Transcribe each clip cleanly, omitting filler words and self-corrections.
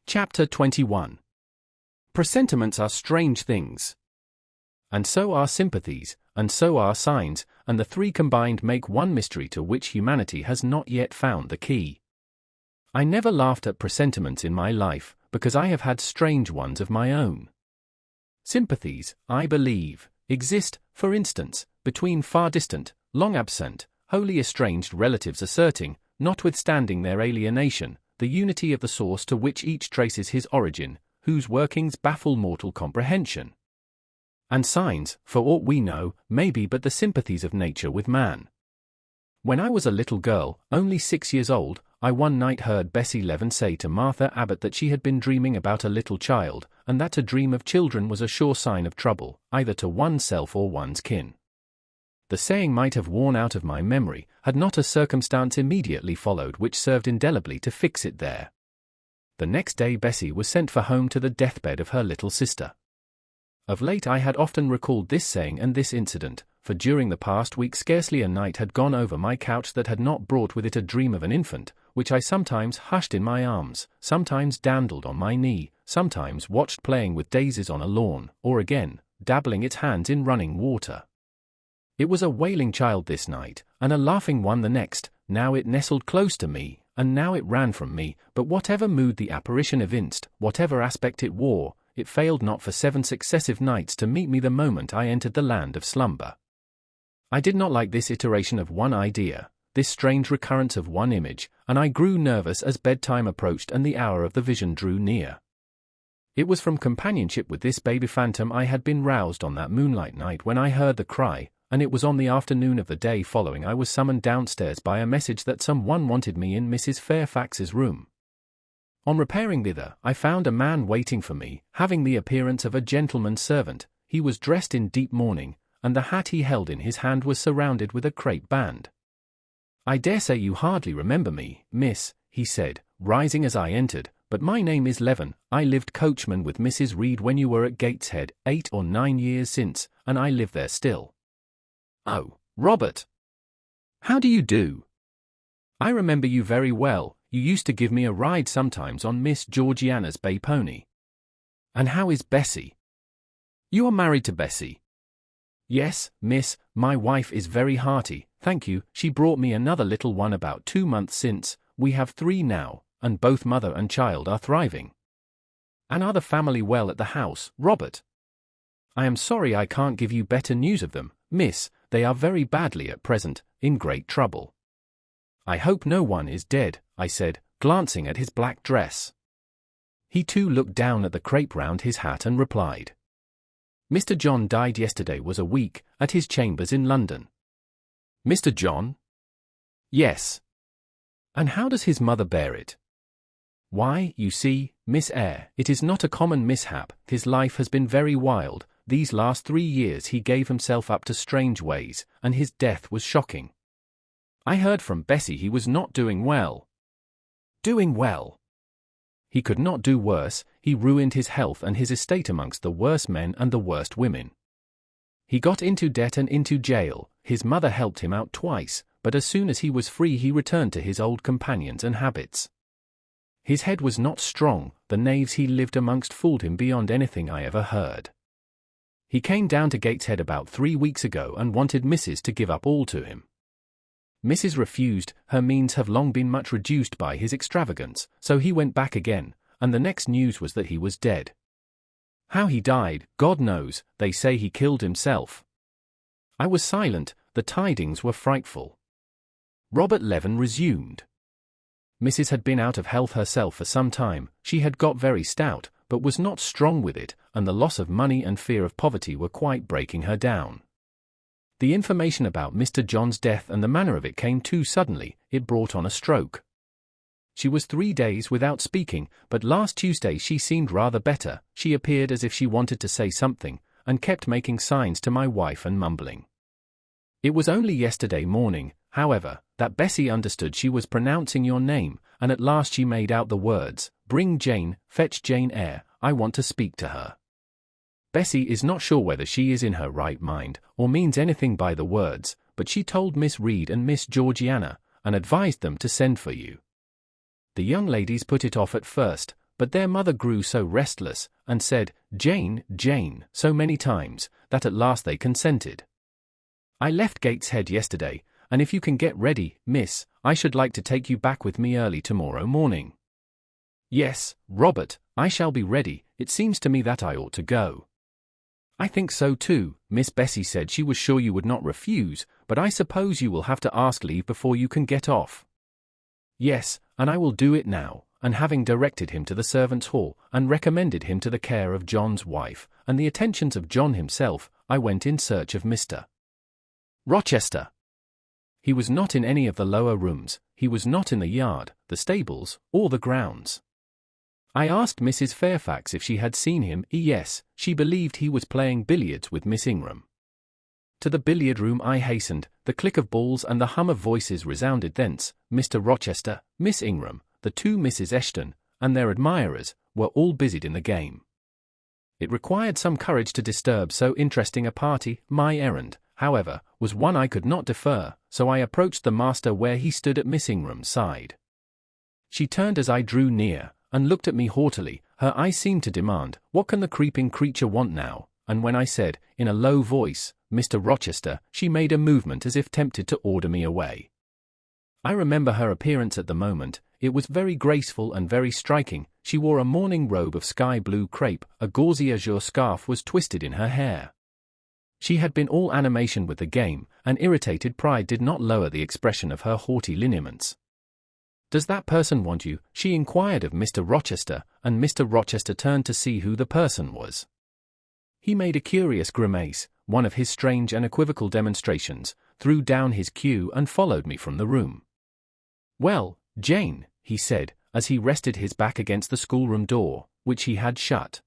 Chapter 21. Presentiments are strange things. And so are sympathies, and so are signs, and the three combined make one mystery to which humanity has not yet found the key. I never laughed at presentiments in my life, because I have had strange ones of my own. Sympathies, I believe, exist, for instance, between far distant, long absent, wholly estranged relatives asserting, notwithstanding their alienation, the unity of the source to which each traces his origin, whose workings baffle mortal comprehension. And signs, for aught we know, may be but the sympathies of nature with man. When I was a little girl, only 6 years old, I one night heard Bessie Leaven say to Martha Abbott that she had been dreaming about a little child, and that to dream of children was a sure sign of trouble, either to oneself or one's kin. The saying might have worn out of my memory, had not a circumstance immediately followed which served indelibly to fix it there. The next day Bessie was sent for home to the deathbed of her little sister. Of late I had often recalled this saying and this incident, for during the past week scarcely a night had gone over my couch that had not brought with it a dream of an infant, which I sometimes hushed in my arms, sometimes dandled on my knee, sometimes watched playing with daisies on a lawn, or again, dabbling its hands in running water. It was a wailing child this night, and a laughing one the next. Now it nestled close to me, and now it ran from me, but whatever mood the apparition evinced, whatever aspect it wore, it failed not for 7 successive nights to meet me the moment I entered the land of slumber. I did not like this iteration of one idea, this strange recurrence of one image, and I grew nervous as bedtime approached and the hour of the vision drew near. It was from companionship with this baby phantom I had been roused on that moonlight night when I heard the cry, and it was on the afternoon of the day following I was summoned downstairs by a message that some one wanted me in Mrs. Fairfax's room. On repairing thither, I found a man waiting for me, having the appearance of a gentleman's servant. He was dressed in deep mourning, and the hat he held in his hand was surrounded with a crape band. "I dare say you hardly remember me, miss," he said, rising as I entered, "but my name is Leaven. I lived coachman with Mrs. Reed when you were at Gateshead 8 or 9 years since, and I live there still." "Oh, Robert! How do you do? I remember you very well. You used to give me a ride sometimes on Miss Georgiana's bay pony. And how is Bessie? You are married to Bessie?" "Yes, miss, my wife is very hearty, thank you. She brought me another little one about 2 months since. We have 3 now, and both mother and child are thriving." "And are the family well at the house, Robert?" "I am sorry I can't give you better news of them, miss. They are very badly at present, in great trouble." "I hope no one is dead," I said, glancing at his black dress. He too looked down at the crape round his hat and replied, "Mr. John died yesterday was a week, at his chambers in London." "Mr. John?" "Yes." "And how does his mother bear it?" "Why, you see, Miss Eyre, it is not a common mishap. His life has been very wild. These last 3 years he gave himself up to strange ways, and his death was shocking. I heard from Bessie he was not doing well." "Doing well?" "He could not do worse. He ruined his health and his estate amongst the worst men and the worst women. He got into debt and into jail. His mother helped him out twice, but as soon as he was free he returned to his old companions and habits. His head was not strong. The knaves he lived amongst fooled him beyond anything I ever heard. He came down to Gateshead about 3 weeks ago and wanted Mrs. to give up all to him. Mrs. refused. Her means have long been much reduced by his extravagance, so he went back again, and the next news was that he was dead. How he died, God knows. They say he killed himself." I was silent. The tidings were frightful. Robert Leaven resumed. "Mrs. had been out of health herself for some time. She had got very stout, but was not strong with it, and the loss of money and fear of poverty were quite breaking her down. The information about Mr. John's death and the manner of it came too suddenly. It brought on a stroke. She was 3 days without speaking, but last Tuesday she seemed rather better. She appeared as if she wanted to say something, and kept making signs to my wife and mumbling. It was only yesterday morning, however, that Bessie understood she was pronouncing your name, and at last she made out the words, 'Bring Jane, fetch Jane Eyre, I want to speak to her.' Bessie is not sure whether she is in her right mind, or means anything by the words, but she told Miss Reed and Miss Georgiana, and advised them to send for you. The young ladies put it off at first, but their mother grew so restless, and said, "Jane, Jane," so many times, that at last they consented. I left Gateshead yesterday, and if you can get ready, miss, I should like to take you back with me early tomorrow morning. Yes, Robert, I shall be ready. It seems to me that I ought to go. I think so too. Miss Bessie said she was sure you would not refuse, but I suppose you will have to ask leave before you can get off. Yes, and I will do it now. And having directed him to the servants' hall, and recommended him to the care of John's wife, and the attentions of John himself, I went in search of Mr. Rochester. He was not in any of the lower rooms, he was not in the yard, the stables, or the grounds. I asked Mrs. Fairfax if she had seen him. Yes, she believed he was playing billiards with Miss Ingram. To the billiard room I hastened, the click of balls and the hum of voices resounded thence. Mr. Rochester, Miss Ingram, the two Misses Eshton, and their admirers, were all busied in the game. It required some courage to disturb so interesting a party. My errand, however, was one I could not defer, so I approached the master where he stood at Miss Ingram's side. She turned as I drew near, and looked at me haughtily. Her eyes seemed to demand, "What can the creeping creature want now?" And when I said, in a low voice, "Mr. Rochester," she made a movement as if tempted to order me away. I remember her appearance at the moment. It was very graceful and very striking. She wore a morning robe of sky-blue crepe, a gauzy azure scarf was twisted in her hair. She had been all animation with the game, and irritated pride did not lower the expression of her haughty lineaments. "Does that person want you?" she inquired of Mr. Rochester, and Mr. Rochester turned to see who the person was. He made a curious grimace, one of his strange and equivocal demonstrations, threw down his cue and followed me from the room. "Well, Jane," he said, as he rested his back against the schoolroom door, which he had shut.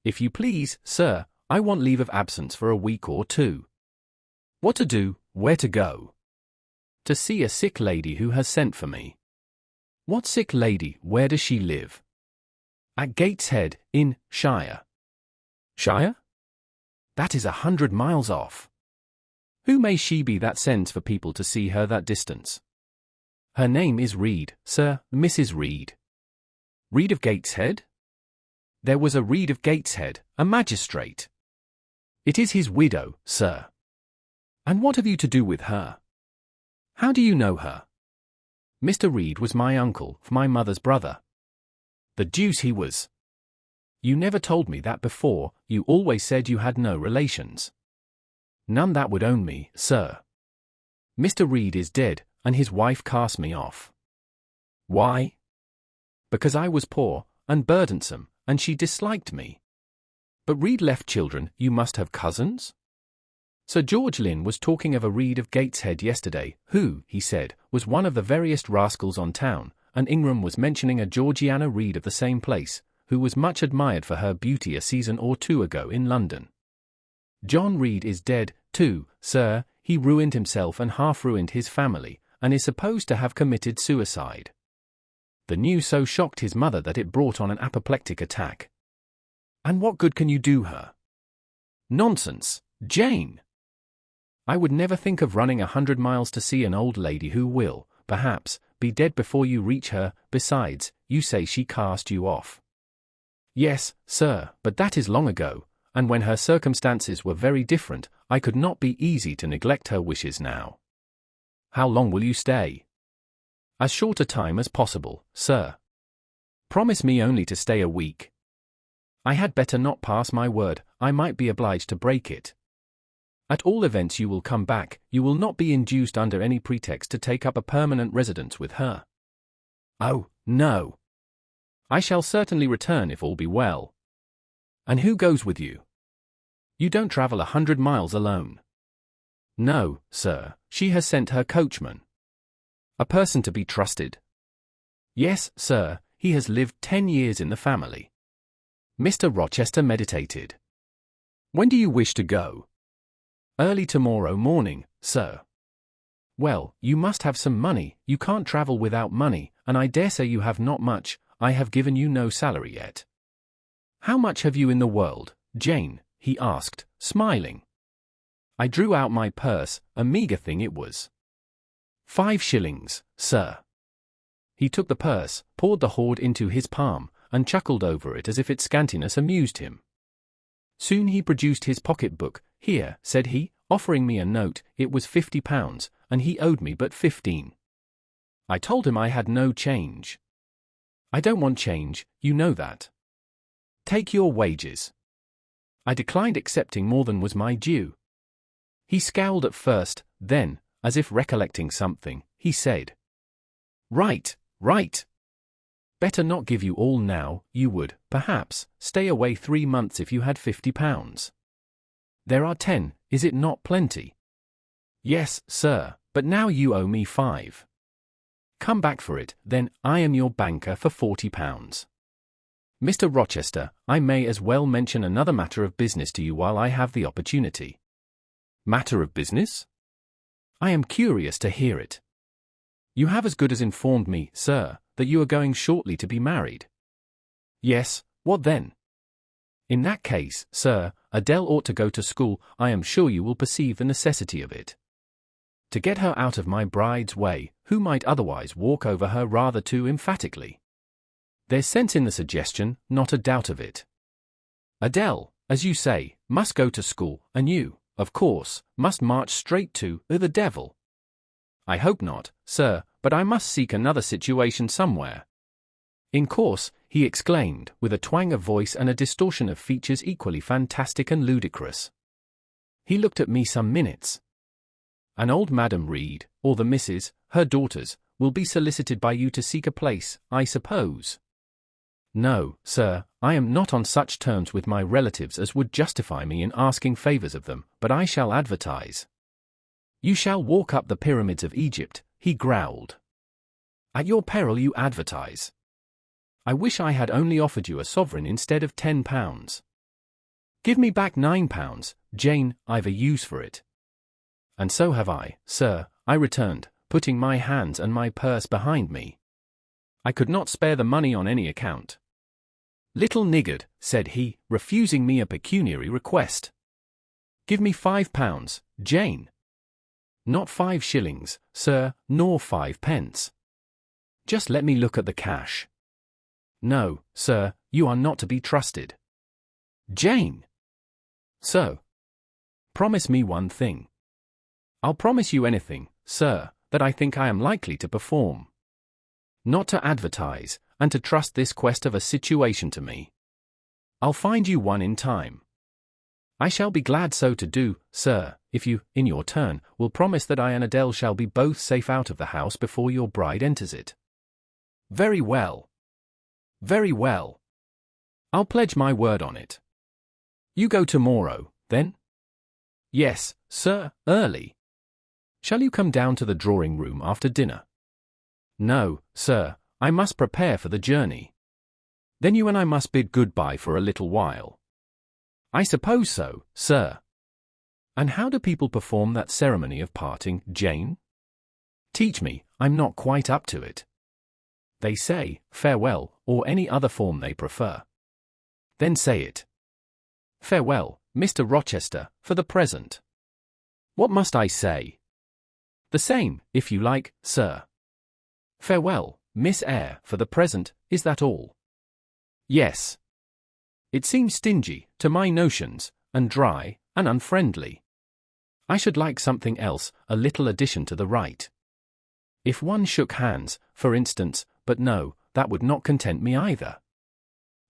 "If you please, sir, I want leave of absence for a week or two." "What to do? Where to go?" "To see a sick lady who has sent for me." "What sick lady? Where does she live?" "At Gateshead, in Shire." "Shire? That is 100 miles off. Who may she be that sends for people to see her that distance?" "Her name is Reed, sir, Mrs. Reed." "Reed of Gateshead?" "There was a Reed of Gateshead, a magistrate." "It is his widow, sir." "And what have you to do with her?" "How do you know her?" "Mr. Reed was my uncle, my mother's brother." "The deuce he was! You never told me that before. You always said you had no relations." "None that would own me, sir. Mr. Reed is dead, and his wife cast me off." "Why?" "Because I was poor and burdensome, and she disliked me." "But Reed left children. You must have cousins?" Sir George Lynn was talking of a Reed of Gateshead yesterday, who, he said, was one of the veriest rascals on town, and Ingram was mentioning a Georgiana Reed of the same place, who was much admired for her beauty a season or two ago in London. "John Reed is dead, too, sir. He ruined himself and half-ruined his family, and is supposed to have committed suicide." The news so shocked his mother that it brought on an apoplectic attack. "And what good can you do her?" "Nonsense, Jane! I would never think of running 100 miles to see an old lady who will, perhaps, be dead before you reach her. Besides, you say she cast you off." "Yes, sir, but that is long ago, and when her circumstances were very different, I could not be easy to neglect her wishes now." "How long will you stay?" "As short a time as possible, sir." "Promise me only to stay a week." "I had better not pass my word. I might be obliged to break it." "At all events you will come back. You will not be induced under any pretext to take up a permanent residence with her." "Oh, no. I shall certainly return if all be well." "And who goes with you?" "You don't travel 100 miles alone." "No, sir, she has sent her coachman." "A person to be trusted?" "Yes, sir, he has lived 10 years in the family." Mr. Rochester meditated. "When do you wish to go?" "Early tomorrow morning, sir." "Well, you must have some money. You can't travel without money, and I dare say you have not much. I have given you no salary yet." "How much have you in the world, Jane?" he asked, smiling. I drew out my purse, a meagre thing it was. 5 shillings, sir." He took the purse, poured the hoard into his palm, and chuckled over it as if its scantiness amused him. Soon he produced his pocket-book. "Here," said he, offering me a note. It was £50, and he owed me but 15. I told him I had no change. "I don't want change, you know that. Take your wages." I declined accepting more than was my due. He scowled at first, then, as if recollecting something, he said, Right. Better not give you all now. You would, perhaps, stay away 3 months if you had £50. There are 10, is it not plenty?" "Yes, sir, but now you owe me 5. Come back for it, then. I am your banker for £40. Mr. Rochester, I may as well mention another matter of business to you while I have the opportunity." "Matter of business?" "I am curious to hear it." "You have as good as informed me, sir, that you are going shortly to be married." "Yes, what then?" "In that case, sir, Adele ought to go to school. I am sure you will perceive the necessity of it. To get her out of my bride's way, who might otherwise walk over her rather too emphatically. There's sense in the suggestion, not a doubt of it. Adele, as you say, must go to school, and you, of course, must march straight to the devil." "I hope not, sir, but I must seek another situation somewhere." "In course," he exclaimed, with a twang of voice and a distortion of features equally fantastic and ludicrous. He looked at me some minutes. "An old Madam Reed, or the Misses, her daughters, will be solicited by you to seek a place, I suppose?" "No, sir, I am not on such terms with my relatives as would justify me in asking favors of them, but I shall advertise." "You shall walk up the pyramids of Egypt," he growled. "At your peril you advertise. I wish I had only offered you a sovereign instead of £10. Give me back £9, Jane, I've a use for it." "And so have I, sir," I returned, putting my hands and my purse behind me. I could not spare the money on any account. "Little niggard," said he, refusing me a pecuniary request. "Give me £5, Jane." "Not 5 shillings, sir, nor 5 pence. Just let me look at the cash." "No, sir, you are not to be trusted." "Jane!" "So. Promise me one thing." "I'll promise you anything, sir, that I think I am likely to perform. Not to advertise, and to trust this quest of a situation to me. I'll find you one in time. I shall be glad so to do, sir, if you, in your turn, will promise that I and Adele shall be both safe out of the house before your bride enters it." "Very well. Very well. I'll pledge my word on it." "You go tomorrow, then?" "Yes, sir, early." "Shall you come down to the drawing-room after dinner?" "No, sir, I must prepare for the journey." "Then you and I must bid good-bye for a little while." "I suppose so, sir." "And how do people perform that ceremony of parting, Jane? Teach me, I'm not quite up to it." "They say, farewell, or any other form they prefer." "Then say it." "Farewell, Mr. Rochester, for the present." "What must I say?" "The same, if you like, sir." "Farewell, Miss Eyre, for the present, is that all?" "Yes." "It seems stingy, to my notions, and dry, and unfriendly. I should like something else, a little addition to the rite. If one shook hands, for instance, but no, that would not content me either."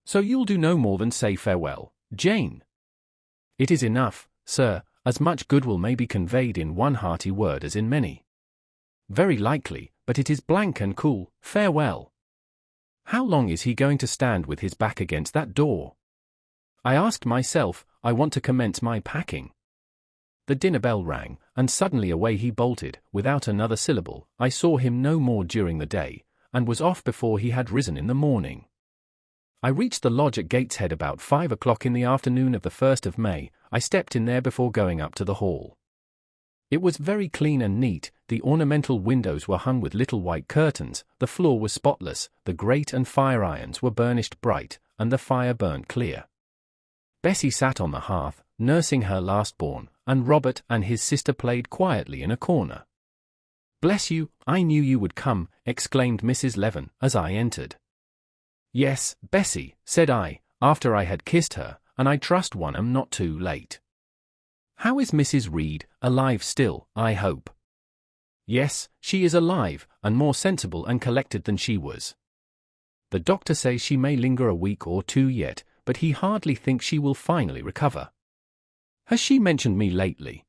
"So you'll do no more than say farewell, Jane?" "It is enough, sir, as much goodwill may be conveyed in one hearty word as in many." "Very likely, but it is blank and cool, farewell." How long is he going to stand with his back against that door? I asked myself. I want to commence my packing. The dinner bell rang, and suddenly away he bolted, without another syllable. I saw him no more during the day, and was off before he had risen in the morning. I reached the lodge at Gateshead about 5 o'clock in the afternoon of the 1st of May. I stepped in there before going up to the hall. It was very clean and neat. The ornamental windows were hung with little white curtains, the floor was spotless, the grate and fire irons were burnished bright, and the fire burnt clear. Bessie sat on the hearth, nursing her last-born, and Robert and his sister played quietly in a corner. "Bless you, I knew you would come," exclaimed Mrs. Leaven as I entered. "Yes, Bessie," said I, after I had kissed her, "and I trust one am not too late. How is Mrs. Reed, alive still, I hope?" "Yes, she is alive, and more sensible and collected than she was. The doctor says she may linger a week or two yet, but he hardly thinks she will finally recover." "Has she mentioned me lately?"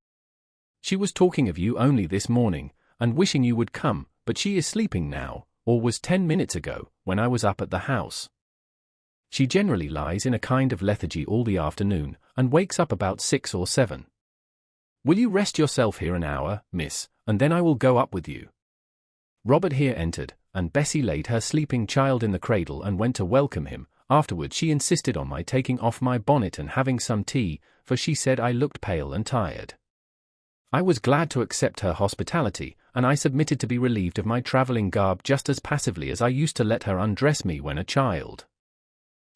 "She was talking of you only this morning, and wishing you would come, but she is sleeping now, or was 10 minutes ago, when I was up at the house. She generally lies in a kind of lethargy all the afternoon, and wakes up about 6 or 7. Will you rest yourself here an hour, miss, and then I will go up with you?" Robert here entered, and Bessie laid her sleeping child in the cradle and went to welcome him. Afterwards she insisted on my taking off my bonnet and having some tea, for she said I looked pale and tired. I was glad to accept her hospitality, and I submitted to be relieved of my travelling garb just as passively as I used to let her undress me when a child.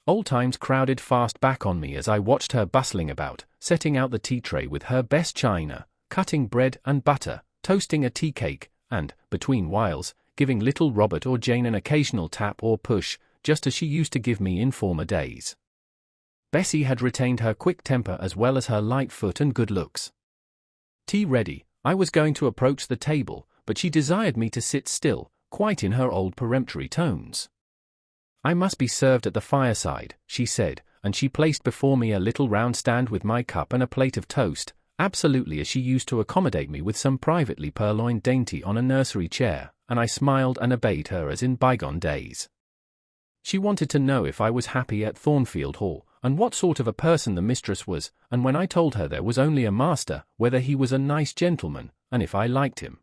Old times crowded fast back on me as I watched her bustling about, setting out the tea tray with her best china, cutting bread and butter, toasting a tea cake, and, between whiles, giving little Robert or Jane an occasional tap or push, just as she used to give me in former days. Bessie had retained her quick temper as well as her light foot and good looks. Tea ready, I was going to approach the table, but she desired me to sit still, quite in her old peremptory tones. "I must be served at the fireside," she said, and she placed before me a little round stand with my cup and a plate of toast, absolutely as she used to accommodate me with some privately purloined dainty on a nursery chair, and I smiled and obeyed her as in bygone days. She wanted to know if I was happy at Thornfield Hall, and what sort of a person the mistress was, and when I told her there was only a master, whether he was a nice gentleman, and if I liked him.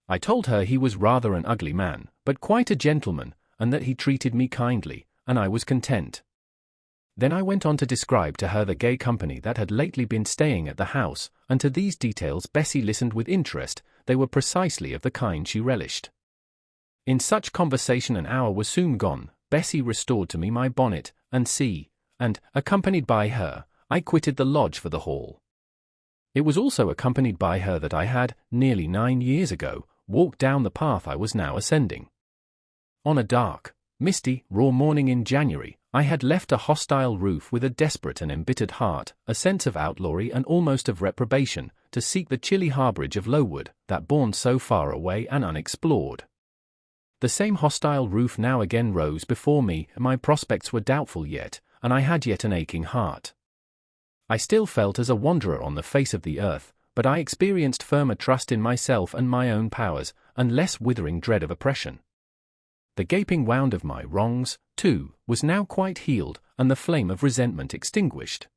I told her he was rather an ugly man, but quite a gentleman, and that he treated me kindly, and I was content. Then I went on to describe to her the gay company that had lately been staying at the house, and to these details Bessie listened with interest. They were precisely of the kind she relished. In such conversation an hour was soon gone. Bessie restored to me my bonnet and and, accompanied by her, I quitted the lodge for the hall. It was also accompanied by her that I had, nearly 9 years ago, walked down the path I was now ascending. On a dark, misty, raw morning in January, I had left a hostile roof with a desperate and embittered heart, a sense of outlawry and almost of reprobation, to seek the chilly harbourage of Lowood, that bourne so far away and unexplored. The same hostile roof now again rose before me. My prospects were doubtful yet, and I had yet an aching heart. I still felt as a wanderer on the face of the earth, but I experienced firmer trust in myself and my own powers, and less withering dread of oppression. The gaping wound of my wrongs, too, was now quite healed, and the flame of resentment extinguished.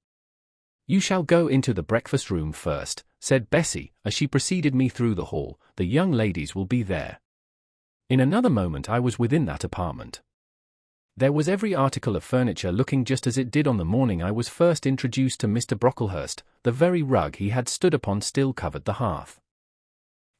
"You shall go into the breakfast-room first," said Bessie, as she preceded me through the hall. "The young ladies will be there." In another moment I was within that apartment. There was every article of furniture looking just as it did on the morning I was first introduced to Mr. Brocklehurst. The very rug he had stood upon still covered the hearth.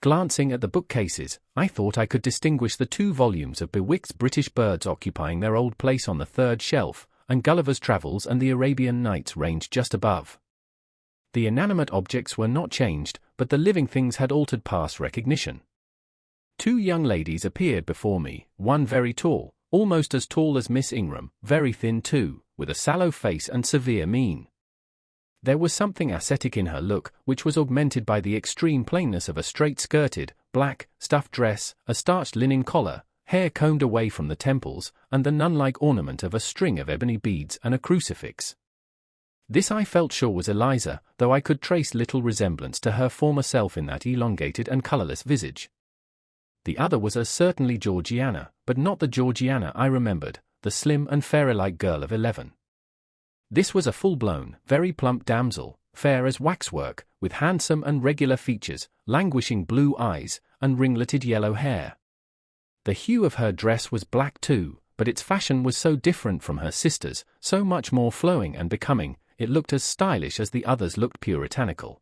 Glancing at the bookcases, I thought I could distinguish the 2 volumes of Bewick's British Birds occupying their old place on the 3rd shelf, and Gulliver's Travels and the Arabian Nights ranged just above. The inanimate objects were not changed, but the living things had altered past recognition. 2 young ladies appeared before me, one very tall, almost as tall as Miss Ingram, very thin too, with a sallow face and severe mien. There was something ascetic in her look, which was augmented by the extreme plainness of a straight-skirted, black, stuff dress, a starched linen collar, hair combed away from the temples, and the nun-like ornament of a string of ebony beads and a crucifix. This I felt sure was Eliza, though I could trace little resemblance to her former self in that elongated and colourless visage. The other was as certainly Georgiana, but not the Georgiana I remembered, the slim and fairy-like girl of 11. This was a full-blown, very plump damsel, fair as waxwork, with handsome and regular features, languishing blue eyes, and ringleted yellow hair. The hue of her dress was black too, but its fashion was so different from her sister's, so much more flowing and becoming, it looked as stylish as the others looked puritanical.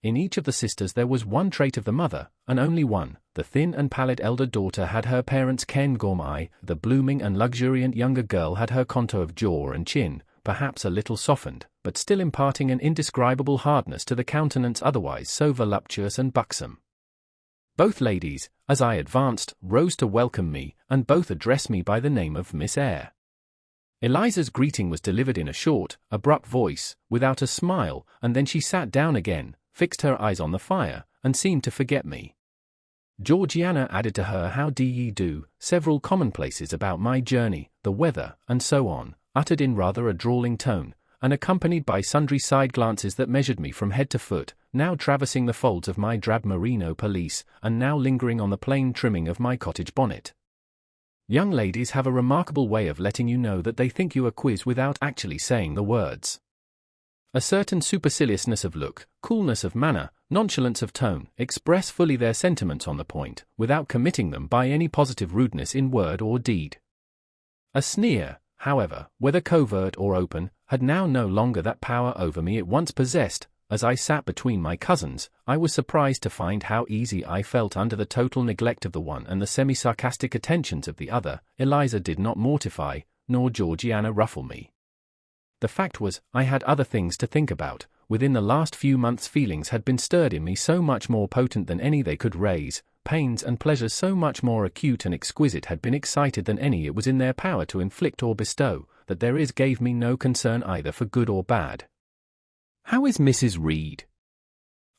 In each of the sisters there was one trait of the mother, and only one. The thin and pallid elder daughter had her parents' Cairngorm eye, the blooming and luxuriant younger girl had her contour of jaw and chin, perhaps a little softened, but still imparting an indescribable hardness to the countenance otherwise so voluptuous and buxom. Both ladies, as I advanced, rose to welcome me, and both addressed me by the name of Miss Eyre. Eliza's greeting was delivered in a short, abrupt voice, without a smile, and then she sat down again, fixed her eyes on the fire, and seemed to forget me. Georgiana added to her "How do ye do," several commonplaces about my journey, the weather, and so on, uttered in rather a drawling tone, and accompanied by sundry side glances that measured me from head to foot, now traversing the folds of my drab merino pelisse, and now lingering on the plain trimming of my cottage bonnet. Young ladies have a remarkable way of letting you know that they think you a quiz without actually saying the words. A certain superciliousness of look, coolness of manner, nonchalance of tone, express fully their sentiments on the point, without committing them by any positive rudeness in word or deed. A sneer, however, whether covert or open, had now no longer that power over me it once possessed. As I sat between my cousins, I was surprised to find how easy I felt under the total neglect of the one and the semi-sarcastic attentions of the other. Eliza did not mortify, nor Georgiana ruffle me. The fact was, I had other things to think about. Within the last few months feelings had been stirred in me so much more potent than any they could raise, pains and pleasures so much more acute and exquisite had been excited than any it was in their power to inflict or bestow, that there gave me no concern either for good or bad. "How is Mrs. Reed?"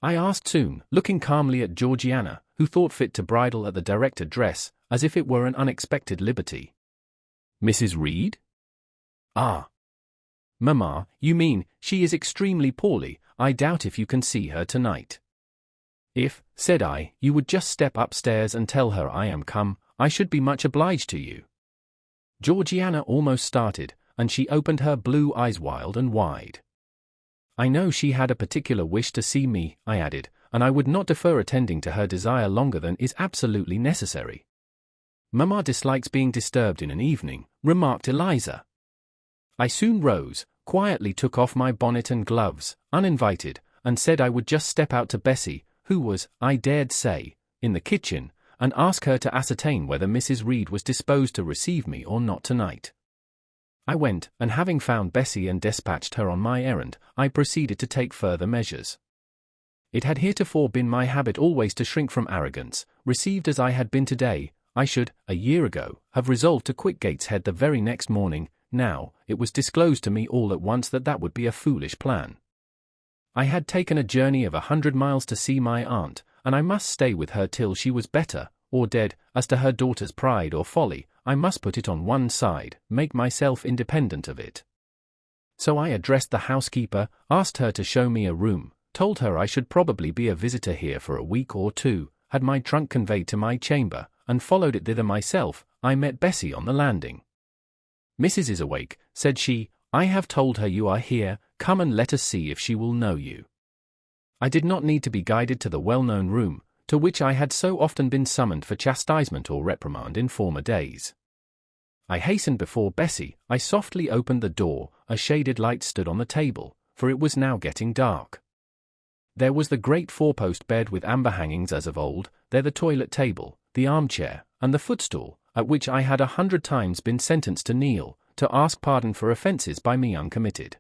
I asked soon, looking calmly at Georgiana, who thought fit to bridle at the direct address, as if it were an unexpected liberty. "Mrs. Reed? Ah. Mamma, you mean, she is extremely poorly. I doubt if you can see her tonight." "If," said I, "you would just step upstairs and tell her I am come, I should be much obliged to you." Georgiana almost started, and she opened her blue eyes wide and wide. "I know she had a particular wish to see me," I added, "and I would not defer attending to her desire longer than is absolutely necessary." "Mamma dislikes being disturbed in an evening," remarked Eliza. I soon rose, quietly took off my bonnet and gloves, uninvited, and said I would just step out to Bessie, who was, I dared say, in the kitchen, and ask her to ascertain whether Mrs. Reed was disposed to receive me or not tonight. I went, and having found Bessie and despatched her on my errand, I proceeded to take further measures. It had heretofore been my habit always to shrink from arrogance. Received as I had been today, I should, a year ago, have resolved to quit Gateshead the very next morning. Now, it was disclosed to me all at once that that would be a foolish plan. I had taken a journey of 100 miles to see my aunt, and I must stay with her till she was better, or dead. As to her daughter's pride or folly, I must put it on one side, make myself independent of it. So I addressed the housekeeper, asked her to show me a room, told her I should probably be a visitor here for a week or two, had my trunk conveyed to my chamber, and followed it thither myself. I met Bessie on the landing. "Mrs. is awake," said she. "I have told her you are here. Come and let us see if she will know you." I did not need to be guided to the well-known room, to which I had so often been summoned for chastisement or reprimand in former days. I hastened before Bessie. I softly opened the door. A shaded light stood on the table, for it was now getting dark. There was the great four-post bed with amber hangings as of old, there the toilet table, the armchair, and the footstool, at which I had 100 times been sentenced to kneel, to ask pardon for offences by me uncommitted.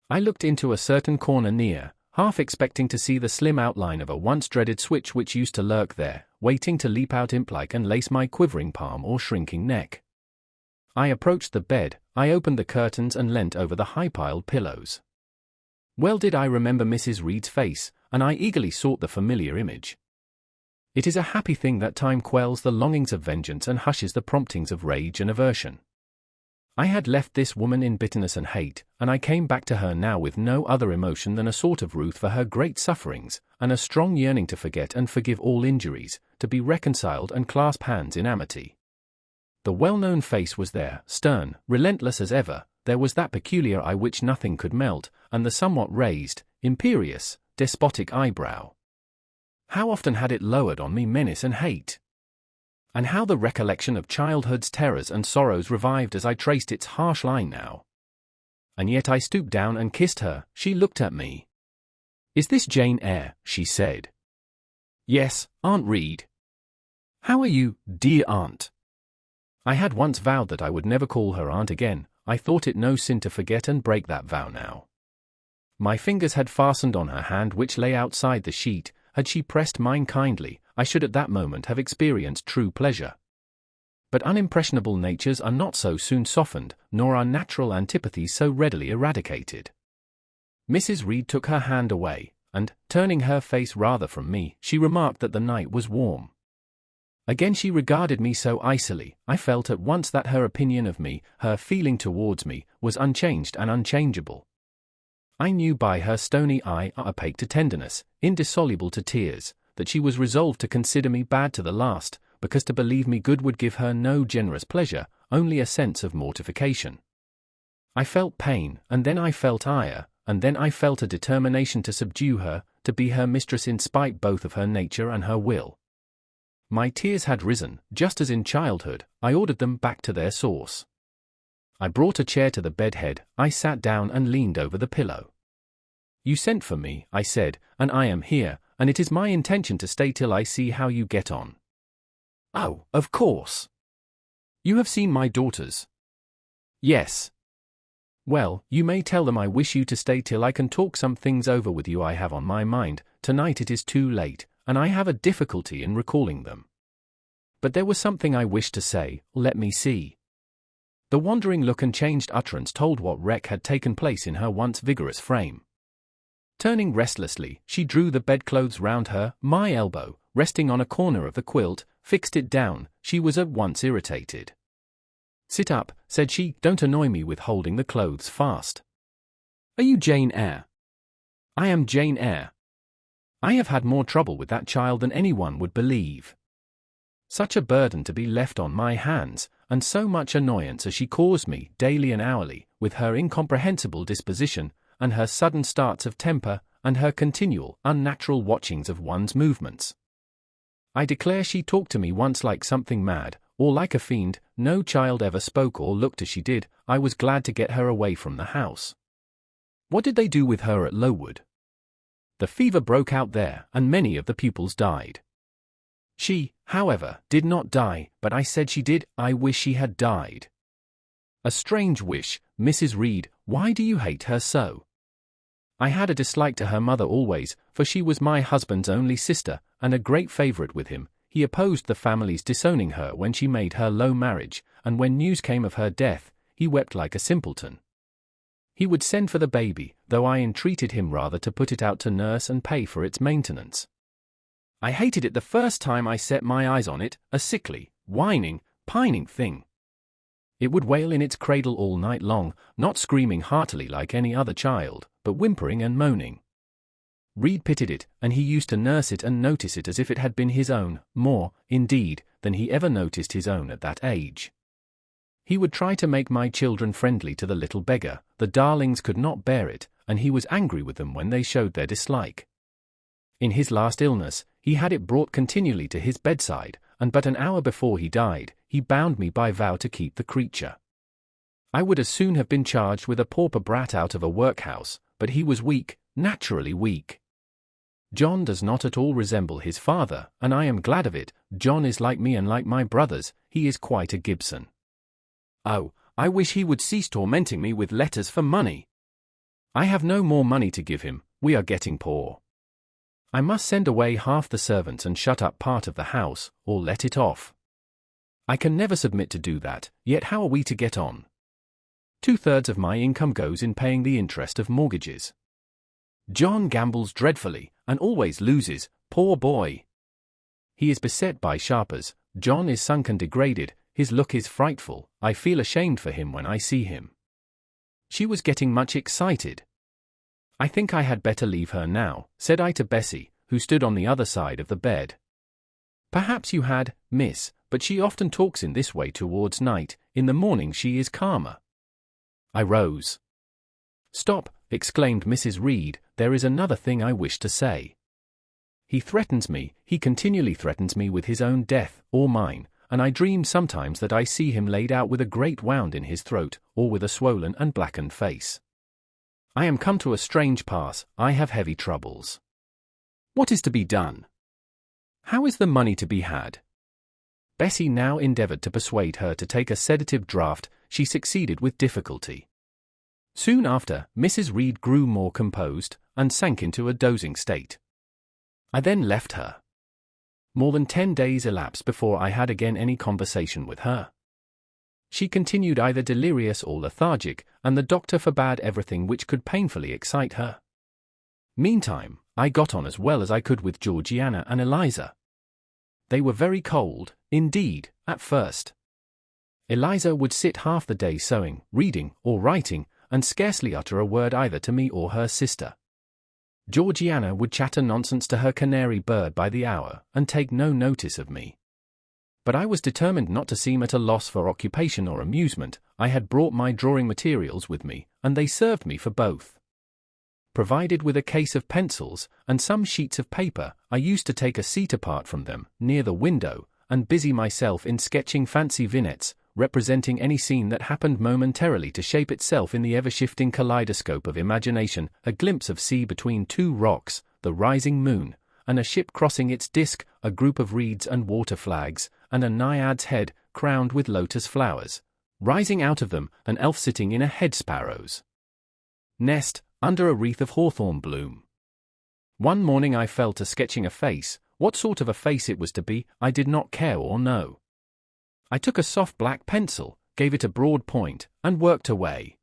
I looked into a certain corner near, half expecting to see the slim outline of a once-dreaded switch which used to lurk there, waiting to leap out imp-like and lace my quivering palm or shrinking neck. I approached the bed, I opened the curtains and leant over the high-piled pillows. Well did I remember Mrs. Reed's face, and I eagerly sought the familiar image. It is a happy thing that time quells the longings of vengeance and hushes the promptings of rage and aversion. I had left this woman in bitterness and hate, and I came back to her now with no other emotion than a sort of ruth for her great sufferings, and a strong yearning to forget and forgive all injuries, to be reconciled and clasp hands in amity. The well-known face was there, stern, relentless as ever. There was that peculiar eye which nothing could melt, and the somewhat raised, imperious, despotic eyebrow. How often had it lowered on me menace and hate! And how the recollection of childhood's terrors and sorrows revived as I traced its harsh line now! And yet I stooped down and kissed her. She looked at me. "Is this Jane Eyre?" she said. "Yes, Aunt Reed." "How are you, dear aunt?" I had once vowed that I would never call her aunt again. I thought it no sin to forget and break that vow now. My fingers had fastened on her hand which lay outside the sheet. Had she pressed mine kindly, I should at that moment have experienced true pleasure. But unimpressionable natures are not so soon softened, nor are natural antipathies so readily eradicated. Mrs. Reed took her hand away, and, turning her face rather from me, she remarked that the night was warm. Again she regarded me so icily, I felt at once that her opinion of me, her feeling towards me, was unchanged and unchangeable. I knew by her stony eye, opaque to tenderness, indissoluble to tears, that she was resolved to consider me bad to the last, because to believe me good would give her no generous pleasure, only a sense of mortification. I felt pain, and then I felt ire, and then I felt a determination to subdue her, to be her mistress in spite both of her nature and her will. My tears had risen, just as in childhood, I ordered them back to their source. I brought a chair to the bed head, I sat down and leaned over the pillow. "You sent for me," I said, "and I am here, and it is my intention to stay till I see how you get on." "Oh, of course. You have seen my daughters?" "Yes." "Well, you may tell them I wish you to stay till I can talk some things over with you I have on my mind. Tonight it is too late, and I have a difficulty in recalling them. But there was something I wished to say, let me see." The wandering look and changed utterance told what wreck had taken place in her once vigorous frame. Turning restlessly, she drew the bedclothes round her, my elbow, resting on a corner of the quilt, fixed it down. She was at once irritated. "Sit up," said she, "don't annoy me with holding the clothes fast." "Are you Jane Eyre?" "I am Jane Eyre. I have had more trouble with that child than anyone would believe. Such a burden to be left on my hands, and so much annoyance as she caused me, daily and hourly, with her incomprehensible disposition, and her sudden starts of temper, and her continual, unnatural watchings of one's movements. I declare she talked to me once like something mad, or like a fiend. No child ever spoke or looked as she did. I was glad to get her away from the house." "What did they do with her at Lowood?" "The fever broke out there, and many of the pupils died. She, however, did not die, but I said she did. I wish she had died." "A strange wish, Mrs. Reed. Why do you hate her so?" "I had a dislike to her mother always, for she was my husband's only sister, and a great favourite with him. He opposed the family's disowning her when she made her low marriage, and when news came of her death, he wept like a simpleton. He would send for the baby, though I entreated him rather to put it out to nurse and pay for its maintenance. I hated it the first time I set my eyes on it, a sickly, whining, pining thing. It would wail in its cradle all night long, not screaming heartily like any other child, but whimpering and moaning. Reed pitied it, and he used to nurse it and notice it as if it had been his own, more, indeed, than he ever noticed his own at that age. He would try to make my children friendly to the little beggar. The darlings could not bear it, and he was angry with them when they showed their dislike. In his last illness, he had it brought continually to his bedside, and but an hour before he died, he bound me by vow to keep the creature. I would as soon have been charged with a pauper brat out of a workhouse, but he was weak, naturally weak. John does not at all resemble his father, and I am glad of it. John is like me and like my brothers. He is quite a Gibson. Oh, I wish he would cease tormenting me with letters for money. I have no more money to give him. We are getting poor. I must send away half the servants and shut up part of the house, or let it off. I can never submit to do that, yet how are we to get on? 2/3 of my income goes in paying the interest of mortgages. John gambles dreadfully, and always loses, poor boy. He is beset by sharpers. John is sunk and degraded, his look is frightful. I feel ashamed for him when I see him. She was getting much excited. I think I had better leave her now, said I to Bessie, who stood on the other side of the bed. Perhaps you had, miss, but she often talks in this way towards night. In the morning she is calmer. I rose. Stop, exclaimed Mrs. Reed, there is another thing I wish to say. He threatens me, he continually threatens me with his own death, or mine, and I dream sometimes that I see him laid out with a great wound in his throat, or with a swollen and blackened face. I am come to a strange pass. I have heavy troubles. What is to be done? How is the money to be had? Bessie now endeavoured to persuade her to take a sedative draught. She succeeded with difficulty. Soon after, Mrs. Reed grew more composed, and sank into a dozing state. I then left her. More than 10 days elapsed before I had again any conversation with her. She continued either delirious or lethargic, and the doctor forbade everything which could painfully excite her. Meantime, I got on as well as I could with Georgiana and Eliza. They were very cold, indeed, at first. Eliza would sit half the day sewing, reading, or writing, and scarcely utter a word either to me or her sister. Georgiana would chatter nonsense to her canary bird by the hour, and take no notice of me. But I was determined not to seem at a loss for occupation or amusement. I had brought my drawing materials with me, and they served me for both. Provided with a case of pencils, and some sheets of paper, I used to take a seat apart from them, near the window, and busy myself in sketching fancy vignettes, representing any scene that happened momentarily to shape itself in the ever-shifting kaleidoscope of imagination, a glimpse of sea between two rocks, the rising moon, and a ship crossing its disk, a group of reeds and water flags, and a naiad's head, crowned with lotus flowers. Rising out of them, an elf sitting in a hedge-sparrow's nest, under a wreath of hawthorn bloom. One morning I fell to sketching a face. What sort of a face it was to be, I did not care or know. I took a soft black pencil, gave it a broad point, and worked away.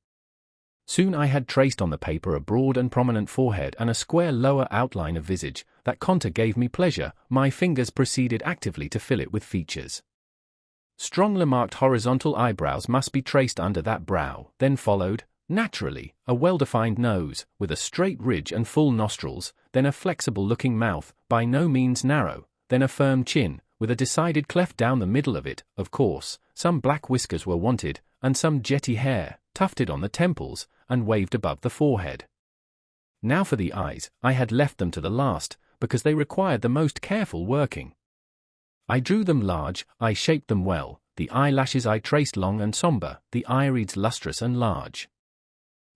Soon I had traced on the paper a broad and prominent forehead and a square lower outline of visage. That contour gave me pleasure. My fingers proceeded actively to fill it with features. Strongly marked horizontal eyebrows must be traced under that brow. Then followed, naturally, a well-defined nose, with a straight ridge and full nostrils, then a flexible-looking mouth, by no means narrow, then a firm chin, with a decided cleft down the middle of it. Of course, some black whiskers were wanted, and some jetty hair, tufted on the temples, and waved above the forehead. Now for the eyes, I had left them to the last, because they required the most careful working. I drew them large, I shaped them well, the eyelashes I traced long and sombre, the irides lustrous and large.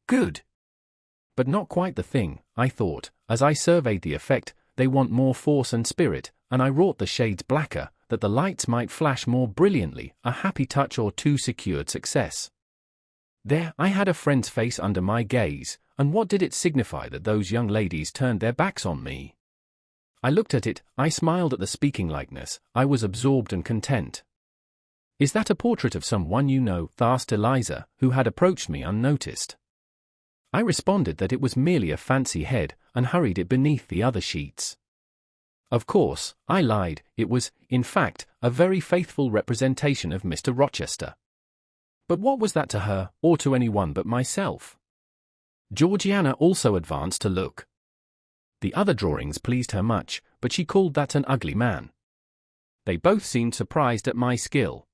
Good! But not quite the thing, I thought, as I surveyed the effect. They want more force and spirit, and I wrought the shades blacker, that the lights might flash more brilliantly. A happy touch or two secured success. There, I had a friend's face under my gaze, and what did it signify that those young ladies turned their backs on me? I looked at it, I smiled at the speaking likeness, I was absorbed and content. "Is that a portrait of some one you know?" asked Eliza, who had approached me unnoticed. I responded that it was merely a fancy head, and hurried it beneath the other sheets. Of course, I lied. It was, in fact, a very faithful representation of Mr. Rochester. But what was that to her, or to anyone but myself? Georgiana also advanced to look. The other drawings pleased her much, but she called that an ugly man. They both seemed surprised at my skill.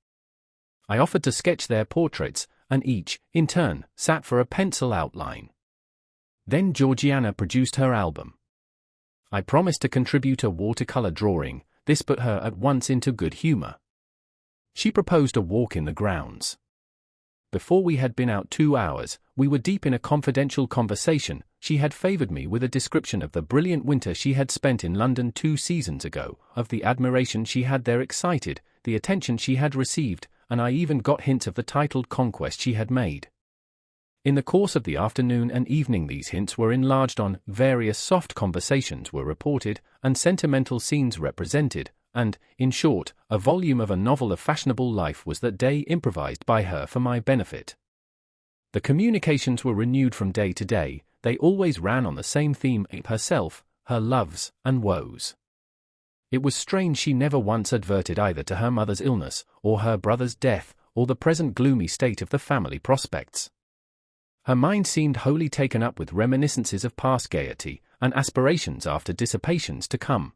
I offered to sketch their portraits, and each, in turn, sat for a pencil outline. Then Georgiana produced her album. I promised to contribute a watercolor drawing. This put her at once into good humor. She proposed a walk in the grounds. Before we had been out 2 hours, we were deep in a confidential conversation. She had favored me with a description of the brilliant winter she had spent in London 2 seasons ago, of the admiration she had there excited, the attention she had received, and I even got hints of the titled conquest she had made. In the course of the afternoon and evening these hints were enlarged on, various soft conversations were reported, and sentimental scenes represented, and, in short, a volume of a novel of fashionable life was that day improvised by her for my benefit. The communications were renewed from day to day. They always ran on the same theme: herself, her loves and woes. It was strange she never once adverted either to her mother's illness, or her brother's death, or the present gloomy state of the family prospects. Her mind seemed wholly taken up with reminiscences of past gaiety, and aspirations after dissipations to come.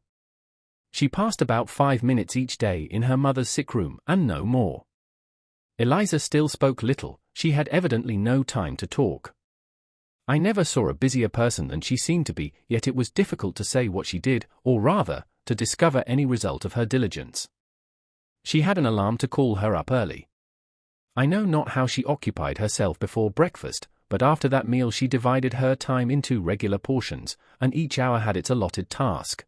She passed about 5 minutes each day in her mother's sick room, and no more. Eliza still spoke little. She had evidently no time to talk. I never saw a busier person than she seemed to be, yet it was difficult to say what she did, or rather, to discover any result of her diligence. She had an alarm to call her up early. I know not how she occupied herself before breakfast, but after that meal she divided her time into regular portions, and each hour had its allotted task.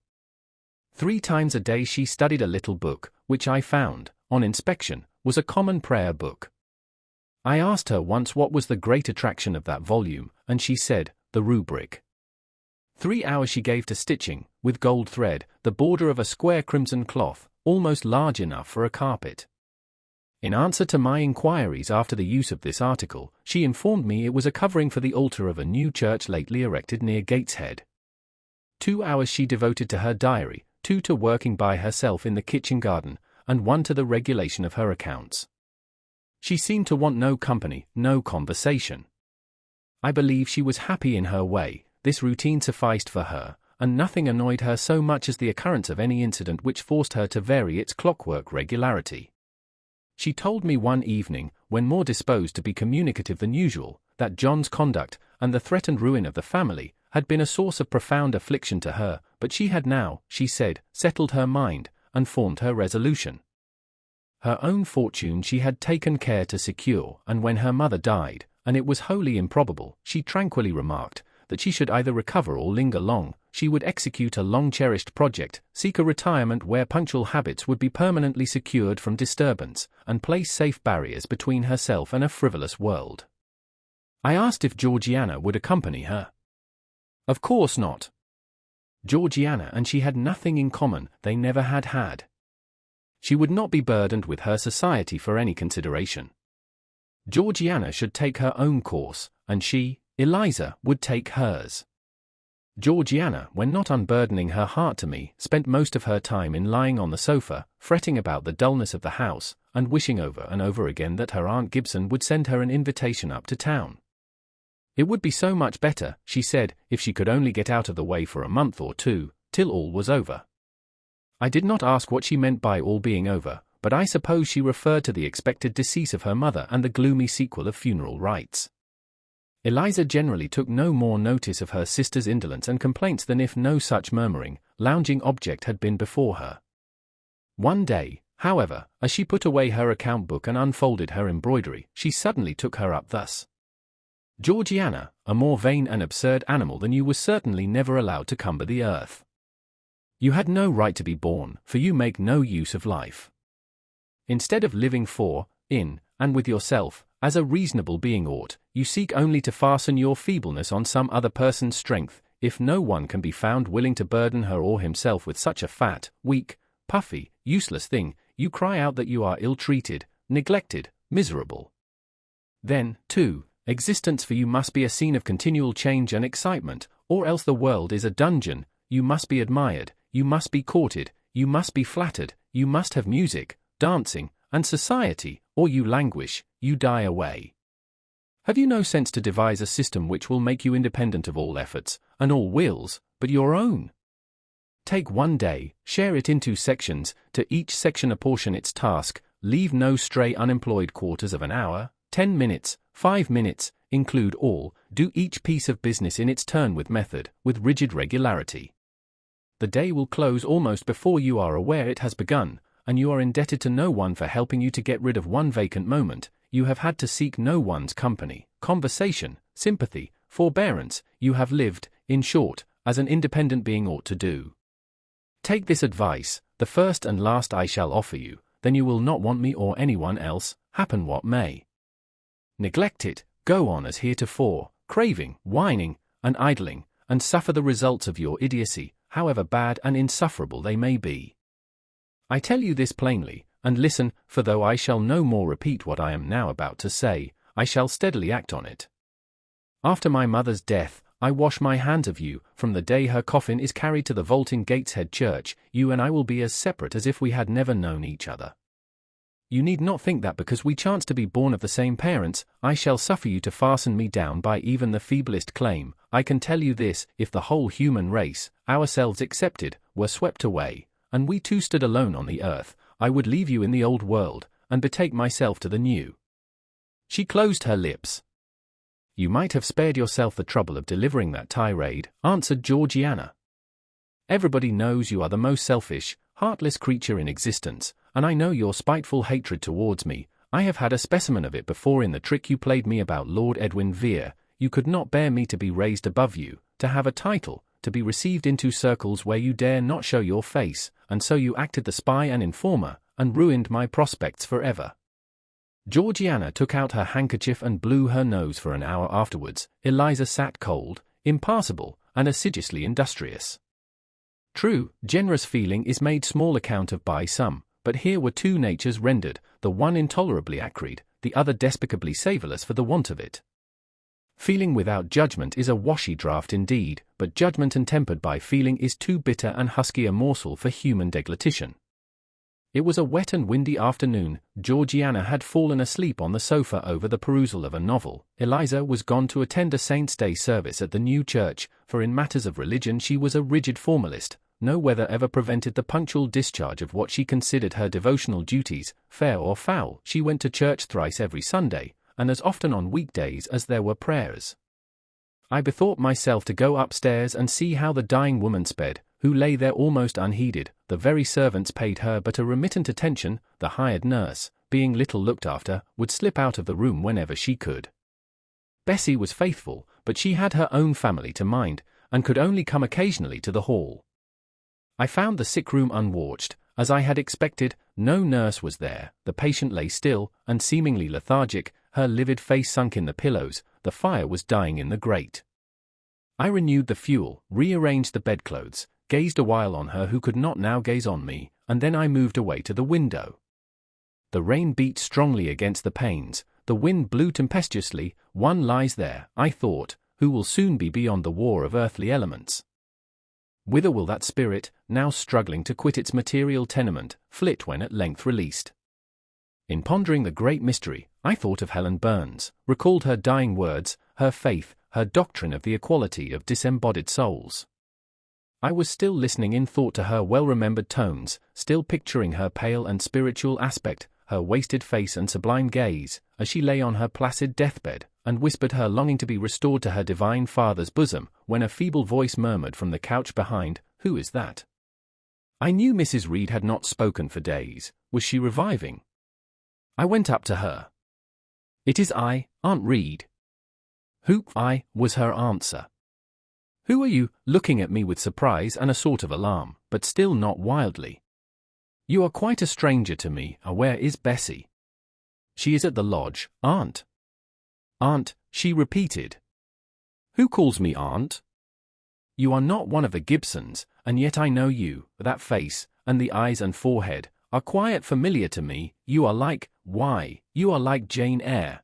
3 times a day she studied a little book, which I found, on inspection, was a common prayer book. I asked her once what was the great attraction of that volume, and she said, the rubric. 3 hours she gave to stitching, with gold thread, the border of a square crimson cloth, almost large enough for a carpet. In answer to my inquiries after the use of this article, she informed me it was a covering for the altar of a new church lately erected near Gateshead. 2 hours she devoted to her diary, 2 to working by herself in the kitchen garden, and 1 to the regulation of her accounts. She seemed to want no company, no conversation. I believe she was happy in her way. This routine sufficed for her, and nothing annoyed her so much as the occurrence of any incident which forced her to vary its clockwork regularity. She told me one evening, when more disposed to be communicative than usual, that John's conduct, and the threatened ruin of the family, had been a source of profound affliction to her, but she had now, she said, settled her mind, and formed her resolution. Her own fortune she had taken care to secure, and when her mother died, and it was wholly improbable, she tranquilly remarked, that she should either recover or linger long, she would execute a long-cherished project, seek a retirement where punctual habits would be permanently secured from disturbance, and place safe barriers between herself and a frivolous world. I asked if Georgiana would accompany her. Of course not. Georgiana and she had nothing in common, they never had had. She would not be burdened with her society for any consideration. Georgiana should take her own course, and she, Eliza, would take hers. Georgiana, when not unburdening her heart to me, spent most of her time in lying on the sofa, fretting about the dullness of the house, and wishing over and over again that her Aunt Gibson would send her an invitation up to town. It would be so much better, she said, if she could only get out of the way for a month or 2, till all was over. I did not ask what she meant by all being over, but I suppose she referred to the expected decease of her mother and the gloomy sequel of funeral rites. Eliza generally took no more notice of her sister's indolence and complaints than if no such murmuring, lounging object had been before her. One day, however, as she put away her account book and unfolded her embroidery, she suddenly took her up thus. Georgiana, a more vain and absurd animal than you was certainly never allowed to cumber the earth. You had no right to be born, for you make no use of life. Instead of living for, in, and with yourself, as a reasonable being ought, you seek only to fasten your feebleness on some other person's strength. If no one can be found willing to burden her or himself with such a fat, weak, puffy, useless thing, you cry out that you are ill-treated, neglected, miserable. Then, too, existence for you must be a scene of continual change and excitement, or else the world is a dungeon. You must be admired, you must be courted, you must be flattered, you must have music, dancing, and society, or you languish, you die away. Have you no sense to devise a system which will make you independent of all efforts, and all wills, but your own? Take one day, share it into sections, to each section apportion its task, leave no stray unemployed quarters of an hour, 10 minutes, 5 minutes, include all, do each piece of business in its turn with method, with rigid regularity. The day will close almost before you are aware it has begun, and you are indebted to no one for helping you to get rid of one vacant moment. You have had to seek no one's company, conversation, sympathy, forbearance. You have lived, in short, as an independent being ought to do. Take this advice, the first and last I shall offer you, then you will not want me or anyone else, happen what may. Neglect it, go on as heretofore, craving, whining, and idling, and suffer the results of your idiocy, however bad and insufferable they may be. I tell you this plainly, and listen, for though I shall no more repeat what I am now about to say, I shall steadily act on it. After my mother's death, I wash my hands of you. From the day her coffin is carried to the vault in Gateshead Church, you and I will be as separate as if we had never known each other. You need not think that because we chance to be born of the same parents, I shall suffer you to fasten me down by even the feeblest claim. I can tell you this, if the whole human race, ourselves excepted, were swept away, and we two stood alone on the earth, I would leave you in the old world, and betake myself to the new. She closed her lips. You might have spared yourself the trouble of delivering that tirade, answered Georgiana. Everybody knows you are the most selfish, heartless creature in existence, and I know your spiteful hatred towards me. I have had a specimen of it before in the trick you played me about Lord Edwin Vere. You could not bear me to be raised above you, to have a title, to be received into circles where you dare not show your face, and so you acted the spy and informer, and ruined my prospects forever. Georgiana took out her handkerchief and blew her nose for an hour afterwards. Eliza sat cold, impassible, and assiduously industrious. True, generous feeling is made small account of by some, but here were two natures rendered, the one intolerably acrid, the other despicably savourless for the want of it. Feeling without judgment is a washy draught indeed, but judgment untempered by feeling is too bitter and husky a morsel for human deglutition. It was a wet and windy afternoon. Georgiana had fallen asleep on the sofa over the perusal of a novel. Eliza was gone to attend a Saint's Day service at the new church, for in matters of religion she was a rigid formalist. No weather ever prevented the punctual discharge of what she considered her devotional duties, fair or foul. She went to church thrice every Sunday, and as often on weekdays as there were prayers. I bethought myself to go upstairs and see how the dying woman sped, who lay there almost unheeded. The very servants paid her but a remittent attention. The hired nurse, being little looked after, would slip out of the room whenever she could. Bessie was faithful, but she had her own family to mind, and could only come occasionally to the hall. I found the sick room unwatched, as I had expected. No nurse was there. The patient lay still, and seemingly lethargic, her livid face sunk in the pillows. The fire was dying in the grate. I renewed the fuel, rearranged the bedclothes, gazed a while on her who could not now gaze on me, and then I moved away to the window. The rain beat strongly against the panes, the wind blew tempestuously. One lies there, I thought, who will soon be beyond the war of earthly elements. Whither will that spirit, now struggling to quit its material tenement, flit when at length released? In pondering the great mystery, I thought of Helen Burns, recalled her dying words, her faith, her doctrine of the equality of disembodied souls. I was still listening in thought to her well-remembered tones, still picturing her pale and spiritual aspect, her wasted face and sublime gaze, as she lay on her placid deathbed, and whispered her longing to be restored to her divine Father's bosom, when a feeble voice murmured from the couch behind, "Who is that?" I knew Mrs. Reed had not spoken for days. Was she reviving? I went up to her. "It is I, Aunt Reed." "Who?" I, was her answer. "Who are you?" looking at me with surprise and a sort of alarm, but still not wildly. "You are quite a stranger to me. Where is Bessie?" "She is at the lodge, Aunt." "Aunt," she repeated. "Who calls me Aunt?" "You are not one of the Gibsons, and yet I know you. That face, and the eyes and forehead, are quite familiar to me. You are like, why, you are like Jane Eyre."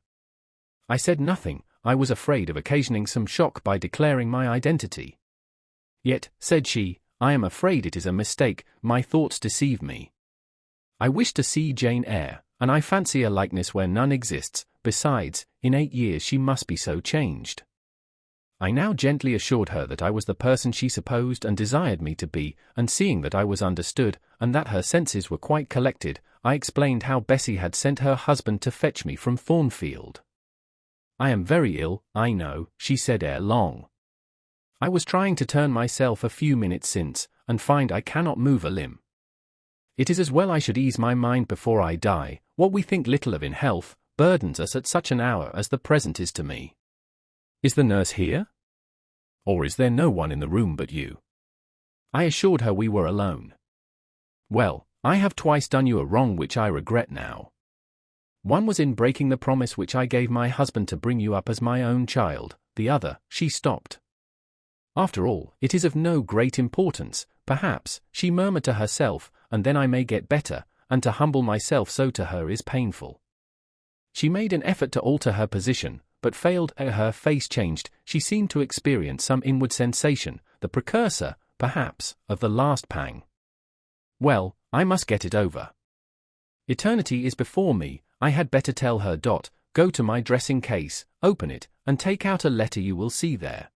I said nothing. I was afraid of occasioning some shock by declaring my identity. "Yet," said she, "I am afraid it is a mistake. My thoughts deceive me. I wish to see Jane Eyre, and I fancy a likeness where none exists. Besides, in 8 years she must be so changed." I now gently assured her that I was the person she supposed and desired me to be, and seeing that I was understood, and that her senses were quite collected, I explained how Bessie had sent her husband to fetch me from Thornfield. "I am very ill, I know," she said ere long. "I was trying to turn myself a few minutes since, and find I cannot move a limb. It is as well I should ease my mind before I die. What we think little of in health, burdens us at such an hour as the present is to me. Is the nurse here? Or is there no one in the room but you?" I assured her we were alone. "Well, I have twice done you a wrong which I regret now. One was in breaking the promise which I gave my husband to bring you up as my own child, the other," she stopped. "After all, it is of no great importance, perhaps," she murmured to herself, "and then I may get better, and to humble myself so to her is painful." She made an effort to alter her position, but failed. Her face changed. She seemed to experience some inward sensation, the precursor, perhaps, of the last pang. "Well, I must get it over. Eternity is before me. I had better tell her. Go to my dressing case, open it, and take out a letter you will see there."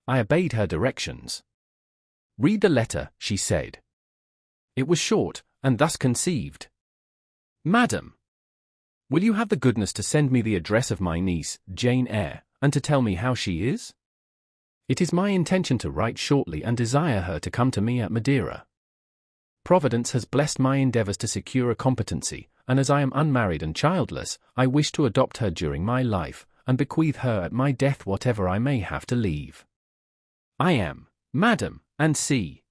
I obeyed her directions. "Read the letter," she said. It was short, and thus conceived. "Madam, will you have the goodness to send me the address of my niece, Jane Eyre, and to tell me how she is? It is my intention to write shortly and desire her to come to me at Madeira. Providence has blessed my endeavours to secure a competency, and as I am unmarried and childless, I wish to adopt her during my life, and bequeath her at my death whatever I may have to leave. I am, Madam, and C.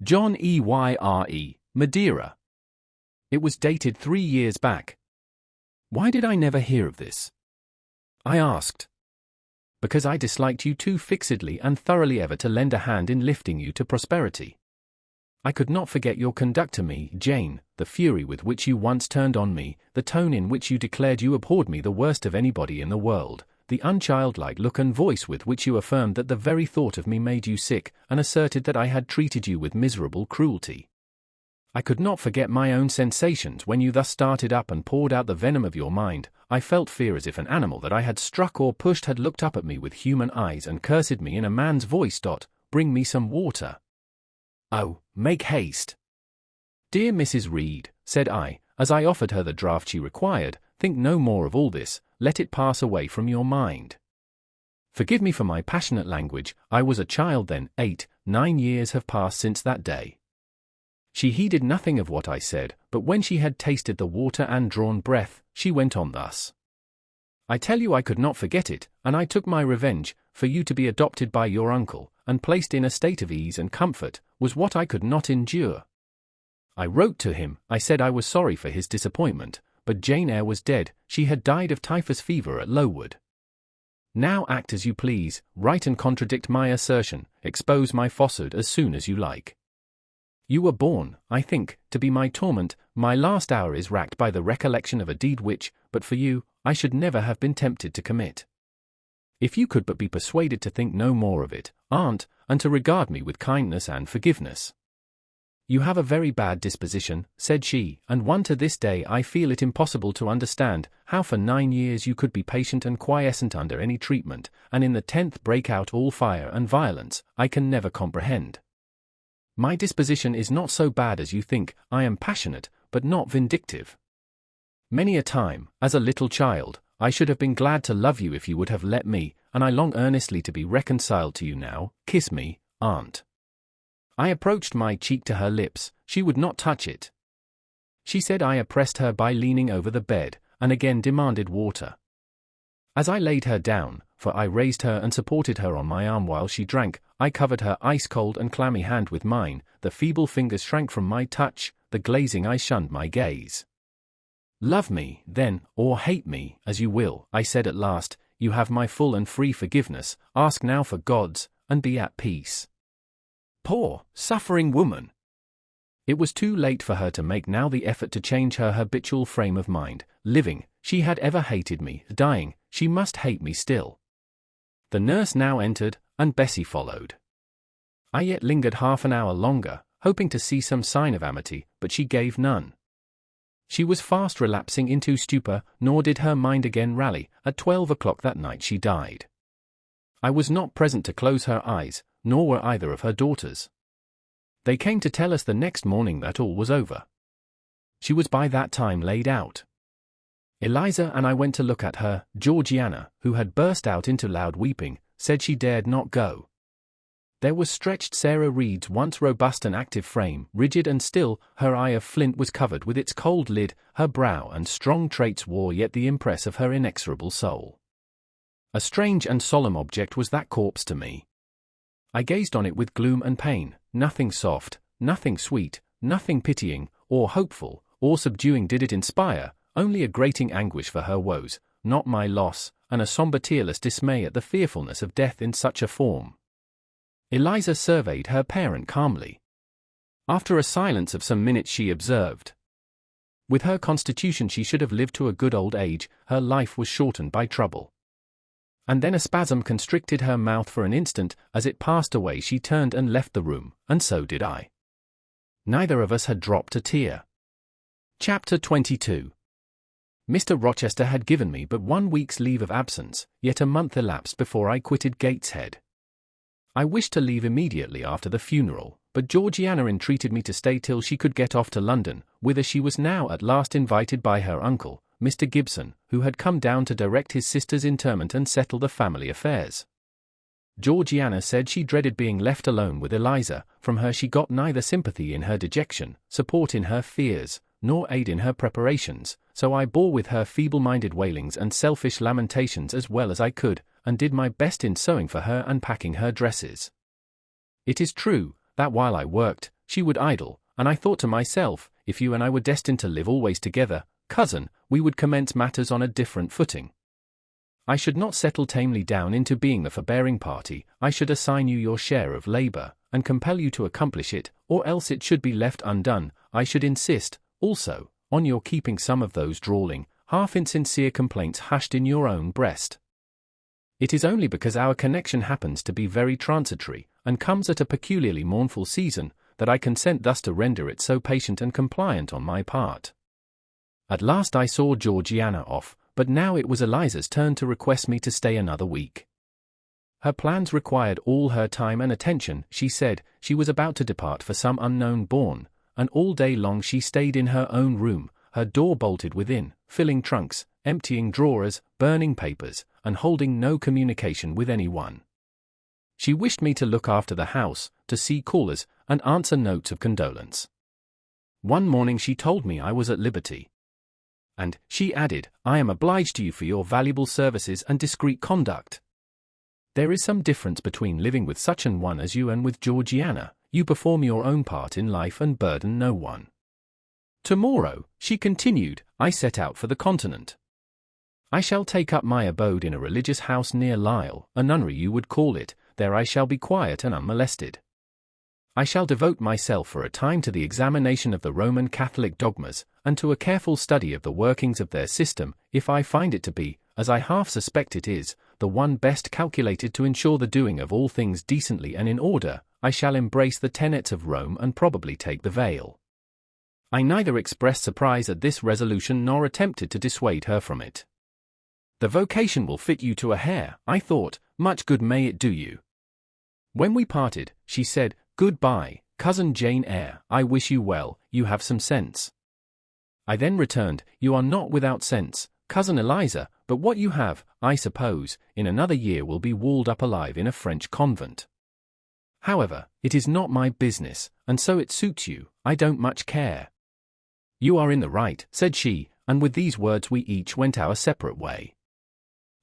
John Eyre, Madeira." It was dated 3 years back. Why did I never hear of this? I asked. because I disliked you too fixedly and thoroughly ever to lend a hand in lifting you to prosperity. I could not forget your conduct to me, Jane, the fury with which you once turned on me, the tone in which you declared you abhorred me the worst of anybody in the world, the unchildlike look and voice with which you affirmed that the very thought of me made you sick, and asserted that I had treated you with miserable cruelty. I could not forget my own sensations when you thus started up and poured out the venom of your mind. I felt fear as if an animal that I had struck or pushed had looked up at me with human eyes and cursed me in a man's voice. Bring me some water. Oh, make haste. Dear Mrs. Reed, said I, as I offered her the draught she required, think no more of all this, let it pass away from your mind. Forgive me for my passionate language, I was a child then, 8-9 years have passed since that day. She heeded nothing of what I said, but when she had tasted the water and drawn breath, she went on thus. I tell you I could not forget it, and I took my revenge, for you to be adopted by your uncle, and placed in a state of ease and comfort, was what I could not endure. I wrote to him, I said I was sorry for his disappointment, but Jane Eyre was dead, she had died of typhus fever at Lowood. Now act as you please, write and contradict my assertion, expose my falsehood as soon as you like. You were born, I think, to be my torment, my last hour is racked by the recollection of a deed which, but for you, I should never have been tempted to commit. If you could but be persuaded to think no more of it, aunt, and to regard me with kindness and forgiveness. You have a very bad disposition, said she, and one to this day I feel it impossible to understand, how for 9 years you could be patient and quiescent under any treatment, and in the 10th break out all fire and violence, I can never comprehend. My disposition is not so bad as you think, I am passionate, but not vindictive. Many a time, as a little child, I should have been glad to love you if you would have let me, and I long earnestly to be reconciled to you now. Kiss me, aunt. I approached my cheek to her lips, she would not touch it. She said I oppressed her by leaning over the bed, and again demanded water. As I laid her down, for I raised her and supported her on my arm while she drank, I covered her ice-cold and clammy hand with mine, the feeble fingers shrank from my touch, the glazing eye shunned my gaze. Love me, then, or hate me, as you will, I said at last, you have my full and free forgiveness, ask now for God's, and be at peace. Poor, suffering woman! It was too late for her to make now the effort to change her habitual frame of mind. Living, she had ever hated me, dying, she must hate me still. The nurse now entered, and Bessie followed. I yet lingered half an hour longer, hoping to see some sign of amity, but she gave none. She was fast relapsing into stupor, nor did her mind again rally. At 12 o'clock that night she died. I was not present to close her eyes, nor were either of her daughters. They came to tell us the next morning that all was over. She was by that time laid out. Eliza and I went to look at her. Georgiana, who had burst out into loud weeping, said she dared not go. There was stretched Sarah Reed's once robust and active frame, rigid and still, her eye of flint was covered with its cold lid, her brow and strong traits wore yet the impress of her inexorable soul. A strange and solemn object was that corpse to me. I gazed on it with gloom and pain, nothing soft, nothing sweet, nothing pitying, or hopeful, or subduing did it inspire, only a grating anguish for her woes, not my loss, and a sombre tearless dismay at the fearfulness of death in such a form. Eliza surveyed her parent calmly. After a silence of some minutes she observed. With her constitution she should have lived to a good old age, her life was shortened by trouble. And then a spasm constricted her mouth for an instant, as it passed away she turned and left the room, and so did I. Neither of us had dropped a tear. Chapter 22. Mr. Rochester had given me but 1 week's leave of absence, yet a month elapsed before I quitted Gateshead. I wished to leave immediately after the funeral, but Georgiana entreated me to stay till she could get off to London, whither she was now at last invited by her uncle, Mr. Gibson, who had come down to direct his sister's interment and settle the family affairs. Georgiana said she dreaded being left alone with Eliza. From her she got neither sympathy in her dejection, support in her fears, nor aid in her preparations, so I bore with her feeble-minded wailings and selfish lamentations as well as I could, and did my best in sewing for her and packing her dresses. It is true, that while I worked, she would idle, and I thought to myself, if you and I were destined to live always together, cousin, we would commence matters on a different footing. I should not settle tamely down into being the forbearing party. I should assign you your share of labor, and compel you to accomplish it, or else it should be left undone. I should insist, also, on your keeping some of those drawling, half-insincere complaints hushed in your own breast. It is only because our connection happens to be very transitory, and comes at a peculiarly mournful season, that I consent thus to render it so patient and compliant on my part. At last I saw Georgiana off, but now it was Eliza's turn to request me to stay another week. Her plans required all her time and attention. She said she was about to depart for some unknown bourne, and all day long she stayed in her own room, her door bolted within, filling trunks, emptying drawers, burning papers, and holding no communication with anyone. She wished me to look after the house, to see callers, and answer notes of condolence. One morning she told me I was at liberty. And, she added, I am obliged to you for your valuable services and discreet conduct. There is some difference between living with such an one as you and with Georgiana. You perform your own part in life and burden no one. Tomorrow, she continued, I set out for the continent. I shall take up my abode in a religious house near Lisle, a nunnery you would call it. There I shall be quiet and unmolested. I shall devote myself for a time to the examination of the Roman Catholic dogmas, and to a careful study of the workings of their system. If I find it to be, as I half suspect it is, the one best calculated to ensure the doing of all things decently and in order, I shall embrace the tenets of Rome and probably take the veil. I neither expressed surprise at this resolution nor attempted to dissuade her from it. The vocation will fit you to a hair, I thought. Much good may it do you. When we parted, she said, Goodbye, cousin Jane Eyre. I wish you well. You have some sense. I then returned, You are not without sense, cousin Eliza, but what you have, I suppose, in another year will be walled up alive in a French convent. However, it is not my business, and so it suits you. I don't much care. You are in the right, said she, and with these words we each went our separate way.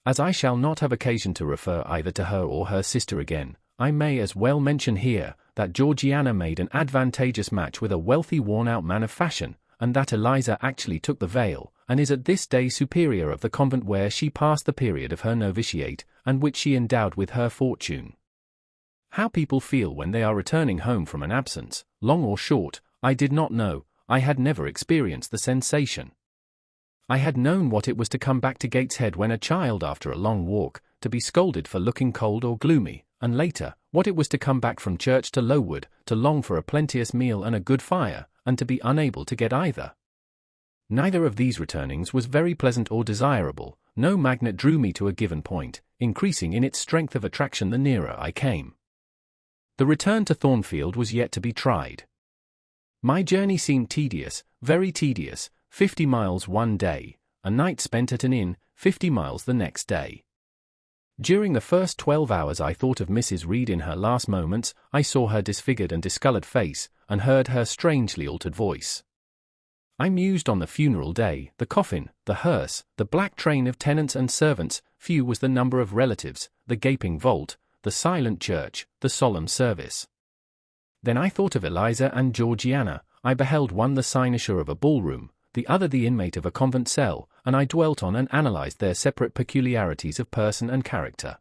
As I shall not have occasion to refer either to her or her sister again, I may as well mention here that Georgiana made an advantageous match with a wealthy worn-out man of fashion, and that Eliza actually took the veil, and is at this day superior of the convent where she passed the period of her novitiate, and which she endowed with her fortune. How people feel when they are returning home from an absence, long or short, I did not know. I had never experienced the sensation. I had known what it was to come back to Gateshead when a child after a long walk, to be scolded for looking cold or gloomy, and later, what it was to come back from church to Lowood, to long for a plenteous meal and a good fire, and to be unable to get either. Neither of these returnings was very pleasant or desirable. No magnet drew me to a given point, increasing in its strength of attraction the nearer I came. The return to Thornfield was yet to be tried. My journey seemed tedious, very tedious, 50 miles one day, a night spent at an inn, 50 miles the next day. During the first 12 hours I thought of Mrs. Reed in her last moments. I saw her disfigured and discoloured face, and heard her strangely altered voice. I mused on the funeral day, the coffin, the hearse, the black train of tenants and servants. Few was the number of relatives, the gaping vault, the silent church, the solemn service. Then I thought of Eliza and Georgiana. I beheld one the cynosure of a ballroom, the other the inmate of a convent cell, and I dwelt on and analysed their separate peculiarities of person and character.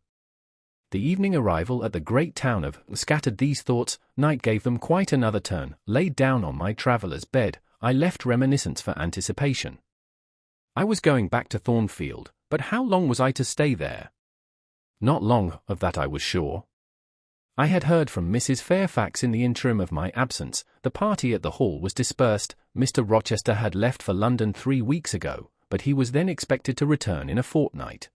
The evening arrival at the great town of scattered these thoughts. Night gave them quite another turn. Laid down on my traveller's bed, I left reminiscence for anticipation. I was going back to Thornfield, but how long was I to stay there? Not long, of that I was sure. I had heard from Mrs. Fairfax in the interim of my absence. The party at the Hall was dispersed. Mr. Rochester had left for London 3 weeks ago, but he was then expected to return in a fortnight.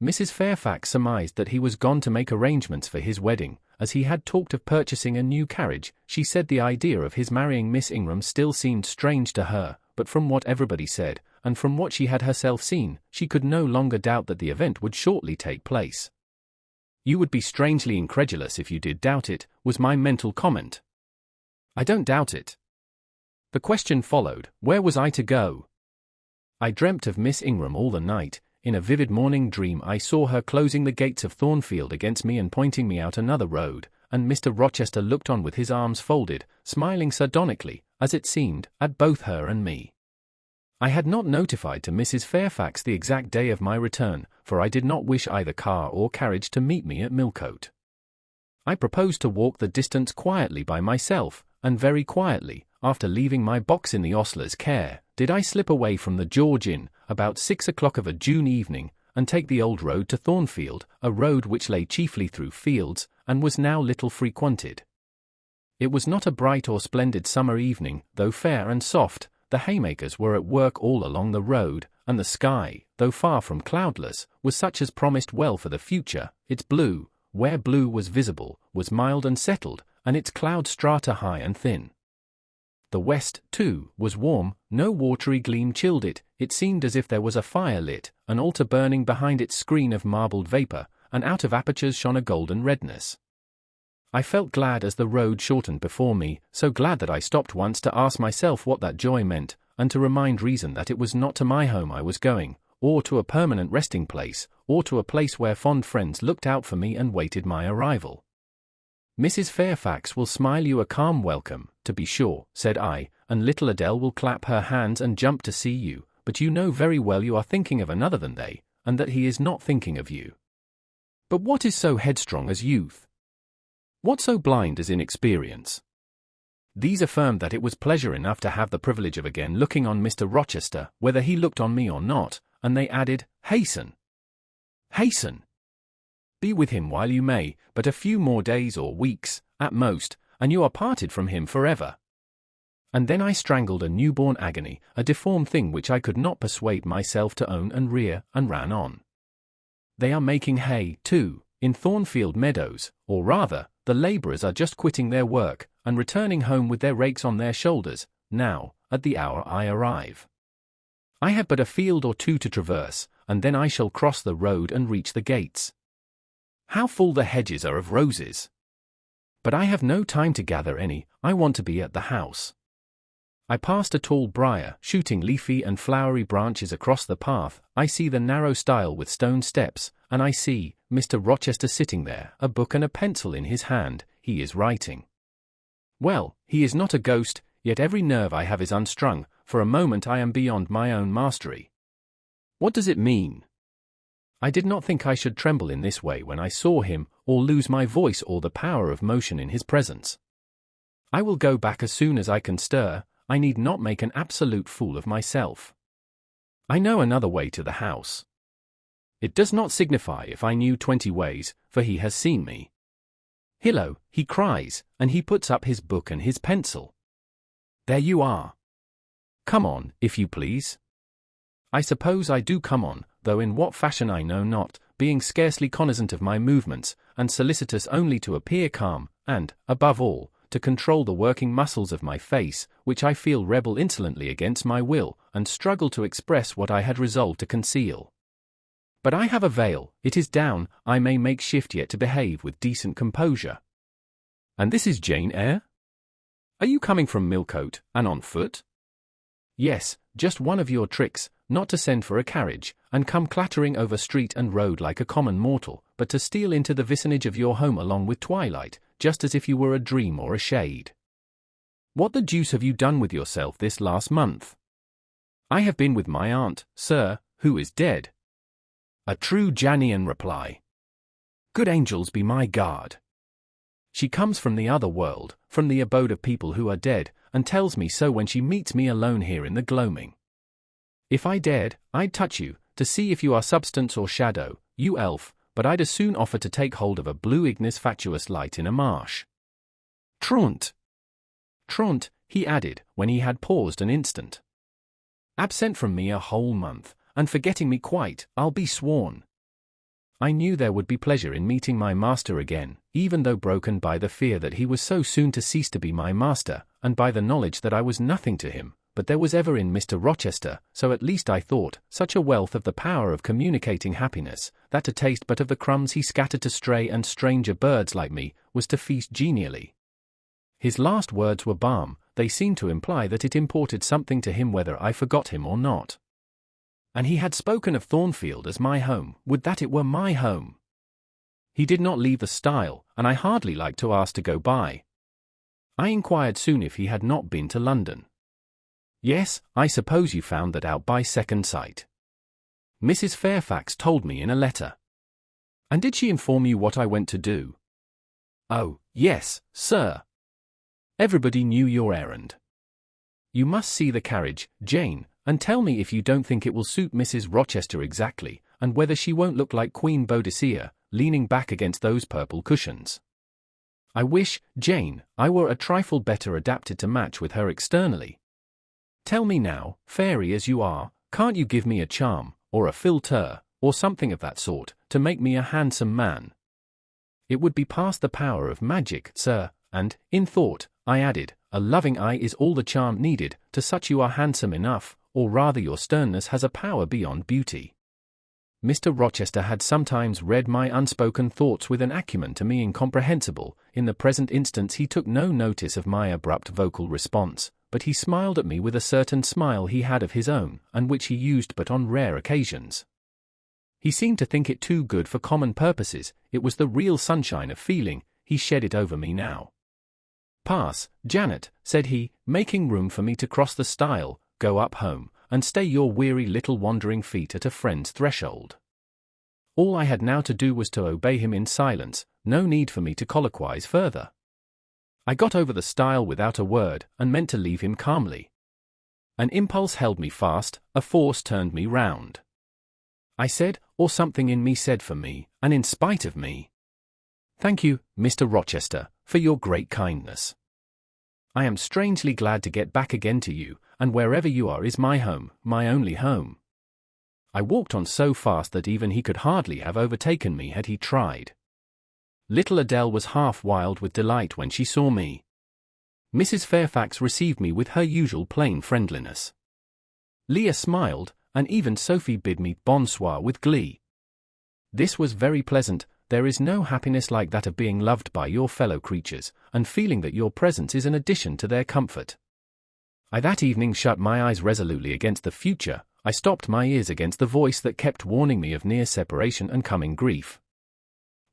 Mrs. Fairfax surmised that he was gone to make arrangements for his wedding. As he had talked of purchasing a new carriage, she said the idea of his marrying Miss Ingram still seemed strange to her, but from what everybody said, and from what she had herself seen, she could no longer doubt that the event would shortly take place. You would be strangely incredulous if you did doubt it, was my mental comment. I don't doubt it. The question followed, where was I to go? I dreamt of Miss Ingram all the night. In a vivid morning dream I saw her closing the gates of Thornfield against me and pointing me out another road, and Mr. Rochester looked on with his arms folded, smiling sardonically, as it seemed, at both her and me. I had not notified to Mrs. Fairfax the exact day of my return, for I did not wish either car or carriage to meet me at Millcote. I proposed to walk the distance quietly by myself, and very quietly, after leaving my box in the ostler's care, did I slip away from the George Inn, about 6 o'clock of a June evening, and take the old road to Thornfield, a road which lay chiefly through fields, and was now little frequented. It was not a bright or splendid summer evening, though fair and soft. The haymakers were at work all along the road, and the sky, though far from cloudless, was such as promised well for the future. Its blue, where blue was visible, was mild and settled, and its cloud strata high and thin. The west, too, was warm, no watery gleam chilled it. It seemed as if there was a fire lit, an altar burning behind its screen of marbled vapour, and out of apertures shone a golden redness. I felt glad as the road shortened before me, so glad that I stopped once to ask myself what that joy meant, and to remind reason that it was not to my home I was going, or to a permanent resting place, or to a place where fond friends looked out for me and waited my arrival. "Mrs. Fairfax will smile you a calm welcome, to be sure," said I, "and little Adele will clap her hands and jump to see you, but you know very well you are thinking of another than they, and that he is not thinking of you. But what is so headstrong as youth? What so blind as inexperience?" These affirmed that it was pleasure enough to have the privilege of again looking on Mr. Rochester, whether he looked on me or not, and they added, "Hasten! Hasten! Be with him while you may, but a few more days or weeks, at most, and you are parted from him forever." And then I strangled a newborn agony, a deformed thing which I could not persuade myself to own and rear, and ran on. They are making hay, too, in Thornfield meadows, or rather, the labourers are just quitting their work, and returning home with their rakes on their shoulders, now, at the hour I arrive. I have but a field or two to traverse, and then I shall cross the road and reach the gates. How full the hedges are of roses! But I have no time to gather any, I want to be at the house. I passed a tall briar, shooting leafy and flowery branches across the path. I see the narrow stile with stone steps, and I see Mr. Rochester sitting there, a book and a pencil in his hand. He is writing. Well, he is not a ghost, yet every nerve I have is unstrung. For a moment I am beyond my own mastery. What does it mean? I did not think I should tremble in this way when I saw him, or lose my voice or the power of motion in his presence. I will go back as soon as I can stir. I need not make an absolute fool of myself. I know another way to the house. It does not signify if I knew 20 ways, for he has seen me. "Hillo," he cries, and he puts up his book and his pencil. "There you are. Come on, if you please." I suppose I do come on, though in what fashion I know not, being scarcely cognizant of my movements, and solicitous only to appear calm, and, above all, to control the working muscles of my face, which I feel rebel insolently against my will, and struggle to express what I had resolved to conceal. But I have a veil, it is down, I may make shift yet to behave with decent composure. "And this is Jane Eyre? Are you coming from Millcote, and on foot?" "Yes, just one of your tricks, not to send for a carriage, and come clattering over street and road like a common mortal, but to steal into the vicinage of your home along with twilight, just as if you were a dream or a shade. What the deuce have you done with yourself this last month?" "I have been with my aunt, sir, who is dead." A true Janean reply. Good angels be my guard. She comes from the other world, from the abode of people who are dead, and tells me so when she meets me alone here in the gloaming. If I dared, I'd touch you, to see if you are substance or shadow, you elf, but I'd as soon offer to take hold of a blue ignis fatuous light in a marsh. Truant! Truant, he added, when he had paused an instant. Absent from me a whole month, and forgetting me quite, I'll be sworn. I knew there would be pleasure in meeting my master again, even though broken by the fear that he was so soon to cease to be my master, and by the knowledge that I was nothing to him. But there was ever in Mr. Rochester, so at least I thought, such a wealth of the power of communicating happiness, that to taste but of the crumbs he scattered to stray and stranger birds like me, was to feast genially. His last words were balm, they seemed to imply that it imported something to him whether I forgot him or not. And he had spoken of Thornfield as my home, would that it were my home! He did not leave the stile, and I hardly liked to ask to go by. I inquired soon if he had not been to London. Yes, I suppose you found that out by second sight. Mrs. Fairfax told me in a letter. And did she inform you what I went to do? Oh, yes, sir. Everybody knew your errand. You must see the carriage, Jane, and tell me if you don't think it will suit Mrs. Rochester exactly, and whether she won't look like Queen Boadicea, leaning back against those purple cushions. I wish, Jane, I were a trifle better adapted to match with her externally. Tell me now, fairy as you are, can't you give me a charm, or a philtre, or something of that sort, to make me a handsome man? It would be past the power of magic, sir, and, in thought, I added, a loving eye is all the charm needed, to such you are handsome enough, or rather your sternness has a power beyond beauty. Mr. Rochester had sometimes read my unspoken thoughts with an acumen to me incomprehensible. In the present instance he took no notice of my abrupt vocal response, but he smiled at me with a certain smile he had of his own, and which he used but on rare occasions. He seemed to think it too good for common purposes. It was the real sunshine of feeling. He shed it over me now. Pass, Janet, said he, making room for me to cross the stile, go up home, and stay your weary little wandering feet at a friend's threshold. All I had now to do was to obey him in silence, no need for me to colloquize further. I got over the stile without a word, and meant to leave him calmly. An impulse held me fast, a force turned me round. I said, or something in me said for me, and in spite of me, "Thank you, Mr. Rochester, for your great kindness. I am strangely glad to get back again to you, and wherever you are is my home, my only home." I walked on so fast that even he could hardly have overtaken me had he tried. Little Adele was half wild with delight when she saw me. Mrs. Fairfax received me with her usual plain friendliness. Leah smiled, and even Sophie bid me bonsoir with glee. This was very pleasant. There is no happiness like that of being loved by your fellow creatures, and feeling that your presence is an addition to their comfort. I that evening shut my eyes resolutely against the future. I stopped my ears against the voice that kept warning me of near separation and coming grief.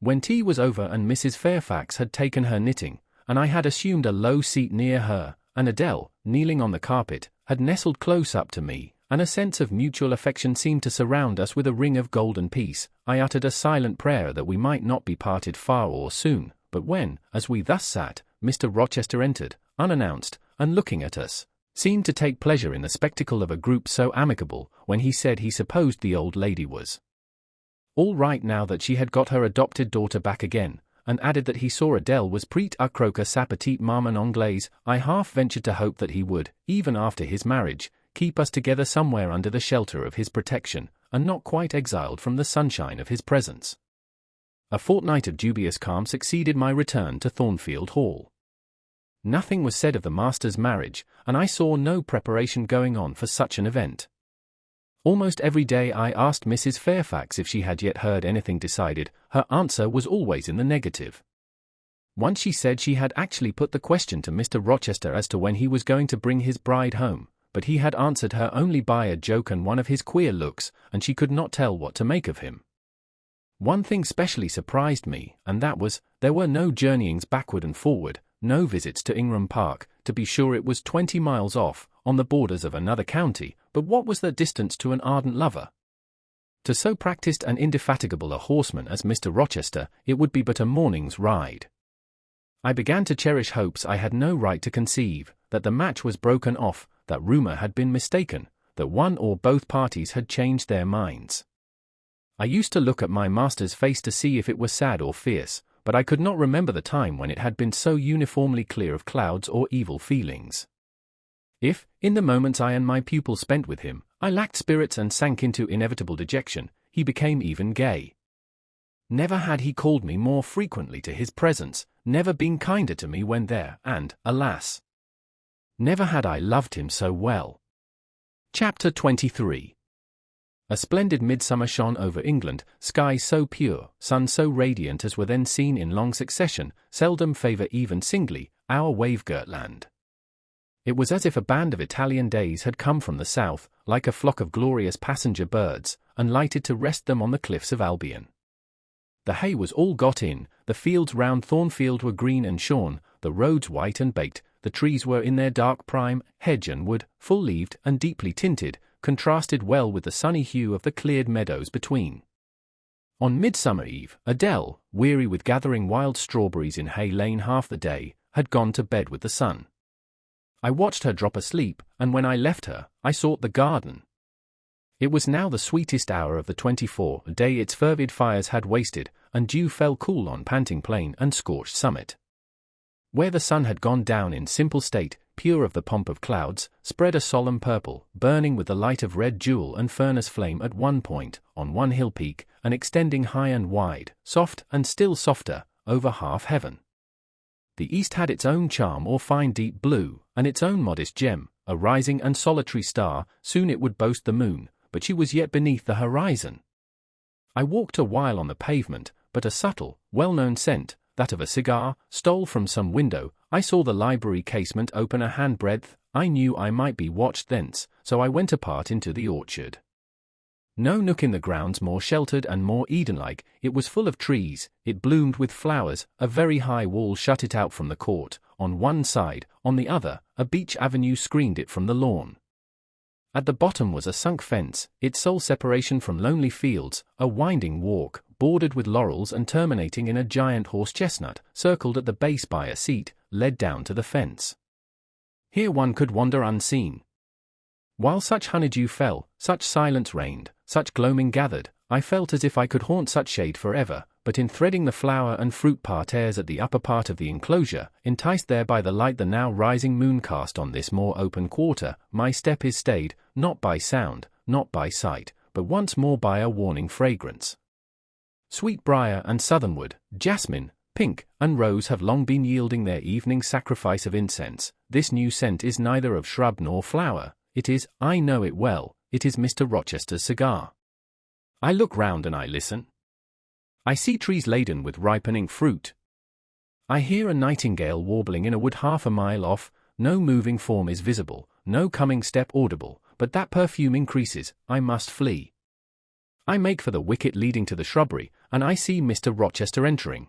When tea was over and Mrs. Fairfax had taken her knitting, and I had assumed a low seat near her, and Adele, kneeling on the carpet, had nestled close up to me, and a sense of mutual affection seemed to surround us with a ring of golden peace, I uttered a silent prayer that we might not be parted far or soon. But when, as we thus sat, Mr. Rochester entered, unannounced, and looking at us, seemed to take pleasure in the spectacle of a group so amicable, when he said he supposed the old lady was all right now that she had got her adopted daughter back again, and added that he saw Adele was prête à croquer sa petite maman anglaise, I half ventured to hope that he would, even after his marriage, keep us together somewhere under the shelter of his protection, and not quite exiled from the sunshine of his presence. A fortnight of dubious calm succeeded my return to Thornfield Hall. Nothing was said of the master's marriage, and I saw no preparation going on for such an event. Almost every day I asked Mrs. Fairfax if she had yet heard anything decided. Her answer was always in the negative. Once she said she had actually put the question to Mr. Rochester as to when he was going to bring his bride home, but he had answered her only by a joke and one of his queer looks, and she could not tell what to make of him. One thing specially surprised me, and that was, there were no journeyings backward and forward, no visits to Ingram Park. To be sure, it was 20 miles off, on the borders of another county, but what was the distance to an ardent lover? To so practised and indefatigable a horseman as Mr. Rochester, it would be but a morning's ride. I began to cherish hopes I had no right to conceive, that the match was broken off, that rumour had been mistaken, that one or both parties had changed their minds. I used to look at my master's face to see if it were sad or fierce, but I could not remember the time when it had been so uniformly clear of clouds or evil feelings. If, in the moments I and my pupil spent with him, I lacked spirits and sank into inevitable dejection, he became even gay. Never had he called me more frequently to his presence, never been kinder to me when there, and, alas, never had I loved him so well. Chapter 23. A splendid midsummer shone over England, sky so pure, sun so radiant as were then seen in long succession, seldom favour even singly, our wave-girt land. It was as if a band of Italian days had come from the south, like a flock of glorious passenger birds, and lighted to rest them on the cliffs of Albion. The hay was all got in, the fields round Thornfield were green and shorn, the roads white and baked, the trees were in their dark prime, hedge and wood, full-leaved and deeply tinted, contrasted well with the sunny hue of the cleared meadows between. On Midsummer Eve, Adele, weary with gathering wild strawberries in Hay Lane half the day, had gone to bed with the sun. I watched her drop asleep, and when I left her, I sought the garden. It was now the sweetest hour of the 24 day its fervid fires had wasted, and dew fell cool on panting plain and scorched summit. Where the sun had gone down in simple state, pure of the pomp of clouds, spread a solemn purple, burning with the light of red jewel and furnace flame at one point, on one hill peak, and extending high and wide, soft and still softer, over half heaven. The east had its own charm or fine deep blue, and its own modest gem, a rising and solitary star. Soon it would boast the moon, but she was yet beneath the horizon. I walked a while on the pavement, but a subtle, well-known scent, that of a cigar, stole from some window. I saw the library casement open a handbreadth. I knew I might be watched thence, so I went apart into the orchard. No nook in the grounds more sheltered and more Eden-like. It was full of trees, it bloomed with flowers, a very high wall shut it out from the court, on one side, on the other, a beech avenue screened it from the lawn. At the bottom was a sunk fence, its sole separation from lonely fields, a winding walk, bordered with laurels and terminating in a giant horse-chestnut, circled at the base by a seat, led down to the fence. Here one could wander unseen. While such honeydew fell, such silence reigned, such gloaming gathered, I felt as if I could haunt such shade forever, but in threading the flower and fruit parterres at the upper part of the enclosure, enticed there by the light the now rising moon cast on this more open quarter, my step is stayed, not by sound, not by sight, but once more by a warning fragrance. Sweetbriar and southernwood, jasmine, pink, and rose have long been yielding their evening sacrifice of incense. This new scent is neither of shrub nor flower. It is, I know it well, it is Mr. Rochester's cigar. I look round and I listen. I see trees laden with ripening fruit. I hear a nightingale warbling in a wood half a mile off. No moving form is visible, no coming step audible, but that perfume increases. I must flee. I make for the wicket leading to the shrubbery, and I see Mr. Rochester entering.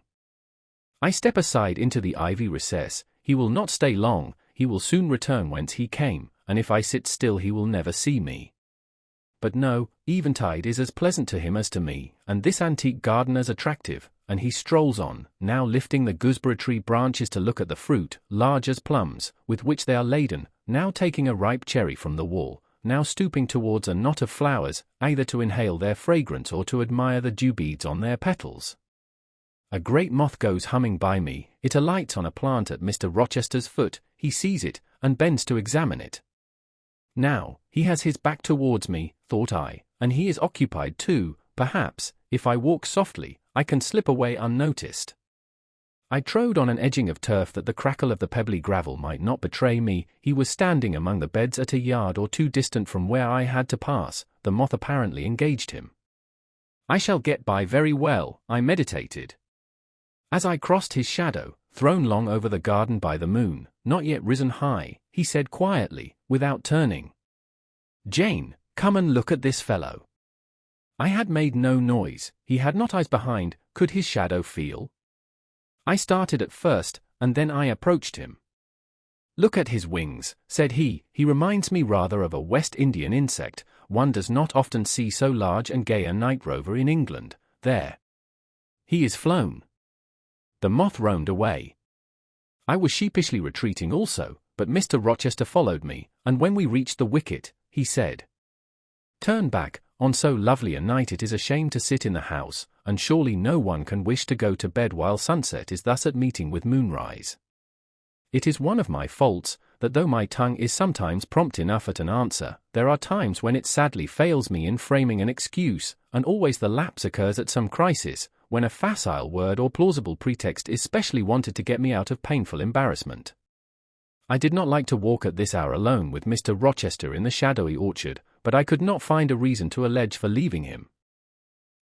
I step aside into the ivy recess. He will not stay long, he will soon return whence he came, and if I sit still he will never see me. But no, eventide is as pleasant to him as to me, and this antique garden as attractive, and he strolls on, now lifting the gooseberry tree branches to look at the fruit, large as plums, with which they are laden, now taking a ripe cherry from the wall, now stooping towards a knot of flowers, either to inhale their fragrance or to admire the dew beads on their petals. A great moth goes humming by me, it alights on a plant at Mr. Rochester's foot, he sees it, and bends to examine it. Now, he has his back towards me, thought I, and he is occupied too. Perhaps, if I walk softly, I can slip away unnoticed. I trode on an edging of turf that the crackle of the pebbly gravel might not betray me. He was standing among the beds at a yard or two distant from where I had to pass. The moth apparently engaged him. I shall get by very well, I meditated. As I crossed his shadow, thrown long over the garden by the moon, not yet risen high, he said quietly, without turning, "Jane, come and look at this fellow." I had made no noise, he had not eyes behind. Could his shadow feel? I started at first, and then I approached him. "Look at his wings," said he reminds me rather of a West Indian insect. One does not often see so large and gay a night rover in England. There. He is flown. The moth roamed away. I was sheepishly retreating also, but Mr. Rochester followed me, and when we reached the wicket, he said, "Turn back, on so lovely a night it is a shame to sit in the house, and surely no one can wish to go to bed while sunset is thus at meeting with moonrise. It is one of my faults, that though my tongue is sometimes prompt enough at an answer, there are times when it sadly fails me in framing an excuse, and always the lapse occurs at some crisis, when a facile word or plausible pretext is specially wanted to get me out of painful embarrassment. I did not like to walk at this hour alone with Mr. Rochester in the shadowy orchard, but I could not find a reason to allege for leaving him.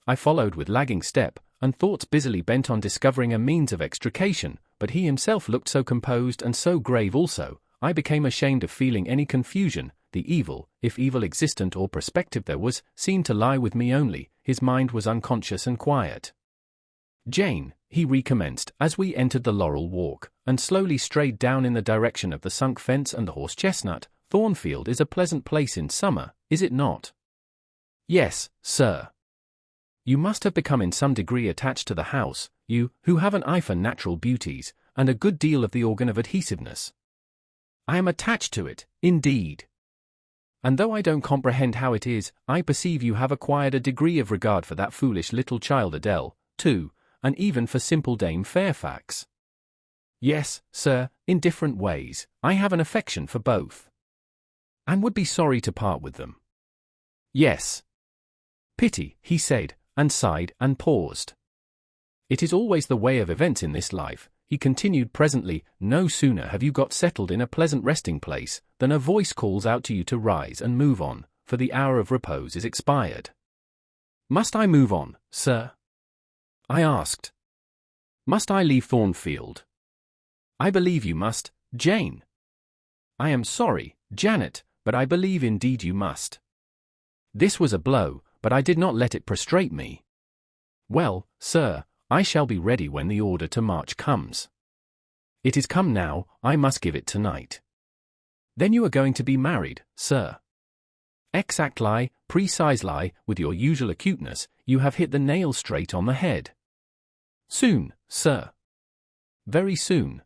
I followed with lagging step, and thoughts busily bent on discovering a means of extrication, but he himself looked so composed and so grave also, I became ashamed of feeling any confusion. The evil, if evil existent or prospective there was, seemed to lie with me only. His mind was unconscious and quiet. "Jane," he recommenced, as we entered the laurel walk, and slowly strayed down in the direction of the sunk fence and the horse-chestnut. Thornfield is a pleasant place in summer, is it not? Yes, sir. You must have become in some degree attached to the house, you, who have an eye for natural beauties, and a good deal of the organ of adhesiveness. I am attached to it, indeed. And though I don't comprehend how it is, I perceive you have acquired a degree of regard for that foolish little child Adele, too, and even for simple Dame Fairfax. Yes, sir, in different ways, I have an affection for both. And would be sorry to part with them. Yes. Pity, he said, and sighed and paused. It is always the way of events in this life, he continued presently. No sooner have you got settled in a pleasant resting place, than a voice calls out to you to rise and move on, for the hour of repose is expired. Must I move on, sir? I asked. Must I leave Thornfield? I believe you must, Jane. I am sorry, Janet, but I believe indeed you must. This was a blow, but I did not let it prostrate me. Well, sir, I shall be ready when the order to march comes. It is come now, I must give it tonight. Then you are going to be married, sir. Exactly, precisely, with your usual acuteness, you have hit the nail straight on the head. Soon, sir. Very soon,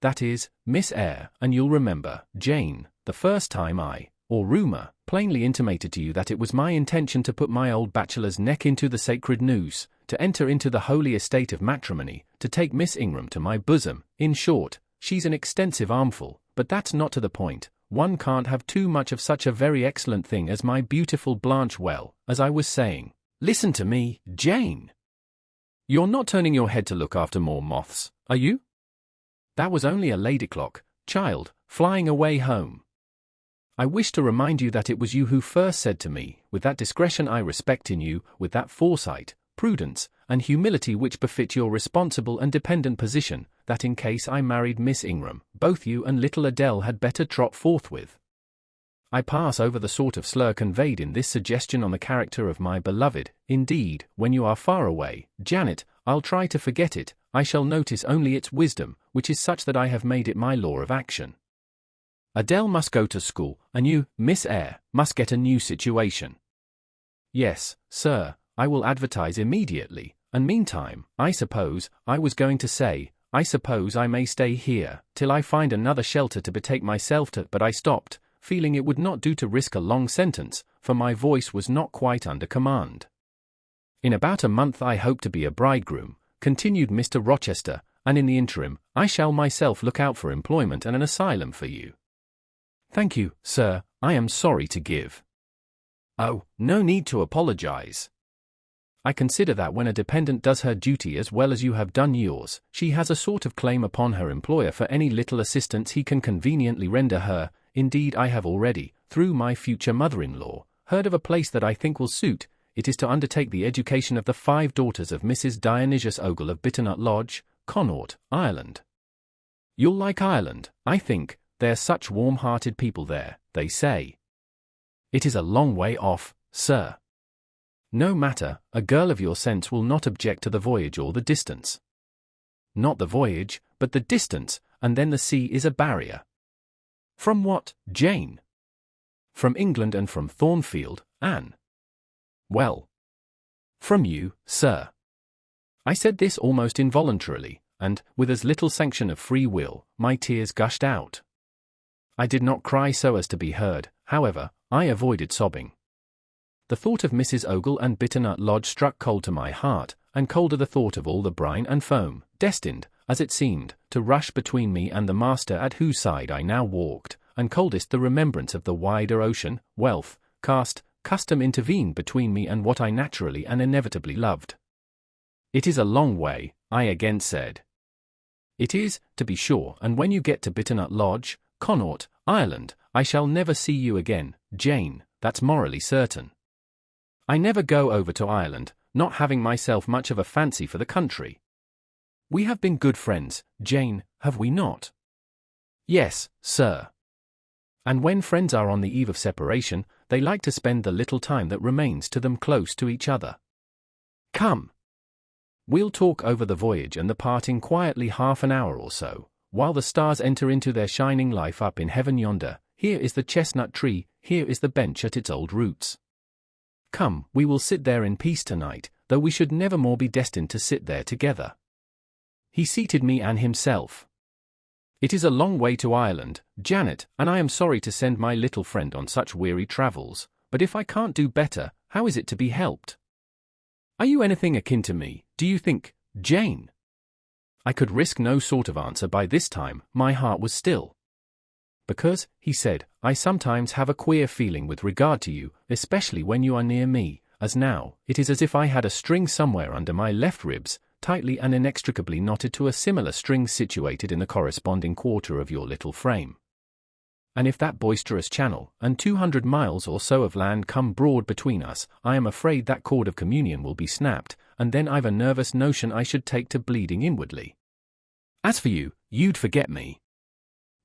that is, Miss Eyre, and you'll remember, Jane, the first time or rumour, plainly intimated to you that it was my intention to put my old bachelor's neck into the sacred noose, to enter into the holy estate of matrimony, to take Miss Ingram to my bosom. In short, she's an extensive armful, but that's not to the point. One can't have too much of such a very excellent thing as my beautiful Blanche. Well, as I was saying, listen to me, Jane. You're not turning your head to look after more moths, are you? That was only a lady clock, child, flying away home. I wish to remind you that it was you who first said to me, with that discretion I respect in you, with that foresight, prudence, and humility which befit your responsible and dependent position, that in case I married Miss Ingram, both you and little Adele had better trot forthwith. I pass over the sort of slur conveyed in this suggestion on the character of my beloved. Indeed, when you are far away, Janet, I'll try to forget it. I shall notice only its wisdom, which is such that I have made it my law of action. Adele must go to school, and you, Miss Eyre, must get a new situation. Yes, sir, I will advertise immediately, and meantime, I suppose I may stay here, till I find another shelter to betake myself to. But I stopped, feeling it would not do to risk a long sentence, for my voice was not quite under command. In about a month I hope to be a bridegroom, continued Mr. Rochester, and in the interim, I shall myself look out for employment and an asylum for you. Thank you, sir, I am sorry to give. Oh, no need to apologize. I consider that when a dependent does her duty as well as you have done yours, she has a sort of claim upon her employer for any little assistance he can conveniently render her. Indeed, I have already, through my future mother-in-law, heard of a place that I think will suit. It is to undertake the education of the 5 daughters of Mrs. Dionysius Ogle of Bitternut Lodge, Connaught, Ireland. You'll like Ireland, I think. They're such warm-hearted people there, they say. It is a long way off, sir. No matter, a girl of your sense will not object to the voyage or the distance. Not the voyage, but the distance, and then the sea is a barrier. From what, Jane? From England and from Thornfield, Anne. Well. From you, sir. I said this almost involuntarily, and, with as little sanction of free will, my tears gushed out. I did not cry so as to be heard, however, I avoided sobbing. The thought of Mrs. Ogle and Bitternut Lodge struck cold to my heart, and colder the thought of all the brine and foam, destined, as it seemed, to rush between me and the master at whose side I now walked, and coldest the remembrance of the wider ocean, wealth, caste, custom intervened between me and what I naturally and inevitably loved. It is a long way, I again said. It is, to be sure, and when you get to Bitternut Lodge, Connaught, Ireland, I shall never see you again, Jane, that's morally certain. I never go over to Ireland, not having myself much of a fancy for the country. We have been good friends, Jane, have we not? Yes, sir. And when friends are on the eve of separation, they like to spend the little time that remains to them close to each other. Come. We'll talk over the voyage and the parting quietly half an hour or so, while the stars enter into their shining life up in heaven yonder, here is the chestnut tree, here is the bench at its old roots. Come, we will sit there in peace tonight, though we should never more be destined to sit there together. He seated me and himself. It is a long way to Ireland, Janet, and I am sorry to send my little friend on such weary travels, but if I can't do better, how is it to be helped? Are you anything akin to me, do you think, Jane? I could risk no sort of answer by this time, my heart was still. Because, he said, I sometimes have a queer feeling with regard to you, especially when you are near me, as now, it is as if I had a string somewhere under my left ribs, tightly and inextricably knotted to a similar string situated in the corresponding quarter of your little frame. And if that boisterous channel, and 200 miles or so of land come broad between us, I am afraid that cord of communion will be snapped, and then I've a nervous notion I should take to bleeding inwardly. As for you, you'd forget me.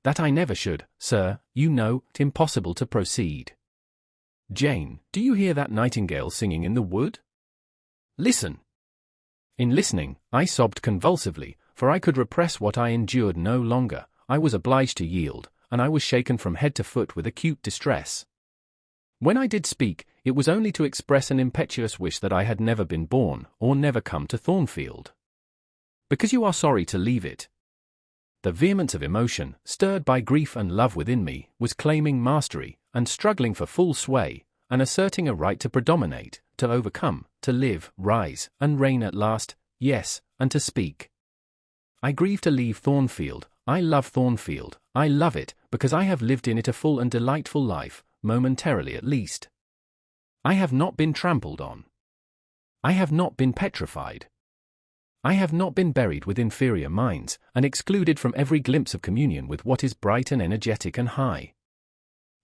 That I never should, sir, you know, it's impossible to proceed. Jane, do you hear that nightingale singing in the wood? Listen. In listening, I sobbed convulsively, for I could repress what I endured no longer. I was obliged to yield, and I was shaken from head to foot with acute distress. When I did speak, it was only to express an impetuous wish that I had never been born, or never come to Thornfield. Because you are sorry to leave it. The vehemence of emotion, stirred by grief and love within me, was claiming mastery, and struggling for full sway, and asserting a right to predominate, to overcome, to live, rise, and reign at last, yes, and to speak. I grieve to leave Thornfield. I love Thornfield. I love it, because I have lived in it a full and delightful life, momentarily at least. I have not been trampled on. I have not been petrified. I have not been buried with inferior minds, and excluded from every glimpse of communion with what is bright and energetic and high.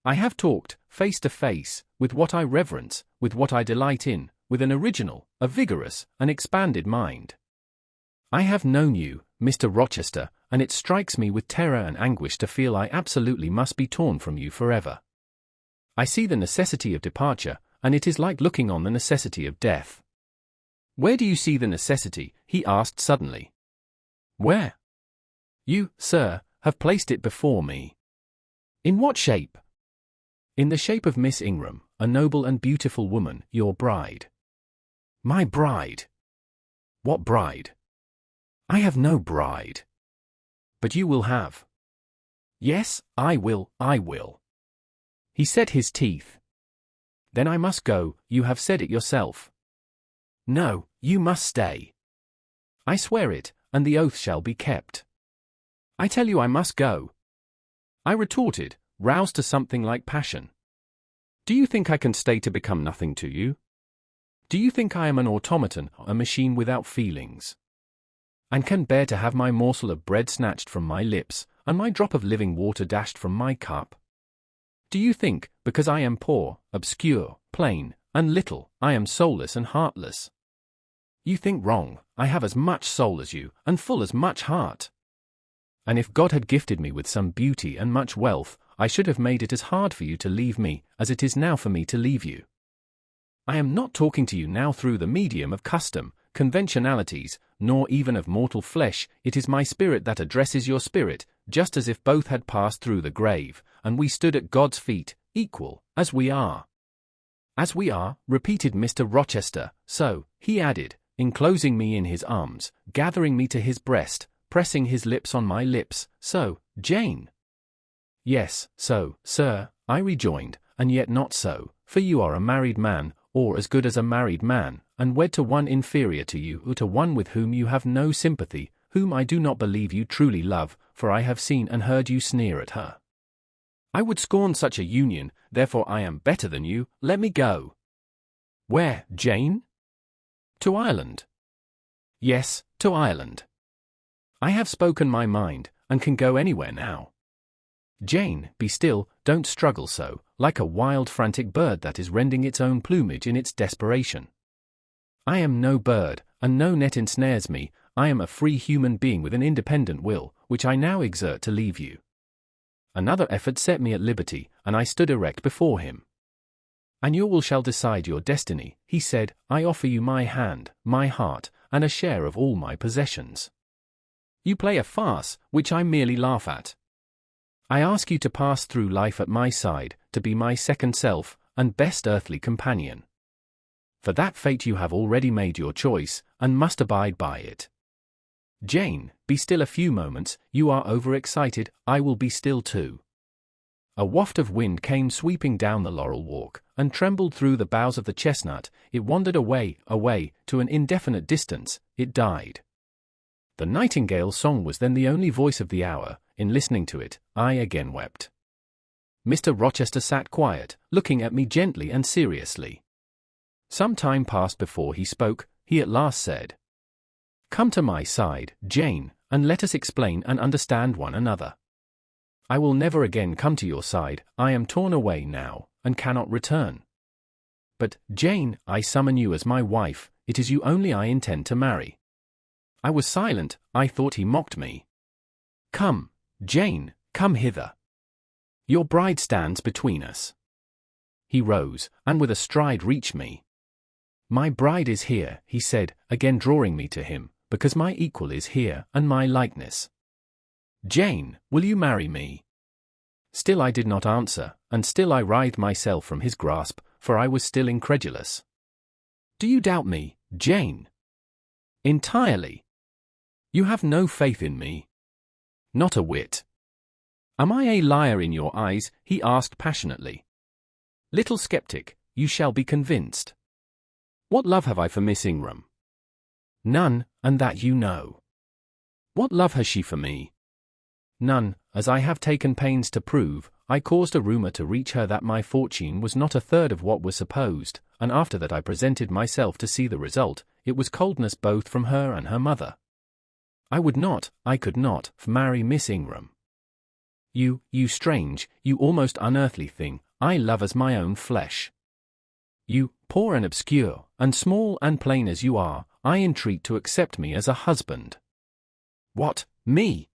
I have talked, face to face, with what I reverence, with what I delight in, with an original, a vigorous, an expanded mind. I have known you, Mr. Rochester, and it strikes me with terror and anguish to feel I absolutely must be torn from you forever. I see the necessity of departure, and it is like looking on the necessity of death. Where do you see the necessity? He asked suddenly. Where? You, sir, have placed it before me. In what shape? In the shape of Miss Ingram, a noble and beautiful woman, your bride. My bride? What bride? I have no bride. But you will have. Yes, I will. He set his teeth. Then I must go, you have said it yourself. No, you must stay. I swear it, and the oath shall be kept. I tell you I must go. I retorted, roused to something like passion. Do you think I can stay to become nothing to you? Do you think I am an automaton, a machine without feelings? And can bear to have my morsel of bread snatched from my lips, and my drop of living water dashed from my cup? Do you think, because I am poor, obscure, plain, and little, I am soulless and heartless? You think wrong. I have as much soul as you, and full as much heart. And if God had gifted me with some beauty and much wealth, I should have made it as hard for you to leave me, as it is now for me to leave you. I am not talking to you now through the medium of custom, conventionalities, nor even of mortal flesh. It is my spirit that addresses your spirit, just as if both had passed through the grave, and we stood at God's feet, equal, as we are. As we are, repeated Mr. Rochester, so, he added, enclosing me in his arms, gathering me to his breast, pressing his lips on my lips, so, Jane. Yes, so, sir, I rejoined, and yet not so, for you are a married man, or as good as a married man, and wed to one inferior to you, or to one with whom you have no sympathy, whom I do not believe you truly love, for I have seen and heard you sneer at her. I would scorn such a union, therefore I am better than you, let me go. Where, Jane? To Ireland. Yes, to Ireland. I have spoken my mind, and can go anywhere now. Jane, be still, don't struggle so, like a wild frantic bird that is rending its own plumage in its desperation. I am no bird, and no net ensnares me. I am a free human being with an independent will, which I now exert to leave you. Another effort set me at liberty, and I stood erect before him. And your will shall decide your destiny, he said. I offer you my hand, my heart, and a share of all my possessions. You play a farce, which I merely laugh at. I ask you to pass through life at my side, to be my second self, and best earthly companion. For that fate you have already made your choice, and must abide by it. Jane, be still a few moments, you are overexcited, I will be still too. A waft of wind came sweeping down the laurel walk, and trembled through the boughs of the chestnut. It wandered away, away, to an indefinite distance, it died. The nightingale's song was then the only voice of the hour. In listening to it, I again wept. Mr. Rochester sat quiet, looking at me gently and seriously. Some time passed before he spoke. He at last said, "Come to my side, Jane, and let us explain and understand one another. I will never again come to your side. I am torn away now, and cannot return. But, Jane, I summon you as my wife. It is you only I intend to marry." I was silent. I thought he mocked me. "Come, Jane, come hither. Your bride stands between us." He rose, and with a stride reached me. "My bride is here," he said, again drawing me to him, "because my equal is here, and my likeness. Jane, will you marry me?" Still I did not answer, and still I writhed myself from his grasp, for I was still incredulous. "Do you doubt me, Jane?" "Entirely." "You have no faith in me?" "Not a whit." "Am I a liar in your eyes?" he asked passionately. "Little skeptic, you shall be convinced. What love have I for Miss Ingram?" "None, and that you know." "What love has she for me?" "None, as I have taken pains to prove. I caused a rumor to reach her that my fortune was not a third of what was supposed, and after that I presented myself to see the result. It was coldness both from her and her mother. I could not, marry Miss Ingram. You strange, you almost unearthly thing, I love as my own flesh. You, poor and obscure, and small and plain as you are, I entreat to accept me as a husband." "What, me?"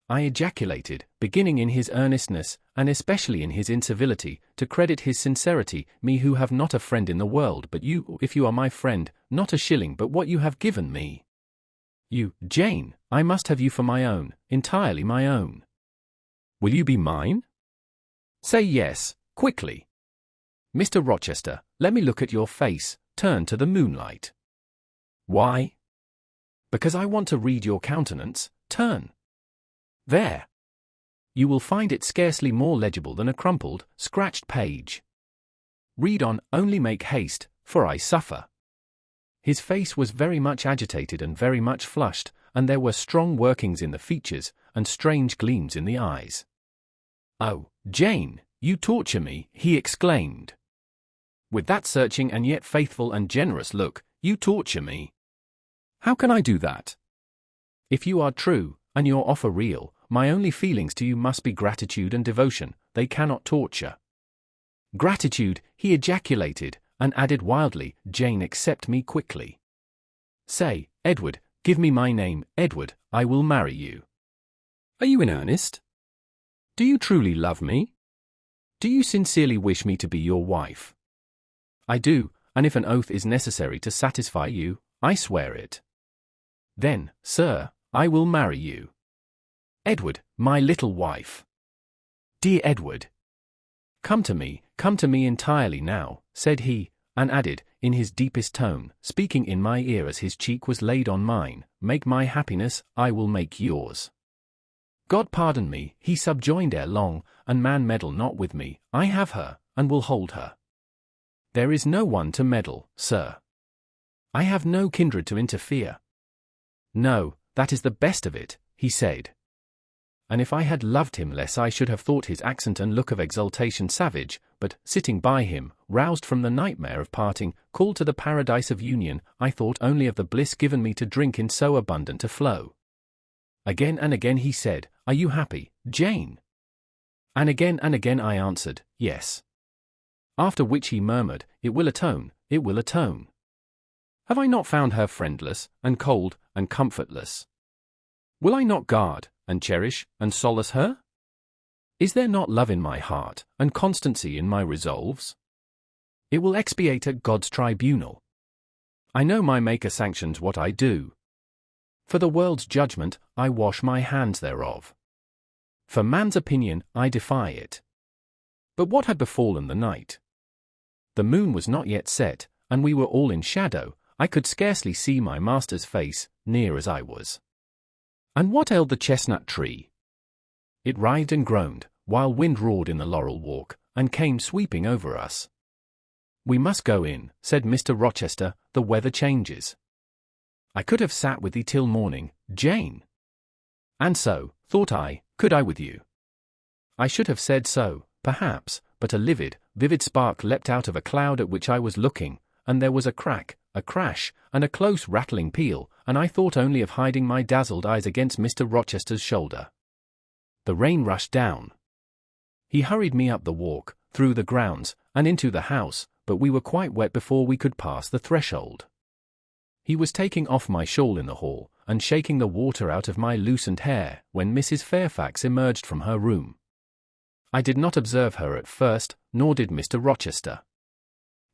I ejaculated, beginning in his earnestness, and especially in his incivility, to credit his sincerity, me who have not a friend in the world but you, if you are my friend, not a shilling but what you have given me. You, Jane, I must have you for my own, entirely my own. Will you be mine? Say yes, quickly. Mr. Rochester, let me look at your face, turn to the moonlight. Why? Because I want to read your countenance, turn. There. You will find it scarcely more legible than a crumpled, scratched page. Read on, only make haste, for I suffer. His face was very much agitated and very much flushed, and there were strong workings in the features, and strange gleams in the eyes. "Oh, Jane, you torture me," he exclaimed. "With that searching and yet faithful and generous look, you torture me. How can I do that? If you are true, and your offer real, my only feelings to you must be gratitude and devotion, they cannot torture." "Gratitude," he ejaculated, and added wildly, "Jane, accept me quickly. Say, Edward, give me my name, Edward, I will marry you. Are you in earnest? Do you truly love me? Do you sincerely wish me to be your wife?" "I do, and if an oath is necessary to satisfy you, I swear it." "Then, sir, I will marry you. Edward, my little wife. Dear Edward. Come to me entirely now," said he, and added, in his deepest tone, speaking in my ear as his cheek was laid on mine, "Make my happiness, I will make yours." "God pardon me," he subjoined ere long, "and man meddle not with me, I have her, and will hold her. There is no one to meddle, sir. I have no kindred to interfere." "No, that is the best of it," he said. And if I had loved him less I should have thought his accent and look of exultation savage, but, sitting by him, roused from the nightmare of parting, called to the paradise of union, I thought only of the bliss given me to drink in so abundant a flow. Again and again he said, "Are you happy, Jane?" And again I answered, "Yes." After which he murmured, "It will atone, it will atone. Have I not found her friendless, and cold, and comfortless? Will I not guard, and cherish, and solace her? Is there not love in my heart, and constancy in my resolves? It will expiate at God's tribunal. I know my Maker sanctions what I do. For the world's judgment, I wash my hands thereof. For man's opinion, I defy it. But what had befallen the night? The moon was not yet set, and we were all in shadow. I could scarcely see my master's face, near as I was. And what ailed the chestnut tree? It writhed and groaned, while wind roared in the laurel walk, and came sweeping over us. "We must go in," said Mr. Rochester, "the weather changes." I could have sat with thee till morning, Jane. And so, thought I, could I with you. I should have said so, perhaps, but a vivid spark leapt out of a cloud at which I was looking, and there was a crack, a crash, and a close rattling peal, and I thought only of hiding my dazzled eyes against Mr. Rochester's shoulder. The rain rushed down. He hurried me up the walk, through the grounds, and into the house, but we were quite wet before we could pass the threshold. He was taking off my shawl in the hall, and shaking the water out of my loosened hair, when Mrs. Fairfax emerged from her room. I did not observe her at first, nor did Mr. Rochester.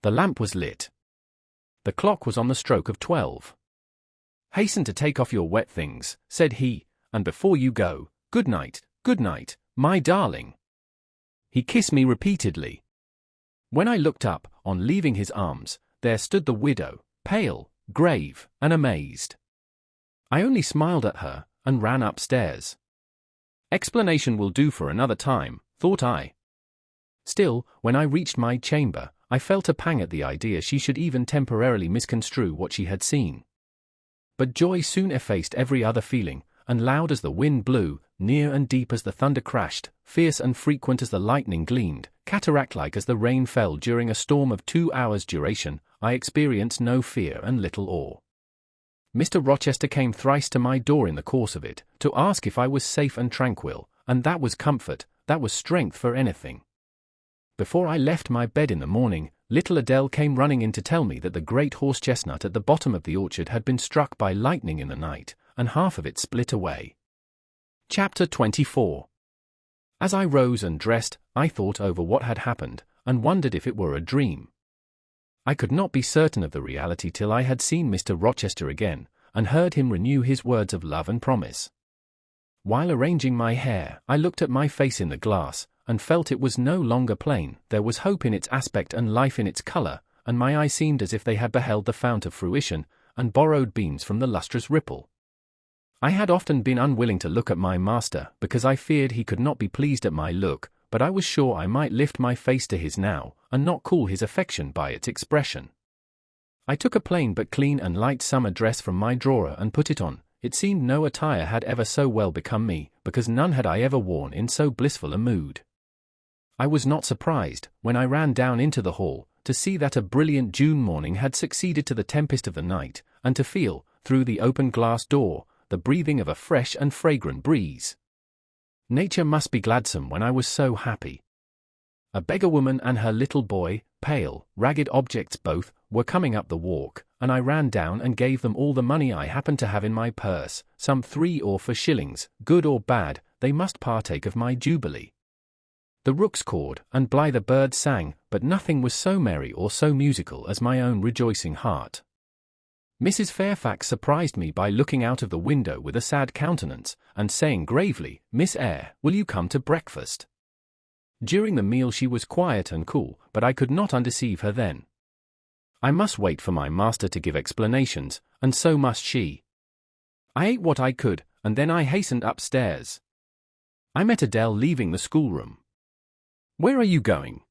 The lamp was lit. The clock was on the stroke of 12. "Hasten to take off your wet things," said he, "and before you go, good night, my darling." He kissed me repeatedly. When I looked up, on leaving his arms, there stood the widow, pale, grave, and amazed. I only smiled at her, and ran upstairs. Explanation will do for another time, thought I. Still, when I reached my chamber, I felt a pang at the idea she should even temporarily misconstrue what she had seen. But joy soon effaced every other feeling, and loud as the wind blew, near and deep as the thunder crashed, fierce and frequent as the lightning gleamed, cataract-like as the rain fell during a storm of 2 hours' duration, I experienced no fear and little awe. Mr. Rochester came thrice to my door in the course of it, to ask if I was safe and tranquil, and that was comfort, that was strength for anything. Before I left my bed in the morning, little Adele came running in to tell me that the great horse-chestnut at the bottom of the orchard had been struck by lightning in the night, and half of it split away. Chapter 24. As I rose and dressed, I thought over what had happened, and wondered if it were a dream. I could not be certain of the reality till I had seen Mr. Rochester again, and heard him renew his words of love and promise. While arranging my hair, I looked at my face in the glass, and felt it was no longer plain. There was hope in its aspect and life in its colour, and my eyes seemed as if they had beheld the fount of fruition, and borrowed beams from the lustrous ripple. I had often been unwilling to look at my master, because I feared he could not be pleased at my look, but I was sure I might lift my face to his now, and not cool his affection by its expression. I took a plain but clean and light summer dress from my drawer and put it on. It seemed no attire had ever so well become me, because none had I ever worn in so blissful a mood. I was not surprised, when I ran down into the hall, to see that a brilliant June morning had succeeded to the tempest of the night, and to feel, through the open glass door, the breathing of a fresh and fragrant breeze. Nature must be gladsome when I was so happy. A beggar-woman and her little boy, pale, ragged objects both, were coming up the walk, and I ran down and gave them all the money I happened to have in my purse, some 3 or 4 shillings, good or bad, they must partake of my jubilee. The rooks cawed, and blithe birds sang, but nothing was so merry or so musical as my own rejoicing heart. Mrs. Fairfax surprised me by looking out of the window with a sad countenance, and saying gravely, "Miss Eyre, will you come to breakfast?" During the meal she was quiet and cool, but I could not undeceive her then. I must wait for my master to give explanations, and so must she. I ate what I could, and then I hastened upstairs. I met Adele leaving the schoolroom. "Where are you going?"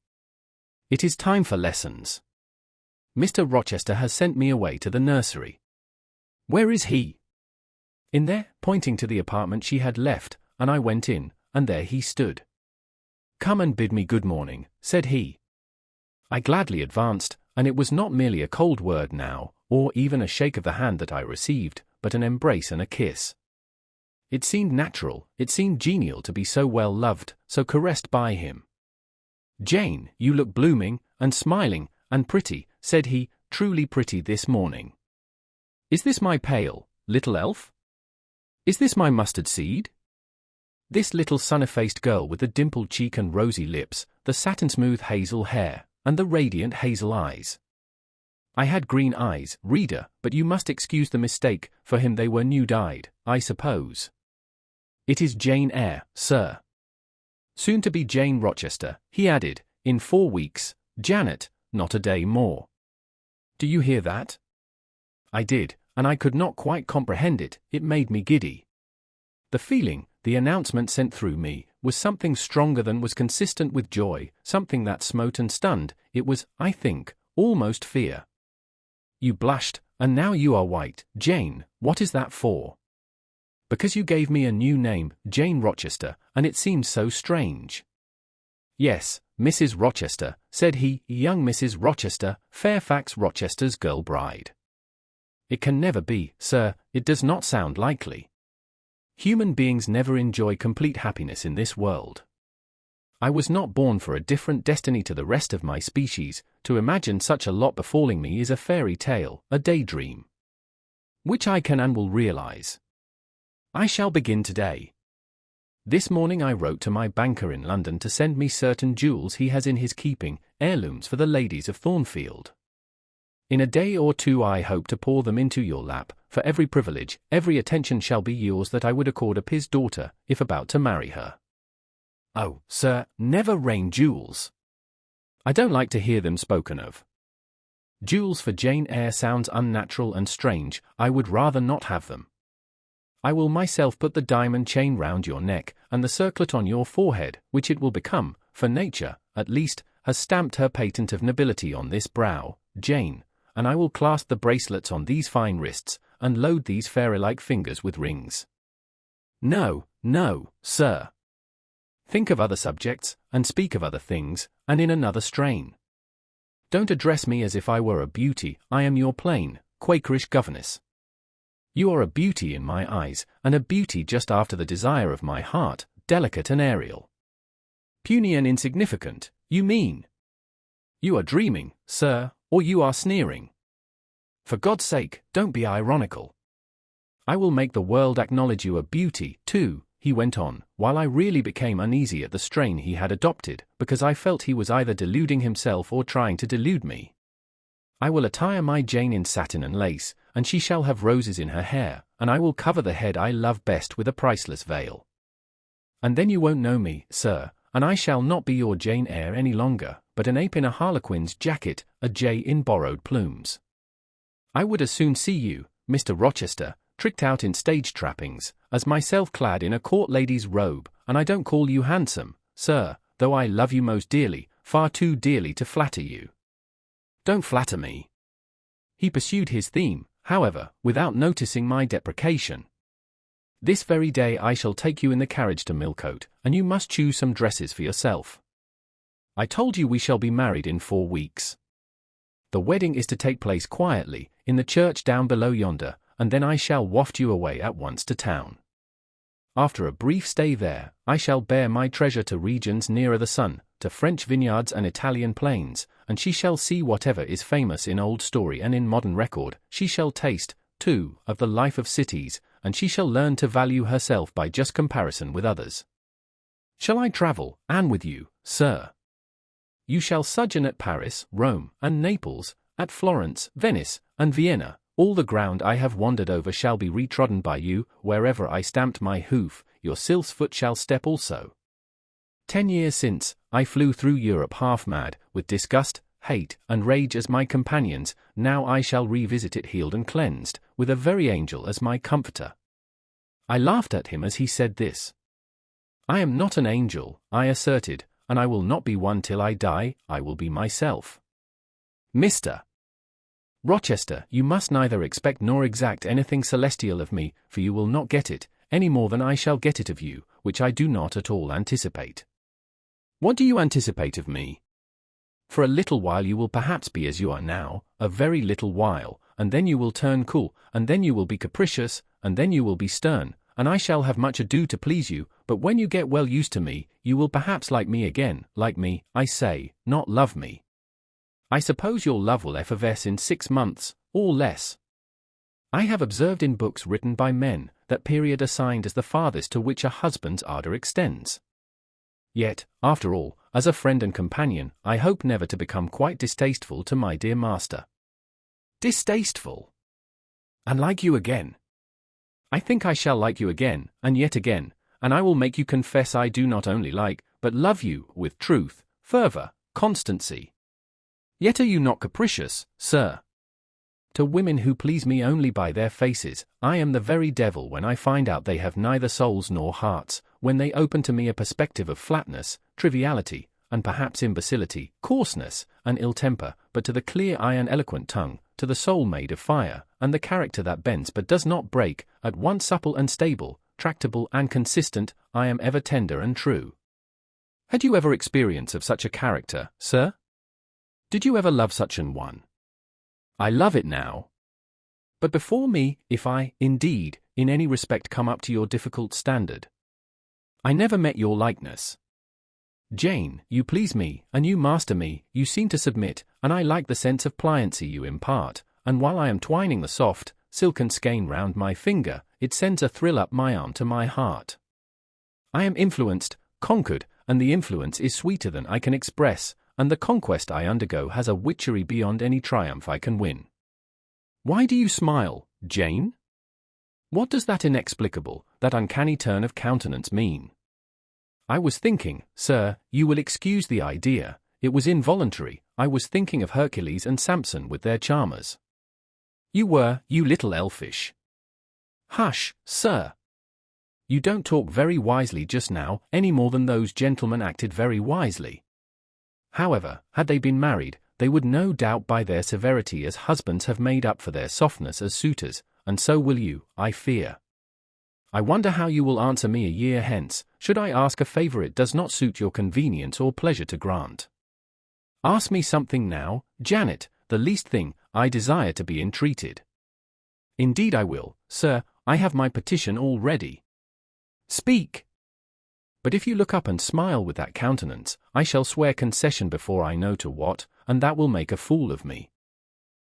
"It is time for lessons. Mr. Rochester has sent me away to the nursery." "Where is he?" "In there," pointing to the apartment she had left, and I went in, and there he stood. "Come and bid me good morning," said he. I gladly advanced, and it was not merely a cold word now, or even a shake of the hand that I received, but an embrace and a kiss. It seemed natural, it seemed genial to be so well loved, so caressed by him. "Jane, you look blooming, and smiling, and pretty," said he, "truly pretty this morning. Is this my pale, little elf? Is this my mustard seed? This little sunny-faced girl with the dimpled cheek and rosy lips, the satin-smooth hazel hair, and the radiant hazel eyes. I had green eyes, reader, but you must excuse the mistake, for him they were new-dyed, I suppose. It is Jane Eyre, sir. Soon to be Jane Rochester, he added, in 4 weeks, Janet, not a day more. Do you hear that? I did, and I could not quite comprehend it, it made me giddy. The feeling, the announcement sent through me, was something stronger than was consistent with joy, something that smote and stunned, it was, I think, almost fear. You blushed, and now you are white, Jane, what is that for? Because you gave me a new name, Jane Rochester, and it seems so strange. Yes, Mrs. Rochester, said he, young Mrs. Rochester, Fairfax Rochester's girl bride. It can never be, sir, it does not sound likely. Human beings never enjoy complete happiness in this world. I was not born for a different destiny to the rest of my species. To imagine such a lot befalling me is a fairy tale, a daydream, which I can and will realize. I shall begin today. This morning I wrote to my banker in London to send me certain jewels he has in his keeping, heirlooms for the ladies of Thornfield. In a day or two I hope to pour them into your lap, for every privilege, every attention shall be yours that I would accord a peer's daughter, if about to marry her. Oh, sir, never rain jewels. I don't like to hear them spoken of. Jewels for Jane Eyre sounds unnatural and strange, I would rather not have them. I will myself put the diamond chain round your neck, and the circlet on your forehead, which it will become, for nature, at least, has stamped her patent of nobility on this brow, Jane, and I will clasp the bracelets on these fine wrists, and load these fairy-like fingers with rings. No, no, sir. Think of other subjects, and speak of other things, and in another strain. Don't address me as if I were a beauty, I am your plain, Quakerish governess. You are a beauty in my eyes, and a beauty just after the desire of my heart, delicate and aerial. Puny and insignificant, you mean? You are dreaming, sir, or you are sneering. For God's sake, don't be ironical. I will make the world acknowledge you a beauty, too, he went on, while I really became uneasy at the strain he had adopted, because I felt he was either deluding himself or trying to delude me. I will attire my Jane in satin and lace, and she shall have roses in her hair, and I will cover the head I love best with a priceless veil. And then you won't know me, sir, and I shall not be your Jane Eyre any longer, but an ape in a harlequin's jacket, a jay in borrowed plumes. I would as soon see you, Mr. Rochester, tricked out in stage trappings, as myself clad in a court lady's robe, and I don't call you handsome, sir, though I love you most dearly, far too dearly to flatter you. Don't flatter me. He pursued his theme, however, without noticing my deprecation. This very day I shall take you in the carriage to Millcote, and you must choose some dresses for yourself. I told you we shall be married in 4 weeks. The wedding is to take place quietly, in the church down below yonder, and then I shall waft you away at once to town. After a brief stay there, I shall bear my treasure to regions nearer the sun, to French vineyards and Italian plains, and she shall see whatever is famous in old story and in modern record, she shall taste, too, of the life of cities, and she shall learn to value herself by just comparison with others. Shall I travel, and with you, sir? You shall sojourn at Paris, Rome, and Naples, at Florence, Venice, and Vienna. All the ground I have wandered over shall be retrodden by you, wherever I stamped my hoof, your sylph's foot shall step also. 10 years since, I flew through Europe half mad, with disgust, hate, and rage as my companions, now I shall revisit it healed and cleansed, with a very angel as my comforter. I laughed at him as he said this. I am not an angel, I asserted, and I will not be one till I die, I will be myself. Mr. Rochester, you must neither expect nor exact anything celestial of me, for you will not get it, any more than I shall get it of you, which I do not at all anticipate. What do you anticipate of me? For a little while you will perhaps be as you are now, a very little while, and then you will turn cool, and then you will be capricious, and then you will be stern, and I shall have much ado to please you, but when you get well used to me, you will perhaps like me again, like me, I say, not love me. I suppose your love will effervesce in 6 months, or less. I have observed in books written by men, that period assigned as the farthest to which a husband's ardour extends. Yet, after all, as a friend and companion, I hope never to become quite distasteful to my dear master. Distasteful. And like you again. I think I shall like you again, and yet again, and I will make you confess I do not only like, but love you, with truth, fervour, constancy. Yet are you not capricious, sir? To women who please me only by their faces, I am the very devil when I find out they have neither souls nor hearts, when they open to me a perspective of flatness, triviality, and perhaps imbecility, coarseness, and ill temper, but to the clear eye and eloquent tongue, to the soul made of fire, and the character that bends but does not break, at once supple and stable, tractable and consistent, I am ever tender and true. Had you ever experience of such a character, sir? Did you ever love such an one? I love it now. But before me, if I, indeed, in any respect come up to your difficult standard. I never met your likeness. Jane, you please me, and you master me, you seem to submit, and I like the sense of pliancy you impart, and while I am twining the soft, silken skein round my finger, it sends a thrill up my arm to my heart. I am influenced, conquered, and the influence is sweeter than I can express, and the conquest I undergo has a witchery beyond any triumph I can win. Why do you smile, Jane? What does that inexplicable, that uncanny turn of countenance mean? I was thinking, sir, you will excuse the idea, it was involuntary, I was thinking of Hercules and Samson with their charmers. You were, you little elfish. Hush, sir. You don't talk very wisely just now, any more than those gentlemen acted very wisely. However, had they been married, they would no doubt by their severity as husbands have made up for their softness as suitors, and so will you, I fear. I wonder how you will answer me a year hence, should I ask a favour it does not suit your convenience or pleasure to grant. Ask me something now, Janet, the least thing, I desire to be entreated. Indeed I will, sir, I have my petition all ready. Speak. But if you look up and smile with that countenance, I shall swear concession before I know to what, and that will make a fool of me.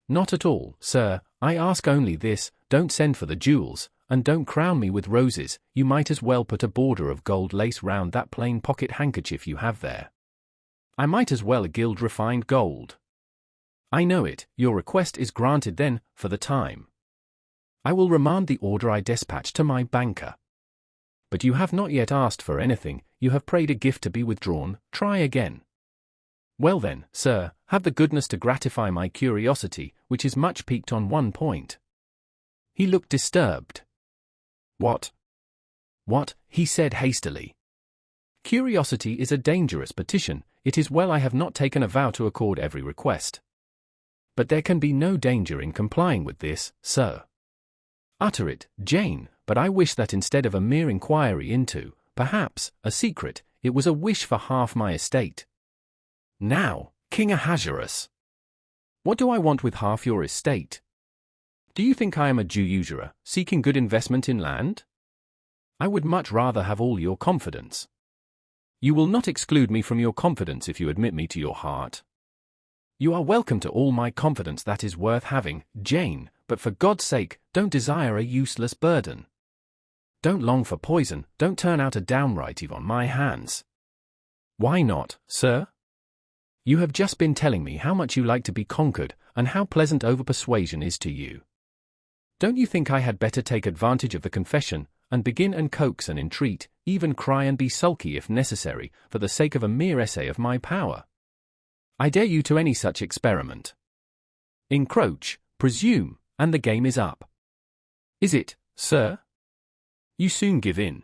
Not at all, sir, I ask only this, don't send for the jewels, and don't crown me with roses, you might as well put a border of gold lace round that plain pocket handkerchief you have there. I might as well gild refined gold. I know it, your request is granted then, for the time. I will remand the order I despatch to my banker. But you have not yet asked for anything, you have prayed a gift to be withdrawn, try again. Well then, sir, have the goodness to gratify my curiosity, which is much piqued on one point. He looked disturbed. What? What? He said hastily. Curiosity is a dangerous petition, it is well I have not taken a vow to accord every request. But there can be no danger in complying with this, sir. Utter it, Jane, but I wish that instead of a mere inquiry into, perhaps, a secret, it was a wish for half my estate. Now, King Ahasuerus, what do I want with half your estate? Do you think I am a Jew usurer, seeking good investment in land? I would much rather have all your confidence. You will not exclude me from your confidence if you admit me to your heart. You are welcome to all my confidence that is worth having, Jane, but for God's sake, don't desire a useless burden. Don't long for poison, don't turn out a downright Eve on my hands. Why not, sir? You have just been telling me how much you like to be conquered, and how pleasant over-persuasion is to you. Don't you think I had better take advantage of the confession, and begin and coax and entreat, even cry and be sulky if necessary, for the sake of a mere essay of my power? I dare you to any such experiment. Encroach, presume, and the game is up. Is it, sir? You soon give in.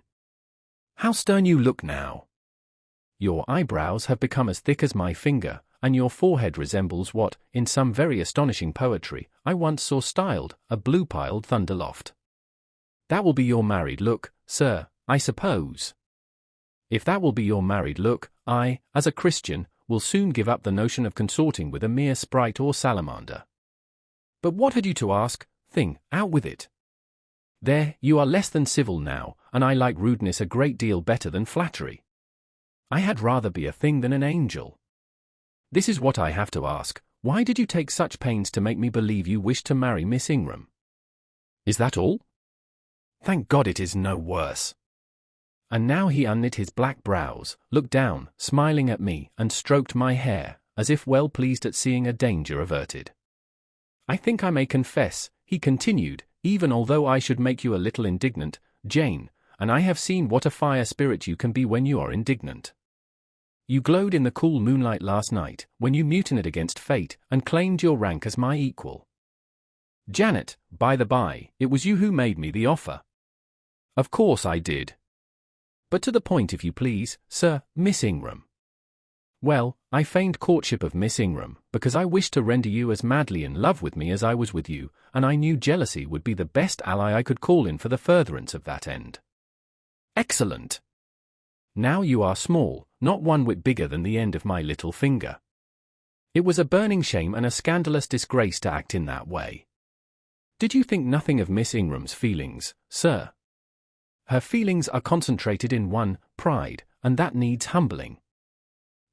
How stern you look now. Your eyebrows have become as thick as my finger, and your forehead resembles what, in some very astonishing poetry, I once saw styled a blue-piled thunderloft. That will be your married look, sir, I suppose. If that will be your married look, I, as a Christian, will soon give up the notion of consorting with a mere sprite or salamander. But what had you to ask? Thing, out with it. There, you are less than civil now, and I like rudeness a great deal better than flattery. I had rather be a thing than an angel. This is what I have to ask, why did you take such pains to make me believe you wished to marry Miss Ingram? Is that all? Thank God it is no worse. And now he unknit his black brows, looked down, smiling at me, and stroked my hair, as if well pleased at seeing a danger averted. I think I may confess, he continued, even although I should make you a little indignant, Jane, and I have seen what a fire spirit you can be when you are indignant. You glowed in the cool moonlight last night, when you mutinied against fate, and claimed your rank as my equal. Janet, by the by, it was you who made me the offer. Of course I did. But to the point if you please, sir, Miss Ingram. Well, I feigned courtship of Miss Ingram, because I wished to render you as madly in love with me as I was with you, and I knew jealousy would be the best ally I could call in for the furtherance of that end. Excellent! Now you are small, not one whit bigger than the end of my little finger. It was a burning shame and a scandalous disgrace to act in that way. Did you think nothing of Miss Ingram's feelings, sir? Her feelings are concentrated in one, pride, and that needs humbling.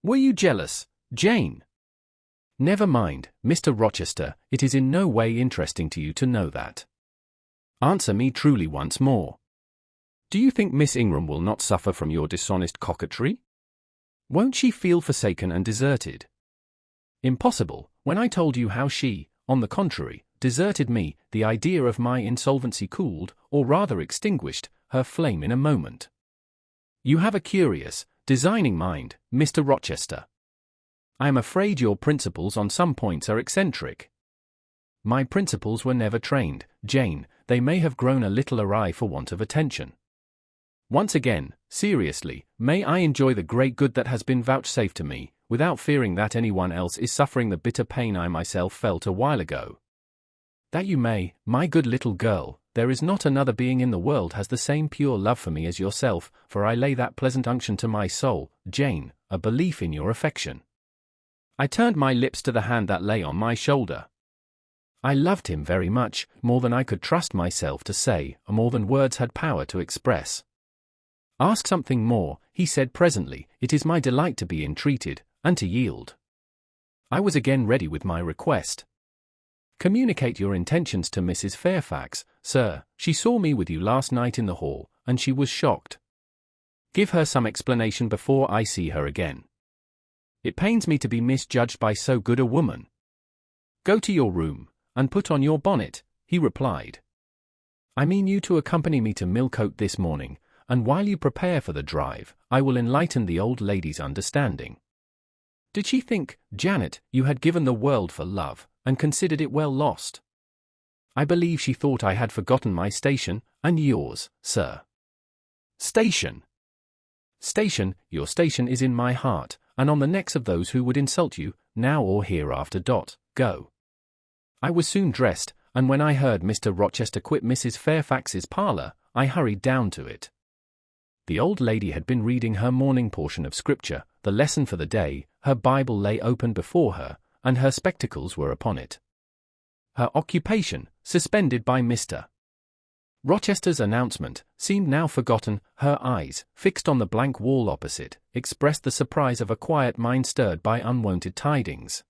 Were you jealous, Jane? Never mind, Mr. Rochester, it is in no way interesting to you to know that. Answer me truly once more. Do you think Miss Ingram will not suffer from your dishonest coquetry? Won't she feel forsaken and deserted? Impossible, when I told you how she, on the contrary, deserted me, the idea of my insolvency cooled, or rather extinguished, her flame in a moment. You have a curious, designing mind, Mr. Rochester. I am afraid your principles on some points are eccentric. My principles were never trained, Jane, they may have grown a little awry for want of attention. Once again, seriously, may I enjoy the great good that has been vouchsafed to me, without fearing that anyone else is suffering the bitter pain I myself felt a while ago. That you may, my good little girl, there is not another being in the world has the same pure love for me as yourself, for I lay that pleasant unction to my soul, Jane, a belief in your affection. I turned my lips to the hand that lay on my shoulder. I loved him very much, more than I could trust myself to say, or more than words had power to express. Ask something more, he said presently, it is my delight to be entreated, and to yield. I was again ready with my request. Communicate your intentions to Mrs. Fairfax, sir, she saw me with you last night in the hall, and she was shocked. Give her some explanation before I see her again. It pains me to be misjudged by so good a woman. Go to your room, and put on your bonnet, he replied. I mean you to accompany me to Millcote this morning, and while you prepare for the drive, I will enlighten the old lady's understanding. Did she think, Janet, you had given the world for love, and considered it well lost? I believe she thought I had forgotten my station, and yours, sir. Station! Station, your station is in my heart, and on the necks of those who would insult you, now or hereafter. Go. I was soon dressed, and when I heard Mr. Rochester quit Mrs. Fairfax's parlour, I hurried down to it. The old lady had been reading her morning portion of Scripture, the lesson for the day, her Bible lay open before her, and her spectacles were upon it. Her occupation, suspended by Mr. Rochester's announcement, seemed now forgotten, her eyes, fixed on the blank wall opposite, expressed the surprise of a quiet mind stirred by unwonted tidings.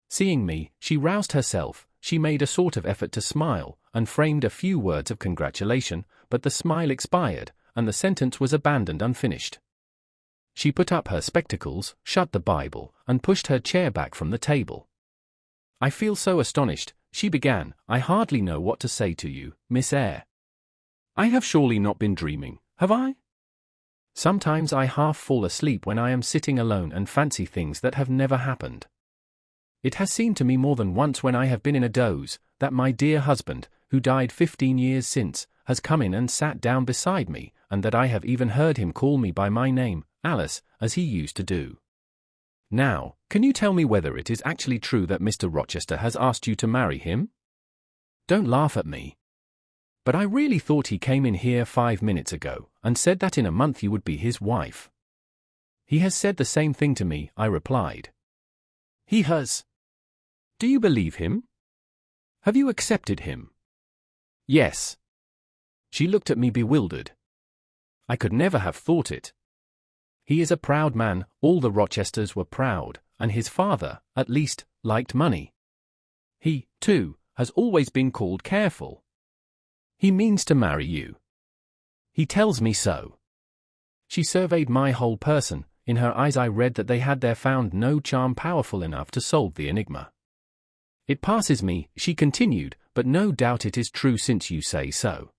Seeing me, she roused herself, she made a sort of effort to smile, and framed a few words of congratulation, but the smile expired, and the sentence was abandoned unfinished. She put up her spectacles, shut the Bible, and pushed her chair back from the table. I feel so astonished, she began, I hardly know what to say to you, Miss Eyre. I have surely not been dreaming, have I? Sometimes I half fall asleep when I am sitting alone and fancy things that have never happened. It has seemed to me more than once when I have been in a doze, that my dear husband, who died 15 years since, has come in and sat down beside me, and that I have even heard him call me by my name, Alice, as he used to do. Now, can you tell me whether it is actually true that Mr. Rochester has asked you to marry him? Don't laugh at me. But I really thought he came in here 5 minutes ago, and said that in a month you would be his wife. He has said the same thing to me, I replied. He has. Do you believe him? Have you accepted him? Yes. She looked at me bewildered. I could never have thought it. He is a proud man, all the Rochesters were proud, and his father, at least, liked money. He, too, has always been called careful. He means to marry you. He tells me so. She surveyed my whole person, in her eyes I read that they had there found no charm powerful enough to solve the enigma. It passes me, she continued, but no doubt it is true since you say so.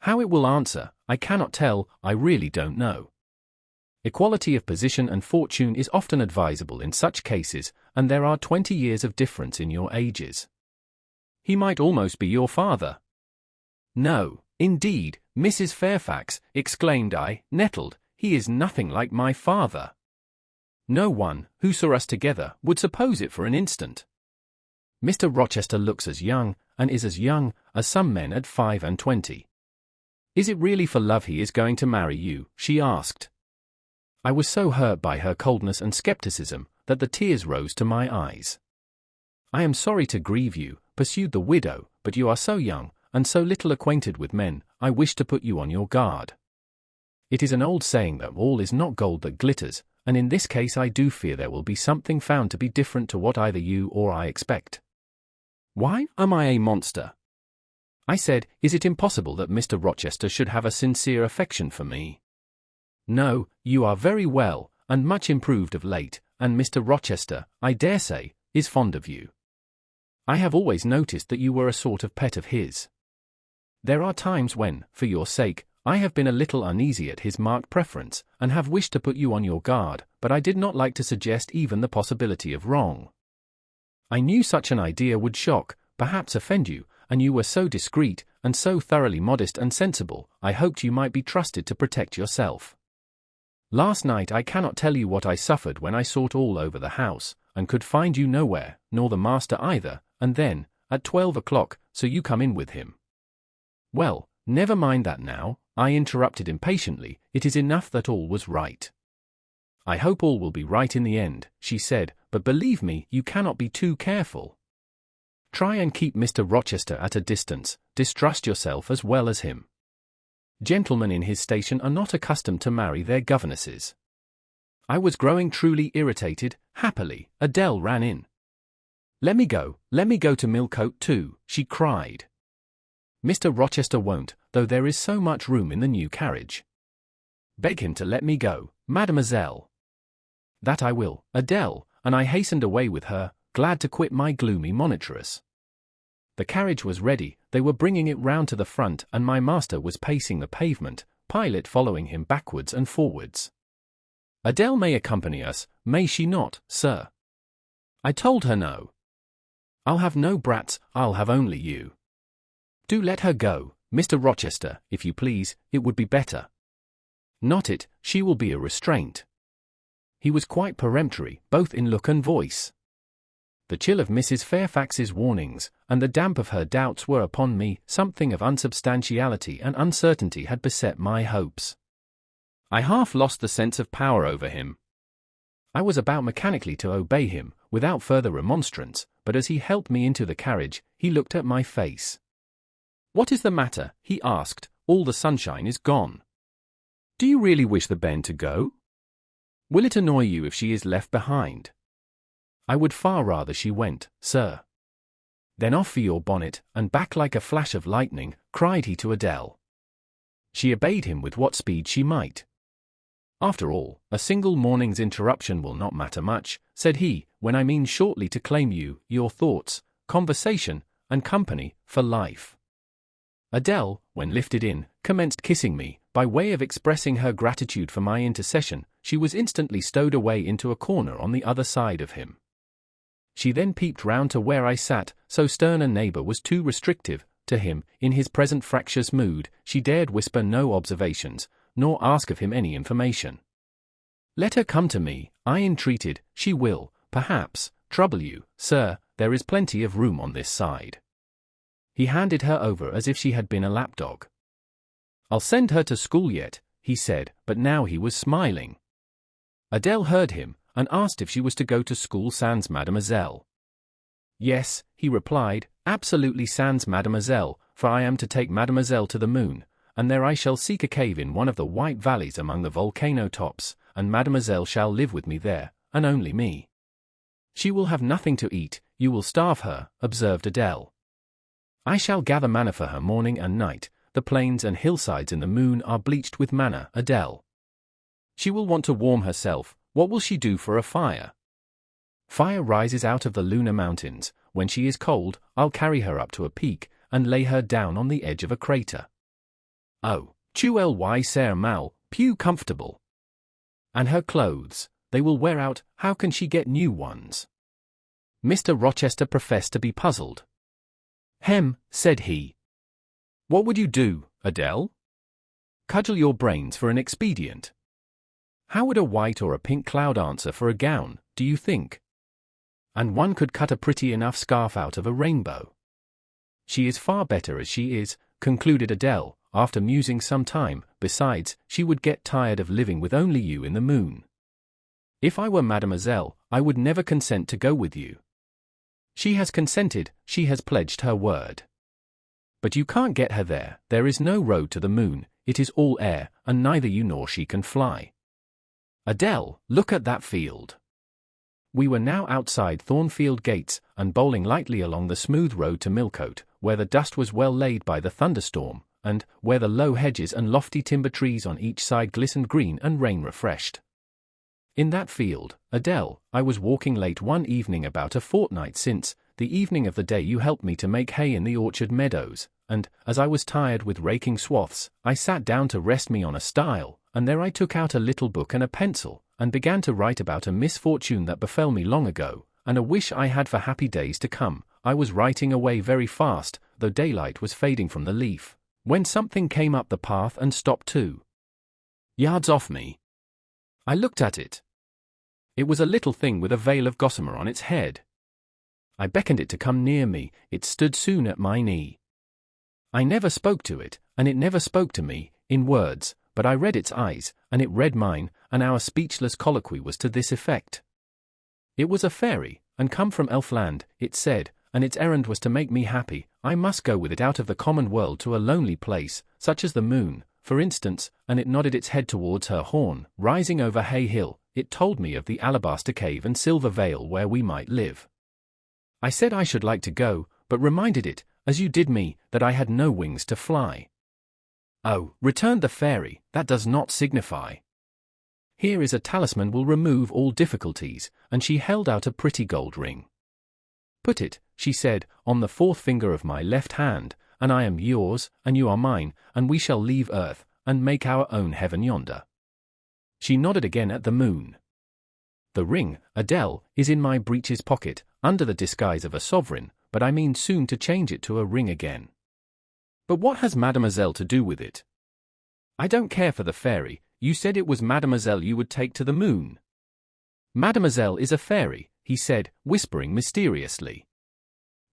How it will answer, I cannot tell, I really don't know. Equality of position and fortune is often advisable in such cases, and there are 20 years of difference in your ages. He might almost be your father. No, indeed, Mrs. Fairfax, exclaimed I, nettled, he is nothing like my father. No one, who saw us together, would suppose it for an instant. Mr. Rochester looks as young, and is as young, as some men at 25. Is it really for love he is going to marry you? She asked. I was so hurt by her coldness and skepticism, that the tears rose to my eyes. I am sorry to grieve you, pursued the widow, but you are so young, and so little acquainted with men, I wish to put you on your guard. It is an old saying that all is not gold that glitters, and in this case I do fear there will be something found to be different to what either you or I expect. Why, am I a monster? I said, is it impossible that Mr. Rochester should have a sincere affection for me? No, you are very well, and much improved of late, and Mr. Rochester, I dare say, is fond of you. I have always noticed that you were a sort of pet of his. There are times when, for your sake, I have been a little uneasy at his marked preference, and have wished to put you on your guard, but I did not like to suggest even the possibility of wrong. I knew such an idea would shock, perhaps offend you, and you were so discreet, and so thoroughly modest and sensible, I hoped you might be trusted to protect yourself. Last night I cannot tell you what I suffered when I sought all over the house, and could find you nowhere, nor the master either, and then, at 12 o'clock, so you come in with him. Well, never mind that now, I interrupted impatiently, it is enough that all was right. I hope all will be right in the end, she said, but believe me, you cannot be too careful. Try and keep Mr. Rochester at a distance, distrust yourself as well as him. Gentlemen in his station are not accustomed to marry their governesses. I was growing truly irritated. Happily, Adele ran in. Let me go to Millcote too, she cried. Mr. Rochester won't, though there is so much room in the new carriage. Beg him to let me go, mademoiselle. That I will, Adele, and I hastened away with her, glad to quit my gloomy monitress. The carriage was ready, they were bringing it round to the front, and my master was pacing the pavement, Pilot following him backwards and forwards. Adele may accompany us, may she not, sir? I told her no. I'll have no brats, I'll have only you. Do let her go, Mr. Rochester, if you please, it would be better. Not it, she will be a restraint. He was quite peremptory, both in look and voice. The chill of Mrs. Fairfax's warnings, and the damp of her doubts were upon me, something of unsubstantiality and uncertainty had beset my hopes. I half lost the sense of power over him. I was about mechanically to obey him, without further remonstrance, but as he helped me into the carriage, he looked at my face. What is the matter? He asked, all the sunshine is gone. Do you really wish the Ben to go? Will it annoy you if she is left behind? I would far rather she went, sir. Then off for your bonnet, and back like a flash of lightning, cried he to Adele. She obeyed him with what speed she might. After all, a single morning's interruption will not matter much, said he, when I mean shortly to claim you, your thoughts, conversation, and company, for life. Adele, when lifted in, commenced kissing me, by way of expressing her gratitude for my intercession. She was instantly stowed away into a corner on the other side of him. She then peeped round to where I sat, so stern a neighbour was too restrictive to him. In his present fractious mood, she dared whisper no observations, nor ask of him any information. Let her come to me, I entreated, she will, perhaps, trouble you, sir, there is plenty of room on this side. He handed her over as if she had been a lapdog. I'll send her to school yet, he said, but now he was smiling. Adele heard him, and asked if she was to go to school sans mademoiselle. Yes, he replied, absolutely sans mademoiselle, for I am to take mademoiselle to the moon, and there I shall seek a cave in one of the white valleys among the volcano tops, and mademoiselle shall live with me there, and only me. She will have nothing to eat, you will starve her, observed Adele. I shall gather manna for her morning and night, the plains and hillsides in the moon are bleached with manna, Adele. She will want to warm herself, what will she do for a fire? Fire rises out of the lunar mountains, when she is cold, I'll carry her up to a peak, and lay her down on the edge of a crater. Oh, tu ly ser mal, pew comfortable. And her clothes, they will wear out, how can she get new ones? Mr. Rochester professed to be puzzled. Hem, said he. What would you do, Adele? Cudgel your brains for an expedient. How would a white or a pink cloud answer for a gown, do you think? And one could cut a pretty enough scarf out of a rainbow. She is far better as she is, concluded Adele, after musing some time. Besides, she would get tired of living with only you in the moon. If I were Mademoiselle, I would never consent to go with you. She has consented, she has pledged her word. But you can't get her there is no road to the moon, it is all air, and neither you nor she can fly. Adele, look at that field. We were now outside Thornfield gates, and bowling lightly along the smooth road to Millcote, where the dust was well laid by the thunderstorm, and where the low hedges and lofty timber trees on each side glistened green and rain-refreshed. In that field, Adele, I was walking late one evening about a fortnight since, the evening of the day you helped me to make hay in the orchard meadows, and, as I was tired with raking swaths, I sat down to rest me on a stile, and there I took out a little book and a pencil, and began to write about a misfortune that befell me long ago, and a wish I had for happy days to come. I was writing away very fast, though daylight was fading from the leaf, when something came up the path and stopped 2 yards off me. I looked at it. It was a little thing with a veil of gossamer on its head. I beckoned it to come near me, it stood soon at my knee. I never spoke to it, and it never spoke to me, in words, but I read its eyes, and it read mine, and our speechless colloquy was to this effect. It was a fairy, and come from Elfland, it said, and its errand was to make me happy. I must go with it out of the common world to a lonely place, such as the moon, for instance, and it nodded its head towards her horn, rising over Hay Hill. It told me of the alabaster cave and silver vale where we might live. I said I should like to go, but reminded it, as you did me, that I had no wings to fly. Oh, returned the fairy, that does not signify. Here is a talisman will remove all difficulties, and she held out a pretty gold ring. Put it, she said, on the 4th finger of my left hand, and I am yours, and you are mine, and we shall leave earth, and make our own heaven yonder. She nodded again at the moon. The ring, Adele, is in my breeches pocket, under the disguise of a sovereign, but I mean soon to change it to a ring again. But what has Mademoiselle to do with it? I don't care for the fairy, you said it was Mademoiselle you would take to the moon. Mademoiselle is a fairy, he said, whispering mysteriously.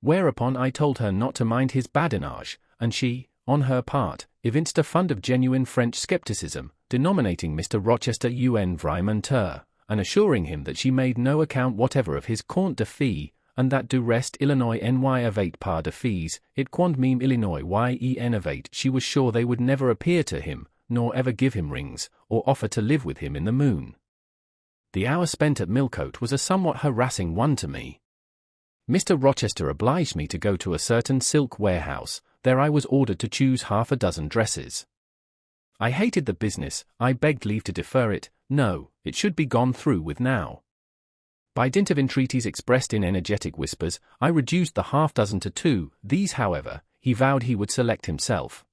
Whereupon I told her not to mind his badinage, and she, on her part, evinced a fund of genuine French scepticism, denominating Mr. Rochester un vrai menteur, and assuring him that she made no account whatever of his conte de fille, and that du reste Illinois n'y avait pas de filles, it quond même Illinois y avait. She was sure they would never appear to him, nor ever give him rings, or offer to live with him in the moon. The hour spent at Millcote was a somewhat harassing one to me. Mr. Rochester obliged me to go to a certain silk warehouse. There I was ordered to choose half a dozen dresses. I hated the business, I begged leave to defer it. No, it should be gone through with now. By dint of entreaties expressed in energetic whispers, I reduced the half-dozen to 2, these however, he vowed he would select himself.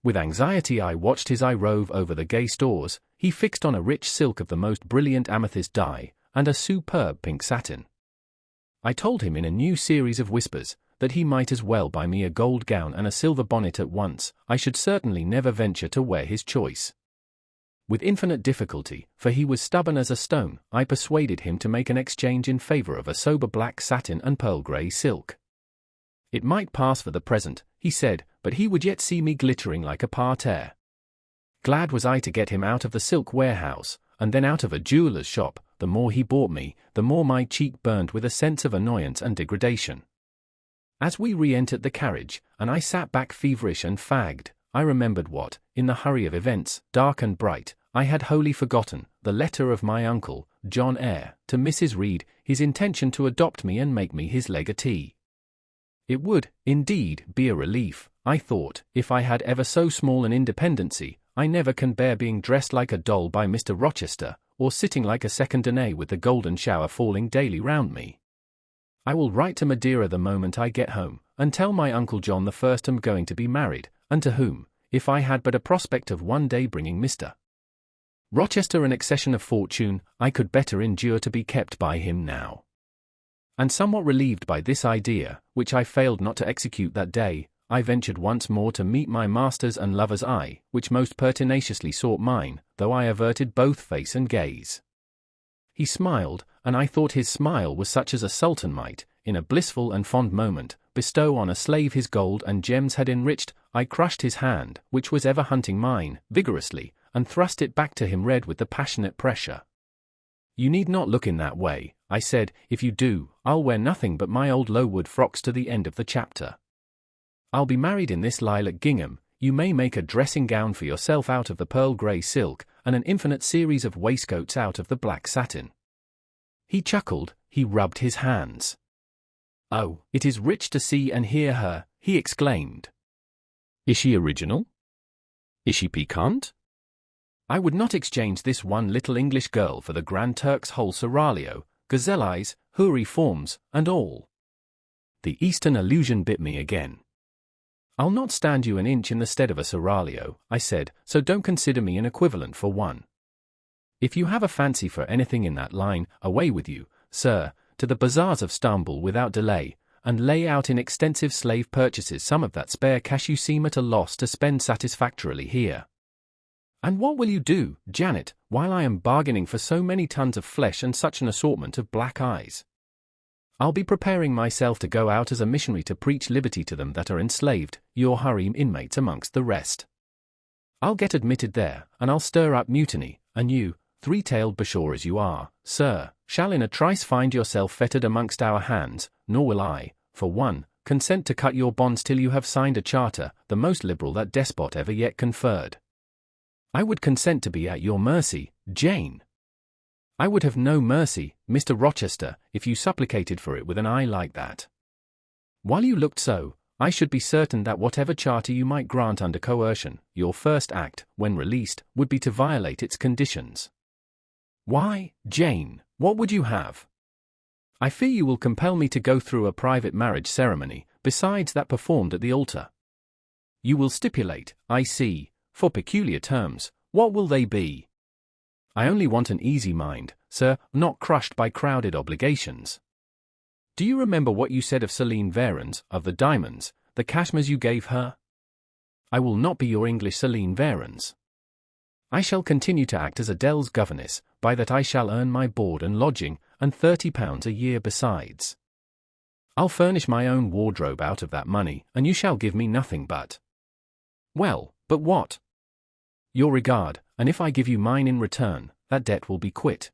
With anxiety I watched his eye rove over the gay stores. He fixed on a rich silk of the most brilliant amethyst dye, and a superb pink satin. I told him in a new series of whispers, that he might as well buy me a gold gown and a silver bonnet at once. I should certainly never venture to wear his choice. With infinite difficulty, for he was stubborn as a stone, I persuaded him to make an exchange in favor of a sober black satin and pearl grey silk. It might pass for the present, he said, but he would yet see me glittering like a parterre. Glad was I to get him out of the silk warehouse, and then out of a jeweller's shop. The more he bought me, the more my cheek burned with a sense of annoyance and degradation. As we re-entered the carriage, and I sat back feverish and fagged, I remembered what, in the hurry of events, dark and bright, I had wholly forgotten, the letter of my uncle, Jane Eyre, to Mrs. Reed, his intention to adopt me and make me his legatee. It would, indeed, be a relief, I thought, if I had ever so small an independency. I never can bear being dressed like a doll by Mr. Rochester, or sitting like a second Danae with the golden shower falling daily round me. I will write to Madeira the moment I get home, and tell my Uncle John the First I'm going to be married, and to whom, if I had but a prospect of one day bringing Mr. Rochester an accession of fortune, I could better endure to be kept by him now. And somewhat relieved by this idea, which I failed not to execute that day, I ventured once more to meet my master's and lover's eye, which most pertinaciously sought mine, though I averted both face and gaze. He smiled, and I thought his smile was such as a sultan might, in a blissful and fond moment, bestow on a slave his gold and gems had enriched. I crushed his hand, which was ever hunting mine, vigorously, and thrust it back to him red with the passionate pressure. "You need not look in that way," I said. "If you do, I'll wear nothing but my old Lowood frocks to the end of the chapter. I'll be married in this lilac gingham. You may make a dressing gown for yourself out of the pearl grey silk, and an infinite series of waistcoats out of the black satin." He chuckled, he rubbed his hands. "Oh, it is rich to see and hear her," he exclaimed. "Is she original? Is she piquant? I would not exchange this one little English girl for the Grand Turk's whole seraglio, gazelle eyes, houri forms, and all." The Eastern allusion bit me again. "I'll not stand you an inch in the stead of a seraglio," I said, "so don't consider me an equivalent for one. If you have a fancy for anything in that line, away with you, sir, to the bazaars of Stamboul without delay, and lay out in extensive slave purchases some of that spare cash you seem at a loss to spend satisfactorily here. And what will you do, Janet, while I am bargaining for so many tons of flesh and such an assortment of black eyes? I'll be preparing myself to go out as a missionary to preach liberty to them that are enslaved, your harem inmates amongst the rest. I'll get admitted there, and I'll stir up mutiny, and you, three-tailed bashaw as you are, sir, shall in a trice find yourself fettered amongst our hands, nor will I, for one, consent to cut your bonds till you have signed a charter, the most liberal that despot ever yet conferred. I would consent to be at your mercy, Jane. I would have no mercy, Mr. Rochester, if you supplicated for it with an eye like that. While you looked so, I should be certain that whatever charter you might grant under coercion, your first act, when released, would be to violate its conditions. Why, Jane, what would you have? I fear you will compel me to go through a private marriage ceremony, besides that performed at the altar. You will stipulate, I see, for peculiar terms. What will they be? I only want an easy mind, sir, not crushed by crowded obligations. Do you remember what you said of Celine Varens, of the diamonds, the cashmeres you gave her? I will not be your English Celine Varens. I shall continue to act as Adele's governess, by that I shall earn my board and lodging, and £30 a year besides. I'll furnish my own wardrobe out of that money, and you shall give me nothing but— Well, but what? Your regard, and if I give you mine in return, that debt will be quit.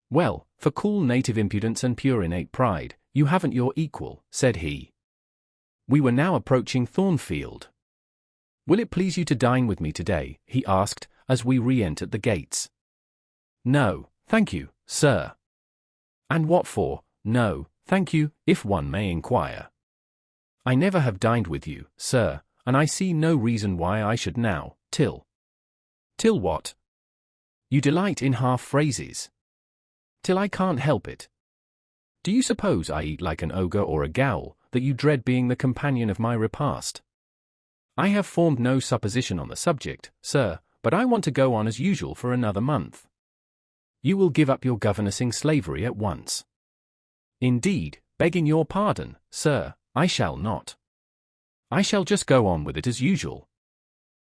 Well, for cool native impudence and pure innate pride, you haven't your equal, said he. We were now approaching Thornfield. Will it please you to dine with me today? He asked, as we re-entered the gates. No, thank you, sir. And what for? No, thank you, if one may inquire. I never have dined with you, sir, and I see no reason why I should now, till what? You delight in half-phrases. Till I can't help it. Do you suppose I eat like an ogre or a ghoul, that you dread being the companion of my repast? I have formed no supposition on the subject, sir, but I want to go on as usual for another month. You will give up your governessing slavery at once. Indeed, begging your pardon, sir, I shall not. I shall just go on with it as usual.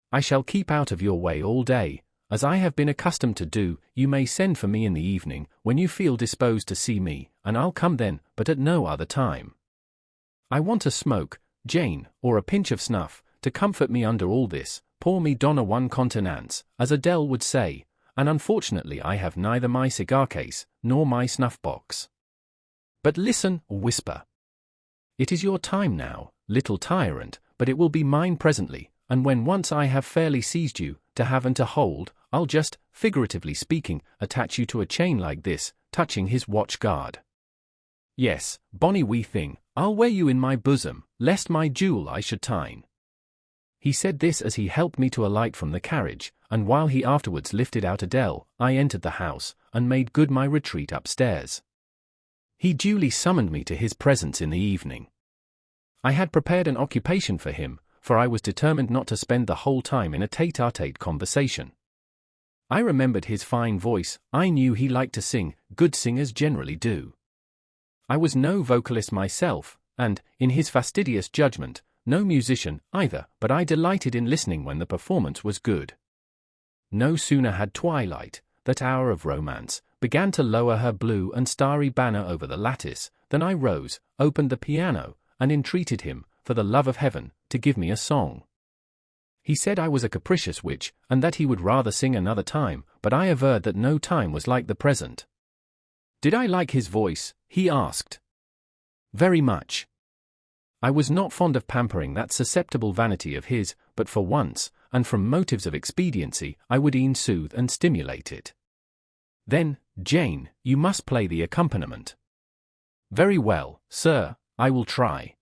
I shall keep out of your way all day, as I have been accustomed to do. You may send for me in the evening, when you feel disposed to see me, and I'll come then, but at no other time. I want a smoke, Jane, or a pinch of snuff, to comfort me under all this. Pour me donna one contenance, as Adele would say, and unfortunately I have neither my cigar case, nor my snuff box. But listen, or whisper. It is your time now, little tyrant, but it will be mine presently, and when once I have fairly seized you, to have and to hold, I'll just, figuratively speaking, attach you to a chain like this, touching his watch guard. Yes, bonny wee thing, I'll wear you in my bosom, lest my jewel I should tine. He said this as he helped me to alight from the carriage, and while he afterwards lifted out Adele, I entered the house, and made good my retreat upstairs. He duly summoned me to his presence in the evening. I had prepared an occupation for him, for I was determined not to spend the whole time in a tete-a-tete conversation. I remembered his fine voice. I knew he liked to sing, good singers generally do. I was no vocalist myself, and, in his fastidious judgment, no musician either, but I delighted in listening when the performance was good. No sooner had twilight, that hour of romance, began to lower her blue and starry banner over the lattice, than I rose, opened the piano, and entreated him, for the love of heaven, to give me a song. He said I was a capricious witch, and that he would rather sing another time, but I averred that no time was like the present. Did I like his voice? He asked. Very much. I was not fond of pampering that susceptible vanity of his, but for once, and from motives of expediency, I would e'en soothe and stimulate it. Then, Jane, you must play the accompaniment. Very well, sir, I will try.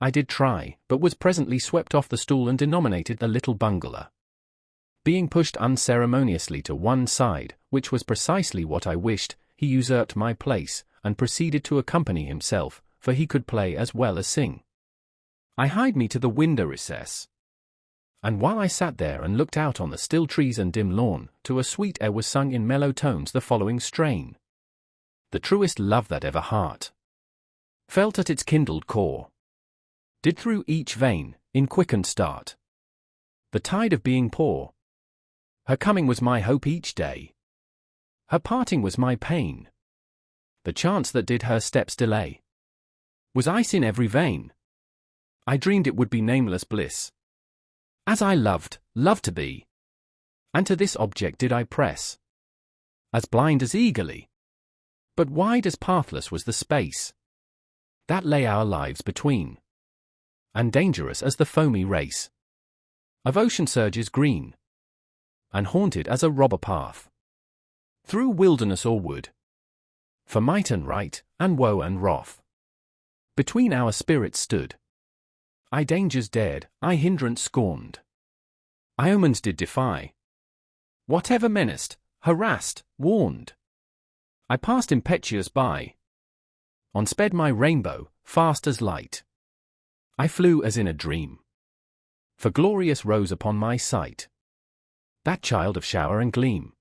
I did try, but was presently swept off the stool and denominated a little bungler. Being pushed unceremoniously to one side, which was precisely what I wished, he usurped my place, and proceeded to accompany himself, for he could play as well as sing. I hied me to the window recess. And while I sat there and looked out on the still trees and dim lawn, to a sweet air was sung in mellow tones the following strain. The truest love that ever heart felt at its kindled core, did through each vein, in quickened start, the tide of being pour. Her coming was my hope each day, her parting was my pain. The chance that did her steps delay was ice in every vein. I dreamed it would be nameless bliss, as I loved to be, and to this object did I press, as blind as eagerly, but wide as pathless was the space that lay our lives between, and dangerous as the foamy race of ocean surges green, and haunted as a robber path through wilderness or wood, for might and right, and woe and wrath, between our spirits stood. I dangers dared, I hindrance scorned, I omens did defy, whatever menaced, harassed, warned. I passed impetuous by, on sped my rainbow, fast as light. I flew as in a dream, for glorious rose upon my sight that child of shower and gleam.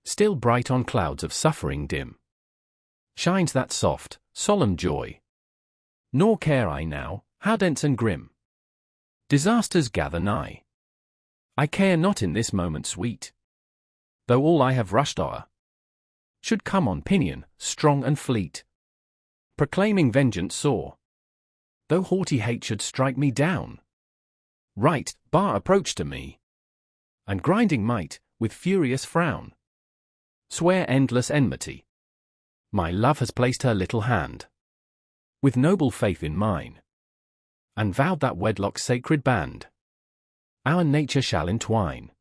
Still bright on clouds of suffering dim shines that soft, solemn joy. Nor care I now, how dense and grim disasters gather nigh. I care not in this moment sweet, though all I have rushed o'er should come on pinion, strong and fleet, proclaiming vengeance sore. Though haughty hate should strike me down, right bar approach to me, and grinding might, with furious frown, swear endless enmity. My love has placed her little hand, with noble faith in mine, and vowed that wedlock's sacred band our nature shall entwine.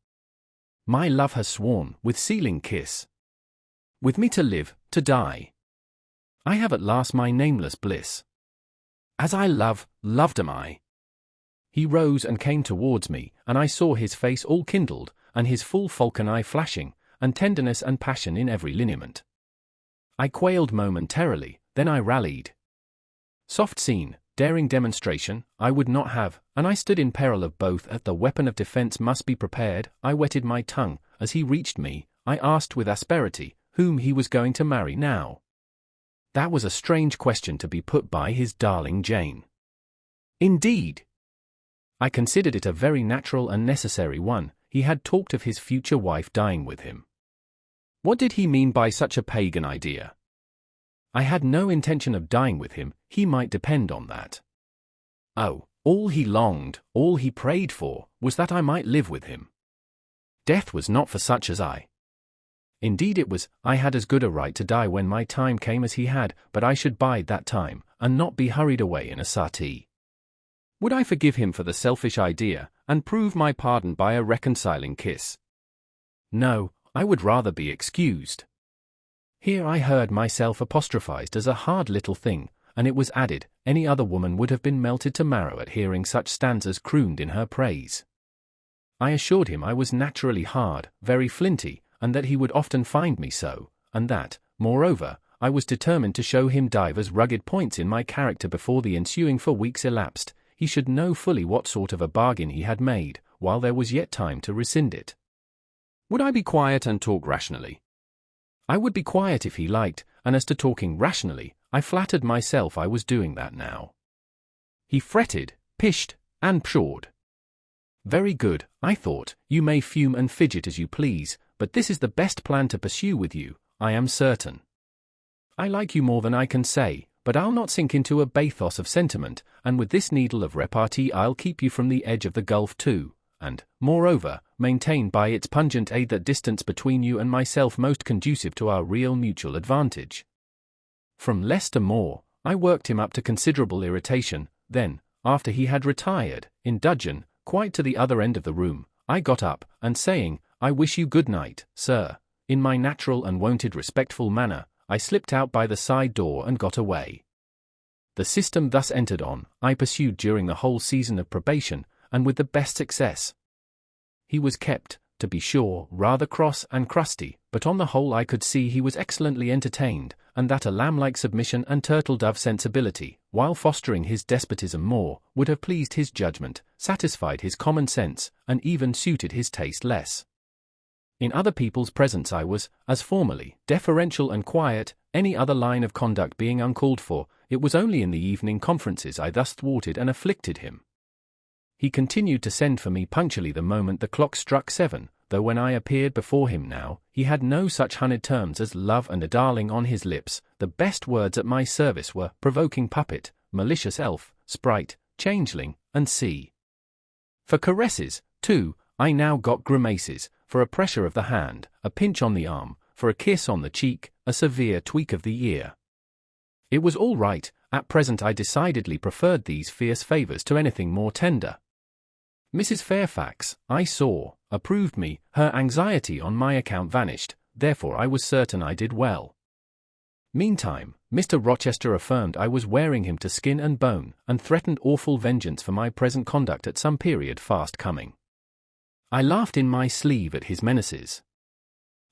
My love has sworn, with sealing kiss, with me to live, to die. I have at last my nameless bliss, as I loved am I. He rose and came towards me, and I saw his face all kindled, and his full falcon eye flashing, and tenderness and passion in every lineament. I quailed momentarily, then I rallied. Soft scene, daring demonstration, I would not have, and I stood in peril of both. At the weapon of defense must be prepared. I wetted my tongue. As he reached me, I asked with asperity, whom he was going to marry now. That was a strange question to be put by his darling Jane. Indeed, I considered it a very natural and necessary one. He had talked of his future wife dying with him. What did he mean by such a pagan idea? I had no intention of dying with him, he might depend on that. Oh, all he longed, all he prayed for, was that I might live with him. Death was not for such as I. Indeed it was. I had as good a right to die when my time came as he had, but I should bide that time, and not be hurried away in a settee. Would I forgive him for the selfish idea, and prove my pardon by a reconciling kiss? No, I would rather be excused. Here I heard myself apostrophized as a hard little thing, and it was added, any other woman would have been melted to marrow at hearing such stanzas crooned in her praise. I assured him I was naturally hard, very flinty, and that he would often find me so, and that, moreover, I was determined to show him divers rugged points in my character before the ensuing 4 weeks elapsed. He should know fully what sort of a bargain he had made, while there was yet time to rescind it. Would I be quiet and talk rationally? I would be quiet if he liked, and as to talking rationally, I flattered myself I was doing that now. He fretted, pished, and pshawed. Very good, I thought, you may fume and fidget as you please, but this is the best plan to pursue with you, I am certain. I like you more than I can say, but I'll not sink into a bathos of sentiment, and with this needle of repartee I'll keep you from the edge of the gulf too, and, moreover, maintain by its pungent aid that distance between you and myself most conducive to our real mutual advantage. From less to more, I worked him up to considerable irritation. Then, after he had retired, in dudgeon, quite to the other end of the room, I got up, and saying, I wish you good night, sir, in my natural and wonted respectful manner, I slipped out by the side door and got away. The system thus entered on, I pursued during the whole season of probation, and with the best success. He was kept, to be sure, rather cross and crusty, but on the whole I could see he was excellently entertained, and that a lamb-like submission and turtle-dove sensibility, while fostering his despotism more, would have pleased his judgment, satisfied his common sense, and even suited his taste less. In other people's presence I was, as formerly, deferential and quiet, any other line of conduct being uncalled for. It was only in the evening conferences I thus thwarted and afflicted him. He continued to send for me punctually the moment the clock struck 7, though when I appeared before him now, he had no such honeyed terms as love and a darling on his lips. The best words at my service were provoking puppet, malicious elf, sprite, changeling, and sea. For caresses, too, I now got grimaces, for a pressure of the hand, a pinch on the arm, for a kiss on the cheek, a severe tweak of the ear. It was all right. At present I decidedly preferred these fierce favours to anything more tender. Mrs. Fairfax, I saw, approved me, her anxiety on my account vanished, therefore I was certain I did well. Meantime, Mr. Rochester affirmed I was wearing him to skin and bone, and threatened awful vengeance for my present conduct at some period fast coming. I laughed in my sleeve at his menaces.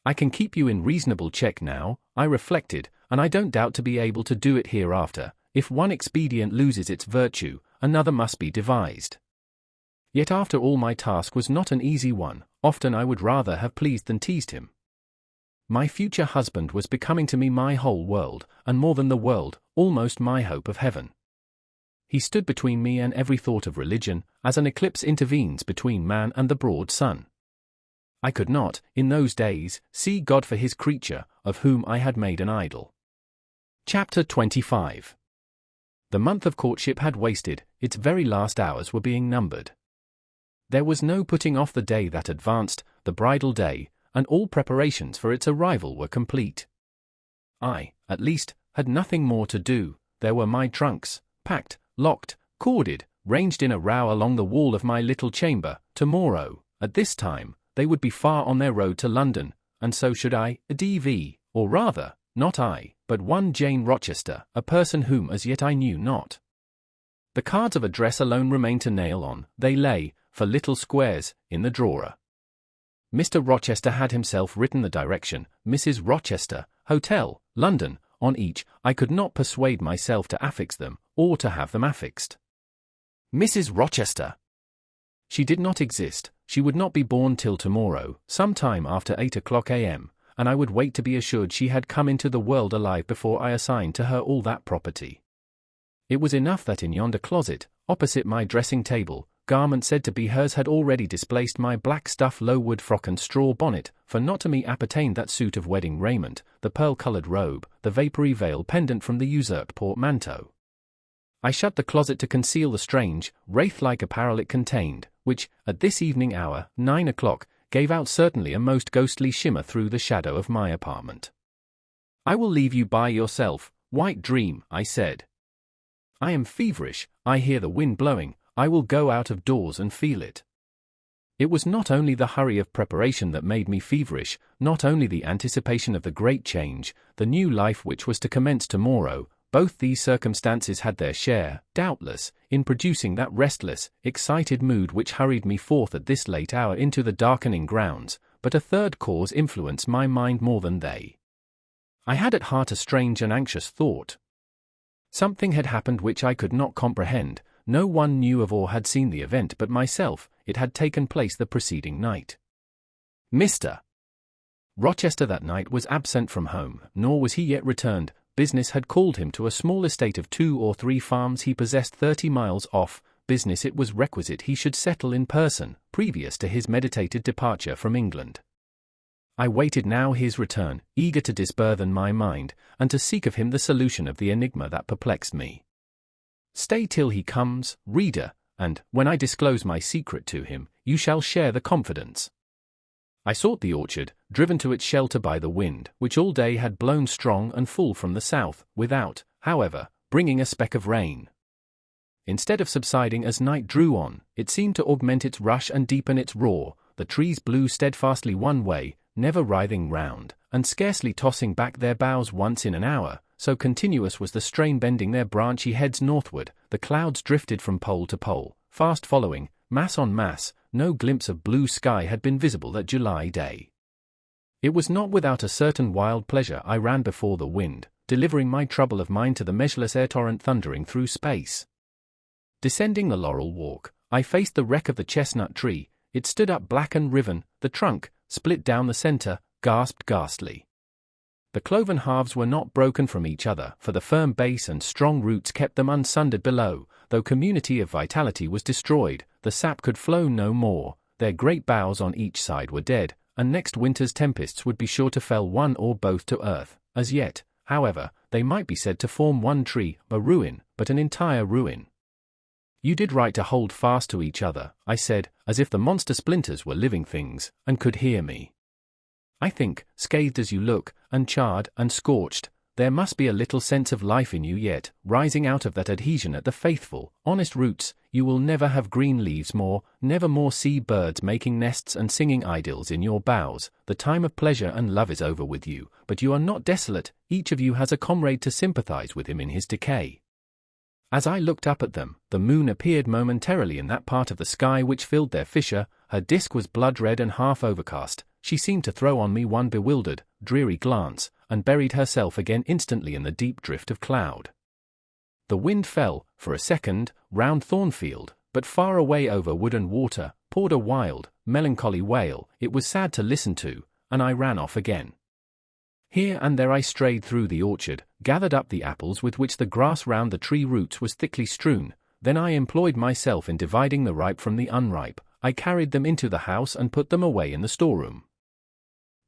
I can keep you in reasonable check now, I reflected, and I don't doubt to be able to do it hereafter. If one expedient loses its virtue, another must be devised. Yet after all my task was not an easy one, often I would rather have pleased than teased him. My future husband was becoming to me my whole world, and more than the world, almost my hope of heaven. He stood between me and every thought of religion, as an eclipse intervenes between man and the broad sun. I could not, in those days, see God for his creature, of whom I had made an idol. Chapter 25. The month of courtship had wasted, its very last hours were being numbered. There was no putting off the day that advanced, the bridal day, and all preparations for its arrival were complete. I, at least, had nothing more to do. There were my trunks, packed, locked, corded, ranged in a row along the wall of my little chamber. Tomorrow, at this time, they would be far on their road to London, and so should I, D.V., or rather, not I, but one Jane Rochester, a person whom as yet I knew not. The cards of address alone remained to nail on. They lay, for little squares, in the drawer. Mr. Rochester had himself written the direction, Mrs. Rochester, Hotel, London, on each. I could not persuade myself to affix them, or to have them affixed. Mrs. Rochester. She did not exist. She would not be born till tomorrow, some time after 8 o'clock a.m., and I would wait to be assured she had come into the world alive before I assigned to her all that property. It was enough that in yonder closet, opposite my dressing-table, garment said to be hers had already displaced my black stuff low-wood frock and straw bonnet, for not to me appertained that suit of wedding raiment, the pearl-coloured robe, the vapoury veil pendant from the usurped portmanteau. I shut the closet to conceal the strange, wraith-like apparel it contained, which, at this evening hour, 9 o'clock, gave out certainly a most ghostly shimmer through the shadow of my apartment. I will leave you by yourself, white dream, I said. I am feverish, I hear the wind blowing, I will go out of doors and feel it. It was not only the hurry of preparation that made me feverish, not only the anticipation of the great change, the new life which was to commence tomorrow. Both these circumstances had their share, doubtless, in producing that restless, excited mood which hurried me forth at this late hour into the darkening grounds, but a third cause influenced my mind more than they. I had at heart a strange and anxious thought. Something had happened which I could not comprehend. No one knew of or had seen the event but myself. It had taken place the preceding night. Mr. Rochester that night was absent from home, nor was he yet returned. Business had called him to a small estate of 2 or 3 farms he possessed 30 miles off. Business it was requisite he should settle in person, previous to his meditated departure from England. I waited now his return, eager to disburthen my mind, and to seek of him the solution of the enigma that perplexed me. Stay till he comes, reader, and, when I disclose my secret to him, you shall share the confidence. I sought the orchard, driven to its shelter by the wind, which all day had blown strong and full from the south, without, however, bringing a speck of rain. Instead of subsiding as night drew on, it seemed to augment its rush and deepen its roar. The trees blew steadfastly one way, never writhing round, and scarcely tossing back their boughs once in an hour, so continuous was the strain bending their branchy heads northward. The clouds drifted from pole to pole, fast following, mass on mass. No glimpse of blue sky had been visible that July day. It was not without a certain wild pleasure I ran before the wind, delivering my trouble of mind to the measureless air torrent thundering through space. Descending the laurel walk, I faced the wreck of the chestnut tree. It stood up black and riven, the trunk, split down the center, gasped ghastly. The cloven halves were not broken from each other, for the firm base and strong roots kept them unsundered below. Though community of vitality was destroyed, the sap could flow no more. Their great boughs on each side were dead, and next winter's tempests would be sure to fell one or both to earth. As yet, however, they might be said to form one tree, a ruin, but an entire ruin. You did right to hold fast to each other, I said, as if the monster splinters were living things, and could hear me. I think, scathed as you look, and charred, and scorched, there must be a little sense of life in you yet, rising out of that adhesion at the faithful, honest roots. You will never have green leaves more, never more see birds making nests and singing idylls in your boughs. The time of pleasure and love is over with you, but you are not desolate. Each of you has a comrade to sympathize with him in his decay. As I looked up at them, the moon appeared momentarily in that part of the sky which filled their fissure. Her disk was blood-red and half overcast. She seemed to throw on me one bewildered, dreary glance, and buried herself again instantly in the deep drift of cloud. The wind fell, for a second, round Thornfield, but far away over wood and water, poured a wild, melancholy wail. It was sad to listen to, and I ran off again. Here and there I strayed through the orchard, gathered up the apples with which the grass round the tree roots was thickly strewn. Then I employed myself in dividing the ripe from the unripe. I carried them into the house and put them away in the storeroom.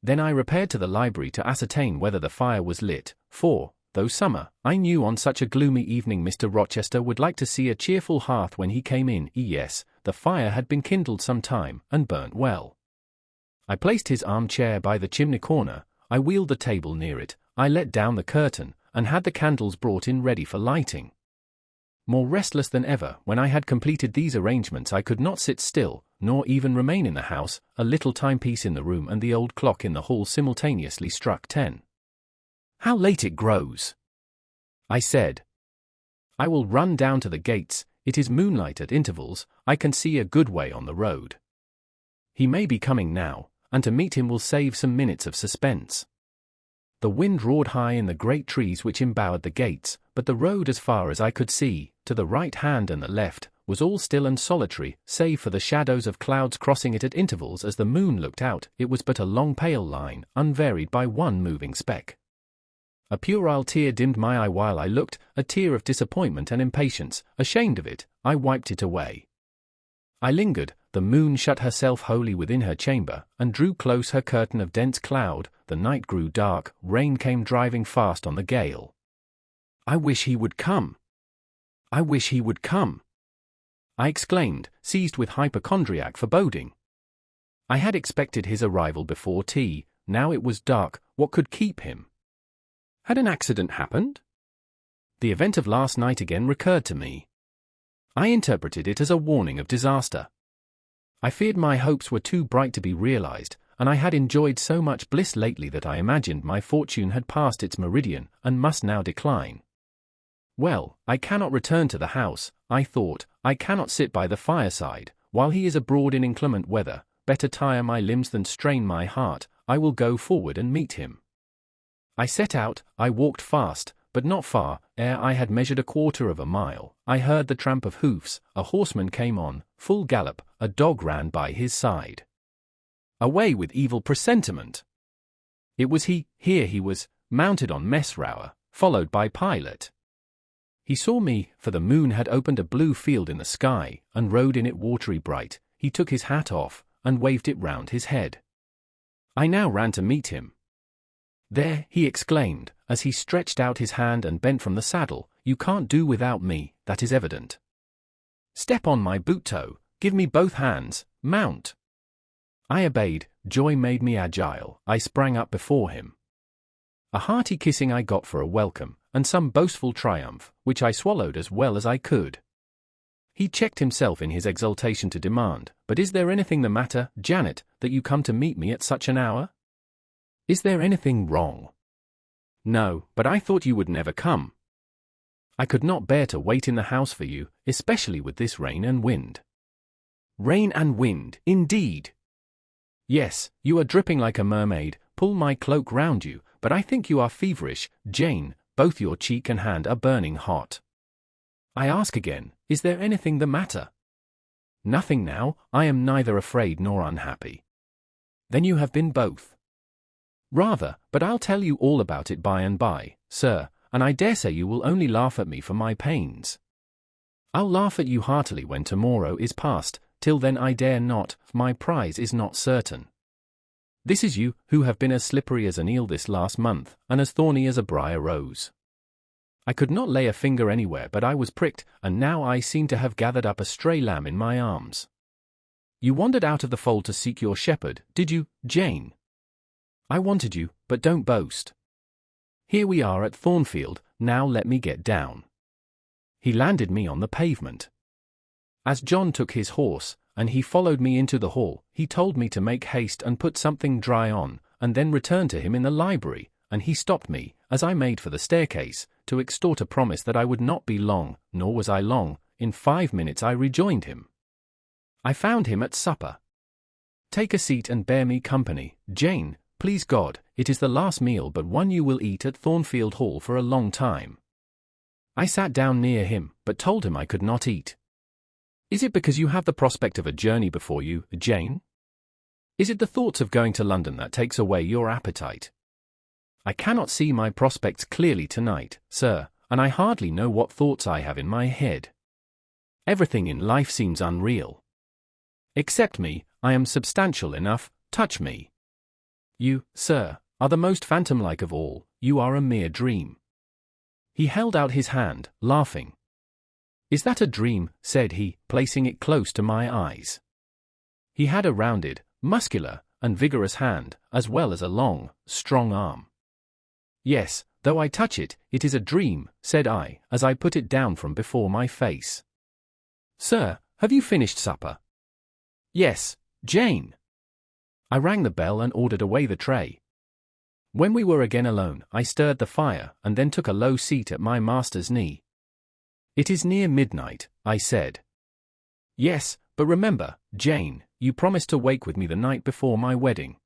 Then I repaired to the library to ascertain whether the fire was lit, for, though summer, I knew on such a gloomy evening Mr. Rochester would like to see a cheerful hearth when he came in. Yes, the fire had been kindled some time, and burnt well. I placed his armchair by the chimney corner. I wheeled the table near it, I let down the curtain, and had the candles brought in ready for lighting. More restless than ever, when I had completed these arrangements I could not sit still, nor even remain in the house. A little timepiece in the room and the old clock in the hall simultaneously struck 10. "How late it grows!" I said. "I will run down to the gates. It is moonlight at intervals. I can see a good way on the road. He may be coming now, and to meet him will save some minutes of suspense." The wind roared high in the great trees which embowered the gates, but the road as far as I could see, to the right hand and the left, was all still and solitary, save for the shadows of clouds crossing it at intervals as the moon looked out. It was but a long pale line, unvaried by one moving speck. A puerile tear dimmed my eye while I looked, a tear of disappointment and impatience. Ashamed of it, I wiped it away. I lingered. The moon shut herself wholly within her chamber, and drew close her curtain of dense cloud. The night grew dark, rain came driving fast on the gale. "I wish he would come! I wish he would come!" I exclaimed, seized with hypochondriac foreboding. I had expected his arrival before tea. Now it was dark. What could keep him? Had an accident happened? The event of last night again recurred to me. I interpreted it as a warning of disaster. I feared my hopes were too bright to be realized, and I had enjoyed so much bliss lately that I imagined my fortune had passed its meridian, and must now decline. Well, I cannot return to the house, I thought. I cannot sit by the fireside, while he is abroad in inclement weather. Better tire my limbs than strain my heart. I will go forward and meet him. I set out. I walked fast, but not far. Ere I had measured a quarter of a mile, I heard the tramp of hoofs. A horseman came on, full gallop. A dog ran by his side. Away with evil presentiment! It was he. Here he was, mounted on Mesrour, followed by Pilot. He saw me, for the moon had opened a blue field in the sky, and rode in it watery bright. He took his hat off, and waved it round his head. I now ran to meet him. "There," he exclaimed, as he stretched out his hand and bent from the saddle, "you can't do without me, that is evident. Step on my boot toe, give me both hands, mount." I obeyed. Joy made me agile. I sprang up before him. A hearty kissing I got for a welcome, and some boastful triumph, which I swallowed as well as I could. He checked himself in his exultation to demand, "But is there anything the matter, Janet, that you come to meet me at such an hour? Is there anything wrong?" "No, but I thought you would never come. I could not bear to wait in the house for you, especially with this rain and wind." "Rain and wind, indeed!" "Yes, you are dripping like a mermaid. Pull my cloak round you, but I think you are feverish, Jane. Both your cheek and hand are burning hot. I ask again, is there anything the matter?" "Nothing now. I am neither afraid nor unhappy." "Then you have been both." "Rather, but I'll tell you all about it by and by, sir, and I dare say you will only laugh at me for my pains." "I'll laugh at you heartily when tomorrow is past. Till then I dare not, my prize is not certain. This is you, who have been as slippery as an eel this last month, and as thorny as a briar rose. I could not lay a finger anywhere but I was pricked, and now I seem to have gathered up a stray lamb in my arms. You wandered out of the fold to seek your shepherd, did you, Jane? I wanted you, but don't boast. Here we are at Thornfield, now let me get down." He landed me on the pavement. As John took his horse, and he followed me into the hall, he told me to make haste and put something dry on, and then return to him in the library, and he stopped me, as I made for the staircase, to extort a promise that I would not be long, nor was I long. In 5 minutes I rejoined him. I found him at supper. "Take a seat and bear me company, Jane, please God. It is the last meal but one you will eat at Thornfield Hall for a long time." I sat down near him, but told him I could not eat. "Is it because you have the prospect of a journey before you, Jane? Is it the thoughts of going to London that takes away your appetite?" "I cannot see my prospects clearly tonight, sir, and I hardly know what thoughts I have in my head. Everything in life seems unreal. Except me, I am substantial enough. Touch me. You, sir, are the most phantom-like of all. You are a mere dream." He held out his hand, laughing. "Is that a dream?" said he, placing it close to my eyes. He had a rounded, muscular, and vigorous hand, as well as a long, strong arm. "Yes, though I touch it, it is a dream," said I, as I put it down from before my face. "Sir, have you finished supper?" "Yes, Jane." I rang the bell and ordered away the tray. When we were again alone, I stirred the fire, and then took a low seat at my master's knee. "It is near midnight," I said. "Yes, but remember, Jane, you promised to wake with me the night before my wedding."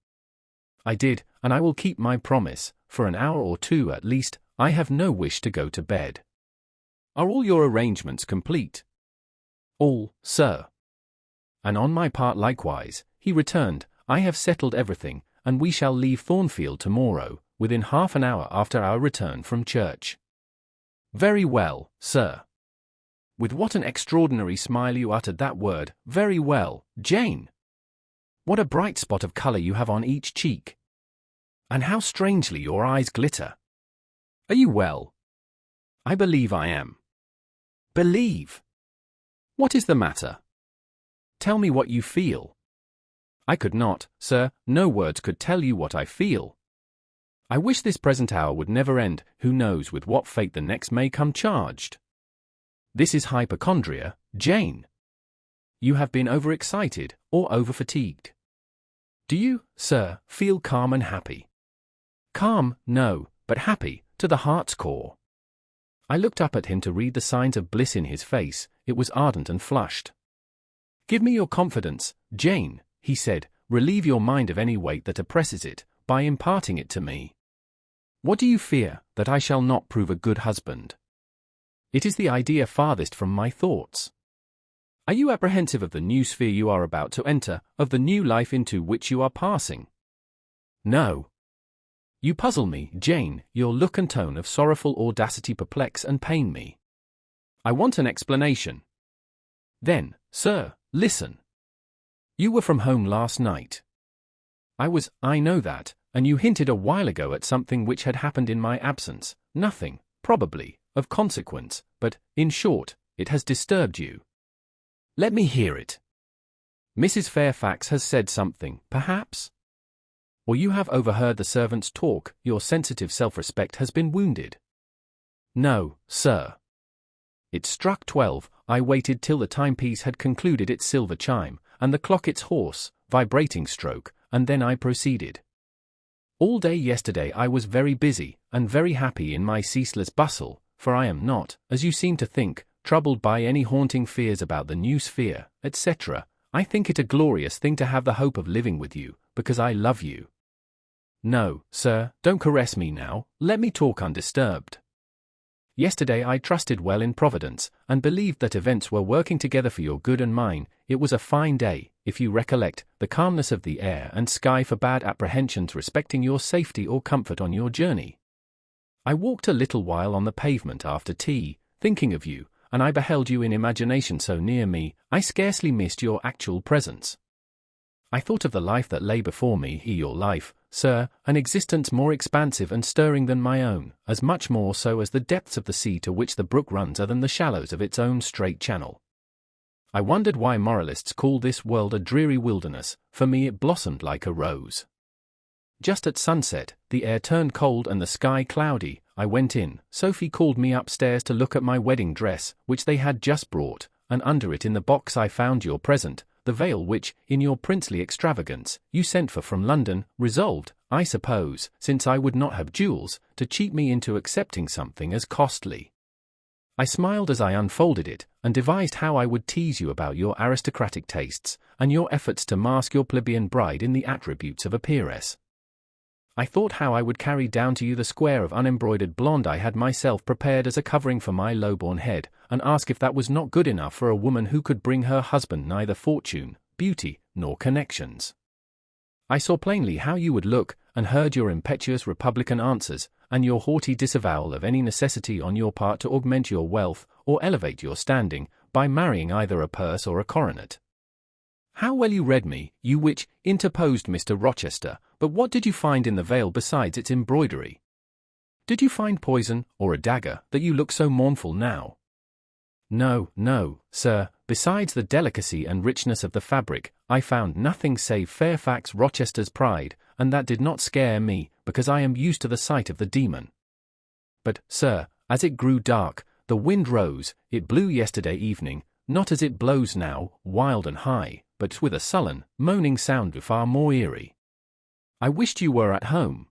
"I did, and I will keep my promise. For an hour or two at least, I have no wish to go to bed." "Are all your arrangements complete?" "All, sir." "And on my part likewise," he returned. "I have settled everything, and we shall leave Thornfield tomorrow, within half an hour after our return from church." "Very well, sir." With what an extraordinary smile you uttered that word, "very well, Jane." What a bright spot of colour you have on each cheek. And how strangely your eyes glitter. Are you well? "I believe I am." "Believe? What is the matter? Tell me what you feel." "I could not, sir, no words could tell you what I feel. I wish this present hour would never end. Who knows with what fate the next may come charged? This is hypochondria, Jane. You have been overexcited, or overfatigued. Do you, sir, feel calm and happy?" "Calm, no, but happy, to the heart's core." I looked up at him to read the signs of bliss in his face. It was ardent and flushed. "Give me your confidence, Jane," he said. "Relieve your mind of any weight that oppresses it, by imparting it to me." What do you fear, that I shall not prove a good husband? It is the idea farthest from my thoughts. Are you apprehensive of the new sphere you are about to enter, of the new life into which you are passing? No. You puzzle me, Jane, your look and tone of sorrowful audacity perplex and pain me. I want an explanation. Then, sir, listen. You were from home last night. I know that, and you hinted a while ago at something which had happened in my absence, nothing, probably, of consequence, but, in short, it has disturbed you. Let me hear it. Mrs. Fairfax has said something, perhaps? Or you have overheard the servants' talk, your sensitive self-respect has been wounded. No, sir. It struck 12, I waited till the timepiece had concluded its silver chime, and the clock its hoarse, vibrating stroke, and then I proceeded. All day yesterday I was very busy, and very happy in my ceaseless bustle, for I am not, as you seem to think, troubled by any haunting fears about the new sphere, etc. I think it a glorious thing to have the hope of living with you, because I love you. No, sir, don't caress me now, let me talk undisturbed. Yesterday I trusted well in Providence, and believed that events were working together for your good and mine. It was a fine day, if you recollect, the calmness of the air and sky forbade apprehensions respecting your safety or comfort on your journey. I walked a little while on the pavement after tea, thinking of you, and I beheld you in imagination so near me, I scarcely missed your actual presence. I thought of the life that lay before me, your life, sir, an existence more expansive and stirring than my own, as much more so as the depths of the sea to which the brook runs are than the shallows of its own straight channel. I wondered why moralists call this world a dreary wilderness. For me it blossomed like a rose. Just at sunset, the air turned cold and the sky cloudy. I went in, Sophie called me upstairs to look at my wedding dress, which they had just brought, and under it in the box I found your present, the veil which, in your princely extravagance, you sent for from London, resolved, I suppose, since I would not have jewels, to cheat me into accepting something as costly. I smiled as I unfolded it, and devised how I would tease you about your aristocratic tastes, and your efforts to mask your plebeian bride in the attributes of a peeress. I thought how I would carry down to you the square of unembroidered blonde I had myself prepared as a covering for my low-born head, and ask if that was not good enough for a woman who could bring her husband neither fortune, beauty, nor connections. I saw plainly how you would look, and heard your impetuous republican answers, and your haughty disavowal of any necessity on your part to augment your wealth, or elevate your standing, by marrying either a purse or a coronet. How well you read me, you witch, interposed Mr. Rochester, but what did you find in the veil besides its embroidery? Did you find poison, or a dagger, that you look so mournful now? No, sir, besides the delicacy and richness of the fabric, I found nothing save Fairfax Rochester's pride, and that did not scare me, because I am used to the sight of the demon. But, sir, as it grew dark, the wind rose, it blew yesterday evening, not as it blows now, wild and high, but with a sullen, moaning sound far more eerie. I wished you were at home.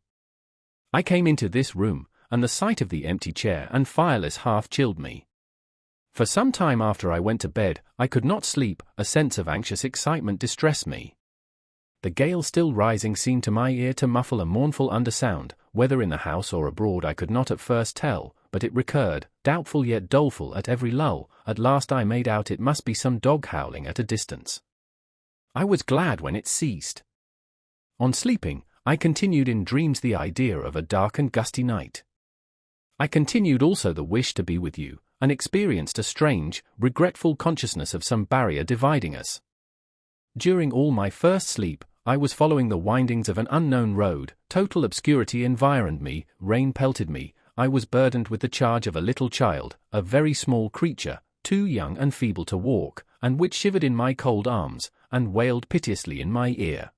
I came into this room, and the sight of the empty chair and fireless hearth chilled me. For some time after I went to bed, I could not sleep, a sense of anxious excitement distressed me. The gale still rising seemed to my ear to muffle a mournful undersound, whether in the house or abroad I could not at first tell, but it recurred, doubtful yet doleful at every lull. At last I made out it must be some dog howling at a distance. I was glad when it ceased. On sleeping, I continued in dreams the idea of a dark and gusty night. I continued also the wish to be with you, and experienced a strange, regretful consciousness of some barrier dividing us. During all my first sleep, I was following the windings of an unknown road, total obscurity environed me, rain pelted me, I was burdened with the charge of a little child, a very small creature, too young and feeble to walk, and which shivered in my cold arms, and wailed piteously in my ear.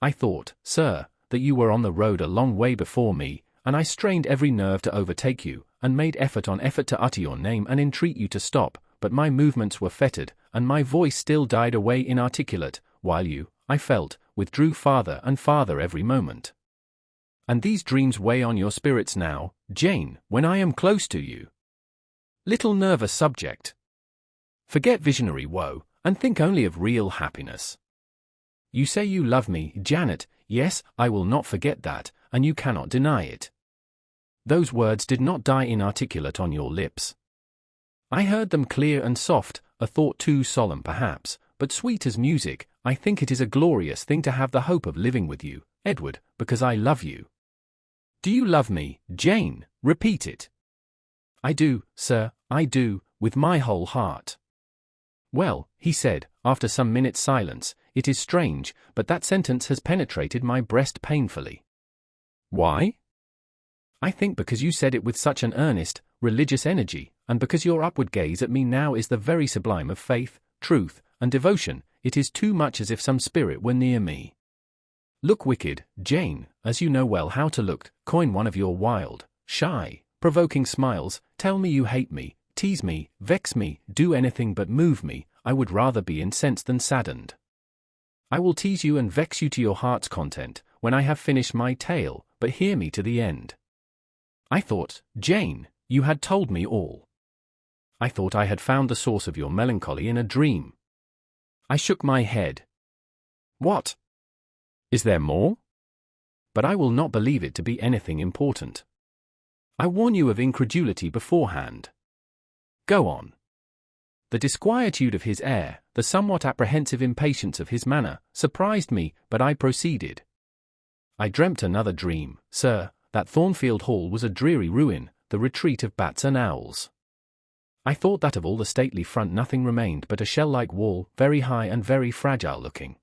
I thought, sir, that you were on the road a long way before me, and I strained every nerve to overtake you, and made effort on effort to utter your name and entreat you to stop, but my movements were fettered, and my voice still died away inarticulate, while you, I felt, withdrew farther and farther every moment. And these dreams weigh on your spirits now, Jane, when I am close to you. Little nervous subject. Forget visionary woe, and think only of real happiness. You say you love me, Janet. Yes, I will not forget that, and you cannot deny it. Those words did not die inarticulate on your lips. I heard them clear and soft, a thought too solemn perhaps, but sweet as music. I think it is a glorious thing to have the hope of living with you, Edward, because I love you. Do you love me, Jane? Repeat it. I do, sir, I do, with my whole heart. Well, he said, after some minutes' silence, it is strange, but that sentence has penetrated my breast painfully. Why? I think because you said it with such an earnest, religious energy, and because your upward gaze at me now is the very sublime of faith, truth, and devotion. It is too much as if some spirit were near me. Look wicked, Jane, as you know well how to look, coin one of your wild, shy, provoking smiles, tell me you hate me, tease me, vex me, do anything but move me. I would rather be incensed than saddened. I will tease you and vex you to your heart's content, when I have finished my tale, but hear me to the end. I thought, Jane, you had told me all. I thought I had found the source of your melancholy in a dream. I shook my head. What? Is there more? But I will not believe it to be anything important. I warn you of incredulity beforehand. Go on. The disquietude of his air, the somewhat apprehensive impatience of his manner, surprised me, but I proceeded. I dreamt another dream, sir, that Thornfield Hall was a dreary ruin, the retreat of bats and owls. I thought that of all the stately front nothing remained but a shell-like wall, very high and very fragile-looking.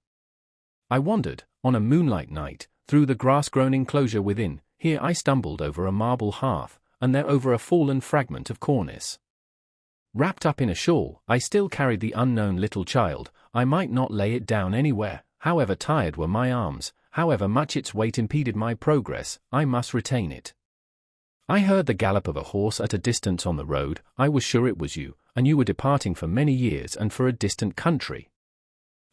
I wandered, on a moonlight night, through the grass-grown enclosure within. Here I stumbled over a marble hearth, and there over a fallen fragment of cornice. Wrapped up in a shawl, I still carried the unknown little child. I might not lay it down anywhere, however tired were my arms, however much its weight impeded my progress, I must retain it. I heard the gallop of a horse at a distance on the road. I was sure it was you, and you were departing for many years and for a distant country.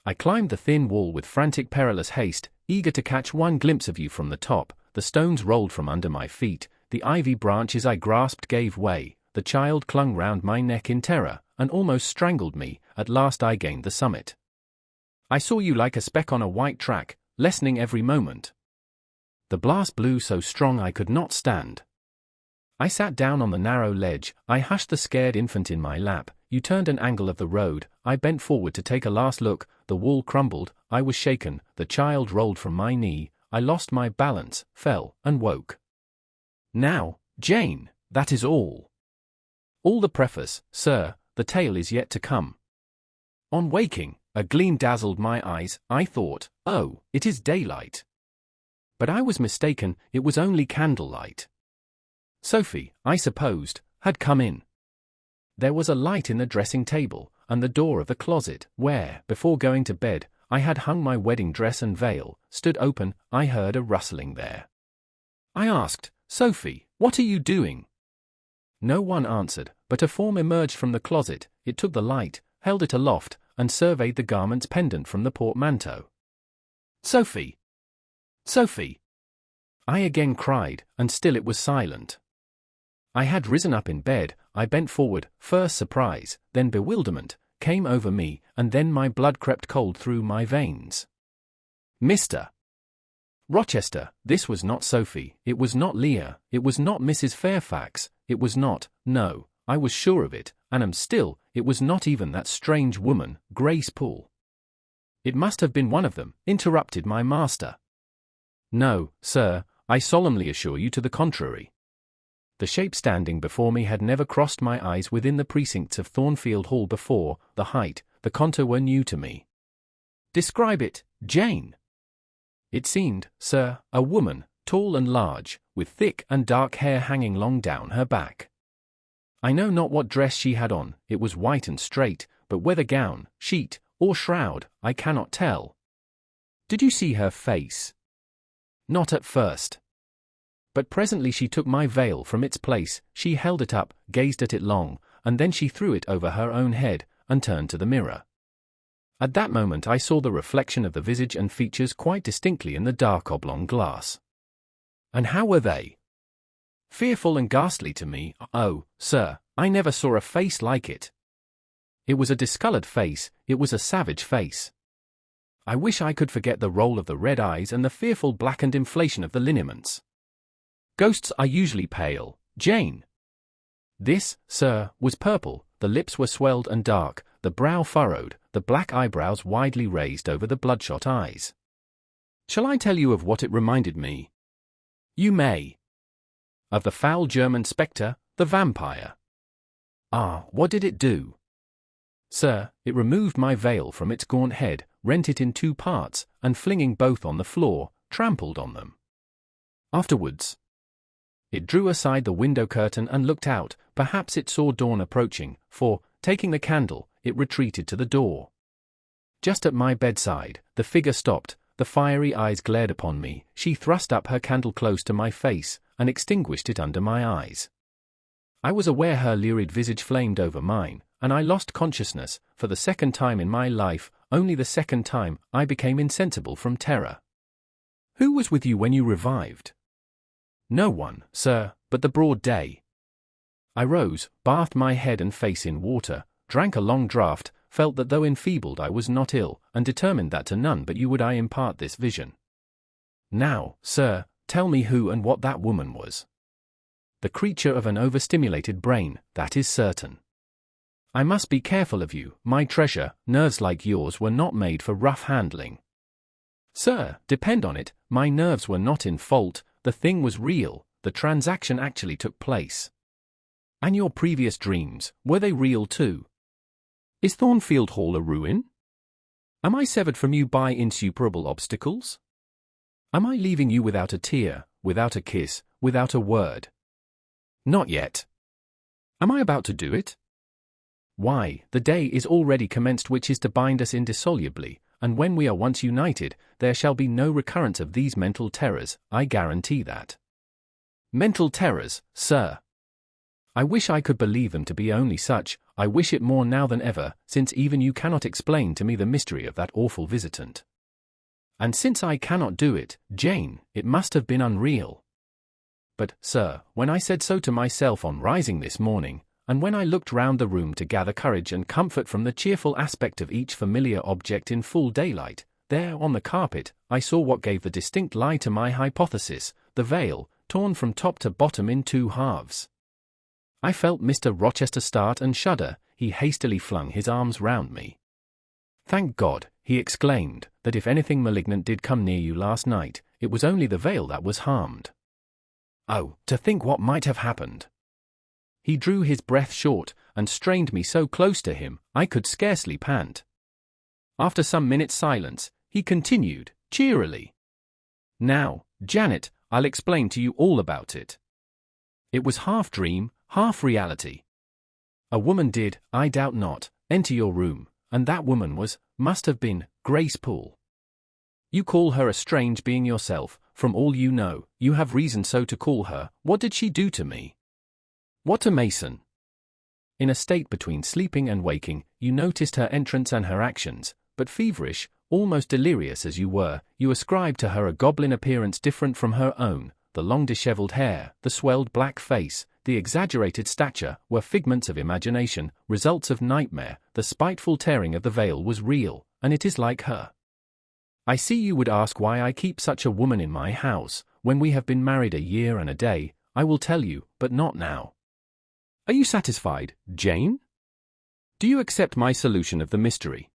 I climbed the thin wall with frantic perilous haste, eager to catch one glimpse of you from the top. The stones rolled from under my feet, the ivy branches I grasped gave way, the child clung round my neck in terror, and almost strangled me. At last I gained the summit. I saw you like a speck on a white track, lessening every moment. The blast blew so strong I could not stand. I sat down on the narrow ledge. I hushed the scared infant in my lap. You turned an angle of the road. I bent forward to take a last look. The wall crumbled. I was shaken. The child rolled from my knee. I lost my balance, fell, and woke. Now, Jane, that is all. All the preface, sir. The tale is yet to come. On waking, a gleam dazzled my eyes. I thought, oh, it is daylight. But I was mistaken. It was only candlelight. Sophie, I supposed, had come in. There was a light in the dressing table, and the door of the closet, where, before going to bed, I had hung my wedding dress and veil, stood open. I heard a rustling there. I asked, Sophie, what are you doing? No one answered, but a form emerged from the closet. It took the light, held it aloft, and surveyed the garments pendant from the portmanteau. Sophie! Sophie! I again cried, and still it was silent. I had risen up in bed. I bent forward. First surprise, then bewilderment, came over me, and then my blood crept cold through my veins. Mr. Rochester, this was not Sophie, it was not Leah, it was not Mrs. Fairfax, it was not, no, I was sure of it, and am still, it was not even that strange woman, Grace Poole. It must have been one of them, interrupted my master. No, sir, I solemnly assure you to the contrary. The shape standing before me had never crossed my eyes within the precincts of Thornfield Hall before. The height, the contour were new to me. Describe it, Jane. It seemed, sir, a woman, tall and large, with thick and dark hair hanging long down her back. I know not what dress she had on. It was white and straight, but whether gown, sheet, or shroud, I cannot tell. Did you see her face? Not at first. But presently she took my veil from its place. She held it up, gazed at it long, and then she threw it over her own head, and turned to the mirror. At that moment I saw the reflection of the visage and features quite distinctly in the dark oblong glass. And how were they? Fearful and ghastly to me. Oh, sir, I never saw a face like it. It was a discoloured face, it was a savage face. I wish I could forget the roll of the red eyes and the fearful blackened inflation of the lineaments. Ghosts are usually pale, Jane. This, sir, was purple, the lips were swelled and dark, the brow furrowed, the black eyebrows widely raised over the bloodshot eyes. Shall I tell you of what it reminded me? You may. Of the foul German spectre, the vampire. Ah, what did it do? Sir, it removed my veil from its gaunt head, rent it in two parts, and flinging both on the floor, trampled on them. Afterwards, it drew aside the window curtain and looked out. Perhaps it saw dawn approaching, for, taking the candle, it retreated to the door. Just at my bedside, the figure stopped, the fiery eyes glared upon me, she thrust up her candle close to my face, and extinguished it under my eyes. I was aware her lurid visage flamed over mine, and I lost consciousness. For the second time in my life, only the second time, I became insensible from terror. Who was with you when you revived? No one, sir, but the broad day. I rose, bathed my head and face in water, drank a long draught, felt that though enfeebled I was not ill, and determined that to none but you would I impart this vision. Now, sir, tell me who and what that woman was. The creature of an overstimulated brain, that is certain. I must be careful of you, my treasure. Nerves like yours were not made for rough handling. Sir, depend on it, my nerves were not in fault, the thing was real, the transaction actually took place. And your previous dreams, were they real too? Is Thornfield Hall a ruin? Am I severed from you by insuperable obstacles? Am I leaving you without a tear, without a kiss, without a word? Not yet. Am I about to do it? Why, the day is already commenced which is to bind us indissolubly, and when we are once united, there shall be no recurrence of these mental terrors, I guarantee that. Mental terrors, sir. I wish I could believe them to be only such. I wish it more now than ever, since even you cannot explain to me the mystery of that awful visitant. And since I cannot do it, Jane, it must have been unreal. But, sir, when I said so to myself on rising this morning, and when I looked round the room to gather courage and comfort from the cheerful aspect of each familiar object in full daylight, there on the carpet, I saw what gave the distinct lie to my hypothesis, the veil, torn from top to bottom in two halves. I felt Mr. Rochester start and shudder. He hastily flung his arms round me. Thank God, he exclaimed, that if anything malignant did come near you last night, it was only the veil that was harmed. Oh, to think what might have happened! He drew his breath short, and strained me so close to him, I could scarcely pant. After some minutes' silence, he continued, cheerily. Now, Janet, I'll explain to you all about it. It was half dream, half reality. A woman did, I doubt not, enter your room, and that woman must have been, Grace Poole. You call her a strange being yourself, from all you know, you have reason so to call her. What did she do to me? What to Mason? In a state between sleeping and waking, you noticed her entrance and her actions, but feverish, almost delirious as you were, you ascribed to her a goblin appearance different from her own. The long dishevelled hair, the swelled black face, the exaggerated stature, were figments of imagination, results of nightmare. The spiteful tearing of the veil was real, and it is like her. I see you would ask why I keep such a woman in my house, when we have been married a year and a day. I will tell you, but not now. Are you satisfied, Jane? Do you accept my solution of the mystery?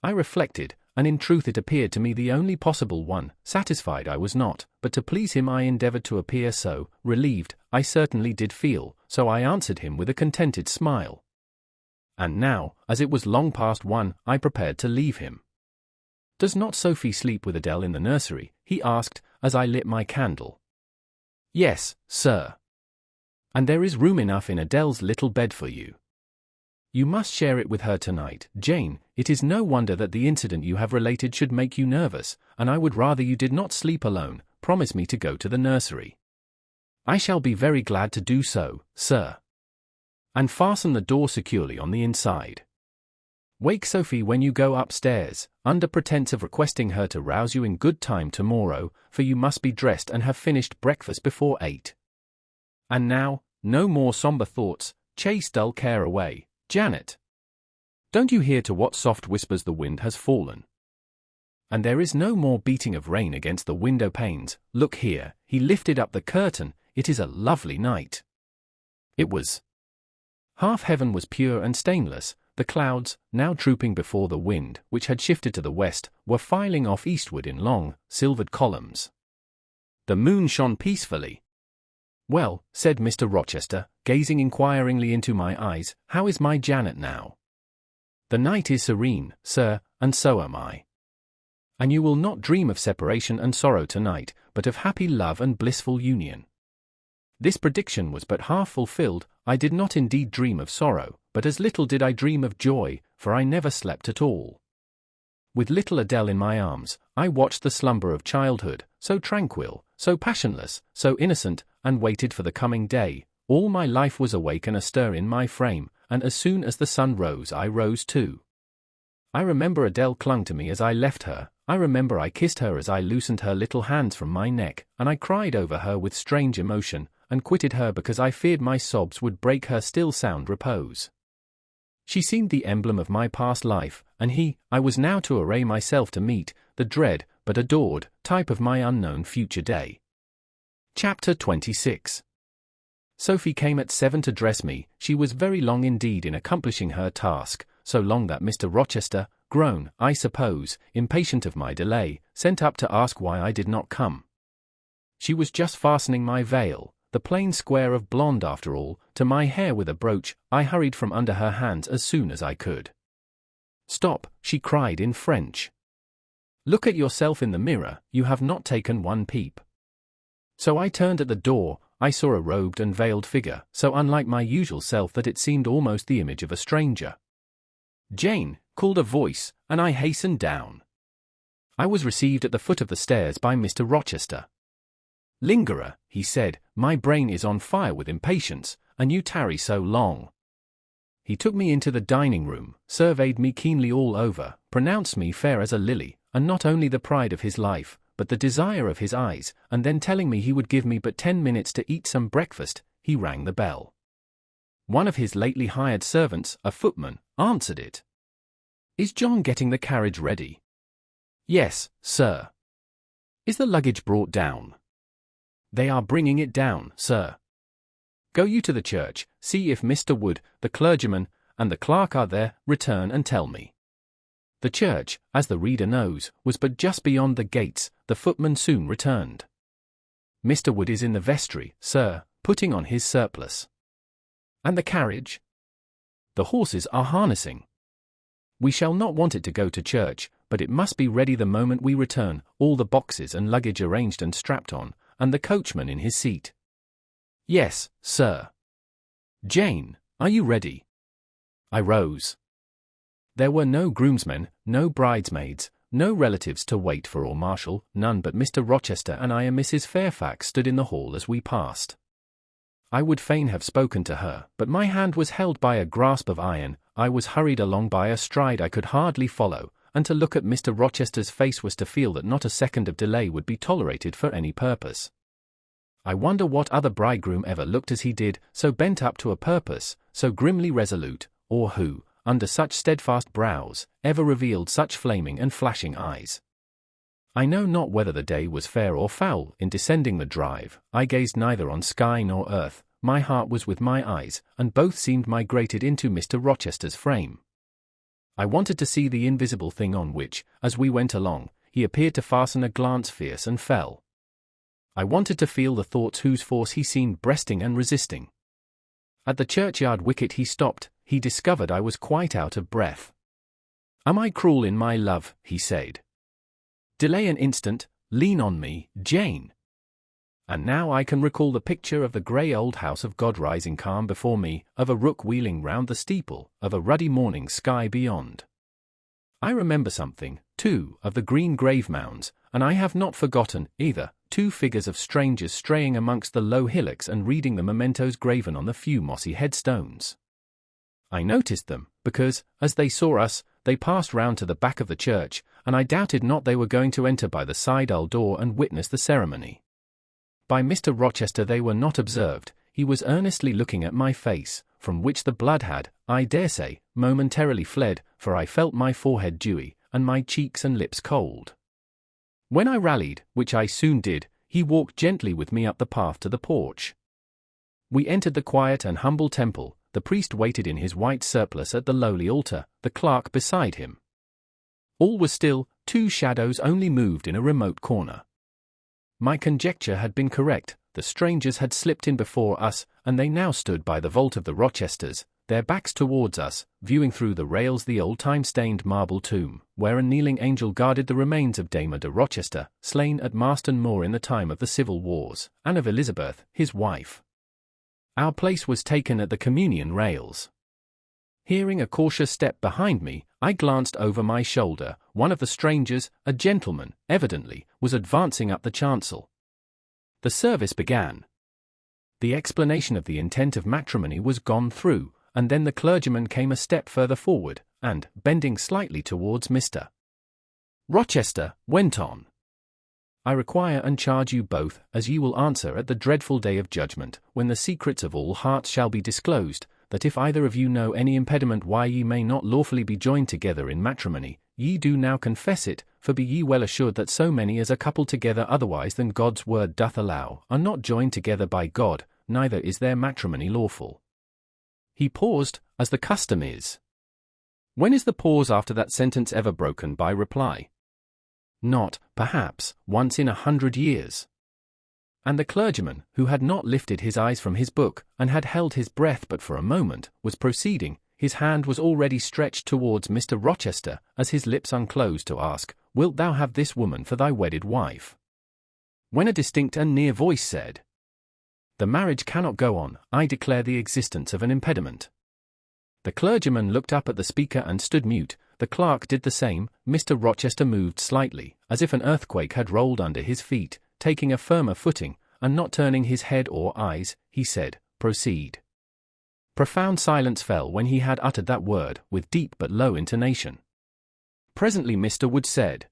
I reflected, and in truth it appeared to me the only possible one. Satisfied I was not, but to please him I endeavoured to appear so. Relieved, I certainly did feel, so I answered him with a contented smile. And now, as it was long past 1, I prepared to leave him. Does not Sophie sleep with Adele in the nursery? He asked, as I lit my candle. Yes, sir. And there is room enough in Adele's little bed for you. You must share it with her tonight, Jane. It is no wonder that the incident you have related should make you nervous, and I would rather you did not sleep alone. Promise me to go to the nursery. I shall be very glad to do so, sir. And fasten the door securely on the inside. Wake Sophie when you go upstairs, under pretence of requesting her to rouse you in good time tomorrow, for you must be dressed and have finished breakfast before 8. And now, no more sombre thoughts, chase dull care away, Janet. Don't you hear to what soft whispers the wind has fallen? And there is no more beating of rain against the window panes. Look here, he lifted up the curtain, it is a lovely night. It was. Half heaven was pure and stainless, the clouds, now trooping before the wind, which had shifted to the west, were filing off eastward in long, silvered columns. The moon shone peacefully. "Well," said Mr. Rochester, gazing inquiringly into my eyes, "how is my Janet now?" "The night is serene, sir, and so am I." "And you will not dream of separation and sorrow tonight, but of happy love and blissful union." This prediction was but half fulfilled. I did not indeed dream of sorrow, but as little did I dream of joy, for I never slept at all. With little Adele in my arms, I watched the slumber of childhood, so tranquil, so passionless, so innocent, and waited for the coming day. All my life was awake and astir in my frame, and as soon as the sun rose I rose too. I remember Adele clung to me as I left her, I remember I kissed her as I loosened her little hands from my neck, and I cried over her with strange emotion, and quitted her because I feared my sobs would break her still sound repose. She seemed the emblem of my past life, and I was now to array myself to meet the dread, but adored, type of my unknown future day. Chapter 26. Sophie came at 7 to dress me. She was very long indeed in accomplishing her task, so long that Mr. Rochester, grown, I suppose, impatient of my delay, sent up to ask why I did not come. She was just fastening my veil, the plain square of blonde after all, to my hair with a brooch. I hurried from under her hands as soon as I could. "Stop," she cried in French. "Look at yourself in the mirror, you have not taken one peep." So I turned at the door. I saw a robed and veiled figure, so unlike my usual self that it seemed almost the image of a stranger. "Jane," called a voice, and I hastened down. I was received at the foot of the stairs by Mr. Rochester. "Lingerer," he said, "my brain is on fire with impatience, and you tarry so long." He took me into the dining room, surveyed me keenly all over, pronounced me fair as a lily, and not only the pride of his life, but the desire of his eyes, and then telling me he would give me but 10 minutes to eat some breakfast, he rang the bell. One of his lately hired servants, a footman, answered it. "Is John getting the carriage ready?" "Yes, sir." "Is the luggage brought down?" "They are bringing it down, sir." "Go you to the church, see if Mr. Wood, the clergyman, and the clerk are there, return and tell me." The church, as the reader knows, was but just beyond the gates. The footman soon returned. "Mr. Wood is in the vestry, sir, putting on his surplice." "And the carriage?" "The horses are harnessing." "We shall not want it to go to church, but it must be ready the moment we return, all the boxes and luggage arranged and strapped on, and the coachman in his seat." "Yes, sir." "Jane, are you ready?" I rose. There were no groomsmen, no bridesmaids, no relatives to wait for or marshal, none but Mr. Rochester and I and Mrs. Fairfax stood in the hall as we passed. I would fain have spoken to her, but my hand was held by a grasp of iron. I was hurried along by a stride I could hardly follow, and to look at Mr. Rochester's face was to feel that not a second of delay would be tolerated for any purpose. I wonder what other bridegroom ever looked as he did, so bent up to a purpose, so grimly resolute, or who, under such steadfast brows, ever revealed such flaming and flashing eyes. I know not whether the day was fair or foul. In descending the drive, I gazed neither on sky nor earth. My heart was with my eyes, and both seemed migrated into Mr. Rochester's frame. I wanted to see the invisible thing on which, as we went along, he appeared to fasten a glance fierce and fell. I wanted to feel the thoughts whose force he seemed breasting and resisting. At the churchyard wicket he stopped. He discovered I was quite out of breath. "Am I cruel in my love?" he said. "Delay an instant, lean on me, Jane." And now I can recall the picture of the grey old house of God rising calm before me, of a rook wheeling round the steeple, of a ruddy morning sky beyond. I remember something, too, of the green grave mounds, and I have not forgotten, either, 2 figures of strangers straying amongst the low hillocks and reading the mementos graven on the few mossy headstones. I noticed them, because, as they saw us, they passed round to the back of the church, and I doubted not they were going to enter by the side-aisle door and witness the ceremony. By Mr. Rochester they were not observed. He was earnestly looking at my face, from which the blood had, I dare say, momentarily fled, for I felt my forehead dewy, and my cheeks and lips cold. When I rallied, which I soon did, he walked gently with me up the path to the porch. We entered the quiet and humble temple. The priest waited in his white surplice at the lowly altar, the clerk beside him. All was still, 2 shadows only moved in a remote corner. My conjecture had been correct, the strangers had slipped in before us, and they now stood by the vault of the Rochesters, their backs towards us, viewing through the rails the old time-stained marble tomb, where a kneeling angel guarded the remains of Dame de Rochester, slain at Marston Moor in the time of the civil wars, and of Elizabeth, his wife. Our place was taken at the communion rails. Hearing a cautious step behind me, I glanced over my shoulder. One of the strangers, a gentleman, evidently, was advancing up the chancel. The service began. The explanation of the intent of matrimony was gone through, and then the clergyman came a step further forward, and, bending slightly towards Mr. Rochester, went on. I require and charge you both, as ye will answer at the dreadful day of judgment, when the secrets of all hearts shall be disclosed, that if either of you know any impediment why ye may not lawfully be joined together in matrimony, ye do now confess it, for be ye well assured that so many as are coupled together otherwise than God's word doth allow, are not joined together by God, neither is their matrimony lawful. He paused, as the custom is. When is the pause after that sentence ever broken by reply? Not, perhaps, once in 100 years. And the clergyman, who had not lifted his eyes from his book, and had held his breath but for a moment, was proceeding. His hand was already stretched towards Mr. Rochester, as his lips unclosed to ask, "Wilt thou have this woman for thy wedded wife?" When a distinct and near voice said, "The marriage cannot go on, I declare the existence of an impediment." The clergyman looked up at the speaker and stood mute. The clerk did the same. Mr. Rochester moved slightly, as if an earthquake had rolled under his feet. Taking a firmer footing, and not turning his head or eyes, he said, "Proceed." Profound silence fell when he had uttered that word, with deep but low intonation. Presently Mr. Wood said,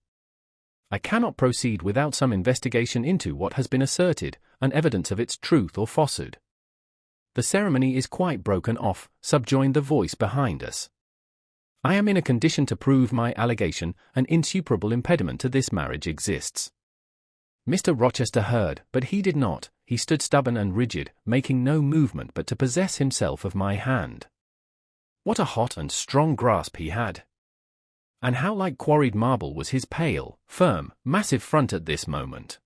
"I cannot proceed without some investigation into what has been asserted, and evidence of its truth or falsehood." "The ceremony is quite broken off," subjoined the voice behind us. "I am in a condition to prove my allegation. An insuperable impediment to this marriage exists." Mr. Rochester heard, but he did not. He stood stubborn and rigid, making no movement but to possess himself of my hand. What a hot and strong grasp he had! And how like quarried marble was his pale, firm, massive front at this moment!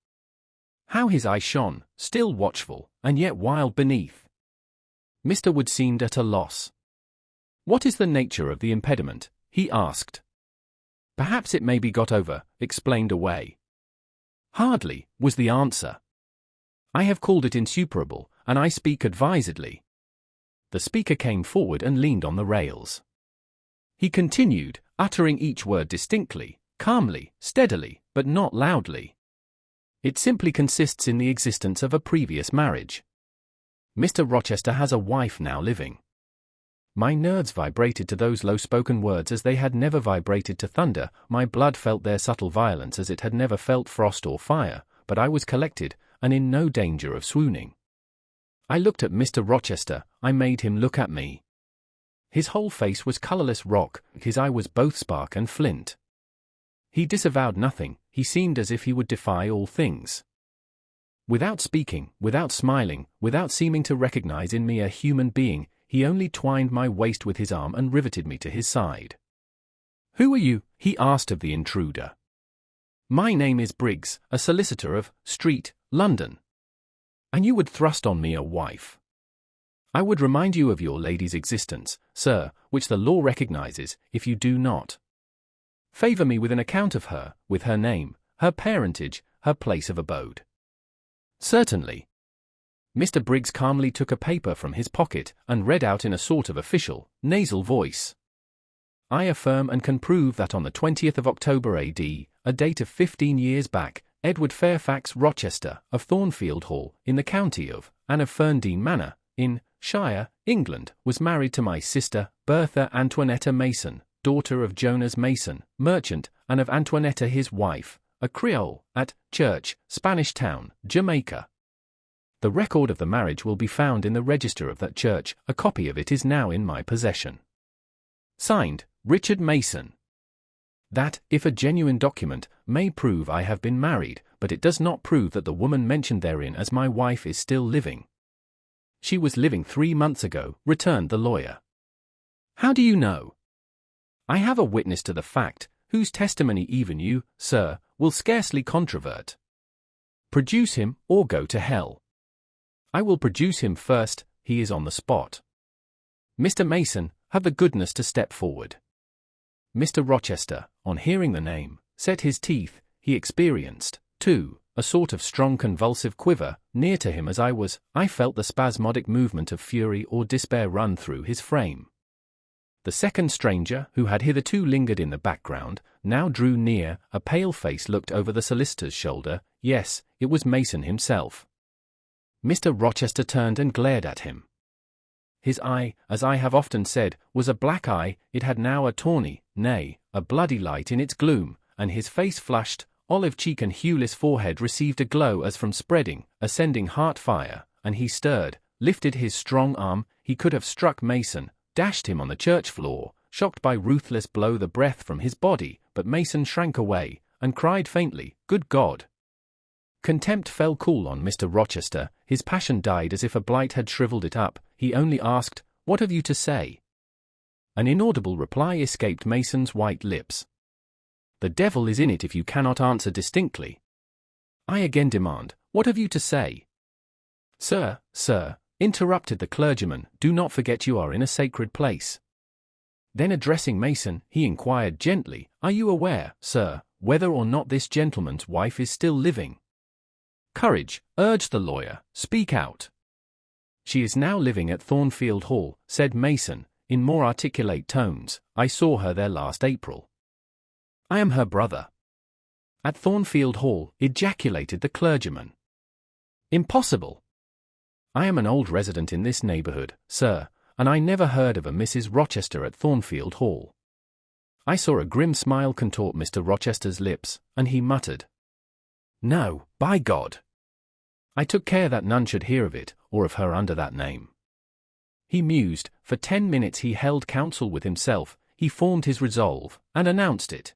How his eye shone, still watchful, and yet wild beneath! Mr. Wood seemed at a loss. "What is the nature of the impediment?" he asked. "Perhaps it may be got over, explained away." "Hardly," was the answer. "I have called it insuperable, and I speak advisedly." The speaker came forward and leaned on the rails. He continued, uttering each word distinctly, calmly, steadily, but not loudly. "It simply consists in the existence of a previous marriage. Mr. Rochester has a wife now living." My nerves vibrated to those low-spoken words as they had never vibrated to thunder. My blood felt their subtle violence as it had never felt frost or fire, but I was collected, and in no danger of swooning. I looked at Mr. Rochester, I made him look at me. His whole face was colourless rock, his eye was both spark and flint. He disavowed nothing, he seemed as if he would defy all things. Without speaking, without smiling, without seeming to recognize in me a human being, he only twined my waist with his arm and riveted me to his side. "Who are you?" he asked of the intruder. "My name is Briggs, a solicitor of Street, London." "And you would thrust on me a wife?" "I would remind you of your lady's existence, sir, which the law recognizes, if you do not. Favor me with an account of her, with her name, her parentage, her place of abode." "Certainly." Mr. Briggs calmly took a paper from his pocket and read out in a sort of official, nasal voice. "I affirm and can prove that on the 20th of October A.D., a date of 15 years back, Edward Fairfax Rochester, of Thornfield Hall, in the county of, and of Ferndean Manor, in Shire, England, was married to my sister, Bertha Antoinetta Mason, daughter of Jonas Mason, merchant, and of Antoinetta his wife, a Creole, at Church, Spanish Town, Jamaica. The record of the marriage will be found in the register of that church. A copy of it is now in my possession. Signed, Richard Mason. That, if a genuine document, may prove I have been married, but it does not prove that the woman mentioned therein as my wife is still living. She was living 3 months ago, returned the lawyer. How do you know? I have a witness to the fact, whose testimony even you, sir, will scarcely controvert. Produce him, or go to hell. I will produce him first, he is on the spot. Mr. Mason, have the goodness to step forward. Mr. Rochester, on hearing the name, set his teeth. He experienced, too, a sort of strong convulsive quiver. Near to him as I felt the spasmodic movement of fury or despair run through his frame. The second stranger, who had hitherto lingered in the background, now drew near. A pale face looked over the solicitor's shoulder. Yes, it was Mason himself. Mr. Rochester turned and glared at him. His eye, as I have often said, was a black eye. It had now a tawny, nay, a bloody light in its gloom, and his face flushed, olive cheek and hueless forehead received a glow as from spreading, ascending heart fire, and he stirred, lifted his strong arm. He could have struck Mason, dashed him on the church floor, shocked by ruthless blow the breath from his body, but Mason shrank away, and cried faintly, "Good God!" Contempt fell cool on Mr. Rochester. His passion died as if a blight had shriveled it up. He only asked, "What have you to say?" An inaudible reply escaped Mason's white lips. "The devil is in it if you cannot answer distinctly. I again demand, what have you to say?" Sir, interrupted the clergyman, "do not forget you are in a sacred place." Then addressing Mason, he inquired gently, "Are you aware, sir, whether or not this gentleman's wife is still living?" "Courage," urged the lawyer, "speak out." "She is now living at Thornfield Hall," said Mason, in more articulate tones. "I saw her there last April." "I am her brother." "At Thornfield Hall," ejaculated the clergyman. "Impossible." "I am an old resident in this neighborhood, sir, and I never heard of a Mrs. Rochester at Thornfield Hall." I saw a grim smile contort Mr. Rochester's lips, and he muttered, "No, by God! I took care that none should hear of it, or of her under that name." He mused. For 10 minutes he held counsel with himself. He formed his resolve, and announced it.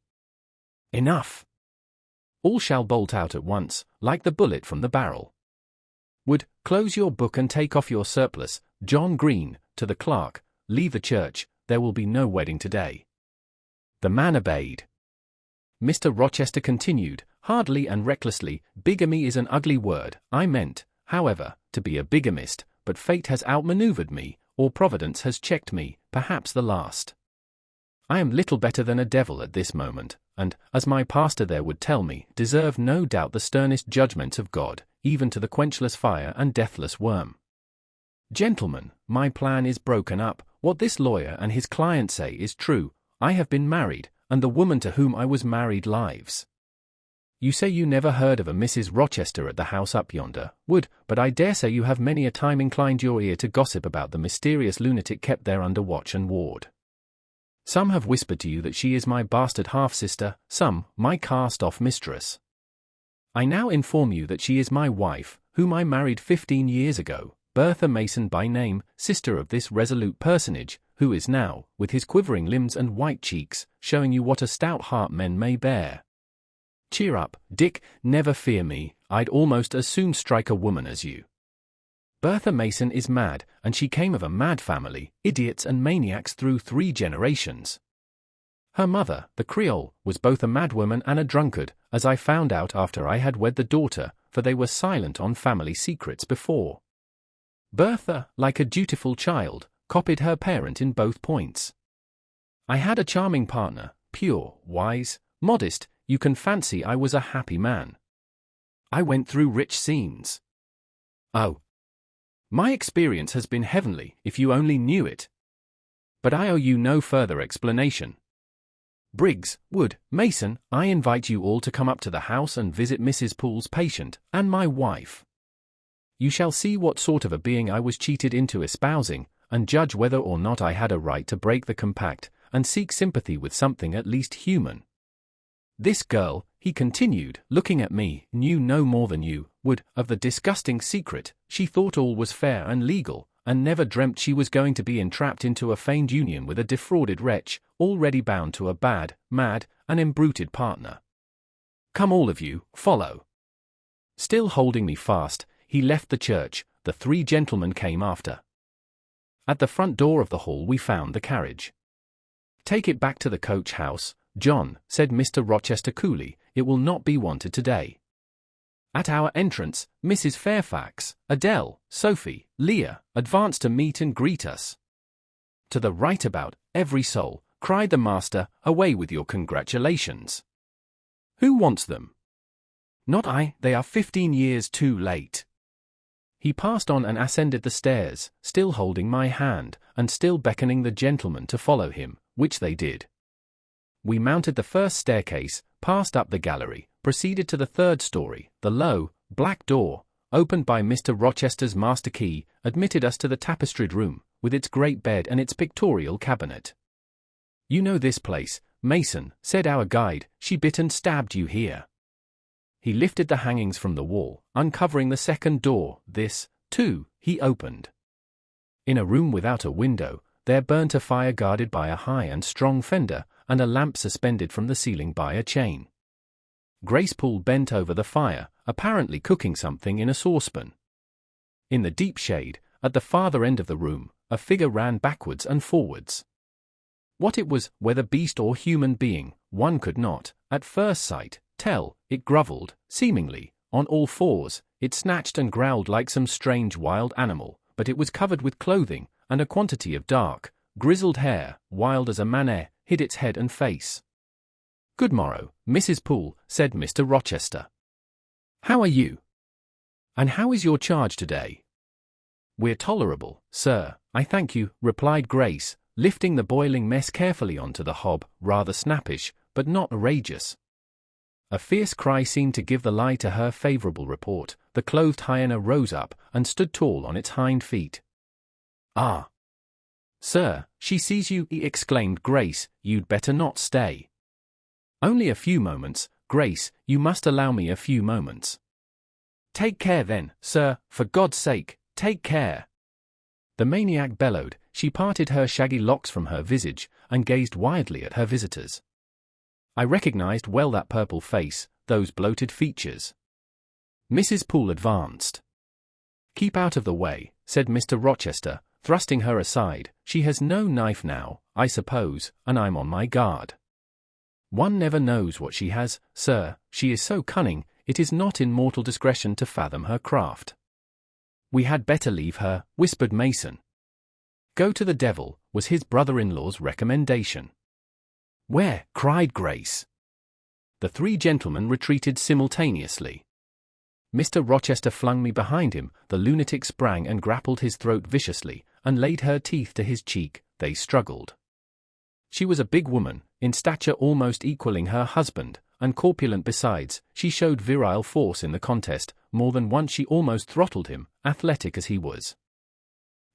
"Enough! All shall bolt out at once, like the bullet from the barrel. Would, close your book and take off your surplice. John Green, to the clerk, leave the church, there will be no wedding today." The man obeyed. Mr. Rochester continued, hardly and recklessly, "Bigamy is an ugly word. I meant, however, to be a bigamist, but fate has outmaneuvered me, or Providence has checked me, perhaps the last. I am little better than a devil at this moment, and, as my pastor there would tell me, deserve no doubt the sternest judgments of God, even to the quenchless fire and deathless worm. Gentlemen, my plan is broken up. What this lawyer and his client say is true. I have been married, and the woman to whom I was married lives. You say you never heard of a Mrs. Rochester at the house up yonder, Wood, but I dare say you have many a time inclined your ear to gossip about the mysterious lunatic kept there under watch and ward. Some have whispered to you that she is my bastard half-sister, some, my cast-off mistress. I now inform you that she is my wife, whom I married 15 years ago, Bertha Mason by name, sister of this resolute personage, who is now, with his quivering limbs and white cheeks, showing you what a stout heart men may bear. Cheer up, Dick, never fear me, I'd almost as soon strike a woman as you. Bertha Mason is mad, and she came of a mad family, idiots and maniacs through 3 generations. Her mother, the Creole, was both a madwoman and a drunkard, as I found out after I had wed the daughter, for they were silent on family secrets before. Bertha, like a dutiful child, copied her parent in both points. I had a charming partner, pure, wise, modest. You can fancy I was a happy man. I went through rich scenes. Oh, my experience has been heavenly, if you only knew it. But I owe you no further explanation. Briggs, Wood, Mason, I invite you all to come up to the house and visit Mrs. Poole's patient, and my wife. You shall see what sort of a being I was cheated into espousing, and judge whether or not I had a right to break the compact, and seek sympathy with something at least human. This girl, he continued, looking at me, knew no more than you, Wood, of the disgusting secret. She thought all was fair and legal, and never dreamt she was going to be entrapped into a feigned union with a defrauded wretch, already bound to a bad, mad, an embruted partner. Come all of you, follow. Still holding me fast, he left the church. The three gentlemen came after. At the front door of the hall we found the carriage. Take it back to the coach house, John, said Mr. Rochester coolly, it will not be wanted today. At our entrance, Mrs. Fairfax, Adele, Sophie, Leah, advanced to meet and greet us. To the right about, every soul, cried the master, away with your congratulations. Who wants them? Not I, they are 15 years too late. He passed on and ascended the stairs, still holding my hand, and still beckoning the gentlemen to follow him, which they did. We mounted the first staircase, passed up the gallery, proceeded to the third story. The low, black door, opened by Mr. Rochester's master key, admitted us to the tapestried room, with its great bed and its pictorial cabinet. You know this place, Mason, said our guide, she bit and stabbed you here. He lifted the hangings from the wall, uncovering the second door. This, too, he opened. In a room without a window, there burnt a fire guarded by a high and strong fender, and a lamp suspended from the ceiling by a chain. Grace Poole bent over the fire, apparently cooking something in a saucepan. In the deep shade, at the farther end of the room, a figure ran backwards and forwards. What it was, whether beast or human being, one could not, at first sight, tell. It grovelled, seemingly, on all fours, it snatched and growled like some strange wild animal, but it was covered with clothing, and a quantity of dark, grizzled hair, wild as a mane, hid its head and face. Good morrow, Mrs. Poole, said Mr. Rochester. How are you? And how is your charge today? We're tolerable, sir, I thank you, replied Grace, lifting the boiling mess carefully onto the hob, rather snappish, but not outrageous. A fierce cry seemed to give the lie to her favourable report. The clothed hyena rose up, and stood tall on its hind feet. Ah! Sir, she sees you, exclaimed Grace, you'd better not stay. Only a few moments, Grace, you must allow me a few moments. Take care then, sir, for God's sake, take care. The maniac bellowed. She parted her shaggy locks from her visage, and gazed wildly at her visitors. I recognized well that purple face, those bloated features. Mrs. Poole advanced. Keep out of the way, said Mr. Rochester, thrusting her aside. She has no knife now, I suppose, and I'm on my guard. One never knows what she has, sir, she is so cunning, it is not in mortal discretion to fathom her craft. We had better leave her, whispered Mason. Go to the devil, was his brother-in-law's recommendation. Where? Cried Grace. The three gentlemen retreated simultaneously. Mr. Rochester flung me behind him, the lunatic sprang and grappled his throat viciously, and laid her teeth to his cheek. They struggled. She was a big woman, in stature almost equalling her husband, and corpulent besides. She showed virile force in the contest. More than once she almost throttled him, athletic as he was.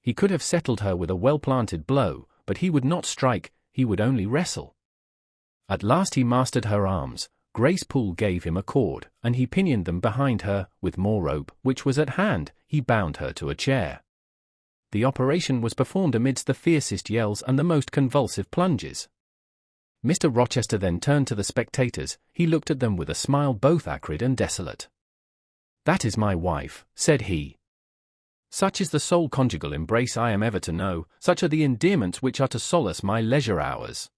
He could have settled her with a well-planted blow, but he would not strike, he would only wrestle. At last he mastered her arms. Grace Poole gave him a cord, and he pinioned them behind her. With more rope, which was at hand, he bound her to a chair. The operation was performed amidst the fiercest yells and the most convulsive plunges. Mr. Rochester then turned to the spectators. He looked at them with a smile both acrid and desolate. That is my wife, said he. Such is the sole conjugal embrace I am ever to know, such are the endearments which are to solace my leisure hours.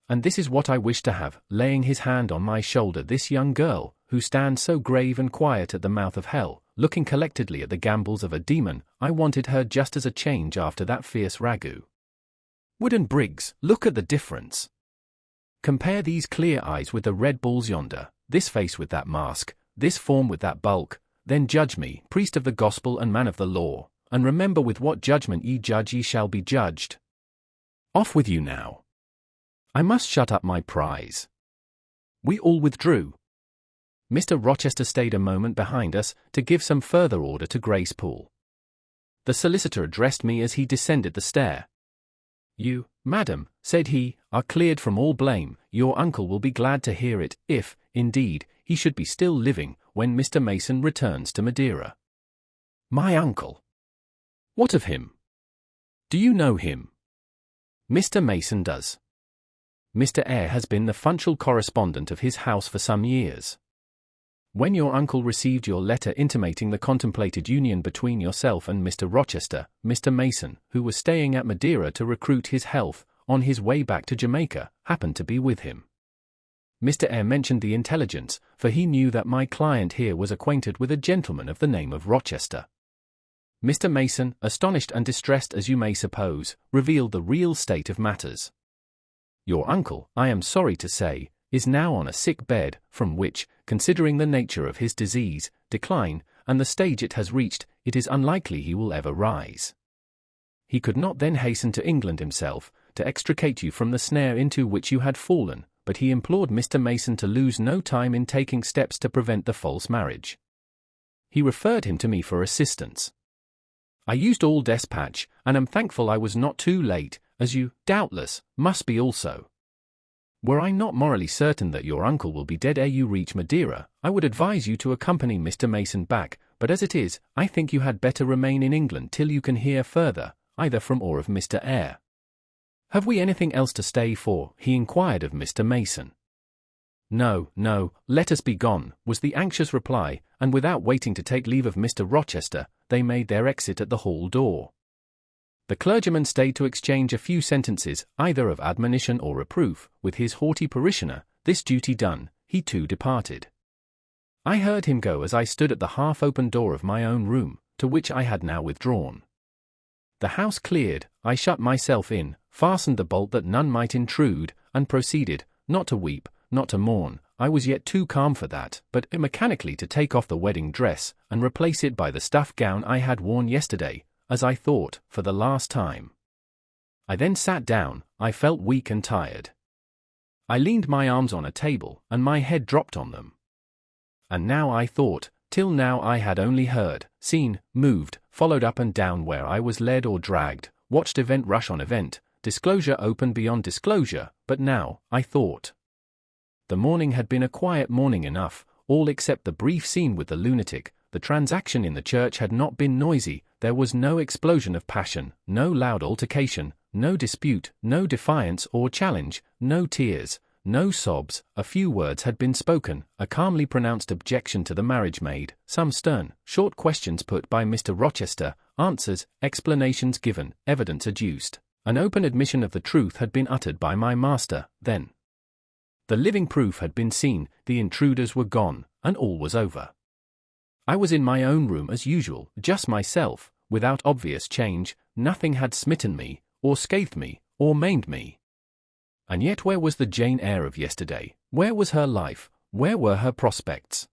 And this is what I wish to have, laying his hand on my shoulder, this young girl, who stands so grave and quiet at the mouth of hell, looking collectedly at the gambols of a demon. I wanted her just as a change after that fierce ragout. Wood and Briggs, look at the difference. Compare these clear eyes with the red balls yonder, this face with that mask, this form with that bulk, then judge me, priest of the gospel and man of the law, and remember with what judgment ye judge ye shall be judged. Off with you now. I must shut up my prize. We all withdrew. Mr. Rochester stayed a moment behind us, to give some further order to Grace Poole. The solicitor addressed me as he descended the stair. You, madam, said he, are cleared from all blame. Your uncle will be glad to hear it, if, indeed, he should be still living, when Mr. Mason returns to Madeira. My uncle? What of him? Do you know him? Mr. Mason does. Mr. Eyre has been the functional correspondent of his house for some years. When your uncle received your letter intimating the contemplated union between yourself and Mr. Rochester, Mr. Mason, who was staying at Madeira to recruit his health, on his way back to Jamaica, happened to be with him. Mr. Eyre mentioned the intelligence, for he knew that my client here was acquainted with a gentleman of the name of Rochester. Mr. Mason, astonished and distressed as you may suppose, revealed the real state of matters. Your uncle, I am sorry to say, is now on a sick bed, from which, considering the nature of his disease, decline, and the stage it has reached, it is unlikely he will ever rise. He could not then hasten to England himself, to extricate you from the snare into which you had fallen, but he implored Mr. Mason to lose no time in taking steps to prevent the false marriage. He referred him to me for assistance. I used all despatch, and am thankful I was not too late, as you, doubtless, must be also. Were I not morally certain that your uncle will be dead ere you reach Madeira, I would advise you to accompany Mr. Mason back, but as it is, I think you had better remain in England till you can hear further, either from or of Mr. Eyre. Have we anything else to stay for? He inquired of Mr. Mason. No, no, let us be gone, was the anxious reply, and without waiting to take leave of Mr. Rochester, they made their exit at the hall door. The clergyman stayed to exchange a few sentences, either of admonition or reproof, with his haughty parishioner. This duty done, he too departed. I heard him go as I stood at the half-open door of my own room, to which I had now withdrawn. The house cleared, I shut myself in, fastened the bolt that none might intrude, and proceeded, not to weep, not to mourn, I was yet too calm for that, but mechanically to take off the wedding dress, and replace it by the stuff gown I had worn yesterday, as I thought, for the last time. I then sat down. I felt weak and tired. I leaned my arms on a table, and my head dropped on them. And now I thought, till now I had only heard, seen, moved, followed up and down where I was led or dragged, watched event rush on event, disclosure open beyond disclosure, but now, I thought. The morning had been a quiet morning enough, all except the brief scene with the lunatic. The transaction in the church had not been noisy, there was no explosion of passion, no loud altercation, no dispute, no defiance or challenge, no tears, no sobs. A few words had been spoken, a calmly pronounced objection to the marriage made, some stern, short questions put by Mr. Rochester, answers, explanations given, evidence adduced. An open admission of the truth had been uttered by my master, then. The living proof had been seen, the intruders were gone, and all was over. I was in my own room as usual, just myself, without obvious change. Nothing had smitten me, or scathed me, or maimed me. And yet where was the Jane Eyre of yesterday? Where was her life? Where were her prospects?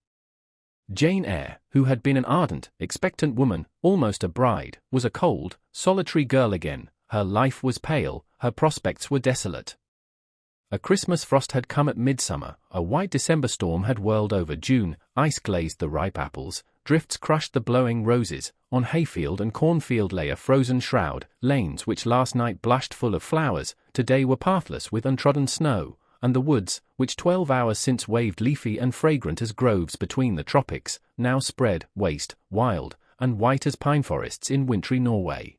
Jane Eyre, who had been an ardent, expectant woman, almost a bride, was a cold, solitary girl again. Her life was pale, her prospects were desolate. A Christmas frost had come at midsummer, a white December storm had whirled over June, ice glazed the ripe apples, drifts crushed the blowing roses, on hayfield and cornfield lay a frozen shroud, lanes which last night blushed full of flowers, today were pathless with untrodden snow, and the woods, which 12 hours since waved leafy and fragrant as groves between the tropics, now spread, waste, wild, and white as pine forests in wintry Norway.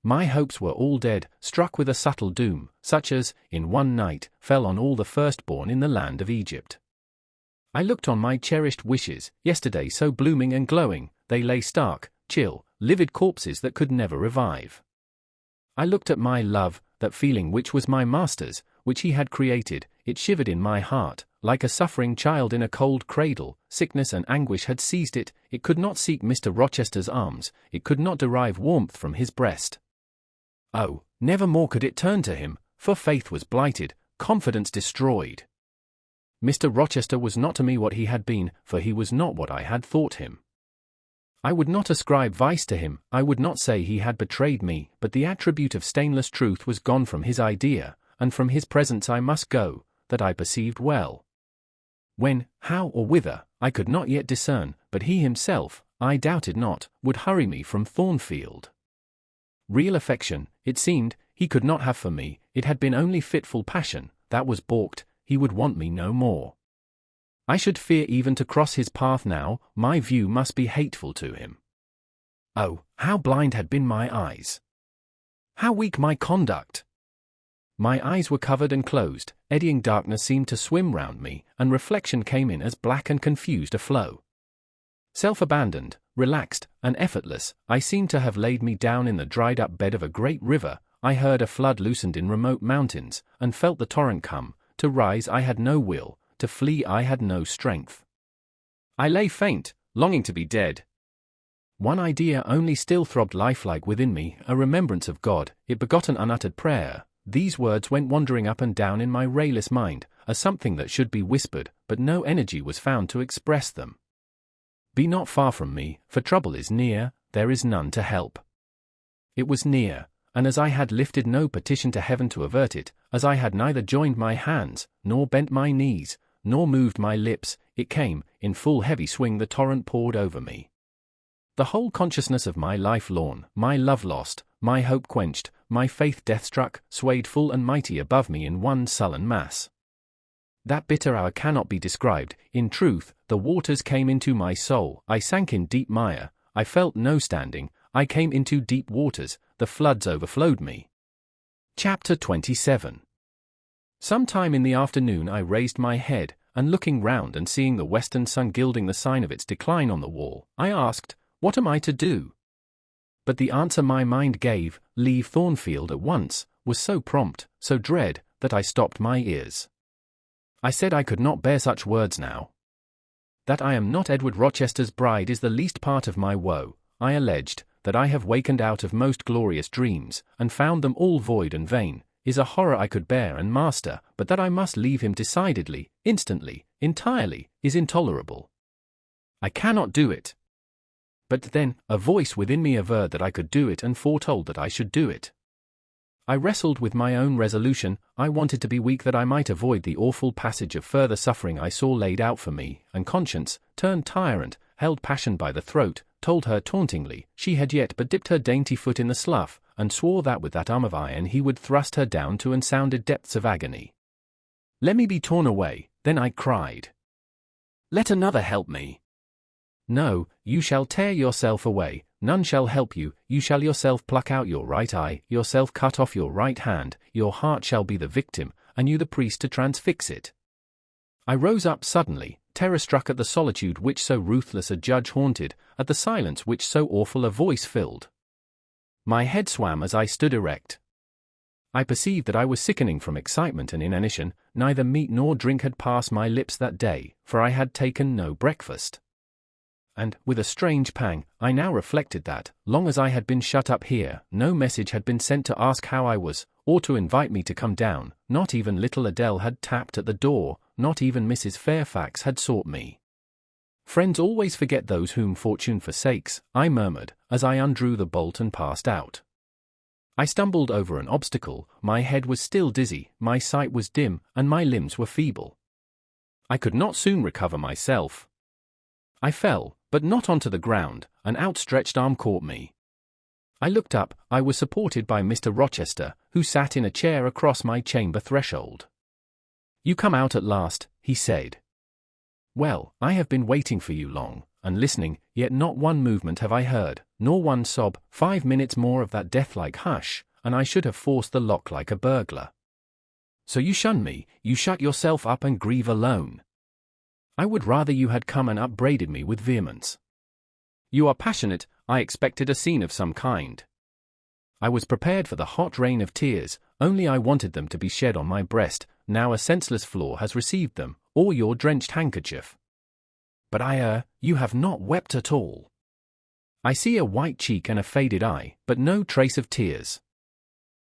My hopes were all dead, struck with a subtle doom, such as, in one night, fell on all the firstborn in the land of Egypt. I looked on my cherished wishes, yesterday so blooming and glowing, they lay stark, chill, livid corpses that could never revive. I looked at my love, that feeling which was my master's, which he had created, it shivered in my heart, like a suffering child in a cold cradle. Sickness and anguish had seized it, it could not seek Mr. Rochester's arms, it could not derive warmth from his breast. Oh, never more could it turn to him, for faith was blighted, confidence destroyed. Mr. Rochester was not to me what he had been, for he was not what I had thought him. I would not ascribe vice to him, I would not say he had betrayed me, but the attribute of stainless truth was gone from his idea, and from his presence I must go, that I perceived well. When, how or whither, I could not yet discern, but he himself, I doubted not, would hurry me from Thornfield. Real affection, it seemed, he could not have for me, it had been only fitful passion, that was balked, he would want me no more. I should fear even to cross his path now, my view must be hateful to him. Oh, how blind had been my eyes! How weak my conduct! My eyes were covered and closed, eddying darkness seemed to swim round me, and reflection came in as black and confused a flow. Self-abandoned, relaxed, and effortless, I seemed to have laid me down in the dried-up bed of a great river. I heard a flood loosened in remote mountains, and felt the torrent come. To rise I had no will, to flee I had no strength. I lay faint, longing to be dead. One idea only still throbbed lifelike within me, a remembrance of God. It begot an unuttered prayer. These words went wandering up and down in my rayless mind, as something that should be whispered, but no energy was found to express them. Be not far from me, for trouble is near, there is none to help. It was near, and as I had lifted no petition to heaven to avert it, as I had neither joined my hands, nor bent my knees, nor moved my lips, it came, in full heavy swing the torrent poured over me. The whole consciousness of my life lorn, my love lost, my hope quenched, my faith death-struck, swayed full and mighty above me in one sullen mass. That bitter hour cannot be described. In truth, the waters came into my soul. I sank in deep mire. I felt no standing. I came into deep waters. The floods overflowed me. Chapter 27. Some time in the afternoon I raised my head, and looking round and seeing the western sun gilding the sign of its decline on the wall, I asked, "What am I to do?" But the answer my mind gave, "Leave Thornfield at once," was so prompt, so dread, that I stopped my ears. I said I could not bear such words now. That I am not Edward Rochester's bride is the least part of my woe. I alleged, that I have wakened out of most glorious dreams, and found them all void and vain, is a horror I could bear and master, but that I must leave him decidedly, instantly, entirely, is intolerable. I cannot do it. But then, a voice within me averred that I could do it and foretold that I should do it. I wrestled with my own resolution. I wanted to be weak that I might avoid the awful passage of further suffering I saw laid out for me, and conscience, turned tyrant, held passion by the throat, told her tauntingly she had yet but dipped her dainty foot in the slough, and swore that with that arm of iron he would thrust her down to unsounded depths of agony. Let me be torn away, then I cried. Let another help me. No, you shall tear yourself away, none shall help you, you shall yourself pluck out your right eye, yourself cut off your right hand, your heart shall be the victim, and you the priest to transfix it. I rose up suddenly, terror-struck at the solitude which so ruthless a judge haunted, at the silence which so awful a voice filled. My head swam as I stood erect. I perceived that I was sickening from excitement and inanition. Neither meat nor drink had passed my lips that day, for I had taken no breakfast. And, with a strange pang, I now reflected that, long as I had been shut up here, no message had been sent to ask how I was, or to invite me to come down. Not even little Adele had tapped at the door, not even Mrs. Fairfax had sought me. Friends always forget those whom fortune forsakes, I murmured, as I undrew the bolt and passed out. I stumbled over an obstacle, my head was still dizzy, my sight was dim, and my limbs were feeble. I could not soon recover myself. I fell, but not onto the ground. An outstretched arm caught me. I looked up. I was supported by Mr. Rochester, who sat in a chair across my chamber threshold. You come out at last, he said. Well, I have been waiting for you long, and listening, yet not one movement have I heard, nor one sob. 5 minutes more of that death-like hush, and I should have forced the lock like a burglar. So you shun me, you shut yourself up and grieve alone. I would rather you had come and upbraided me with vehemence. You are passionate. I expected a scene of some kind. I was prepared for the hot rain of tears, only I wanted them to be shed on my breast. Now a senseless floor has received them, or your drenched handkerchief. But you have not wept at all. I see a white cheek and a faded eye, but no trace of tears.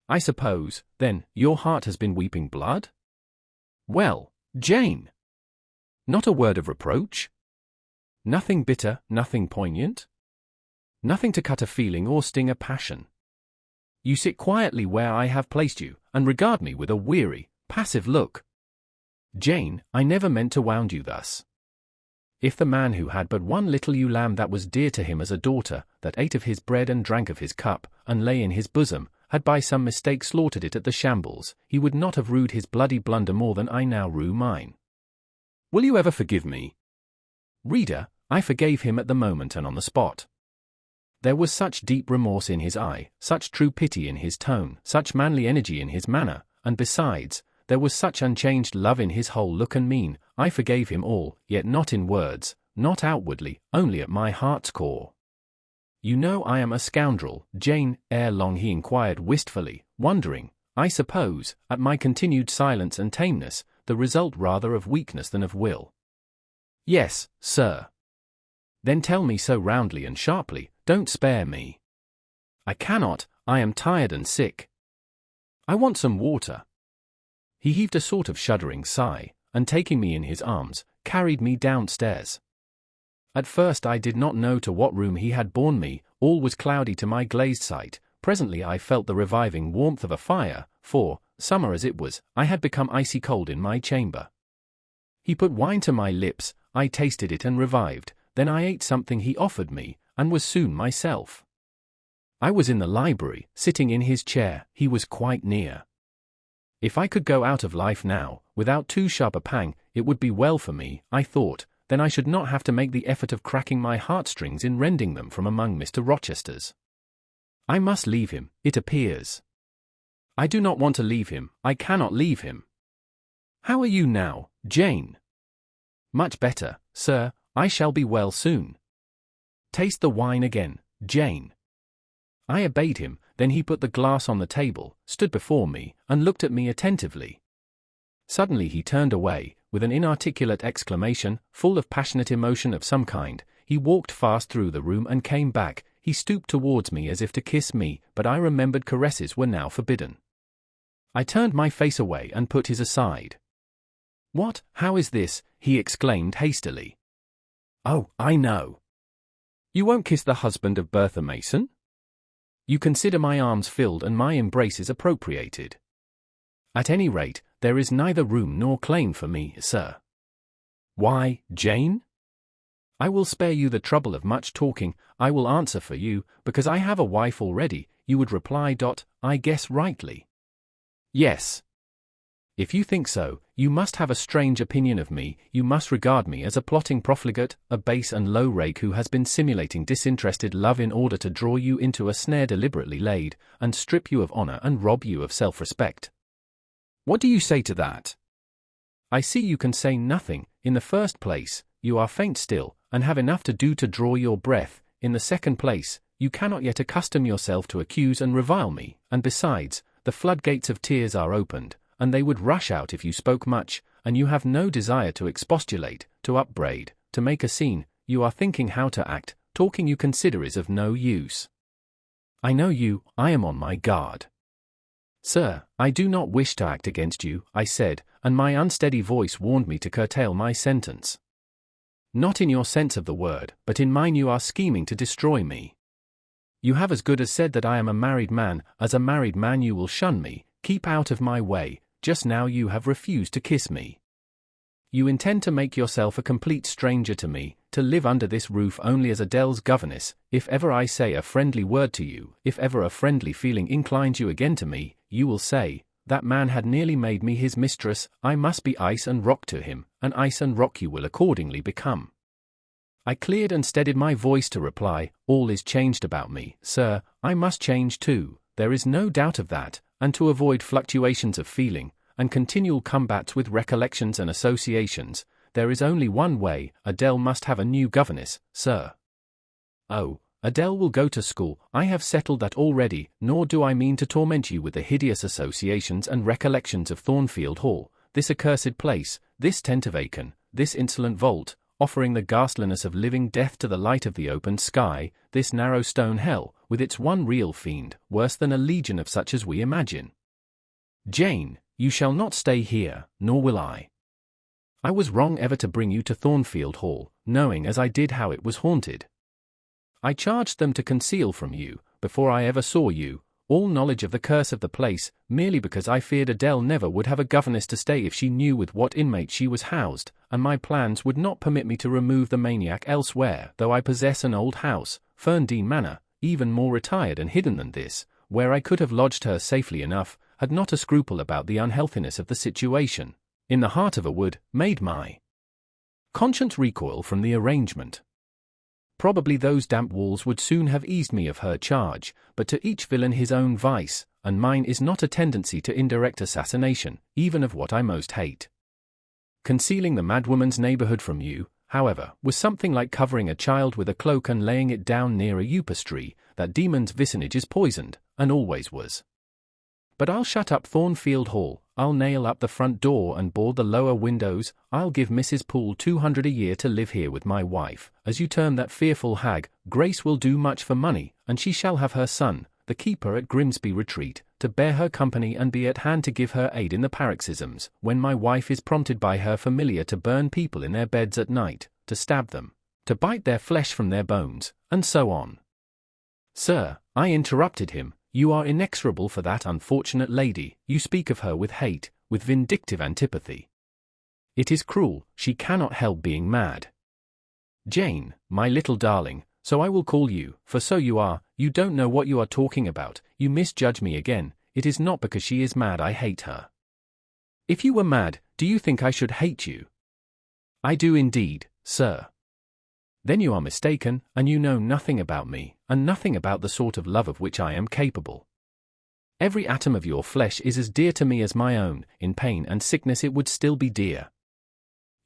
I suppose, then, your heart has been weeping blood? Well, Jane! Not a word of reproach? Nothing bitter, nothing poignant? Nothing to cut a feeling or sting a passion? You sit quietly where I have placed you, and regard me with a weary, passive look. Jane, I never meant to wound you thus. If the man who had but one little ewe lamb that was dear to him as a daughter, that ate of his bread and drank of his cup, and lay in his bosom, had by some mistake slaughtered it at the shambles, he would not have rued his bloody blunder more than I now rue mine. Will you ever forgive me? Reader, I forgave him at the moment and on the spot. There was such deep remorse in his eye, such true pity in his tone, such manly energy in his manner, and besides, there was such unchanged love in his whole look and mien. I forgave him all, yet not in words, not outwardly, only at my heart's core. "You know I am a scoundrel, Jane," ere long he inquired wistfully, wondering, I suppose, at my continued silence and tameness, the result rather of weakness than of will. "Yes, sir." "Then tell me so roundly and sharply, don't spare me." "I cannot, I am tired and sick. I want some water." He heaved a sort of shuddering sigh, and taking me in his arms, carried me downstairs. At first I did not know to what room he had borne me, all was cloudy to my glazed sight. Presently I felt the reviving warmth of a fire, for, summer as it was, I had become icy cold in my chamber. He put wine to my lips, I tasted it and revived, then I ate something he offered me, and was soon myself. I was in the library, sitting in his chair, he was quite near. If I could go out of life now, without too sharp a pang, it would be well for me, I thought, then I should not have to make the effort of cracking my heartstrings in rending them from among Mr. Rochester's. I must leave him, it appears. I do not want to leave him, I cannot leave him. How are you now, Jane? Much better, sir, I shall be well soon. Taste the wine again, Jane. I obeyed him, then he put the glass on the table, stood before me, and looked at me attentively. Suddenly he turned away, with an inarticulate exclamation, full of passionate emotion of some kind. He walked fast through the room and came back. He stooped towards me as if to kiss me, but I remembered caresses were now forbidden. I turned my face away and put his aside. "What, how is this?" he exclaimed hastily. "Oh, I know. You won't kiss the husband of Bertha Mason? You consider my arms filled and my embraces appropriated. At any rate, there is neither room nor claim for me, sir." "Why, Jane?" "I will spare you the trouble of much talking. I will answer for you, because I have a wife already." You would reply, "I guess rightly." "Yes." "If you think so, you must have a strange opinion of me. You must regard me as a plotting profligate, a base and low rake who has been simulating disinterested love in order to draw you into a snare deliberately laid, and strip you of honor and rob you of self-respect. What do you say to that?" "I see you can say nothing. In the first place, you are faint still, and have enough to do to draw your breath. In the second place, you cannot yet accustom yourself to accuse and revile me, and besides, the floodgates of tears are opened, and they would rush out if you spoke much, and you have no desire to expostulate, to upbraid, to make a scene. You are thinking how to act. Talking you consider is of no use. I know you, I am on my guard." "Sir, I do not wish to act against you," I said, and my unsteady voice warned me to curtail my sentence. "Not in your sense of the word, but in mine you are scheming to destroy me. You have as good as said that I am a married man. As a married man you will shun me, keep out of my way. Just now you have refused to kiss me. You intend to make yourself a complete stranger to me, to live under this roof only as Adele's governess. If ever I say a friendly word to you, if ever a friendly feeling inclines you again to me, you will say, 'That man had nearly made me his mistress, I must be ice and rock to him,' and ice and rock you will accordingly become." I cleared and steadied my voice to reply, "All is changed about me, sir. I must change too, there is no doubt of that, and to avoid fluctuations of feeling, and continual combats with recollections and associations, there is only one way. Adele must have a new governess, sir." "Oh, Adele will go to school. I have settled that already, nor do I mean to torment you with the hideous associations and recollections of Thornfield Hall, this accursed place, this tent of Acon, this insolent vault, offering the ghastliness of living death to the light of the open sky, this narrow stone hell, with its one real fiend, worse than a legion of such as we imagine. Jane, you shall not stay here, nor will I. I was wrong ever to bring you to Thornfield Hall, knowing as I did how it was haunted. I charged them to conceal from you, before I ever saw you, all knowledge of the curse of the place, merely because I feared Adele never would have a governess to stay if she knew with what inmate she was housed, and my plans would not permit me to remove the maniac elsewhere, though I possess an old house, Ferndean Manor, even more retired and hidden than this, where I could have lodged her safely enough, had not a scruple about the unhealthiness of the situation. In the heart of a wood, made my conscience recoil from the arrangement. probably those damp walls would soon have eased me of her charge, but to each villain his own vice, and mine is not a tendency to indirect assassination, even of what I most hate. Concealing the madwoman's neighborhood from you, however, was something like covering a child with a cloak and laying it down near a upas tree. That demon's vicinage is poisoned, and always was. But I'll shut up Thornfield Hall, I'll nail up the front door and board the lower windows, I'll give Mrs. Poole 200 a year to live here with my wife, as you term that fearful hag. Grace will do much for money, and she shall have her son, the keeper at Grimsby Retreat, to bear her company and be at hand to give her aid in the paroxysms, when my wife is prompted by her familiar to burn people in their beds at night, to stab them, to bite their flesh from their bones, and so on. Sir, I interrupted him, you are inexorable for that unfortunate lady, you speak of her with hate, with vindictive antipathy. It is cruel, she cannot help being mad. Jane, my little darling, so I will call you, for so you are, you don't know what you are talking about, you misjudge me again, it is not because she is mad I hate her. If you were mad, do you think I should hate you? I do indeed, sir. Then you are mistaken, and you know nothing about me, and nothing about the sort of love of which I am capable. Every atom of your flesh is as dear to me as my own, in pain and sickness it would still be dear.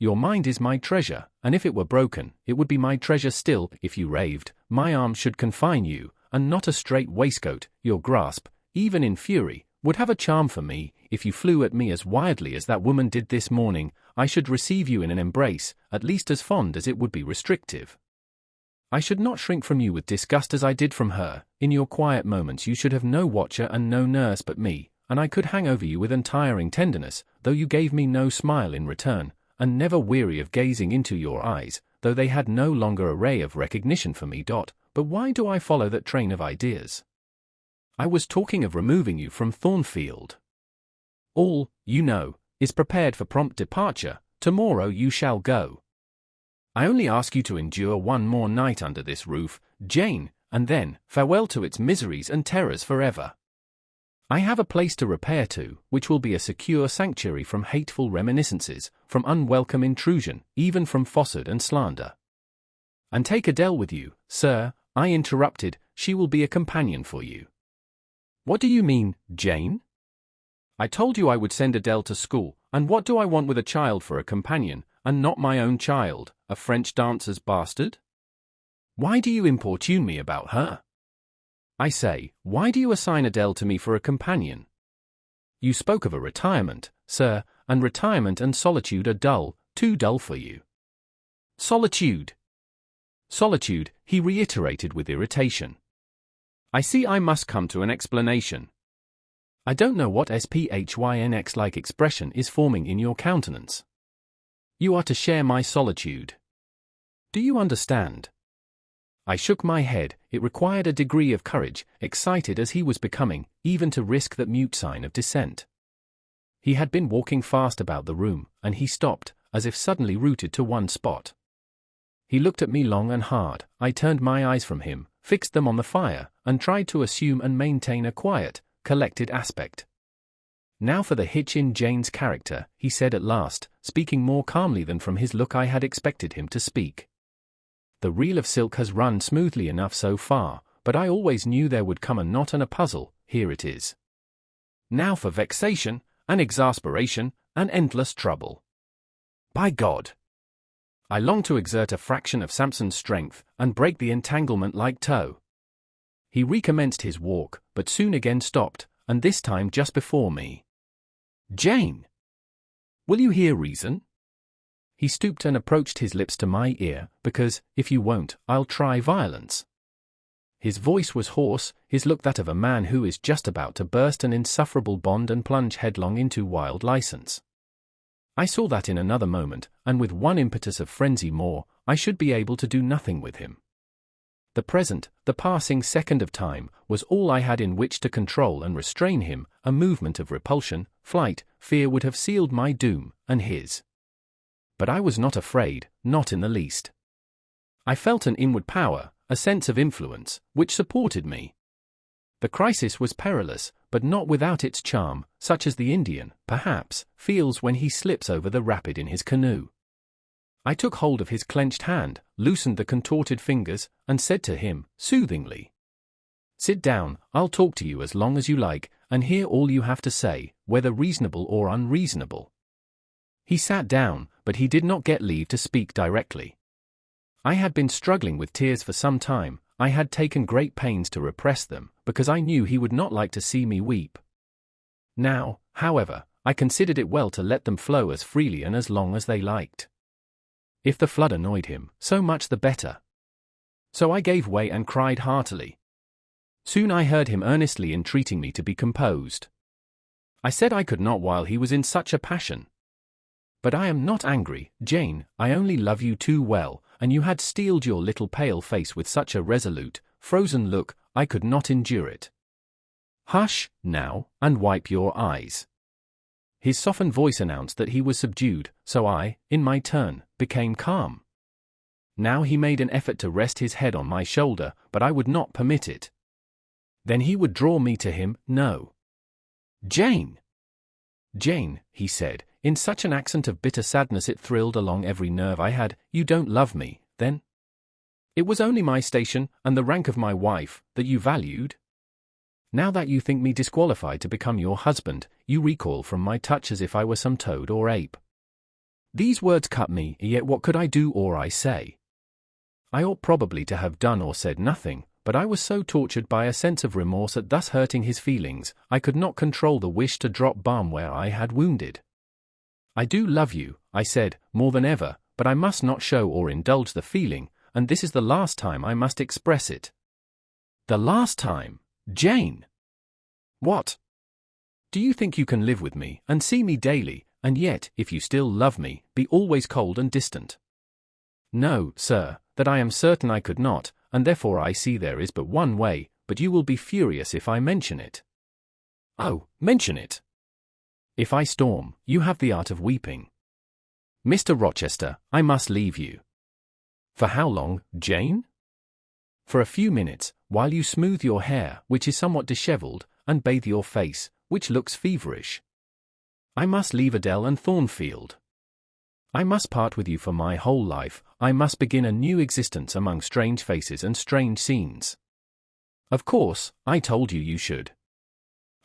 Your mind is my treasure, and if it were broken, it would be my treasure still. If you raved, my arms should confine you, and not a strait waistcoat. Your grasp, even in fury, would have a charm for me. If you flew at me as wildly as that woman did this morning, I should receive you in an embrace, at least as fond as it would be restrictive. I should not shrink from you with disgust as I did from her. In your quiet moments you should have no watcher and no nurse but me, and I could hang over you with untiring tenderness, though you gave me no smile in return, and never weary of gazing into your eyes, though they had no longer a ray of recognition for me. But why do I follow that train of ideas? I was talking of removing you from Thornfield. All, you know, is prepared for prompt departure. Tomorrow you shall go. I only ask you to endure one more night under this roof, Jane, and then, farewell to its miseries and terrors forever. I have a place to repair to, which will be a secure sanctuary from hateful reminiscences, from unwelcome intrusion, even from falsehood and slander. And take Adele with you, sir, I interrupted, she will be a companion for you. What do you mean, Jane? I told you I would send Adele to school, and what do I want with a child for a companion, and not my own child, a French dancer's bastard? Why do you importune me about her? I say, why do you assign Adele to me for a companion? You spoke of a retirement, sir, and retirement and solitude are dull, too dull for you. Solitude. Solitude, he reiterated with irritation. I see I must come to an explanation. I don't know what SPHYNX-like expression is forming in your countenance. You are to share my solitude. Do you understand? I shook my head. It required a degree of courage, excited as he was becoming, even to risk that mute sign of dissent. He had been walking fast about the room, and he stopped, as if suddenly rooted to one spot. He looked at me long and hard. I turned my eyes from him, fixed them on the fire, and tried to assume and maintain a quiet, collected aspect. Now for the hitch in Jane's character, he said at last, speaking more calmly than from his look I had expected him to speak. The reel of silk has run smoothly enough so far, but I always knew there would come a knot and a puzzle. Here it is. Now for vexation, and exasperation, and endless trouble. By God! I long to exert a fraction of Samson's strength, and break the entanglement like tow. He recommenced his walk, but soon again stopped, and this time just before me. Jane! Will you hear reason? He stooped and approached his lips to my ear, because, if you won't, I'll try violence. His voice was hoarse, his look that of a man who is just about to burst an insufferable bond and plunge headlong into wild license. I saw that in another moment, and with one impetus of frenzy more, I should be able to do nothing with him. The present, the passing second of time, was all I had in which to control and restrain him. A movement of repulsion, flight, fear would have sealed my doom, and his. But I was not afraid, not in the least. I felt an inward power, a sense of influence, which supported me. The crisis was perilous, but not without its charm, such as the Indian, perhaps, feels when he slips over the rapid in his canoe. I took hold of his clenched hand, loosened the contorted fingers, and said to him, soothingly, "Sit down, I'll talk to you as long as you like, and hear all you have to say, whether reasonable or unreasonable." He sat down, but he did not get leave to speak directly. I had been struggling with tears for some time. I had taken great pains to repress them, because I knew he would not like to see me weep. Now, however, I considered it well to let them flow as freely and as long as they liked. If the flood annoyed him, so much the better. So I gave way and cried heartily. Soon I heard him earnestly entreating me to be composed. I said I could not while he was in such a passion. "But I am not angry, Jane, I only love you too well, and you had steeled your little pale face with such a resolute, frozen look, I could not endure it. Hush, now, and wipe your eyes." His softened voice announced that he was subdued, so I, in my turn, became calm. Now he made an effort to rest his head on my shoulder, but I would not permit it. Then he would draw me to him. "No. Jane! Jane," he said, in such an accent of bitter sadness it thrilled along every nerve I had, "you don't love me, then? It was only my station, and the rank of my wife, that you valued? Now that you think me disqualified to become your husband, you recoil from my touch as if I were some toad or ape." These words cut me, yet what could I do or I say? I ought probably to have done or said nothing, but I was so tortured by a sense of remorse at thus hurting his feelings, I could not control the wish to drop balm where I had wounded. "I do love you," I said, "more than ever, but I must not show or indulge the feeling, and this is the last time I must express it." "The last time, Jane! What? Do you think you can live with me, and see me daily, and yet, if you still love me, be always cold and distant?" "No, sir, that I am certain I could not, and therefore I see there is but one way, but you will be furious if I mention it." "Oh, mention it." "If I storm, you have the art of weeping. Mr. Rochester, I must leave you." "For how long, Jane?" "For a few minutes, while you smooth your hair, which is somewhat dishevelled, and bathe your face, which looks feverish. I must leave Adele and Thornfield. I must part with you for my whole life. I must begin a new existence among strange faces and strange scenes. Of course, I told you you should.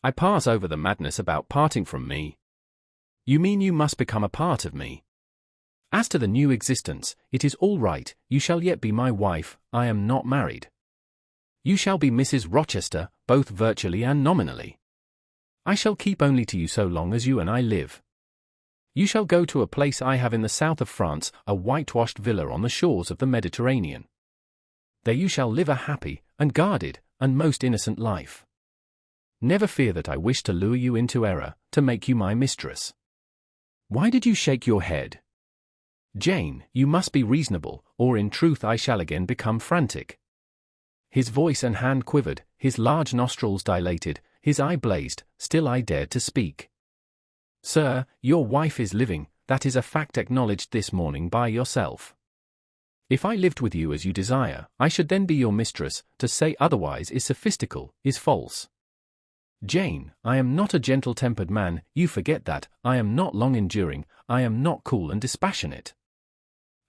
I pass over the madness about parting from me. You mean you must become a part of me. As to the new existence, it is all right, you shall yet be my wife, I am not married. You shall be Mrs. Rochester, both virtually and nominally. I shall keep only to you so long as you and I live. You shall go to a place I have in the south of France, a whitewashed villa on the shores of the Mediterranean. There you shall live a happy, and guarded, and most innocent life. Never fear that I wish to lure you into error, to make you my mistress. Why did you shake your head? Jane, you must be reasonable, or in truth I shall again become frantic." His voice and hand quivered, his large nostrils dilated, his eye blazed, still I dared to speak. "Sir, your wife is living, that is a fact acknowledged this morning by yourself. If I lived with you as you desire, I should then be your mistress. To say otherwise is sophistical, is false. Jane, I am not a gentle-tempered man, you forget that, I am not long-enduring, I am not cool and dispassionate.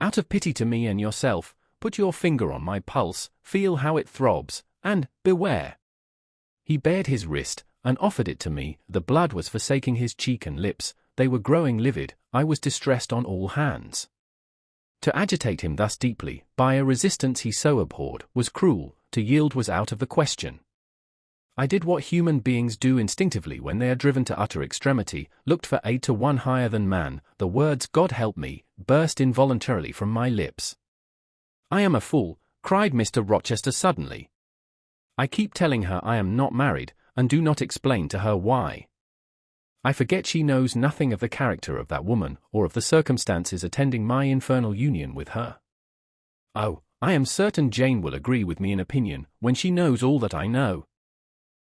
Out of pity to me and yourself, put your finger on my pulse, feel how it throbs, and beware." He bared his wrist, and offered it to me. The blood was forsaking his cheek and lips, they were growing livid, I was distressed on all hands. To agitate him thus deeply, by a resistance he so abhorred, was cruel, to yield was out of the question. I did what human beings do instinctively when they are driven to utter extremity, looked for aid to one higher than man. The words "God help me" burst involuntarily from my lips. "I am a fool," cried Mr. Rochester suddenly. "I keep telling her I am not married, and do not explain to her why. I forget she knows nothing of the character of that woman, or of the circumstances attending my infernal union with her. Oh, I am certain Jane will agree with me in opinion, when she knows all that I know.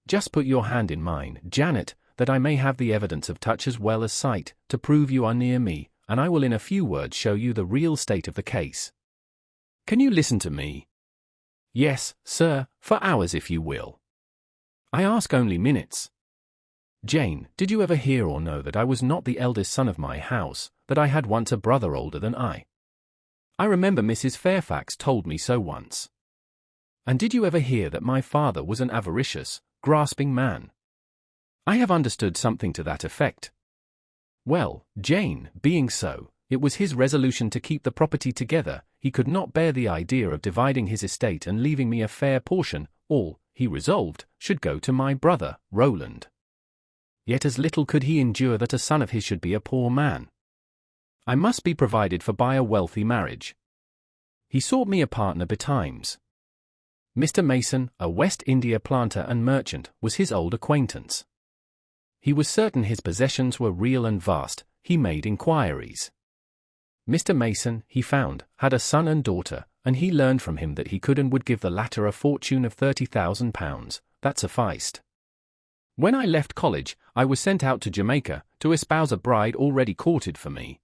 Just put your hand in mine, Janet, that I may have the evidence of touch as well as sight, to prove you are near me, and I will in a few words show you the real state of the case. Can you listen to me? Yes, sir, for hours if you will. I ask only minutes. Jane, did you ever hear or know that I was not the eldest son of my house, that I had once a brother older than I? I remember Mrs. Fairfax told me so once. And did you ever hear that my father was an avaricious, grasping man? I have understood something to that effect. Well, Jane, being so, it was his resolution to keep the property together. He could not bear the idea of dividing his estate and leaving me a fair portion. All, he resolved, should go to my brother, Roland. Yet as little could he endure that a son of his should be a poor man. I must be provided for by a wealthy marriage. He sought me a partner betimes. Mr. Mason, a West India planter and merchant, was his old acquaintance. He was certain his possessions were real and vast. He made inquiries. Mr. Mason, he found, had a son and daughter, and he learned from him that he could and would give the latter a fortune of £30,000. That sufficed. When I left college, I was sent out to Jamaica to espouse a bride already courted for me.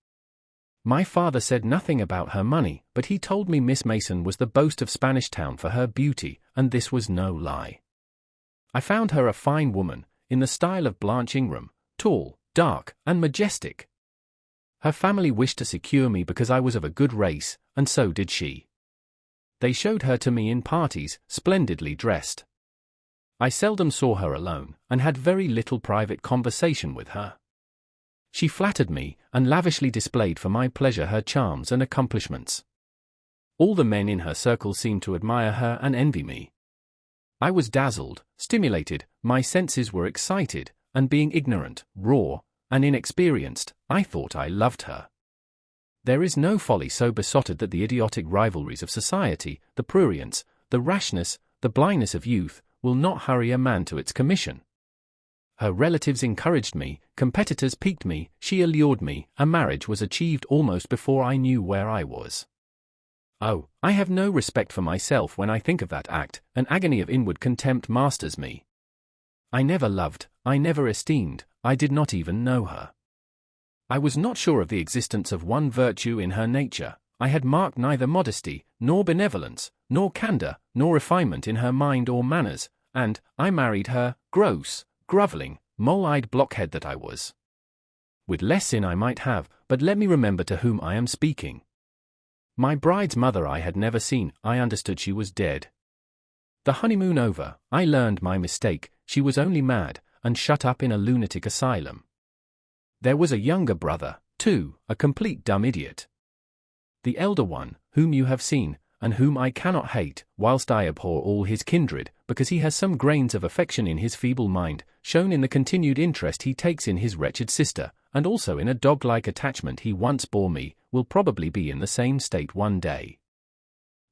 My father said nothing about her money, but he told me Miss Mason was the boast of Spanish Town for her beauty, and this was no lie. I found her a fine woman, in the style of Blanche Ingram, tall, dark, and majestic. Her family wished to secure me because I was of a good race, and so did she. They showed her to me in parties, splendidly dressed. I seldom saw her alone, and had very little private conversation with her. She flattered me, and lavishly displayed for my pleasure her charms and accomplishments. All the men in her circle seemed to admire her and envy me. I was dazzled, stimulated, my senses were excited, and being ignorant, raw, and inexperienced, I thought I loved her. There is no folly so besotted that the idiotic rivalries of society, the prurience, the rashness, the blindness of youth, will not hurry a man to its commission. Her relatives encouraged me, competitors piqued me, she allured me, a marriage was achieved almost before I knew where I was. Oh, I have no respect for myself when I think of that act, an agony of inward contempt masters me. I never loved, I never esteemed, I did not even know her. I was not sure of the existence of one virtue in her nature. I had marked neither modesty, nor benevolence, nor candor, nor refinement in her mind or manners, and I married her, gross, grovelling, mole-eyed blockhead that I was. With less sin I might have, but let me remember to whom I am speaking. My bride's mother I had never seen. I understood she was dead. The honeymoon over, I learned my mistake. She was only mad, and shut up in a lunatic asylum. There was a younger brother, too, a complete dumb idiot. The elder one, whom you have seen, and whom I cannot hate, whilst I abhor all his kindred, because he has some grains of affection in his feeble mind, shown in the continued interest he takes in his wretched sister, and also in a dog-like attachment he once bore me, will probably be in the same state one day.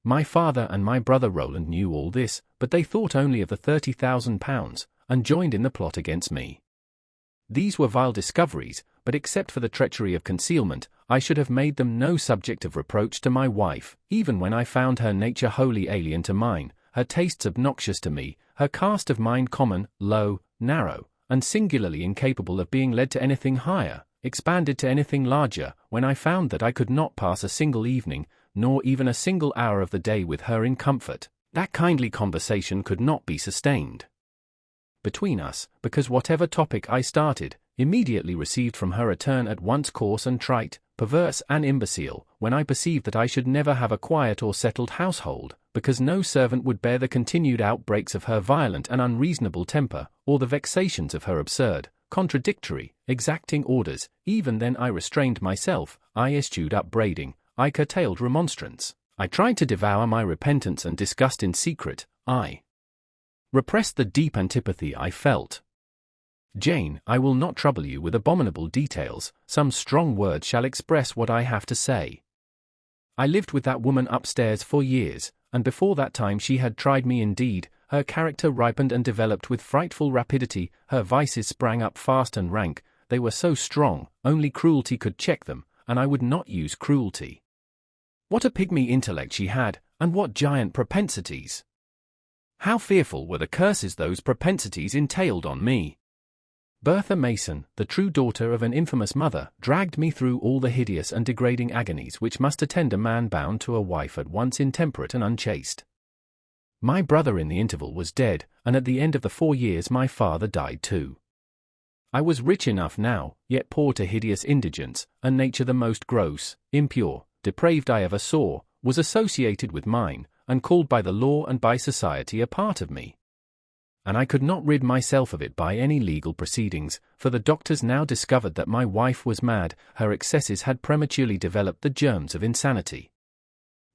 My father and my brother Roland knew all this, but they thought only of the £30,000, and joined in the plot against me. These were vile discoveries, but except for the treachery of concealment, I should have made them no subject of reproach to my wife, even when I found her nature wholly alien to mine, her tastes obnoxious to me, her cast of mind common, low, narrow, and singularly incapable of being led to anything higher, expanded to anything larger, when I found that I could not pass a single evening, nor even a single hour of the day with her in comfort, that kindly conversation could not be sustained between us, because whatever topic I started, immediately received from her a turn at once coarse and trite, perverse and imbecile, when I perceived that I should never have a quiet or settled household, because no servant would bear the continued outbreaks of her violent and unreasonable temper, or the vexations of her absurd, contradictory, exacting orders. Even then I restrained myself, I eschewed upbraiding, I curtailed remonstrance, I tried to devour my repentance and disgust in secret, I repressed the deep antipathy I felt. Jane, I will not trouble you with abominable details, some strong words shall express what I have to say. I lived with that woman upstairs for years, and before that time she had tried me indeed. Her character ripened and developed with frightful rapidity, her vices sprang up fast and rank, they were so strong, only cruelty could check them, and I would not use cruelty. What a pygmy intellect she had, and what giant propensities! How fearful were the curses those propensities entailed on me! Bertha Mason, the true daughter of an infamous mother, dragged me through all the hideous and degrading agonies which must attend a man bound to a wife at once intemperate and unchaste. My brother in the interval was dead, and at the end of the 4 years my father died too. I was rich enough now, yet poor to hideous indigence, a nature the most gross, impure, depraved I ever saw, was associated with mine, and called by the law and by society a part of me. And I could not rid myself of it by any legal proceedings, for the doctors now discovered that my wife was mad, her excesses had prematurely developed the germs of insanity.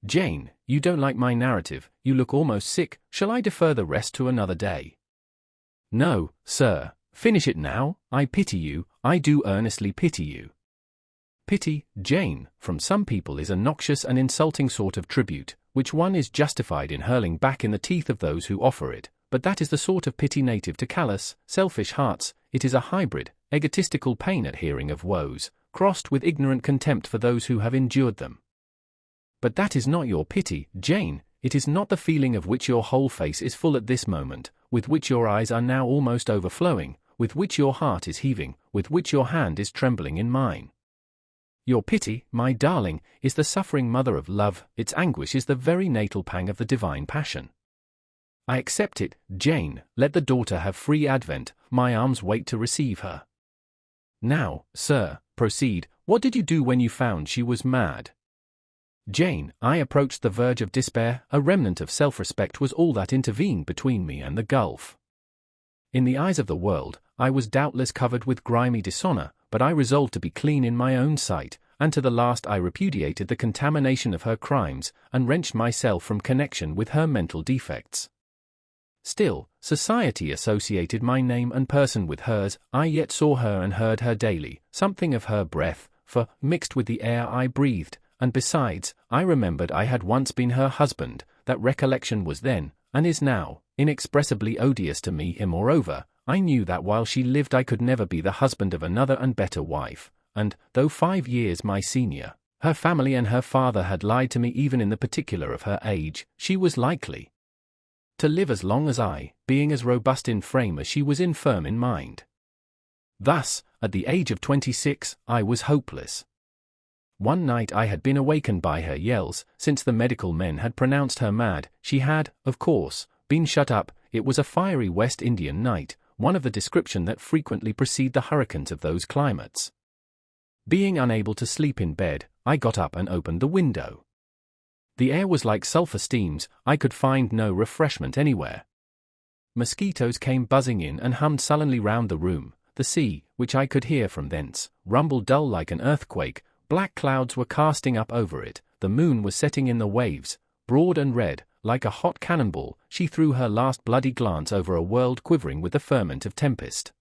Jane, you don't like my narrative, you look almost sick, shall I defer the rest to another day? No, sir, finish it now, I pity you, I do earnestly pity you. Pity, Jane, from some people is a noxious and insulting sort of tribute, which one is justified in hurling back in the teeth of those who offer it, but that is the sort of pity native to callous, selfish hearts. It is a hybrid, egotistical pain at hearing of woes, crossed with ignorant contempt for those who have endured them. But that is not your pity, Jane, it is not the feeling of which your whole face is full at this moment, with which your eyes are now almost overflowing, with which your heart is heaving, with which your hand is trembling in mine. Your pity, my darling, is the suffering mother of love, its anguish is the very natal pang of the divine passion. I accept it, Jane, let the daughter have free advent, my arms wait to receive her. Now, sir, proceed, what did you do when you found she was mad? Jane, I approached the verge of despair, a remnant of self-respect was all that intervened between me and the gulf. In the eyes of the world, I was doubtless covered with grimy dishonor, but I resolved to be clean in my own sight, and to the last I repudiated the contamination of her crimes, and wrenched myself from connection with her mental defects. Still, society associated my name and person with hers, I yet saw her and heard her daily, something of her breath, for, mixed with the air I breathed, and besides, I remembered I had once been her husband, that recollection was then, and is now, inexpressibly odious to me, and moreover, I knew that while she lived I could never be the husband of another and better wife, and, though 5 years my senior, her family and her father had lied to me even in the particular of her age, she was likely to live as long as I, being as robust in frame as she was infirm in mind. Thus, at the age of 26, I was hopeless. One night I had been awakened by her yells. Since the medical men had pronounced her mad, she had, of course, been shut up. It was a fiery West Indian night, one of the description that frequently precede the hurricanes of those climates. Being unable to sleep in bed, I got up and opened the window. The air was like sulphur steams, I could find no refreshment anywhere. Mosquitoes came buzzing in and hummed sullenly round the room. The sea, which I could hear from thence, rumbled dull like an earthquake. Black clouds were casting up over it, the moon was setting in the waves, broad and red, like a hot cannonball. She threw her last bloody glance over a world quivering with the ferment of tempest.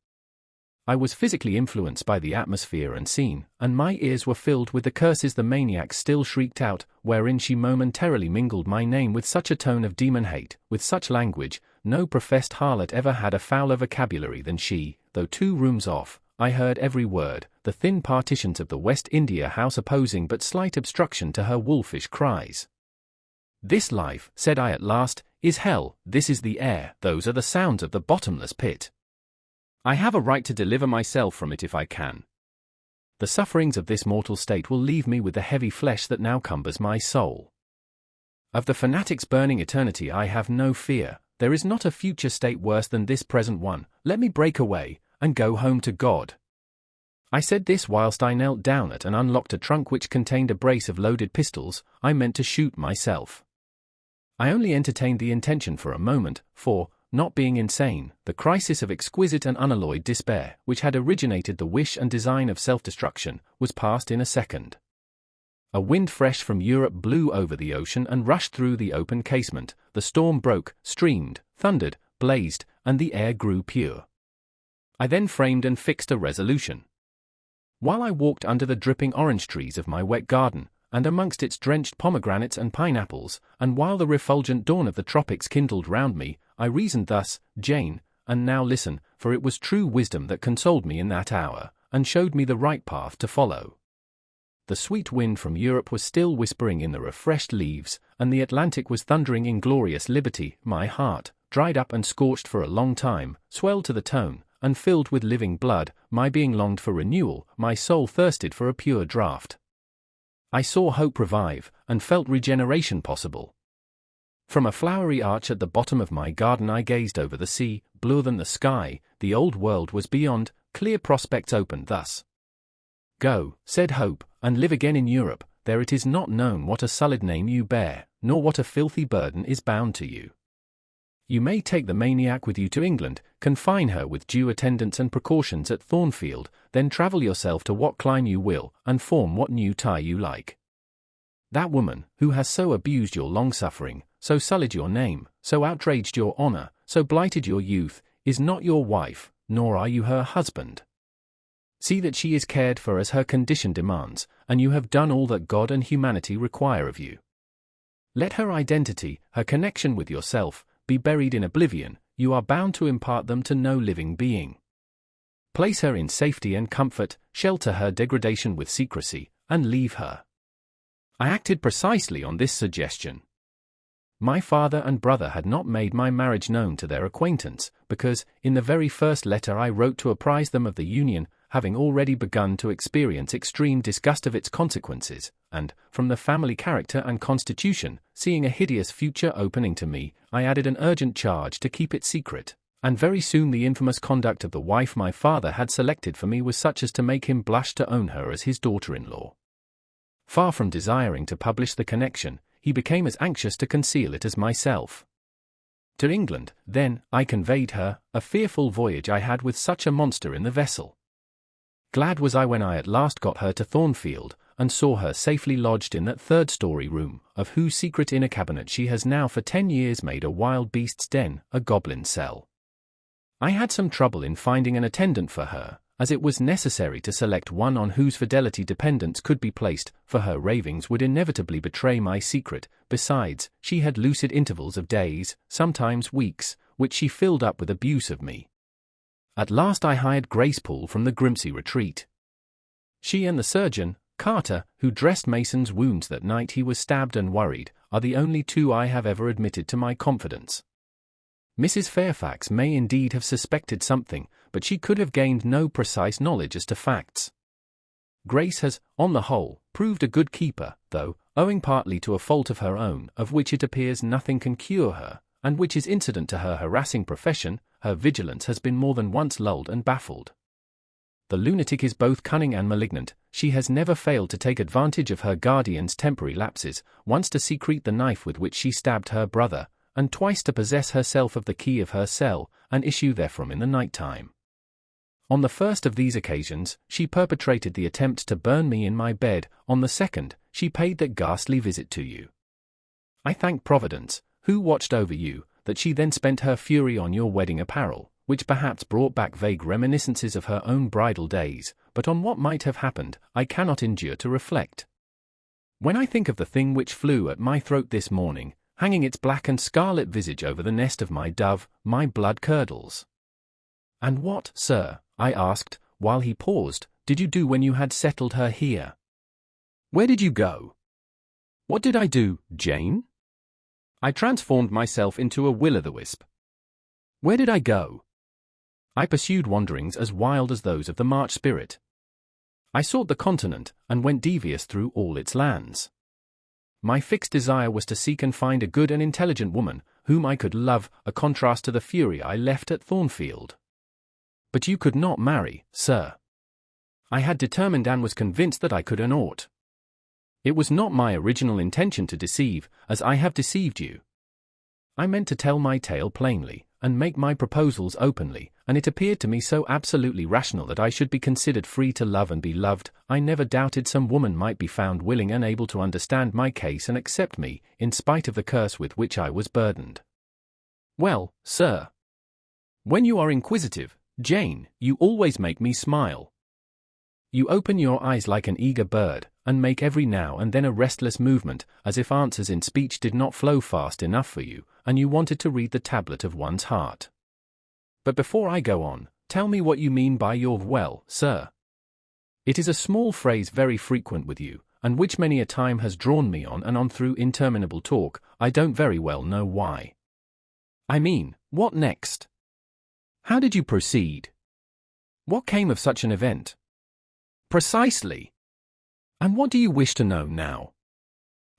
I was physically influenced by the atmosphere and scene, and my ears were filled with the curses the maniac still shrieked out, wherein she momentarily mingled my name with such a tone of demon hate, with such language. No professed harlot ever had a fouler vocabulary than she, though 2 rooms off. I heard every word, the thin partitions of the West India House opposing but slight obstruction to her wolfish cries. This life, said I at last, is hell, this is the air, those are the sounds of the bottomless pit. I have a right to deliver myself from it if I can. The sufferings of this mortal state will leave me with the heavy flesh that now cumbers my soul. Of the fanatic's burning eternity I have no fear, there is not a future state worse than this present one. Let me break away, and go home to God. I said this whilst I knelt down at and unlocked a trunk which contained a brace of loaded pistols. I meant to shoot myself. I only entertained the intention for a moment, for, not being insane, the crisis of exquisite and unalloyed despair, which had originated the wish and design of self-destruction, was past in a second. A wind fresh from Europe blew over the ocean and rushed through the open casement. The storm broke, streamed, thundered, blazed, and the air grew pure. I then framed and fixed a resolution. While I walked under the dripping orange trees of my wet garden, and amongst its drenched pomegranates and pineapples, and while the refulgent dawn of the tropics kindled round me, I reasoned thus, Jane, and now listen, for it was true wisdom that consoled me in that hour, and showed me the right path to follow. The sweet wind from Europe was still whispering in the refreshed leaves, and the Atlantic was thundering in glorious liberty. My heart, dried up and scorched for a long time, swelled to the tone, and filled with living blood. My being longed for renewal, my soul thirsted for a pure draught. I saw hope revive, and felt regeneration possible. From a flowery arch at the bottom of my garden I gazed over the sea, bluer than the sky. The old world was beyond, clear prospects opened thus. Go, said Hope, and live again in Europe. there it is not known what a sullied name you bear, nor what a filthy burden is bound to you. You may take the maniac with you to England, confine her with due attendance and precautions at Thornfield, then travel yourself to what clime you will, and form what new tie you like. That woman, who has so abused your long-suffering, so sullied your name, so outraged your honor, so blighted your youth, is not your wife, nor are you her husband. See that she is cared for as her condition demands, and you have done all that God and humanity require of you. Let her identity, her connection with yourself, be buried in oblivion, you are bound to impart them to no living being. Place her in safety and comfort, shelter her degradation with secrecy, and leave her. I acted precisely on this suggestion. My father and brother had not made my marriage known to their acquaintance, because, in the very first letter I wrote to apprise them of the union, having already begun to experience extreme disgust of its consequences, and, from the family character and constitution, seeing a hideous future opening to me, I added an urgent charge to keep it secret, and very soon the infamous conduct of the wife my father had selected for me was such as to make him blush to own her as his daughter-in-law. Far from desiring to publish the connection, he became as anxious to conceal it as myself. To England, then, I conveyed her, a fearful voyage I had with such a monster in the vessel. Glad was I when I at last got her to Thornfield, and saw her safely lodged in that third-story room, of whose secret inner cabinet she has now for 10 years made a wild beast's den, a goblin cell. I had some trouble in finding an attendant for her, as it was necessary to select one on whose fidelity dependence could be placed, for her ravings would inevitably betray my secret. Besides, she had lucid intervals of days, sometimes weeks, which she filled up with abuse of me. At last I hired Grace Poole from the Grimsey retreat. She and the surgeon, Carter, who dressed Mason's wounds that night he was stabbed and worried, are the only two I have ever admitted to my confidence. Mrs. Fairfax may indeed have suspected something, but she could have gained no precise knowledge as to facts. Grace has, on the whole, proved a good keeper, though, owing partly to a fault of her own, of which it appears nothing can cure her, and which is incident to her harassing profession, her vigilance has been more than once lulled and baffled. The lunatic is both cunning and malignant. She has never failed to take advantage of her guardian's temporary lapses, once to secrete the knife with which she stabbed her brother, and twice to possess herself of the key of her cell, and issue therefrom in the night time. On the first of these occasions, she perpetrated the attempt to burn me in my bed. On the second, she paid that ghastly visit to you. I thank Providence, who watched over you, that she then spent her fury on your wedding apparel, which perhaps brought back vague reminiscences of her own bridal days, but on what might have happened, I cannot endure to reflect. When I think of the thing which flew at my throat this morning, hanging its black and scarlet visage over the nest of my dove, my blood curdles. And what, sir, I asked, while he paused, did you do when you had settled her here? Where did you go? What did I do, Jane? I transformed myself into a will-o'-the-wisp. Where did I go? I pursued wanderings as wild as those of the March spirit. I sought the continent, and went devious through all its lands. My fixed desire was to seek and find a good and intelligent woman, whom I could love, a contrast to the fury I left at Thornfield. But you could not marry, sir. I had determined and was convinced that I could and ought. It was not my original intention to deceive, as I have deceived you. I meant to tell my tale plainly, and make my proposals openly, and it appeared to me so absolutely rational that I should be considered free to love and be loved. I never doubted some woman might be found willing and able to understand my case and accept me, in spite of the curse with which I was burdened. Well, sir. When you are inquisitive, Jane, you always make me smile. You open your eyes like an eager bird, and make every now and then a restless movement, as if answers in speech did not flow fast enough for you, and you wanted to read the tablet of one's heart. But before I go on, tell me what you mean by your well, sir. It is a small phrase very frequent with you, and which many a time has drawn me on and on through interminable talk. I don't very well know why. I mean, what next? How did you proceed? What came of such an event? Precisely. And what do you wish to know now?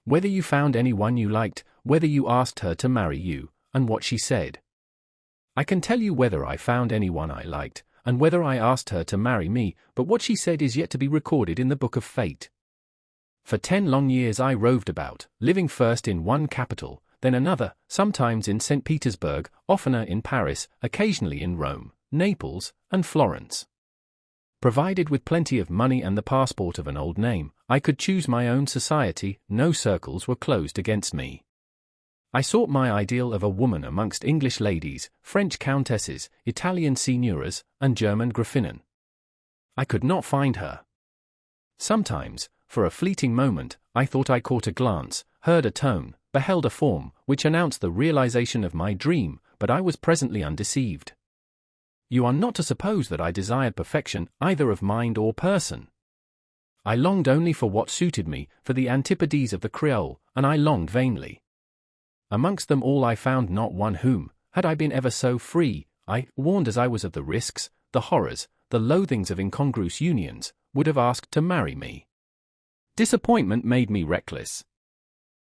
Whether you found anyone you liked, whether you asked her to marry you, and what she said. I can tell you whether I found anyone I liked, and whether I asked her to marry me, but what she said is yet to be recorded in the book of fate. For 10 long years I roved about, living first in one capital, then another, sometimes in St. Petersburg, oftener in Paris, occasionally in Rome, Naples, and Florence. Provided with plenty of money and the passport of an old name, I could choose my own society, no circles were closed against me. I sought my ideal of a woman amongst English ladies, French countesses, Italian signoras, and German Gräfinnen. I could not find her. Sometimes, for a fleeting moment, I thought I caught a glance, heard a tone, beheld a form, which announced the realization of my dream, but I was presently undeceived. You are not to suppose that I desired perfection, either of mind or person. I longed only for what suited me, for the antipodes of the Creole, and I longed vainly. Amongst them all I found not one whom, had I been ever so free, warned as I was of the risks, the horrors, the loathings of incongruous unions, would have asked to marry me. Disappointment made me reckless.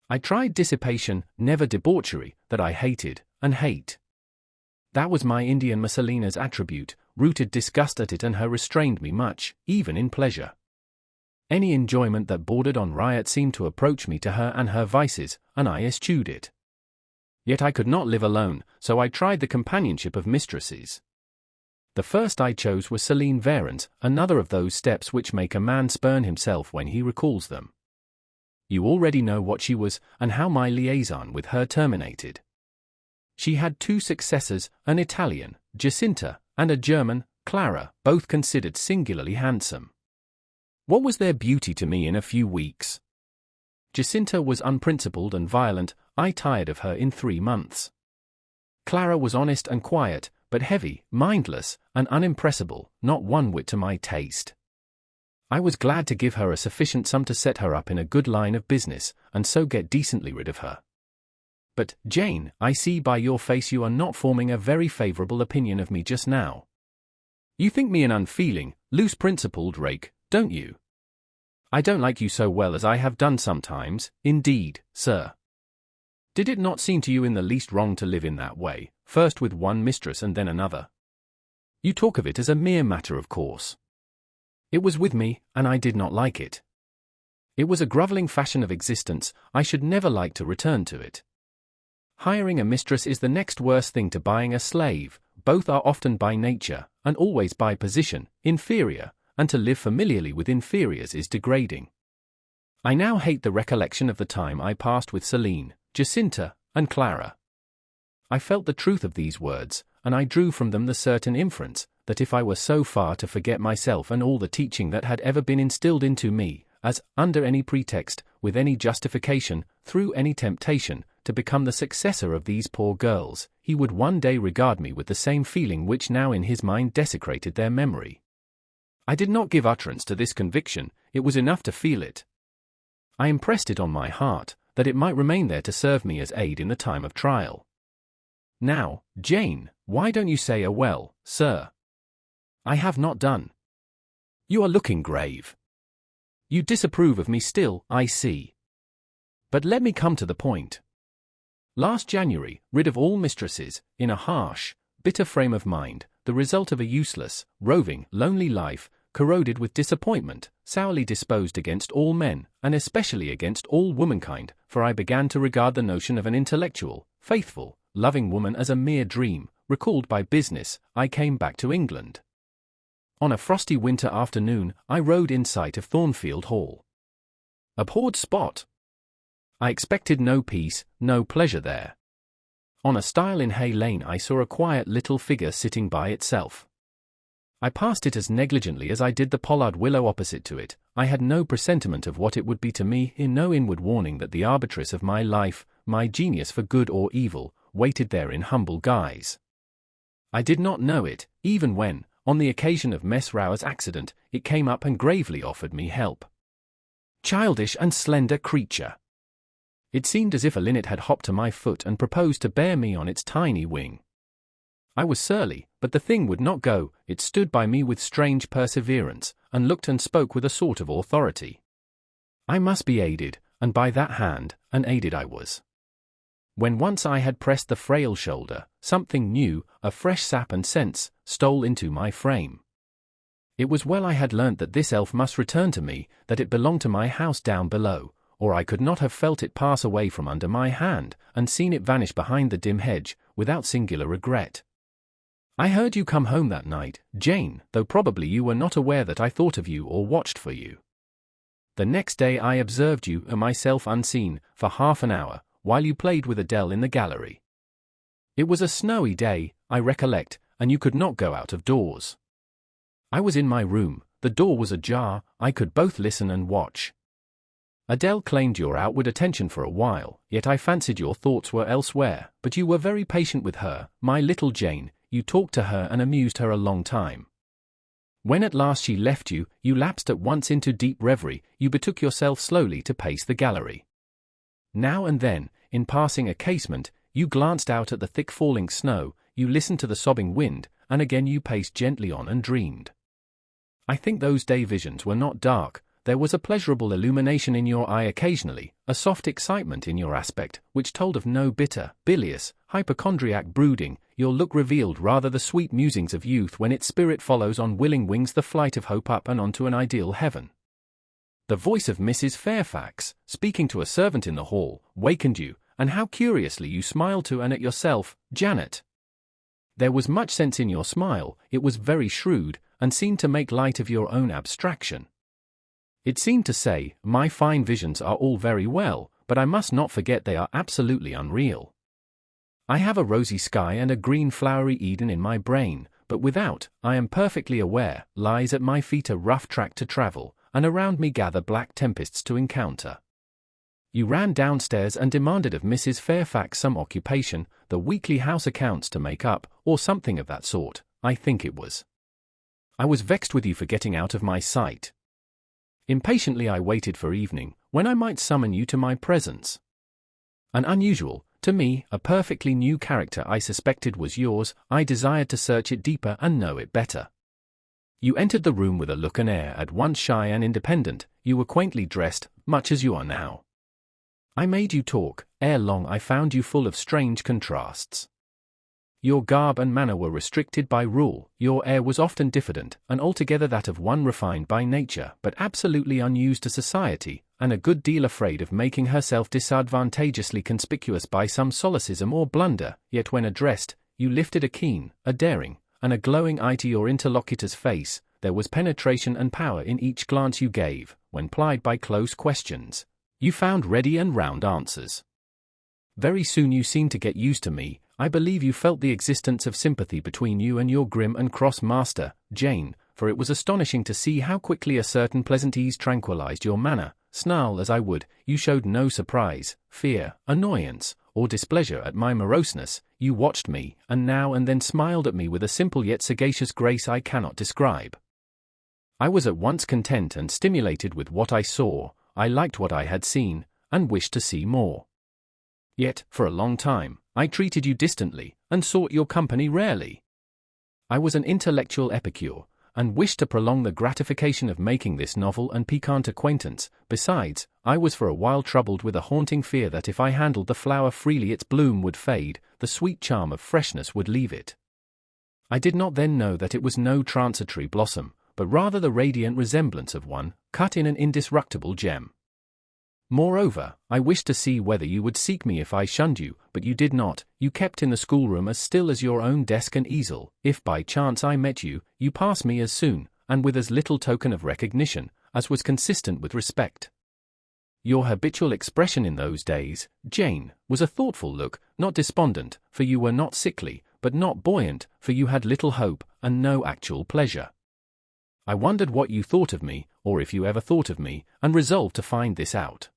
I tried dissipation, never debauchery, that I hated, and hate. That was my Indian Messalina's attribute, rooted disgust at it, and her restrained me much, even in pleasure. Any enjoyment that bordered on riot seemed to approach me to her and her vices, and I eschewed it. Yet I could not live alone, so I tried the companionship of mistresses. The first I chose was Céline Varens, another of those steps which make a man spurn himself when he recalls them. You already know what she was, and how my liaison with her terminated. She had 2 successors, an Italian, Giacinta, and a German, Clara, both considered singularly handsome. What was their beauty to me in a few weeks? Giacinta was unprincipled and violent, I tired of her in 3 months. Clara was honest and quiet, but heavy, mindless, and unimpressible, not one whit to my taste. I was glad to give her a sufficient sum to set her up in a good line of business, and so get decently rid of her. But, Jane, I see by your face you are not forming a very favourable opinion of me just now. You think me an unfeeling, loose-principled rake, don't you? I don't like you so well as I have done sometimes, indeed, sir. Did it not seem to you in the least wrong to live in that way, first with one mistress and then another? You talk of it as a mere matter of course. It was with me, and I did not like it. It was a grovelling fashion of existence, I should never like to return to it. Hiring a mistress is the next worst thing to buying a slave, both are often by nature, and always by position, inferior, and to live familiarly with inferiors is degrading. I now hate the recollection of the time I passed with Céline, Giacinta, and Clara. I felt the truth of these words, and I drew from them the certain inference, that if I were so far to forget myself and all the teaching that had ever been instilled into me, as, under any pretext, with any justification, through any temptation, to become the successor of these poor girls, he would one day regard me with the same feeling which now in his mind desecrated their memory. I did not give utterance to this conviction, it was enough to feel it. I impressed it on my heart, that it might remain there to serve me as aid in the time of trial. Now, Jane, why don't you say a well, sir? I have not done. You are looking grave. You disapprove of me still, I see. But let me come to the point. Last January, rid of all mistresses, in a harsh, bitter frame of mind, the result of a useless, roving, lonely life, corroded with disappointment, sourly disposed against all men, and especially against all womankind, for I began to regard the notion of an intellectual, faithful, loving woman as a mere dream, recalled by business, I came back to England. On a frosty winter afternoon, I rode in sight of Thornfield Hall. Abhorred spot! I expected no peace, no pleasure there. On a stile in Hay Lane I saw a quiet little figure sitting by itself. I passed it as negligently as I did the pollard willow opposite to it. I had no presentiment of what it would be to me, in no inward warning that the arbitress of my life, my genius for good or evil, waited there in humble guise. I did not know it, even when, on the occasion of Mess Rower's accident, it came up and gravely offered me help. Childish and slender creature! It seemed as if a linnet had hopped to my foot and proposed to bear me on its tiny wing. I was surly, but the thing would not go, it stood by me with strange perseverance, and looked and spoke with a sort of authority. I must be aided, and by that hand, unaided I was. When once I had pressed the frail shoulder, something new, a fresh sap and sense, stole into my frame. It was well I had learnt that this elf must return to me, that it belonged to my house down below, or I could not have felt it pass away from under my hand, and seen it vanish behind the dim hedge, without singular regret. I heard you come home that night, Jane, though probably you were not aware that I thought of you or watched for you. The next day I observed you, myself unseen, for half an hour, while you played with Adele in the gallery. It was a snowy day, I recollect, and you could not go out of doors. I was in my room, the door was ajar, I could both listen and watch. Adele claimed your outward attention for a while, yet I fancied your thoughts were elsewhere, but you were very patient with her, my little Jane, you talked to her and amused her a long time. When at last she left you, you lapsed at once into deep reverie, you betook yourself slowly to pace the gallery. Now and then, in passing a casement, you glanced out at the thick falling snow, you listened to the sobbing wind, and again you paced gently on and dreamed. I think those day visions were not dark. There was a pleasurable illumination in your eye occasionally, a soft excitement in your aspect, which told of no bitter, bilious, hypochondriac brooding. Your look revealed rather the sweet musings of youth when its spirit follows on willing wings the flight of hope up and onto an ideal heaven. The voice of Mrs. Fairfax, speaking to a servant in the hall, wakened you, and how curiously you smiled to and at yourself, Janet. There was much sense in your smile, it was very shrewd, and seemed to make light of your own abstraction. It seemed to say, my fine visions are all very well, but I must not forget they are absolutely unreal. I have a rosy sky and a green flowery Eden in my brain, but without, I am perfectly aware, lies at my feet a rough track to travel, and around me gather black tempests to encounter. You ran downstairs and demanded of Mrs. Fairfax some occupation, the weekly house accounts to make up, or something of that sort, I think it was. I was vexed with you for getting out of my sight. Impatiently I waited for evening, when I might summon you to my presence. An unusual, to me, a perfectly new character I suspected was yours, I desired to search it deeper and know it better. You entered the room with a look and air at once shy and independent, you were quaintly dressed, much as you are now. I made you talk, ere long I found you full of strange contrasts. Your garb and manner were restricted by rule, your air was often diffident, and altogether that of one refined by nature, but absolutely unused to society, and a good deal afraid of making herself disadvantageously conspicuous by some solecism or blunder, yet when addressed, you lifted a keen, a daring, and a glowing eye to your interlocutor's face, there was penetration and power in each glance you gave, when plied by close questions. You found ready and round answers. Very soon you seemed to get used to me. I believe you felt the existence of sympathy between you and your grim and cross master, Jane, for it was astonishing to see how quickly a certain pleasant ease tranquilized your manner. Snarl as I would, you showed no surprise, fear, annoyance, or displeasure at my moroseness. You watched me, and now and then smiled at me with a simple yet sagacious grace I cannot describe. I was at once content and stimulated with what I saw. I liked what I had seen, and wished to see more. Yet, for a long time, I treated you distantly, and sought your company rarely. I was an intellectual epicure, and wished to prolong the gratification of making this novel and piquant acquaintance. Besides, I was for a while troubled with a haunting fear that if I handled the flower freely its bloom would fade, the sweet charm of freshness would leave it. I did not then know that it was no transitory blossom, but rather the radiant resemblance of one, cut in an indestructible gem. Moreover, I wished to see whether you would seek me if I shunned you, but you did not. You kept in the schoolroom as still as your own desk and easel. If by chance I met you, you passed me as soon, and with as little token of recognition, as was consistent with respect. Your habitual expression in those days, Jane, was a thoughtful look, not despondent, for you were not sickly, but not buoyant, for you had little hope, and no actual pleasure. I wondered what you thought of me, or if you ever thought of me, and resolved to find this out.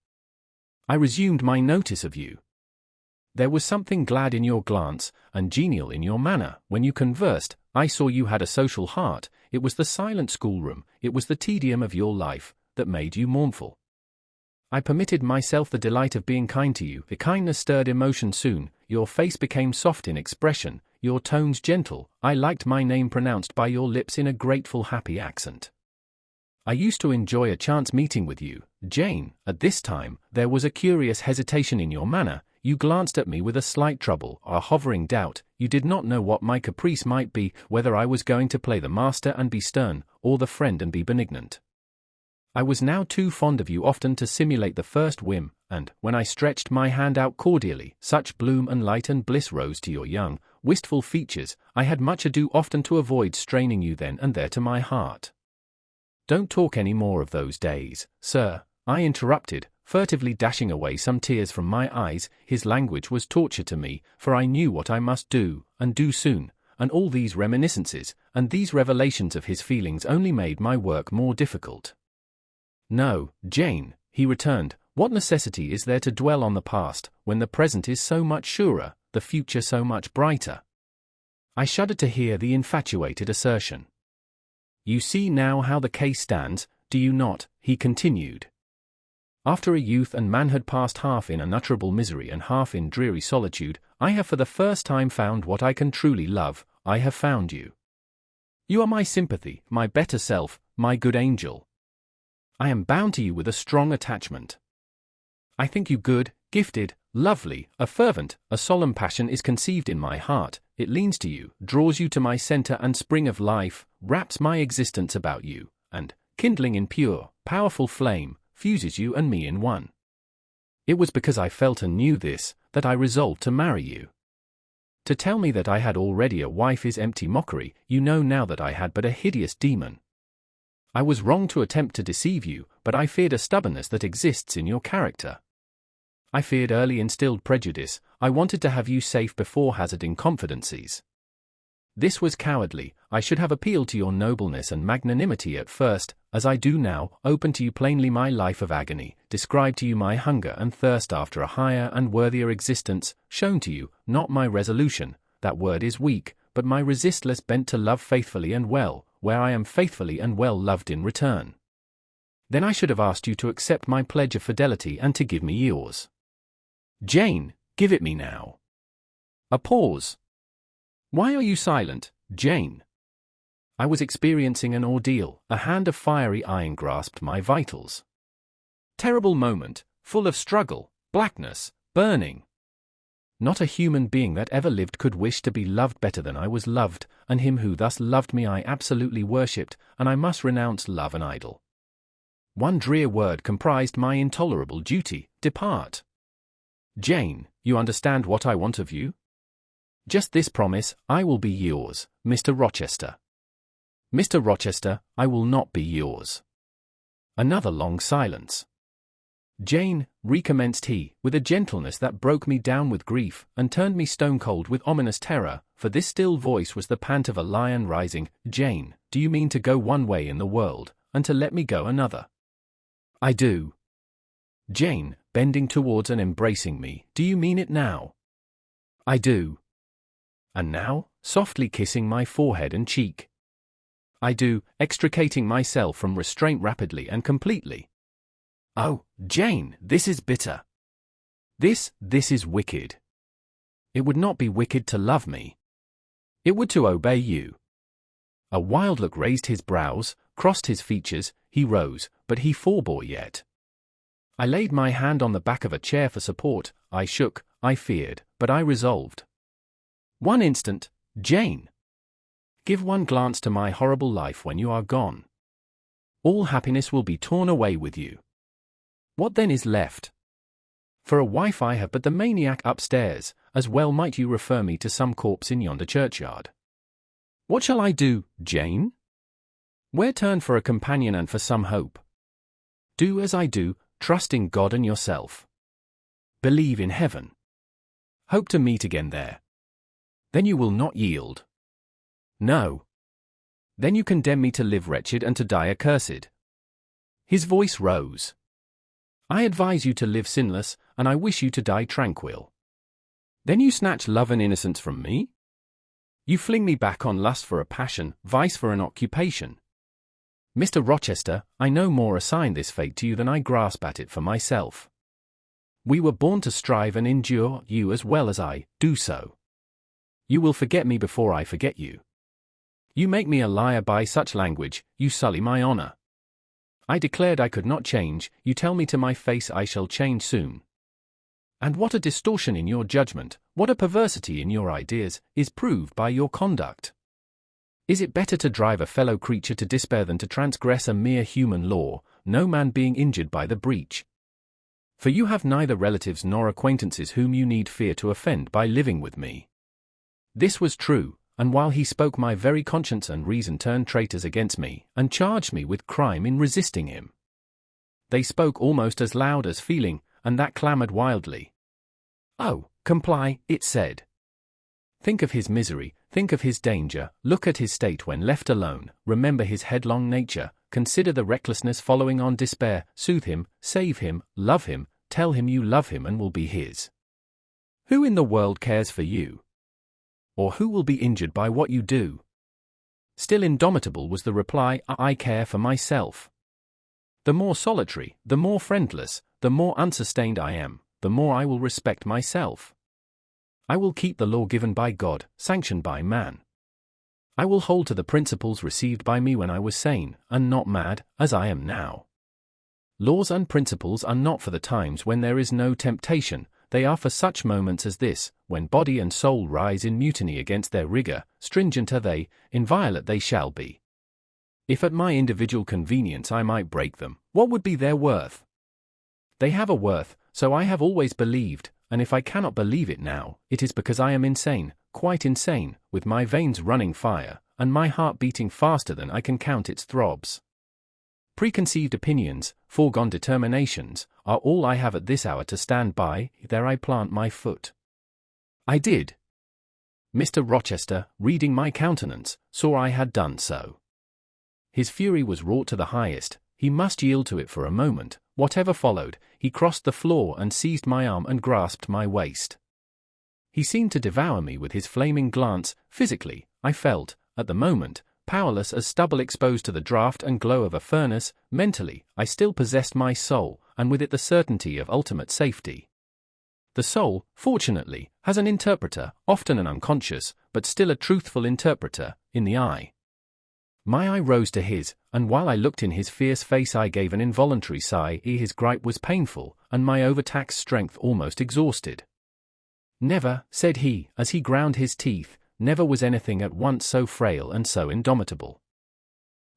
I resumed my notice of you. There was something glad in your glance, and genial in your manner, when you conversed. I saw you had a social heart. It was the silent schoolroom, it was the tedium of your life, that made you mournful. I permitted myself the delight of being kind to you. The kindness stirred emotion soon, your face became soft in expression, your tones gentle. I liked my name pronounced by your lips in a grateful happy accent. I used to enjoy a chance meeting with you, Jane. At this time, there was a curious hesitation in your manner. You glanced at me with a slight trouble, a hovering doubt. you did not know what my caprice might be, whether I was going to play the master and be stern, or the friend and be benignant. I was now too fond of you often to simulate the first whim, and, when I stretched my hand out cordially, such bloom and light and bliss rose to your young, wistful features, I had much ado often to avoid straining you then and there to my heart. Don't talk any more of those days, sir, I interrupted, furtively dashing away some tears from my eyes. His language was torture to me, for I knew what I must do, and do soon, and all these reminiscences, and these revelations of his feelings only made my work more difficult. No, Jane, he returned, what necessity is there to dwell on the past, when the present is so much surer, the future so much brighter? I shuddered to hear the infatuated assertion. You see now how the case stands, do you not? He continued. After a youth and manhood passed half in unutterable misery and half in dreary solitude, I have for the first time found what I can truly love. I have found you. You are my sympathy, my better self, my good angel. I am bound to you with a strong attachment. I think you good, gifted, lovely, a fervent, a solemn passion is conceived in my heart, it leans to you, draws you to my centre and spring of life, wraps my existence about you, and, kindling in pure, powerful flame, fuses you and me in one. It was because I felt and knew this, that I resolved to marry you. To tell me that I had already a wife is empty mockery, you know now that I had but a hideous demon. I was wrong to attempt to deceive you, but I feared a stubbornness that exists in your character. I feared early instilled prejudice, I wanted to have you safe before hazarding confidences. This was cowardly, I should have appealed to your nobleness and magnanimity at first, as I do now, open to you plainly my life of agony, describe to you my hunger and thirst after a higher and worthier existence, shown to you, not my resolution, that word is weak, but my resistless bent to love faithfully and well, where I am faithfully and well loved in return. Then I should have asked you to accept my pledge of fidelity and to give me yours. Jane, give it me now. A pause. Why are you silent, Jane? I was experiencing an ordeal, a hand of fiery iron grasped my vitals. Terrible moment, full of struggle, blackness, burning. Not a human being that ever lived could wish to be loved better than I was loved, and him who thus loved me I absolutely worshipped, and I must renounce love an idol. One drear word comprised my intolerable duty, depart. Jane, you understand what I want of you? Just this promise, I will be yours, Mr. Rochester. Mr. Rochester, I will not be yours. Another long silence. Jane, recommenced he, with a gentleness that broke me down with grief, and turned me stone-cold with ominous terror, for this still voice was the pant of a lion rising. Jane, do you mean to go one way in the world, and to let me go another? I do. Jane, bending towards and embracing me, do you mean it now? I do. And now, softly kissing my forehead and cheek. I do, extricating myself from restraint rapidly and completely. Oh, Jane, this is bitter. This is wicked. It would not be wicked to love me. It would to obey you. A wild look raised his brows, crossed his features, he rose, but he forbore yet. I laid my hand on the back of a chair for support, I shook, I feared, but I resolved. One instant, Jane. Give one glance to my horrible life when you are gone. All happiness will be torn away with you. What then is left? For a wife I have but the maniac upstairs, as well might you refer me to some corpse in yonder churchyard. What shall I do, Jane? Where turn for a companion and for some hope? Do as I do, trust in God and yourself. Believe in heaven. Hope to meet again there. Then you will not yield. No. Then you condemn me to live wretched and to die accursed. His voice rose. I advise you to live sinless, and I wish you to die tranquil. Then you snatch love and innocence from me? You fling me back on lust for a passion, vice for an occupation. Mr. Rochester, I no more assign this fate to you than I grasp at it for myself. We were born to strive and endure, you as well as I, do so. You will forget me before I forget you. You make me a liar by such language, you sully my honor. I declared I could not change, you tell me to my face I shall change soon. And what a distortion in your judgment, what a perversity in your ideas, is proved by your conduct. Is it better to drive a fellow creature to despair than to transgress a mere human law, no man being injured by the breach? For you have neither relatives nor acquaintances whom you need fear to offend by living with me. This was true, and while he spoke my very conscience and reason turned traitors against me, and charged me with crime in resisting him. They spoke almost as loud as feeling, and that clamoured wildly. Oh, comply, it said. Think of his misery, think of his danger, look at his state when left alone, remember his headlong nature, consider the recklessness following on despair, soothe him, save him, love him, tell him you love him and will be his. Who in the world cares for you? Or who will be injured by what you do? Still indomitable was the reply, I care for myself. The more solitary, the more friendless, the more unsustained I am, the more I will respect myself. I will keep the law given by God, sanctioned by man. I will hold to the principles received by me when I was sane, and not mad, as I am now. Laws and principles are not for the times when there is no temptation, they are for such moments as this, when body and soul rise in mutiny against their rigour, stringent are they, inviolate they shall be. If at my individual convenience I might break them, what would be their worth? They have a worth, so I have always believed, and if I cannot believe it now, it is because I am insane, quite insane, with my veins running fire, and my heart beating faster than I can count its throbs. Preconceived opinions, foregone determinations, are all I have at this hour to stand by, there I plant my foot. I did. Mr. Rochester, reading my countenance, saw I had done so. His fury was wrought to the highest, he must yield to it for a moment, whatever followed, he crossed the floor and seized my arm and grasped my waist. He seemed to devour me with his flaming glance, physically, I felt, at the moment, powerless as stubble exposed to the draught and glow of a furnace, mentally, I still possessed my soul, and with it the certainty of ultimate safety. The soul, fortunately, has an interpreter, often an unconscious, but still a truthful interpreter, in the eye. My eye rose to his, and while I looked in his fierce face I gave an involuntary sigh, his gripe was painful, and my overtaxed strength almost exhausted. Never, said he, as he ground his teeth, never was anything at once so frail and so indomitable.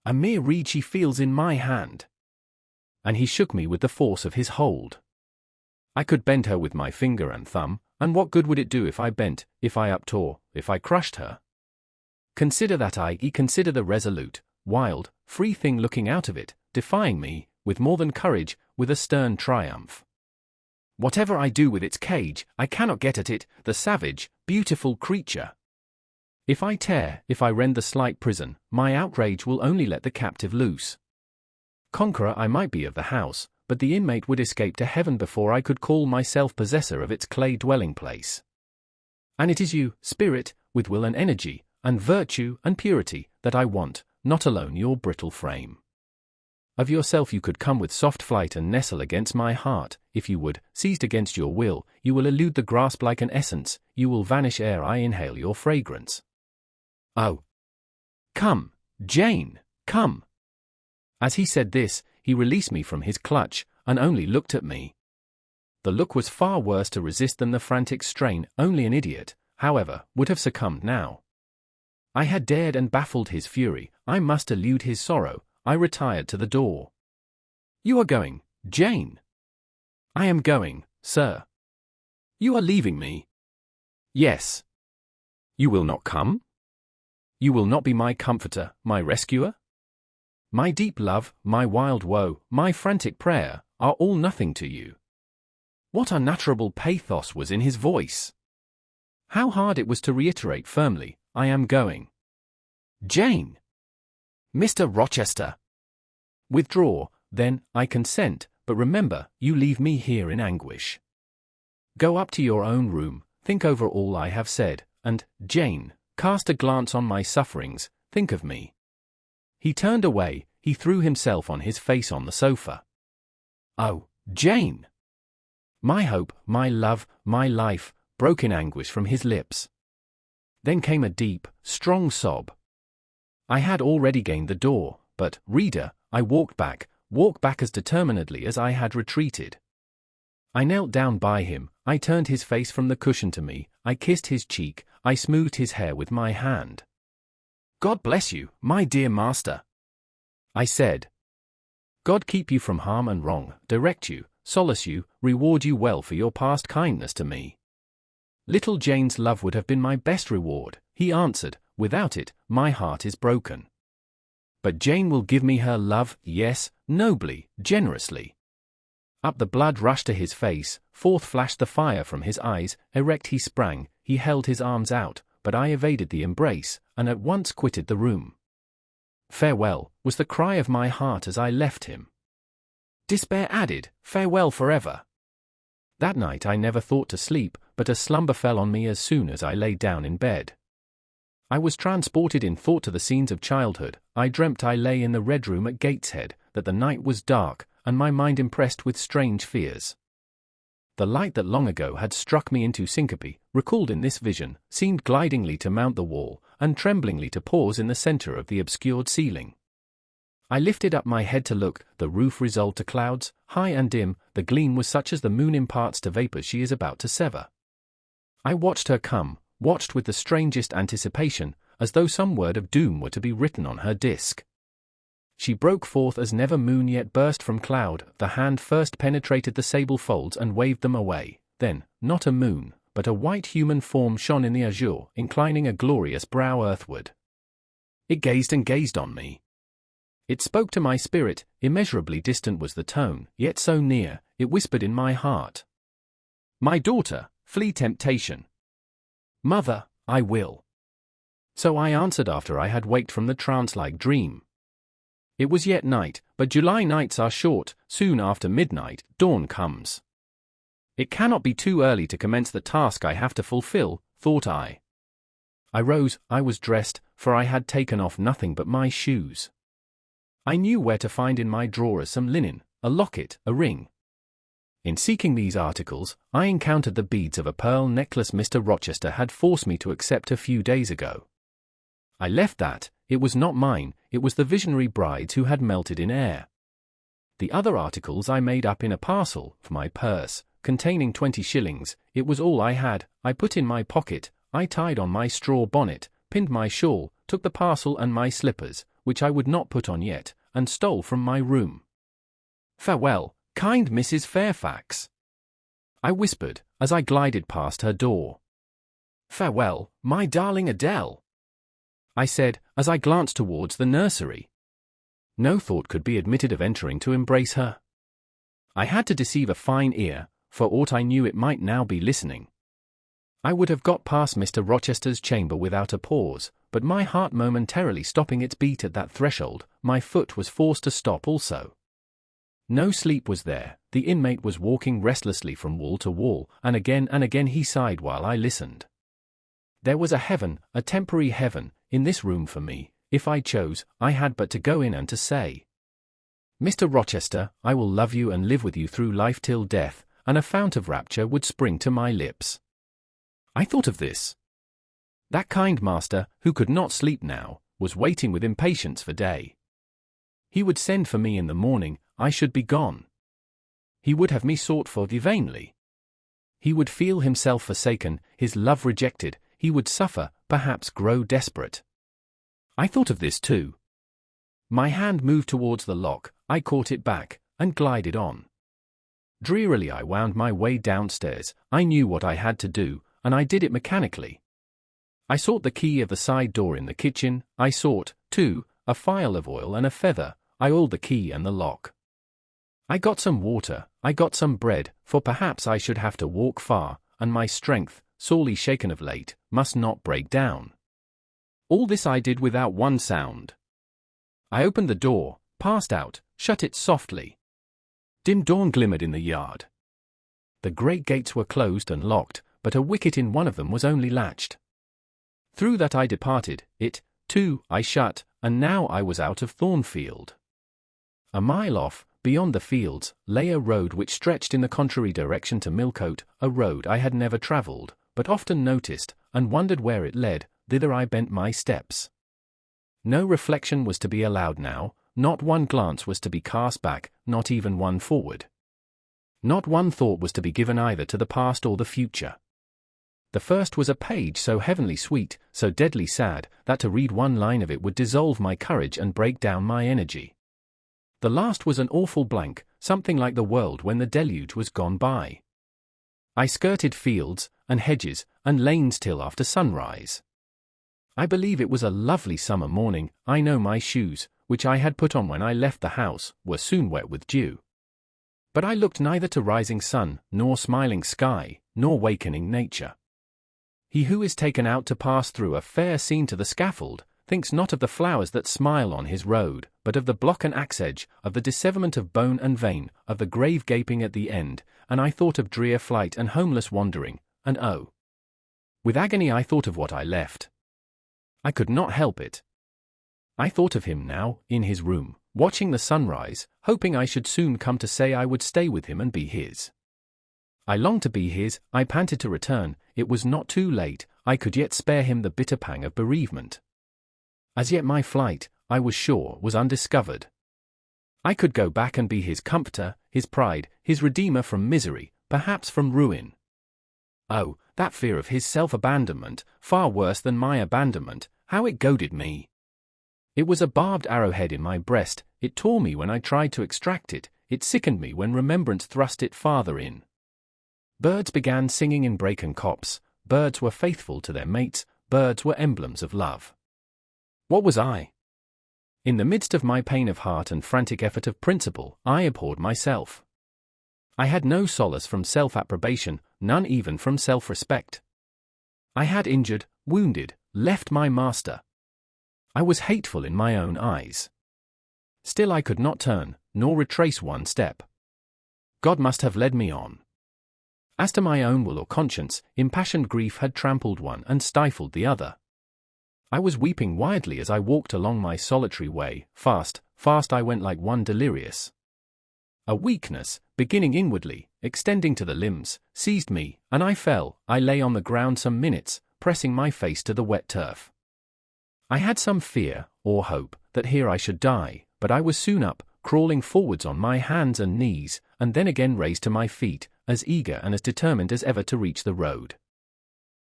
A mere reed she feels in my hand. And he shook me with the force of his hold. I could bend her with my finger and thumb, and what good would it do if I bent, if I uptore, if I crushed her? Consider that consider the resolute, wild, free thing looking out of it, defying me, with more than courage, with a stern triumph. Whatever I do with its cage, I cannot get at it, the savage, beautiful creature. If I tear, if I rend the slight prison, my outrage will only let the captive loose. Conqueror I might be of the house, but the inmate would escape to heaven before I could call myself possessor of its clay dwelling place. And it is you, spirit, with will and energy, and virtue and purity, that I want, not alone your brittle frame. Of yourself you could come with soft flight and nestle against my heart, if you would, seized against your will, you will elude the grasp like an essence, you will vanish ere I inhale your fragrance. Oh! Come, Jane, come! As he said this, he released me from his clutch, and only looked at me. The look was far worse to resist than the frantic strain, only an idiot, however, would have succumbed now. I had dared and baffled his fury, I must elude his sorrow, I retired to the door. You are going, Jane? I am going, sir. You are leaving me? Yes. You will not come? You will not be my comforter, my rescuer? My deep love, my wild woe, my frantic prayer, are all nothing to you. What unutterable pathos was in his voice! How hard it was to reiterate firmly, I am going. Jane! Mr. Rochester! Withdraw, then, I consent, but remember, you leave me here in anguish. Go up to your own room, think over all I have said, and, Jane, cast a glance on my sufferings, think of me. He turned away, he threw himself on his face on the sofa. Oh, Jane! My hope, my love, my life, broke in anguish from his lips. Then came a deep, strong sob. I had already gained the door, but, reader, I walked back as determinedly as I had retreated. I knelt down by him, I turned his face from the cushion to me, I kissed his cheek, I smoothed his hair with my hand. "God bless you, my dear master," I said. "God keep you from harm and wrong, direct you, solace you, reward you well for your past kindness to me." "Little Jane's love would have been my best reward," he answered, "without it, my heart is broken. But Jane will give me her love, yes, nobly, generously." Up the blood rushed to his face, forth flashed the fire from his eyes, erect he sprang, he held his arms out, but I evaded the embrace, and at once quitted the room. "Farewell," was the cry of my heart as I left him. Despair added, "Farewell forever." That night I never thought to sleep, but a slumber fell on me as soon as I lay down in bed. I was transported in thought to the scenes of childhood. I dreamt I lay in the Red Room at Gateshead, that the night was dark, and my mind impressed with strange fears. The light that long ago had struck me into syncope, recalled in this vision, seemed glidingly to mount the wall, and tremblingly to pause in the center of the obscured ceiling. I lifted up my head to look, the roof resolved to clouds, high and dim, the gleam was such as the moon imparts to vapors she is about to sever. I watched her come, watched with the strangest anticipation, as though some word of doom were to be written on her disk. She broke forth as never moon yet burst from cloud, the hand first penetrated the sable folds and waved them away, then, not a moon, but a white human form shone in the azure, inclining a glorious brow earthward. It gazed and gazed on me. It spoke to my spirit, immeasurably distant was the tone, yet so near, it whispered in my heart. "My daughter, flee temptation." "Mother, I will." So I answered after I had waked from the trance-like dream. It was yet night, but July nights are short, soon after midnight, dawn comes. It cannot be too early to commence the task I have to fulfill, thought I. I rose, I was dressed, for I had taken off nothing but my shoes. I knew where to find in my drawers some linen, a locket, a ring. In seeking these articles, I encountered the beads of a pearl necklace Mr. Rochester had forced me to accept a few days ago. I left that, it was not mine, it was the visionary bride's who had melted in air. The other articles I made up in a parcel, for my purse, containing 20 shillings, it was all I had, I put in my pocket, I tied on my straw bonnet, pinned my shawl, took the parcel and my slippers, which I would not put on yet, and stole from my room. "Farewell, kind Mrs. Fairfax," I whispered, as I glided past her door. "Farewell, my darling Adele," I said, as I glanced towards the nursery. No thought could be admitted of entering to embrace her. I had to deceive a fine ear, for aught I knew it might now be listening. I would have got past Mr. Rochester's chamber without a pause, but my heart momentarily stopping its beat at that threshold, my foot was forced to stop also. No sleep was there, the inmate was walking restlessly from wall to wall, and again he sighed while I listened. There was a heaven, a temporary heaven, in this room for me. If I chose, I had but to go in and to say, "Mr. Rochester, I will love you and live with you through life till death," and a fount of rapture would spring to my lips. I thought of this. That kind master, who could not sleep now, was waiting with impatience for day. He would send for me in the morning, I should be gone. He would have me sought for vainly. He would feel himself forsaken, his love rejected, he would suffer, perhaps grow desperate. I thought of this too. My hand moved towards the lock, I caught it back, and glided on. Drearily I wound my way downstairs, I knew what I had to do, and I did it mechanically. I sought the key of the side door in the kitchen, I sought, too, a phial of oil and a feather, I oiled the key and the lock. I got some water, I got some bread, for perhaps I should have to walk far, and my strength, sorely shaken of late, must not break down. All this I did without one sound. I opened the door, passed out, shut it softly. Dim dawn glimmered in the yard. The great gates were closed and locked, but a wicket in one of them was only latched. Through that I departed, it, too, I shut, and now I was out of Thornfield. A mile off, beyond the fields, lay a road which stretched in the contrary direction to Millcote, a road I had never travelled, but often noticed, and wondered where it led. Thither I bent my steps. No reflection was to be allowed now, not one glance was to be cast back, not even one forward. Not one thought was to be given either to the past or the future. The first was a page so heavenly sweet, so deadly sad, that to read one line of it would dissolve my courage and break down my energy. The last was an awful blank, something like the world when the deluge was gone by. I skirted fields, and hedges, and lanes till after sunrise. I believe it was a lovely summer morning. I know my shoes, which I had put on when I left the house, were soon wet with dew. But I looked neither to rising sun, nor smiling sky, nor wakening nature. He who is taken out to pass through a fair scene to the scaffold, thinks not of the flowers that smile on his road, but of the block and axe edge, of the disseverment of bone and vein, of the grave gaping at the end, and I thought of drear flight and homeless wandering, and oh! With agony I thought of what I left. I could not help it. I thought of him now, in his room, watching the sunrise, hoping I should soon come to say I would stay with him and be his. I longed to be his, I panted to return. It was not too late, I could yet spare him the bitter pang of bereavement. As yet my flight, I was sure, was undiscovered. I could go back and be his comforter, his pride, his redeemer from misery, perhaps from ruin. Oh, that fear of his self-abandonment, far worse than my abandonment, how it goaded me! It was a barbed arrowhead in my breast, it tore me when I tried to extract it, it sickened me when remembrance thrust it farther in. Birds began singing in bracken copse, birds were faithful to their mates, birds were emblems of love. What was I? In the midst of my pain of heart and frantic effort of principle, I abhorred myself. I had no solace from self-approbation, none even from self-respect. I had injured, wounded, left my master. I was hateful in my own eyes. Still I could not turn, nor retrace one step. God must have led me on. As to my own will or conscience, impassioned grief had trampled one and stifled the other. I was weeping wildly as I walked along my solitary way, fast, fast I went like one delirious. A weakness, beginning inwardly, extending to the limbs, seized me, and I fell. I lay on the ground some minutes, pressing my face to the wet turf. I had some fear, or hope, that here I should die, but I was soon up, crawling forwards on my hands and knees, and then again raised to my feet, as eager and as determined as ever to reach the road.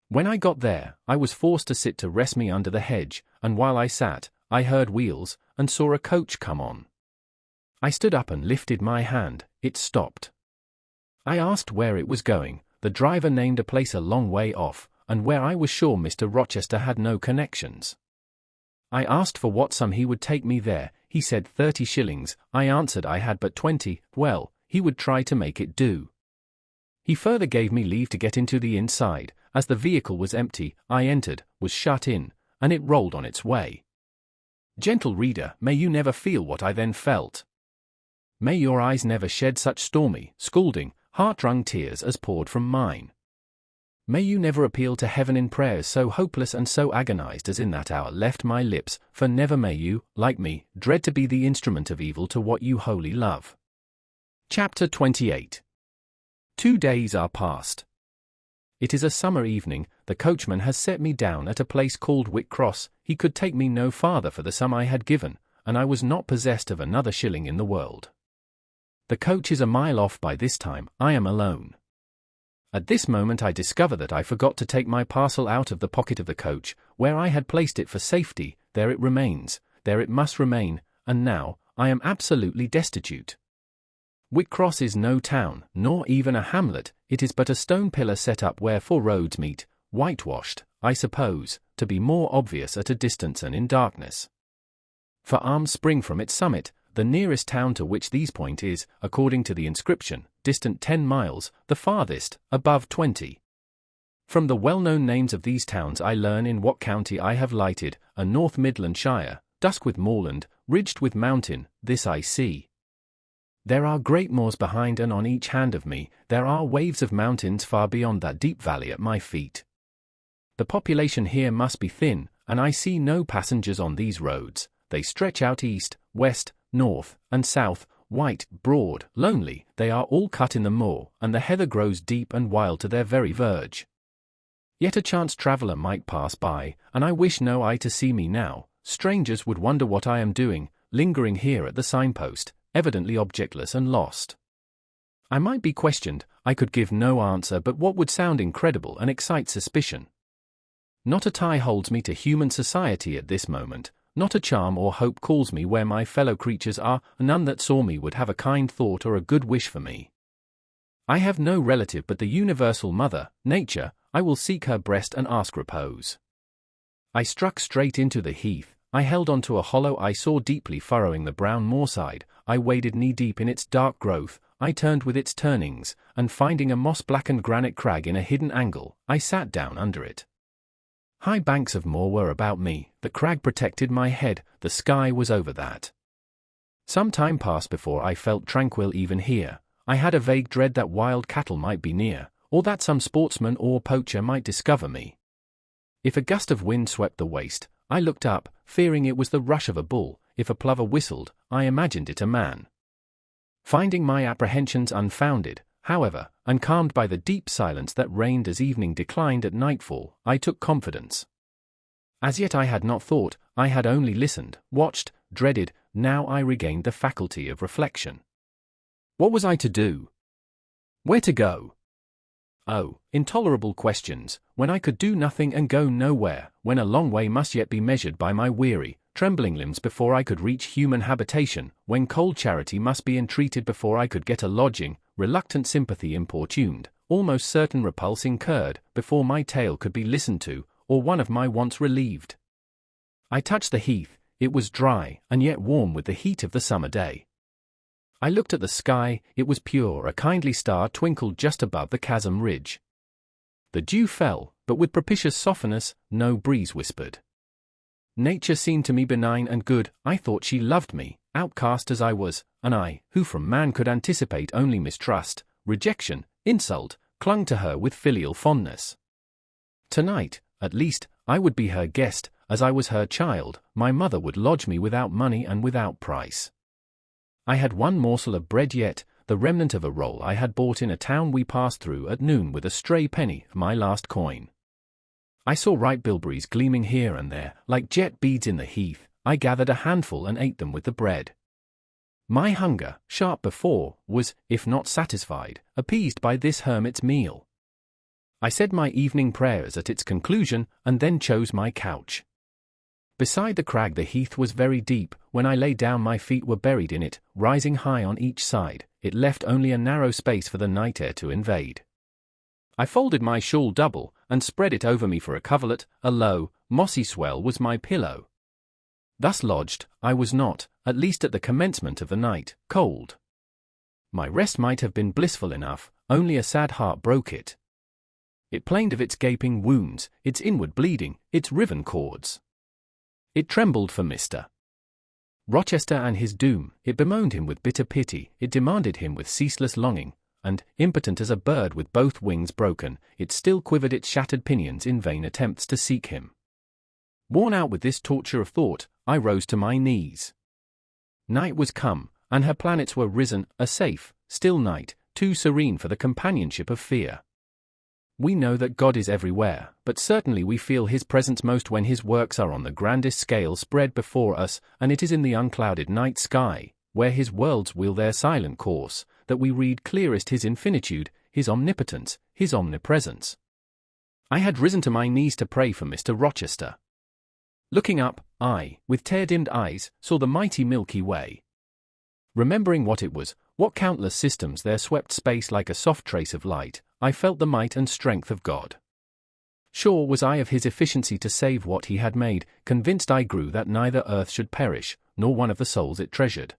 When I got there, I was forced to sit to rest me under the hedge, and while I sat, I heard wheels, and saw a coach come on. I stood up and lifted my hand, it stopped. I asked where it was going, the driver named a place a long way off, and where I was sure Mr. Rochester had no connections. I asked for what sum he would take me there, he said 30 shillings, I answered I had but 20, well, he would try to make it do. He further gave me leave to get into the inside. As the vehicle was empty, I entered, was shut in, and it rolled on its way. Gentle reader, may you never feel what I then felt. May your eyes never shed such stormy, scalding, heart-wrung tears as poured from mine. May you never appeal to heaven in prayers so hopeless and so agonized as in that hour left my lips, for never may you, like me, dread to be the instrument of evil to what you wholly love. Chapter 28. 2 days are past. It is a summer evening, the coachman has set me down at a place called Wick Cross. He could take me no farther for the sum I had given, and I was not possessed of another shilling in the world. The coach is a mile off by this time, I am alone. At this moment I discover that I forgot to take my parcel out of the pocket of the coach, where I had placed it for safety. There it remains, there it must remain, and now, I am absolutely destitute. Wick Cross is no town, nor even a hamlet, it is but a stone pillar set up where 4 roads meet, whitewashed, I suppose, to be more obvious at a distance and in darkness. For arms spring from its summit, the nearest town to which these point is, according to the inscription, distant 10 miles, the farthest, above 20. From the well-known names of these towns I learn in what county I have lighted, a North Midland shire, dusk with moorland, ridged with mountain, this I see. There are great moors behind and on each hand of me, there are waves of mountains far beyond that deep valley at my feet. The population here must be thin, and I see no passengers on these roads. They stretch out east, west, north, and south, white, broad, lonely, they are all cut in the moor, and the heather grows deep and wild to their very verge. Yet a chance traveller might pass by, and I wish no eye to see me now. Strangers would wonder what I am doing, lingering here at the signpost, evidently objectless and lost. I might be questioned, I could give no answer but what would sound incredible and excite suspicion. Not a tie holds me to human society at this moment, not a charm or hope calls me where my fellow creatures are, none that saw me would have a kind thought or a good wish for me. I have no relative but the universal mother, nature. I will seek her breast and ask repose. I struck straight into the heath. I held on to a hollow I saw deeply furrowing the brown moorside. I waded knee-deep in its dark growth. I turned with its turnings, and finding a moss-blackened granite crag in a hidden angle, I sat down under it. High banks of moor were about me. The crag protected my head. The sky was over that. Some time passed before I felt tranquil even here. I had a vague dread that wild cattle might be near, or that some sportsman or poacher might discover me. If a gust of wind swept the waste, I looked up, fearing it was the rush of a bull. If a plover whistled, I imagined it a man. Finding my apprehensions unfounded, however, and calmed by the deep silence that reigned as evening declined at nightfall, I took confidence. As yet I had not thought, I had only listened, watched, dreaded. Now I regained the faculty of reflection. What was I to do? Where to go? Oh, intolerable questions, when I could do nothing and go nowhere, when a long way must yet be measured by my weary, trembling limbs before I could reach human habitation, when cold charity must be entreated before I could get a lodging, reluctant sympathy importuned, almost certain repulse incurred, before my tale could be listened to, or one of my wants relieved. I touched the heath. It was dry, and yet warm with the heat of the summer day. I looked at the sky. It was pure. A kindly star twinkled just above the chasm ridge. The dew fell, but with propitious softness. No breeze whispered. Nature seemed to me benign and good. I thought she loved me, outcast as I was, and I, who from man could anticipate only mistrust, rejection, insult, clung to her with filial fondness. Tonight, at least, I would be her guest, as I was her child. My mother would lodge me without money and without price. I had one morsel of bread yet, the remnant of a roll I had bought in a town we passed through at noon with a stray penny, my last coin. I saw ripe bilberries gleaming here and there, like jet beads in the heath. I gathered a handful and ate them with the bread. My hunger, sharp before, was, if not satisfied, appeased by this hermit's meal. I said my evening prayers at its conclusion, and then chose my couch. Beside the crag the heath was very deep. When I lay down my feet were buried in it, rising high on each side. It left only a narrow space for the night air to invade. I folded my shawl double, and spread it over me for a coverlet. A low, mossy swell was my pillow. Thus lodged, I was not, at least at the commencement of the night, cold. My rest might have been blissful enough, only a sad heart broke it. It plained of its gaping wounds, its inward bleeding, its riven cords. It trembled for Mr. Rochester and his doom. It bemoaned him with bitter pity. It demanded him with ceaseless longing, and, impotent as a bird with both wings broken, it still quivered its shattered pinions in vain attempts to seek him. Worn out with this torture of thought, I rose to my knees. Night was come, and her planets were risen, a safe, still night, too serene for the companionship of fear. We know that God is everywhere, but certainly we feel His presence most when His works are on the grandest scale spread before us, and it is in the unclouded night sky, where His worlds wheel their silent course, that we read clearest His infinitude, His omnipotence, His omnipresence. I had risen to my knees to pray for Mr. Rochester. Looking up, I, with tear-dimmed eyes, saw the mighty Milky Way. Remembering what it was, what countless systems there swept space like a soft trace of light, I felt the might and strength of God. Sure was I of His efficiency to save what He had made, convinced I grew that neither earth should perish, nor one of the souls it treasured.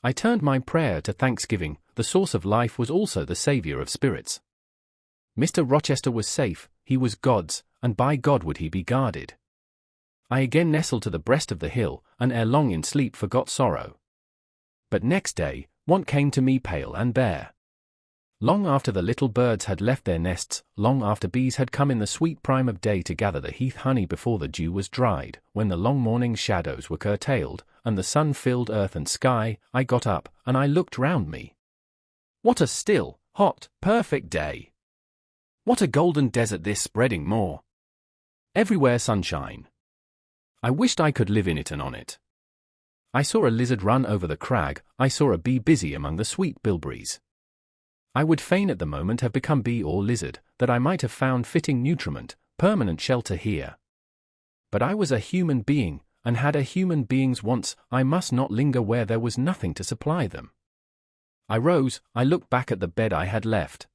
I turned my prayer to thanksgiving. The source of life was also the Saviour of spirits. Mr. Rochester was safe, he was God's, and by God would he be guarded. I again nestled to the breast of the hill, and ere long in sleep forgot sorrow. But next day, want came to me pale and bare. Long after the little birds had left their nests, long after bees had come in the sweet prime of day to gather the heath honey before the dew was dried, when the long morning shadows were curtailed, and the sun filled earth and sky, I got up, and I looked round me. What a still, hot, perfect day! What a golden desert this spreading moor! Everywhere sunshine. I wished I could live in it and on it. I saw a lizard run over the crag, I saw a bee busy among the sweet bilberries. I would fain at the moment have become bee or lizard, that I might have found fitting nutriment, permanent shelter here. But I was a human being, and had a human being's wants. I must not linger where there was nothing to supply them. I rose, I looked back at the bed I had left.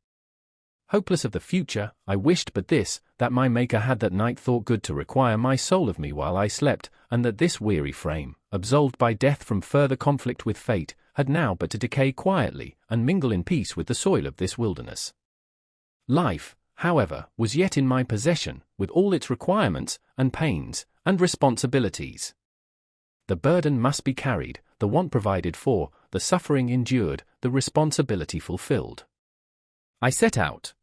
Hopeless of the future, I wished but this, that my Maker had that night thought good to require my soul of me while I slept, and that this weary frame, absolved by death from further conflict with fate, had now but to decay quietly, and mingle in peace with the soil of this wilderness. Life, however, was yet in my possession, with all its requirements, and pains, and responsibilities. The burden must be carried, the want provided for, the suffering endured, the responsibility fulfilled. I set out.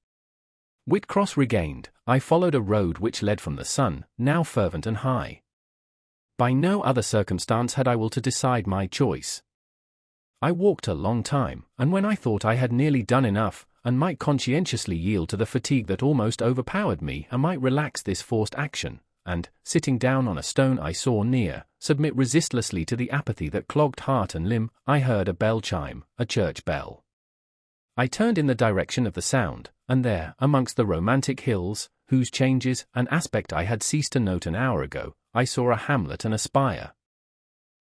Whitcross regained, I followed a road which led from the sun, now fervent and high. By no other circumstance had I will to decide my choice. I walked a long time, and when I thought I had nearly done enough, and might conscientiously yield to the fatigue that almost overpowered me, I might relax this forced action, and, sitting down on a stone I saw near, submit resistlessly to the apathy that clogged heart and limb. I heard a bell chime, a church bell. I turned in the direction of the sound, and there, amongst the romantic hills, whose changes and aspect I had ceased to note an hour ago, I saw a hamlet and a spire.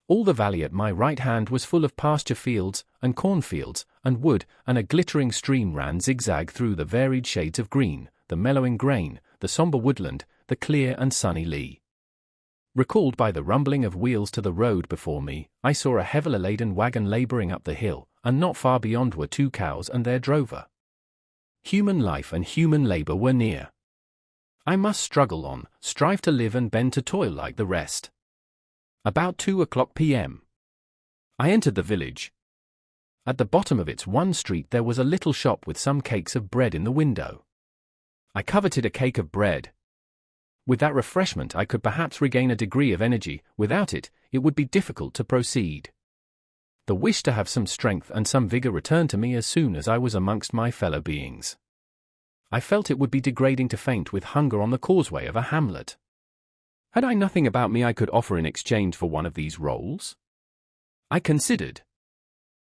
All the valley at my right hand was full of pasture fields, and cornfields, and wood, and a glittering stream ran zigzag through the varied shades of green, the mellowing grain, the sombre woodland, the clear and sunny lea. Recalled by the rumbling of wheels to the road before me, I saw a heavily-laden wagon labouring up the hill, and not far beyond were 2 cows and their drover. Human life and human labour were near. I must struggle on, strive to live and bend to toil like the rest. About 2:00 p.m. I entered the village. At the bottom of its one street there was a little shop with some cakes of bread in the window. I coveted a cake of bread. With that refreshment I could perhaps regain a degree of energy. Without it, it would be difficult to proceed. The wish to have some strength and some vigour returned to me as soon as I was amongst my fellow beings. I felt it would be degrading to faint with hunger on the causeway of a hamlet. Had I nothing about me I could offer in exchange for one of these rolls? I considered.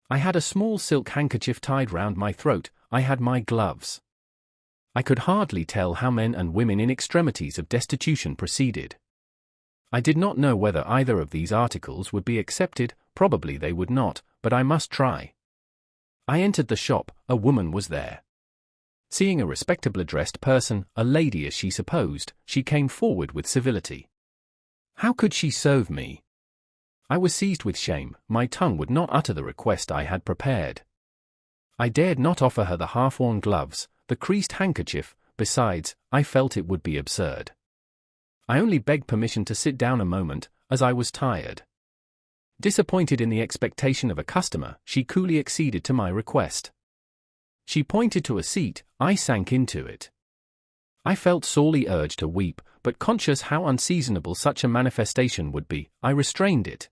I had a small silk handkerchief tied round my throat, I had my gloves. I could hardly tell how men and women in extremities of destitution proceeded. I did not know whether either of these articles would be accepted, probably they would not, but I must try. I entered the shop, a woman was there. Seeing a respectably dressed person, a lady as she supposed, she came forward with civility. How could she serve me? I was seized with shame, my tongue would not utter the request I had prepared. I dared not offer her the half-worn gloves, the creased handkerchief, besides, I felt it would be absurd. I only begged permission to sit down a moment, as I was tired. Disappointed in the expectation of a customer, she coolly acceded to my request. She pointed to a seat, I sank into it. I felt sorely urged to weep, but conscious how unseasonable such a manifestation would be, I restrained it.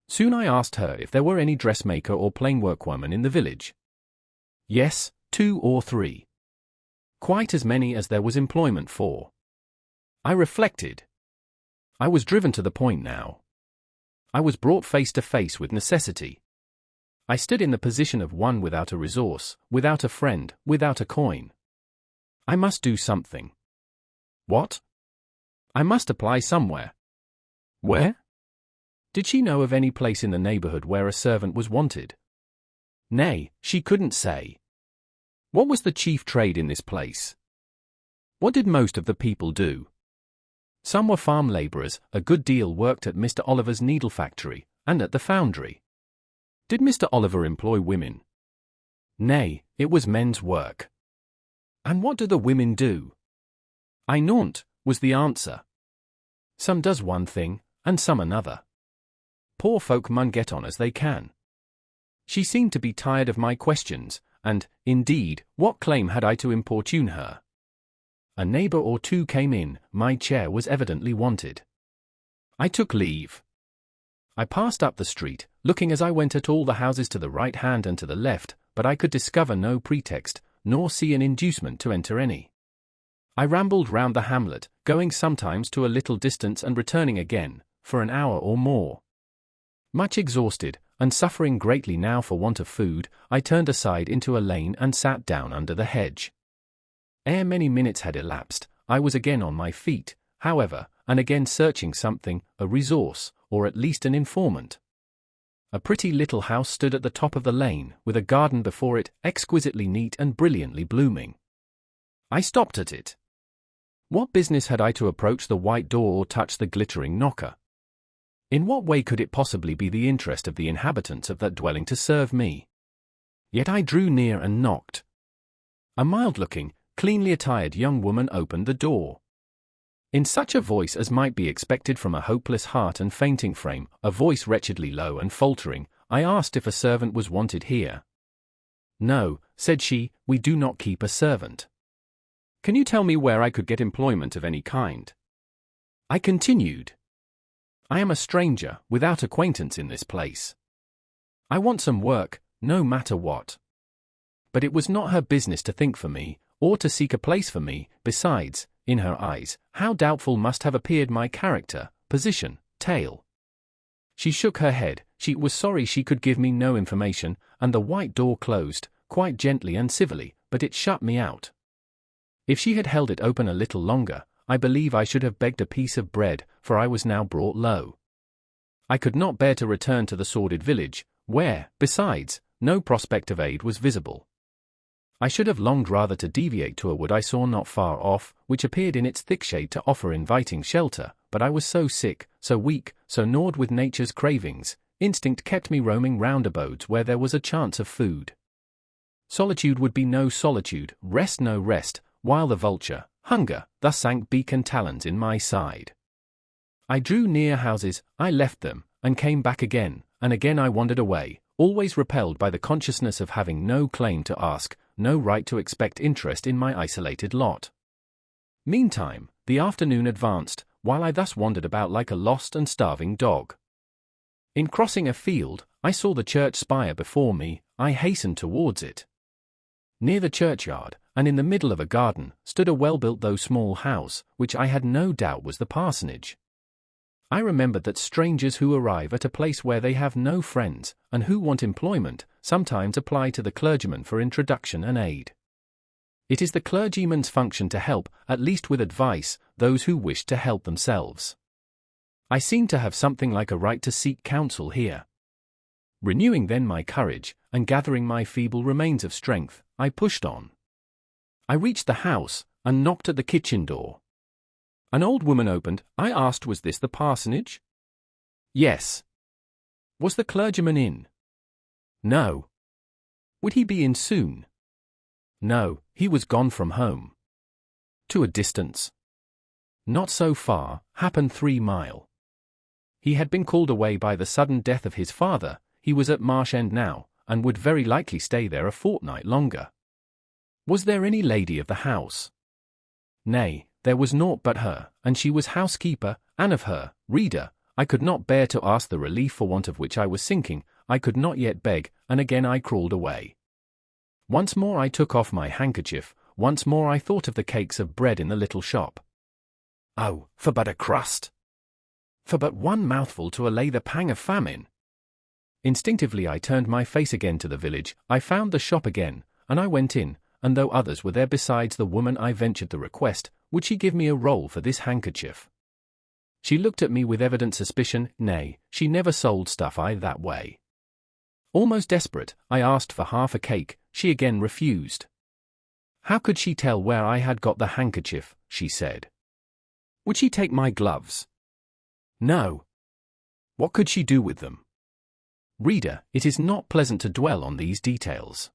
Soon I asked her if there were any dressmaker or plain workwoman in the village. Yes, 2 or 3. Quite as many as there was employment for. I reflected. I was driven to the point now. I was brought face to face with necessity. I stood in the position of one without a resource, without a friend, without a coin. I must do something. What? I must apply somewhere. Where? Did she know of any place in the neighbourhood where a servant was wanted? Nay, she couldn't say. What was the chief trade in this place? What did most of the people do? Some were farm labourers, a good deal worked at Mr. Oliver's needle factory, and at the foundry. Did Mr. Oliver employ women? Nay, it was men's work. And what do the women do? I naunt, was the answer. Some does one thing, and some another. Poor folk mun get on as they can. She seemed to be tired of my questions, and, indeed, what claim had I to importune her? A neighbour or 2 came in, my chair was evidently wanted. I took leave. I passed up the street, looking as I went at all the houses to the right hand and to the left, but I could discover no pretext, nor see an inducement to enter any. I rambled round the hamlet, going sometimes to a little distance and returning again, for an hour or more. Much exhausted, and suffering greatly now for want of food, I turned aside into a lane and sat down under the hedge. Ere many minutes had elapsed, I was again on my feet, however, and again searching something, a resource, or at least an informant. A pretty little house stood at the top of the lane, with a garden before it, exquisitely neat and brilliantly blooming. I stopped at it. What business had I to approach the white door or touch the glittering knocker? In what way could it possibly be the interest of the inhabitants of that dwelling to serve me? Yet I drew near and knocked. A mild-looking, cleanly attired young woman opened the door. In such a voice as might be expected from a hopeless heart and fainting frame, a voice wretchedly low and faltering, I asked if a servant was wanted here. "No," said she, "we do not keep a servant." "Can you tell me where I could get employment of any kind?" I continued. "I am a stranger, without acquaintance in this place. I want some work, no matter what." But it was not her business to think for me, or to seek a place for me. Besides, in her eyes, how doubtful must have appeared my character, position, tale. She shook her head. She was sorry she could give me no information, and the white door closed, quite gently and civilly, but it shut me out. If she had held it open a little longer, I believe I should have begged a piece of bread, for I was now brought low. I could not bear to return to the sordid village, where, besides, no prospect of aid was visible. I should have longed rather to deviate to a wood I saw not far off, which appeared in its thick shade to offer inviting shelter, but I was so sick, so weak, so gnawed with nature's cravings, instinct kept me roaming round abodes where there was a chance of food. Solitude would be no solitude, rest no rest, while the vulture, hunger, thus sank beak and talons in my side. I drew near houses, I left them, and came back again, and again I wandered away, always repelled by the consciousness of having no claim to ask, no right to expect interest in my isolated lot. Meantime, the afternoon advanced, while I thus wandered about like a lost and starving dog. In crossing a field, I saw the church spire before me. I hastened towards it. Near the churchyard, and in the middle of a garden, stood a well-built though small house, which I had no doubt was the parsonage. I remembered that strangers who arrive at a place where they have no friends, and who want employment, sometimes apply to the clergyman for introduction and aid. It is the clergyman's function to help, at least with advice, those who wish to help themselves. I seemed to have something like a right to seek counsel here. Renewing then my courage, and gathering my feeble remains of strength, I pushed on. I reached the house, and knocked at the kitchen door. An old woman opened. I asked, was this the parsonage? Yes. Was the clergyman in? No. Would he be in soon? No, he was gone from home. To a distance? Not so far, happen 3 mile. He had been called away by the sudden death of his father. He was at Marsh End now, and would very likely stay there a fortnight longer. Was there any lady of the house? Nay, there was naught but her, and she was housekeeper, and of her, reader, I could not bear to ask the relief for want of which I was sinking. I could not yet beg, and again I crawled away. Once more I took off my handkerchief, once more I thought of the cakes of bread in the little shop. Oh, for but a crust! For but one mouthful to allay the pang of famine! Instinctively I turned my face again to the village. I found the shop again, and I went in, and though others were there besides the woman, I ventured the request, would she give me a roll for this handkerchief? She looked at me with evident suspicion. Nay, she never sold stuff that way. Almost desperate, I asked for half a cake. She again refused. How could she tell where I had got the handkerchief? She said. Would she take my gloves? No. What could she do with them? Reader, it is not pleasant to dwell on these details.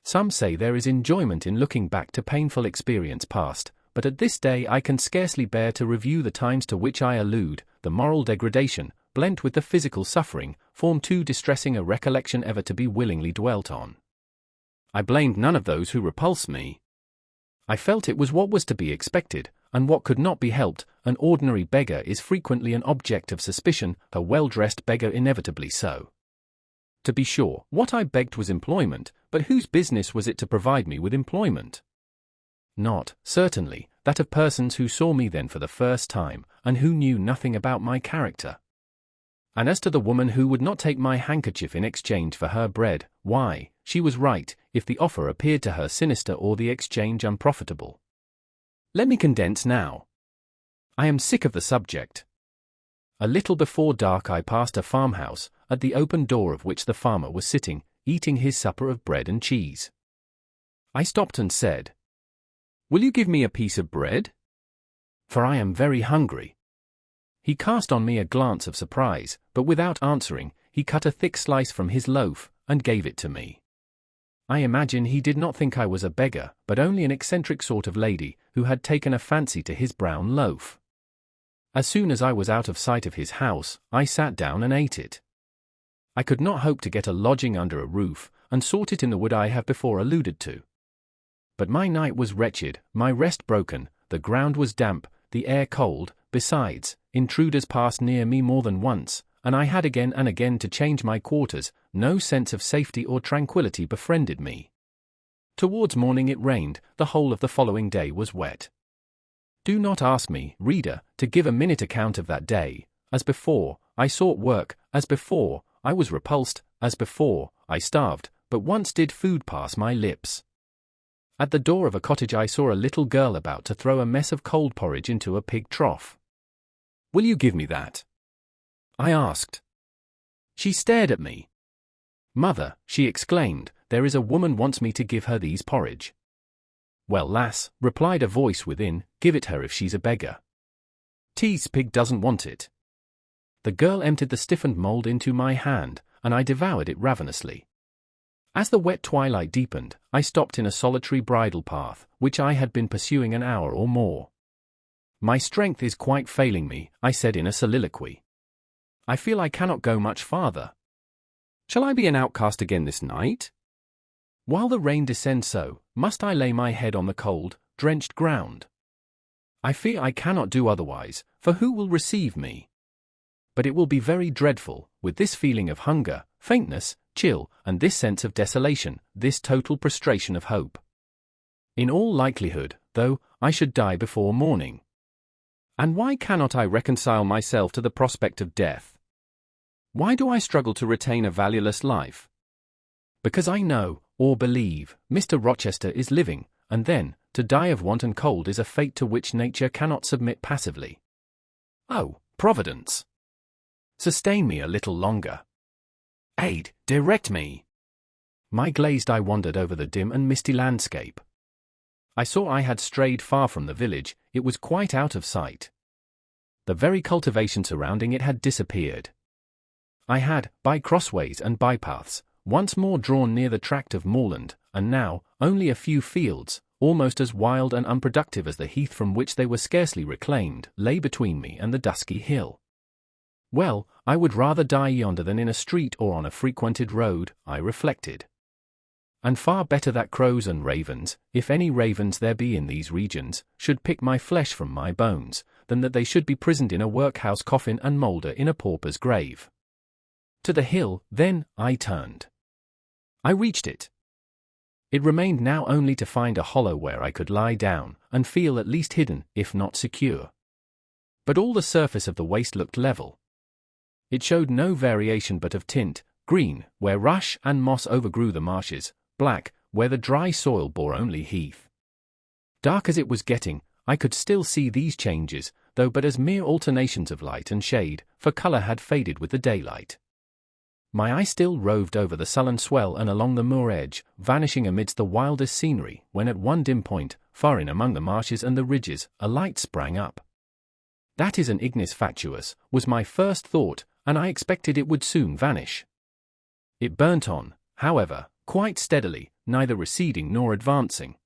Some say there is enjoyment in looking back to painful experience past, but at this day I can scarcely bear to review the times to which I allude. The moral degradation, blent with the physical suffering, form too distressing a recollection ever to be willingly dwelt on. I blamed none of those who repulsed me. I felt it was what was to be expected, and what could not be helped. An ordinary beggar is frequently an object of suspicion, a well-dressed beggar inevitably so. To be sure, what I begged was employment, but whose business was it to provide me with employment? Not, certainly, that of persons who saw me then for the first time, and who knew nothing about my character. And as to the woman who would not take my handkerchief in exchange for her bread, why, she was right, if the offer appeared to her sinister or the exchange unprofitable. Let me condense now. I am sick of the subject. A little before dark I passed a farmhouse, at the open door of which the farmer was sitting, eating his supper of bread and cheese. I stopped and said, "Will you give me a piece of bread? For I am very hungry." He cast on me a glance of surprise, but without answering, he cut a thick slice from his loaf, and gave it to me. I imagine he did not think I was a beggar, but only an eccentric sort of lady, who had taken a fancy to his brown loaf. As soon as I was out of sight of his house, I sat down and ate it. I could not hope to get a lodging under a roof, and sought it in the wood I have before alluded to. But my night was wretched, my rest broken, the ground was damp, the air cold, besides, intruders passed near me more than once, and I had again and again to change my quarters. No sense of safety or tranquillity befriended me. Towards morning it rained, the whole of the following day was wet. Do not ask me, reader, to give a minute account of that day. As before, I sought work, as before, I was repulsed, as before, I starved, but once did food pass my lips. At the door of a cottage I saw a little girl about to throw a mess of cold porridge into a pig trough. "Will you give me that?" I asked. She stared at me. "Mother," she exclaimed, "there is a woman wants me to give her these porridge." "Well, lass," replied a voice within, "give it her if she's a beggar. T's pig doesn't want it." The girl emptied the stiffened mould into my hand, and I devoured it ravenously. As the wet twilight deepened, I stopped in a solitary bridle path, which I had been pursuing an hour or more. "My strength is quite failing me," I said in a soliloquy. "I feel I cannot go much farther. Shall I be an outcast again this night? While the rain descends so, must I lay my head on the cold, drenched ground? I fear I cannot do otherwise, for who will receive me? But it will be very dreadful, with this feeling of hunger, faintness, chill, and this sense of desolation, this total prostration of hope. In all likelihood, though, I should die before morning. And why cannot I reconcile myself to the prospect of death? Why do I struggle to retain a valueless life? Because I know, or believe, Mr. Rochester is living, and then, to die of want and cold is a fate to which nature cannot submit passively. Oh, Providence! Sustain me a little longer. Aid, direct me. My glazed eye wandered over the dim and misty landscape. I saw I had strayed far from the village, it was quite out of sight. The very cultivation surrounding it had disappeared. I had, by crossways and bypaths, once more drawn near the tract of moorland, and now, only a few fields, almost as wild and unproductive as the heath from which they were scarcely reclaimed, lay between me and the dusky hill. Well, I would rather die yonder than in a street or on a frequented road, I reflected. And far better that crows and ravens, if any ravens there be in these regions, should pick my flesh from my bones, than that they should be prisoned in a workhouse coffin and moulder in a pauper's grave. To the hill, then, I turned. I reached it. It remained now only to find a hollow where I could lie down, and feel at least hidden, if not secure. But all the surface of the waste looked level. It showed no variation but of tint, green, where rush and moss overgrew the marshes, black, where the dry soil bore only heath. Dark as it was getting, I could still see these changes, though but as mere alternations of light and shade, for colour had faded with the daylight. My eye still roved over the sullen swell and along the moor edge, vanishing amidst the wildest scenery, when at one dim point, far in among the marshes and the ridges, a light sprang up. That is an ignis fatuus, was my first thought, and I expected it would soon vanish. It burnt on, however, quite steadily, neither receding nor advancing.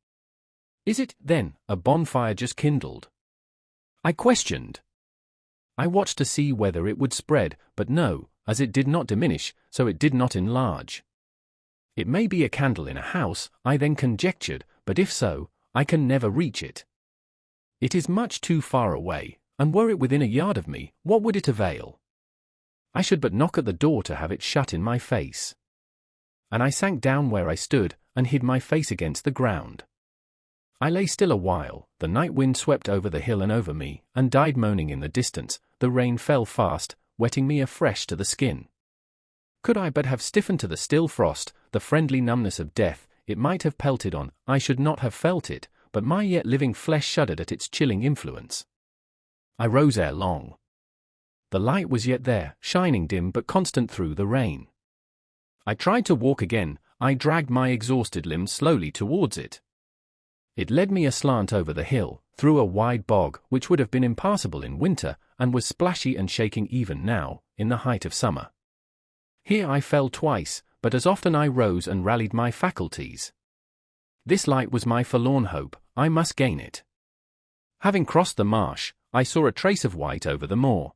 Is it, then, a bonfire just kindled? I questioned. I watched to see whether it would spread, but no, as it did not diminish, so it did not enlarge. It may be a candle in a house, I then conjectured, but if so, I can never reach it. It is much too far away, and were it within a yard of me, what would it avail? I should but knock at the door to have it shut in my face. And I sank down where I stood, and hid my face against the ground. I lay still a while, the night wind swept over the hill and over me, and died moaning in the distance, the rain fell fast, wetting me afresh to the skin. Could I but have stiffened to the still frost, the friendly numbness of death, it might have pelted on, I should not have felt it, but my yet living flesh shuddered at its chilling influence. I rose ere long. The light was yet there, shining dim but constant through the rain. I tried to walk again, I dragged my exhausted limbs slowly towards it. It led me aslant over the hill, through a wide bog, which would have been impassable in winter, and was splashy and shaking even now, in the height of summer. Here I fell twice, but as often I rose and rallied my faculties. This light was my forlorn hope, I must gain it. Having crossed the marsh, I saw a trace of white over the moor.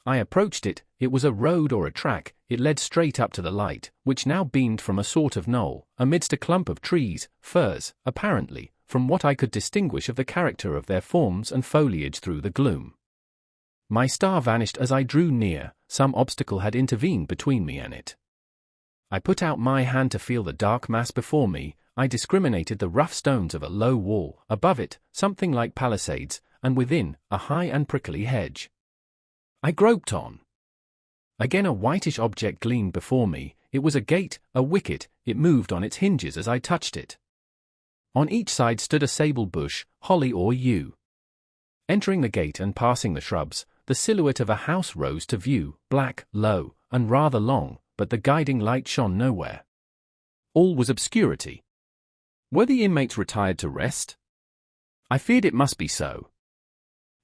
I approached it, it was a road or a track, it led straight up to the light, which now beamed from a sort of knoll, amidst a clump of trees, firs, apparently, from what I could distinguish of the character of their forms and foliage through the gloom. My star vanished as I drew near, some obstacle had intervened between me and it. I put out my hand to feel the dark mass before me, I discriminated the rough stones of a low wall, above it, something like palisades, and within, a high and prickly hedge. I groped on. Again a whitish object gleamed before me, it was a gate, a wicket, it moved on its hinges as I touched it. On each side stood a sable bush, holly or yew. Entering the gate and passing the shrubs, the silhouette of a house rose to view, black, low, and rather long, but the guiding light shone nowhere. All was obscurity. Were the inmates retired to rest? I feared it must be so.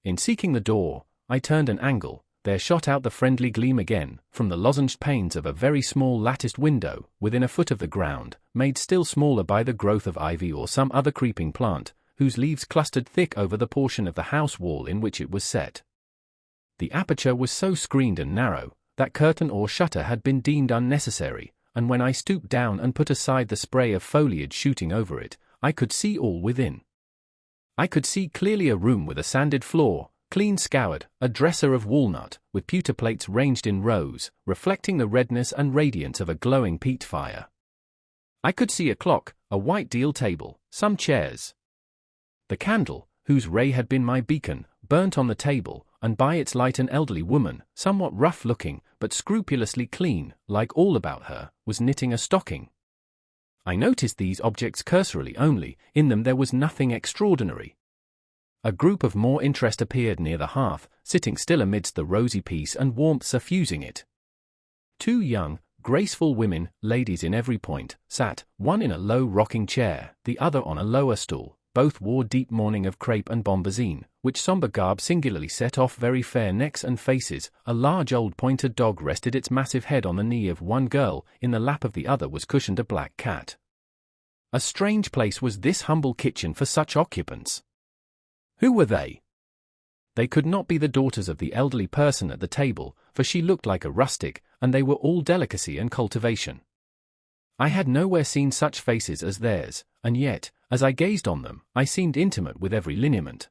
In seeking the door, I turned an angle, there shot out the friendly gleam again, from the lozenged panes of a very small latticed window, within a foot of the ground, made still smaller by the growth of ivy or some other creeping plant, whose leaves clustered thick over the portion of the house wall in which it was set. The aperture was so screened and narrow, that curtain or shutter had been deemed unnecessary, and when I stooped down and put aside the spray of foliage shooting over it, I could see all within. I could see clearly a room with a sanded floor, clean scoured, a dresser of walnut, with pewter plates ranged in rows, reflecting the redness and radiance of a glowing peat fire. I could see a clock, a white deal table, some chairs. The candle, whose ray had been my beacon, burnt on the table, and by its light an elderly woman, somewhat rough-looking, but scrupulously clean, like all about her, was knitting a stocking. I noticed these objects cursorily only, in them there was nothing extraordinary. A group of more interest appeared near the hearth, sitting still amidst the rosy peace and warmth suffusing it. Two young, graceful women, ladies in every point, sat, one in a low rocking chair, the other on a lower stool. Both wore deep mourning of crepe and bombazine, which sombre garb singularly set off very fair necks and faces. A large old pointer dog rested its massive head on the knee of one girl, in the lap of the other was cushioned a black cat. A strange place was this humble kitchen for such occupants. Who were they? They could not be the daughters of the elderly person at the table, for she looked like a rustic, and they were all delicacy and cultivation. I had nowhere seen such faces as theirs, and yet, as I gazed on them, I seemed intimate with every lineament.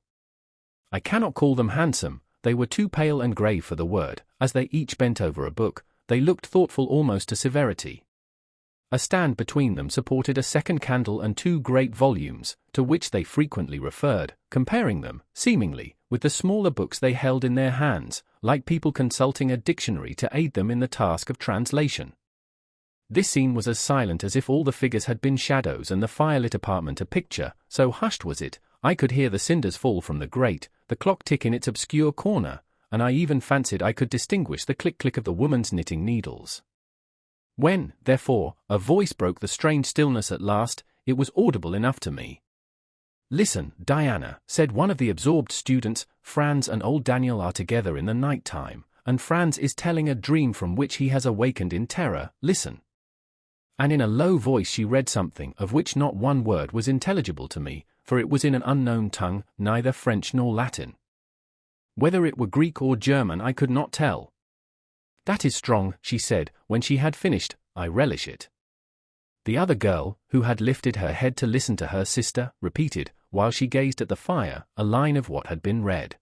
I cannot call them handsome, they were too pale and grave for the word. As they each bent over a book, they looked thoughtful almost to severity. A stand between them supported a second candle and two great volumes, to which they frequently referred, comparing them, seemingly, with the smaller books they held in their hands, like people consulting a dictionary to aid them in the task of translation. This scene was as silent as if all the figures had been shadows and the firelit apartment a picture, so hushed was it. I could hear the cinders fall from the grate, the clock tick in its obscure corner, and I even fancied I could distinguish the click-click of the woman's knitting needles. When, therefore, a voice broke the strange stillness at last, it was audible enough to me. "Listen, Diana," said one of the absorbed students. "Franz and old Daniel are together in the night time, and Franz is telling a dream from which he has awakened in terror. Listen." And in a low voice she read something of which not one word was intelligible to me, for it was in an unknown tongue, neither French nor Latin. Whether it were Greek or German I could not tell. "That is strong," she said, when she had finished. "I relish it." The other girl, who had lifted her head to listen to her sister, repeated, while she gazed at the fire, a line of what had been read.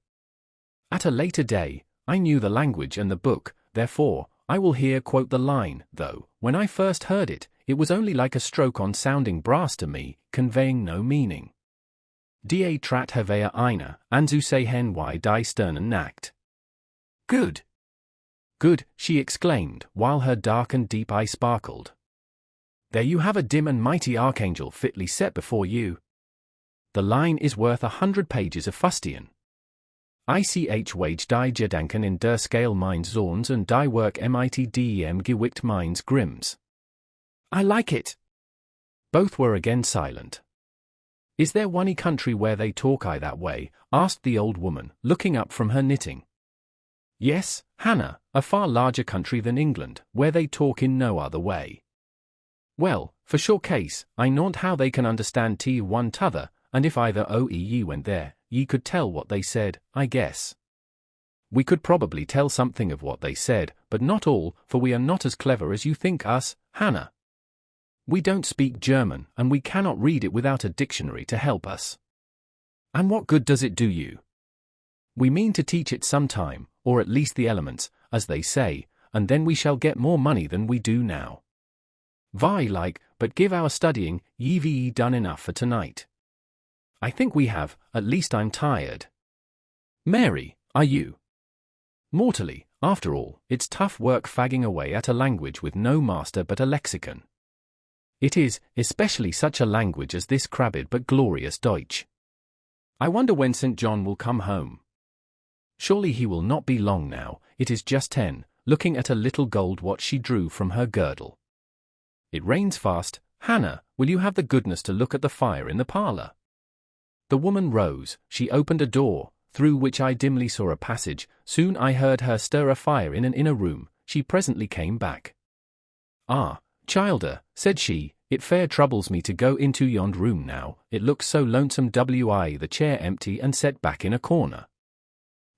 At a later day, I knew the language and the book, therefore, I will here quote the line, though, when I first heard it, it was only like a stroke on sounding brass to me, conveying no meaning. Die Trat Havea eine, Anzu sehen wie die Sternen nackt. Good. Good, she exclaimed, while her dark and deep eye sparkled. There you have a dim and mighty archangel fitly set before you. The line is worth 100 pages of fustian. Ich wage die Gedanken in der Scale meines Zorns und die Work mit dem Gewicht meines Grimms. I like it. Both were again silent. Is there one country where they talk that way? Asked the old woman, looking up from her knitting. Yes, Hannah, a far larger country than England, where they talk in no other way. Well, for sure case, I knownt how they can understand one t'other, and if either ye went there, ye could tell what they said, I guess. We could probably tell something of what they said, but not all, for we are not as clever as you think us, Hannah. We don't speak German, and we cannot read it without a dictionary to help us. And what good does it do you? We mean to teach it some time, or at least the elements, as they say, and then we shall get more money than we do now. Very like, but give our studying, ye done enough for tonight. I think we have, at least I'm tired. Mary, are you? Mortally, after all, it's tough work fagging away at a language with no master but a lexicon. It is, especially such a language as this crabbed but glorious Deutsch. I wonder when St. John will come home. Surely he will not be long now, it is just 10, looking at a little gold watch she drew from her girdle. It rains fast. Hannah, will you have the goodness to look at the fire in the parlour? The woman rose, she opened a door, through which I dimly saw a passage. Soon I heard her stir a fire in an inner room. She presently came back. Ah, childer, said she, it fair troubles me to go into yond room now, it looks so lonesome the chair empty and set back in a corner.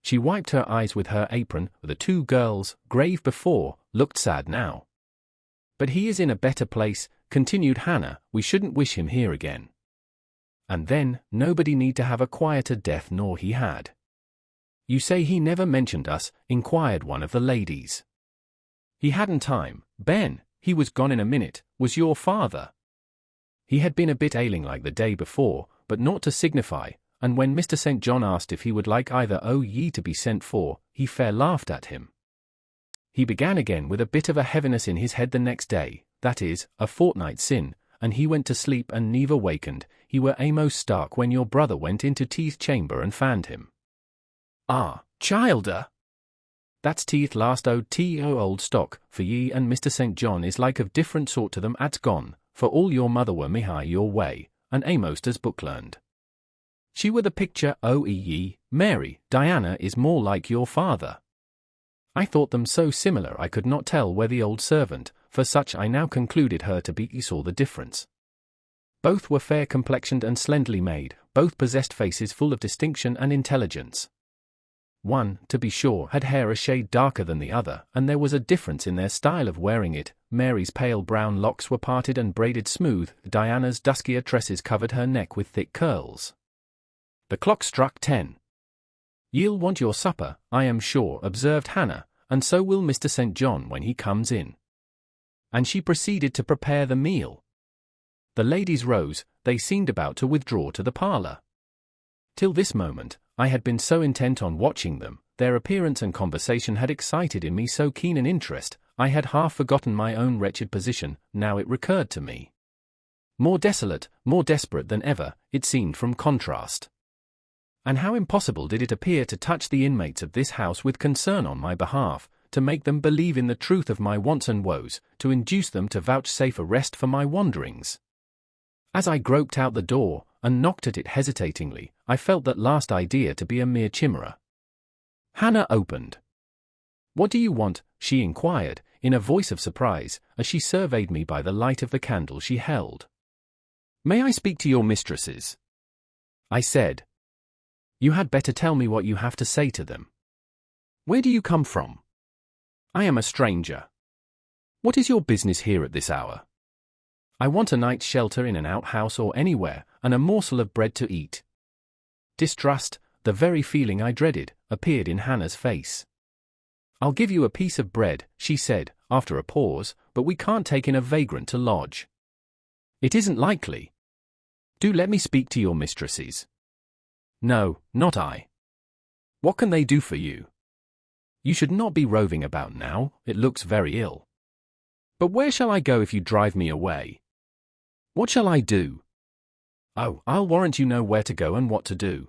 She wiped her eyes with her apron. The two girls, grave before, looked sad now. But he is in a better place, continued Hannah, we shouldn't wish him here again. And then, nobody need to have a quieter death nor he had. You say he never mentioned us, inquired one of the ladies. He hadn't time, Ben, he was gone in a minute, was your father. He had been a bit ailing like the day before, but naught to signify, and when Mr. St. John asked if he would like either ye to be sent for, he fair laughed at him. He began again with a bit of a heaviness in his head the next day, that is, a fortnight sin, and he went to sleep and never wakened. He were amos stark when your brother went into Teeth's chamber and found him. Ah, childer! That's Teeth last old stock, for ye and Mr. St. John is like of different sort to them at's gone, for all your mother were mihai your way, and amost as book learned. She were the picture ye, Mary, Diana is more like your father. I thought them so similar I could not tell where the old servant, for such I now concluded her to be, saw the difference. Both were fair complexioned and slenderly made, both possessed faces full of distinction and intelligence. One, to be sure, had hair a shade darker than the other, and there was a difference in their style of wearing it. Mary's pale brown locks were parted and braided smooth, Diana's duskier tresses covered her neck with thick curls. The clock struck 10. Ye'll want your supper, I am sure, observed Hannah, and so will Mr. St. John when he comes in. And she proceeded to prepare the meal. The ladies rose, they seemed about to withdraw to the parlour. Till this moment, I had been so intent on watching them, their appearance and conversation had excited in me so keen an interest, I had half forgotten my own wretched position. Now it recurred to me. More desolate, more desperate than ever, it seemed from contrast. And how impossible did it appear to touch the inmates of this house with concern on my behalf, to make them believe in the truth of my wants and woes, to induce them to vouchsafe a rest for my wanderings. As I groped out the door, and knocked at it hesitatingly, I felt that last idea to be a mere chimera. Hannah opened. "What do you want?" she inquired, in a voice of surprise, as she surveyed me by the light of the candle she held. "May I speak to your mistresses?" I said. "You had better tell me what you have to say to them." "Where do you come from?" "I am a stranger." "What is your business here at this hour?" "I want a night's shelter in an outhouse or anywhere, and a morsel of bread to eat." Distrust, the very feeling I dreaded, appeared in Hannah's face. "I'll give you a piece of bread," she said, after a pause, "but we can't take in a vagrant to lodge." "It isn't likely." "Do let me speak to your mistresses." "No, not I." "What can they do for you?" You should not be roving about now, it looks very ill. But where shall I go if you drive me away? What shall I do? Oh, I'll warrant you know where to go and what to do.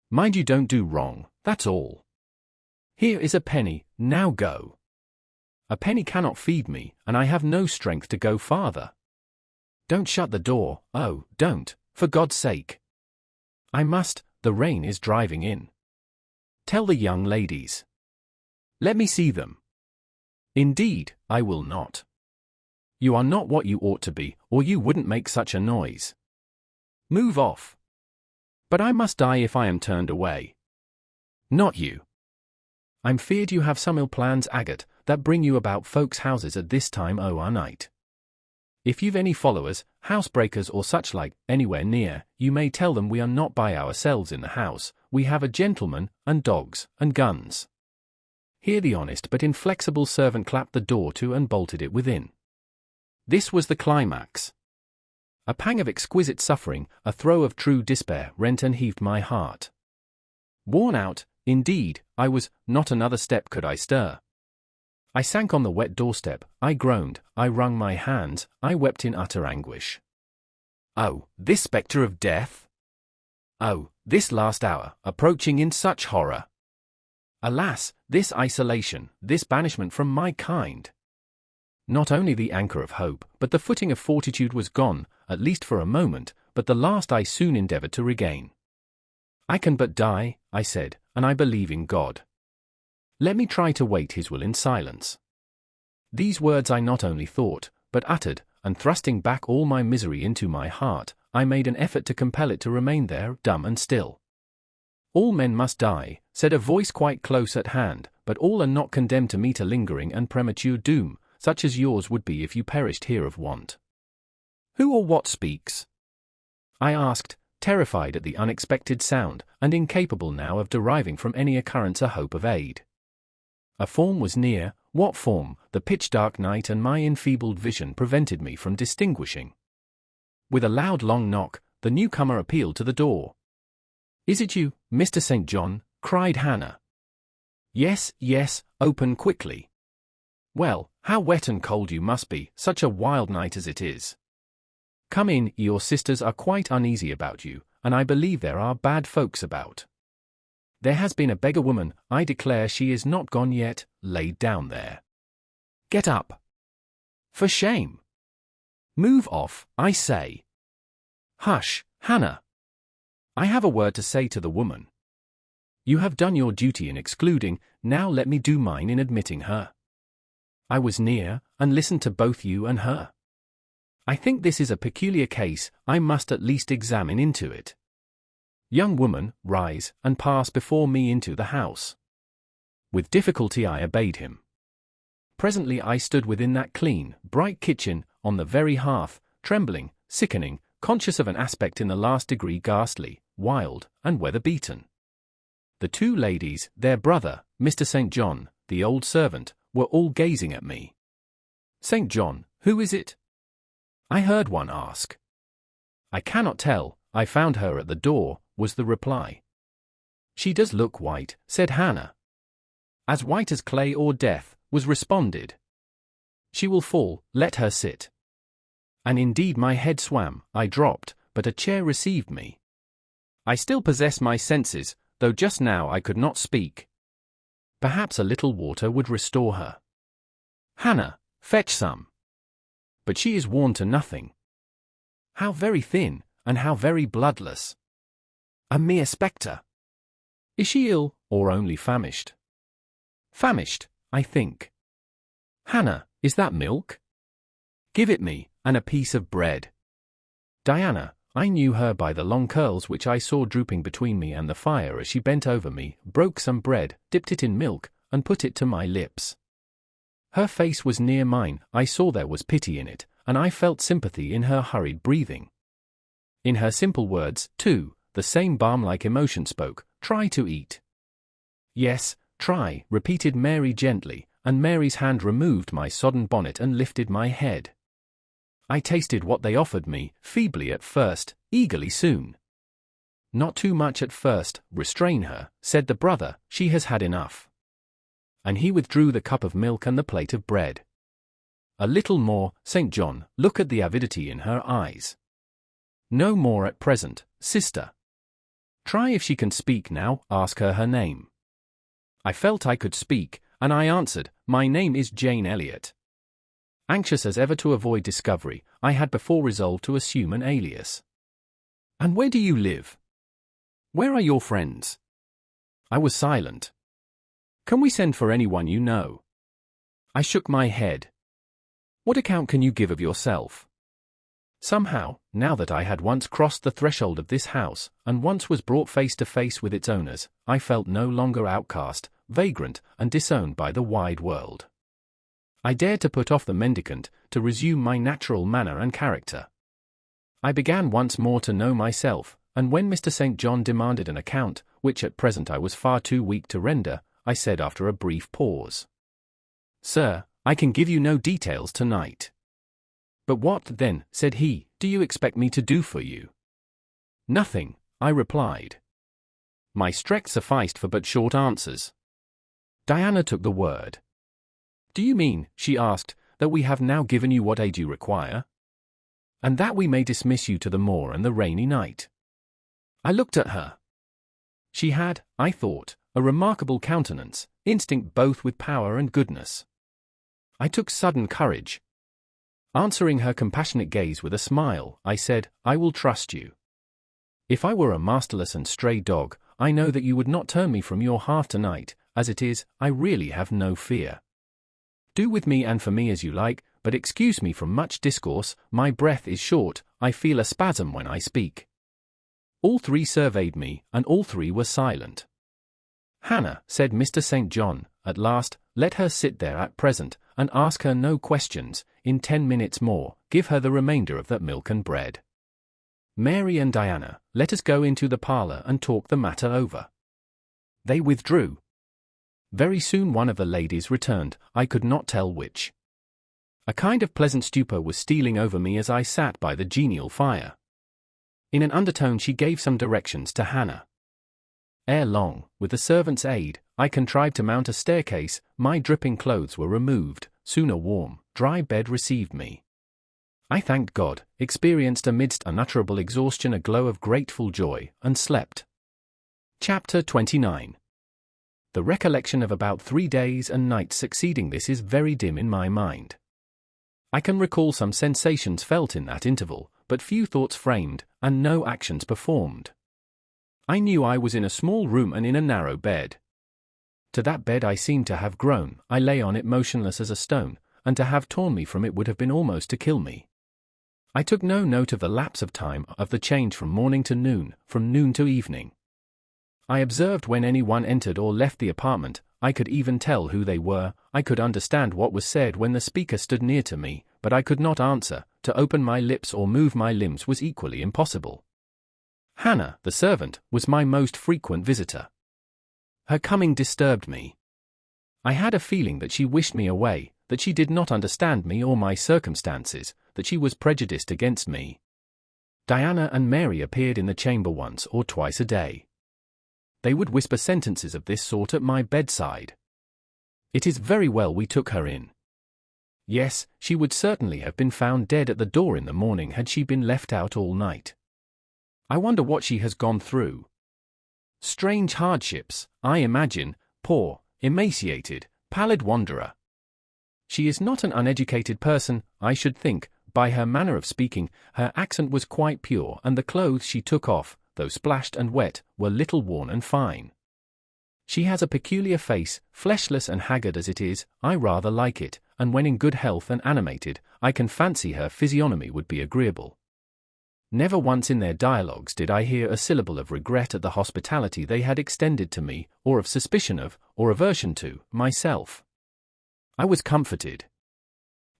Mind you don't do wrong, that's all. Here is a penny, now go. A penny cannot feed me, and I have no strength to go farther. Don't shut the door, oh, don't, for God's sake. I must, the rain is driving in. Tell the young ladies. Let me see them. Indeed, I will not. You are not what you ought to be, or you wouldn't make such a noise. Move off. But I must die if I am turned away. Not you. I'm feared you have some ill plans, Agate, that bring you about folks' houses at this time o' our night. If you've any followers, housebreakers or such like, anywhere near, you may tell them we are not by ourselves in the house, we have a gentleman, and dogs, and guns. Here the honest but inflexible servant clapped the door to and bolted it within. This was the climax. A pang of exquisite suffering, a throe of true despair rent and heaved my heart. Worn out, indeed, I was, not another step could I stir. I sank on the wet doorstep, I groaned, I wrung my hands, I wept in utter anguish. Oh, this spectre of death! Oh, this last hour, approaching in such horror! Alas, this isolation, this banishment from my kind! Not only the anchor of hope, but the footing of fortitude was gone, at least for a moment, but the last I soon endeavored to regain. I can but die, I said, and I believe in God. Let me try to wait His will in silence. These words I not only thought, but uttered, and thrusting back all my misery into my heart, I made an effort to compel it to remain there, dumb and still. All men must die, said a voice quite close at hand, but all are not condemned to meet a lingering and premature doom, such as yours would be if you perished here of want. Who or what speaks? I asked, terrified at the unexpected sound, and incapable now of deriving from any occurrence a hope of aid. A form was near. What form? The pitch-dark night and my enfeebled vision prevented me from distinguishing. With a loud long knock, the newcomer appealed to the door. "Is it you, Mr. St. John?" cried Hannah. "Yes, yes, open quickly." "Well, how wet and cold you must be, such a wild night as it is. Come in, your sisters are quite uneasy about you, and I believe there are bad folks about. There has been a beggar woman, I declare she is not gone yet, laid down there. Get up. For shame. Move off, I say. Hush, Hannah. I have a word to say to the woman. You have done your duty in excluding, now let me do mine in admitting her. I was near, and listened to both you and her. I think this is a peculiar case, I must at least examine into it. Young woman, rise, and pass before me into the house. With difficulty I obeyed him. Presently I stood within that clean, bright kitchen, on the very hearth, trembling, sickening, conscious of an aspect in the last degree ghastly, wild, and weather-beaten. The two ladies, their brother, Mr. St. John, the old servant, were all gazing at me. St. John, who is it? I heard one ask. I cannot tell, I found her at the door, was the reply. She does look white, said Hannah. As white as clay or death, was responded. She will fall, let her sit. And indeed my head swam, I dropped, but a chair received me. I still possess my senses, though just now I could not speak. Perhaps a little water would restore her. Hannah, fetch some. But she is worn to nothing. How very thin, and how very bloodless. A mere spectre. Is she ill, or only famished? Famished, I think. Hannah, is that milk? Give it me, and a piece of bread. Diana, I knew her by the long curls which I saw drooping between me and the fire as she bent over me, broke some bread, dipped it in milk, and put it to my lips. Her face was near mine, I saw there was pity in it, and I felt sympathy in her hurried breathing. In her simple words, too, the same balm-like emotion spoke, try to eat. Yes, try, repeated Mary gently, and Mary's hand removed my sodden bonnet and lifted my head. I tasted what they offered me, feebly at first, eagerly soon. Not too much at first, restrain her, said the brother, she has had enough. And he withdrew the cup of milk and the plate of bread. A little more, St. John, look at the avidity in her eyes. No more at present, sister. Try if she can speak now, ask her her name. I felt I could speak, and I answered, my name is Jane Elliot. Anxious as ever to avoid discovery, I had before resolved to assume an alias. And where do you live? Where are your friends? I was silent. Can we send for anyone you know? I shook my head. What account can you give of yourself? Somehow, now that I had once crossed the threshold of this house, and once was brought face to face with its owners, I felt no longer outcast, vagrant, and disowned by the wide world. I dared to put off the mendicant, to resume my natural manner and character. I began once more to know myself, and when Mr. St. John demanded an account, which at present I was far too weak to render, I said after a brief pause, Sir, I can give you no details tonight. But what, then, said he, do you expect me to do for you? Nothing, I replied. My strength sufficed for but short answers. Diana took the word. Do you mean, she asked, that we have now given you what aid you require? And that we may dismiss you to the moor and the rainy night? I looked at her. She had, I thought, a remarkable countenance, instinct both with power and goodness. I took sudden courage. Answering her compassionate gaze with a smile, I said, I will trust you. If I were a masterless and stray dog, I know that you would not turn me from your hearth tonight. As it is, I really have no fear. Do with me and for me as you like, but excuse me from much discourse, my breath is short, I feel a spasm when I speak. All three surveyed me, and all three were silent. Hannah, said Mr. St. John, at last, let her sit there at present, and ask her no questions. In 10 minutes more, give her the remainder of that milk and bread. Mary and Diana, let us go into the parlour and talk the matter over. They withdrew. Very soon one of the ladies returned, I could not tell which. A kind of pleasant stupor was stealing over me as I sat by the genial fire. In an undertone she gave some directions to Hannah. Ere long, with the servant's aid, I contrived to mount a staircase, my dripping clothes were removed, soon a warm, dry bed received me. I thanked God, experienced amidst unutterable exhaustion a glow of grateful joy, and slept. Chapter 29. The recollection of about 3 days and nights succeeding this is very dim in my mind. I can recall some sensations felt in that interval, but few thoughts framed, and no actions performed. I knew I was in a small room and in a narrow bed. To that bed I seemed to have grown, I lay on it motionless as a stone, and to have torn me from it would have been almost to kill me. I took no note of the lapse of time, of the change from morning to noon, from noon to evening. I observed when any one entered or left the apartment, I could even tell who they were, I could understand what was said when the speaker stood near to me, but I could not answer, to open my lips or move my limbs was equally impossible. Hannah, the servant, was my most frequent visitor. Her coming disturbed me. I had a feeling that she wished me away, that she did not understand me or my circumstances, that she was prejudiced against me. Diana and Mary appeared in the chamber once or twice a day. They would whisper sentences of this sort at my bedside. It is very well we took her in. Yes, she would certainly have been found dead at the door in the morning had she been left out all night. I wonder what she has gone through. Strange hardships, I imagine, poor, emaciated, pallid wanderer. She is not an uneducated person, I should think. By her manner of speaking, her accent was quite pure, and the clothes she took off, though splashed and wet, were little worn and fine. She has a peculiar face, fleshless and haggard as it is. I rather like it, and when in good health and animated, I can fancy her physiognomy would be agreeable. Never once in their dialogues did I hear a syllable of regret at the hospitality they had extended to me, or of suspicion of, or aversion to, myself. I was comforted.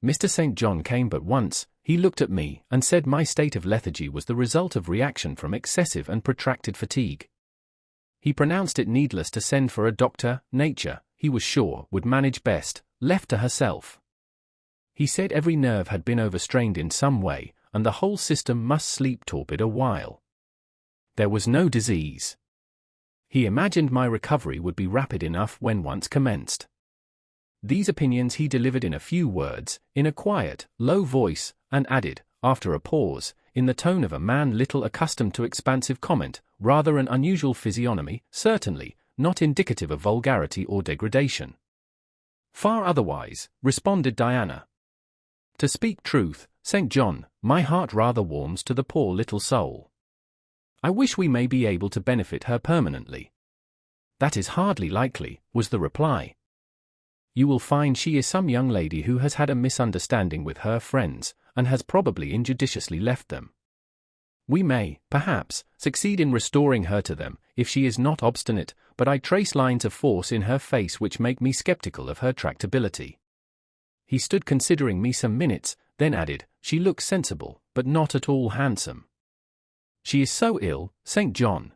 Mr. St. John came but once. He looked at me and said my state of lethargy was the result of reaction from excessive and protracted fatigue. He pronounced it needless to send for a doctor. Nature, he was sure, would manage best, left to herself. He said every nerve had been overstrained in some way, and the whole system must sleep torpid a while. There was no disease. He imagined my recovery would be rapid enough when once commenced. These opinions he delivered in a few words, in a quiet, low voice, and added, after a pause, in the tone of a man little accustomed to expansive comment, rather an unusual physiognomy, certainly, not indicative of vulgarity or degradation. Far otherwise, responded Diana. To speak truth, St. John, my heart rather warms to the poor little soul. I wish we may be able to benefit her permanently. That is hardly likely, was the reply. You will find she is some young lady who has had a misunderstanding with her friends, and has probably injudiciously left them. We may, perhaps, succeed in restoring her to them, if she is not obstinate, but I trace lines of force in her face which make me skeptical of her tractability. He stood considering me some minutes, then added, she looks sensible, but not at all handsome. She is so ill, St. John.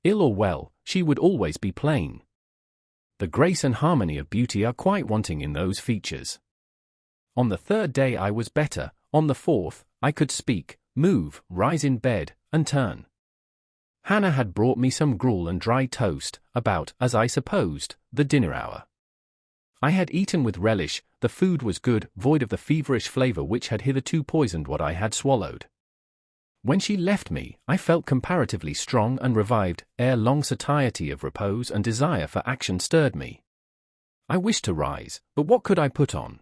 Ill or well, she would always be plain. The grace and harmony of beauty are quite wanting in those features. On the third day I was better, on the fourth, I could speak, move, rise in bed, and turn. Hannah had brought me some gruel and dry toast, about, as I supposed, the dinner hour. I had eaten with relish, the food was good, void of the feverish flavor which had hitherto poisoned what I had swallowed. When she left me, I felt comparatively strong and revived, ere long satiety of repose and desire for action stirred me. I wished to rise, but what could I put on?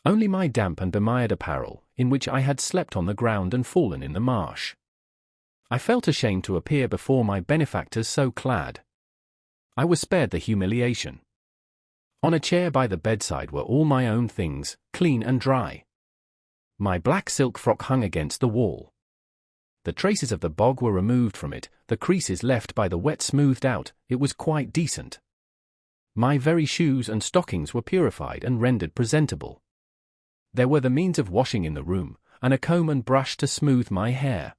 Only my damp and bemired apparel, in which I had slept on the ground and fallen in the marsh. I felt ashamed to appear before my benefactors so clad. I was spared the humiliation. On a chair by the bedside were all my own things, clean and dry. My black silk frock hung against the wall. The traces of the bog were removed from it, the creases left by the wet smoothed out, it was quite decent. My very shoes and stockings were purified and rendered presentable. There were the means of washing in the room, and a comb and brush to smooth my hair.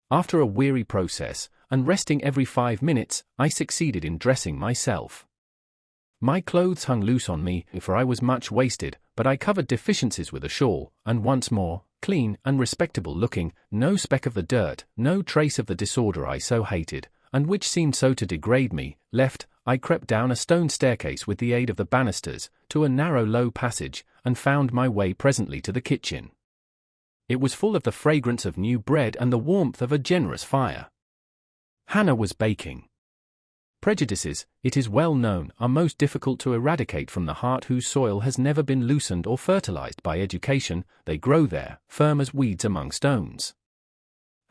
After a weary process, and resting every 5 minutes, I succeeded in dressing myself. My clothes hung loose on me, for I was much wasted, but I covered deficiencies with a shawl, and once more, clean and respectable looking, no speck of the dirt, no trace of the disorder I so hated, and which seemed so to degrade me, left, I crept down a stone staircase with the aid of the banisters, to a narrow low passage, and found my way presently to the kitchen. It was full of the fragrance of new bread and the warmth of a generous fire. Hannah was baking. Prejudices, it is well known, are most difficult to eradicate from the heart whose soil has never been loosened or fertilized by education. They grow there, firm as weeds among stones.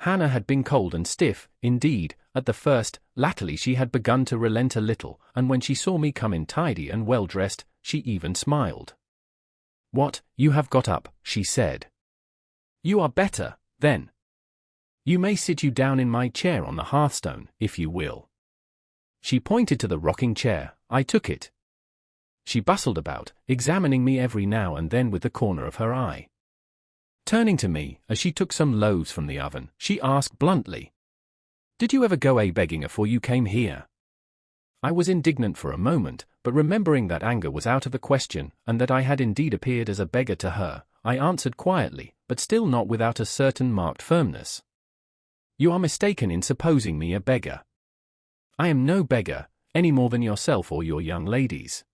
Hannah had been cold and stiff, indeed, at the first. Latterly she had begun to relent a little, and when she saw me come in tidy and well dressed, she even smiled. "What, you have got up," she said. "You are better, then. You may sit you down in my chair on the hearthstone, if you will." She pointed to the rocking chair. I took it. She bustled about, examining me every now and then with the corner of her eye. Turning to me, as she took some loaves from the oven, she asked bluntly, "Did you ever go a-begging afore you came here?" I was indignant for a moment, but remembering that anger was out of the question, and that I had indeed appeared as a beggar to her, I answered quietly, but still not without a certain marked firmness. "You are mistaken in supposing me a beggar. I am no beggar, any more than yourself or your young ladies."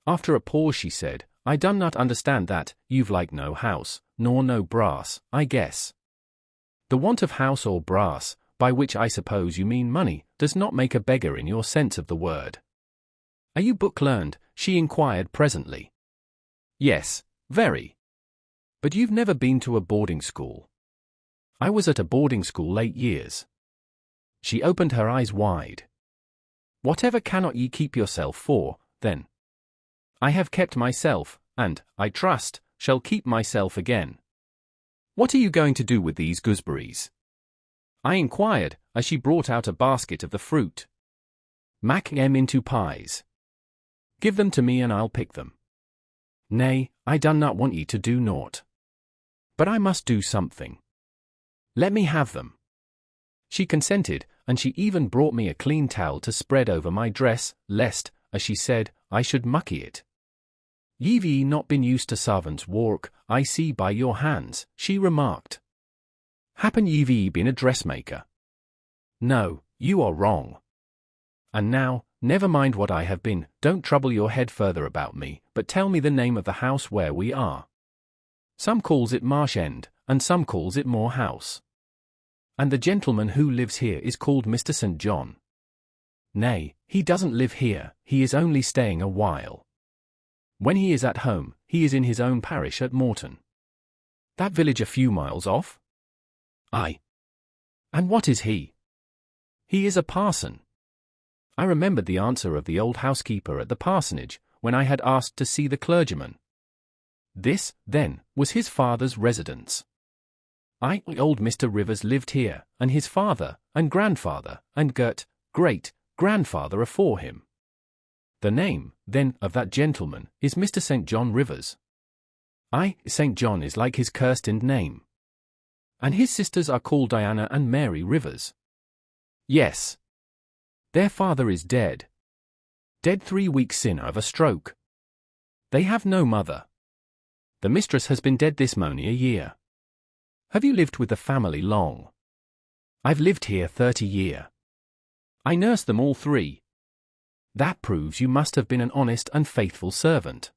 After a pause she said, "I do not understand that. You've like no house, nor no brass, I guess." "The want of house or brass, by which I suppose you mean money, does not make a beggar in your sense of the word." "Are you book-learned?" she inquired presently. "Yes, very." "But you've never been to a boarding school?" "I was at a boarding school 8 years. She opened her eyes wide. "Whatever cannot ye keep yourself for, then?" "I have kept myself, and, I trust, shall keep myself again." "What are you going to do with these gooseberries?" I inquired, as she brought out a basket of the fruit. "Mak' em into pies." "Give them to me and I'll pick them." "Nay, I do not want ye to do naught." "But I must do something." "Let me have them." She consented, and she even brought me a clean towel to spread over my dress, lest, as she said, I should mucky it. "Ye've not been used to servants' work, I see by your hands," she remarked. "Happen ye've been a dressmaker?" "No, you are wrong." "And now, Never mind what I have been, don't trouble your head further about me, but tell me the name of the house where we are. Some calls it Marsh End, and some calls it Moor House. And the gentleman who lives here is called Mr. St. John. Nay, he doesn't live here, he is only staying a while. When he is at home, he is in his own parish at Morton. That village a few miles off? Aye. And what is he? He is a parson. I remembered the answer of the old housekeeper at the parsonage, when I had asked to see the clergyman. This, then, was his father's residence. Old Mr. Rivers lived here, and his father, and grandfather, and great-grandfather afore him. The name, then, of that gentleman is Mr. St. John Rivers. St. John is like his kirstened name. And his sisters are called Diana and Mary Rivers. Yes. Their father is dead. Dead 3 weeks sin of a stroke. They have no mother. The mistress has been dead this mony a year. Have you lived with the family long? I've lived here 30 year. I nursed them all 3. That proves you must have been an honest and faithful servant.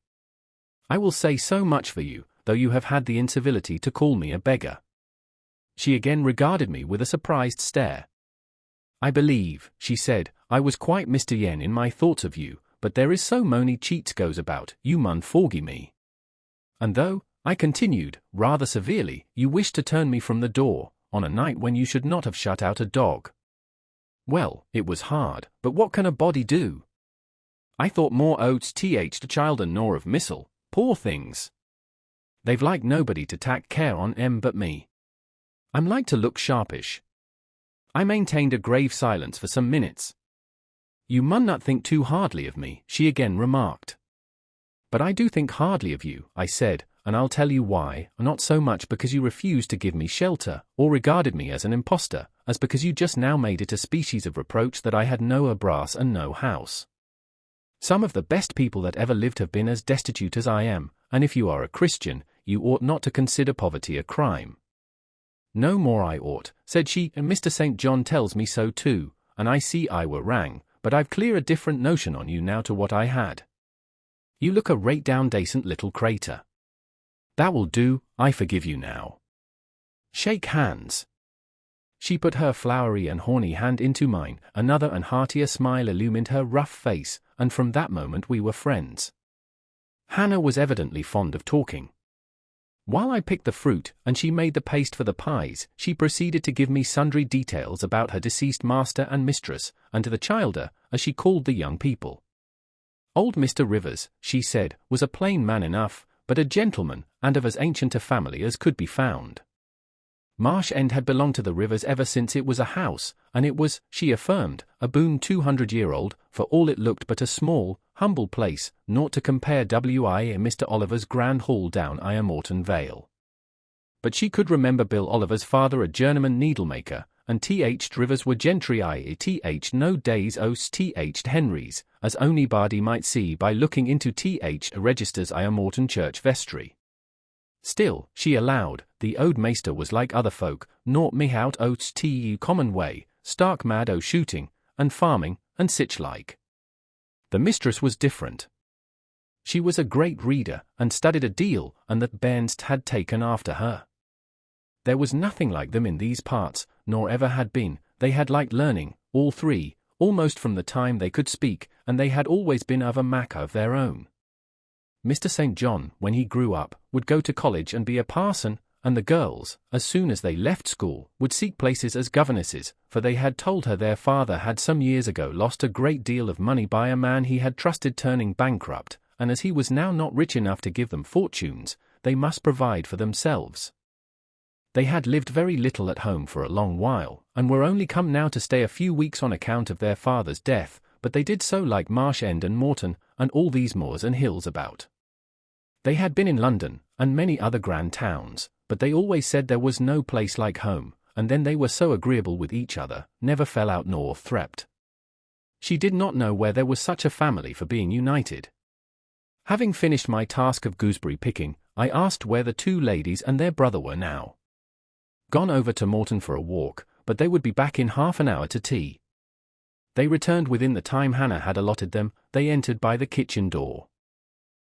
I will say so much for you, though you have had the incivility to call me a beggar. She again regarded me with a surprised stare. I believe, she said, I was quite Mr. Yen in my thoughts of you, but there is so mony cheats goes about, you mun forgie me. And though, I continued, rather severely, you wished to turn me from the door, on a night when you should not have shut out a dog. Well, it was hard, but what can a body do? I thought more oats the child and nor of missile, poor things. They've like nobody to tak care on 'em but me. I'm like to look sharpish. I maintained a grave silence for some minutes. You mun not think too hardly of me, she again remarked. But I do think hardly of you, I said, and I'll tell you why, not so much because you refused to give me shelter, or regarded me as an impostor, as because you just now made it a species of reproach that I had no brass and no house. Some of the best people that ever lived have been as destitute as I am, and if you are a Christian, you ought not to consider poverty a crime. No more I ought, said she, and Mr. St. John tells me so too, and I see I were wrang, but I've clear a different notion on you now to what I had. You look a rate down decent little crater. That will do, I forgive you now. Shake hands. She put her flowery and horny hand into mine, another and heartier smile illumined her rough face, and from that moment we were friends. Hannah was evidently fond of talking. While I picked the fruit, and she made the paste for the pies, she proceeded to give me sundry details about her deceased master and mistress, and to the childer, as she called the young people. Old Mr. Rivers, she said, was a plain man enough, but a gentleman, and of as ancient a family as could be found. Marsh End had belonged to the Rivers ever since it was a house, and it was, she affirmed, a boon 200-year-old, for all it looked but a small, humble place, naught to compare with Mr. Oliver's grand hall down Morton Vale. But she could remember Bill Oliver's father a journeyman needlemaker, and Rivers were gentry no days os Henrys, as only body might see by looking into Register's Morton church vestry. Still, she allowed, the old maester was like other folk, naught mihout oats common way, stark mad o' shooting, and farming, and sich like. The mistress was different. She was a great reader, and studied a deal, and that bairns had taken after her. There was nothing like them in these parts, nor ever had been. They had liked learning, all 3, almost from the time they could speak, and they had always been of a mack of their own. Mr. St. John, when he grew up, would go to college and be a parson, and the girls, as soon as they left school, would seek places as governesses, for they had told her their father had some years ago lost a great deal of money by a man he had trusted turning bankrupt, and as he was now not rich enough to give them fortunes, they must provide for themselves. They had lived very little at home for a long while, and were only come now to stay a few weeks on account of their father's death, but they did so like Marsh End and Morton, and all these moors and hills about. They had been in London, and many other grand towns, but they always said there was no place like home, and then they were so agreeable with each other, never fell out nor thrept. She did not know where there was such a family for being united. Having finished my task of gooseberry picking, I asked where the 2 ladies and their brother were now. Gone over to Morton for a walk, but they would be back in half an hour to tea. They returned within the time Hannah had allotted them. They entered by the kitchen door.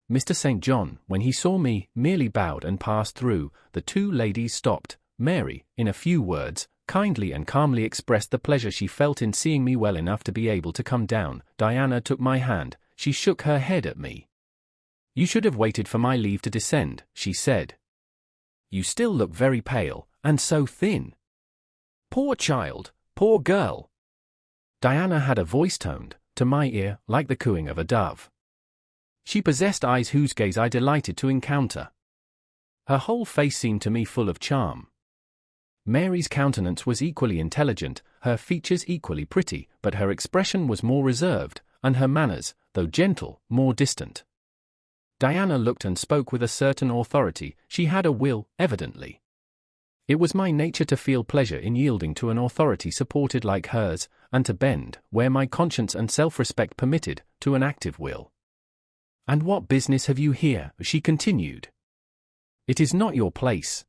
Mr. St. John, when he saw me, merely bowed and passed through. The two ladies stopped. Mary, in a few words, kindly and calmly expressed the pleasure she felt in seeing me well enough to be able to come down. Diana took my hand. She shook her head at me. "You should have waited for my leave to descend," she said. "You still look very pale, and so thin." "Poor child, poor girl." Diana had a voice toned, to my ear, like the cooing of a dove. She possessed eyes whose gaze I delighted to encounter. Her whole face seemed to me full of charm. Mary's countenance was equally intelligent, her features equally pretty, but her expression was more reserved, and her manners, though gentle, more distant. Diana looked and spoke with a certain authority. She had a will, evidently. It was my nature to feel pleasure in yielding to an authority supported like hers, and to bend, where my conscience and self-respect permitted, to an active will. "And what business have you here?" she continued. "It is not your place.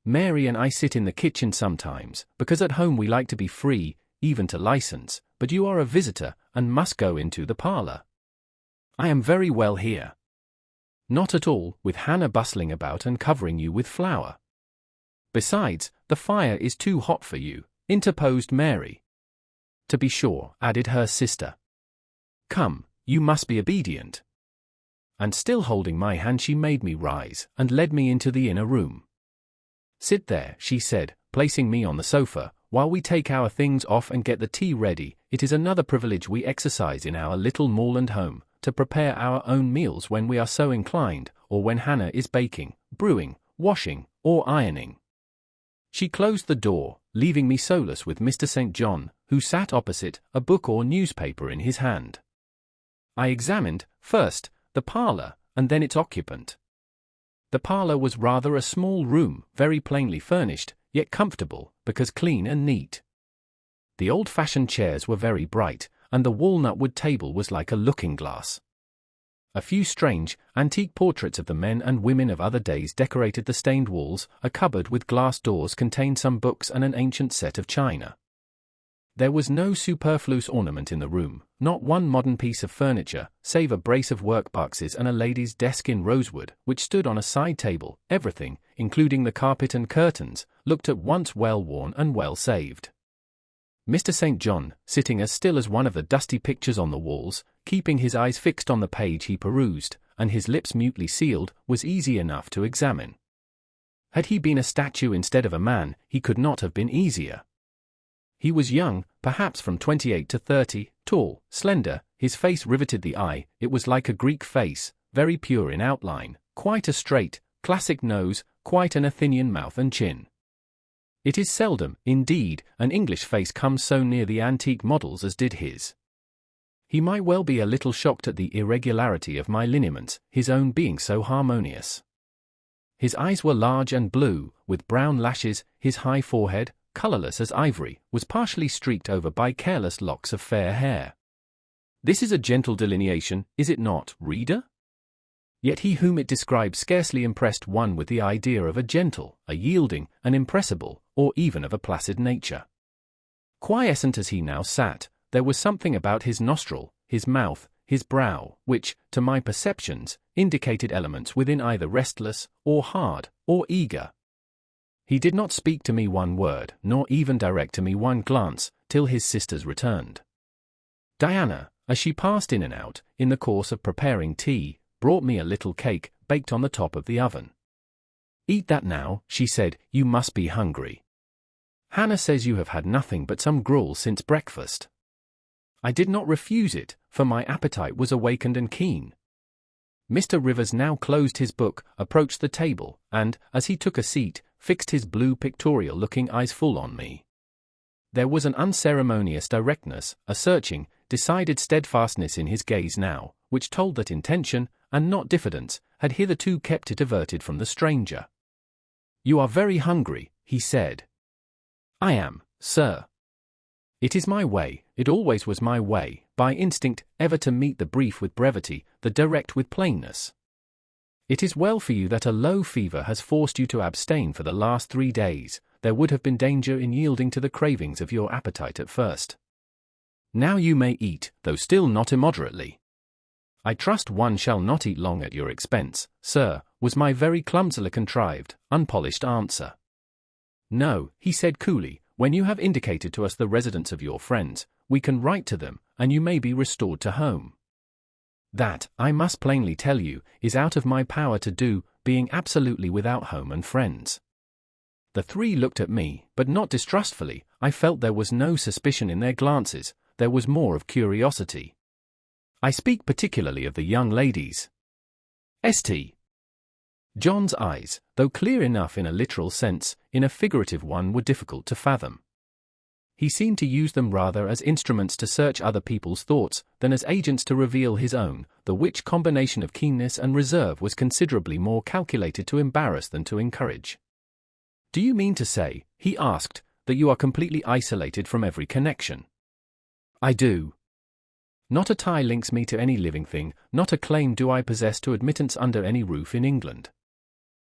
Mary and I sit in the kitchen sometimes, because at home we like to be free, even to license, but you are a visitor, and must go into the parlor." "I am very well here." "Not at all, with Hannah bustling about and covering you with flour." "Besides, the fire is too hot for you," interposed Mary. "To be sure," added her sister. "Come, you must be obedient." And still holding my hand, she made me rise, and led me into the inner room. "Sit there," she said, placing me on the sofa, "while we take our things off and get the tea ready. It is another privilege we exercise in our little moorland home, to prepare our own meals when we are so inclined, or when Hannah is baking, brewing, washing, or ironing." She closed the door, leaving me solus with Mr. St. John, who sat opposite, a book or newspaper in his hand. I examined, first, the parlor, and then its occupant. The parlor was rather a small room, very plainly furnished, yet comfortable, because clean and neat. The old-fashioned chairs were very bright, and the walnut-wood table was like a looking-glass. A few strange, antique portraits of the men and women of other days decorated the stained walls. A cupboard with glass doors contained some books and an ancient set of china. There was no superfluous ornament in the room, not one modern piece of furniture, save a brace of work-boxes and a lady's desk in rosewood, which stood on a side table. Everything, including the carpet and curtains, looked at once well-worn and well-saved. Mr. St. John, sitting as still as one of the dusty pictures on the walls, keeping his eyes fixed on the page he perused, and his lips mutely sealed, was easy enough to examine. Had he been a statue instead of a man, he could not have been easier. He was young, perhaps from 28 to 30, tall, slender, his face riveted the eye. It was like a Greek face, very pure in outline, quite a straight, classic nose, quite an Athenian mouth and chin. It is seldom, indeed, an English face comes so near the antique models as did his. He might well be a little shocked at the irregularity of my lineaments, his own being so harmonious. His eyes were large and blue, with brown lashes. His high forehead, colorless as ivory, was partially streaked over by careless locks of fair hair. This is a gentle delineation, is it not, reader? Yet he whom it describes scarcely impressed one with the idea of a gentle, a yielding, an impressible, or even of a placid nature. Quiescent as he now sat, there was something about his nostril, his mouth, his brow, which, to my perceptions, indicated elements within either restless, or hard, or eager. He did not speak to me one word, nor even direct to me one glance, till his sisters returned. Diana, as she passed in and out, in the course of preparing tea, brought me a little cake, baked on the top of the oven. "Eat that now," she said, "you must be hungry. Hannah says you have had nothing but some gruel since breakfast." I did not refuse it, for my appetite was awakened and keen. Mr. Rivers now closed his book, approached the table, and, as he took a seat, fixed his blue pictorial-looking eyes full on me. There was an unceremonious directness, a searching, decided steadfastness in his gaze now, which told that intention, and not diffidence, had hitherto kept it averted from the stranger. "You are very hungry," he said. "I am, sir. It is my way, it always was my way, by instinct, ever to meet the brief with brevity, the direct with plainness. It is well for you that a low fever has forced you to abstain for the last 3 days. There would have been danger in yielding to the cravings of your appetite at first." Now you may eat, though still not immoderately. I trust one shall not eat long at your expense, sir, was my very clumsily contrived, unpolished answer. No, he said coolly, when you have indicated to us the residence of your friends, we can write to them, and you may be restored to home. That, I must plainly tell you, is out of my power to do, being absolutely without home and friends. The three looked at me, but not distrustfully. I felt there was no suspicion in their glances, there was more of curiosity. I speak particularly of the young ladies. St. John's eyes, though clear enough in a literal sense, in a figurative one were difficult to fathom. He seemed to use them rather as instruments to search other people's thoughts than as agents to reveal his own, the which combination of keenness and reserve was considerably more calculated to embarrass than to encourage. Do you mean to say, he asked, that you are completely isolated from every connection? I do. Not a tie links me to any living thing, not a claim do I possess to admittance under any roof in England.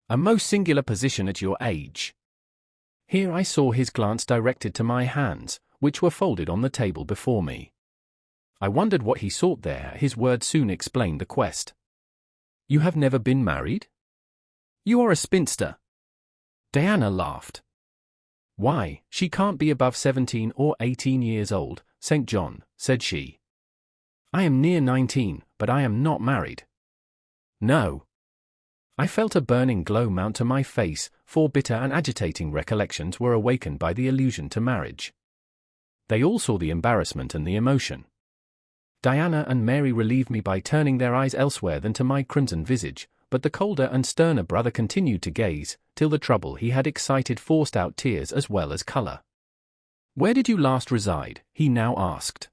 A most singular position at your age. Here I saw his glance directed to my hands, which were folded on the table before me. I wondered what he sought there. His words soon explained the quest. You have never been married? You are a spinster. Diana laughed. Why, she can't be above 17 or 18 years old, St. John, said she. I am near 19, but I am not married. No. I felt a burning glow mount to my face, for bitter and agitating recollections were awakened by the allusion to marriage. They all saw the embarrassment and the emotion. Diana and Mary relieved me by turning their eyes elsewhere than to my crimson visage, but the colder and sterner brother continued to gaze, till the trouble he had excited forced out tears as well as colour. Where did you last reside? He now asked.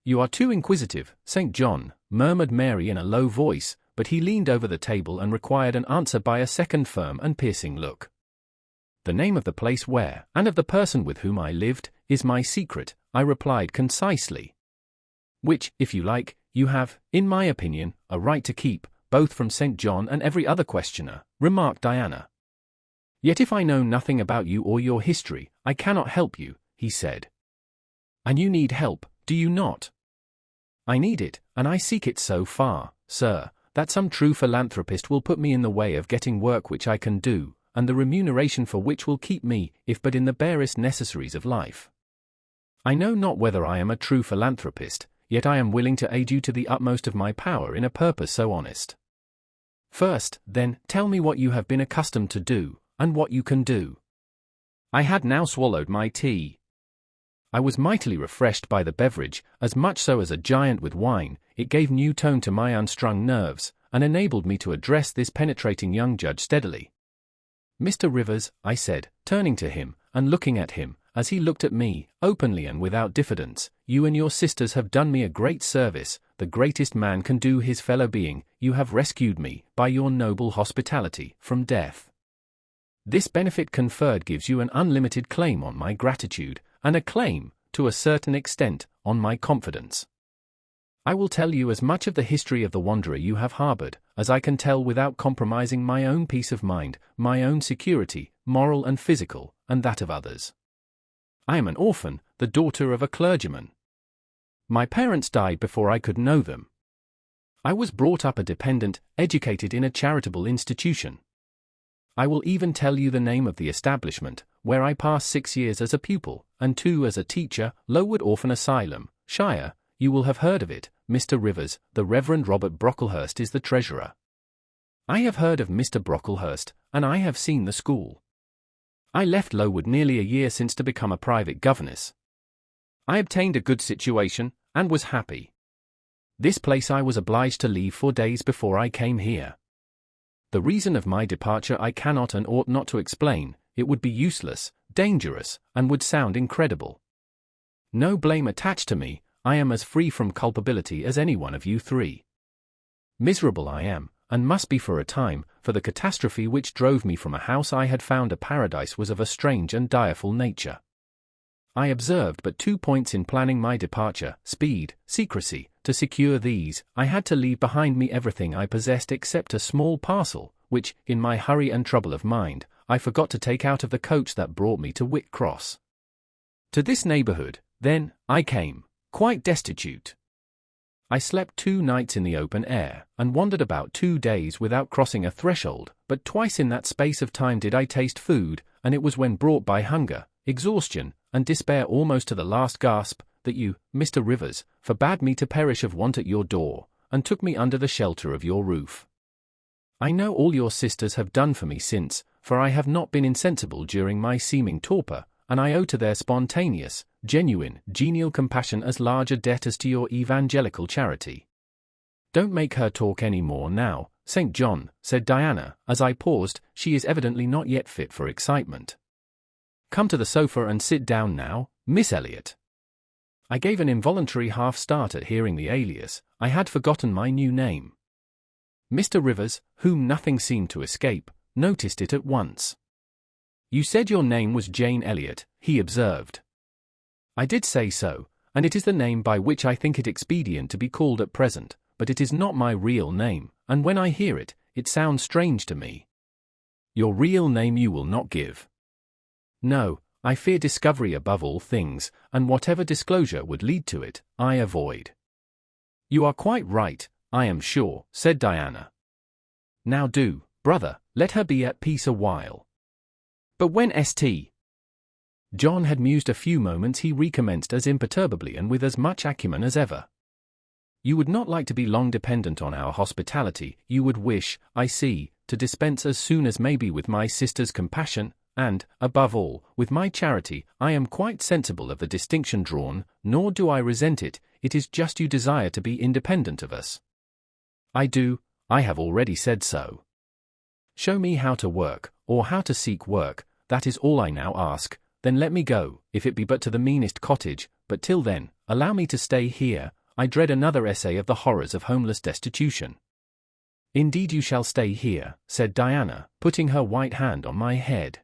You are too inquisitive, St. John, murmured Mary in a low voice, but he leaned over the table and required an answer by a second firm and piercing look. The name of the place where, and of the person with whom I lived, is my secret, I replied concisely. Which, if you like, you have, in my opinion, a right to keep, both from St. John and every other questioner, remarked Diana. Yet if I know nothing about you or your history, I cannot help you, he said. And you need help, do you not? I need it, and I seek it so far, sir, that some true philanthropist will put me in the way of getting work which I can do, and the remuneration for which will keep me, if but in the barest necessaries of life. I know not whether I am a true philanthropist, yet I am willing to aid you to the utmost of my power in a purpose so honest. First, then, tell me what you have been accustomed to do, and what you can do. I had now swallowed my tea. I was mightily refreshed by the beverage, as much so as a giant with wine. It gave new tone to my unstrung nerves, and enabled me to address this penetrating young judge steadily. Mr. Rivers, I said, turning to him, and looking at him, as he looked at me, openly and without diffidence, you and your sisters have done me a great service, the greatest man can do his fellow being. You have rescued me, by your noble hospitality, from death. This benefit conferred gives you an unlimited claim on my gratitude, and a claim, to a certain extent, on my confidence. I will tell you as much of the history of the wanderer you have harbored, as I can tell without compromising my own peace of mind, my own security, moral and physical, and that of others. I am an orphan, the daughter of a clergyman. My parents died before I could know them. I was brought up a dependent, educated in a charitable institution. I will even tell you the name of the establishment, where I passed 6 years as a pupil, and 2 as a teacher, Lowood Orphan Asylum, Shire. You will have heard of it, Mr. Rivers. The Reverend Robert Brocklehurst is the treasurer. I have heard of Mr. Brocklehurst, and I have seen the school. I left Lowood nearly a year since to become a private governess. I obtained a good situation, and was happy. This place I was obliged to leave 4 days before I came here. The reason of my departure I cannot and ought not to explain. It would be useless, dangerous, and would sound incredible. No blame attached to me. I am as free from culpability as any one of you three. Miserable I am, and must be for a time, for the catastrophe which drove me from a house I had found a paradise was of a strange and direful nature. I observed but 2 points in planning my departure: speed, secrecy. To secure these, I had to leave behind me everything I possessed except a small parcel, which, in my hurry and trouble of mind, I forgot to take out of the coach that brought me to Whitcross. To this neighbourhood, then, I came, quite destitute. I slept 2 nights in the open air, and wandered about 2 days without crossing a threshold, but twice in that space of time did I taste food, and it was when brought by hunger, exhaustion, and despair almost to the last gasp, that you, Mr. Rivers, forbade me to perish of want at your door, and took me under the shelter of your roof. I know all your sisters have done for me since, for I have not been insensible during my seeming torpor, and I owe to their spontaneous, genuine, genial compassion as large a debt as to your evangelical charity. Don't make her talk any more now, St. John, said Diana, as I paused. She is evidently not yet fit for excitement. Come to the sofa and sit down now, Miss Elliot. I gave an involuntary half-start at hearing the alias. I had forgotten my new name. Mr. Rivers, whom nothing seemed to escape, noticed it at once. You said your name was Jane Elliot, he observed. I did say so, and it is the name by which I think it expedient to be called at present, but it is not my real name, and when I hear it, it sounds strange to me. Your real name you will not give. No, I fear discovery above all things, and whatever disclosure would lead to it, I avoid. You are quite right, I am sure, said Diana. Now do, brother, let her be at peace a while. But when St. John had mused a few moments, he recommenced as imperturbably and with as much acumen as ever. You would not like to be long dependent on our hospitality, you would wish, I see, to dispense as soon as may be with my sister's compassion, and, above all, with my charity. I am quite sensible of the distinction drawn, nor do I resent it. It is just you desire to be independent of us. I do, I have already said so. Show me how to work, or how to seek work, that is all I now ask, then let me go, if it be but to the meanest cottage, but till then, allow me to stay here. I dread another essay of the horrors of homeless destitution. Indeed you shall stay here, said Diana, putting her white hand on my head.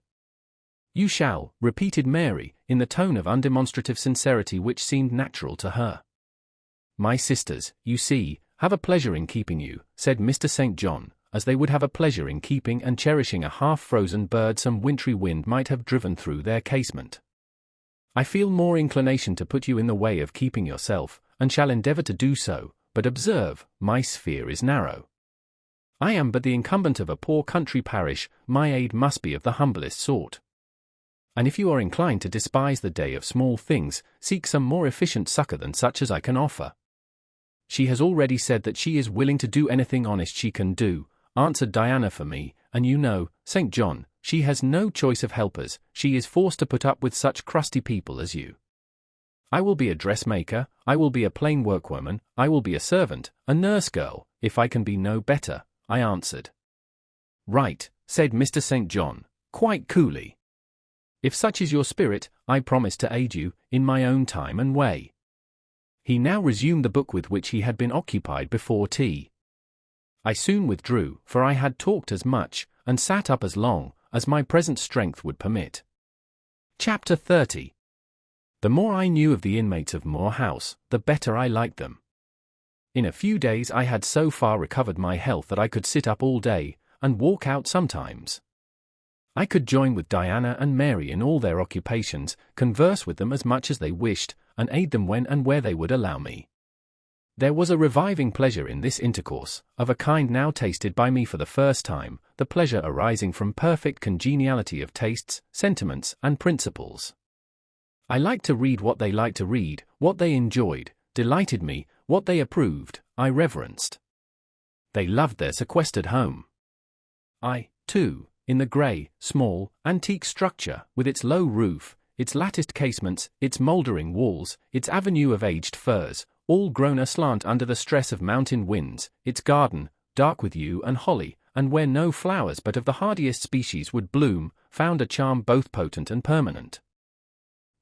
You shall, repeated Mary, in the tone of undemonstrative sincerity which seemed natural to her. My sisters, you see, have a pleasure in keeping you, said Mr. St. John, as they would have a pleasure in keeping and cherishing a half-frozen bird some wintry wind might have driven through their casement. I feel more inclination to put you in the way of keeping yourself, and shall endeavour to do so, but observe, my sphere is narrow. I am but the incumbent of a poor country parish, my aid must be of the humblest sort. And if you are inclined to despise the day of small things, seek some more efficient succour than such as I can offer. She has already said that she is willing to do anything honest she can do, answered Diana for me, and you know, St. John, she has no choice of helpers, she is forced to put up with such crusty people as you. I will be a dressmaker, I will be a plain workwoman, I will be a servant, a nurse girl, if I can be no better, I answered. Right, said Mr. St. John, quite coolly. If such is your spirit, I promise to aid you, in my own time and way. He now resumed the book with which he had been occupied before tea. I soon withdrew, for I had talked as much, and sat up as long, as my present strength would permit. Chapter 30. The more I knew of the inmates of Moor House, the better I liked them. In a few days I had so far recovered my health that I could sit up all day, and walk out sometimes. I could join with Diana and Mary in all their occupations, converse with them as much as they wished, and aid them when and where they would allow me. There was a reviving pleasure in this intercourse, of a kind now tasted by me for the first time, the pleasure arising from perfect congeniality of tastes, sentiments, and principles. I liked to read what they liked to read, what they enjoyed, delighted me, what they approved, I reverenced. They loved their sequestered home. I, too, in the grey, small, antique structure, with its low roof, its latticed casements, its mouldering walls, its avenue of aged firs, all grown aslant under the stress of mountain winds, its garden, dark with yew and holly, and where no flowers but of the hardiest species would bloom, found a charm both potent and permanent.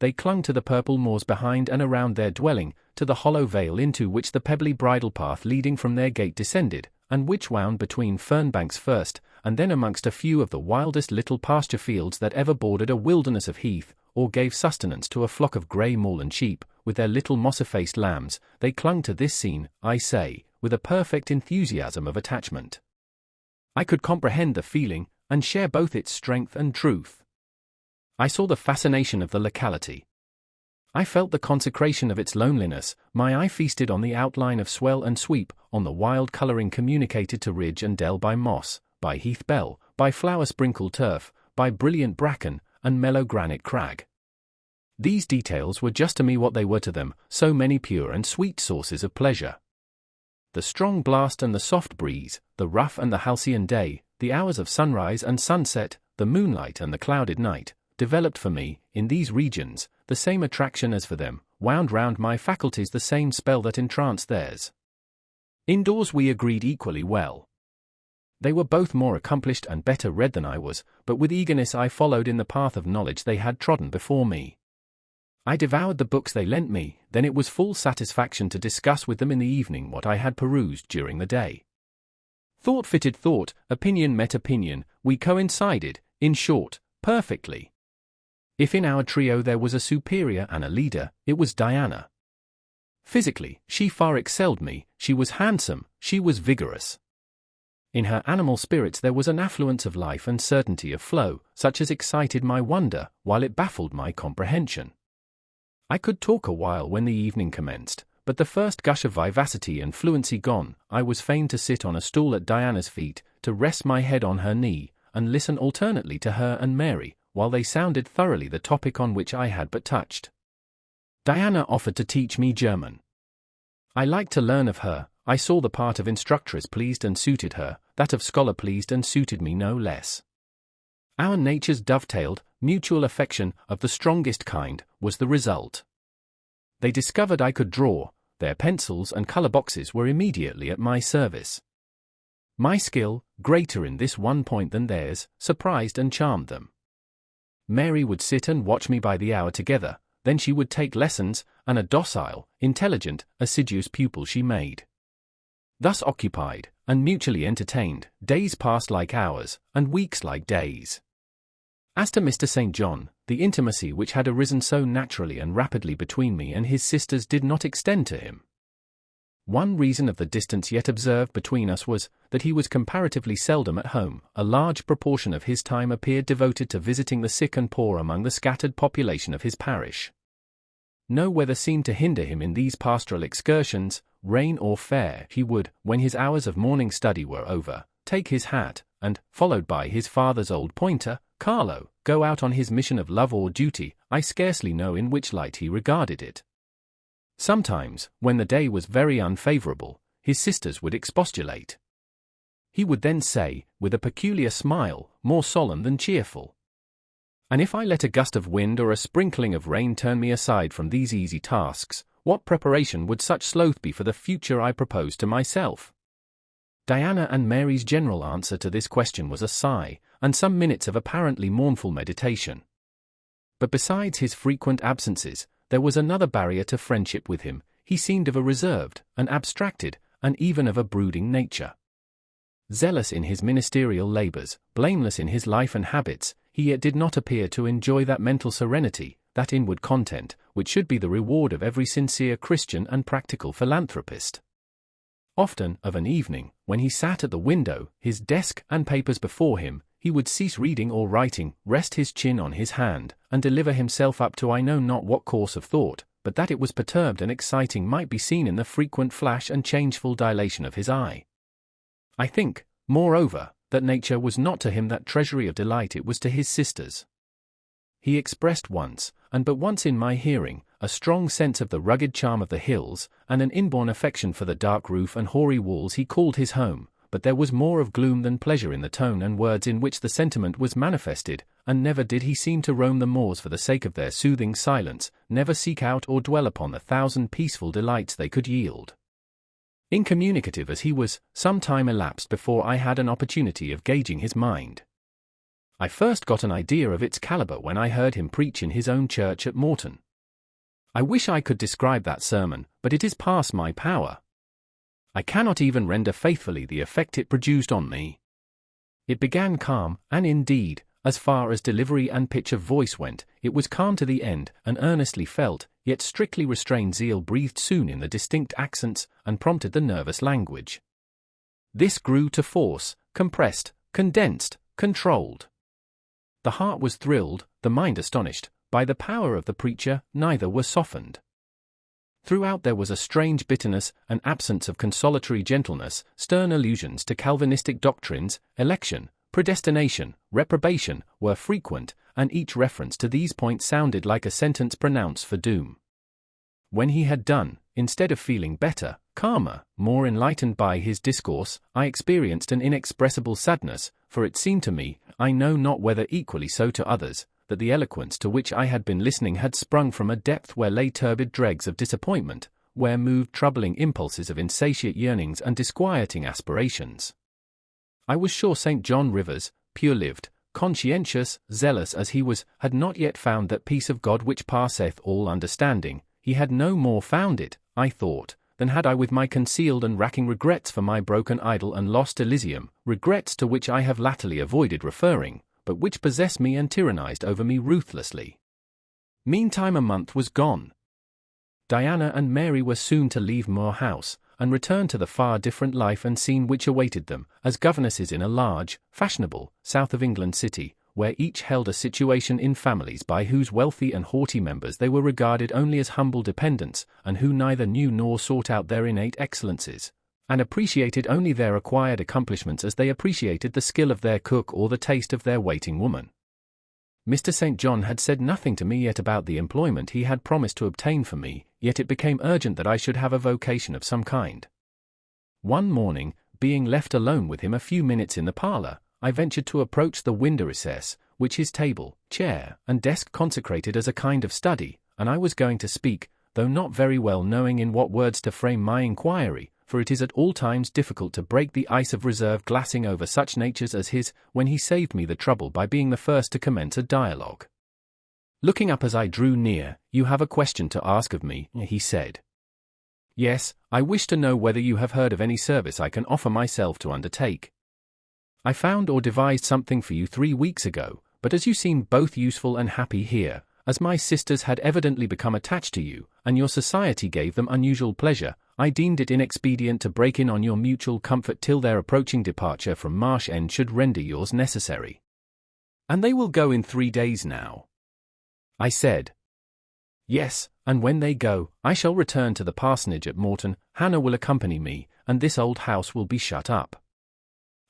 They clung to the purple moors behind and around their dwelling, to the hollow vale into which the pebbly bridle path leading from their gate descended, and which wound between fern banks first, and then amongst a few of the wildest little pasture fields that ever bordered a wilderness of heath, or gave sustenance to a flock of grey moorland sheep, with their little moss-effaced lambs. They clung to this scene, I say, with a perfect enthusiasm of attachment. I could comprehend the feeling, and share both its strength and truth. I saw the fascination of the locality. I felt the consecration of its loneliness, my eye feasted on the outline of swell and sweep, on the wild colouring communicated to ridge and dell by moss, by heath bell, by flower-sprinkled turf, by brilliant bracken, and mellow granite crag. These details were just to me what they were to them, so many pure and sweet sources of pleasure. The strong blast and the soft breeze, the rough and the halcyon day, the hours of sunrise and sunset, the moonlight and the clouded night, developed for me, in these regions, the same attraction as for them, wound round my faculties the same spell that entranced theirs. Indoors we agreed equally well. They were both more accomplished and better read than I was, but with eagerness I followed in the path of knowledge they had trodden before me. I devoured the books they lent me, then it was full satisfaction to discuss with them in the evening what I had perused during the day. Thought fitted thought, opinion met opinion, we coincided, in short, perfectly. If in our trio there was a superior and a leader, it was Diana. Physically, she far excelled me, she was handsome, she was vigorous. In her animal spirits there was an affluence of life and certainty of flow, such as excited my wonder, while it baffled my comprehension. I could talk a while when the evening commenced, but the first gush of vivacity and fluency gone, I was fain to sit on a stool at Diana's feet, to rest my head on her knee, and listen alternately to her and Mary, while they sounded thoroughly the topic on which I had but touched. Diana offered to teach me German. I liked to learn of her, I saw the part of instructress pleased and suited her, that of scholar pleased and suited me no less. Our natures dovetailed, mutual affection, of the strongest kind, was the result. They discovered I could draw, their pencils and colour boxes were immediately at my service. My skill, greater in this one point than theirs, surprised and charmed them. Mary would sit and watch me by the hour together, then she would take lessons, and a docile, intelligent, assiduous pupil she made. Thus occupied, and mutually entertained, days passed like hours, and weeks like days. As to Mr. St. John, the intimacy which had arisen so naturally and rapidly between me and his sisters did not extend to him. One reason of the distance yet observed between us was, that he was comparatively seldom at home. A large proportion of his time appeared devoted to visiting the sick and poor among the scattered population of his parish. No weather seemed to hinder him in these pastoral excursions, rain or fair. He would, when his hours of morning study were over, take his hat, and, followed by his father's old pointer, Carlo, go out on his mission of love or duty. I scarcely know in which light he regarded it. Sometimes, when the day was very unfavourable, his sisters would expostulate. He would then say, with a peculiar smile, more solemn than cheerful, "And if I let a gust of wind or a sprinkling of rain turn me aside from these easy tasks, what preparation would such sloth be for the future I propose to myself?" Diana and Mary's general answer to this question was a sigh, and some minutes of apparently mournful meditation. But besides his frequent absences, there was another barrier to friendship with him. He seemed of a reserved, an abstracted, and even of a brooding nature. Zealous in his ministerial labours, blameless in his life and habits, he yet did not appear to enjoy that mental serenity, that inward content, which should be the reward of every sincere Christian and practical philanthropist. Often, of an evening, when he sat at the window, his desk and papers before him, he would cease reading or writing, rest his chin on his hand, and deliver himself up to I know not what course of thought, but that it was perturbed and exciting might be seen in the frequent flash and changeful dilation of his eye. I think, moreover, that nature was not to him that treasury of delight it was to his sisters. He expressed once, and but once in my hearing, a strong sense of the rugged charm of the hills, and an inborn affection for the dark roof and hoary walls he called his home, but there was more of gloom than pleasure in the tone and words in which the sentiment was manifested, and never did he seem to roam the moors for the sake of their soothing silence, never seek out or dwell upon the thousand peaceful delights they could yield. Incommunicative as he was, some time elapsed before I had an opportunity of gauging his mind. I first got an idea of its calibre when I heard him preach in his own church at Morton. I wish I could describe that sermon, but it is past my power. I cannot even render faithfully the effect it produced on me. It began calm, and indeed, as far as delivery and pitch of voice went, it was calm to the end, and earnestly felt, yet strictly restrained zeal breathed soon in the distinct accents, and prompted the nervous language. This grew to force, compressed, condensed, controlled. The heart was thrilled, the mind astonished, by the power of the preacher, neither were softened. Throughout there was a strange bitterness, an absence of consolatory gentleness, stern allusions to Calvinistic doctrines, election, predestination, reprobation, were frequent, and each reference to these points sounded like a sentence pronounced for doom. When he had done, instead of feeling better, calmer, more enlightened by his discourse, I experienced an inexpressible sadness, for it seemed to me, I know not whether equally so to others, that the eloquence to which I had been listening had sprung from a depth where lay turbid dregs of disappointment, where moved troubling impulses of insatiate yearnings and disquieting aspirations. I was sure St. John Rivers, pure-lived, conscientious, zealous as he was, had not yet found that peace of God which passeth all understanding. He had no more found it, I thought, than had I with my concealed and racking regrets for my broken idol and lost Elysium, regrets to which I have latterly avoided referring, but which possessed me and tyrannized over me ruthlessly. Meantime a month was gone. Diana and Mary were soon to leave Moor House, and return to the far different life and scene which awaited them, as governesses in a large, fashionable, south of England city, where each held a situation in families by whose wealthy and haughty members they were regarded only as humble dependents, and who neither knew nor sought out their innate excellences, and appreciated only their acquired accomplishments as they appreciated the skill of their cook or the taste of their waiting woman. Mr. St. John had said nothing to me yet about the employment he had promised to obtain for me, yet it became urgent that I should have a vocation of some kind. One morning, being left alone with him a few minutes in the parlour, I ventured to approach the window recess, which his table, chair, and desk consecrated as a kind of study, and I was going to speak, though not very well knowing in what words to frame my inquiry, for it is at all times difficult to break the ice of reserve glassing over such natures as his, when he saved me the trouble by being the first to commence a dialogue. Looking up as I drew near, "You have a question to ask of me," he said. "Yes, I wish to know whether you have heard of any service I can offer myself to undertake. I found or devised something for you 3 weeks ago, but as you seem both useful and happy here, as my sisters had evidently become attached to you, and your society gave them unusual pleasure, I deemed it inexpedient to break in on your mutual comfort till their approaching departure from Marsh End should render yours necessary. And they will go in 3 days now." I said. "Yes, and when they go, I shall return to the parsonage at Morton, Hannah will accompany me, and this old house will be shut up."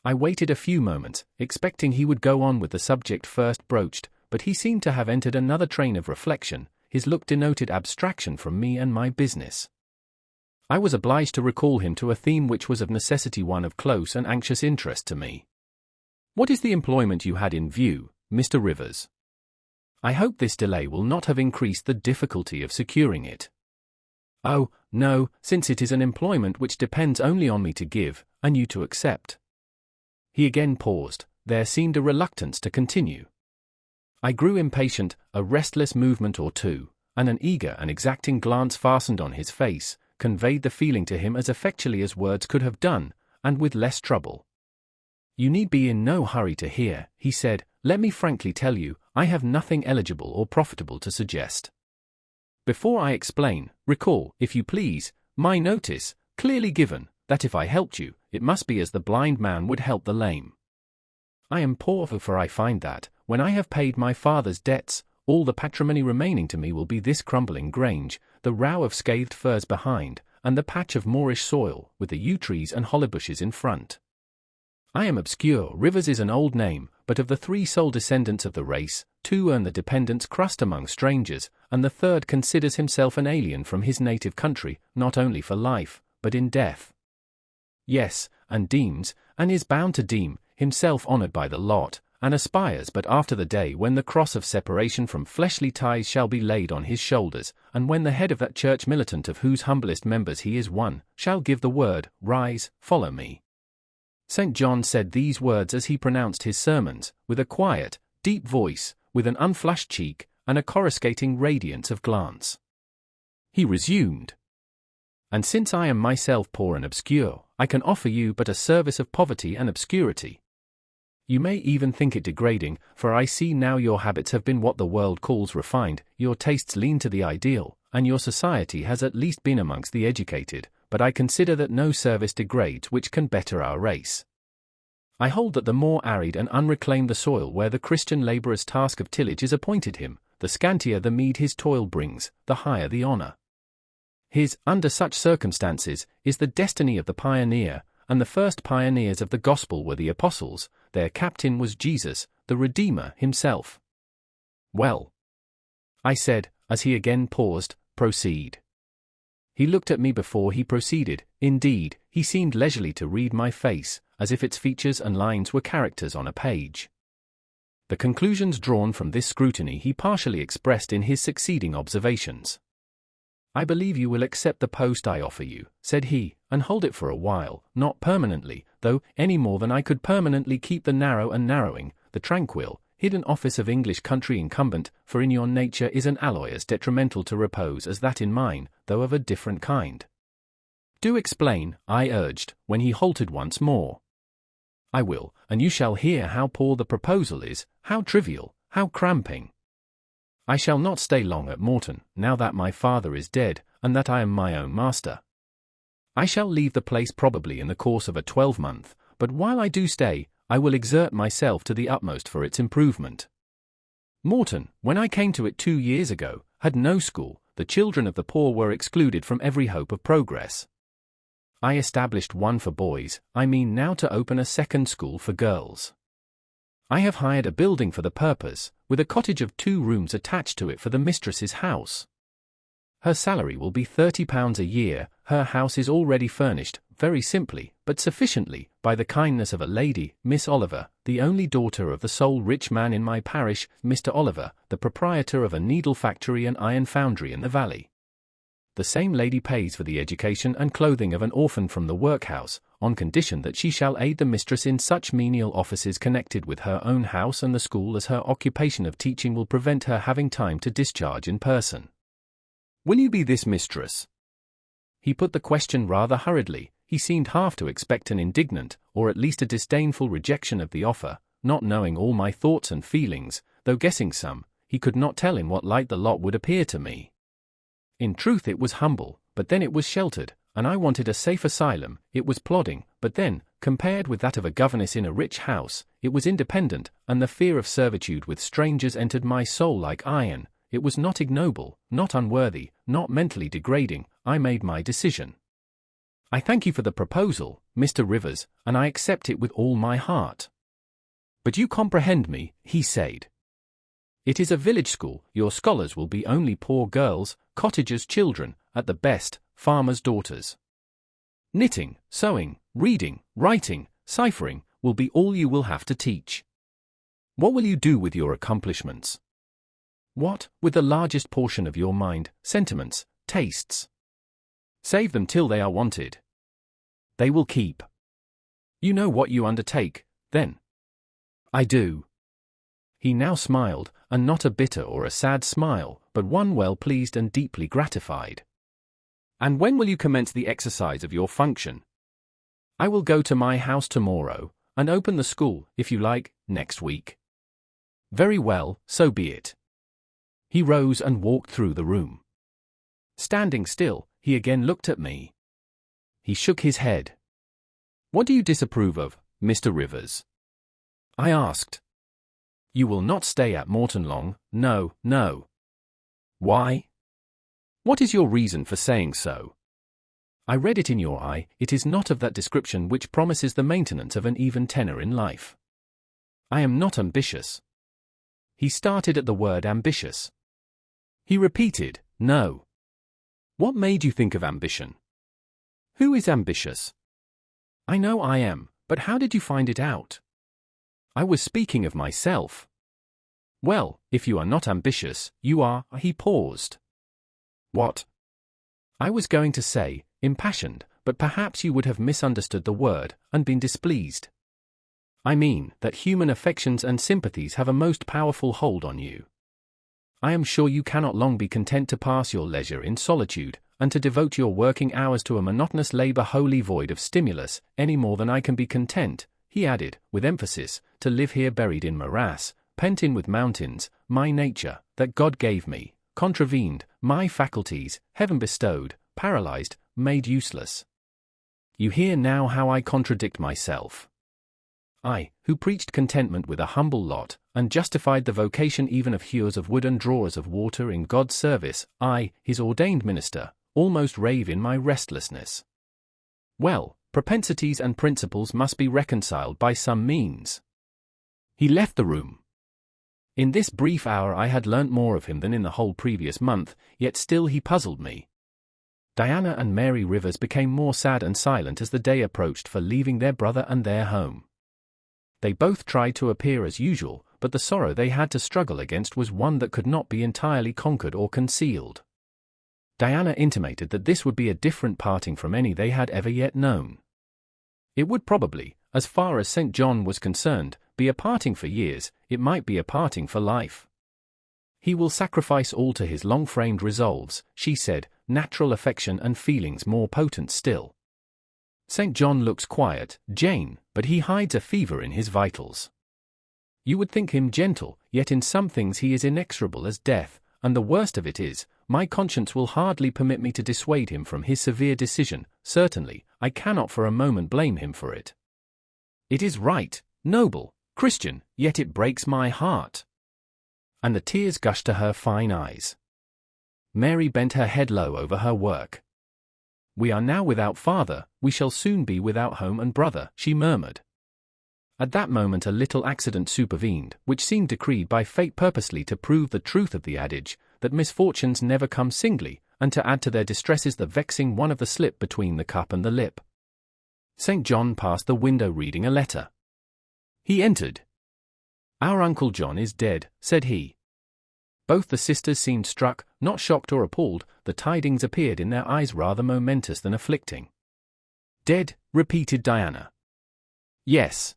I waited a few moments, expecting he would go on with the subject first broached, but he seemed to have entered another train of reflection. His look denoted abstraction from me and my business. I was obliged to recall him to a theme which was of necessity one of close and anxious interest to me. "What is the employment you had in view, Mr. Rivers? I hope this delay will not have increased the difficulty of securing it." "Oh, no, since it is an employment which depends only on me to give, and you to accept." He again paused. There seemed a reluctance to continue. I grew impatient, a restless movement or two, and an eager and exacting glance fastened on his face, conveyed the feeling to him as effectually as words could have done, and with less trouble. "You need be in no hurry to hear," he said. "Let me frankly tell you, I have nothing eligible or profitable to suggest. Before I explain, recall, if you please, my notice, clearly given, that if I helped you, it must be as the blind man would help the lame. I am poor, for I find that, when I have paid my father's debts, all the patrimony remaining to me will be this crumbling grange, the row of scathed firs behind, and the patch of moorish soil, with the yew trees and holly bushes in front. I am obscure. Rivers is an old name, but of the 3 sole descendants of the race, 2 earn the dependent's crust among strangers, and the 3rd considers himself an alien from his native country, not only for life, but in death. Yes, and deems, and is bound to deem, himself honored by the lot, and aspires but after the day when the cross of separation from fleshly ties shall be laid on his shoulders, and when the head of that church militant of whose humblest members he is one, shall give the word, 'Rise, follow me.'" St. John said these words as he pronounced his sermons, with a quiet, deep voice, with an unflushed cheek, and a coruscating radiance of glance. He resumed, "And since I am myself poor and obscure, I can offer you but a service of poverty and obscurity. You may even think it degrading, for I see now your habits have been what the world calls refined, your tastes lean to the ideal, and your society has at least been amongst the educated, but I consider that no service degrades which can better our race. I hold that the more arid and unreclaimed the soil where the Christian labourer's task of tillage is appointed him, the scantier the meed his toil brings, the higher the honor. His, under such circumstances, is the destiny of the pioneer, and the first pioneers of the gospel were the apostles, their captain was Jesus, the Redeemer himself. Well, I said, as he again paused, proceed. He looked at me before he proceeded. Indeed, he seemed leisurely to read my face, as if its features and lines were characters on a page. The conclusions drawn from this scrutiny he partially expressed in his succeeding observations. I believe you will accept the post I offer you, said he, and hold it for a while, not permanently, though, any more than I could permanently keep the narrow and narrowing, the tranquil, hidden office of English country incumbent, for in your nature is an alloy as detrimental to repose as that in mine, though of a different kind. Do explain, I urged, when he halted once more. I will, and you shall hear how poor the proposal is, how trivial, how cramping. I shall not stay long at Morton, now that my father is dead, and that I am my own master. I shall leave the place probably in the course of a 12-month, but while I do stay, I will exert myself to the utmost for its improvement. Morton, when I came to it 2 years ago, had no school, the children of the poor were excluded from every hope of progress. I established one for boys, I mean now to open a second school for girls. I have hired a building for the purpose, with a cottage of 2 rooms attached to it for the mistress's house. Her salary will be £30 a year, her house is already furnished, very simply, but sufficiently, by the kindness of a lady, Miss Oliver, the only daughter of the sole rich man in my parish, Mr. Oliver, the proprietor of a needle factory and iron foundry in the valley. The same lady pays for the education and clothing of an orphan from the workhouse, on condition that she shall aid the mistress in such menial offices connected with her own house and the school as her occupation of teaching will prevent her having time to discharge in person. Will you be this mistress? He put the question rather hurriedly. He seemed half to expect an indignant, or at least a disdainful rejection of the offer, not knowing all my thoughts and feelings, though guessing some, he could not tell in what light the lot would appear to me. In truth it was humble, but then it was sheltered, and I wanted a safe asylum. It was plodding, but then, compared with that of a governess in a rich house, it was independent, and the fear of servitude with strangers entered my soul like iron. It was not ignoble, not unworthy, not mentally degrading. I made my decision. I thank you for the proposal, Mr. Rivers, and I accept it with all my heart. But you comprehend me, he said. It is a village school, your scholars will be only poor girls, cottagers' children, at the best, farmers' daughters. Knitting, sewing, reading, writing, ciphering, will be all you will have to teach. What will you do with your accomplishments? What, with the largest portion of your mind, sentiments, tastes? Save them till they are wanted. They will keep. You know what you undertake, then? I do. He now smiled, and not a bitter or a sad smile, but one well-pleased and deeply gratified. And when will you commence the exercise of your function? I will go to my house tomorrow, and open the school, if you like, next week. Very well, so be it. He rose and walked through the room. Standing still, he again looked at me. He shook his head. What do you disapprove of, Mr. Rivers? I asked. You will not stay at Morton long, no, no. Why? What is your reason for saying so? I read it in your eye. It is not of that description which promises the maintenance of an even tenor in life. I am not ambitious. He started at the word ambitious. He repeated, no. What made you think of ambition? Who is ambitious? I know I am, but how did you find it out? I was speaking of myself. Well, if you are not ambitious, you are. He paused. What? I was going to say, impassioned, but perhaps you would have misunderstood the word, and been displeased. I mean, that human affections and sympathies have a most powerful hold on you. I am sure you cannot long be content to pass your leisure in solitude, and to devote your working hours to a monotonous labor wholly void of stimulus, any more than I can be content, he added, with emphasis, to live here buried in morass, pent in with mountains, my nature, that God gave me, contravened, my faculties, heaven bestowed, paralyzed, made useless. You hear now how I contradict myself. I, who preached contentment with a humble lot, and justified the vocation even of hewers of wood and drawers of water in God's service, I, his ordained minister, almost rave in my restlessness. Well, propensities and principles must be reconciled by some means. He left the room. In this brief hour I had learnt more of him than in the whole previous month, yet still he puzzled me. Diana and Mary Rivers became more sad and silent as the day approached for leaving their brother and their home. They both tried to appear as usual, but the sorrow they had to struggle against was one that could not be entirely conquered or concealed. Diana intimated that this would be a different parting from any they had ever yet known. It would probably, as far as St. John was concerned, be a parting for years. It might be a parting for life. He will sacrifice all to his long-framed resolves, she said, natural affection and feelings more potent still. St. John looks quiet, Jane, but he hides a fever in his vitals. You would think him gentle, yet in some things he is inexorable as death, and the worst of it is, my conscience will hardly permit me to dissuade him from his severe decision. Certainly, I cannot for a moment blame him for it. It is right, noble, Christian, yet it breaks my heart. And the tears gushed to her fine eyes. Mary bent her head low over her work. We are now without father, we shall soon be without home and brother, she murmured. At that moment a little accident supervened, which seemed decreed by fate purposely to prove the truth of the adage, that misfortunes never come singly, and to add to their distresses the vexing one of the slip between the cup and the lip. St. John passed the window reading a letter. He entered. Our Uncle John is dead, said he. Both the sisters seemed struck, not shocked or appalled. The tidings appeared in their eyes rather momentous than afflicting. Dead, repeated Diana. Yes.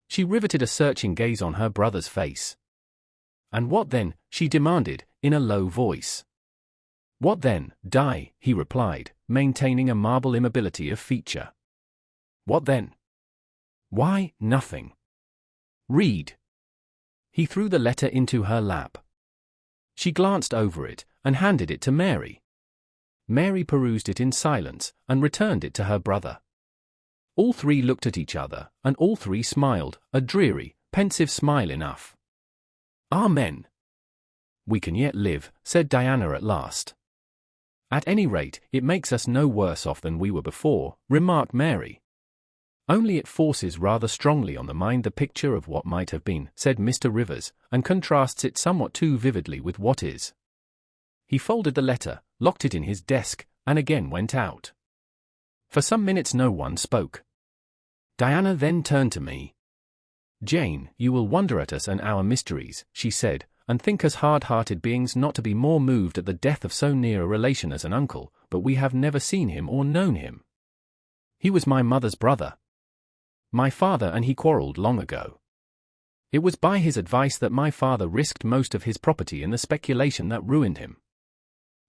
She riveted a searching gaze on her brother's face. And what then? She demanded, in a low voice. What then? Die, he replied, maintaining a marble immobility of feature. What then? Why, nothing. Read. He threw the letter into her lap. She glanced over it, and handed it to Mary. Mary perused it in silence, and returned it to her brother. All three looked at each other, and all three smiled, a dreary, pensive smile enough. Amen. We can yet live, said Diana at last. At any rate, it makes us no worse off than we were before, remarked Mary. Only it forces rather strongly on the mind the picture of what might have been, said Mr. Rivers, and contrasts it somewhat too vividly with what is. He folded the letter, locked it in his desk, and again went out. For some minutes no one spoke. Diana then turned to me. Jane, you will wonder at us and our mysteries, she said, and think us hard-hearted beings not to be more moved at the death of so near a relation as an uncle, but we have never seen him or known him. He was my mother's brother. My father and he quarrelled long ago. It was by his advice that my father risked most of his property in the speculation that ruined him.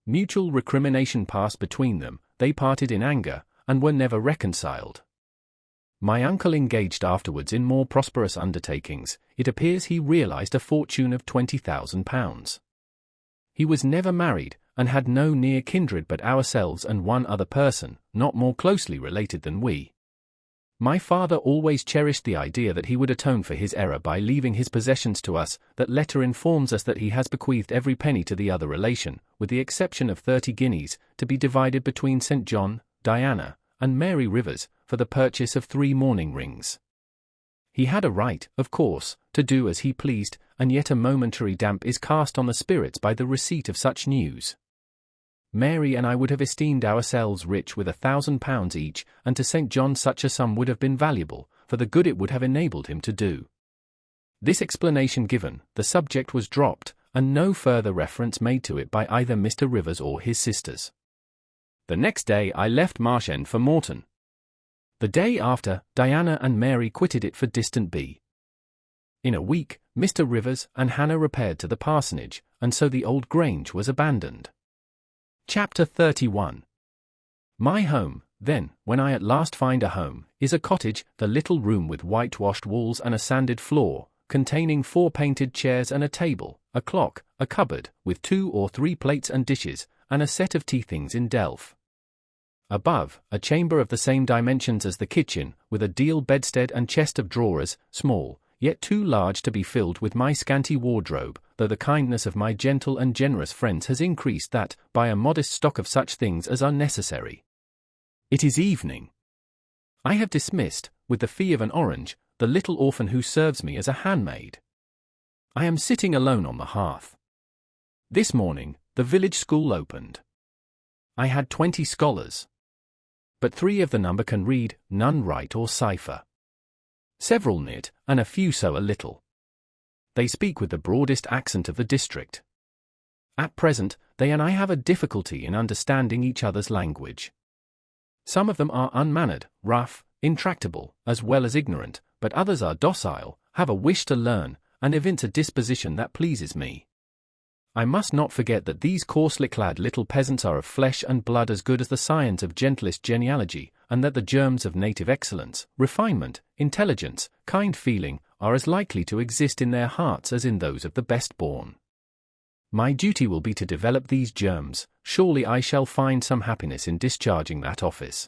Mutual recrimination passed between them, they parted in anger, and were never reconciled. My uncle engaged afterwards in more prosperous undertakings. It appears he realized a fortune of £20,000. He was never married, and had no near kindred but ourselves and one other person, not more closely related than we. My father always cherished the idea that he would atone for his error by leaving his possessions to us. That letter informs us that he has bequeathed every penny to the other relation, with the exception of 30 guineas, to be divided between St. John, Diana, and Mary Rivers, for the purchase of 3 mourning rings. He had a right, of course, to do as he pleased, and yet a momentary damp is cast on the spirits by the receipt of such news. Mary and I would have esteemed ourselves rich with £1,000 each, and to St. John such a sum would have been valuable, for the good it would have enabled him to do. This explanation given, the subject was dropped, and no further reference made to it by either Mr. Rivers or his sisters. The next day I left Marsh End for Morton. The day after, Diana and Mary quitted it for distant B. In a week, Mr. Rivers and Hannah repaired to the parsonage, and so the old grange was abandoned. Chapter 31. My home, then, when I at last find a home, is a cottage, the little room with whitewashed walls and a sanded floor, containing 4 painted chairs and a table, a clock, a cupboard, with 2 or 3 plates and dishes, and a set of tea things in delf. Above, a chamber of the same dimensions as the kitchen, with a deal bedstead and chest of drawers, small, yet too large to be filled with my scanty wardrobe, though the kindness of my gentle and generous friends has increased that, by a modest stock of such things as are necessary. It is evening. I have dismissed, with the fee of an orange, the little orphan who serves me as a handmaid. I am sitting alone on the hearth. This morning, the village school opened. I had 20 scholars. But 3 of the number can read, none write or cipher. Several knit, and a few sew a little. They speak with the broadest accent of the district. At present, they and I have a difficulty in understanding each other's language. Some of them are unmannered, rough, intractable, as well as ignorant, but others are docile, have a wish to learn, and evince a disposition that pleases me. I must not forget that these coarsely clad little peasants are of flesh and blood as good as the scions of gentlest genealogy, and that the germs of native excellence, refinement, intelligence, kind feeling, are as likely to exist in their hearts as in those of the best born. My duty will be to develop these germs. Surely I shall find some happiness in discharging that office.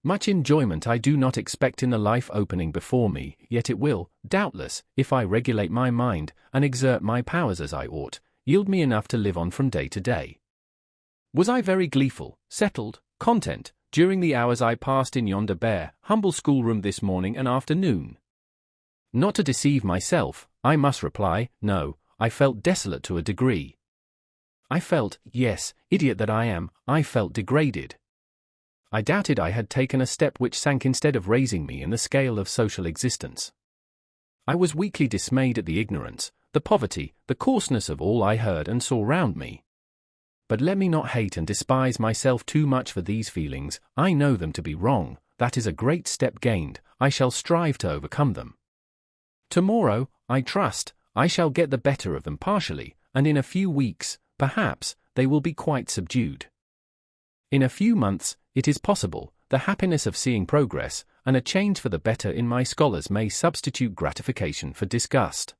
Much enjoyment I do not expect in the life opening before me, yet it will, doubtless, if I regulate my mind, and exert my powers as I ought, yield me enough to live on from day to day. Was I very gleeful, settled, content, during the hours I passed in yonder bare, humble schoolroom this morning and afternoon? Not to deceive myself, I must reply, no, I felt desolate to a degree. I felt, yes, idiot that I am, I felt degraded. I doubted I had taken a step which sank instead of raising me in the scale of social existence. I was weakly dismayed at the ignorance, the poverty, the coarseness of all I heard and saw round me. But let me not hate and despise myself too much for these feelings. I know them to be wrong. That is a great step gained. I shall strive to overcome them. Tomorrow, I trust, I shall get the better of them partially, and in a few weeks, perhaps, they will be quite subdued. In a few months, it is possible, the happiness of seeing progress, and a change for the better in my scholars may substitute gratification for disgust.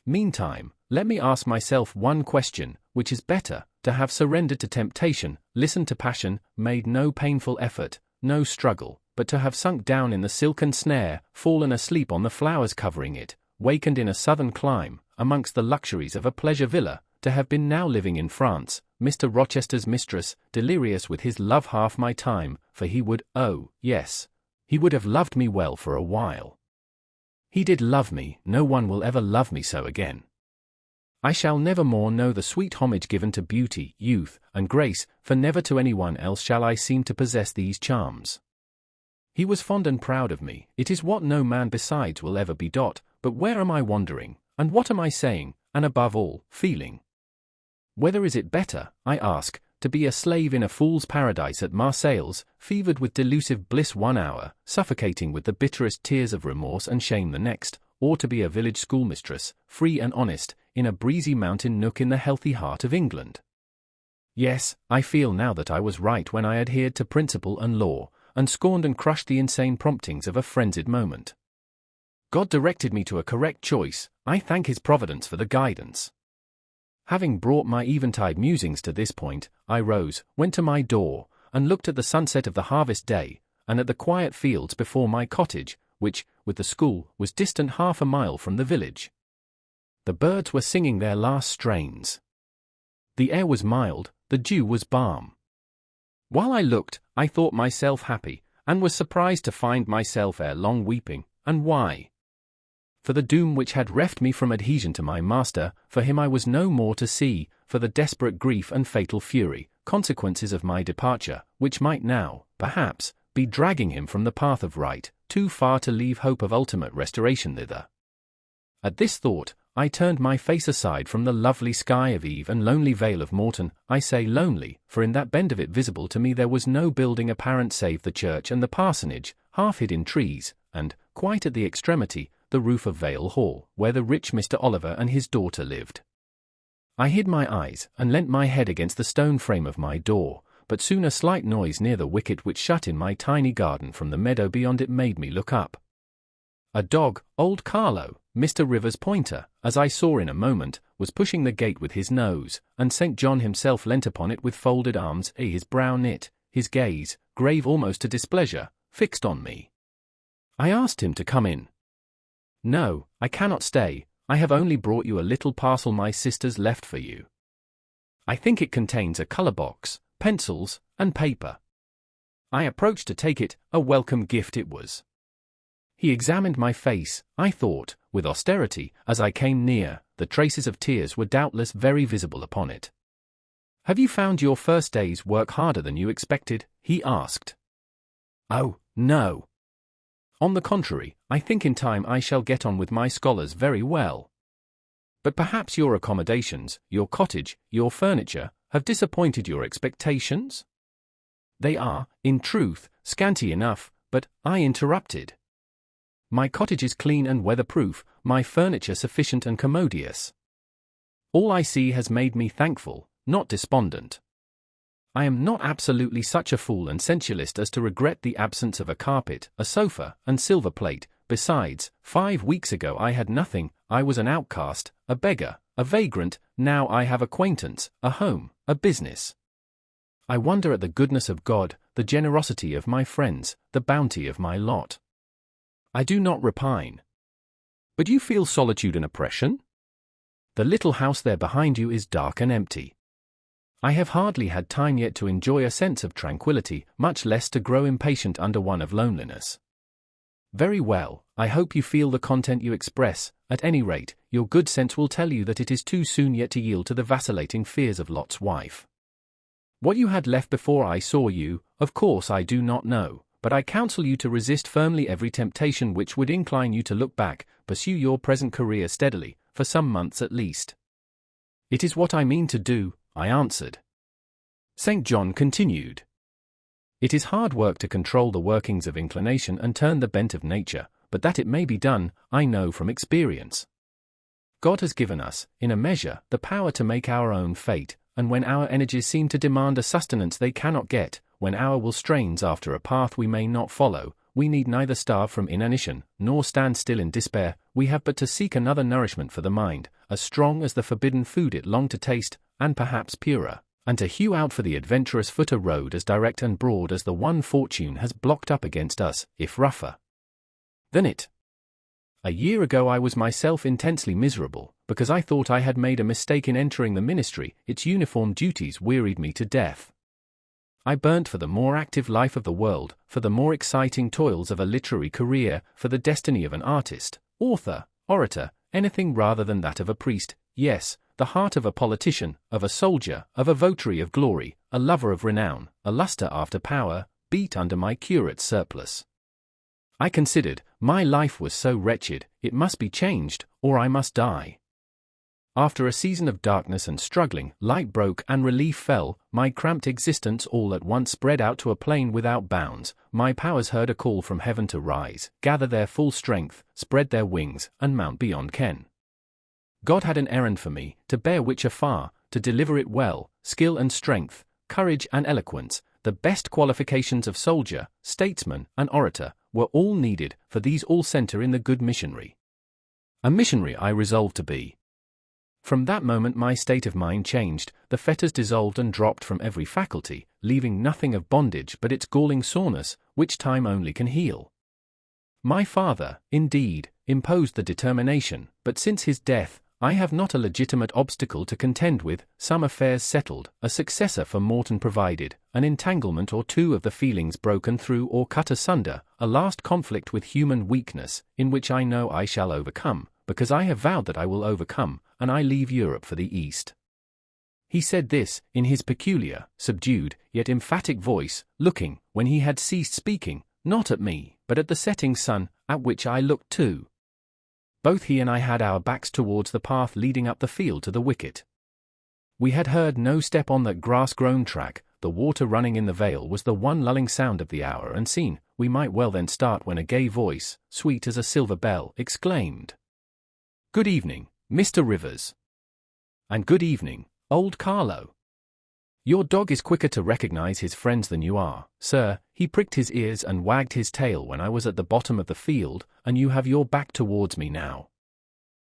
Meantime, let me ask myself one question, which is better, to have surrendered to temptation, listened to passion, made no painful effort, no struggle, but to have sunk down in the silken snare, fallen asleep on the flowers covering it, wakened in a southern clime, amongst the luxuries of a pleasure villa, to have been now living in France, Mr. Rochester's mistress, delirious with his love half my time, for he would, oh, yes, he would have loved me well for a while. He did love me, no one will ever love me so again. I shall never more know the sweet homage given to beauty, youth, and grace, for never to anyone else shall I seem to possess these charms. He was fond and proud of me, it is what no man besides will ever be. But where am I wandering, and what am I saying, and above all, feeling? Whether is it better, I ask, to be a slave in a fool's paradise at Marseilles, fevered with delusive bliss 1 hour, suffocating with the bitterest tears of remorse and shame the next, or to be a village schoolmistress, free and honest, in a breezy mountain nook in the healthy heart of England? Yes, I feel now that I was right when I adhered to principle and law, and scorned and crushed the insane promptings of a frenzied moment. God directed me to a correct choice. I thank His providence for the guidance. Having brought my eventide musings to this point, I rose, went to my door, and looked at the sunset of the harvest day, and at the quiet fields before my cottage, which, with the school, was distant 1/2 mile from the village. The birds were singing their last strains. The air was mild, the dew was balm. While I looked, I thought myself happy, and was surprised to find myself ere long weeping. And why? For the doom which had reft me from adhesion to my master, for him I was no more to see, for the desperate grief and fatal fury, consequences of my departure, which might now, perhaps, be dragging him from the path of right, too far to leave hope of ultimate restoration thither. At this thought, I turned my face aside from the lovely sky of eve and lonely vale of Morton. I say lonely, for in that bend of it visible to me there was no building apparent save the church and the parsonage, half hid in trees, and, quite at the extremity, the roof of Vale Hall, where the rich Mr. Oliver and his daughter lived. I hid my eyes, and leant my head against the stone frame of my door, but soon a slight noise near the wicket which shut in my tiny garden from the meadow beyond it made me look up. A dog, old Carlo, Mr. Rivers' pointer, as I saw in a moment, was pushing the gate with his nose, and St. John himself leant upon it with folded arms, his brow knit, his gaze, grave almost to displeasure, fixed on me. I asked him to come in. "No, I cannot stay. I have only brought you a little parcel my sisters left for you. I think it contains a colour box, pencils, and paper." I approached to take it, a welcome gift it was. He examined my face, I thought, with austerity. As I came near, the traces of tears were doubtless very visible upon it. "Have you found your first day's work harder than you expected?" he asked. "Oh, no. On the contrary, I think in time I shall get on with my scholars very well. But perhaps your accommodations, your cottage, your furniture, have disappointed your expectations?" "They are, in truth, scanty enough," but I interrupted. "My cottage is clean and weatherproof, my furniture sufficient and commodious. All I see has made me thankful, not despondent. I am not absolutely such a fool and sensualist as to regret the absence of a carpet, a sofa, and silver plate. Besides, 5 weeks ago I had nothing. I was an outcast, a beggar, a vagrant. Now I have acquaintance, a home, a business. I wonder at the goodness of God, the generosity of my friends, the bounty of my lot. I do not repine. But you feel solitude and oppression? The little house there behind you is dark and empty. I have hardly had time yet to enjoy a sense of tranquility, much less to grow impatient under one of loneliness. Very well, I hope you feel the content you express. At any rate, your good sense will tell you that it is too soon yet to yield to the vacillating fears of Lot's wife. What you had left before I saw you, of course I do not know, but I counsel you to resist firmly every temptation which would incline you to look back, pursue your present career steadily, for some months at least." "It is what I mean to do," I answered. St. John continued. "It is hard work to control the workings of inclination and turn the bent of nature, but that it may be done, I know from experience. God has given us, in a measure, the power to make our own fate, and when our energies seem to demand a sustenance they cannot get, when our will strains after a path we may not follow, we need neither starve from inanition, nor stand still in despair. We have but to seek another nourishment for the mind, as strong as the forbidden food it longed to taste, and perhaps purer, and to hew out for the adventurous foot a road as direct and broad as the one fortune has blocked up against us, if rougher than it. A year ago I was myself intensely miserable, because I thought I had made a mistake in entering the ministry. Its uniform duties wearied me to death. I burnt for the more active life of the world, for the more exciting toils of a literary career, for the destiny of an artist, author, orator, anything rather than that of a priest, yes, the heart of a politician, of a soldier, of a votary of glory, a lover of renown, a luster after power, beat under my curate's surplice. I considered, my life was so wretched, it must be changed, or I must die. After a season of darkness and struggling, light broke and relief fell, my cramped existence all at once spread out to a plain without bounds. My powers heard a call from heaven to rise, gather their full strength, spread their wings, and mount beyond ken. God had an errand for me, to bear which afar, to deliver it well. Skill and strength, courage and eloquence, the best qualifications of soldier, statesman, and orator, were all needed, for these all center in the good missionary. A missionary I resolved to be. From that moment my state of mind changed, the fetters dissolved and dropped from every faculty, leaving nothing of bondage but its galling soreness, which time only can heal. My father, indeed, imposed the determination, but since his death, I have not a legitimate obstacle to contend with, some affairs settled, a successor for Morton provided, an entanglement or two of the feelings broken through or cut asunder, a last conflict with human weakness, in which I know I shall overcome, because I have vowed that I will overcome, and I leave Europe for the East. He said this, in his peculiar, subdued, yet emphatic voice, looking, when he had ceased speaking, not at me, but at the setting sun, at which I looked too. Both he and I had our backs towards the path leading up the field to the wicket. We had heard no step on that grass-grown track, the water running in the vale was the one lulling sound of the hour, and seen, we might well then start when a gay voice, sweet as a silver bell, exclaimed, "Good evening, Mr. Rivers." "And good evening, old Carlo. Your dog is quicker to recognize his friends than you are, sir. He pricked his ears and wagged his tail when I was at the bottom of the field, and you have your back towards me now."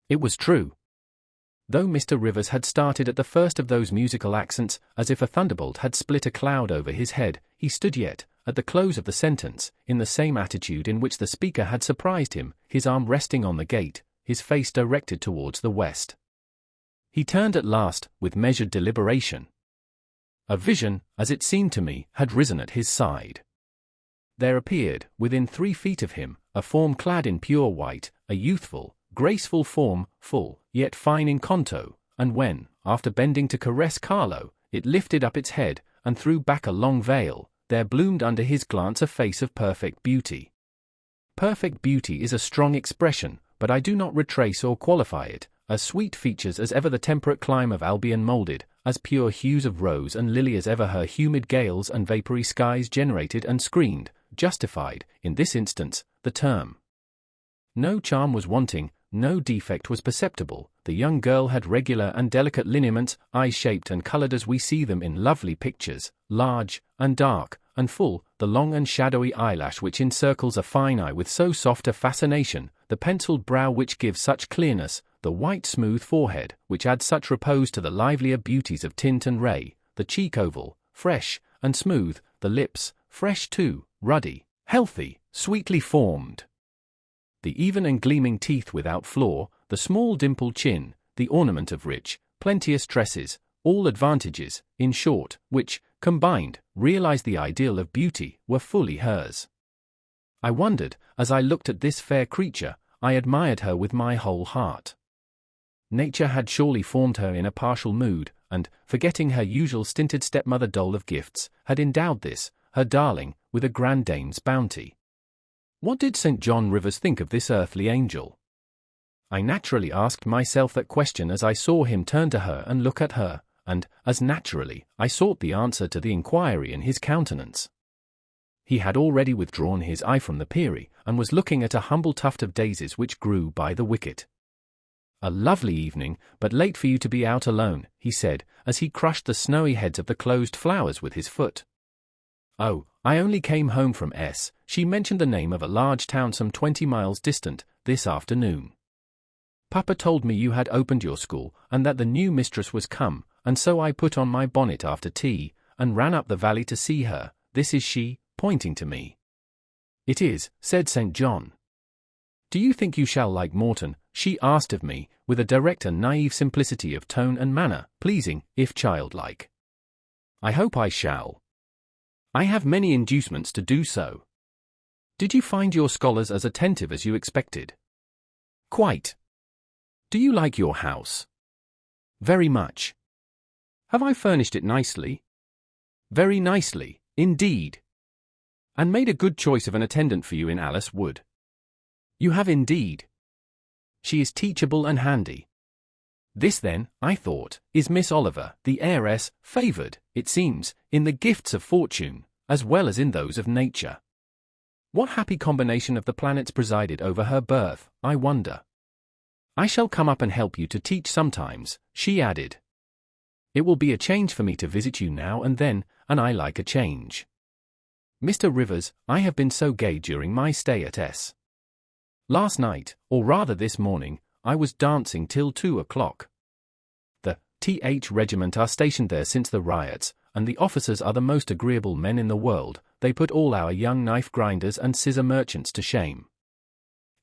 It was true. Though Mr. Rivers had started at the first of those musical accents, as if a thunderbolt had split a cloud over his head, he stood yet, at the close of the sentence, in the same attitude in which the speaker had surprised him, his arm resting on the gate, his face directed towards the west. He turned at last, with measured deliberation. A vision, as it seemed to me, had risen at his side. There appeared, within 3 feet of him, a form clad in pure white, a youthful, graceful form, full, yet fine in contour, and when, after bending to caress Carlo, it lifted up its head, and threw back a long veil, there bloomed under his glance a face of perfect beauty. Perfect beauty is a strong expression, but I do not retrace or qualify it, as sweet features as ever the temperate clime of Albion moulded, as pure hues of rose and lily as ever her humid gales and vapory skies generated and screened, justified, in this instance, the term. No charm was wanting, no defect was perceptible, the young girl had regular and delicate lineaments, eyes shaped and coloured as we see them in lovely pictures, large, and dark, and full, the long and shadowy eyelash which encircles a fine eye with so soft a fascination, the pencilled brow which gives such clearness, the white smooth forehead, which adds such repose to the livelier beauties of tint and ray, the cheek oval, fresh, and smooth, the lips, fresh too, ruddy, healthy, sweetly formed. The even and gleaming teeth without flaw, the small dimpled chin, the ornament of rich, plenteous tresses, all advantages, in short, which, combined, realized the ideal of beauty, were fully hers. I wondered, as I looked at this fair creature, I admired her with my whole heart. Nature had surely formed her in a partial mood, and, forgetting her usual stinted stepmother dole of gifts, had endowed this, her darling, with a grand dame's bounty. What did St. John Rivers think of this earthly angel? I naturally asked myself that question as I saw him turn to her and look at her, and, as naturally, I sought the answer to the inquiry in his countenance. He had already withdrawn his eye from the Perie, and was looking at a humble tuft of daisies which grew by the wicket. "A lovely evening, but late for you to be out alone," he said, as he crushed the snowy heads of the closed flowers with his foot. "Oh, I only came home from S." She mentioned the name of a large town some 20 miles distant, "this afternoon. Papa told me you had opened your school, and that the new mistress was come, and so I put on my bonnet after tea, and ran up the valley to see her. This is she," pointing to me. "It is," said St. John. "Do you think you shall like Morton?" she asked of me, with a direct and naive simplicity of tone and manner, pleasing, if childlike. "I hope I shall. I have many inducements to do so." "Did you find your scholars as attentive as you expected?" "Quite." "Do you like your house?" "Very much." "Have I furnished it nicely?" "Very nicely, indeed." "And made a good choice of an attendant for you in Alice Wood?" "You have indeed." "She is teachable and handy." This then, I thought, is Miss Oliver, the heiress, favoured, it seems, in the gifts of fortune, as well as in those of nature. What happy combination of the planets presided over her birth, I wonder. "I shall come up and help you to teach sometimes," she added. "It will be a change for me to visit you now and then, and I like a change. Mr. Rivers, I have been so gay during my stay at S. Last night, or rather this morning, I was dancing till 2 o'clock. The Th Regiment are stationed there since the riots, and the officers are the most agreeable men in the world. They put all our young knife grinders and scissor merchants to shame."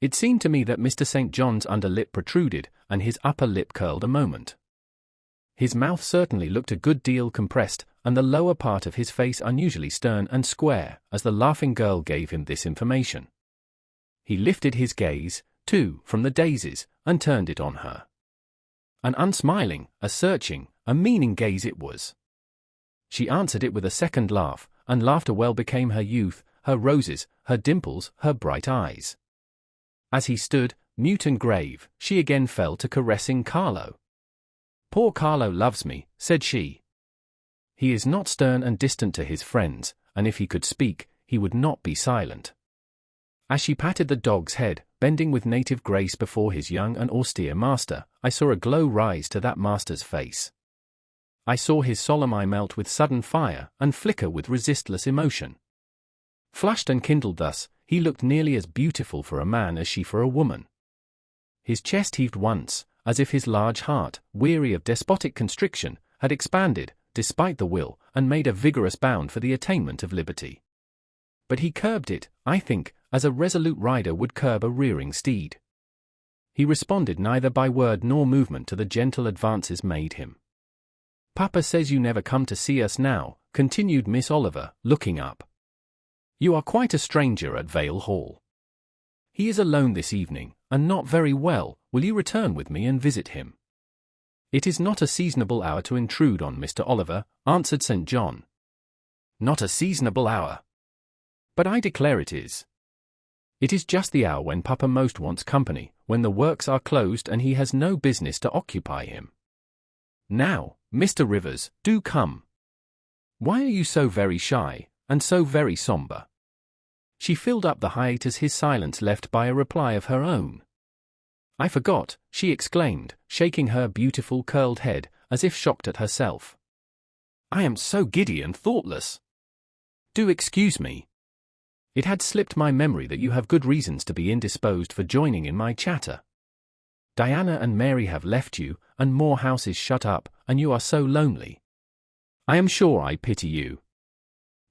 It seemed to me that Mr. St. John's under lip protruded, and his upper lip curled a moment. His mouth certainly looked a good deal compressed, and the lower part of his face unusually stern and square, as the laughing girl gave him this information. He lifted his gaze, too, from the daisies, and turned it on her. An unsmiling, a searching, a meaning gaze it was. She answered it with a second laugh, and laughter well became her youth, her roses, her dimples, her bright eyes. As he stood, mute and grave, she again fell to caressing Carlo. "Poor Carlo loves me," said she. "He is not stern and distant to his friends, and if he could speak, he would not be silent." As she patted the dog's head, bending with native grace before his young and austere master, I saw a glow rise to that master's face. I saw his solemn eye melt with sudden fire and flicker with resistless emotion. Flushed and kindled thus, he looked nearly as beautiful for a man as she for a woman. His chest heaved once, as if his large heart, weary of despotic constriction, had expanded, despite the will, and made a vigorous bound for the attainment of liberty. But he curbed it, I think, as a resolute rider would curb a rearing steed. He responded neither by word nor movement to the gentle advances made him. "Papa says you never come to see us now," continued Miss Oliver, looking up. "You are quite a stranger at Vale Hall. He is alone this evening, and not very well. Will you return with me and visit him?" "It is not a seasonable hour to intrude on Mr. Oliver," answered St. John. "Not a seasonable hour? But I declare it is. It is just the hour when Papa most wants company, when the works are closed and he has no business to occupy him. Now, Mr. Rivers, do come. Why are you so very shy, and so very sombre?" She filled up the hiatus his silence left by a reply of her own. "I forgot," she exclaimed, shaking her beautiful curled head, as if shocked at herself. "I am so giddy and thoughtless. Do excuse me. It had slipped my memory that you have good reasons to be indisposed for joining in my chatter. Diana and Mary have left you, and Moor House is shut up, and you are so lonely. I am sure I pity you.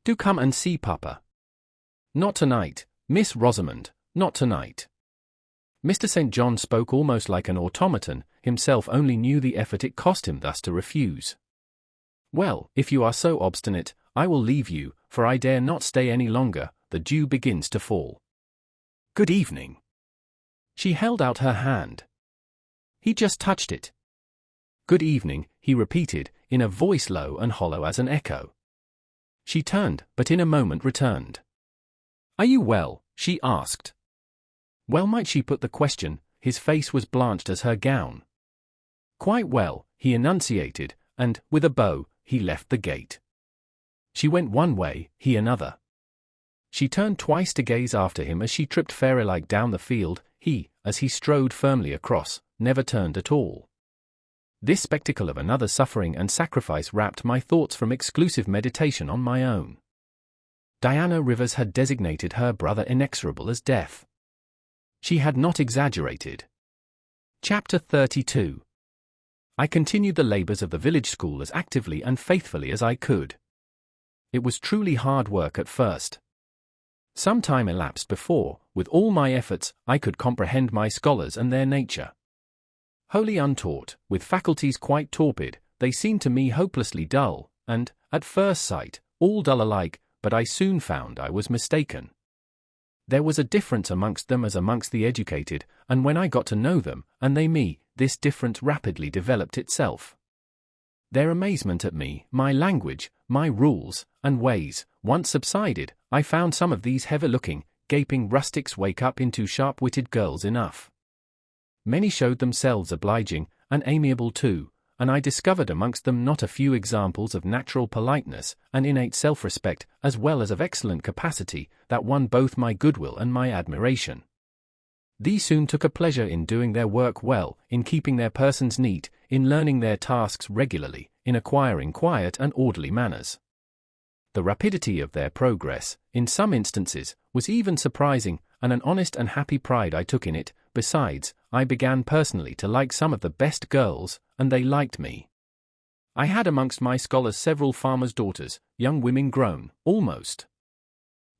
Do come and see Papa." "Not tonight, Miss Rosamond, not tonight." Mr. St. John spoke almost like an automaton, himself only knew the effort it cost him thus to refuse. "Well, if you are so obstinate, I will leave you, for I dare not stay any longer, the dew begins to fall. Good evening." She held out her hand. He just touched it. "Good evening," he repeated, in a voice low and hollow as an echo. She turned, but in a moment returned. "Are you well?" she asked. Well might she put the question, his face was blanched as her gown. "Quite well," he enunciated, and, with a bow, he left the gate. She went one way, he another. She turned twice to gaze after him as she tripped fairy-like down the field. He, as he strode firmly across, never turned at all. This spectacle of another suffering and sacrifice wrapped my thoughts from exclusive meditation on my own. Diana Rivers had designated her brother inexorable as death. She had not exaggerated. Chapter 32. I continued the labors of the village school as actively and faithfully as I could. It was truly hard work at first. Some time elapsed before, with all my efforts, I could comprehend my scholars and their nature. Wholly untaught, with faculties quite torpid, they seemed to me hopelessly dull, and, at first sight, all dull alike, but I soon found I was mistaken. There was a difference amongst them as amongst the educated, and when I got to know them, and they me, this difference rapidly developed itself. Their amazement at me, my language, my rules, and ways, once subsided, I found some of these heavy-looking, gaping rustics wake up into sharp-witted girls enough. Many showed themselves obliging, and amiable too, and I discovered amongst them not a few examples of natural politeness and innate self-respect, as well as of excellent capacity, that won both my goodwill and my admiration. These soon took a pleasure in doing their work well, in keeping their persons neat, in learning their tasks regularly, in acquiring quiet and orderly manners. The rapidity of their progress, in some instances, was even surprising, and an honest and happy pride I took in it. Besides, I began personally to like some of the best girls, and they liked me. I had amongst my scholars several farmers' daughters, young women grown, almost.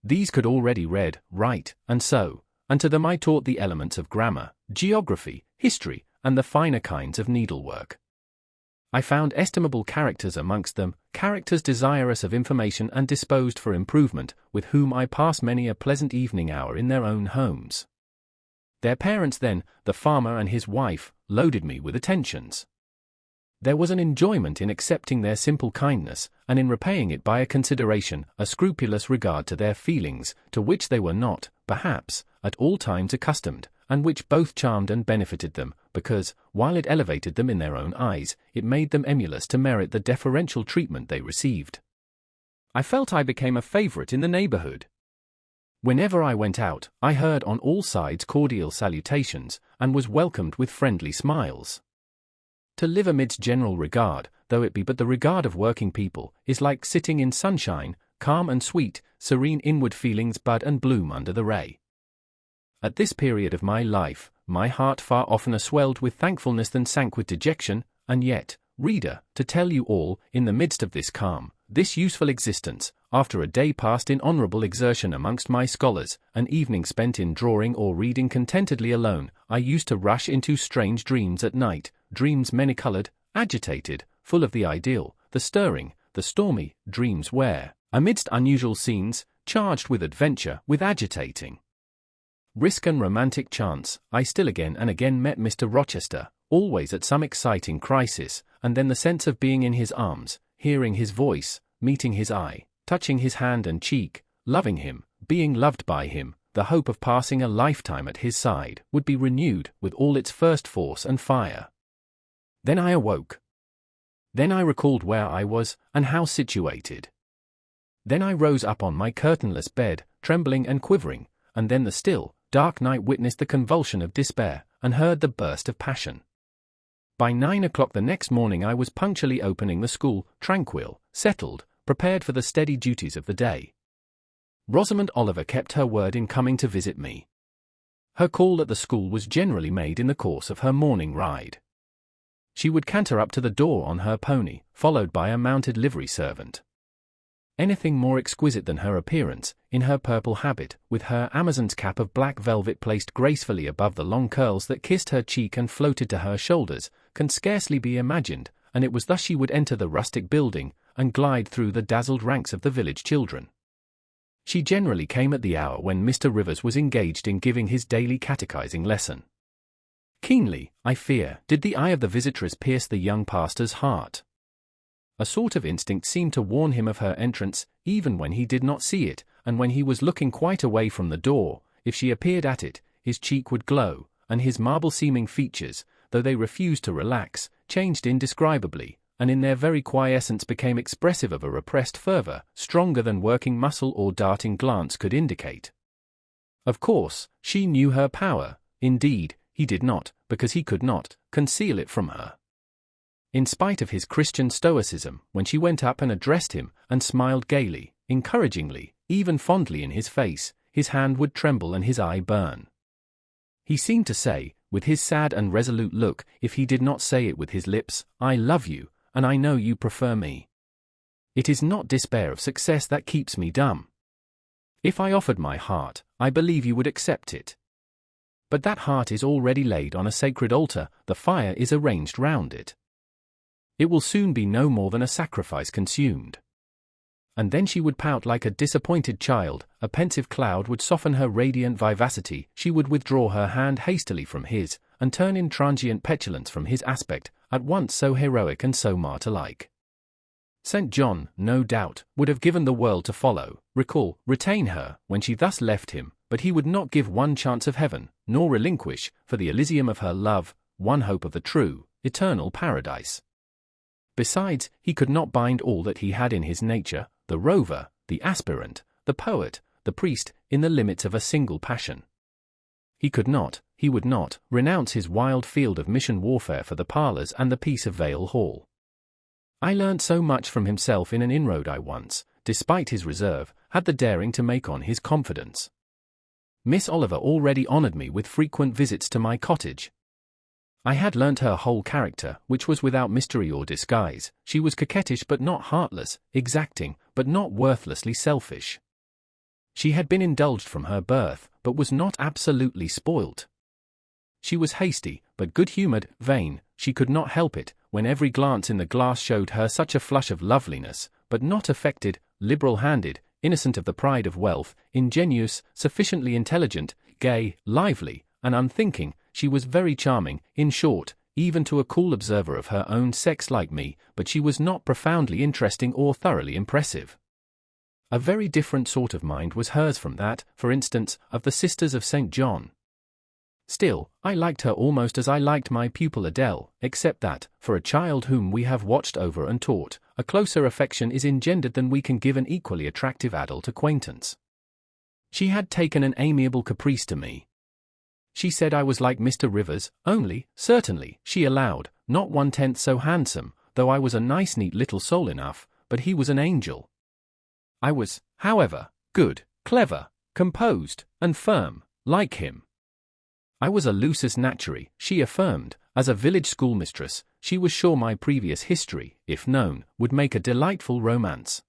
These could already read, write, and sew, and to them I taught the elements of grammar, geography, history, and the finer kinds of needlework. I found estimable characters amongst them, characters desirous of information and disposed for improvement, with whom I passed many a pleasant evening hour in their own homes. Their parents then, the farmer and his wife, loaded me with attentions. There was an enjoyment in accepting their simple kindness, and in repaying it by a consideration, a scrupulous regard to their feelings, to which they were not, perhaps, at all times accustomed, and which both charmed and benefited them, because, while it elevated them in their own eyes, it made them emulous to merit the deferential treatment they received. I felt I became a favorite in the neighborhood. Whenever I went out, I heard on all sides cordial salutations, and was welcomed with friendly smiles. To live amidst general regard, though it be but the regard of working people, is like sitting in sunshine, calm and sweet, serene inward feelings bud and bloom under the ray. At this period of my life, my heart far oftener swelled with thankfulness than sank with dejection, and yet, reader, to tell you all, in the midst of this calm, this useful existence, after a day passed in honourable exertion amongst my scholars, an evening spent in drawing or reading contentedly alone, I used to rush into strange dreams at night, dreams many-coloured, agitated, full of the ideal, the stirring, the stormy, dreams where, amidst unusual scenes, charged with adventure, with agitating risk and romantic chance, I still again and again met Mr. Rochester, always at some exciting crisis, and then the sense of being in his arms, hearing his voice, meeting his eye, touching his hand and cheek, loving him, being loved by him, the hope of passing a lifetime at his side, would be renewed with all its first force and fire. Then I awoke. Then I recalled where I was, and how situated. Then I rose up on my curtainless bed, trembling and quivering, and then the still, dark night witnessed the convulsion of despair, and heard the burst of passion. By 9 o'clock the next morning I was punctually opening the school, tranquil, settled, prepared for the steady duties of the day. Rosamond Oliver kept her word in coming to visit me. Her call at the school was generally made in the course of her morning ride. She would canter up to the door on her pony, followed by a mounted livery servant. Anything more exquisite than her appearance, in her purple habit, with her Amazon's cap of black velvet placed gracefully above the long curls that kissed her cheek and floated to her shoulders, can scarcely be imagined, and it was thus she would enter the rustic building, and glide through the dazzled ranks of the village children. She generally came at the hour when Mr. Rivers was engaged in giving his daily catechizing lesson. Keenly, I fear, did the eye of the visitress pierce the young pastor's heart. A sort of instinct seemed to warn him of her entrance, even when he did not see it, and when he was looking quite away from the door, if she appeared at it, his cheek would glow, and his marble-seeming features, though they refused to relax, changed indescribably, and in their very quiescence became expressive of a repressed fervour, stronger than working muscle or darting glance could indicate. Of course, she knew her power, indeed, he did not, because he could not, conceal it from her. In spite of his Christian stoicism, when she went up and addressed him, and smiled gaily, encouragingly, even fondly in his face, his hand would tremble and his eye burn. He seemed to say, with his sad and resolute look, if he did not say it with his lips, "I love you, and I know you prefer me. It is not despair of success that keeps me dumb. If I offered my heart, I believe you would accept it. But that heart is already laid on a sacred altar, the fire is arranged round it. It will soon be no more than a sacrifice consumed." And then she would pout like a disappointed child, a pensive cloud would soften her radiant vivacity, she would withdraw her hand hastily from his, and turn in transient petulance from his aspect, at once so heroic and so martyr-like. St. John, no doubt, would have given the world to follow, recall, retain her, when she thus left him, but he would not give one chance of heaven, nor relinquish, for the Elysium of her love, one hope of the true, eternal paradise. Besides, he could not bind all that he had in his nature, the rover, the aspirant, the poet, the priest, in the limits of a single passion. He could not, he would not, renounce his wild field of mission warfare for the parlours and the peace of Vale Hall. I learnt so much from himself in an inroad I once, despite his reserve, had the daring to make on his confidence. Miss Oliver already honoured me with frequent visits to my cottage. I had learnt her whole character, which was without mystery or disguise. She was coquettish but not heartless, exacting, but not worthlessly selfish. She had been indulged from her birth, but was not absolutely spoilt. She was hasty, but good-humoured, vain, she could not help it, when every glance in the glass showed her such a flush of loveliness, but not affected, liberal-handed, innocent of the pride of wealth, ingenuous, sufficiently intelligent, gay, lively, and unthinking. She was very charming, in short, even to a cool observer of her own sex like me, but she was not profoundly interesting or thoroughly impressive. A very different sort of mind was hers from that, for instance, of the sisters of St. John. Still, I liked her almost as I liked my pupil Adele, except that, for a child whom we have watched over and taught, a closer affection is engendered than we can give an equally attractive adult acquaintance. She had taken an amiable caprice to me. She said I was like Mr. Rivers, only, certainly, she allowed, not 1/10 so handsome, though I was a nice neat little soul enough, but he was an angel. I was, however, good, clever, composed, and firm, like him, I was a lusus naturae, she affirmed. As a village schoolmistress, she was sure my previous history, if known, would make a delightful romance.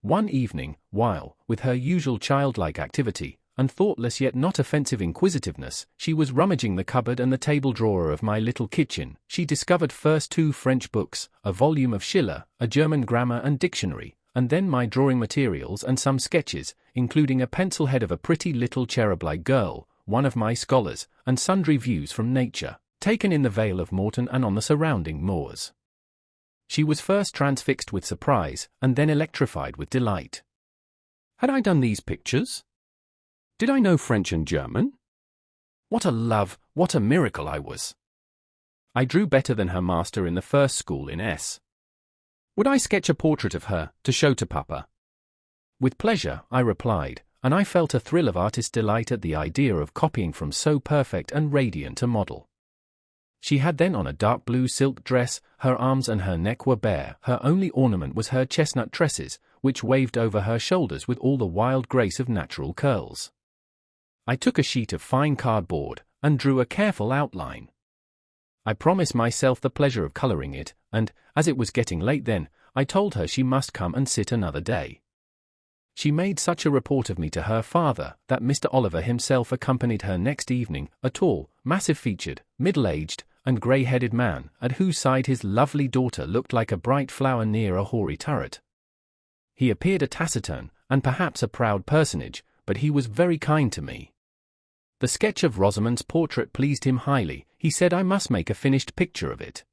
One evening, while, with her usual childlike activity, and thoughtless yet not offensive inquisitiveness, she was rummaging the cupboard and the table drawer of my little kitchen, she discovered first 2 French books, a volume of Schiller, a German grammar and dictionary, and then my drawing materials and some sketches, including a pencil head of a pretty little cherub-like girl, one of my scholars, and sundry views from nature, taken in the Vale of Morton and on the surrounding moors. She was first transfixed with surprise, and then electrified with delight. Had I done these pictures? Did I know French and German? What a love, what a miracle I was! I drew better than her master in the first school in S. Would I sketch a portrait of her, to show to Papa? With pleasure, I replied, and I felt a thrill of artist delight at the idea of copying from so perfect and radiant a model. She had then on a dark blue silk dress, her arms and her neck were bare, her only ornament was her chestnut tresses, which waved over her shoulders with all the wild grace of natural curls. I took a sheet of fine cardboard, and drew a careful outline. I promised myself the pleasure of colouring it, and, as it was getting late then, I told her she must come and sit another day. She made such a report of me to her father, that Mr. Oliver himself accompanied her next evening, a tall, massive-featured, middle-aged, and grey-headed man, at whose side his lovely daughter looked like a bright flower near a hoary turret. He appeared a taciturn, and perhaps a proud personage, but he was very kind to me. The sketch of Rosamond's portrait pleased him highly. He said I must make a finished picture of it.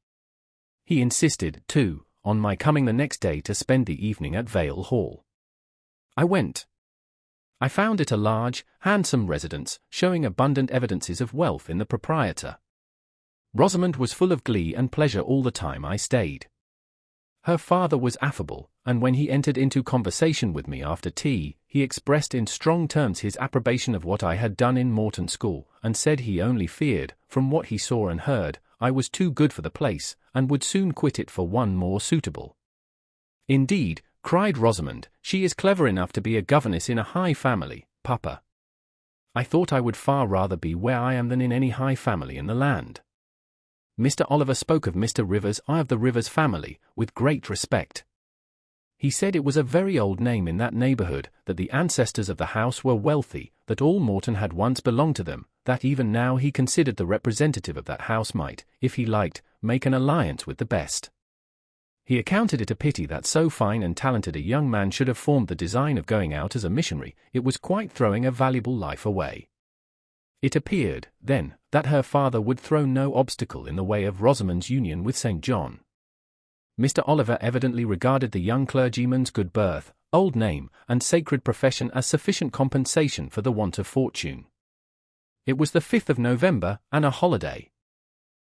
He insisted, too, on my coming the next day to spend the evening at Vale Hall. I went. I found it a large, handsome residence, showing abundant evidences of wealth in the proprietor. Rosamond was full of glee and pleasure all the time I stayed. Her father was affable, and when he entered into conversation with me after tea, he expressed in strong terms his approbation of what I had done in Morton School, and said he only feared, from what he saw and heard, I was too good for the place, and would soon quit it for one more suitable. Indeed, cried Rosamond, she is clever enough to be a governess in a high family, Papa. I thought I would far rather be where I am than in any high family in the land. Mr. Oliver spoke of Mr. Rivers, of the Rivers family, with great respect. He said it was a very old name in that neighbourhood, that the ancestors of the house were wealthy, that all Morton had once belonged to them, that even now he considered the representative of that house might, if he liked, make an alliance with the best. He accounted it a pity that so fine and talented a young man should have formed the design of going out as a missionary. It was quite throwing a valuable life away. It appeared, then, that her father would throw no obstacle in the way of Rosamond's union with St. John. Mr. Oliver evidently regarded the young clergyman's good birth, old name, and sacred profession as sufficient compensation for the want of fortune. It was the 5th of November, and a holiday.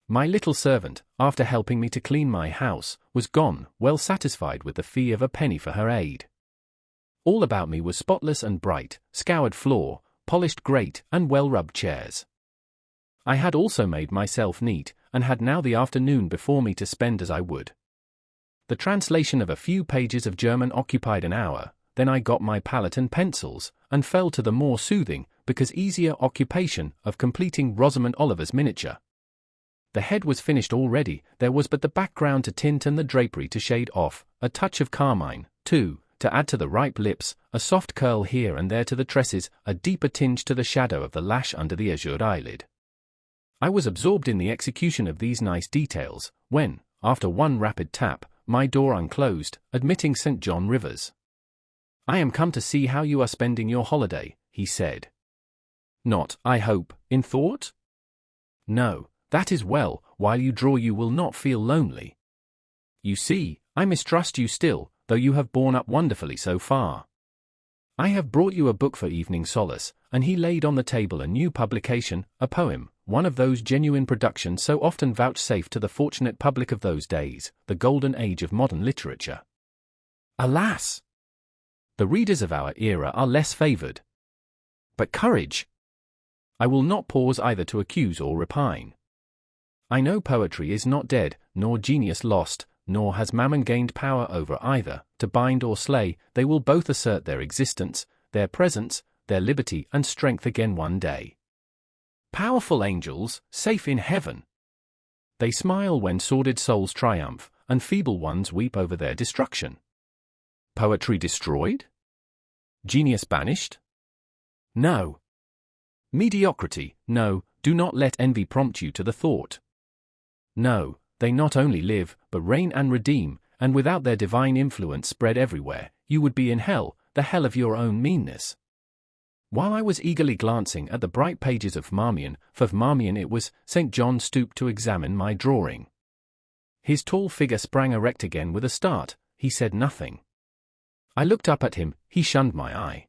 My little servant, after helping me to clean my house, was gone, well satisfied with the fee of a penny for her aid. All about me was spotless and bright, scoured floor, polished grate, and well-rubbed chairs. I had also made myself neat, and had now the afternoon before me to spend as I would. The translation of a few pages of German occupied an hour, then I got my palette and pencils, and fell to the more soothing, because easier occupation, of completing Rosamond Oliver's miniature. The head was finished already, there was but the background to tint and the drapery to shade off, a touch of carmine, too, to add to the ripe lips, a soft curl here and there to the tresses, a deeper tinge to the shadow of the lash under the azure eyelid. I was absorbed in the execution of these nice details, when, after one rapid tap, my door unclosed, admitting St. John Rivers. "I am come to see how you are spending your holiday," he said. "Not, I hope, in thought?" "No, that is well, while you draw you will not feel lonely. You see, I mistrust you still, though you have borne up wonderfully so far. I have brought you a book for evening solace," and he laid on the table a new publication, a poem, one of those genuine productions so often vouchsafed to the fortunate public of those days, the golden age of modern literature. Alas! The readers of our era are less favoured. But courage! I will not pause either to accuse or repine. I know poetry is not dead, nor genius lost, nor has mammon gained power over either, to bind or slay. They will both assert their existence, their presence, their liberty and strength again one day. Powerful angels, safe in heaven. They smile when sordid souls triumph, and feeble ones weep over their destruction. Poetry destroyed? Genius banished? No. Mediocrity, no, do not let envy prompt you to the thought. No, they not only live, but reign and redeem, and without their divine influence spread everywhere, you would be in hell, the hell of your own meanness. While I was eagerly glancing at the bright pages of Marmion, for Marmion it was, St. John stooped to examine my drawing. His tall figure sprang erect again with a start. He said nothing. I looked up at him. He shunned my eye.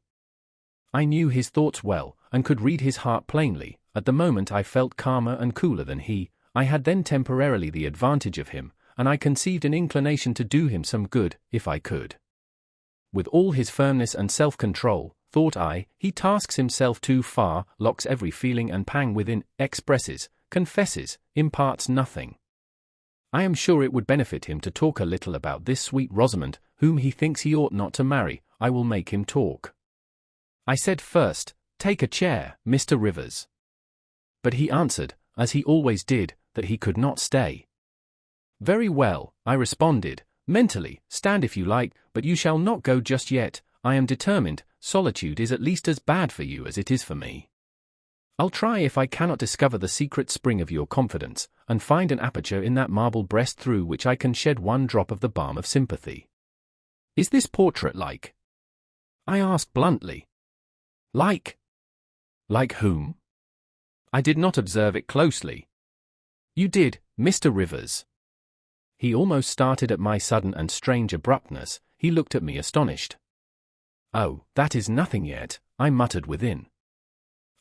I knew his thoughts well, and could read his heart plainly. At the moment I felt calmer and cooler than he. I had then temporarily the advantage of him, and I conceived an inclination to do him some good, if I could. With all his firmness and self-control, thought I, he tasks himself too far, locks every feeling and pang within, expresses, confesses, imparts nothing. I am sure it would benefit him to talk a little about this sweet Rosamond, whom he thinks he ought not to marry. I will make him talk. I said first, take a chair, Mr. Rivers. But he answered, as he always did, that he could not stay. Very well, I responded, mentally, stand if you like, but you shall not go just yet. I am determined. Solitude is at least as bad for you as it is for me. I'll try if I cannot discover the secret spring of your confidence, and find an aperture in that marble breast through which I can shed one drop of the balm of sympathy. Is this portrait like? I asked bluntly. Like? Like whom? I did not observe it closely. You did, Mr. Rivers. He almost started at my sudden and strange abruptness. He looked at me astonished. Oh, that is nothing yet, I muttered within.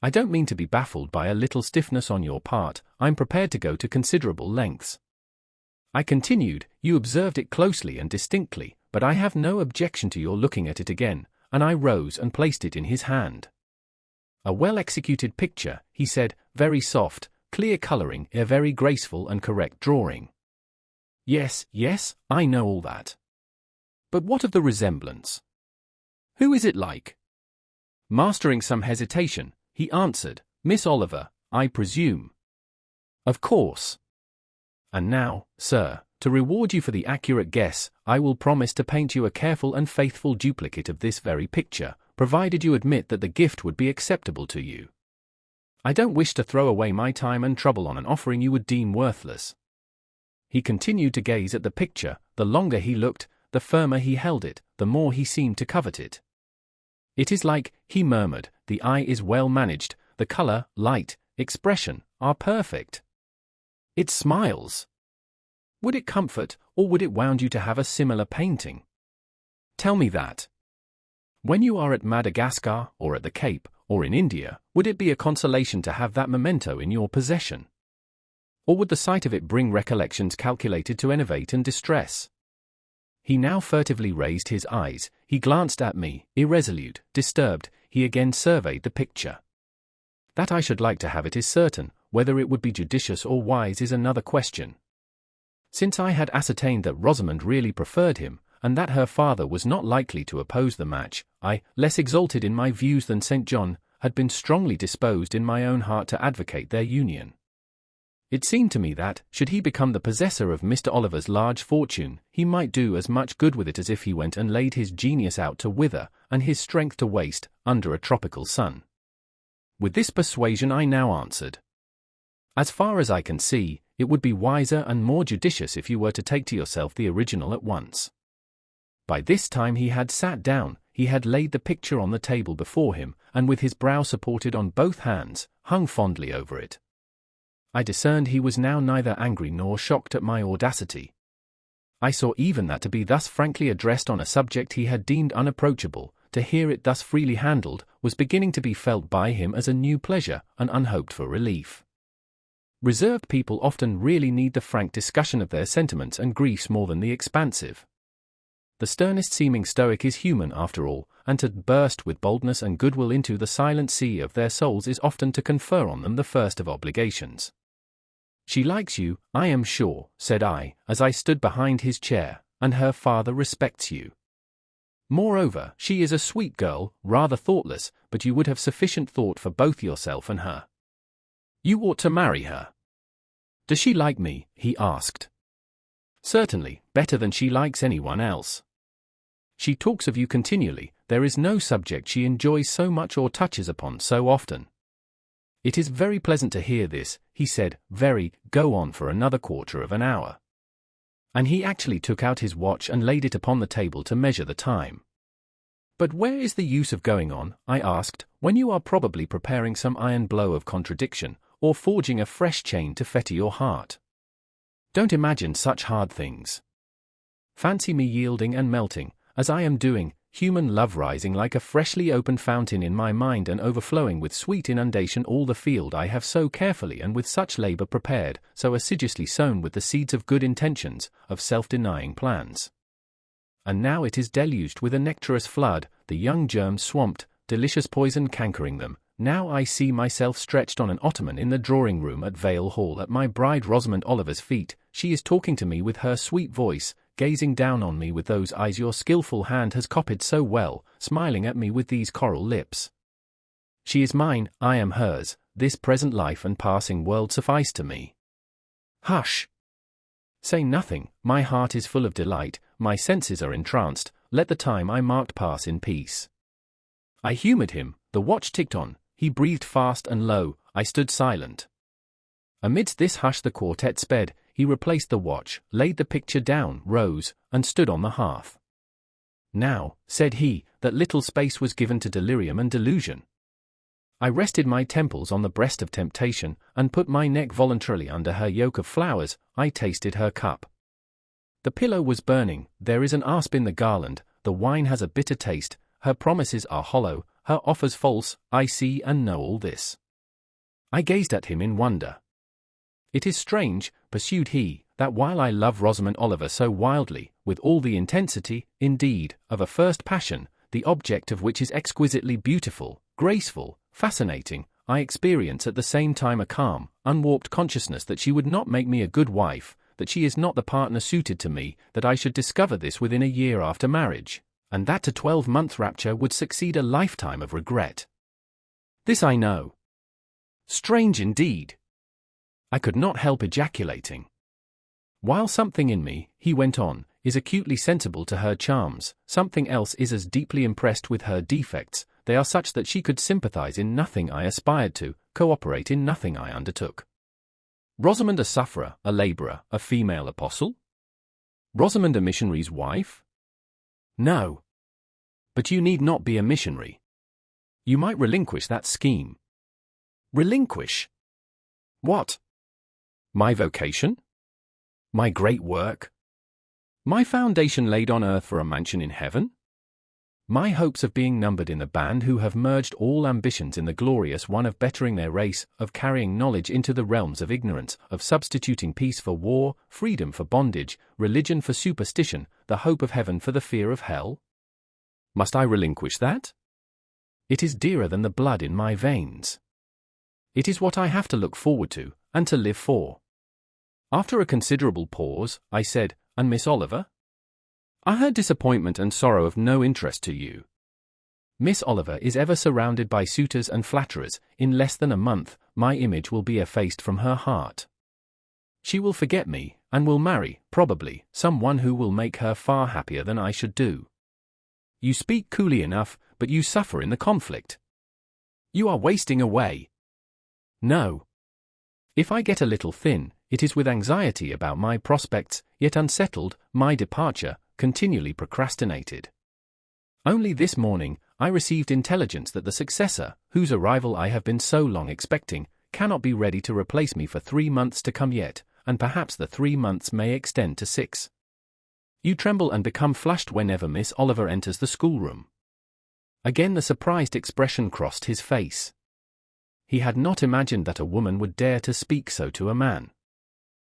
I don't mean to be baffled by a little stiffness on your part. I'm prepared to go to considerable lengths. I continued, you observed it closely and distinctly, but I have no objection to your looking at it again, and I rose and placed it in his hand. A well-executed picture, he said, very soft, clear colouring, a very graceful and correct drawing. Yes, yes, I know all that. But what of the resemblance? Who is it like? Mastering some hesitation, he answered, Miss Oliver, I presume. Of course. And now, sir, to reward you for the accurate guess, I will promise to paint you a careful and faithful duplicate of this very picture, provided you admit that the gift would be acceptable to you. I don't wish to throw away my time and trouble on an offering you would deem worthless. He continued to gaze at the picture. The longer he looked, the firmer he held it, the more he seemed to covet it. It is like, he murmured, the eye is well managed, the colour, light, expression, are perfect. It smiles. Would it comfort, or would it wound you to have a similar painting? Tell me that. When you are at Madagascar, or at the Cape, or in India, would it be a consolation to have that memento in your possession? Or would the sight of it bring recollections calculated to enervate and distress? He now furtively raised his eyes. He glanced at me, irresolute, disturbed. He again surveyed the picture. That I should like to have it is certain. Whether it would be judicious or wise is another question. Since I had ascertained that Rosamond really preferred him, and that her father was not likely to oppose the match, I, less exalted in my views than St. John, had been strongly disposed in my own heart to advocate their union. It seemed to me that, should he become the possessor of Mr. Oliver's large fortune, he might do as much good with it as if he went and laid his genius out to wither, and his strength to waste, under a tropical sun. With this persuasion I now answered. As far as I can see, it would be wiser and more judicious if you were to take to yourself the original at once. By this time he had sat down. He had laid the picture on the table before him, and with his brow supported on both hands, hung fondly over it. I discerned he was now neither angry nor shocked at my audacity. I saw even that to be thus frankly addressed on a subject he had deemed unapproachable, to hear it thus freely handled, was beginning to be felt by him as a new pleasure, an unhoped-for relief. Reserved people often really need the frank discussion of their sentiments and griefs more than the expansive. The sternest-seeming stoic is human after all, and to burst with boldness and goodwill into the silent sea of their souls is often to confer on them the first of obligations. She likes you, I am sure, said I, as I stood behind his chair, and her father respects you. Moreover, she is a sweet girl, rather thoughtless, but you would have sufficient thought for both yourself and her. You ought to marry her. Does she like me? He asked. Certainly, better than she likes anyone else. She talks of you continually, there is no subject she enjoys so much or touches upon so often. It is very pleasant to hear this, he said, go on for another quarter of an hour. And he actually took out his watch and laid it upon the table to measure the time. But where is the use of going on, I asked, when you are probably preparing some iron blow of contradiction, or forging a fresh chain to fetter your heart? Don't imagine such hard things. Fancy me yielding and melting, as I am doing, human love rising like a freshly opened fountain in my mind and overflowing with sweet inundation all the field I have so carefully and with such labor prepared, so assiduously sown with the seeds of good intentions, of self-denying plans. And now it is deluged with a nectarous flood, the young germs swamped, delicious poison cankering them. Now I see myself stretched on an ottoman in the drawing-room at Vale Hall at my bride Rosamond Oliver's feet. She is talking to me with her sweet voice, gazing down on me with those eyes your skillful hand has copied so well, smiling at me with these coral lips. She is mine, I am hers, this present life and passing world suffice to me. Hush! Say nothing, my heart is full of delight, my senses are entranced, let the time I marked pass in peace. I humoured him, the watch ticked on, he breathed fast and low, I stood silent. Amidst this hush the quartet sped, he replaced the watch, laid the picture down, rose, and stood on the hearth. Now, said he, that little space was given to delirium and delusion. I rested my temples on the breast of temptation, and put my neck voluntarily under her yoke of flowers, I tasted her cup. The pillow was burning, there is an asp in the garland, the wine has a bitter taste, her promises are hollow, her offers false, I see and know all this. I gazed at him in wonder. It is strange, pursued he, that while I love Rosamond Oliver so wildly, with all the intensity, indeed, of a first passion, the object of which is exquisitely beautiful, graceful, fascinating, I experience at the same time a calm, unwarped consciousness that she would not make me a good wife, that she is not the partner suited to me, that I should discover this within a year after marriage, and that to 12-month rapture would succeed a lifetime of regret. This I know. Strange indeed. I could not help ejaculating. While something in me, he went on, is acutely sensible to her charms, something else is as deeply impressed with her defects, they are such that she could sympathize in nothing I aspired to, cooperate in nothing I undertook. Rosamond a sufferer, a laborer, a female apostle? Rosamond a missionary's wife? No. But you need not be a missionary. You might relinquish that scheme. Relinquish? What? My vocation? My great work? My foundation laid on earth for a mansion in heaven? My hopes of being numbered in the band who have merged all ambitions in the glorious one of bettering their race, of carrying knowledge into the realms of ignorance, of substituting peace for war, freedom for bondage, religion for superstition, the hope of heaven for the fear of hell? Must I relinquish that? It is dearer than the blood in my veins. It is what I have to look forward to, and to live for. After a considerable pause, I said, and Miss Oliver? Are her disappointment and sorrow of no interest to you? Miss Oliver is ever surrounded by suitors and flatterers. In less than a month, my image will be effaced from her heart. She will forget me, and will marry, probably, someone who will make her far happier than I should do. You speak coolly enough, but you suffer in the conflict. You are wasting away. No. If I get a little thin, it is with anxiety about my prospects, yet unsettled, my departure, continually procrastinated. Only this morning, I received intelligence that the successor, whose arrival I have been so long expecting, cannot be ready to replace me for 3 months to come yet, and perhaps the 3 months may extend to 6. You tremble and become flushed whenever Miss Oliver enters the schoolroom. Again the surprised expression crossed his face. He had not imagined that a woman would dare to speak so to a man.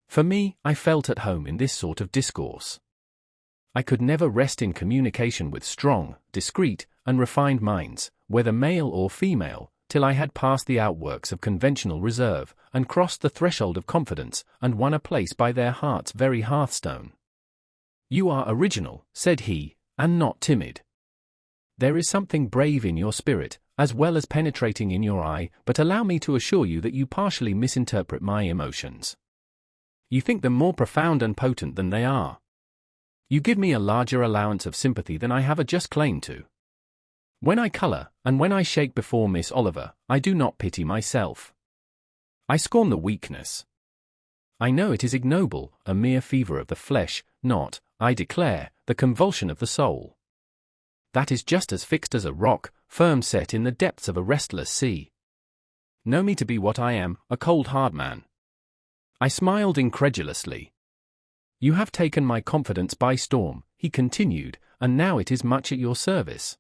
For me, I felt at home in this sort of discourse. I could never rest in communication with strong, discreet, and refined minds, whether male or female, till I had passed the outworks of conventional reserve, and crossed the threshold of confidence, and won a place by their heart's very hearthstone. You are original, said he, and not timid. There is something brave in your spirit, as well as penetrating in your eye, but allow me to assure you that you partially misinterpret my emotions. You think them more profound and potent than they are. You give me a larger allowance of sympathy than I have a just claim to. When I colour, and when I shake before Miss Oliver, I do not pity myself. I scorn the weakness. I know it is ignoble, a mere fever of the flesh, not, I declare, the convulsion of the soul. That is just as fixed as a rock, firm set in the depths of a restless sea. Know me to be what I am, a cold hard man. I smiled incredulously. You have taken my confidence by storm, he continued, and now it is much at your service.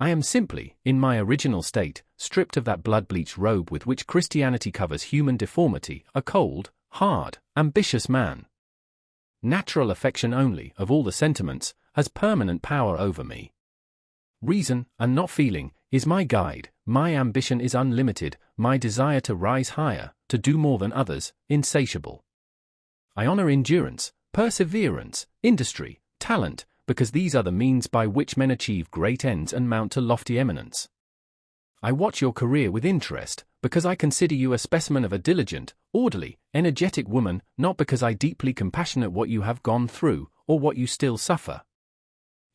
I am simply, in my original state, stripped of that blood-bleached robe with which Christianity covers human deformity, a cold, hard, ambitious man. Natural affection only, of all the sentiments, has permanent power over me. Reason, and not feeling, is my guide, my ambition is unlimited, my desire to rise higher, to do more than others, insatiable. I honor endurance, perseverance, industry, talent, because these are the means by which men achieve great ends and mount to lofty eminence. I watch your career with interest, because I consider you a specimen of a diligent, orderly, energetic woman, not because I deeply compassionate what you have gone through, or what you still suffer.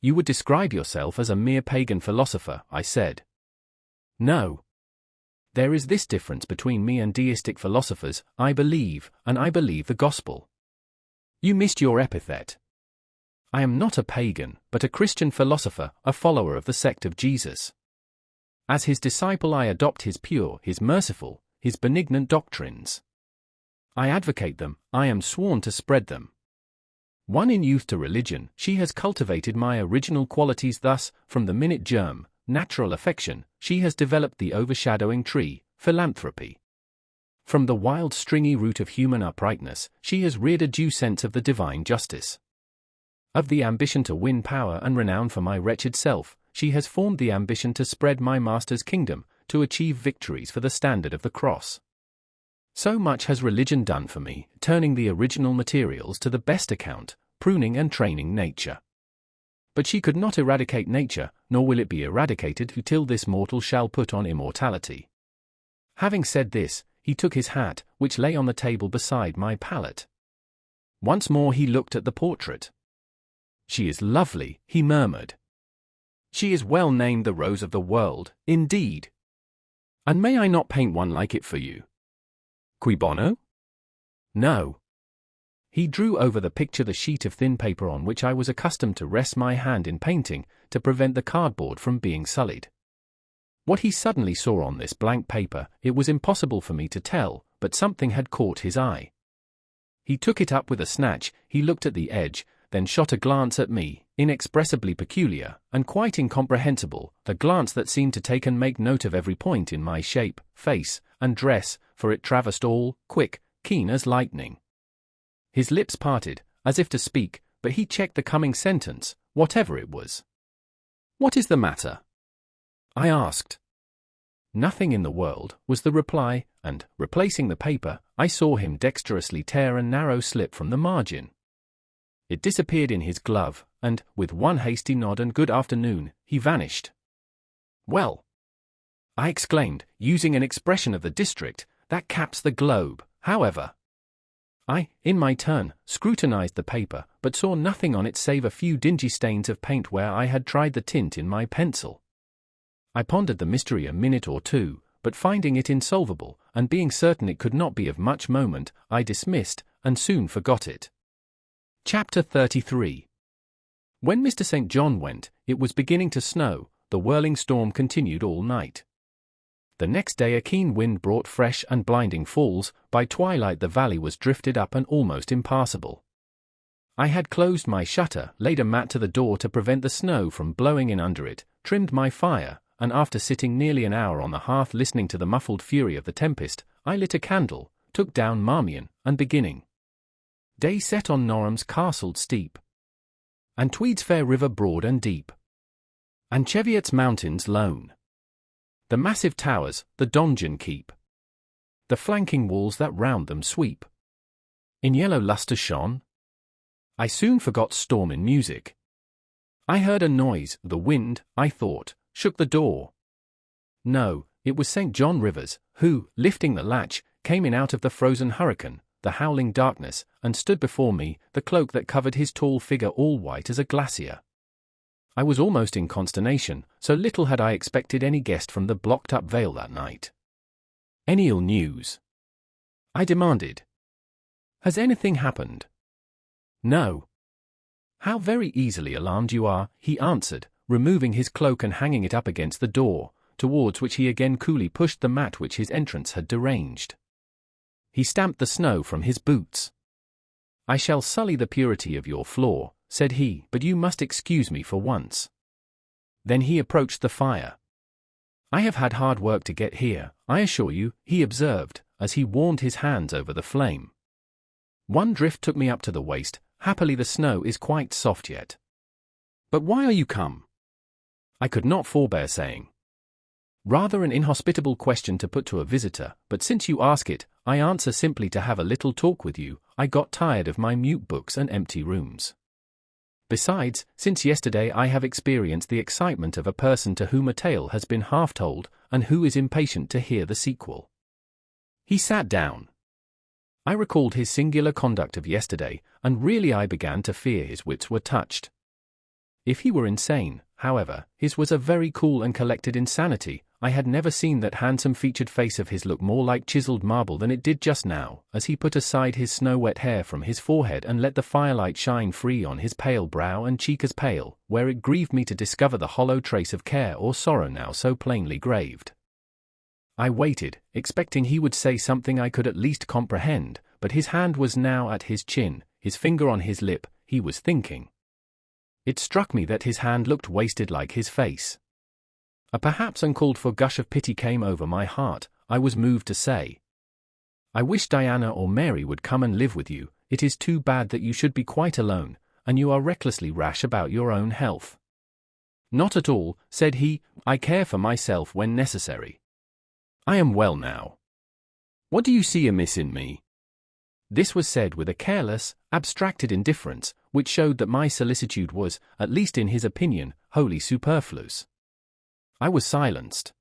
You would describe yourself as a mere pagan philosopher, I said. No. There is this difference between me and deistic philosophers, I believe, and I believe the gospel. You missed your epithet. I am not a pagan, but a Christian philosopher, a follower of the sect of Jesus. As his disciple I adopt his pure, his merciful, his benignant doctrines. I advocate them, I am sworn to spread them. Won in youth to religion, she has cultivated my original qualities thus, from the minute germ, natural affection, she has developed the overshadowing tree, philanthropy. From the wild stringy root of human uprightness, she has reared a due sense of the divine justice. Of the ambition to win power and renown for my wretched self, she has formed the ambition to spread my Master's kingdom, to achieve victories for the standard of the cross. So much has religion done for me, turning the original materials to the best account, pruning and training nature. But she could not eradicate nature, nor will it be eradicated till this mortal shall put on immortality. Having said this, he took his hat, which lay on the table beside my pallet. Once more he looked at the portrait. She is lovely, he murmured. She is well named the Rose of the World, indeed. And may I not paint one like it for you? Cui bono? No. He drew over the picture the sheet of thin paper on which I was accustomed to rest my hand in painting, to prevent the cardboard from being sullied. What he suddenly saw on this blank paper, it was impossible for me to tell, but something had caught his eye. He took it up with a snatch, he looked at the edge, then shot a glance at me, inexpressibly peculiar, and quite incomprehensible, the glance that seemed to take and make note of every point in my shape, face, and dress, for it traversed all, quick, keen as lightning. His lips parted, as if to speak, but he checked the coming sentence, whatever it was. "What is the matter?" I asked. "Nothing in the world," was the reply, and, replacing the paper, I saw him dexterously tear a narrow slip from the margin. It disappeared in his glove, and, with one hasty nod and good afternoon, he vanished. "Well," I exclaimed, using an expression of the district, "that caps the globe, however." I, in my turn, scrutinized the paper, but saw nothing on it save a few dingy stains of paint where I had tried the tint in my pencil. I pondered the mystery a minute or two, but finding it insolvable, and being certain it could not be of much moment, I dismissed, and soon forgot it. Chapter 33. When Mr. St. John went, it was beginning to snow, the whirling storm continued all night. The next day a keen wind brought fresh and blinding falls, by twilight the valley was drifted up and almost impassable. I had closed my shutter, laid a mat to the door to prevent the snow from blowing in under it, trimmed my fire, and after sitting nearly an hour on the hearth listening to the muffled fury of the tempest, I lit a candle, took down Marmion, and beginning. Day set on Norham's castled steep, and Tweed's fair river broad and deep, and Cheviot's mountains lone, the massive towers, the donjon keep, the flanking walls that round them sweep, in yellow lustre shone. I soon forgot storm in music. I heard a noise, the wind, I thought, shook the door. No, it was St. John Rivers, who, lifting the latch, came in out of the frozen hurricane, the howling darkness, and stood before me, the cloak that covered his tall figure all white as a glacier. I was almost in consternation, so little had I expected any guest from the blocked-up Vale that night. "Any ill news?" I demanded. "Has anything happened?" "No." "How very easily alarmed you are," he answered, removing his cloak and hanging it up against the door, towards which he again coolly pushed the mat which his entrance had deranged. He stamped the snow from his boots. "I shall sully the purity of your floor," said he, "but you must excuse me for once." Then he approached the fire. "I have had hard work to get here, I assure you," he observed, as he warmed his hands over the flame. "One drift took me up to the waist, happily the snow is quite soft yet." "But why are you come?" I could not forbear saying. "Rather an inhospitable question to put to a visitor, but since you ask it, I answer simply to have a little talk with you. I got tired of my mute books and empty rooms. Besides, since yesterday I have experienced the excitement of a person to whom a tale has been half told, and who is impatient to hear the sequel." He sat down. I recalled his singular conduct of yesterday, and really I began to fear his wits were touched. If he were insane, however, his was a very cool and collected insanity. I had never seen that handsome-featured face of his look more like chiseled marble than it did just now, as he put aside his snow-wet hair from his forehead and let the firelight shine free on his pale brow and cheek as pale, where it grieved me to discover the hollow trace of care or sorrow now so plainly graved. I waited, expecting he would say something I could at least comprehend, but his hand was now at his chin, his finger on his lip. He was thinking. It struck me that his hand looked wasted like his face. A perhaps uncalled-for gush of pity came over my heart. I was moved to say, "I wish Diana or Mary would come and live with you. It is too bad that you should be quite alone, and you are recklessly rash about your own health." "Not at all," said he. "I care for myself when necessary. I am well now. What do you see amiss in me?" This was said with a careless, abstracted indifference, which showed that my solicitude was, at least in his opinion, wholly superfluous. I was silenced.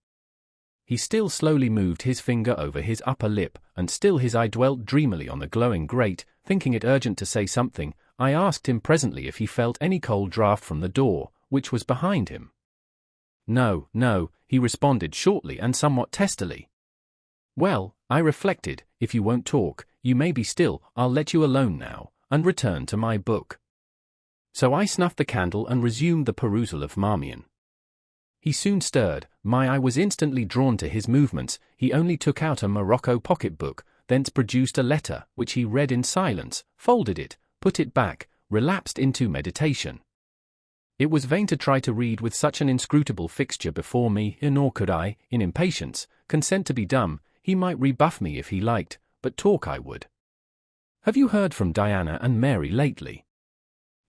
He still slowly moved his finger over his upper lip, and still his eye dwelt dreamily on the glowing grate. Thinking it urgent to say something, I asked him presently if he felt any cold draught from the door, which was behind him. "No, no," he responded shortly and somewhat testily. "Well," I reflected, "if you won't talk, you may be still. I'll let you alone now, and return to my book." So I snuffed the candle and resumed the perusal of Marmion. He soon stirred. My eye was instantly drawn to his movements. He only took out a morocco pocket-book, thence produced a letter, which he read in silence, folded it, put it back, relapsed into meditation. It was vain to try to read with such an inscrutable fixture before me, nor could I, in impatience, consent to be dumb. He might rebuff me if he liked, but talk I would. "Have you heard from Diana and Mary lately?"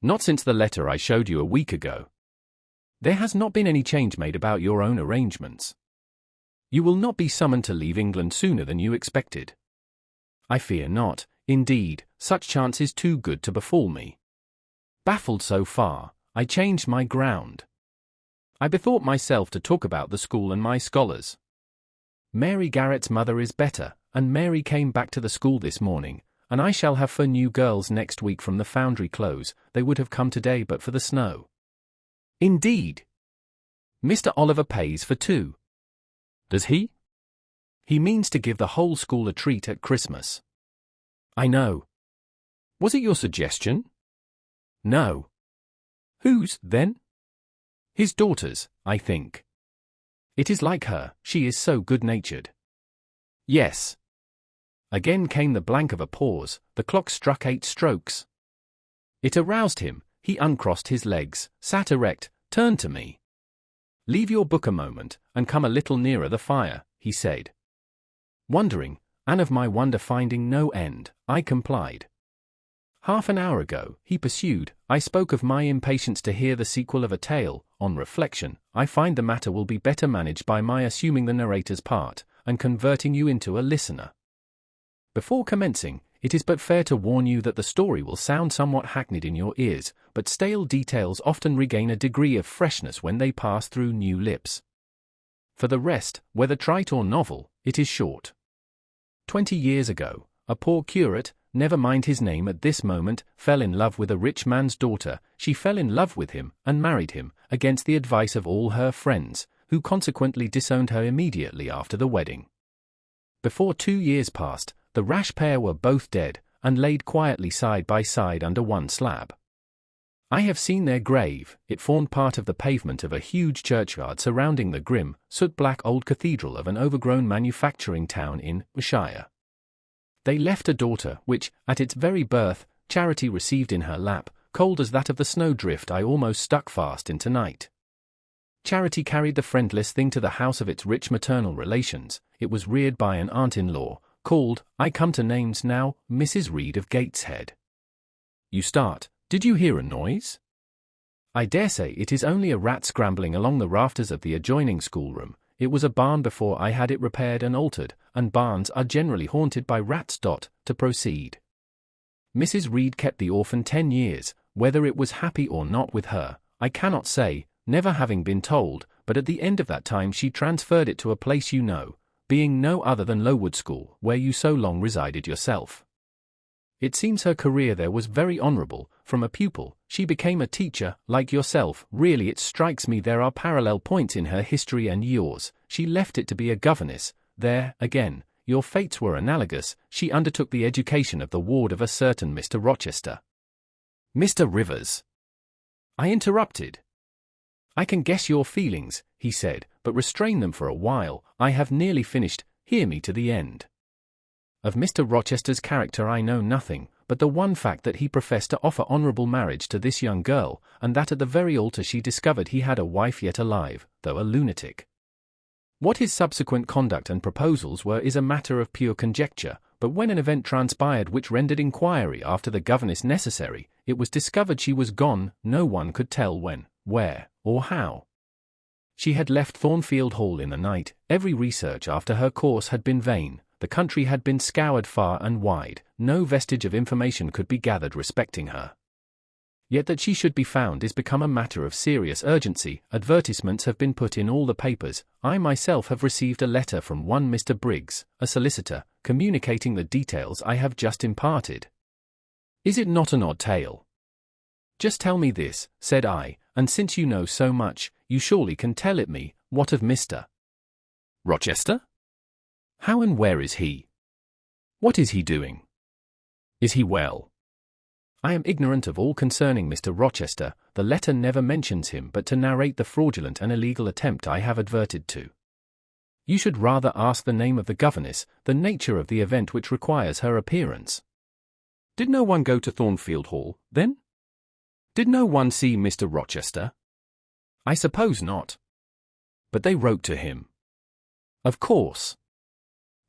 "Not since the letter I showed you a week ago." "There has not been any change made about your own arrangements? You will not be summoned to leave England sooner than you expected?" "I fear not. Indeed, such chance is too good to befall me." Baffled so far, I changed my ground. I bethought myself to talk about the school and my scholars. Mary Garrett's mother is better, and Mary came back to the school this morning, and I shall have 4 new girls next week from the Foundry Close. They would have come today but for the snow." "Indeed. Mr. Oliver pays for 2. "Does he?" "He means to give the whole school a treat at Christmas." "I know." "Was it your suggestion?" "No." "Whose, then?" "His daughter's, I think. It is like her, she is so good-natured." "Yes." Again came the blank of a pause. The clock struck 8 strokes. It aroused him. He uncrossed his legs, sat erect, turned to me. "Leave your book a moment, and come a little nearer the fire," he said. Wondering, and of my wonder finding no end, I complied. "Half an hour ago," he pursued, "I spoke of my impatience to hear the sequel of a tale. On reflection, I find the matter will be better managed by my assuming the narrator's part, and converting you into a listener. Before commencing, it is but fair to warn you that the story will sound somewhat hackneyed in your ears, but stale details often regain a degree of freshness when they pass through new lips. For the rest, whether trite or novel, it is short. 20 years ago, a poor curate, never mind his name at this moment, fell in love with a rich man's daughter. She fell in love with him and married him, against the advice of all her friends, who consequently disowned her immediately after the wedding. Before 2 years passed, the rash pair were both dead, and laid quietly side by side under one slab. I have seen their grave. It formed part of the pavement of a huge churchyard surrounding the grim, soot-black old cathedral of an overgrown manufacturing town in Shire. They left a daughter, which, at its very birth, Charity received in her lap, cold as that of the snowdrift I almost stuck fast in tonight. Charity carried the friendless thing to the house of its rich maternal relations. It was reared by an aunt-in-law, called, I come to names now, Mrs. Reed of Gateshead. You start. Did you hear a noise? I dare say it is only a rat scrambling along the rafters of the adjoining schoolroom. It was a barn before I had it repaired and altered, and barns are generally haunted by rats. To proceed. Mrs. Reed kept the orphan 10 years, whether it was happy or not with her, I cannot say, never having been told, but at the end of that time she transferred it to a place you know, being no other than Lowood School, where you so long resided yourself. It seems her career there was very honourable. From a pupil, she became a teacher, like yourself. Really it strikes me there are parallel points in her history and yours. She left it to be a governess. There, again, your fates were analogous. She undertook the education of the ward of a certain Mr. Rochester. Mr. Rivers. I interrupted. I can guess your feelings, he said, but restrain them for a while. I have nearly finished. Hear me to the end. Of Mr. Rochester's character I know nothing, but the one fact that he professed to offer honourable marriage to this young girl, and that at the very altar she discovered he had a wife yet alive, though a lunatic. What his subsequent conduct and proposals were is a matter of pure conjecture, but when an event transpired which rendered inquiry after the governess necessary, it was discovered she was gone. No one could tell when, where, or how. She had left Thornfield Hall in the night. Every research after her course had been vain. The country had been scoured far and wide. No vestige of information could be gathered respecting her. Yet that she should be found is become a matter of serious urgency. Advertisements have been put in all the papers. I myself have received a letter from one Mr. Briggs, a solicitor, communicating the details I have just imparted. Is it not an odd tale? Just tell me this, said I, and since you know so much, you surely can tell it me. What of Mr. Rochester? How and where is he? What is he doing? Is he well? I am ignorant of all concerning Mr. Rochester. The letter never mentions him but to narrate the fraudulent and illegal attempt I have adverted to. You should rather ask the name of the governess, the nature of the event which requires her appearance. Did no one go to Thornfield Hall, then? Did no one see Mr. Rochester? I suppose not. But they wrote to him. Of course.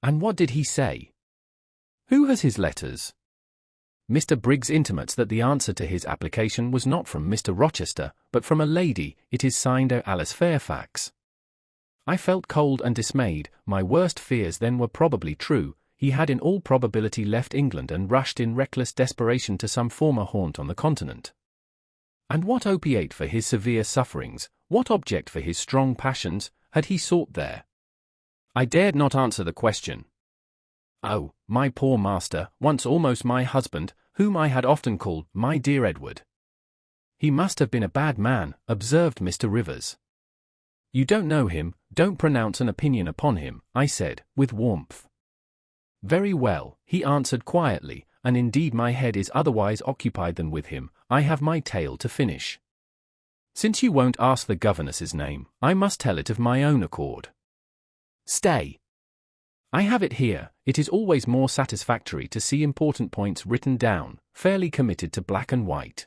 And what did he say? Who has his letters? Mr. Briggs intimates that the answer to his application was not from Mr. Rochester, but from a lady. It is signed Alice Fairfax. I felt cold and dismayed. My worst fears then were probably true. He had in all probability left England and rushed in reckless desperation to some former haunt on the continent. And what opiate for his severe sufferings, what object for his strong passions, had he sought there? I dared not answer the question. Oh, my poor master, once almost my husband, whom I had often called my dear Edward. He must have been a bad man, observed Mr. Rivers. You don't know him, don't pronounce an opinion upon him, I said, with warmth. Very well, he answered quietly, and indeed my head is otherwise occupied than with him. I have my tale to finish. Since you won't ask the governess's name, I must tell it of my own accord. Stay. I have it here. It is always more satisfactory to see important points written down, fairly committed to black and white.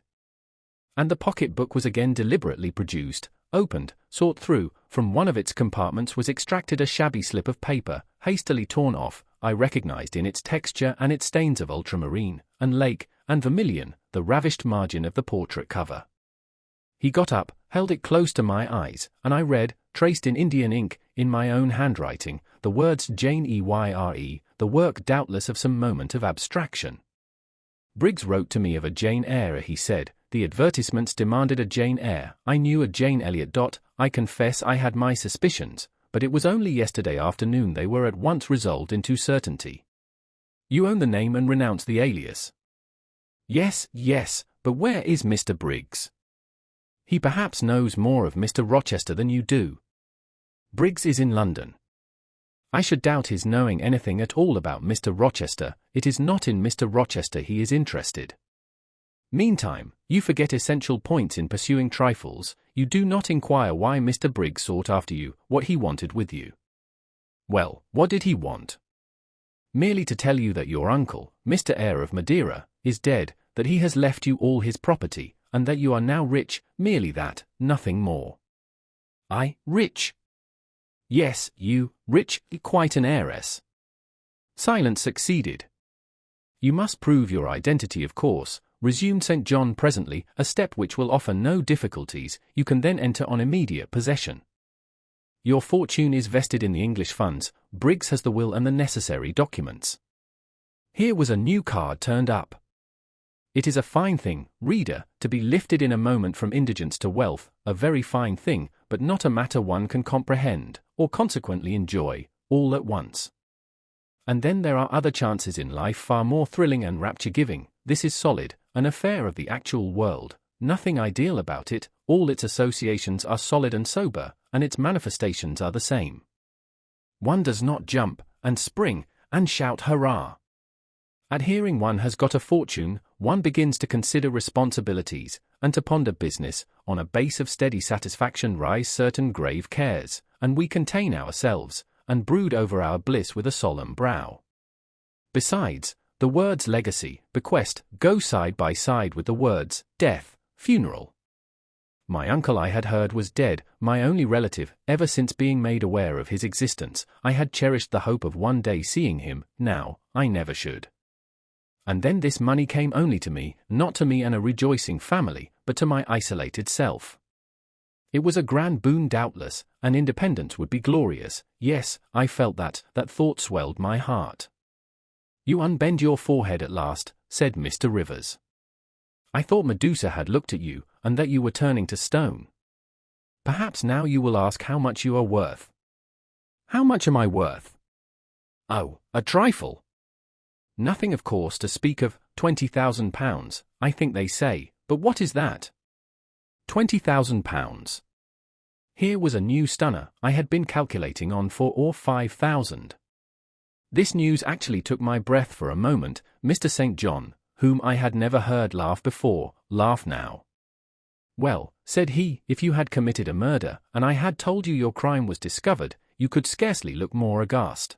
And the pocket-book was again deliberately produced, opened, sought through. From one of its compartments was extracted a shabby slip of paper, hastily torn off. I recognized in its texture and its stains of ultramarine, and lake, and vermilion, the ravished margin of the portrait cover. He got up, held it close to my eyes, and I read, traced in Indian ink, in my own handwriting, the words Jane Eyre, the work doubtless of some moment of abstraction. Briggs wrote to me of a Jane Eyre, he said. The advertisements demanded a Jane Eyre. I knew a Jane Elliot. I confess I had my suspicions, but it was only yesterday afternoon they were at once resolved into certainty. You own the name and renounce the alias. Yes, yes, but where is Mr. Briggs? He perhaps knows more of Mr. Rochester than you do. Briggs is in London. I should doubt his knowing anything at all about Mr. Rochester. It is not in Mr. Rochester he is interested. Meantime, you forget essential points in pursuing trifles. You do not inquire why Mr. Briggs sought after you, what he wanted with you. Well, what did he want? Merely to tell you that your uncle, Mr. Eyre of Madeira, is dead, that he has left you all his property, and that you are now rich, merely that, nothing more. I, rich? Yes, you, rich, quite an heiress. Silence succeeded. You must prove your identity, of course, resumed St. John presently, a step which will offer no difficulties. You can then enter on immediate possession. Your fortune is vested in the English funds. Briggs has the will and the necessary documents. Here was a new card turned up. It is a fine thing, reader, to be lifted in a moment from indigence to wealth, a very fine thing, but not a matter one can comprehend, or consequently enjoy, all at once. And then there are other chances in life far more thrilling and rapture-giving. This is solid, an affair of the actual world, nothing ideal about it, all its associations are solid and sober, and its manifestations are the same. One does not jump, and spring, and shout hurrah. At hearing one has got a fortune, one begins to consider responsibilities, and to ponder business. On a base of steady satisfaction rise certain grave cares, and we contain ourselves, and brood over our bliss with a solemn brow. Besides, the words legacy, bequest, go side by side with the words death, funeral. My uncle I had heard was dead, my only relative. Ever since being made aware of his existence, I had cherished the hope of one day seeing him. Now, I never should. And then this money came only to me, not to me and a rejoicing family, but to my isolated self. It was a grand boon doubtless, and independence would be glorious. Yes, I felt that thought swelled my heart. You unbend your forehead at last, said Mr. Rivers. I thought Medusa had looked at you, and that you were turning to stone. Perhaps now you will ask how much you are worth. How much am I worth? Oh, a trifle. Nothing of course to speak of. £20,000, I think they say, but what is that? £20,000. Here was a new stunner. I had been calculating on 4 or 5,000. This news actually took my breath for a moment. Mr. St. John, whom I had never heard laugh before, laughed now. Well, said he, if you had committed a murder, and I had told you your crime was discovered, you could scarcely look more aghast.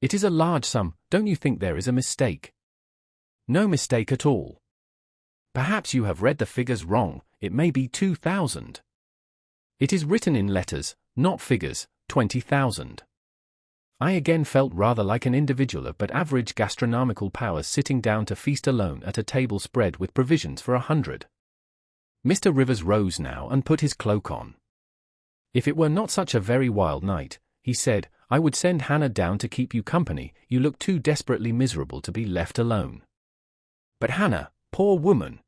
It is a large sum. Don't you think there is a mistake? No mistake at all. Perhaps you have read the figures wrong. It may be 2,000. It is written in letters, not figures, 20,000. I again felt rather like an individual of but average gastronomical powers sitting down to feast alone at a table spread with provisions for 100. Mr. Rivers rose now and put his cloak on. If it were not such a very wild night, he said, I would send Hannah down to keep you company. You look too desperately miserable to be left alone. But Hannah, poor woman,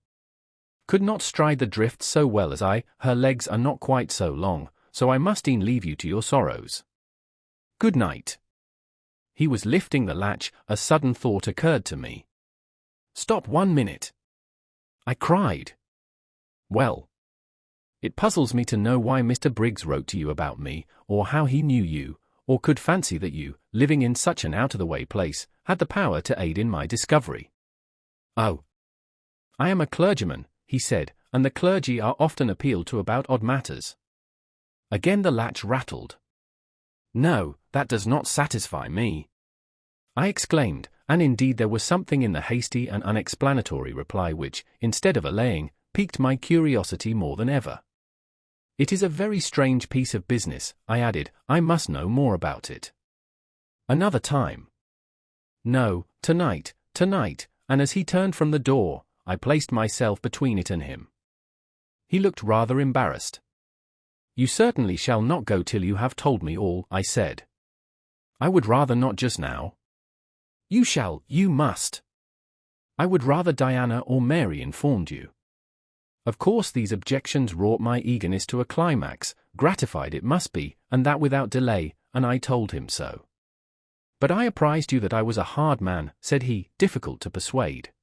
could not stride the drifts so well as I. Her legs are not quite so long, so I must e'en leave you to your sorrows. Good night. He was lifting the latch. A sudden thought occurred to me. Stop 1 minute, I cried. Well, it puzzles me to know why Mr. Briggs wrote to you about me, or how he knew you, or could fancy that you, living in such an out-of-the-way place, had the power to aid in my discovery. Oh, I am a clergyman, he said, and the clergy are often appealed to about odd matters. Again the latch rattled. No, that does not satisfy me, I exclaimed, and indeed there was something in the hasty and unexplanatory reply which, instead of allaying, piqued my curiosity more than ever. It is a very strange piece of business, I added. I must know more about it. Another time. No, tonight, and as he turned from the door, I placed myself between it and him. He looked rather embarrassed. You certainly shall not go till you have told me all, I said. I would rather not just now. You shall, you must. I would rather Diana or Mary informed you. Of course these objections wrought my eagerness to a climax, gratified it must be, and that without delay, and I told him so. "But I apprised you that I was a hard man," said he, difficult to persuade.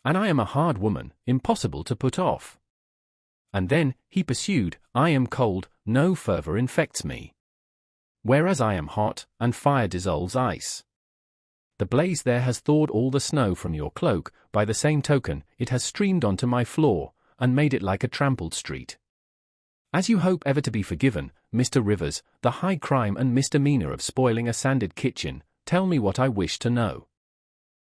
"And I am a hard woman, impossible to put off." And then, he pursued, "I am cold, no fervor infects me. Whereas I am hot, and fire dissolves ice. The blaze there has thawed all the snow from your cloak, by the same token, it has streamed onto my floor, and made it like a trampled street. As you hope ever to be forgiven, Mr. Rivers, the high crime and misdemeanor of spoiling a sanded kitchen, tell me what I wish to know."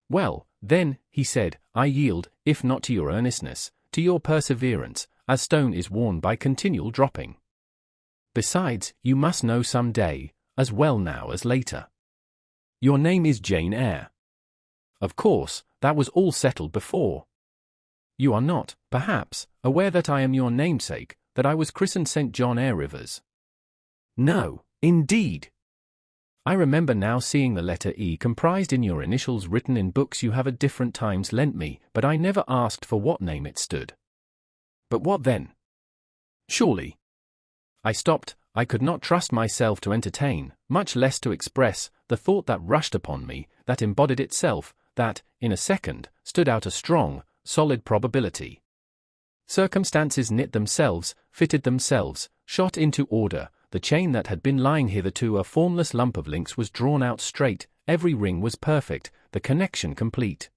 "Well, then," he said, "I yield, if not to your earnestness, to your perseverance, as stone is worn by continual dropping. Besides, you must know some day, as well now as later. Your name is Jane Eyre. Of course, that was all settled before. You are not, perhaps, aware that I am your namesake, that I was christened St. John Eyre Rivers." "No, indeed." "I remember now seeing the letter E comprised in your initials written in books you have at different times lent me, but I never asked for what name it stood." "But what then?" "Surely—" I stopped. I could not trust myself to entertain, much less to express, the thought that rushed upon me, that embodied itself, that, in a second, stood out a strong, solid probability. Circumstances knit themselves, fitted themselves, shot into order, the chain that had been lying hitherto a formless lump of links was drawn out straight, every ring was perfect, the connection complete.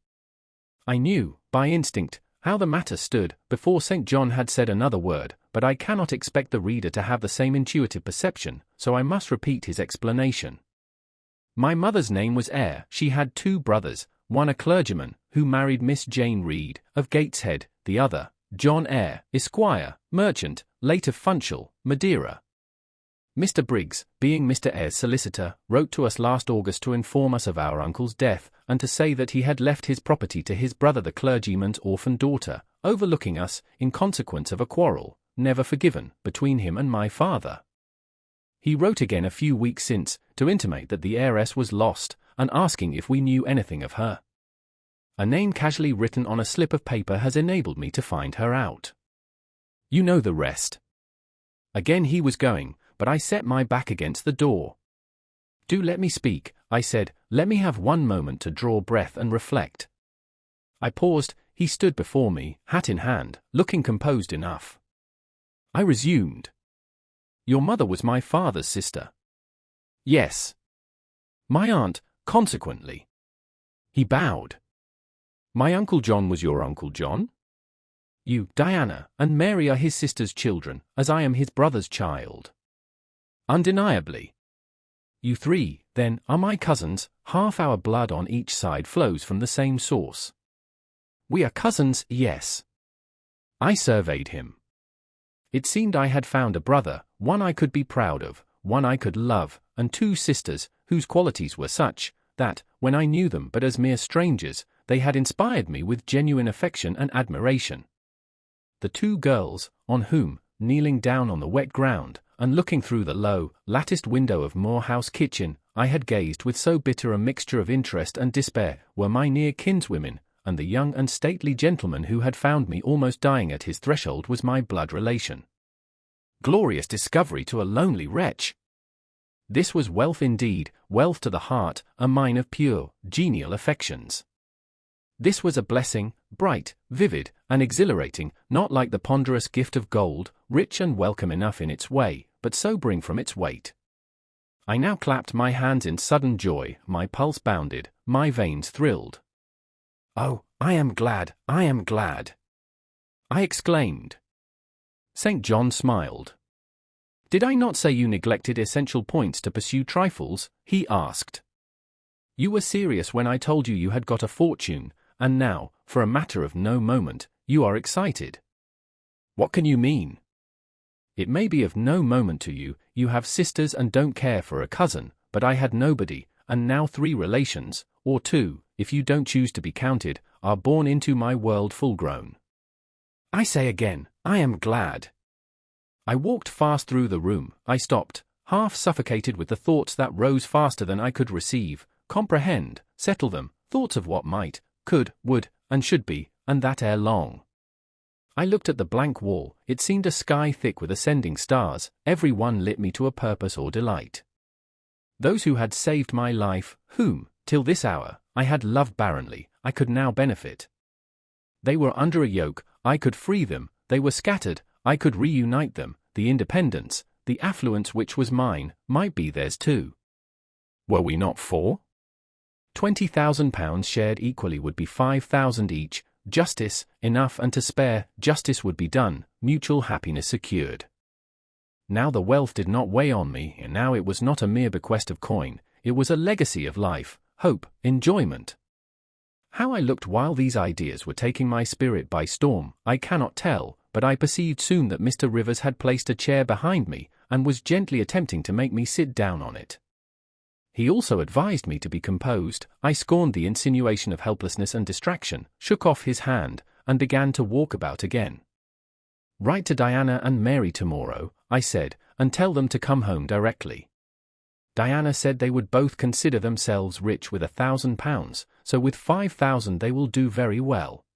I knew, by instinct, how the matter stood, before St. John had said another word, but I cannot expect the reader to have the same intuitive perception, so I must repeat his explanation. My mother's name was Eyre. She had 2 brothers, one a clergyman, who married Miss Jane Reed, of Gateshead, the other, John Eyre, Esquire, merchant, late of Funchal, Madeira. Mr. Briggs, being Mr. Eyre's solicitor, wrote to us last August to inform us of our uncle's death, and to say that he had left his property to his brother the clergyman's orphan daughter, overlooking us, in consequence of a quarrel, never forgiven, between him and my father. He wrote again a few weeks since, to intimate that the heiress was lost, and asking if we knew anything of her. A name casually written on a slip of paper has enabled me to find her out. You know the rest. Again he was going, but I set my back against the door. "Do let me speak," I said, "let me have one moment to draw breath and reflect." I paused. He stood before me, hat in hand, looking composed enough. I resumed. "Your mother was my father's sister." "Yes." "My aunt, consequently." He bowed. "My Uncle John was your Uncle John? You, Diana, and Mary are his sister's children, as I am his brother's child." "Undeniably." "You 3, then, are my cousins, half our blood on each side flows from the same source." "We are cousins, yes." I surveyed him. It seemed I had found a brother, one I could be proud of, one I could love, and 2 sisters, whose qualities were such, that, when I knew them but as mere strangers, they had inspired me with genuine affection and admiration. The 2 girls, on whom, kneeling down on the wet ground, and looking through the low, latticed window of Moor House kitchen, I had gazed with so bitter a mixture of interest and despair, were my near kinswomen, and the young and stately gentleman who had found me almost dying at his threshold was my blood relation. Glorious discovery to a lonely wretch! This was wealth indeed, wealth to the heart, a mine of pure, genial affections. This was a blessing, bright, vivid, and exhilarating, not like the ponderous gift of gold, rich and welcome enough in its way, but sobering from its weight. I now clapped my hands in sudden joy, my pulse bounded, my veins thrilled. "Oh, I am glad, I am glad!" I exclaimed. St. John smiled. "Did I not say you neglected essential points to pursue trifles?" he asked. "You were serious when I told you you had got a fortune, and now, for a matter of no moment, you are excited. What can you mean? It may be of no moment to you, you have sisters and don't care for a cousin, but I had nobody, and now 3 relations, or 2, if you don't choose to be counted, are born into my world full-grown. I say again, I am glad." I walked fast through the room. I stopped, half suffocated with the thoughts that rose faster than I could receive, comprehend, settle them, thoughts of what might, could, would, and should be, and that ere long. I looked at the blank wall, it seemed a sky thick with ascending stars, every one lit me to a purpose or delight. Those who had saved my life, whom, till this hour, I had loved barrenly, I could now benefit. They were under a yoke, I could free them, they were scattered, I could reunite them, the independence, the affluence which was mine, might be theirs too. Were we not four? £20,000 shared equally would be 5,000 each, justice, enough and to spare, justice would be done, mutual happiness secured. Now the wealth did not weigh on me, and now it was not a mere bequest of coin, it was a legacy of life, hope, enjoyment. How I looked while these ideas were taking my spirit by storm, I cannot tell, but I perceived soon that Mr. Rivers had placed a chair behind me, and was gently attempting to make me sit down on it. He also advised me to be composed. I scorned the insinuation of helplessness and distraction, shook off his hand, and began to walk about again. "Write to Diana and Mary tomorrow," I said, "and tell them to come home directly." Diana said they would both consider themselves rich with £1,000, so with 5,000 they will do very well.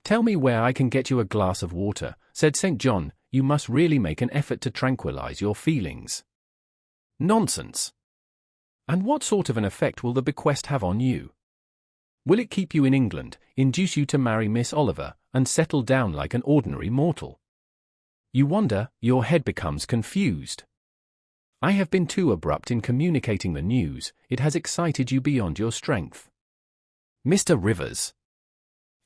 "Tell me where I can get you a glass of water," said St. John, "you must really make an effort to tranquilize your feelings." Nonsense! And what sort of an effect will the bequest have on you? Will it keep you in England, induce you to marry Miss Oliver, and settle down like an ordinary mortal? You wonder, your head becomes confused. I have been too abrupt in communicating the news, it has excited you beyond your strength. Mr. Rivers!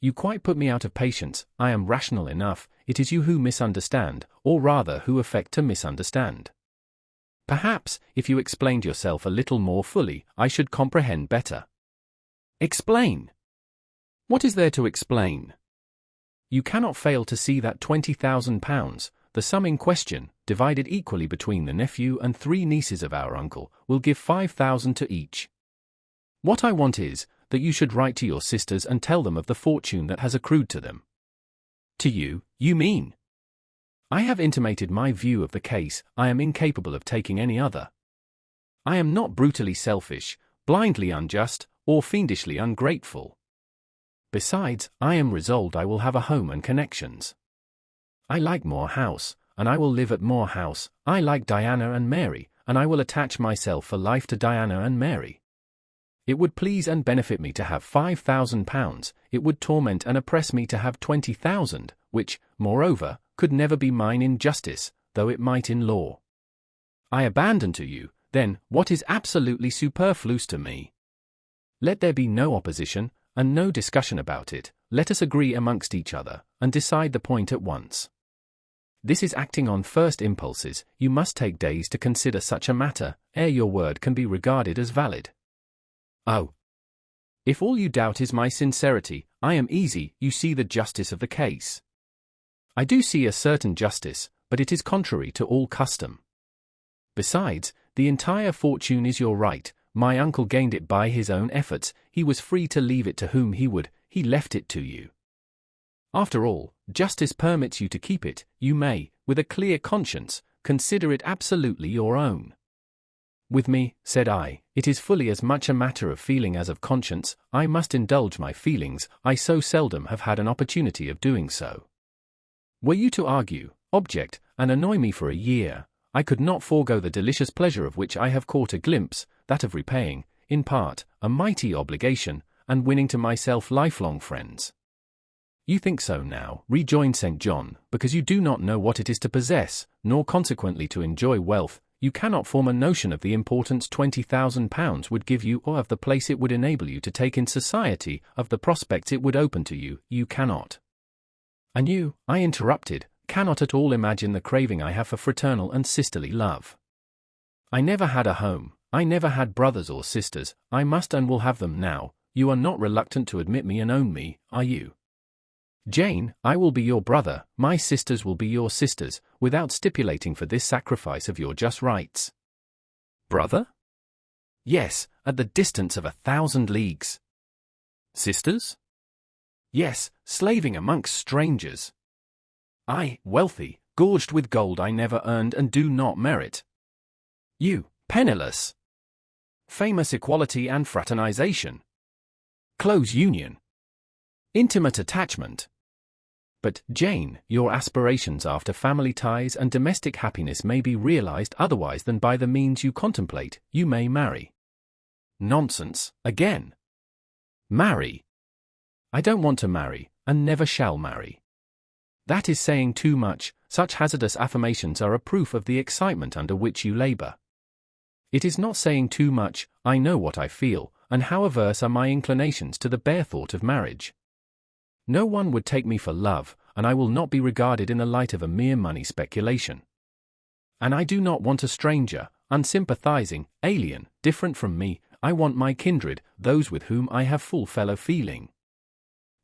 You quite put me out of patience, I am rational enough, it is you who misunderstand, or rather who affect to misunderstand. Perhaps, if you explained yourself a little more fully, I should comprehend better. Explain! What is there to explain? You cannot fail to see that £20,000, the sum in question, divided equally between the nephew and 3 nieces of our uncle, will give 5,000 to each. What I want is, that you should write to your sisters and tell them of the fortune that has accrued to them. To you, you mean? I have intimated my view of the case, I am incapable of taking any other. I am not brutally selfish, blindly unjust, or fiendishly ungrateful. Besides, I am resolved I will have a home and connections. I like Moor House, and I will live at Moor House. I like Diana and Mary, and I will attach myself for life to Diana and Mary. It would please and benefit me to have £5,000, it would torment and oppress me to have 20,000, which, moreover, could never be mine in justice, though it might in law. I abandon to you, then, what is absolutely superfluous to me. Let there be no opposition, and no discussion about it, let us agree amongst each other, and decide the point at once. This is acting on first impulses, you must take days to consider such a matter, ere your word can be regarded as valid. Oh! If all you doubt is my sincerity, I am easy, you see the justice of the case. I do see a certain justice, but it is contrary to all custom. Besides, the entire fortune is your right, my uncle gained it by his own efforts, he was free to leave it to whom he would, he left it to you. After all, justice permits you to keep it, you may, with a clear conscience, consider it absolutely your own. With me, said I, it is fully as much a matter of feeling as of conscience, I must indulge my feelings, I so seldom have had an opportunity of doing so. Were you to argue, object, and annoy me for a year, I could not forego the delicious pleasure of which I have caught a glimpse, that of repaying, in part, a mighty obligation, and winning to myself lifelong friends. You think so now, rejoined St. John, because you do not know what it is to possess, nor consequently to enjoy wealth, you cannot form a notion of the importance £20,000 would give you or of the place it would enable you to take in society, of the prospects it would open to you, you cannot. And you, I interrupted, cannot at all imagine the craving I have for fraternal and sisterly love. I never had a home, I never had brothers or sisters, I must and will have them now, you are not reluctant to admit me and own me, are you? Jane, I will be your brother, my sisters will be your sisters, without stipulating for this sacrifice of your just rights. Brother? Yes, at the distance of 1,000 leagues. Sisters? Yes, slaving amongst strangers. I, wealthy, gorged with gold I never earned and do not merit. You, penniless. Famous equality and fraternization. Close union. Intimate attachment. But, Jane, your aspirations after family ties and domestic happiness may be realized otherwise than by the means you contemplate. You may marry. Nonsense, again. Marry? I don't want to marry, and never shall marry. That is saying too much. Such hazardous affirmations are a proof of the excitement under which you labor. It is not saying too much. I know what I feel, and how averse are my inclinations to the bare thought of marriage. No one would take me for love, and I will not be regarded in the light of a mere money speculation. And I do not want a stranger, unsympathizing, alien, different from me. I want my kindred, those with whom I have full fellow feeling.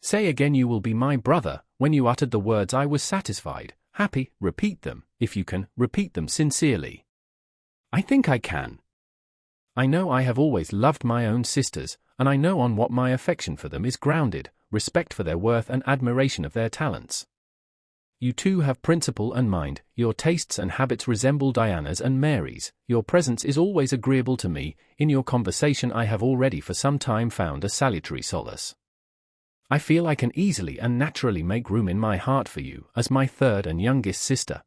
Say again you will be my brother. When you uttered the words I was satisfied, happy. Repeat them, if you can, repeat them sincerely. I think I can. I know I have always loved my own sisters, and I know on what my affection for them is grounded, respect for their worth and admiration of their talents. You too have principle and mind, your tastes and habits resemble Diana's and Mary's, your presence is always agreeable to me, in your conversation I have already for some time found a salutary solace. I feel I can easily and naturally make room in my heart for you, as my third and youngest sister.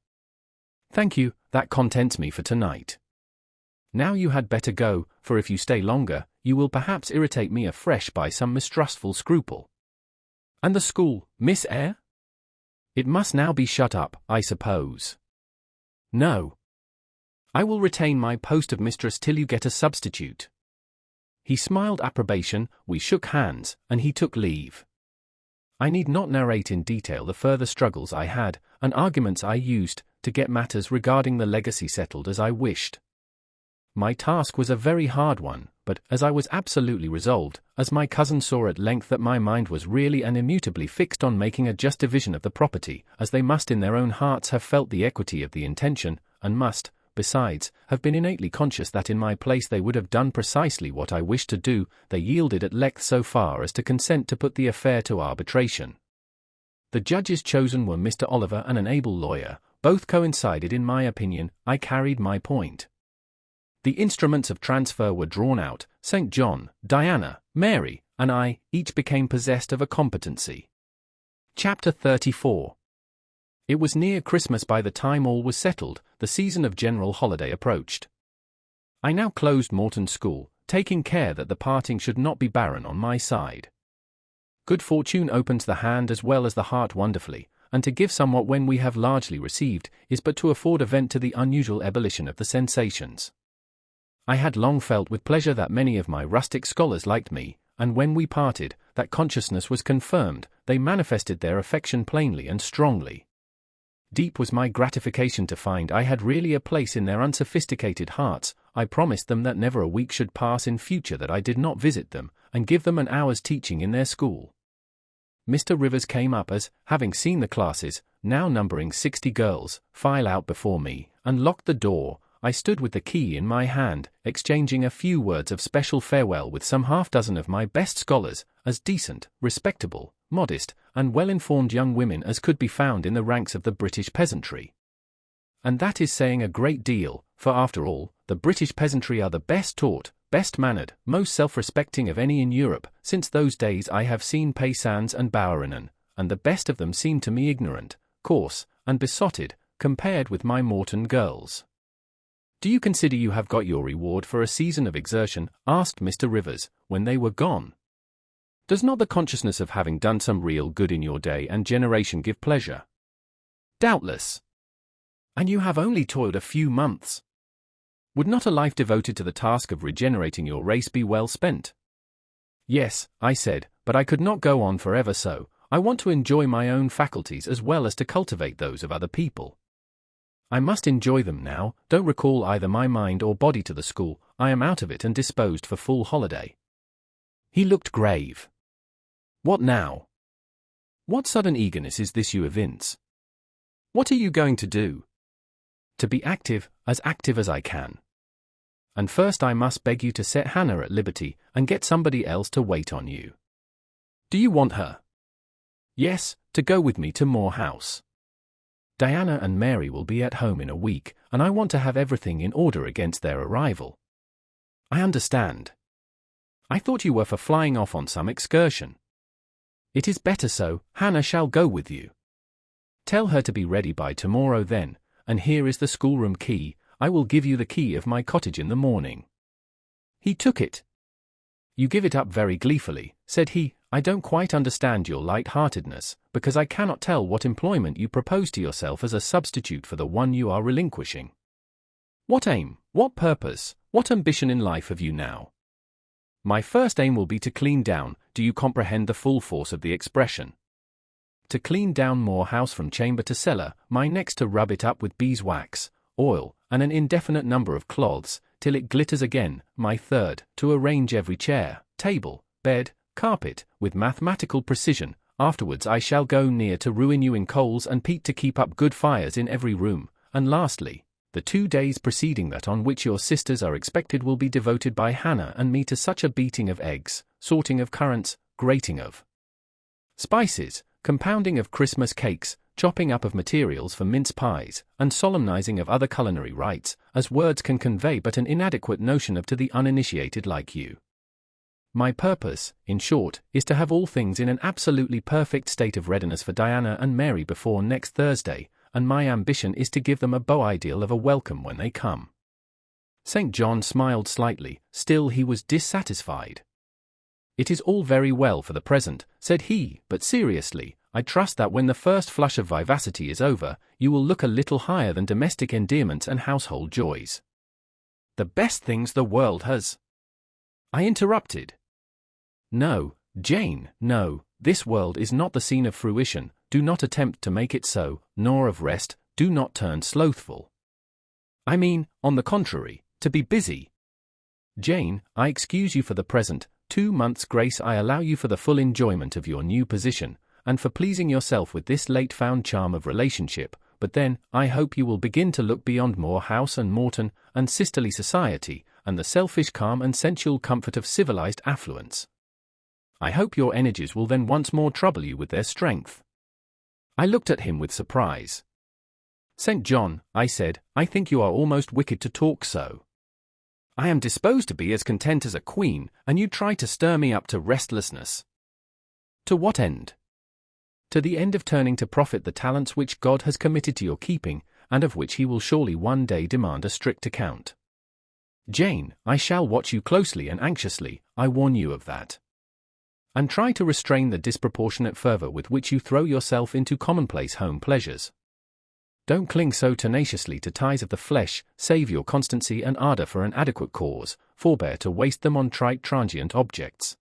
Thank you, that contents me for tonight. Now you had better go, for if you stay longer, you will perhaps irritate me afresh by some mistrustful scruple. And the school, Miss Eyre? It must now be shut up, I suppose. No. I will retain my post of mistress till you get a substitute. He smiled approbation, we shook hands, and he took leave. I need not narrate in detail the further struggles I had, and arguments I used, to get matters regarding the legacy settled as I wished. My task was a very hard one, but, as I was absolutely resolved, as my cousin saw at length that my mind was really and immutably fixed on making a just division of the property, as they must in their own hearts have felt the equity of the intention, and must, besides, have been innately conscious that in my place they would have done precisely what I wished to do, they yielded at length so far as to consent to put the affair to arbitration. The judges chosen were Mr. Oliver and an able lawyer, both coincided in my opinion. I carried my point. The instruments of transfer were drawn out. St. John, Diana, Mary, and I, each became possessed of a competency. Chapter 34. It was near Christmas by the time all was settled, the season of general holiday approached. I now closed Morton School, taking care that the parting should not be barren on my side. Good fortune opens the hand as well as the heart wonderfully, and to give somewhat when we have largely received, is but to afford a vent to the unusual ebullition of the sensations. I had long felt with pleasure that many of my rustic scholars liked me, and when we parted, that consciousness was confirmed. They manifested their affection plainly and strongly. Deep was my gratification to find I had really a place in their unsophisticated hearts. I promised them that never a week should pass in future that I did not visit them, and give them an hour's teaching in their school. Mr. Rivers came up as, having seen the classes, now numbering 60 girls, file out before me, and locked the door. I stood with the key in my hand, exchanging a few words of special farewell with some half-dozen of my best scholars, as decent, respectable, modest, and well-informed young women as could be found in the ranks of the British peasantry. And that is saying a great deal, for after all, the British peasantry are the best taught, best mannered, most self-respecting of any in Europe. Since those days I have seen paysans and bouwerinnen, and the best of them seem to me ignorant, coarse, and besotted, compared with my Morton girls. Do you consider you have got your reward for a season of exertion? Asked Mr. Rivers, when they were gone. Does not the consciousness of having done some real good in your day and generation give pleasure? Doubtless. And you have only toiled a few months. Would not a life devoted to the task of regenerating your race be well spent? Yes, I said, but I could not go on forever so. I want to enjoy my own faculties as well as to cultivate those of other people. I must enjoy them now. Don't recall either my mind or body to the school. I am out of it and disposed for full holiday. He looked grave. What now? What sudden eagerness is this you evince? What are you going to do? To be active as I can. And first I must beg you to set Hannah at liberty and get somebody else to wait on you. Do you want her? Yes, to go with me to Moor House. Diana and Mary will be at home in a week, and I want to have everything in order against their arrival. I understand. I thought you were for flying off on some excursion. It is better so. Hannah shall go with you. Tell her to be ready by tomorrow then, and here is the schoolroom key. I will give you the key of my cottage in the morning." He took it. "You give it up very gleefully," said he. "I don't quite understand your light-heartedness, because I cannot tell what employment you propose to yourself as a substitute for the one you are relinquishing. What aim, what purpose, what ambition in life have you now?" "My first aim will be to clean down. Do you comprehend the full force of the expression? To clean down Moor House from chamber to cellar, my next to rub it up with beeswax, oil, and an indefinite number of cloths, till it glitters again, my third, to arrange every chair, table, bed, carpet, with mathematical precision. Afterwards I shall go near to ruin you in coals and peat to keep up good fires in every room, and lastly, the 2 days preceding that on which your sisters are expected will be devoted by Hannah and me to such a beating of eggs, sorting of currants, grating of spices, compounding of Christmas cakes, chopping up of materials for mince pies, and solemnizing of other culinary rites, as words can convey but an inadequate notion of to the uninitiated like you. My purpose, in short, is to have all things in an absolutely perfect state of readiness for Diana and Mary before next Thursday, and my ambition is to give them a beau ideal of a welcome when they come." St. John smiled slightly, still he was dissatisfied. "It is all very well for the present," said he, "but seriously, I trust that when the first flush of vivacity is over, you will look a little higher than domestic endearments and household joys." "The best things the world has—" I interrupted. "No, Jane, no, this world is not the scene of fruition, do not attempt to make it so, nor of rest, do not turn slothful. I mean, on the contrary, to be busy. Jane, I excuse you for the present, 2 months' grace I allow you for the full enjoyment of your new position, and for pleasing yourself with this late-found charm of relationship, but then, I hope you will begin to look beyond Moor House and Morton, and sisterly society, and the selfish calm and sensual comfort of civilized affluence. I hope your energies will then once more trouble you with their strength." I looked at him with surprise. "St. John," I said, "I think you are almost wicked to talk so. I am disposed to be as content as a queen, and you try to stir me up to restlessness. To what end?" "To the end of turning to profit the talents which God has committed to your keeping, and of which he will surely one day demand a strict account. Jane, I shall watch you closely and anxiously, I warn you of that. And try to restrain the disproportionate fervor with which you throw yourself into commonplace home pleasures. Don't cling so tenaciously to ties of the flesh, save your constancy and ardor for an adequate cause, forbear to waste them on trite transient objects.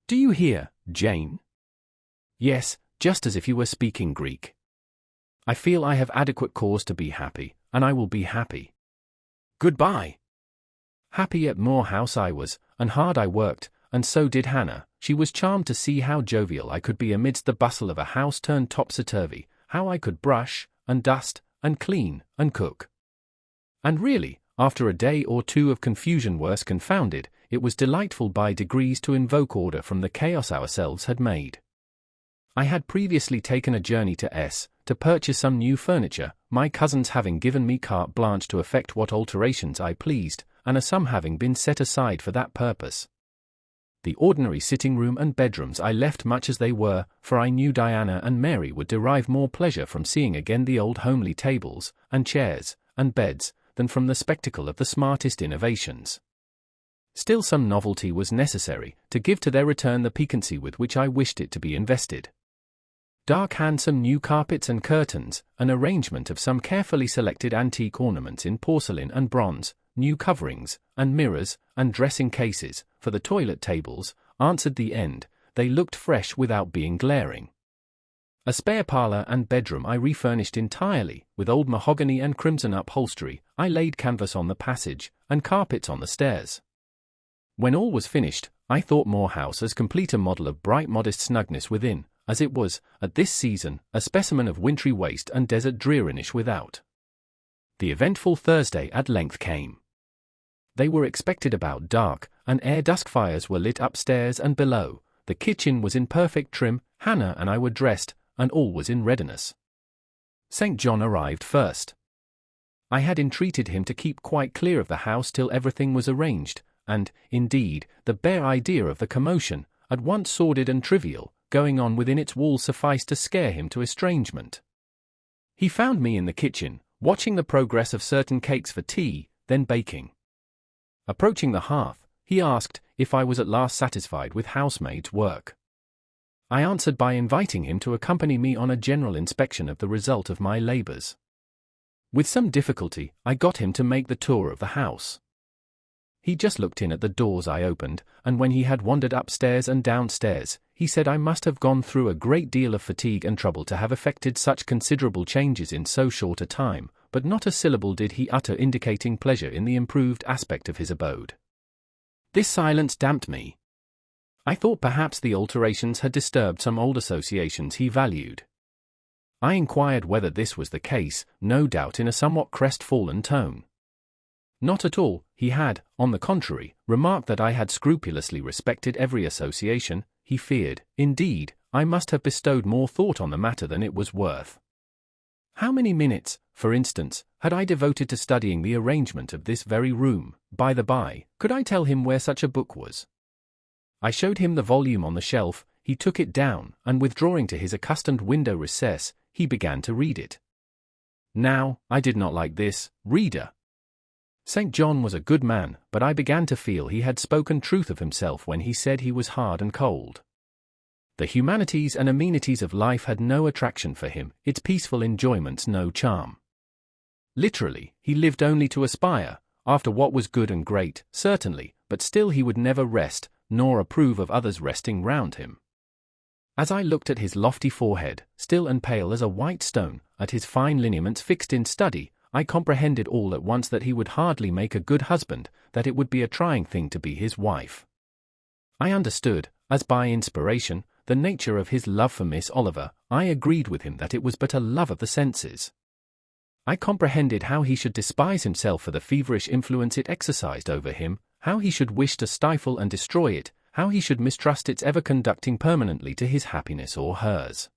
Do you hear, Jane? Yes, just as if you were speaking Greek. I feel I have adequate cause to be happy, and I will be happy. Goodbye." Happy at Moor House I was, and hard I worked, and so did Hannah. She was charmed to see how jovial I could be amidst the bustle of a house turned topsy-turvy, how I could brush, and dust, and clean, and cook. And really, after a day or two of confusion worse confounded, it was delightful by degrees to invoke order from the chaos ourselves had made. I had previously taken a journey to S, to purchase some new furniture, my cousins having given me carte blanche to effect what alterations I pleased, and a sum having been set aside for that purpose. The ordinary sitting-room and bedrooms I left much as they were, for I knew Diana and Mary would derive more pleasure from seeing again the old homely tables, and chairs, and beds, than from the spectacle of the smartest innovations. Still some novelty was necessary, to give to their return the piquancy with which I wished it to be invested. Dark handsome new carpets and curtains, an arrangement of some carefully selected antique ornaments in porcelain and bronze, new coverings, and mirrors, and dressing cases, for the toilet tables, answered the end. They looked fresh without being glaring. A spare parlour and bedroom I refurnished entirely, with old mahogany and crimson upholstery. I laid canvas on the passage, and carpets on the stairs. When all was finished, I thought Moor House as complete a model of bright modest snugness within, as it was, at this season, a specimen of wintry waste and desert dreariness without. The eventful Thursday at length came. They were expected about dark, and ere dusk fires were lit upstairs and below. The kitchen was in perfect trim, Hannah and I were dressed, and all was in readiness. St. John arrived first. I had entreated him to keep quite clear of the house till everything was arranged, and, indeed, the bare idea of the commotion, at once sordid and trivial, going on within its walls sufficed to scare him to estrangement. He found me in the kitchen, watching the progress of certain cakes for tea, then baking. Approaching the hearth, he asked if I was at last satisfied with housemaid's work. I answered by inviting him to accompany me on a general inspection of the result of my labors. With some difficulty, I got him to make the tour of the house. He just looked in at the doors I opened, and when he had wandered upstairs and downstairs, he said I must have gone through a great deal of fatigue and trouble to have effected such considerable changes in so short a time, but not a syllable did he utter indicating pleasure in the improved aspect of his abode. This silence damped me. I thought perhaps the alterations had disturbed some old associations he valued. I inquired whether this was the case, no doubt in a somewhat crestfallen tone. Not at all, he had, on the contrary, remarked that I had scrupulously respected every association. He feared, indeed, I must have bestowed more thought on the matter than it was worth. How many minutes, for instance, had I devoted to studying the arrangement of this very room? By the by, could I tell him where such a book was? I showed him the volume on the shelf. He took it down, and withdrawing to his accustomed window recess, he began to read it. Now, I did not like this, reader. St. John was a good man, but I began to feel he had spoken truth of himself when he said he was hard and cold. The humanities and amenities of life had no attraction for him, its peaceful enjoyments no charm. Literally, he lived only to aspire, after what was good and great, certainly, but still he would never rest, nor approve of others resting round him. As I looked at his lofty forehead, still and pale as a white stone, at his fine lineaments fixed in study, I comprehended all at once that he would hardly make a good husband, that it would be a trying thing to be his wife. I understood, as by inspiration, the nature of his love for Miss Oliver. I agreed with him that it was but a love of the senses. I comprehended how he should despise himself for the feverish influence it exercised over him, how he should wish to stifle and destroy it, how he should mistrust its ever conducting permanently to his happiness or hers.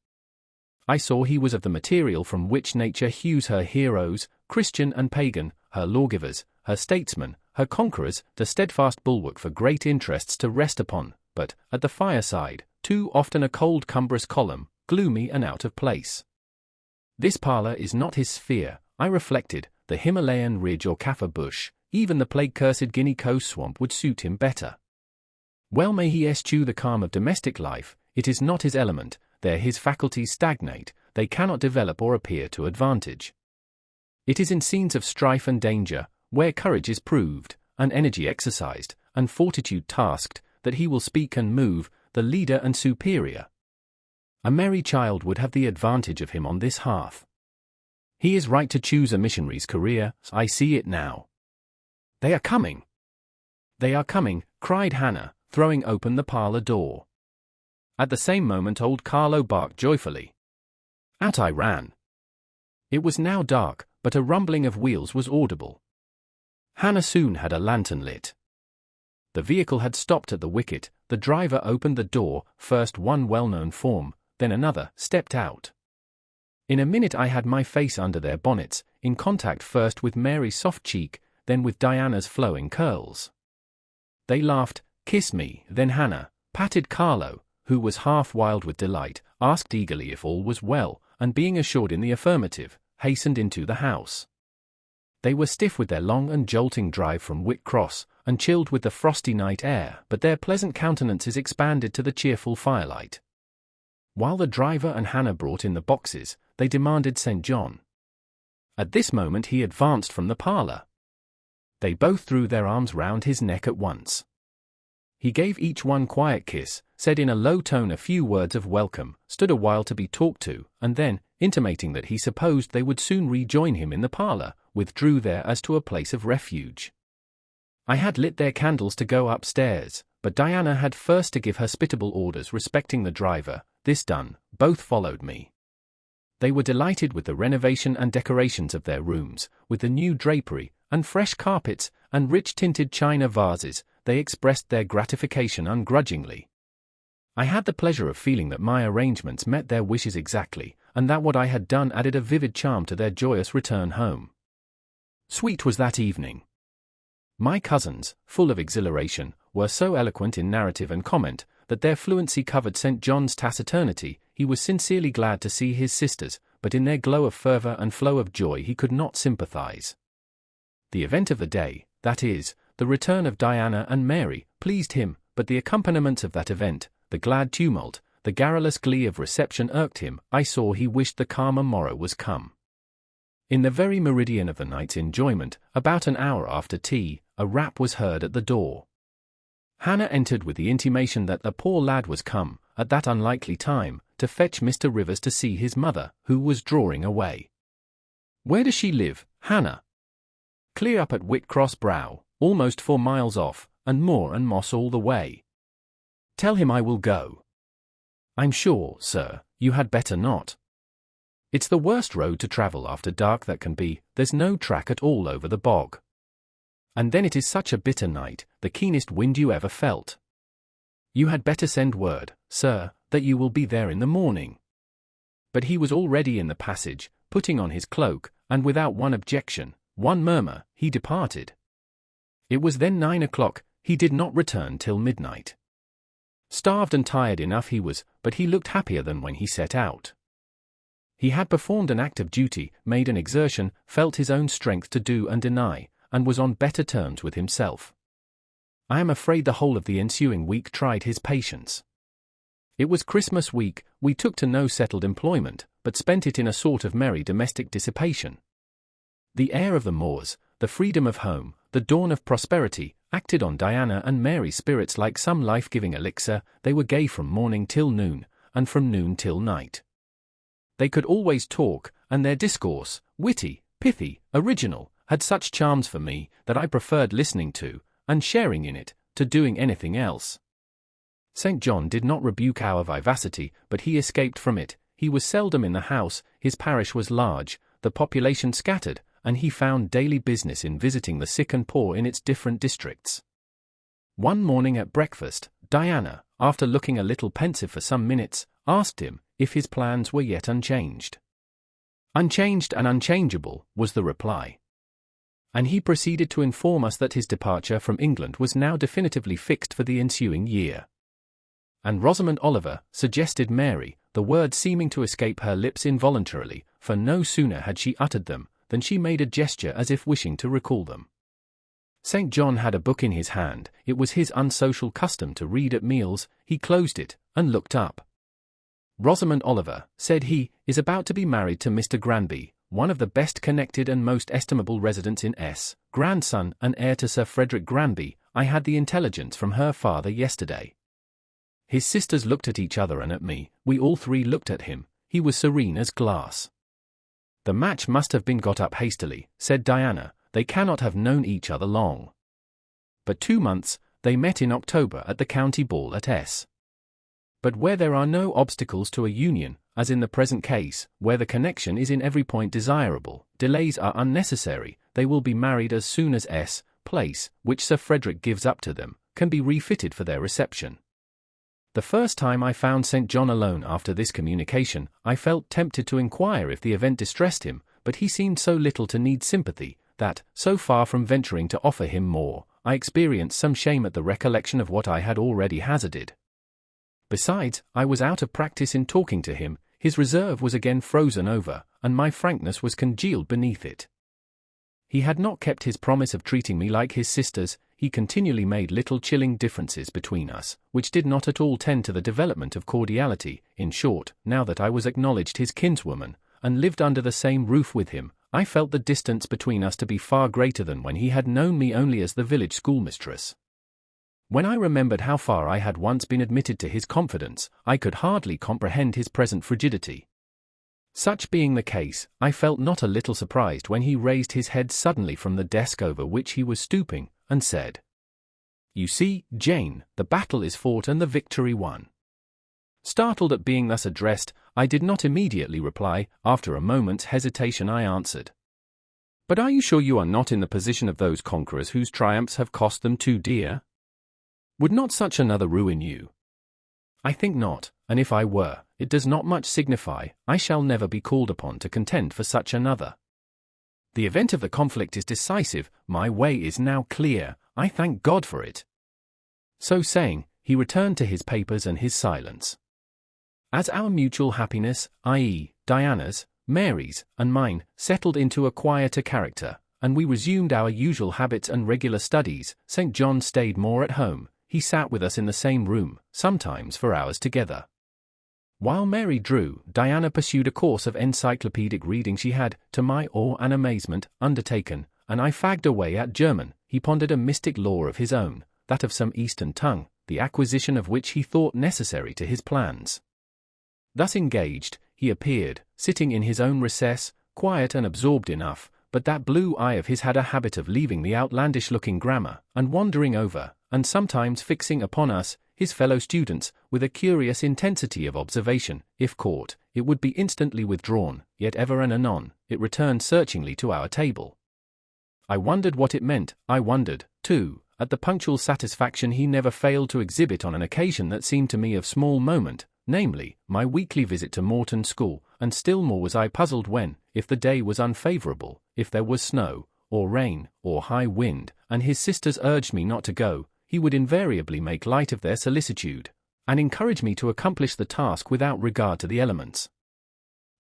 I saw he was of the material from which nature hews her heroes, Christian and pagan, her lawgivers, her statesmen, her conquerors, the steadfast bulwark for great interests to rest upon, but, at the fireside, too often a cold cumbrous column, gloomy and out of place. This parlour is not his sphere, I reflected. The Himalayan ridge or Kaffir bush, even the plague-cursed Guinea coast swamp would suit him better. Well may he eschew the calm of domestic life, it is not his element, there his faculties stagnate, they cannot develop or appear to advantage. It is in scenes of strife and danger, where courage is proved, and energy exercised, and fortitude tasked, that he will speak and move, the leader and superior. A merry child would have the advantage of him on this hearth. He is right to choose a missionary's career, I see it now. They are coming! They are coming, cried Hannah, throwing open the parlour door. At the same moment old Carlo barked joyfully. Out I ran. It was now dark, but a rumbling of wheels was audible. Hannah soon had a lantern lit. The vehicle had stopped at the wicket, the driver opened the door, first one well-known form, then another, stepped out. In a minute I had my face under their bonnets, in contact first with Mary's soft cheek, then with Diana's flowing curls. They laughed, kissed me, then Hannah patted Carlo, who was half wild with delight, asked eagerly if all was well, and being assured in the affirmative, hastened into the house. They were stiff with their long and jolting drive from Wick Cross, and chilled with the frosty night air, but their pleasant countenances expanded to the cheerful firelight. While the driver and Hannah brought in the boxes, they demanded St. John. At this moment he advanced from the parlour. They both threw their arms round his neck at once. He gave each one quiet kiss, said in a low tone a few words of welcome, stood a while to be talked to, and then, intimating that he supposed they would soon rejoin him in the parlour, withdrew there as to a place of refuge. I had lit their candles to go upstairs, but Diana had first to give hospitable orders respecting the driver. This done, both followed me. They were delighted with the renovation and decorations of their rooms, with the new drapery, and fresh carpets, and rich tinted china vases. They expressed their gratification ungrudgingly. I had the pleasure of feeling that my arrangements met their wishes exactly, and that what I had done added a vivid charm to their joyous return home. Sweet was that evening. My cousins, full of exhilaration, were so eloquent in narrative and comment, that their fluency covered St. John's taciturnity. He was sincerely glad to see his sisters, but in their glow of fervour and flow of joy he could not sympathise. The event of the day, that is, the return of Diana and Mary, pleased him, but the accompaniments of that event, the glad tumult, the garrulous glee of reception irked him. I saw he wished the calmer morrow was come. In the very meridian of the night's enjoyment, about an hour after tea, a rap was heard at the door. Hannah entered with the intimation that the poor lad was come, at that unlikely time, to fetch Mr. Rivers to see his mother, who was drawing away. "Where does she live, Hannah?" "Clear up at Whitcross Brow, almost 4 miles off, and moor and moss all the way." "Tell him I will go." "I'm sure, sir, you had better not. It's the worst road to travel after dark that can be, there's no track at all over the bog. And then it is such a bitter night, the keenest wind you ever felt. You had better send word, sir, that you will be there in the morning." But he was already in the passage, putting on his cloak, and without one objection, one murmur, he departed. It was then 9 o'clock, he did not return till midnight. Starved and tired enough he was, but he looked happier than when he set out. He had performed an act of duty, made an exertion, felt his own strength to do and deny, and was on better terms with himself. I am afraid the whole of the ensuing week tried his patience. It was Christmas week, we took to no settled employment, but spent it in a sort of merry domestic dissipation. The air of the moors, the freedom of home, the dawn of prosperity, acted on Diana and Mary's spirits like some life-giving elixir. They were gay from morning till noon, and from noon till night. They could always talk, and their discourse, witty, pithy, original, had such charms for me, that I preferred listening to, and sharing in it, to doing anything else. St. John did not rebuke our vivacity, but he escaped from it. He was seldom in the house, his parish was large, the population scattered, and he found daily business in visiting the sick and poor in its different districts. One morning at breakfast, Diana, after looking a little pensive for some minutes, asked him if his plans were yet unchanged. "Unchanged and unchangeable," was the reply. And he proceeded to inform us that his departure from England was now definitively fixed for the ensuing year. "And Rosamond Oliver," suggested Mary, the words seeming to escape her lips involuntarily, for no sooner had she uttered them, than she made a gesture as if wishing to recall them. St. John had a book in his hand. It was his unsocial custom to read at meals. He closed it, and looked up. "Rosamond Oliver," said he, "is about to be married to Mr. Granby, one of the best connected and most estimable residents in S, grandson and heir to Sir Frederick Granby. I had the intelligence from her father yesterday." His sisters looked at each other and at me. We all three looked at him. He was serene as glass. "The match must have been got up hastily," said Diana. "They cannot have known each other long." "But 2 months, they met in October at the county ball at S. But where there are no obstacles to a union, as in the present case, where the connection is in every point desirable, delays are unnecessary. They will be married as soon as S. place, which Sir Frederick gives up to them, can be refitted for their reception." The first time I found St. John alone after this communication, I felt tempted to inquire if the event distressed him, but he seemed so little to need sympathy, that, so far from venturing to offer him more, I experienced some shame at the recollection of what I had already hazarded. Besides, I was out of practice in talking to him, his reserve was again frozen over, and my frankness was congealed beneath it. He had not kept his promise of treating me like his sisters. He continually made little chilling differences between us, which did not at all tend to the development of cordiality. In short, now that I was acknowledged his kinswoman, and lived under the same roof with him, I felt the distance between us to be far greater than when he had known me only as the village schoolmistress. When I remembered how far I had once been admitted to his confidence, I could hardly comprehend his present frigidity. Such being the case, I felt not a little surprised when he raised his head suddenly from the desk over which he was stooping, and said, "You see, Jane, the battle is fought and the victory won." Startled at being thus addressed, I did not immediately reply. After a moment's hesitation I answered, "But are you sure you are not in the position of those conquerors whose triumphs have cost them too dear? Would not such another ruin you?" "I think not, and if I were, it does not much signify. I shall never be called upon to contend for such another. The event of the conflict is decisive. My way is now clear. I thank God for it." So saying, he returned to his papers and his silence. As our mutual happiness, i.e., Diana's, Mary's, and mine, settled into a quieter character, and we resumed our usual habits and regular studies. St. John stayed more at home. He sat with us in the same room, sometimes for hours together. While Mary drew, Diana pursued a course of encyclopedic reading she had, to my awe and amazement, undertaken, and I fagged away at German. He pondered a mystic lore of his own, that of some Eastern tongue, the acquisition of which he thought necessary to his plans. Thus engaged, he appeared, sitting in his own recess, quiet and absorbed enough, but that blue eye of his had a habit of leaving the outlandish-looking grammar, and wandering over, and sometimes fixing upon us, his fellow students, with a curious intensity of observation. If caught, it would be instantly withdrawn, yet ever and anon, it returned searchingly to our table. I wondered what it meant. I wondered, too, at the punctual satisfaction he never failed to exhibit on an occasion that seemed to me of small moment, namely, my weekly visit to Morton School, and still more was I puzzled when, if the day was unfavourable, if there was snow, or rain, or high wind, and his sisters urged me not to go, he would invariably make light of their solicitude, and encourage me to accomplish the task without regard to the elements.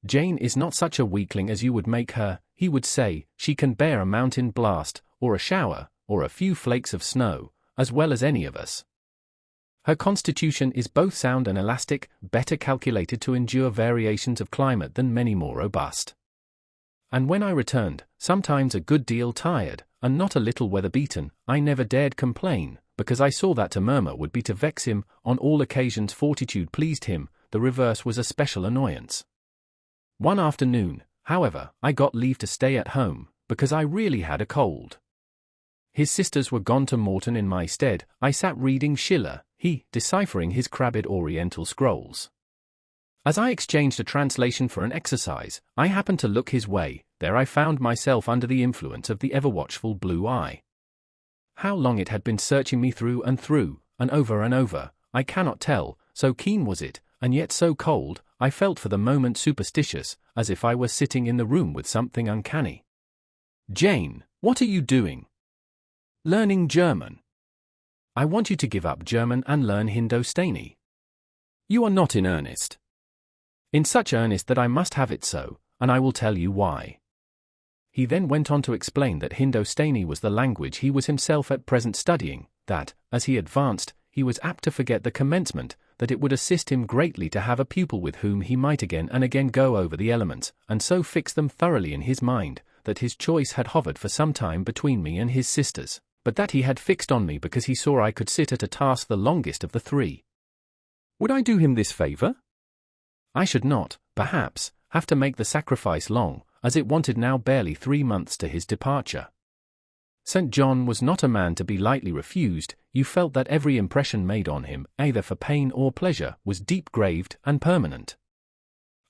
Jane is not such a weakling as you would make her, he would say. She can bear a mountain blast, or a shower, or a few flakes of snow, as well as any of us. Her constitution is both sound and elastic, better calculated to endure variations of climate than many more robust. And when I returned, sometimes a good deal tired, and not a little weather-beaten, I never dared complain, because I saw that to murmur would be to vex him. On all occasions fortitude pleased him, the reverse was a special annoyance. One afternoon, however, I got leave to stay at home, because I really had a cold. His sisters were gone to Morton in my stead. I sat reading Schiller, he deciphering his crabbed Oriental scrolls. As I exchanged a translation for an exercise, I happened to look his way. There I found myself under the influence of the ever-watchful blue eye. How long it had been searching me through, and over, I cannot tell, so keen was it, and yet so cold. I felt for the moment superstitious, as if I were sitting in the room with something uncanny. "Jane, what are you doing?" "Learning German." "I want you to give up German and learn Hindostani." "You are not in earnest." "In such earnest that I must have it so, and I will tell you why." He then went on to explain that Hindostani was the language he was himself at present studying, that, as he advanced, he was apt to forget the commencement, that it would assist him greatly to have a pupil with whom he might again and again go over the elements, and so fix them thoroughly in his mind, that his choice had hovered for some time between me and his sisters, but that he had fixed on me because he saw I could sit at a task the longest of the three. Would I do him this favour? I should not, perhaps, have to make the sacrifice long, as it wanted now barely 3 months to his departure. St. John was not a man to be lightly refused. You felt that every impression made on him, either for pain or pleasure, was deep-graved and permanent.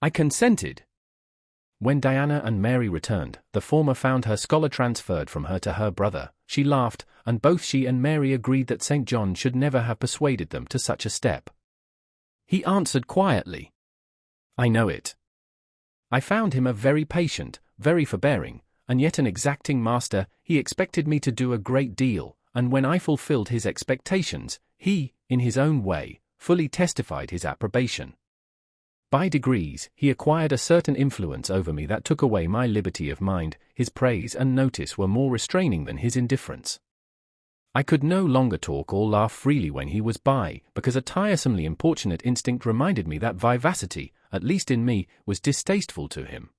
I consented. When Diana and Mary returned, the former found her scholar transferred from her to her brother. She laughed, and both she and Mary agreed that St. John should never have persuaded them to such a step. He answered quietly, "I know it." I found him a very patient, very forbearing, and yet an exacting master. He expected me to do a great deal, and when I fulfilled his expectations, he, in his own way, fully testified his approbation. By degrees, he acquired a certain influence over me that took away my liberty of mind. His praise and notice were more restraining than his indifference. I could no longer talk or laugh freely when he was by, because a tiresomely importunate instinct reminded me that vivacity, at least in me, was distasteful to him.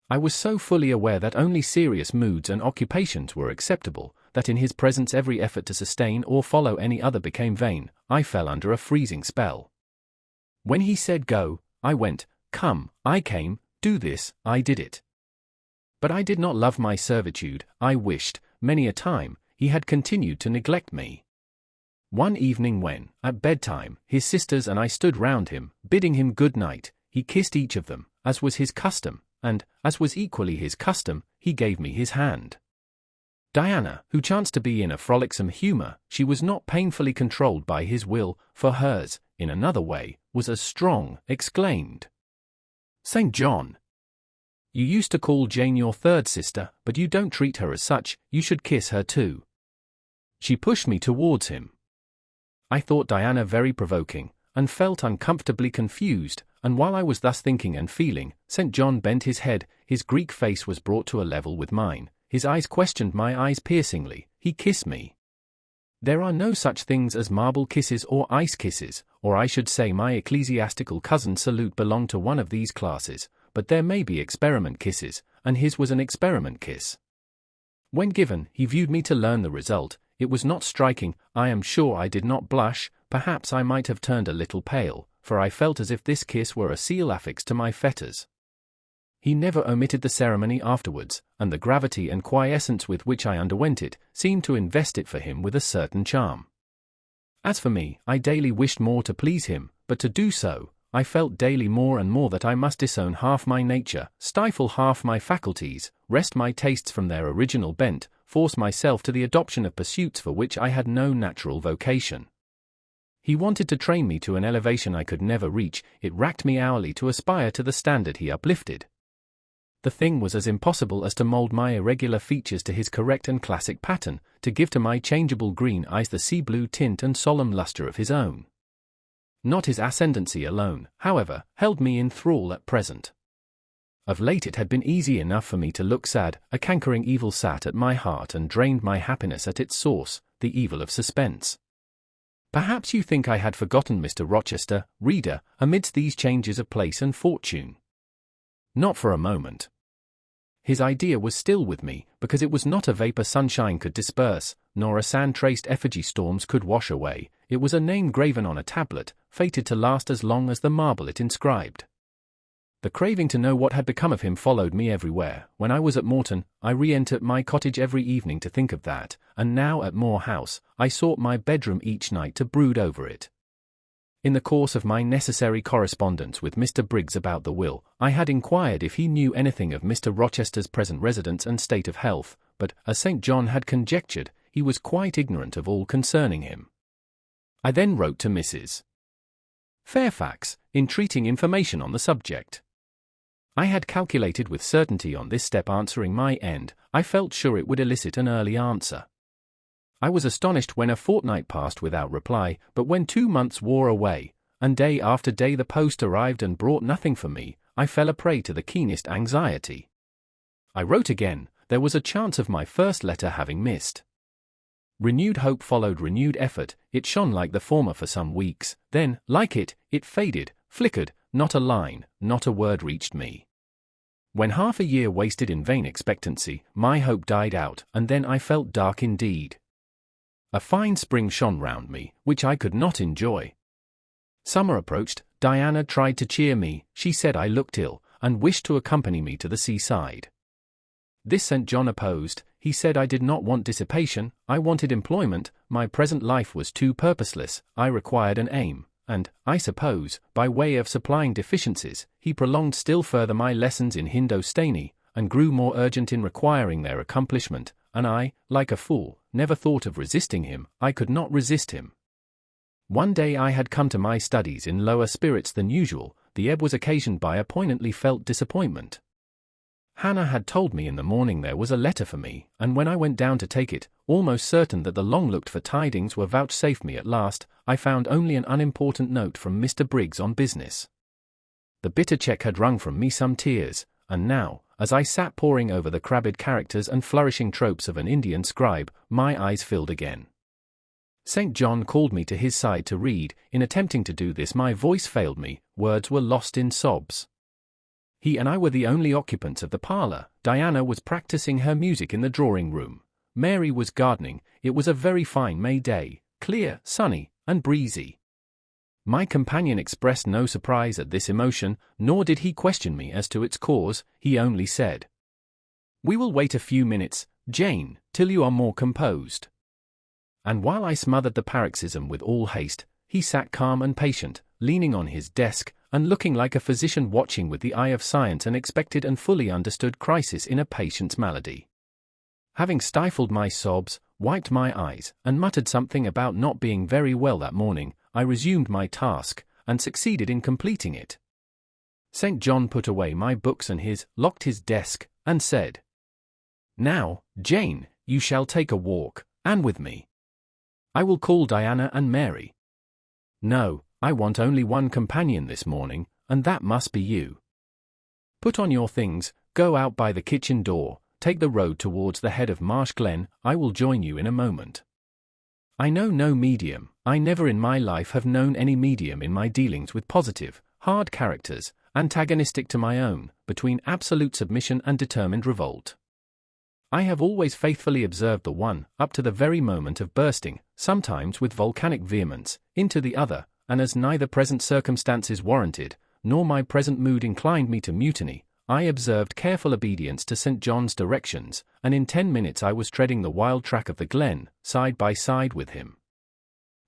I was so fully aware that only serious moods and occupations were acceptable, that in his presence every effort to sustain or follow any other became vain. I fell under a freezing spell. When he said go, I went, come, I came, do this, I did it. But I did not love my servitude. I wished, many a time, he had continued to neglect me. One evening when, at bedtime, his sisters and I stood round him, bidding him good night, he kissed each of them, as was his custom, and, as was equally his custom, he gave me his hand. Diana, who chanced to be in a frolicsome humour, she was not painfully controlled by his will, for hers, in another way, was as strong, exclaimed, "St. John! You used to call Jane your third sister, but you don't treat her as such. You should kiss her too." She pushed me towards him. I thought Diana very provoking, and felt uncomfortably confused, and while I was thus thinking and feeling, St. John bent his head, his Greek face was brought to a level with mine, his eyes questioned my eyes piercingly, he kissed me. There are no such things as marble kisses or ice kisses, or I should say my ecclesiastical cousin's salute belonged to one of these classes, but there may be experiment kisses, and his was an experiment kiss. When given, he viewed me to learn the result. It was not striking, I am sure I did not blush, perhaps I might have turned a little pale, for I felt as if this kiss were a seal affixed to my fetters. He never omitted the ceremony afterwards, and the gravity and quiescence with which I underwent it seemed to invest it for him with a certain charm. As for me, I daily wished more to please him, but to do so, I felt daily more and more that I must disown half my nature, stifle half my faculties, wrest my tastes from their original bent, force myself to the adoption of pursuits for which I had no natural vocation. He wanted to train me to an elevation I could never reach, it racked me hourly to aspire to the standard he uplifted. The thing was as impossible as to mold my irregular features to his correct and classic pattern, to give to my changeable green eyes the sea-blue tint and solemn luster of his own. Not his ascendancy alone, however, held me in thrall at present. Of late it had been easy enough for me to look sad, a cankering evil sat at my heart and drained my happiness at its source, the evil of suspense. Perhaps you think I had forgotten Mr. Rochester, reader, amidst these changes of place and fortune. Not for a moment. His idea was still with me, because it was not a vapor sunshine could disperse, nor a sand-traced effigy storms could wash away, it was a name graven on a tablet, fated to last as long as the marble it inscribed. The craving to know what had become of him followed me everywhere. When I was at Morton, I re-entered my cottage every evening to think of that, and now at Moor House, I sought my bedroom each night to brood over it. In the course of my necessary correspondence with Mr. Briggs about the will, I had inquired if he knew anything of Mr. Rochester's present residence and state of health, but, as St. John had conjectured, he was quite ignorant of all concerning him. I then wrote to Mrs. Fairfax, entreating information on the subject. I had calculated with certainty on this step answering my end, I felt sure it would elicit an early answer. I was astonished when a fortnight passed without reply, but when 2 months wore away, and day after day the post arrived and brought nothing for me, I fell a prey to the keenest anxiety. I wrote again, there was a chance of my first letter having missed. Renewed hope followed renewed effort, it shone like the former for some weeks, then, like it, it faded, flickered, not a line, not a word reached me. When half a year wasted in vain expectancy, my hope died out, and then I felt dark indeed. A fine spring shone round me, which I could not enjoy. Summer approached, Diana tried to cheer me, she said I looked ill, and wished to accompany me to the seaside. This St. John opposed, he said I did not want dissipation, I wanted employment, my present life was too purposeless, I required an aim, and, I suppose, by way of supplying deficiencies, he prolonged still further my lessons in Hindostani, and grew more urgent in requiring their accomplishment, and I, like a fool, never thought of resisting him, I could not resist him. One day I had come to my studies in lower spirits than usual, the ebb was occasioned by a poignantly felt disappointment. Hannah had told me in the morning there was a letter for me, and when I went down to take it, almost certain that the long-looked-for tidings were vouchsafed me at last, I found only an unimportant note from Mr. Briggs on business. The bitter check had wrung from me some tears, and now, as I sat poring over the crabbed characters and flourishing tropes of an Indian scribe, my eyes filled again. St. John called me to his side to read, in attempting to do this my voice failed me, words were lost in sobs. He and I were the only occupants of the parlour, Diana was practising her music in the drawing-room, Mary was gardening, it was a very fine May day, clear, sunny, and breezy. My companion expressed no surprise at this emotion, nor did he question me as to its cause, he only said, "We will wait a few minutes, Jane, till you are more composed." And while I smothered the paroxysm with all haste, he sat calm and patient, leaning on his desk, and looking like a physician watching with the eye of science an expected and fully understood crisis in a patient's malady. Having stifled my sobs, wiped my eyes, and muttered something about not being very well that morning, I resumed my task, and succeeded in completing it. St. John put away my books and locked his desk, and said, "Now, Jane, you shall take a walk, and with me. I will call Diana and Mary." "No, I want only one companion this morning, and that must be you. Put on your things, go out by the kitchen door, take the road towards the head of Marsh Glen, I will join you in a moment. I know no medium, I never in my life have known any medium in my dealings with positive, hard characters, antagonistic to my own, between absolute submission and determined revolt. I have always faithfully observed the one, up to the very moment of bursting, sometimes with volcanic vehemence, into the other, and as neither present circumstances warranted, nor my present mood inclined me to mutiny, I observed careful obedience to St. John's directions, and in 10 minutes I was treading the wild track of the glen, side by side with him.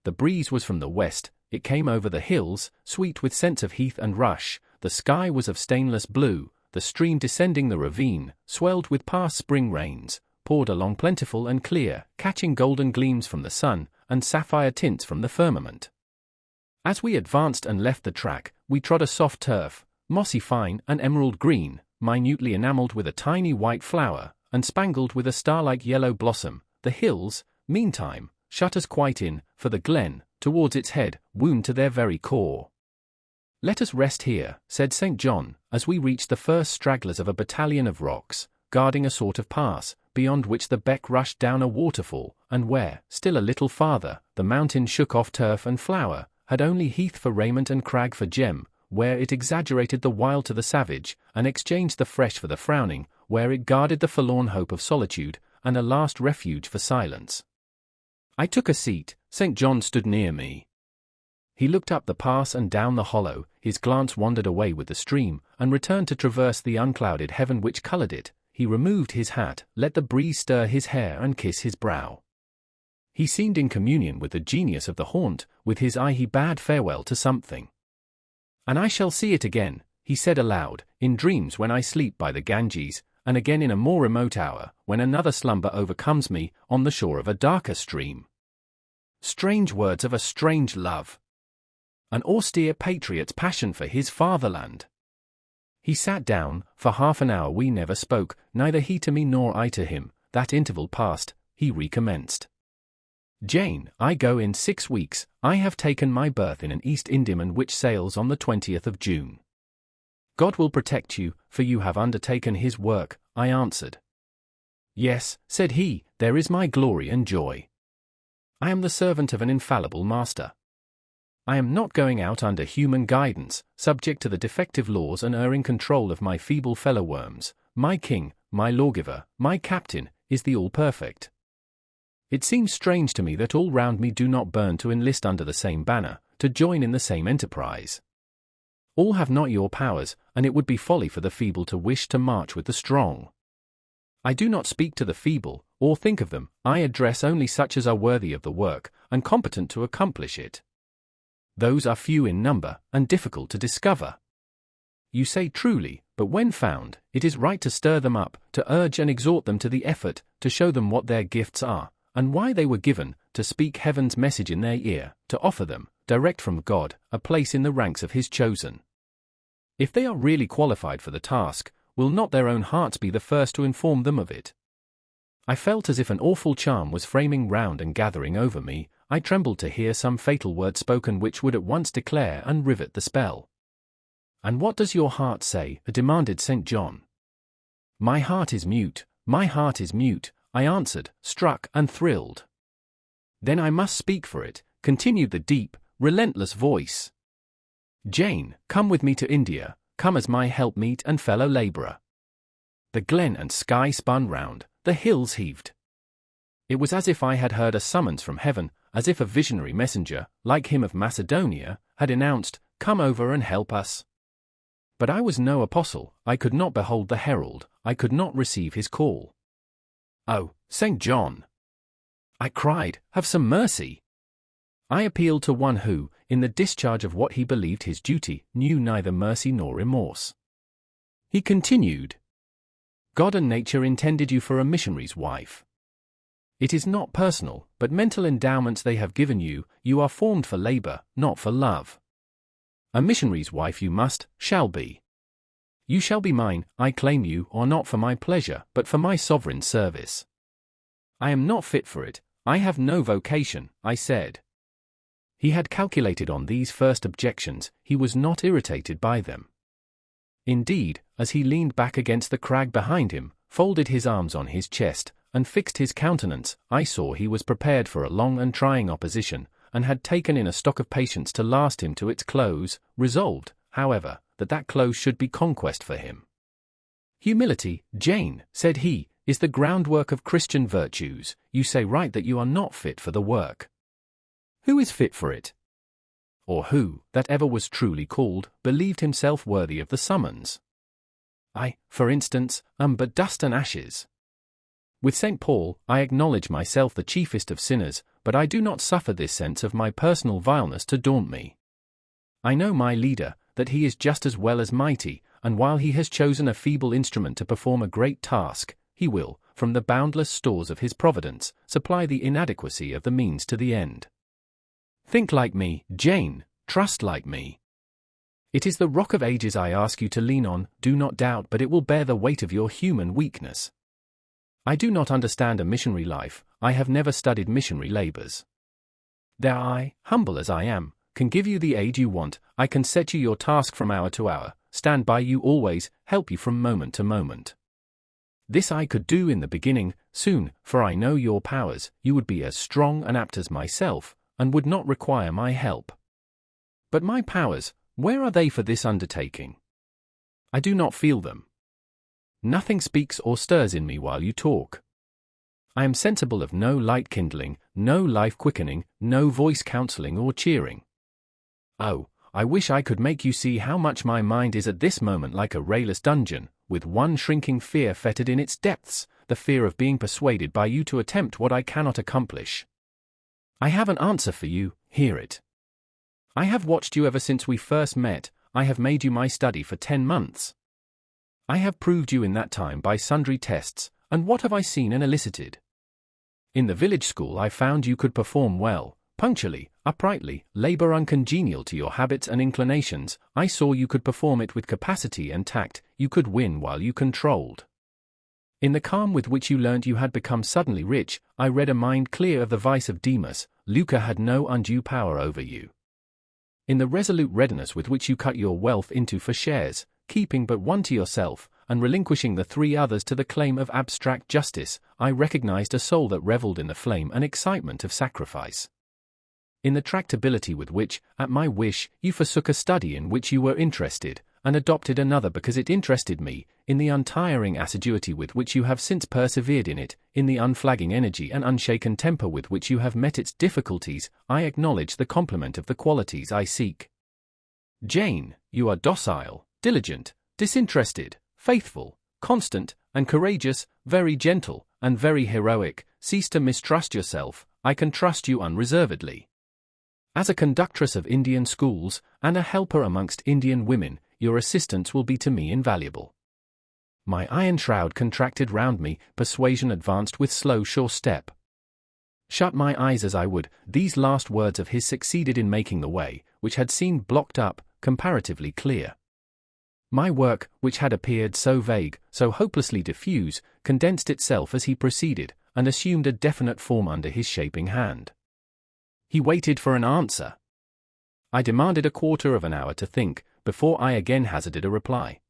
The breeze was from the west, it came over the hills, sweet with scents of heath and rush, the sky was of stainless blue, the stream descending the ravine, swelled with past spring rains, poured along plentiful and clear, catching golden gleams from the sun, and sapphire tints from the firmament. As we advanced and left the track, we trod a soft turf, mossy fine and emerald green, minutely enamelled with a tiny white flower, and spangled with a star-like yellow blossom. The hills, meantime, shut us quite in, for the glen, towards its head, wound to their very core. Let us rest here, said St. John, as we reached the first stragglers of a battalion of rocks, guarding a sort of pass, beyond which the beck rushed down a waterfall, and where, still a little farther, the mountain shook off turf and flower, had only heath for raiment and crag for gem, where it exaggerated the wild to the savage, and exchanged the fresh for the frowning, where it guarded the forlorn hope of solitude, and a last refuge for silence. I took a seat, St. John stood near me. He looked up the pass and down the hollow, his glance wandered away with the stream, and returned to traverse the unclouded heaven which coloured it. He removed his hat, let the breeze stir his hair and kiss his brow. He seemed in communion with the genius of the haunt, with his eye he bade farewell to something. And I shall see it again, he said aloud, in dreams when I sleep by the Ganges, and again in a more remote hour, when another slumber overcomes me, on the shore of a darker stream. Strange words of a strange love. An austere patriot's passion for his fatherland. He sat down, for half an hour we never spoke, neither he to me nor I to him. That interval past, he recommenced. Jane, I go in 6 weeks, I have taken my berth in an East Indiaman which sails on the 20th of June. God will protect you, for you have undertaken his work, I answered. Yes, said he, there is my glory and joy. I am the servant of an infallible master. I am not going out under human guidance, subject to the defective laws and erring control of my feeble fellow-worms. My king, my lawgiver, my captain, is the all-perfect. It seems strange to me that all round me do not burn to enlist under the same banner, to join in the same enterprise. All have not your powers, and it would be folly for the feeble to wish to march with the strong. I do not speak to the feeble, or think of them, I address only such as are worthy of the work, and competent to accomplish it. Those are few in number, and difficult to discover. You say truly, but when found, it is right to stir them up, to urge and exhort them to the effort, to show them what their gifts are, and why they were given, to speak heaven's message in their ear, to offer them, direct from God, a place in the ranks of his chosen. If they are really qualified for the task, will not their own hearts be the first to inform them of it? I felt as if an awful charm was framing round and gathering over me. I trembled to hear some fatal word spoken which would at once declare and rivet the spell. And what does your heart say? Demanded St. John. My heart is mute, my heart is mute, I answered, struck and thrilled. Then I must speak for it, continued the deep, relentless voice. Jane, come with me to India, come as my helpmeet and fellow labourer. The glen and sky spun round, the hills heaved. It was as if I had heard a summons from heaven, as if a visionary messenger, like him of Macedonia, had announced, "Come over and help us." But I was no apostle, I could not behold the herald, I could not receive his call. "Oh, St. John," I cried, "have some mercy." I appealed to one who, in the discharge of what he believed his duty, knew neither mercy nor remorse. He continued, "God and nature intended you for a missionary's wife. It is not personal, but mental endowments they have given you. You are formed for labor, not for love. A missionary's wife you shall be. You shall be mine, I claim you, or not for my pleasure, but for my sovereign service." "I am not fit for it, I have no vocation," I said. He had calculated on these first objections, he was not irritated by them. Indeed, as he leaned back against the crag behind him, folded his arms on his chest, and fixed his countenance, I saw he was prepared for a long and trying opposition, and had taken in a stock of patience to last him to its close, resolved, however, that close should be conquest for him. "Humility, Jane," said he, "is the groundwork of Christian virtues. You say right that you are not fit for the work. Who is fit for it? Or who, that ever was truly called, believed himself worthy of the summons? I, for instance, am but dust and ashes. With St. Paul, I acknowledge myself the chiefest of sinners, but I do not suffer this sense of my personal vileness to daunt me. I know my leader, that he is just as well as mighty, and while he has chosen a feeble instrument to perform a great task, he will, from the boundless stores of his providence, supply the inadequacy of the means to the end. Think like me, Jane, trust like me. It is the rock of ages I ask you to lean on, do not doubt, but it will bear the weight of your human weakness. I do not understand a missionary life, I have never studied missionary labors. There I, humble as I am, can give you the aid you want, I can set you your task from hour to hour, stand by you always, help you from moment to moment. This I could do in the beginning, soon, for I know your powers, you would be as strong and apt as myself, and would not require my help. But my powers, where are they for this undertaking? I do not feel them. Nothing speaks or stirs in me while you talk. I am sensible of no light kindling, no life quickening, no voice counseling or cheering. Oh, I wish I could make you see how much my mind is at this moment like a rayless dungeon, with one shrinking fear fettered in its depths, the fear of being persuaded by you to attempt what I cannot accomplish. I have an answer for you, hear it. I have watched you ever since we first met, I have made you my study for 10 months. I have proved you in that time by sundry tests, and what have I seen and elicited? In the village school I found you could perform well, punctually, uprightly, labor uncongenial to your habits and inclinations, I saw you could perform it with capacity and tact, you could win while you controlled. In the calm with which you learnt you had become suddenly rich, I read a mind clear of the vice of Demas, lucre had no undue power over you. In the resolute readiness with which you cut your wealth into for shares, keeping but one to yourself, and relinquishing the 3 others to the claim of abstract justice, I recognized a soul that revelled in the flame and excitement of sacrifice. In the tractability with which, at my wish, you forsook a study in which you were interested, and adopted another because it interested me, in the untiring assiduity with which you have since persevered in it, in the unflagging energy and unshaken temper with which you have met its difficulties, I acknowledge the complement of the qualities I seek. Jane, you are docile, diligent, disinterested, faithful, constant, and courageous, very gentle, and very heroic. Cease to mistrust yourself, I can trust you unreservedly. As a conductress of Indian schools, and a helper amongst Indian women, your assistance will be to me invaluable. My iron shroud contracted round me, persuasion advanced with slow sure step. Shut my eyes as I would, these last words of his succeeded in making the way, which had seemed blocked up, comparatively clear. My work, which had appeared so vague, so hopelessly diffuse, condensed itself as he proceeded, and assumed a definite form under his shaping hand. He waited for an answer. I demanded a quarter of an hour to think, before I again hazarded a reply.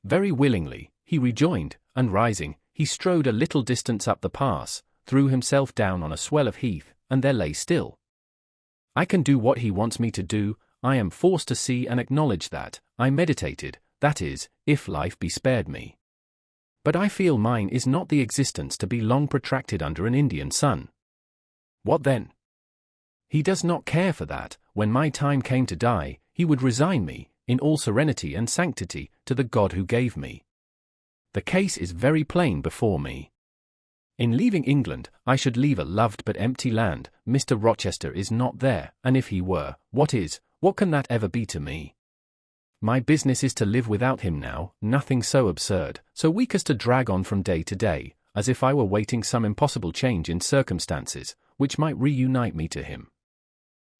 Very willingly, he rejoined, and rising, he strode a little distance up the pass, threw himself down on a swell of heath, and there lay still. I can do what he wants me to do, I am forced to see and acknowledge that, I meditated, that is, if life be spared me. But I feel mine is not the existence to be long protracted under an Indian sun. What then? He does not care for that, when my time came to die, he would resign me, in all serenity and sanctity, to the God who gave me. The case is very plain before me. In leaving England, I should leave a loved but empty land. Mr. Rochester is not there, and if he were, what can that ever be to me? My business is to live without him now, nothing so absurd, so weak as to drag on from day to day, as if I were waiting some impossible change in circumstances, which might reunite me to him.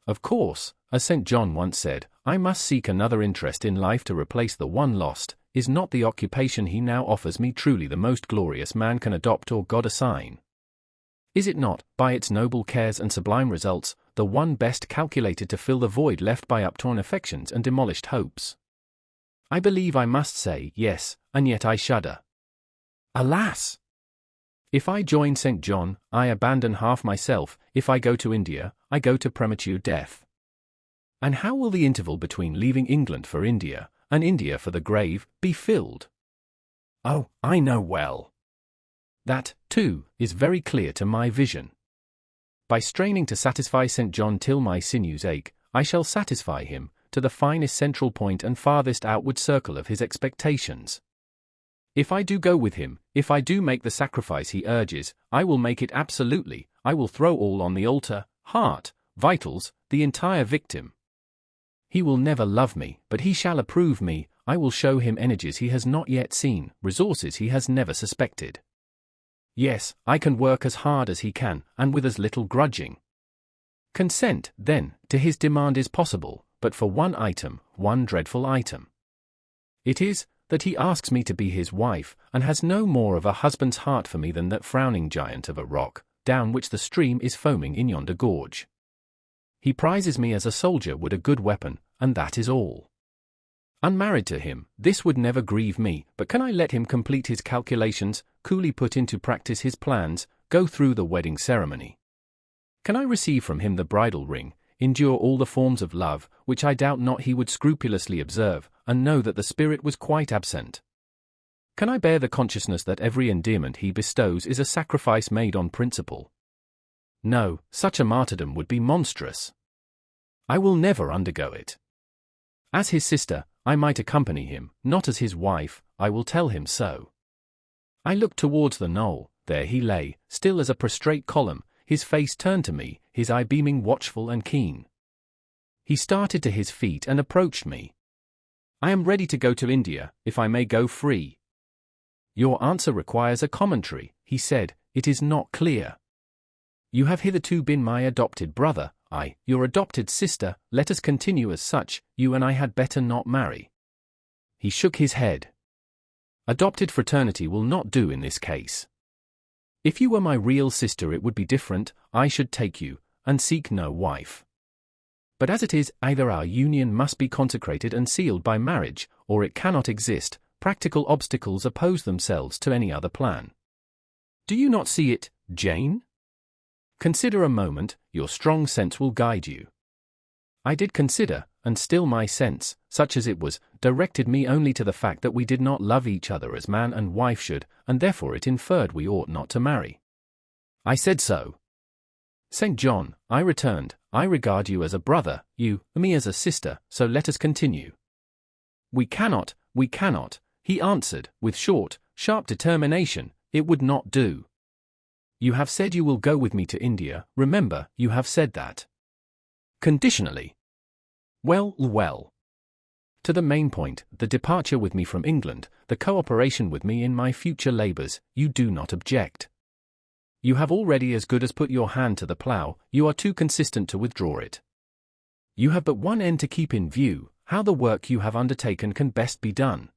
Of course, as St. John once said, I must seek another interest in life to replace the one lost. Is not the occupation he now offers me truly the most glorious man can adopt or God assign? Is it not, by its noble cares and sublime results, the one best calculated to fill the void left by uptorn affections and demolished hopes? I believe I must say yes, and yet I shudder. Alas! If I join St. John, I abandon half myself. If I go to India, I go to premature death. And how will the interval between leaving England for India, and India for the grave, be filled? Oh, I know well. That, too, is very clear to my vision. By straining to satisfy St. John till my sinews ache, I shall satisfy him, to the finest central point and farthest outward circle of his expectations. If I do go with him, if I do make the sacrifice he urges, I will make it absolutely. I will throw all on the altar, heart, vitals, the entire victim. He will never love me, but he shall approve me. I will show him energies he has not yet seen, resources he has never suspected. Yes, I can work as hard as he can, and with as little grudging. Consent, then, to his demand is possible, but for one item, one dreadful item. It is, that he asks me to be his wife, and has no more of a husband's heart for me than that frowning giant of a rock, down which the stream is foaming in yonder gorge. He prizes me as a soldier would a good weapon, and that is all. Unmarried to him, this would never grieve me, but can I let him complete his calculations, coolly put into practice his plans, go through the wedding ceremony? Can I receive from him the bridal ring, endure all the forms of love, which I doubt not he would scrupulously observe, and know that the spirit was quite absent? Can I bear the consciousness that every endearment he bestows is a sacrifice made on principle? No, such a martyrdom would be monstrous. I will never undergo it. As his sister, I might accompany him, not as his wife. I will tell him so. I looked towards the knoll. There he lay, still as a prostrate column, his face turned to me, his eye beaming watchful and keen. He started to his feet and approached me. I am ready to go to India, if I may go free. Your answer requires a commentary, he said. It is not clear. You have hitherto been my adopted brother, I, your adopted sister. Let us continue as such. You and I had better not marry. He shook his head. Adopted fraternity will not do in this case. If you were my real sister it would be different. I should take you, and seek no wife. But as it is, either our union must be consecrated and sealed by marriage, or it cannot exist. Practical obstacles oppose themselves to any other plan. Do you not see it, Jane? Consider a moment, your strong sense will guide you. I did consider, and still my sense, such as it was, directed me only to the fact that we did not love each other as man and wife should, and therefore it inferred we ought not to marry. I said so. St. John, I returned, I regard you as a brother, you, me as a sister, so let us continue. We cannot, he answered, with short, sharp determination. It would not do. You have said you will go with me to India, remember, you have said that. Conditionally. Well. To the main point, the departure with me from England, the cooperation with me in my future labours, you do not object. You have already as good as put your hand to the plough. You are too consistent to withdraw it. You have but one end to keep in view, how the work you have undertaken can best be done.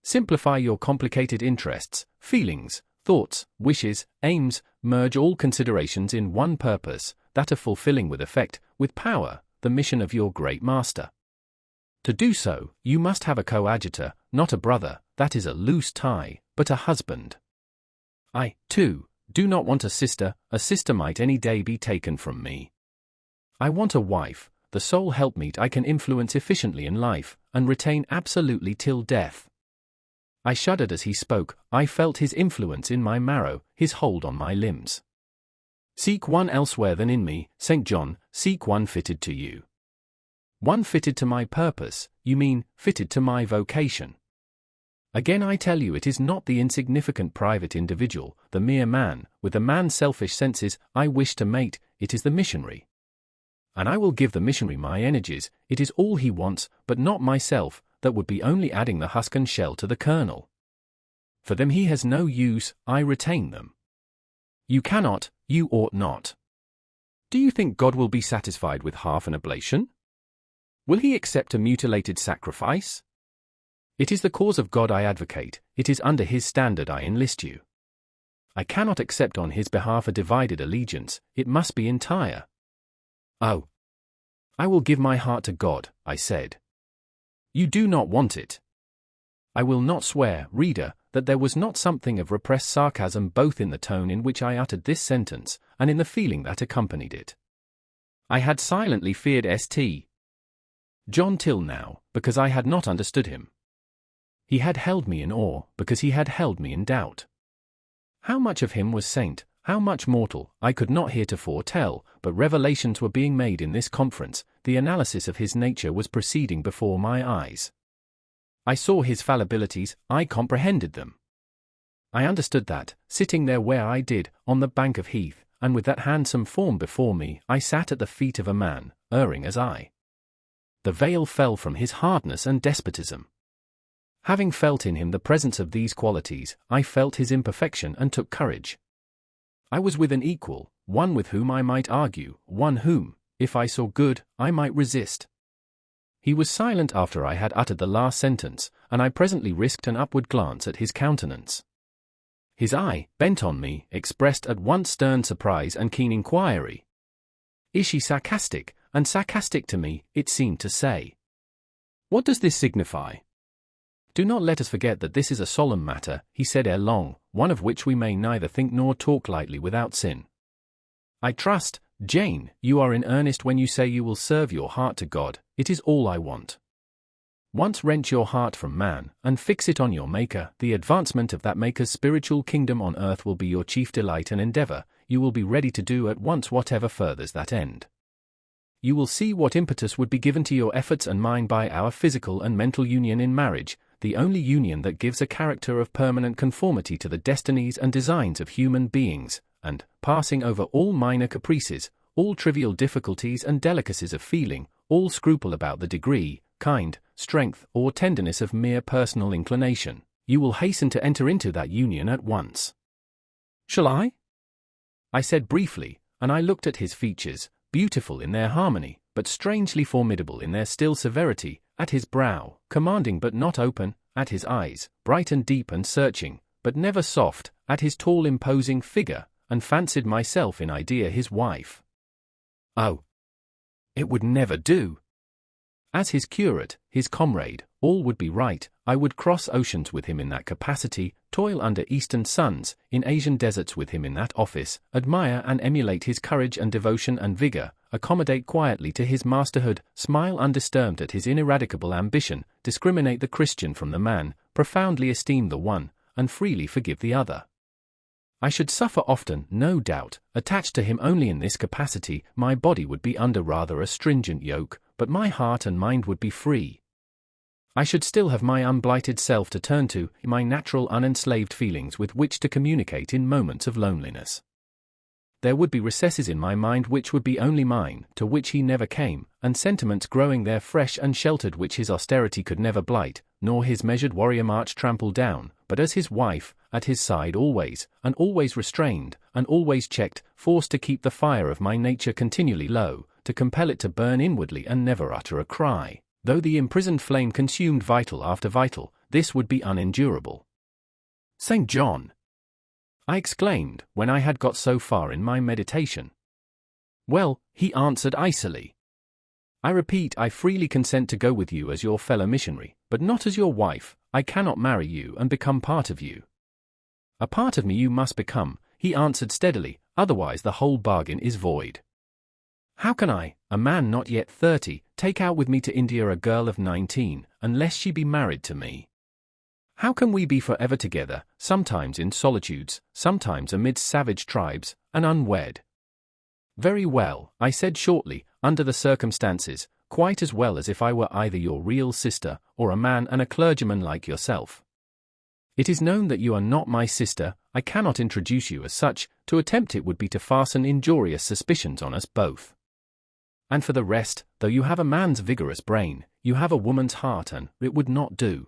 Simplify your complicated interests, feelings, thoughts, wishes, aims, merge all considerations in one purpose, that of fulfilling with effect, with power, the mission of your great master. To do so, you must have a coadjutor, not a brother, that is a loose tie, but a husband. I, too, do not want a sister might any day be taken from me. I want a wife, the sole helpmeet I can influence efficiently in life, and retain absolutely till death. I shuddered as he spoke. I felt his influence in my marrow, his hold on my limbs. Seek one elsewhere than in me, St. John, seek one fitted to you. One fitted to my purpose, you mean, fitted to my vocation. Again I tell you it is not the insignificant private individual, the mere man, with the man's selfish senses, I wish to mate, it is the missionary. And I will give the missionary my energies. It is all he wants, but not myself. That would be only adding the husk and shell to the kernel. For them he has no use, I retain them. You cannot, you ought not. Do you think God will be satisfied with half an oblation? Will he accept a mutilated sacrifice? It is the cause of God I advocate, it is under his standard I enlist you. I cannot accept on his behalf a divided allegiance, it must be entire. Oh. I will give my heart to God, I said. You do not want it. I will not swear, reader, that there was not something of repressed sarcasm both in the tone in which I uttered this sentence, and in the feeling that accompanied it. I had silently feared St. John till now, because I had not understood him. He had held me in awe, because he had held me in doubt. How much of him was saint, how much mortal, I could not heretofore tell, but revelations were being made in this conference, the analysis of his nature was proceeding before my eyes. I saw his fallibilities, I comprehended them. I understood that, sitting there where I did, on the bank of heath, and with that handsome form before me, I sat at the feet of a man, erring as I. The veil fell from his hardness and despotism. Having felt in him the presence of these qualities, I felt his imperfection and took courage. I was with an equal, one with whom I might argue, one whom, if I saw good, I might resist. He was silent after I had uttered the last sentence, and I presently risked an upward glance at his countenance. His eye, bent on me, expressed at once stern surprise and keen inquiry. Is she sarcastic? And sarcastic to me, it seemed to say. What does this signify? Do not let us forget that this is a solemn matter, he said ere long, one of which we may neither think nor talk lightly without sin. I trust, Jane, you are in earnest when you say you will serve your heart to God, it is all I want. Once rent your heart from man, and fix it on your Maker, the advancement of that Maker's spiritual kingdom on earth will be your chief delight and endeavor, you will be ready to do at once whatever furthers that end. You will see what impetus would be given to your efforts and mine by our physical and mental union in marriage, the only union that gives a character of permanent conformity to the destinies and designs of human beings, and, passing over all minor caprices, all trivial difficulties and delicacies of feeling, all scruple about the degree, kind, strength, or tenderness of mere personal inclination, you will hasten to enter into that union at once. Shall I? I said briefly, and I looked at his features, beautiful in their harmony, but strangely formidable in their still severity, at his brow, commanding but not open, at his eyes, bright and deep and searching, but never soft, at his tall imposing figure, and fancied myself in idea his wife. Oh! It would never do! As his curate, his comrade, all would be right, I would cross oceans with him in that capacity, toil under eastern suns, in Asian deserts with him in that office, admire and emulate his courage and devotion and vigor, accommodate quietly to his masterhood, smile undisturbed at his ineradicable ambition, discriminate the Christian from the man, profoundly esteem the one, and freely forgive the other. I should suffer often, no doubt, attached to him only in this capacity, my body would be under rather a stringent yoke, but my heart and mind would be free. I should still have my unblighted self to turn to, my natural unenslaved feelings with which to communicate in moments of loneliness. There would be recesses in my mind which would be only mine, to which he never came, and sentiments growing there fresh and sheltered which his austerity could never blight, nor his measured warrior march trample down, but as his wife, at his side always, and always restrained, and always checked, forced to keep the fire of my nature continually low, to compel it to burn inwardly and never utter a cry. Though the imprisoned flame consumed vital after vital, this would be unendurable. St. John! I exclaimed, when I had got so far in my meditation. Well, he answered icily. I repeat, I freely consent to go with you as your fellow missionary, but not as your wife. I cannot marry you and become part of you. A part of me you must become, he answered steadily, otherwise the whole bargain is void. How can I, a man not yet 30, take out with me to India a girl of 19, unless she be married to me? How can we be forever together, sometimes in solitudes, sometimes amidst savage tribes, and unwed? Very well, I said shortly, under the circumstances, quite as well as if I were either your real sister, or a man and a clergyman like yourself. It is known that you are not my sister, I cannot introduce you as such, to attempt it would be to fasten injurious suspicions on us both. And for the rest, though you have a man's vigorous brain, you have a woman's heart and, it would not do.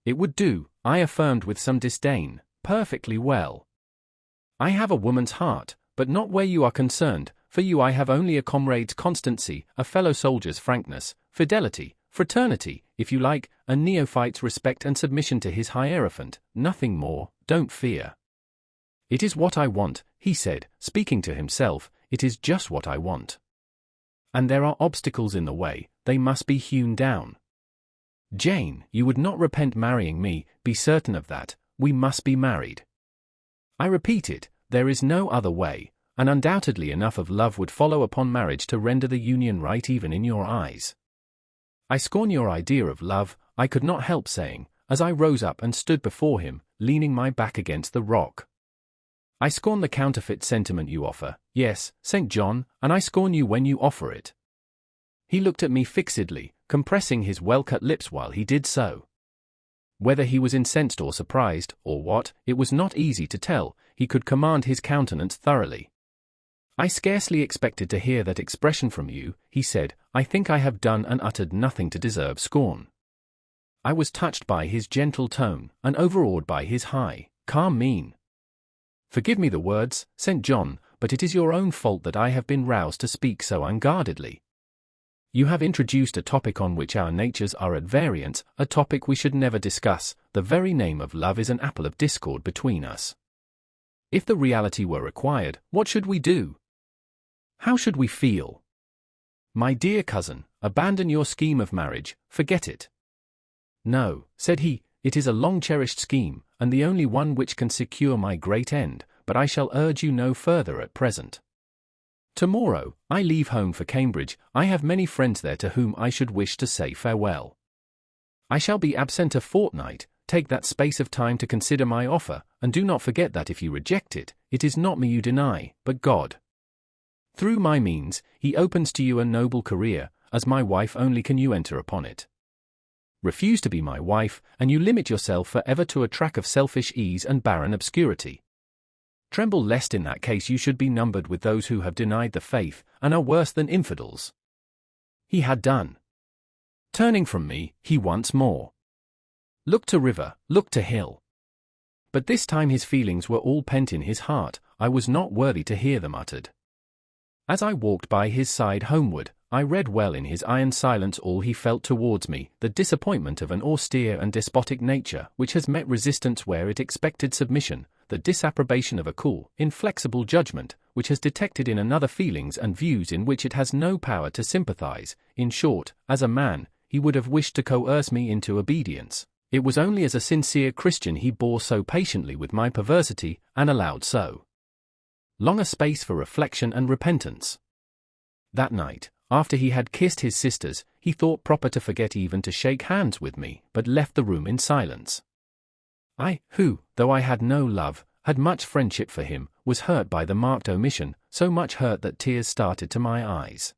It would do, I affirmed with some disdain, perfectly well. I have a woman's heart, but not where you are concerned, for you I have only a comrade's constancy, a fellow soldier's frankness, fidelity, fraternity, if you like, a neophyte's respect and submission to his hierophant, nothing more, don't fear. "It is what I want," he said, speaking to himself, "it is just what I want. And there are obstacles in the way, they must be hewn down. Jane, you would not repent marrying me, be certain of that, we must be married. I repeat it, there is no other way, and undoubtedly enough of love would follow upon marriage to render the union right even in your eyes. I scorn your idea of love," I could not help saying, as I rose up and stood before him, leaning my back against the rock. "I scorn the counterfeit sentiment you offer, yes, St. John, and I scorn you when you offer it." He looked at me fixedly, compressing his well-cut lips while he did so. Whether he was incensed or surprised, or what, it was not easy to tell, he could command his countenance thoroughly. "I scarcely expected to hear that expression from you," he said. "I think I have done and uttered nothing to deserve scorn." I was touched by his gentle tone, and overawed by his high, calm mien. "Forgive me the words, St. John, but it is your own fault that I have been roused to speak so unguardedly. You have introduced a topic on which our natures are at variance, a topic we should never discuss. The very name of love is an apple of discord between us. If the reality were required, what should we do? How should we feel? My dear cousin, abandon your scheme of marriage, forget it." "No," said he, "it is a long-cherished scheme, and the only one which can secure my great end, but I shall urge you no further at present. Tomorrow, I leave home for Cambridge. I have many friends there to whom I should wish to say farewell. I shall be absent a fortnight. Take that space of time to consider my offer, and do not forget that if you reject it, it is not me you deny, but God. Through my means, he opens to you a noble career, as my wife only can you enter upon it. Refuse to be my wife, and you limit yourself forever to a track of selfish ease and barren obscurity. Tremble lest in that case you should be numbered with those who have denied the faith, and are worse than infidels." He had done. Turning from me, he once more looked to river, looked to hill. But this time his feelings were all pent in his heart. I was not worthy to hear them uttered. As I walked by his side homeward, I read well in his iron silence all he felt towards me, the disappointment of an austere and despotic nature which has met resistance where it expected submission, the disapprobation of a cool, inflexible judgment which has detected in another feelings and views in which it has no power to sympathize. In short, as a man, he would have wished to coerce me into obedience. It was only as a sincere Christian he bore so patiently with my perversity, and allowed so long a space for reflection and repentance. That night, after he had kissed his sisters, he thought proper to forget even to shake hands with me, but left the room in silence. I, who, though I had no love, had much friendship for him, was hurt by the marked omission, so much hurt that tears started to my eyes.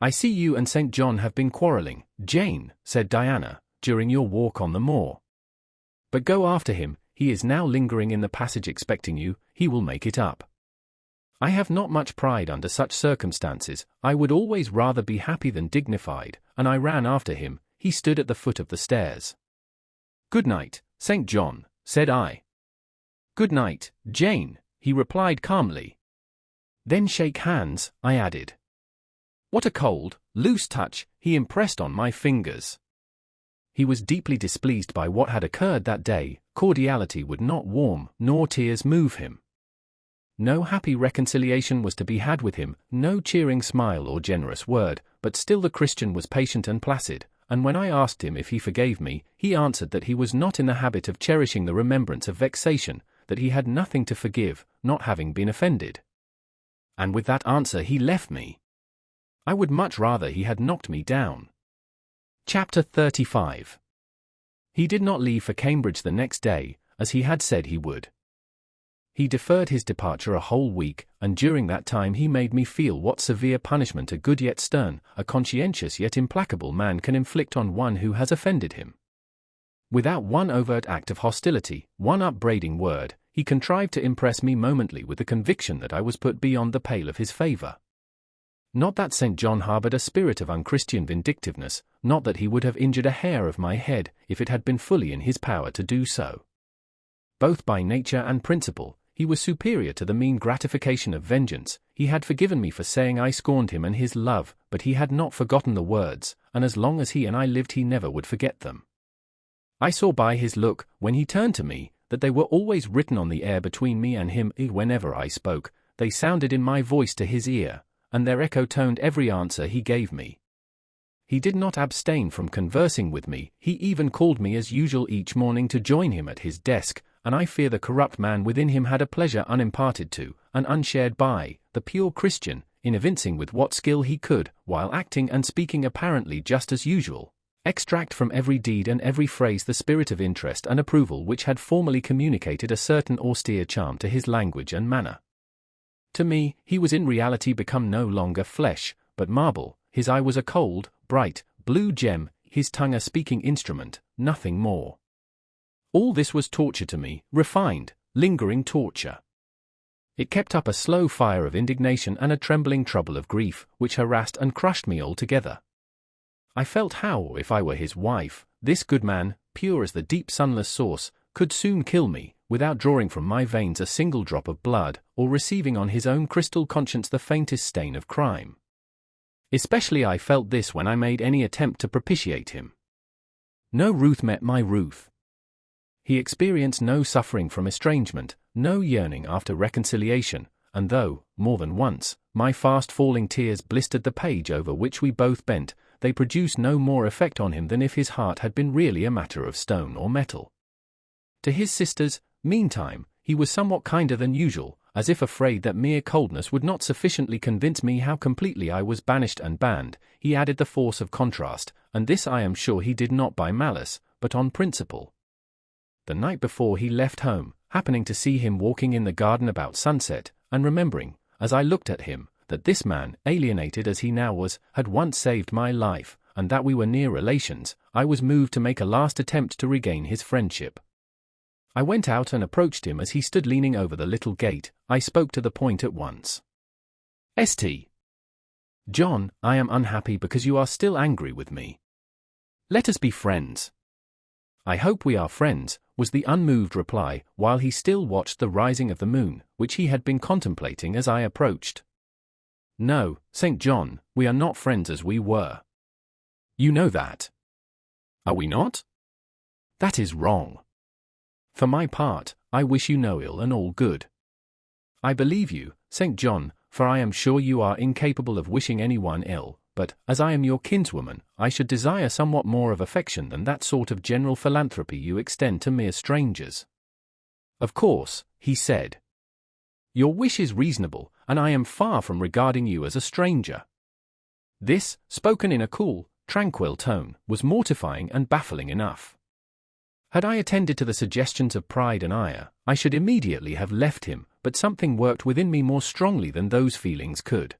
"I see you and St. John have been quarrelling, Jane," said Diana, "during your walk on the moor. But go after him, he is now lingering in the passage expecting you, he will make it up. I have not much pride under such circumstances, I would always rather be happy than dignified, and I ran after him. He stood at the foot of the stairs. "Good night, St. John," said I. "Good night, Jane," he replied calmly. "Then shake hands," I added. What a cold, loose touch he impressed on my fingers. He was deeply displeased by what had occurred that day. Cordiality would not warm, nor tears move him. No happy reconciliation was to be had with him, no cheering smile or generous word, but still the Christian was patient and placid, and when I asked him if he forgave me, he answered that he was not in the habit of cherishing the remembrance of vexation, that he had nothing to forgive, not having been offended. And with that answer he left me. I would much rather he had knocked me down. Chapter 35. He did not leave for Cambridge the next day, as he had said he would. He deferred his departure a whole week, and during that time he made me feel what severe punishment a good yet stern, a conscientious yet implacable man can inflict on one who has offended him. Without one overt act of hostility, one upbraiding word, he contrived to impress me momently with the conviction that I was put beyond the pale of his favor. Not that St. John harbored a spirit of unchristian vindictiveness, not that he would have injured a hair of my head, if it had been fully in his power to do so. Both by nature and principle, he was superior to the mean gratification of vengeance. He had forgiven me for saying I scorned him and his love, but he had not forgotten the words, and as long as he and I lived he never would forget them. I saw by his look, when he turned to me, that they were always written on the air between me and him. Whenever I spoke, they sounded in my voice to his ear, and their echo toned every answer he gave me. He did not abstain from conversing with me, he even called me as usual each morning to join him at his desk, and I fear the corrupt man within him had a pleasure unimparted to, and unshared by, the pure Christian, in evincing with what skill he could, while acting and speaking apparently just as usual, extract from every deed and every phrase the spirit of interest and approval which had formerly communicated a certain austere charm to his language and manner. To me, he was in reality become no longer flesh, but marble, his eye was a cold, bright, blue gem, his tongue a speaking instrument, nothing more. All this was torture to me, refined, lingering torture. It kept up a slow fire of indignation and a trembling trouble of grief, which harassed and crushed me altogether. I felt how, if I were his wife, this good man, pure as the deep sunless source, could soon kill me, without drawing from my veins a single drop of blood, or receiving on his own crystal conscience the faintest stain of crime. Especially I felt this when I made any attempt to propitiate him. No ruth met my ruth. He experienced no suffering from estrangement, no yearning after reconciliation, and though, more than once, my fast-falling tears blistered the page over which we both bent, they produced no more effect on him than if his heart had been really a matter of stone or metal. To his sisters, meantime, he was somewhat kinder than usual, as if afraid that mere coldness would not sufficiently convince me how completely I was banished and banned. He added the force of contrast, and this I am sure he did not by malice, but on principle. The night before he left home, happening to see him walking in the garden about sunset, and remembering, as I looked at him, that this man, alienated as he now was, had once saved my life, and that we were near relations, I was moved to make a last attempt to regain his friendship. I went out and approached him as he stood leaning over the little gate. I spoke to the point at once. St. John, I am unhappy because you are still angry with me. Let us be friends. I hope we are friends, was the unmoved reply, while he still watched the rising of the moon, which he had been contemplating as I approached. No, St. John, we are not friends as we were. You know that. Are we not? That is wrong. For my part, I wish you no ill and all good. I believe you, St. John, for I am sure you are incapable of wishing anyone ill, but, as I am your kinswoman, I should desire somewhat more of affection than that sort of general philanthropy you extend to mere strangers. Of course, he said. Your wish is reasonable, and I am far from regarding you as a stranger. This, spoken in a cool, tranquil tone, was mortifying and baffling enough. Had I attended to the suggestions of pride and ire, I should immediately have left him, but something worked within me more strongly than those feelings could.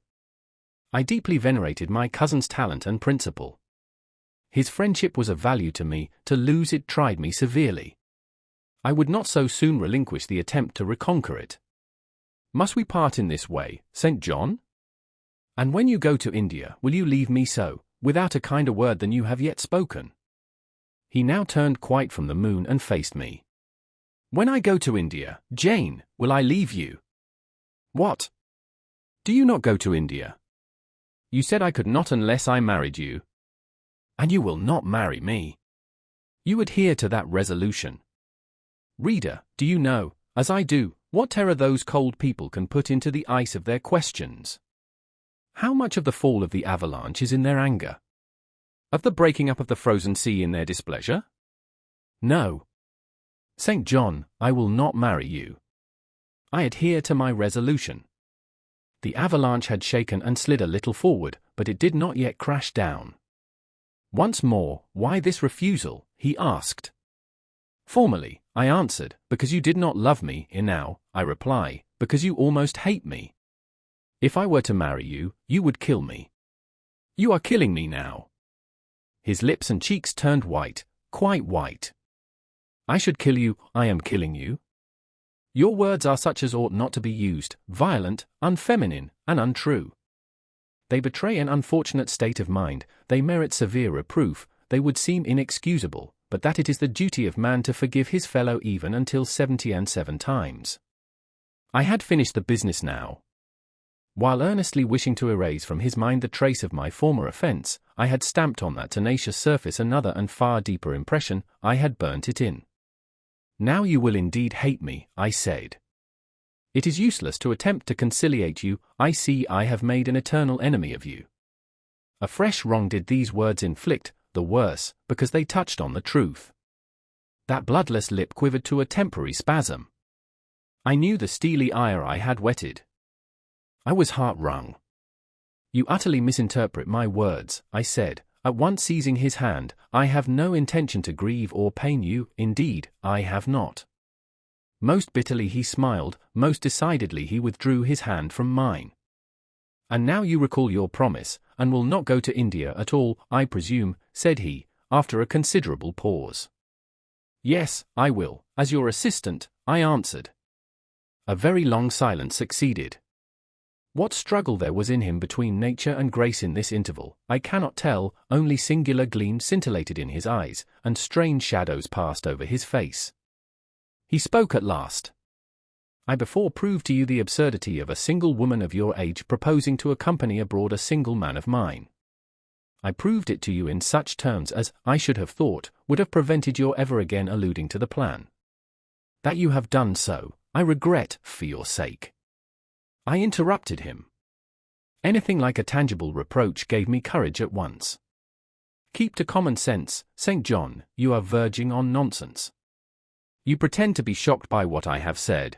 I deeply venerated my cousin's talent and principle. His friendship was of value to me, to lose it tried me severely. I would not so soon relinquish the attempt to reconquer it. Must we part in this way, St. John? And when you go to India, will you leave me so, without a kinder word than you have yet spoken? He now turned quite from the moon and faced me. When I go to India, Jane, will I leave you? What? Do you not go to India? You said I could not unless I married you. And you will not marry me. You adhere to that resolution. Reader, do you know, as I do, what terror those cold people can put into the ice of their questions? How much of the fall of the avalanche is in their anger? Of the breaking up of the frozen sea in their displeasure? No. St. John, I will not marry you. I adhere to my resolution. The avalanche had shaken and slid a little forward, but it did not yet crash down. Once more, why this refusal? He asked. Formerly, I answered, because you did not love me, and now, I reply, because you almost hate me. If I were to marry you, you would kill me. You are killing me now. His lips and cheeks turned white, quite white. I should kill you, I am killing you. Your words are such as ought not to be used, violent, unfeminine, and untrue. They betray an unfortunate state of mind, they merit severe reproof, they would seem inexcusable, but that it is the duty of man to forgive his fellow even until 77 times. I had finished the business now. While earnestly wishing to erase from his mind the trace of my former offence, I had stamped on that tenacious surface another and far deeper impression, I had burnt it in. Now you will indeed hate me, I said. It is useless to attempt to conciliate you, I see I have made an eternal enemy of you. A fresh wrong did these words inflict, the worse, because they touched on the truth. That bloodless lip quivered to a temporary spasm. I knew the steely ire I had whetted. I was heart-wrung. You utterly misinterpret my words, I said, at once seizing his hand. I have no intention to grieve or pain you, indeed, I have not. Most bitterly he smiled, most decidedly he withdrew his hand from mine. And now you recall your promise, and will not go to India at all, I presume, said he, after a considerable pause. Yes, I will, as your assistant, I answered. A very long silence succeeded. What struggle there was in him between nature and grace in this interval, I cannot tell, only singular gleams scintillated in his eyes, and strange shadows passed over his face. He spoke at last. I before proved to you the absurdity of a single woman of your age proposing to accompany abroad a single man of mine. I proved it to you in such terms as, I should have thought, would have prevented your ever again alluding to the plan. That you have done so, I regret, for your sake. I interrupted him. Anything like a tangible reproach gave me courage at once. Keep to common sense, St. John, you are verging on nonsense. You pretend to be shocked by what I have said.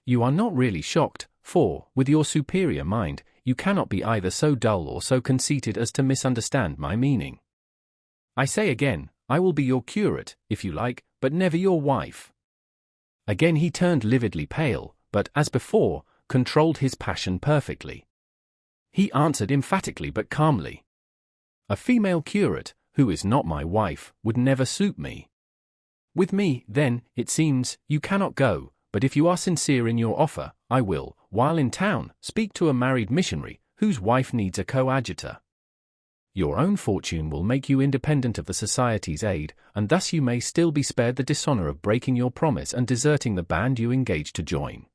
You are not really shocked, for, with your superior mind, you cannot be either so dull or so conceited as to misunderstand my meaning. I say again, I will be your curate, if you like, but never your wife. Again he turned lividly pale, but, as before, controlled his passion perfectly. He answered emphatically but calmly. A female curate, who is not my wife, would never suit me. With me, then, it seems, you cannot go, but if you are sincere in your offer, I will, while in town, speak to a married missionary, whose wife needs a coadjutor. Your own fortune will make you independent of the Society's aid, and thus you may still be spared the dishonor of breaking your promise and deserting the band you engaged to join.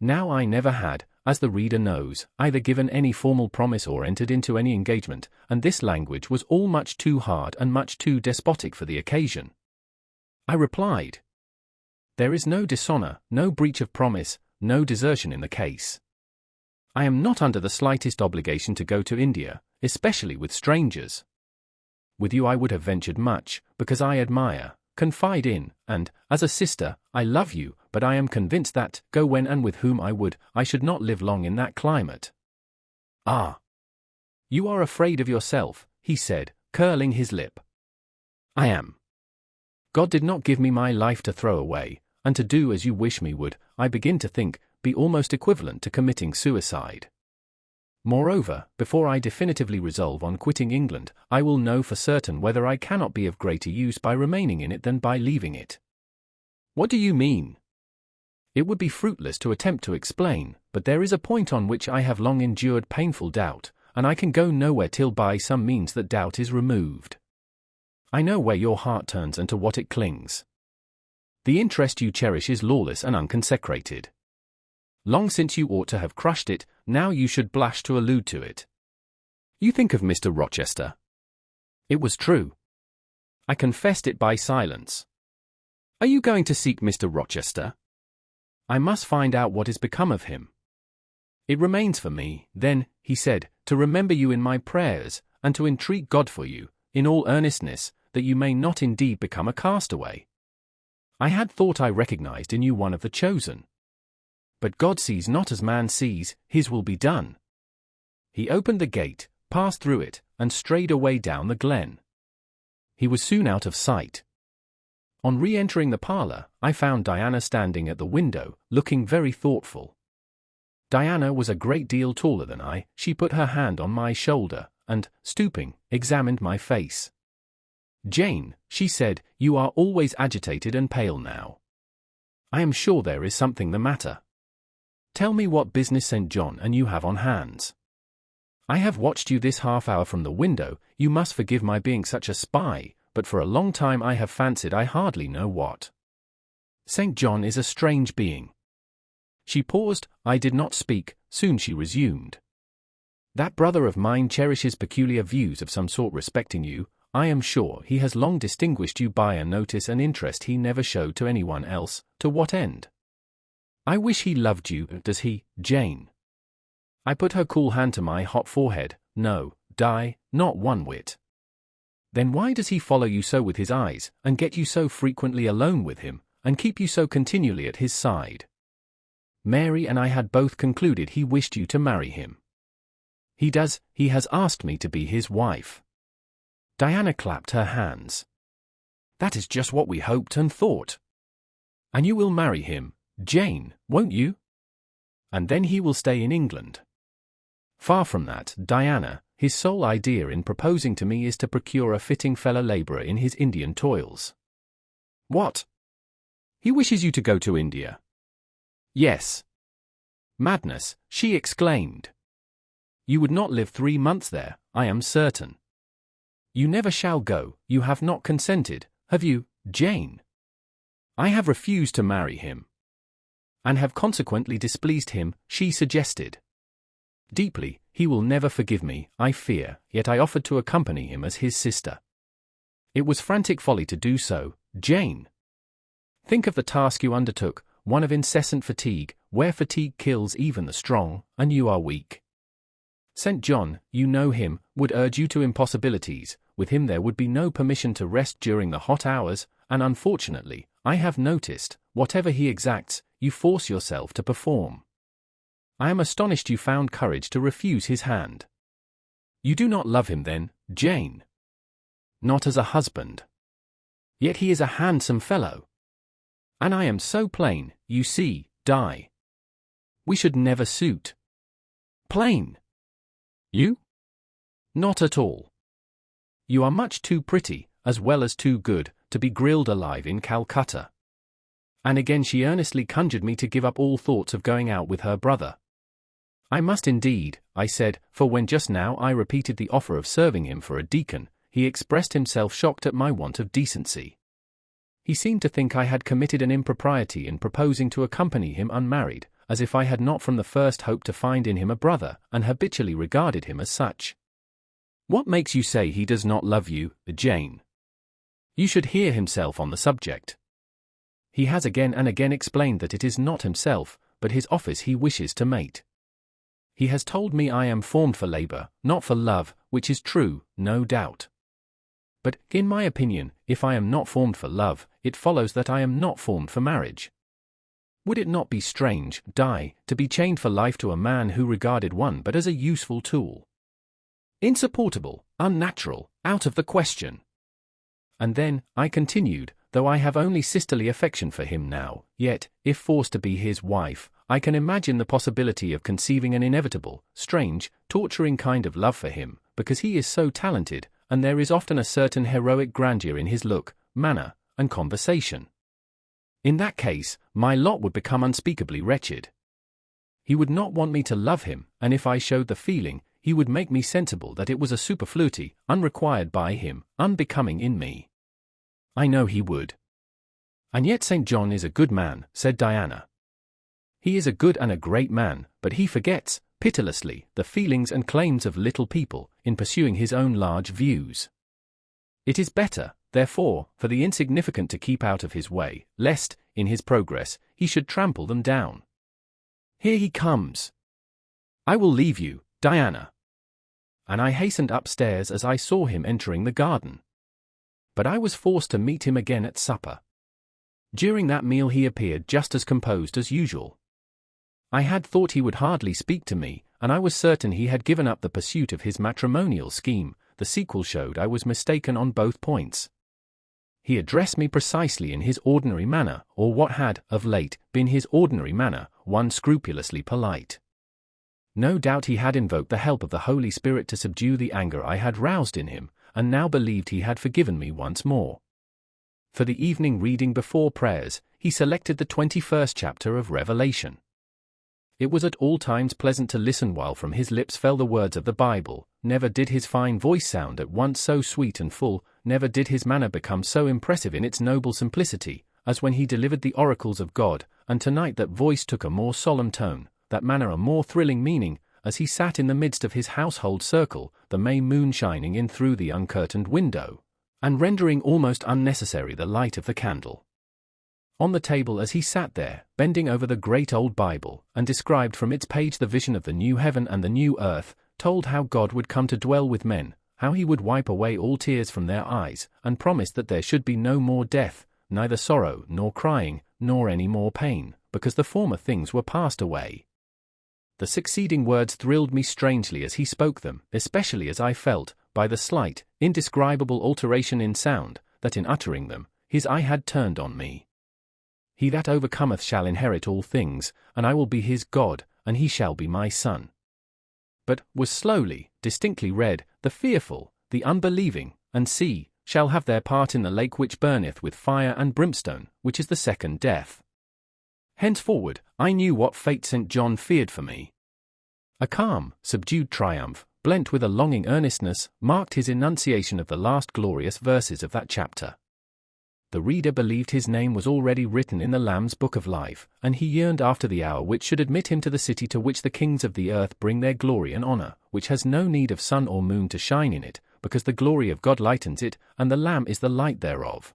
Now I never had, as the reader knows, either given any formal promise or entered into any engagement, and this language was all much too hard and much too despotic for the occasion. I replied, there is no dishonor, no breach of promise, no desertion in the case. I am not under the slightest obligation to go to India, especially with strangers. With you I would have ventured much, because I admire, confide in, and, as a sister, I love you, but I am convinced that, go when and with whom I would, I should not live long in that climate. Ah! You are afraid of yourself, he said, curling his lip. I am. God did not give me my life to throw away, and to do as you wish me would, I begin to think, be almost equivalent to committing suicide. Moreover, before I definitively resolve on quitting England, I will know for certain whether I cannot be of greater use by remaining in it than by leaving it. What do you mean? It would be fruitless to attempt to explain, but there is a point on which I have long endured painful doubt, and I can go nowhere till by some means that doubt is removed. I know where your heart turns and to what it clings. The interest you cherish is lawless and unconsecrated. Long since you ought to have crushed it, now you should blush to allude to it. You think of Mr. Rochester. It was true. I confessed it by silence. Are you going to seek Mr. Rochester? I must find out what is become of him. It remains for me, then, he said, to remember you in my prayers, and to entreat God for you, in all earnestness, that you may not indeed become a castaway. I had thought I recognized in you one of the chosen. But God sees not as man sees, his will be done. He opened the gate, passed through it, and strayed away down the glen. He was soon out of sight. On re-entering the parlor, I found Diana standing at the window, looking very thoughtful. Diana was a great deal taller than I. She put her hand on my shoulder, and, stooping, examined my face. Jane, she said, you are always agitated and pale now. I am sure there is something the matter. Tell me what business St. John and you have on hands. I have watched you this half hour from the window. You must forgive my being such a spy, but for a long time I have fancied I hardly know what. St. John is a strange being. She paused, I did not speak, soon she resumed. That brother of mine cherishes peculiar views of some sort respecting you. I am sure he has long distinguished you by a notice and interest he never showed to anyone else. To what end? I wish he loved you. Does he, Jane? I put her cool hand to my hot forehead. No, Di, not one whit. Then why does he follow you so with his eyes, and get you so frequently alone with him, and keep you so continually at his side? Mary and I had both concluded he wished you to marry him. He does. He has asked me to be his wife. Diana clapped her hands. That is just what we hoped and thought. And you will marry him, Jane, won't you? And then he will stay in England. Far from that, Diana, his sole idea in proposing to me is to procure a fitting fellow labourer in his Indian toils. What? He wishes you to go to India? Yes. Madness, she exclaimed. You would not live 3 months there, I am certain. You never shall go. You have not consented, have you, Jane? I have refused to marry him. And have consequently displeased him, she suggested. Deeply, he will never forgive me, I fear, yet I offered to accompany him as his sister. It was frantic folly to do so, Jane. Think of the task you undertook, one of incessant fatigue, where fatigue kills even the strong, and you are weak. St. John, you know him, would urge you to impossibilities. With him there would be no permission to rest during the hot hours, and unfortunately, I have noticed, whatever he exacts, you force yourself to perform. I am astonished you found courage to refuse his hand. You do not love him then, Jane? Not as a husband. Yet he is a handsome fellow. And I am so plain, you see, Di. We should never suit. Plain? You? Not at all. You are much too pretty, as well as too good, to be grilled alive in Calcutta. And again she earnestly conjured me to give up all thoughts of going out with her brother. I must indeed, I said, for when just now I repeated the offer of serving him for a deacon, he expressed himself shocked at my want of decency. He seemed to think I had committed an impropriety in proposing to accompany him unmarried, as if I had not from the first hoped to find in him a brother, and habitually regarded him as such. What makes you say he does not love you, Jane? You should hear himself on the subject. He has again and again explained that it is not himself, but his office he wishes to mate. He has told me I am formed for labour, not for love, which is true, no doubt. But, in my opinion, if I am not formed for love, it follows that I am not formed for marriage. Would it not be strange, Di, to be chained for life to a man who regarded one but as a useful tool? Insupportable, unnatural, out of the question. And then, I continued, though I have only sisterly affection for him now, yet, if forced to be his wife, I can imagine the possibility of conceiving an inevitable, strange, torturing kind of love for him, because he is so talented, and there is often a certain heroic grandeur in his look, manner, and conversation. In that case, my lot would become unspeakably wretched. He would not want me to love him, and if I showed the feeling, he would make me sensible that it was a superfluity, unrequired by him, unbecoming in me. I know he would. And yet St. John is a good man, said Diana. He is a good and a great man, but he forgets, pitilessly, the feelings and claims of little people, in pursuing his own large views. It is better, therefore, for the insignificant to keep out of his way, lest, in his progress, he should trample them down. Here he comes. I will leave you, Diana. And I hastened upstairs as I saw him entering the garden. But I was forced to meet him again at supper. During that meal he appeared just as composed as usual. I had thought he would hardly speak to me, and I was certain he had given up the pursuit of his matrimonial scheme. The sequel showed I was mistaken on both points. He addressed me precisely in his ordinary manner, or what had, of late, been his ordinary manner, one scrupulously polite. No doubt he had invoked the help of the Holy Spirit to subdue the anger I had roused in him, and now believed he had forgiven me once more. For the evening reading before prayers, he selected the 21st chapter of Revelation. It was at all times pleasant to listen while from his lips fell the words of the Bible. Never did his fine voice sound at once so sweet and full, never did his manner become so impressive in its noble simplicity, as when he delivered the oracles of God, and tonight that voice took a more solemn tone, that manner a more thrilling meaning, as he sat in the midst of his household circle, the May moon shining in through the uncurtained window, and rendering almost unnecessary the light of the candle. On the table as he sat there, bending over the great old Bible, and described from its page the vision of the new heaven and the new earth, told how God would come to dwell with men, how he would wipe away all tears from their eyes, and promised that there should be no more death, neither sorrow nor crying, nor any more pain, because the former things were passed away. The succeeding words thrilled me strangely as he spoke them, especially as I felt, by the slight, indescribable alteration in sound, that in uttering them, his eye had turned on me. He that overcometh shall inherit all things, and I will be his God, and he shall be my son. But was slowly, distinctly read, the fearful, the unbelieving, and see, shall have their part in the lake which burneth with fire and brimstone, which is the second death. Henceforward, I knew what fate St. John feared for me. A calm, subdued triumph, blent with a longing earnestness, marked his enunciation of the last glorious verses of that chapter. The reader believed his name was already written in the Lamb's book of life, and he yearned after the hour which should admit him to the city to which the kings of the earth bring their glory and honor, which has no need of sun or moon to shine in it, because the glory of God lightens it, and the Lamb is the light thereof.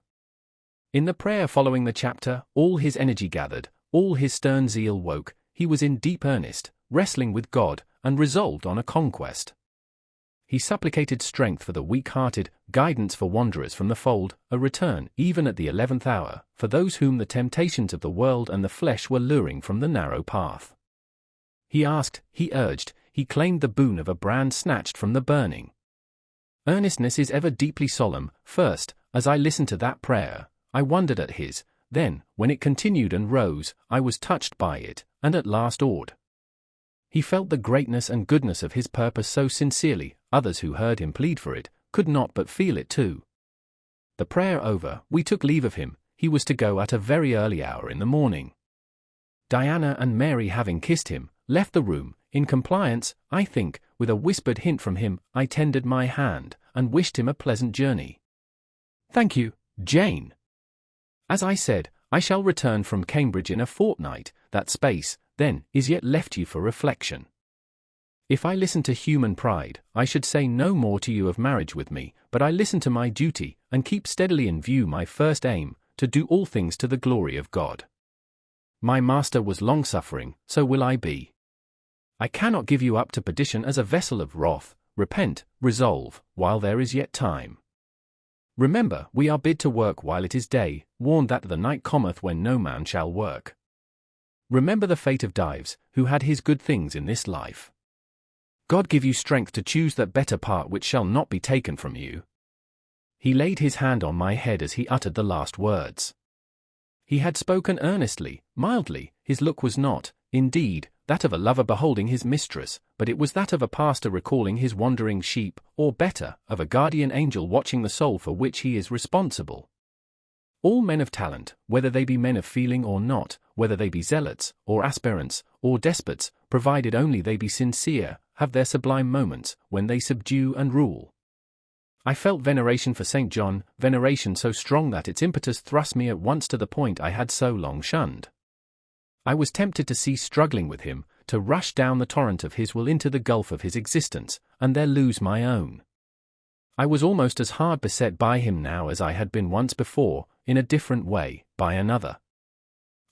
In the prayer following the chapter, all his energy gathered, all his stern zeal woke, he was in deep earnest, wrestling with God, and resolved on a conquest. He supplicated strength for the weak-hearted, guidance for wanderers from the fold, a return, even at the 11th hour, for those whom the temptations of the world and the flesh were luring from the narrow path. He asked, he urged, he claimed the boon of a brand snatched from the burning. Earnestness is ever deeply solemn. First, as I listened to that prayer, I wondered at his, then, when it continued and rose, I was touched by it, and at last awed. He felt the greatness and goodness of his purpose so sincerely, others who heard him plead for it, could not but feel it too. The prayer over, we took leave of him. He was to go at a very early hour in the morning. Diana and Mary, having kissed him, left the room. In compliance, I think, with a whispered hint from him, I tendered my hand, and wished him a pleasant journey. "Thank you, Jane. As I said, I shall return from Cambridge in a fortnight. That space, then, is yet left you for reflection. If I listened to human pride, I should say no more to you of marriage with me, but I listen to my duty, and keep steadily in view my first aim, to do all things to the glory of God. My Master was long-suffering, so will I be. I cannot give you up to perdition as a vessel of wrath. Repent, resolve, while there is yet time. Remember, we are bid to work while it is day, warned that the night cometh when no man shall work. Remember the fate of Dives, who had his good things in this life. God give you strength to choose that better part which shall not be taken from you." He laid his hand on my head as he uttered the last words. He had spoken earnestly, mildly. His look was not, indeed, that of a lover beholding his mistress, but it was that of a pastor recalling his wandering sheep, or better, of a guardian angel watching the soul for which he is responsible. All men of talent, whether they be men of feeling or not, whether they be zealots, or aspirants, or despots, provided only they be sincere, have their sublime moments, when they subdue and rule. I felt veneration for St. John, veneration so strong that its impetus thrust me at once to the point I had so long shunned. I was tempted to cease struggling with him, to rush down the torrent of his will into the gulf of his existence, and there lose my own. I was almost as hard beset by him now as I had been once before, in a different way, by another.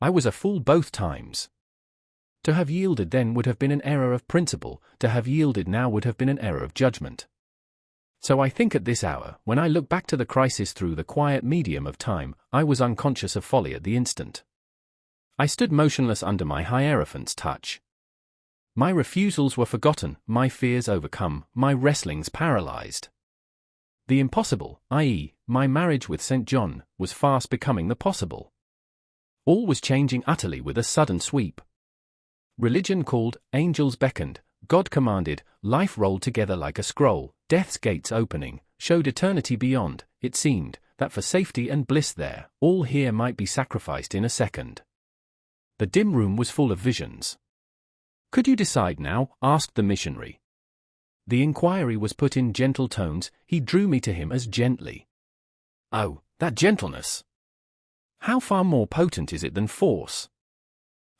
I was a fool both times. To have yielded then would have been an error of principle, to have yielded now would have been an error of judgment. So I think at this hour, when I look back to the crisis through the quiet medium of time, I was unconscious of folly at the instant. I stood motionless under my Hierophant's touch. My refusals were forgotten, my fears overcome, my wrestlings paralyzed. The impossible, i.e., my marriage with St. John, was fast becoming the possible. All was changing utterly with a sudden sweep. Religion called, angels beckoned, God commanded, life rolled together like a scroll, death's gates opening, showed eternity beyond. It seemed that for safety and bliss there, all here might be sacrificed in a second. The dim room was full of visions. "Could you decide now?" asked the missionary. The inquiry was put in gentle tones. He drew me to him as gently. Oh, that gentleness! How far more potent is it than force?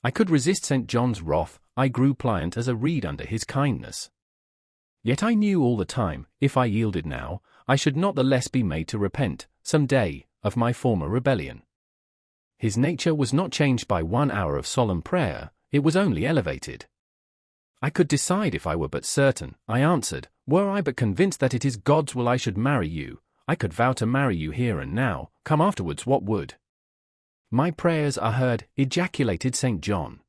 I could resist St. John's wrath. I grew pliant as a reed under his kindness. Yet I knew all the time, if I yielded now, I should not the less be made to repent, some day, of my former rebellion. His nature was not changed by 1 hour of solemn prayer, it was only elevated. I could decide if I were but certain, I answered, were I but convinced that it is God's will I should marry you, I could vow to marry you here and now, come afterwards what would. My prayers are heard, ejaculated St. John.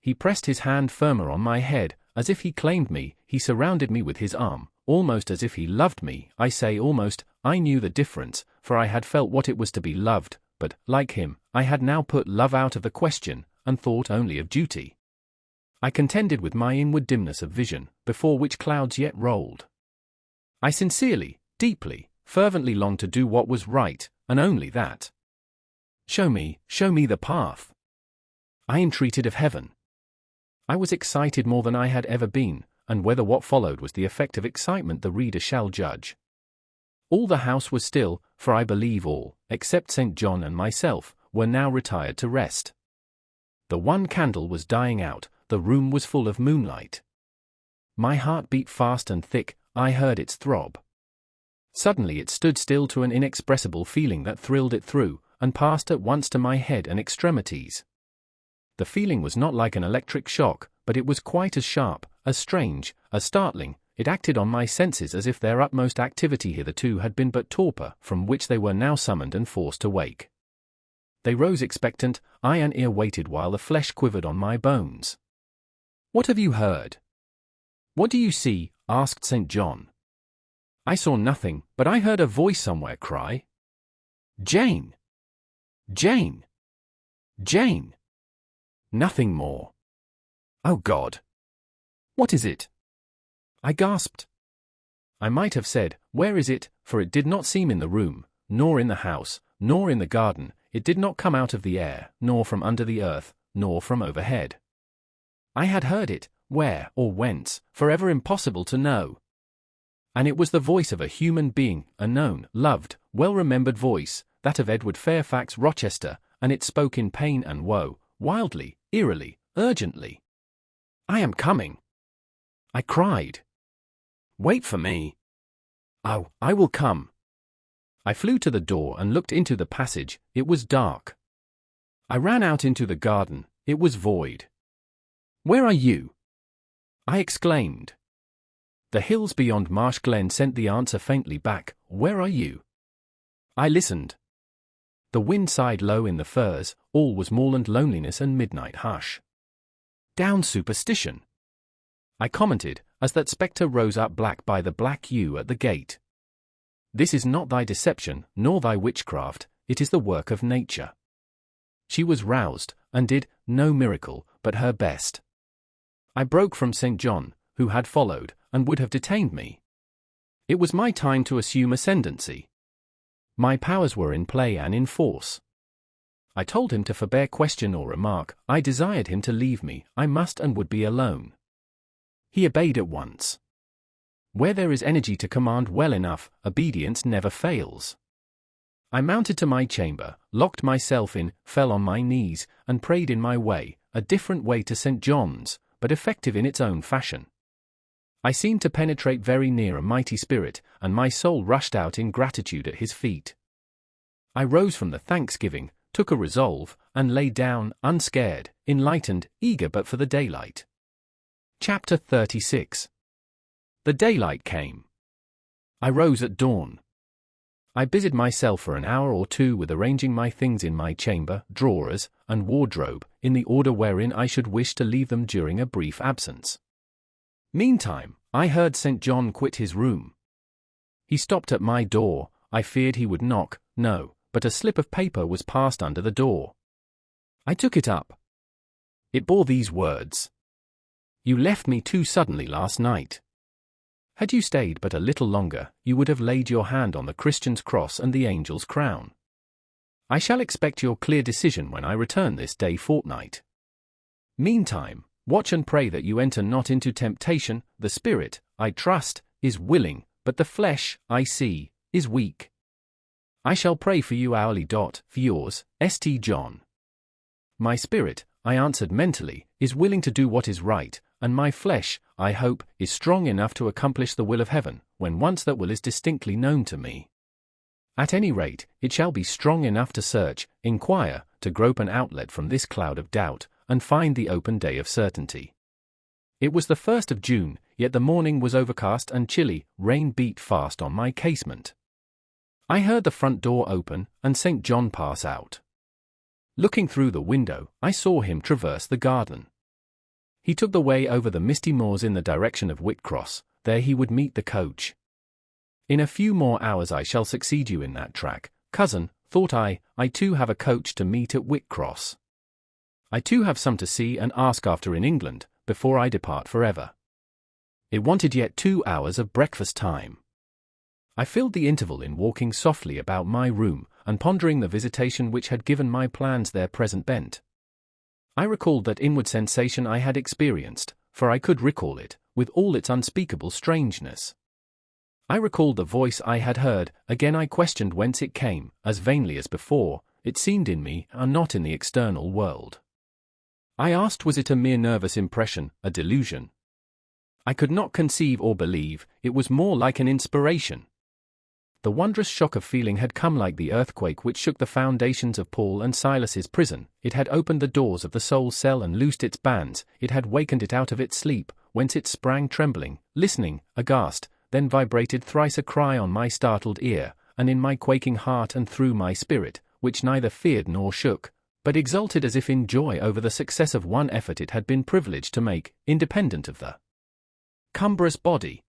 He pressed his hand firmer on my head, as if he claimed me, he surrounded me with his arm, almost as if he loved me, I say almost, I knew the difference, for I had felt what it was to be loved, but, like him, I had now put love out of the question, and thought only of duty. I contended with my inward dimness of vision, before which clouds yet rolled. I sincerely, deeply, fervently longed to do what was right, and only that. Show me the path. I entreated of heaven. I was excited more than I had ever been, and whether what followed was the effect of excitement the reader shall judge. All the house was still, for I believe all, except St. John and myself, were now retired to rest. The one candle was dying out, the room was full of moonlight. My heart beat fast and thick, I heard its throb. Suddenly it stood still to an inexpressible feeling that thrilled it through, and passed at once to my head and extremities. The feeling was not like an electric shock, but it was quite as sharp, as strange, as startling. It acted on my senses as if their utmost activity hitherto had been but torpor, from which they were now summoned and forced to wake. They rose expectant, eye and ear waited while the flesh quivered on my bones. "What have you heard? What do you see?" asked St. John. I saw nothing, but I heard a voice somewhere cry, "Jane! Jane! Jane!" Nothing more. Oh God! What is it? I gasped. I might have said, "Where is it?" for it did not seem in the room, nor in the house, nor in the garden. It did not come out of the air, nor from under the earth, nor from overhead. I had heard it, where or whence, forever impossible to know. And it was the voice of a human being, a known, loved, well-remembered voice, that of Edward Fairfax Rochester, and it spoke in pain and woe, wildly, eerily, urgently. "I am coming," I cried. "Wait for me." "Oh, I will come." I flew to the door and looked into the passage. It was dark. I ran out into the garden. It was void. "Where are you?" I exclaimed. The hills beyond Marsh Glen sent the answer faintly back, "Where are you?" I listened. The wind sighed low in the firs, all was moorland loneliness and midnight hush. "Down superstition," I commented, as that spectre rose up black by the black yew at the gate. "This is not thy deception, nor thy witchcraft, it is the work of nature." She was roused, and did, no miracle, but her best. I broke from St. John, who had followed, and would have detained me. It was my time to assume ascendancy. My powers were in play and in force. I told him to forbear question or remark. I desired him to leave me. I must and would be alone. He obeyed at once. Where there is energy to command well enough, obedience never fails. I mounted to my chamber, locked myself in, fell on my knees, and prayed in my way, a different way to St. John's, but effective in its own fashion. I seemed to penetrate very near a mighty spirit, and my soul rushed out in gratitude at his feet. I rose from the thanksgiving, took a resolve, and lay down, unscared, enlightened, eager but for the daylight. Chapter 36. The daylight came. I rose at dawn. I busied myself for an hour or two with arranging my things in my chamber, drawers, and wardrobe, in the order wherein I should wish to leave them during a brief absence. Meantime, I heard St. John quit his room. He stopped at my door. I feared he would knock, no, but a slip of paper was passed under the door. I took it up. It bore these words: "You left me too suddenly last night. Had you stayed but a little longer, you would have laid your hand on the Christian's cross and the angel's crown. I shall expect your clear decision when I return this day fortnight. Meantime, watch and pray that you enter not into temptation. The spirit, I trust, is willing, but the flesh, I see, is weak. I shall pray for you hourly. For yours, St. John." My spirit, I answered mentally, is willing to do what is right, and my flesh, I hope, is strong enough to accomplish the will of heaven, when once that will is distinctly known to me. At any rate, it shall be strong enough to search, inquire, to grope an outlet from this cloud of doubt, and find the open day of certainty. It was the 1st of June, yet the morning was overcast and chilly, rain beat fast on my casement. I heard the front door open, and St. John pass out. Looking through the window, I saw him traverse the garden. He took the way over the misty moors in the direction of Whitcross. There he would meet the coach. In a few more hours I shall succeed you in that track, cousin, thought I too have a coach to meet at Whitcross. I too have some to see and ask after in England, before I depart forever. It wanted yet 2 hours of breakfast time. I filled the interval in walking softly about my room, and pondering the visitation which had given my plans their present bent. I recalled that inward sensation I had experienced, for I could recall it, with all its unspeakable strangeness. I recalled the voice I had heard. Again I questioned whence it came, as vainly as before. It seemed in me, and not in the external world. I asked, was it a mere nervous impression, a delusion? I could not conceive or believe. It was more like an inspiration. The wondrous shock of feeling had come like the earthquake which shook the foundations of Paul and Silas's prison. It had opened the doors of the soul cell and loosed its bands. It had wakened it out of its sleep, whence it sprang trembling, listening, aghast, then vibrated thrice a cry on my startled ear, and in my quaking heart and through my spirit, which neither feared nor shook, but exulted as if in joy over the success of one effort it had been privileged to make, independent of the cumbrous body.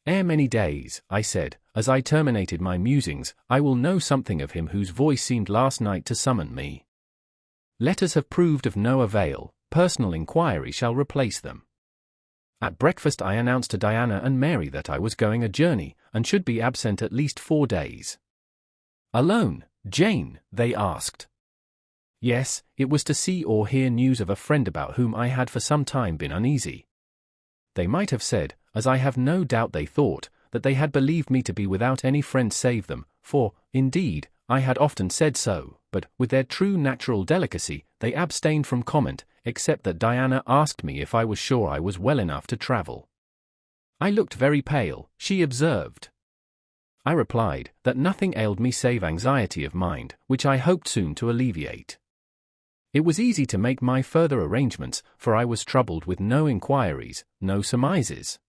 Ere many days, I said, as I terminated my musings, I will know something of him whose voice seemed last night to summon me. Letters have proved of no avail, personal inquiry shall replace them. At breakfast I announced to Diana and Mary that I was going a journey, and should be absent at least 4 days. Alone, Jane? They asked. Yes, it was to see or hear news of a friend about whom I had for some time been uneasy. They might have said, as I have no doubt they thought, that they had believed me to be without any friend save them, for, indeed, I had often said so, but, with their true natural delicacy, they abstained from comment, except that Diana asked me if I was sure I was well enough to travel. I looked very pale, she observed. I replied that nothing ailed me save anxiety of mind, which I hoped soon to alleviate. It was easy to make my further arrangements, for I was troubled with no inquiries, no surmises.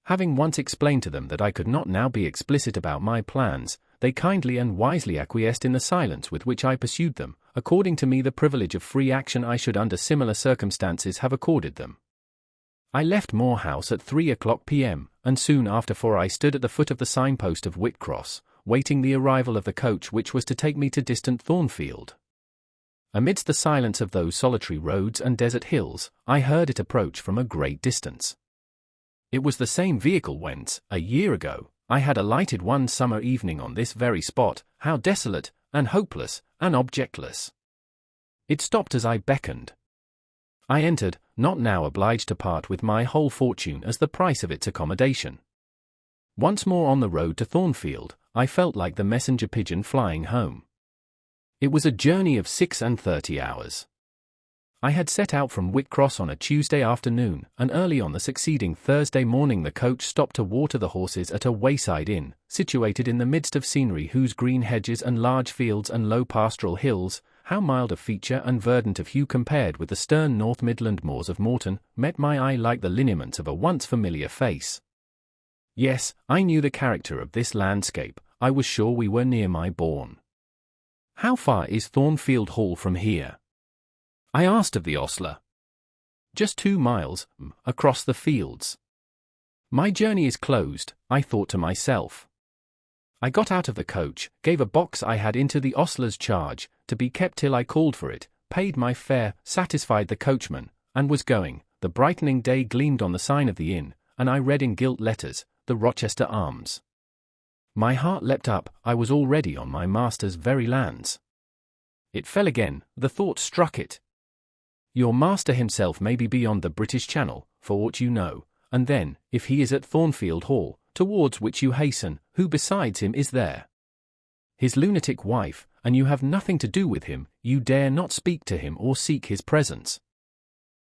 Having once explained to them that I could not now be explicit about my plans, they kindly and wisely acquiesced in the silence with which I pursued them, according to me the privilege of free action I should under similar circumstances have accorded them. I left Moor House at 3:00 p.m, and soon after 4 I stood at the foot of the signpost of Whitcross, waiting the arrival of the coach which was to take me to distant Thornfield. Amidst the silence of those solitary roads and desert hills, I heard it approach from a great distance. It was the same vehicle whence, a year ago, I had alighted one summer evening on this very spot. How desolate, and hopeless, and objectless! It stopped as I beckoned. I entered, not now obliged to part with my whole fortune as the price of its accommodation. Once more on the road to Thornfield, I felt like the messenger pigeon flying home. It was a journey of 36 hours. I had set out from Whitcross on a Tuesday afternoon, and early on the succeeding Thursday morning the coach stopped to water the horses at a wayside inn, situated in the midst of scenery whose green hedges and large fields and low pastoral hills, how mild of feature and verdant of hue compared with the stern North Midland moors of Morton, met my eye like the lineaments of a once familiar face. Yes, I knew the character of this landscape. I was sure we were near my bourne. How far is Thornfield Hall from here? I asked of the ostler. Just 2 miles, across the fields. My journey is closed, I thought to myself. I got out of the coach, gave a box I had into the ostler's charge, to be kept till I called for it, paid my fare, satisfied the coachman, and was going. The brightening day gleamed on the sign of the inn, and I read in gilt letters, the Rochester Arms. My heart leapt up. I was already on my master's very lands. It fell again, the thought struck it. Your master himself may be beyond the British Channel, for aught you know, and then, if he is at Thornfield Hall, towards which you hasten, who besides him is there? His lunatic wife, and you have nothing to do with him. You dare not speak to him or seek his presence.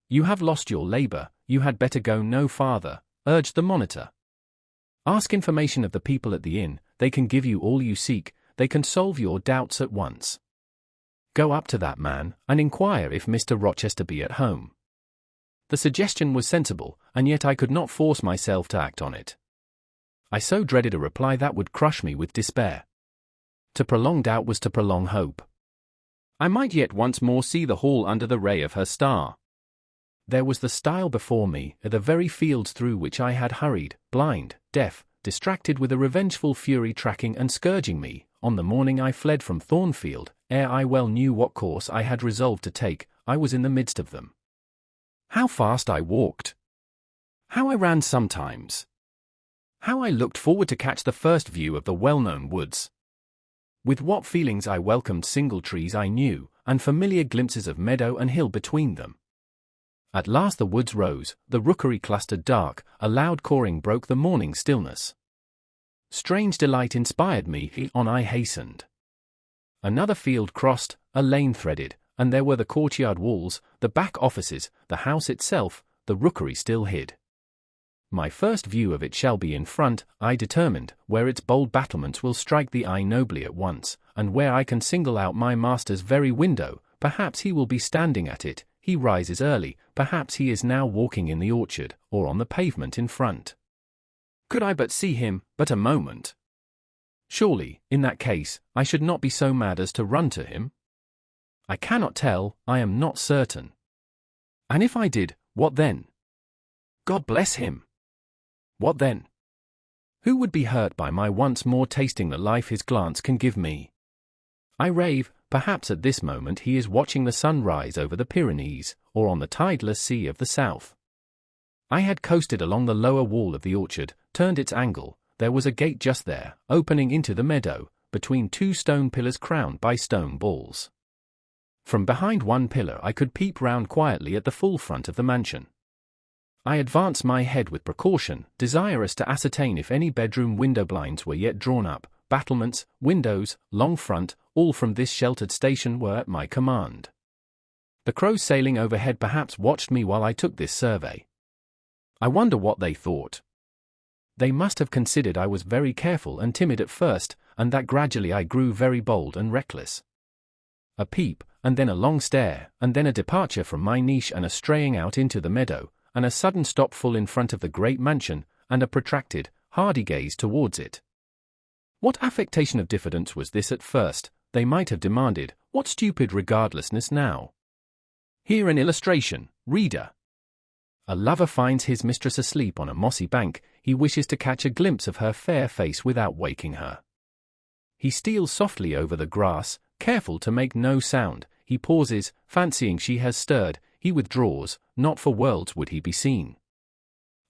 You have lost your labor, you had better go no farther, urged the monitor. Ask information of the people at the inn, they can give you all you seek, they can solve your doubts at once. Go up to that man, and inquire if Mr. Rochester be at home. The suggestion was sensible, and yet I could not force myself to act on it. I so dreaded a reply that would crush me with despair. To prolong doubt was to prolong hope. I might yet once more see the hall under the ray of her star. There was the stile before me, the very fields through which I had hurried, blind, deaf, distracted with a revengeful fury tracking and scourging me, on the morning I fled from Thornfield. Ere I well knew what course I had resolved to take, I was in the midst of them. How fast I walked! How I ran sometimes! How I looked forward to catch the first view of the well-known woods! With what feelings I welcomed single trees I knew, and familiar glimpses of meadow and hill between them. At last the woods rose, the rookery clustered dark, a loud cawing broke the morning stillness. Strange delight inspired me, on I hastened. Another field crossed, a lane threaded, and there were the courtyard walls, the back offices, the house itself, the rookery still hid. My first view of it shall be in front, I determined, where its bold battlements will strike the eye nobly at once, and where I can single out my master's very window. Perhaps he will be standing at it, he rises early, perhaps he is now walking in the orchard, or on the pavement in front. Could I but see him, but a moment! Surely, in that case, I should not be so mad as to run to him? I cannot tell, I am not certain. And if I did, what then? God bless him! What then? Who would be hurt by my once more tasting the life his glance can give me? I rave, perhaps at this moment he is watching the sun rise over the Pyrenees, or on the tideless sea of the south. I had coasted along the lower wall of the orchard, turned its angle. There was a gate just there, opening into the meadow, between two stone pillars crowned by stone balls. From behind one pillar I could peep round quietly at the full front of the mansion. I advanced my head with precaution, desirous to ascertain if any bedroom window blinds were yet drawn up. Battlements, windows, long front, all from this sheltered station were at my command. The crows sailing overhead perhaps watched me while I took this survey. I wonder what they thought. They must have considered I was very careful and timid at first, and that gradually I grew very bold and reckless. A peep, and then a long stare, and then a departure from my niche and a straying out into the meadow, and a sudden stop full in front of the great mansion, and a protracted, hardy gaze towards it. What affectation of diffidence was this at first, they might have demanded, what stupid regardlessness now? Here an illustration, reader. A lover finds his mistress asleep on a mossy bank, he wishes to catch a glimpse of her fair face without waking her. He steals softly over the grass, careful to make no sound, he pauses, fancying she has stirred, he withdraws, not for worlds would he be seen.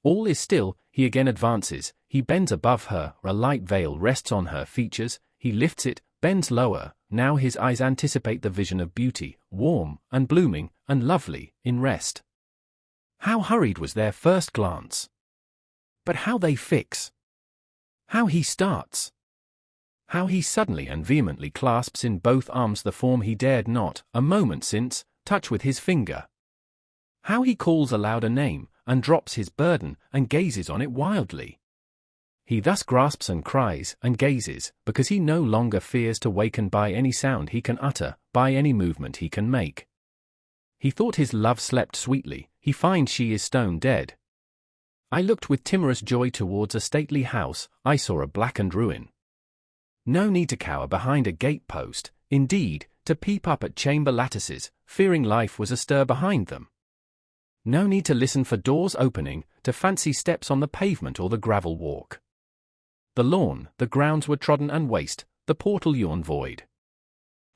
All is still, he again advances, he bends above her, a light veil rests on her features, he lifts it, bends lower, now his eyes anticipate the vision of beauty, warm, and blooming, and lovely, in rest. How hurried was their first glance! But how they fix! How he starts! How he suddenly and vehemently clasps in both arms the form he dared not, a moment since, touch with his finger! How he calls aloud a name, and drops his burden, and gazes on it wildly! He thus grasps and cries, and gazes, because he no longer fears to waken by any sound he can utter, by any movement he can make. He thought his love slept sweetly, he finds she is stone dead. I looked with timorous joy towards a stately house, I saw a blackened ruin. No need to cower behind a gate-post, indeed, to peep up at chamber lattices, fearing life was astir behind them. No need to listen for doors opening, to fancy steps on the pavement or the gravel walk. The lawn, the grounds were trodden and waste, the portal yawned void.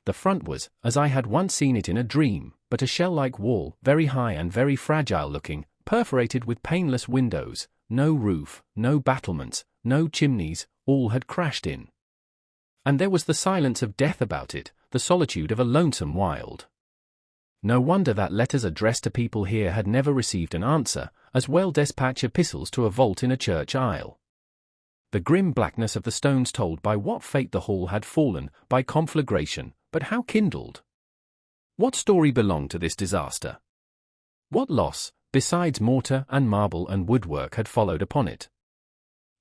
The front was, as I had once seen it in a dream, but a shell-like wall, very high and very fragile-looking, perforated with paneless windows, no roof, no battlements, no chimneys, all had crashed in. And there was the silence of death about it, the solitude of a lonesome wild. No wonder that letters addressed to people here had never received an answer, as well despatch epistles to a vault in a church aisle. The grim blackness of the stones told by what fate the hall had fallen, by conflagration, but how kindled? What story belonged to this disaster? What loss, besides mortar and marble and woodwork had followed upon it?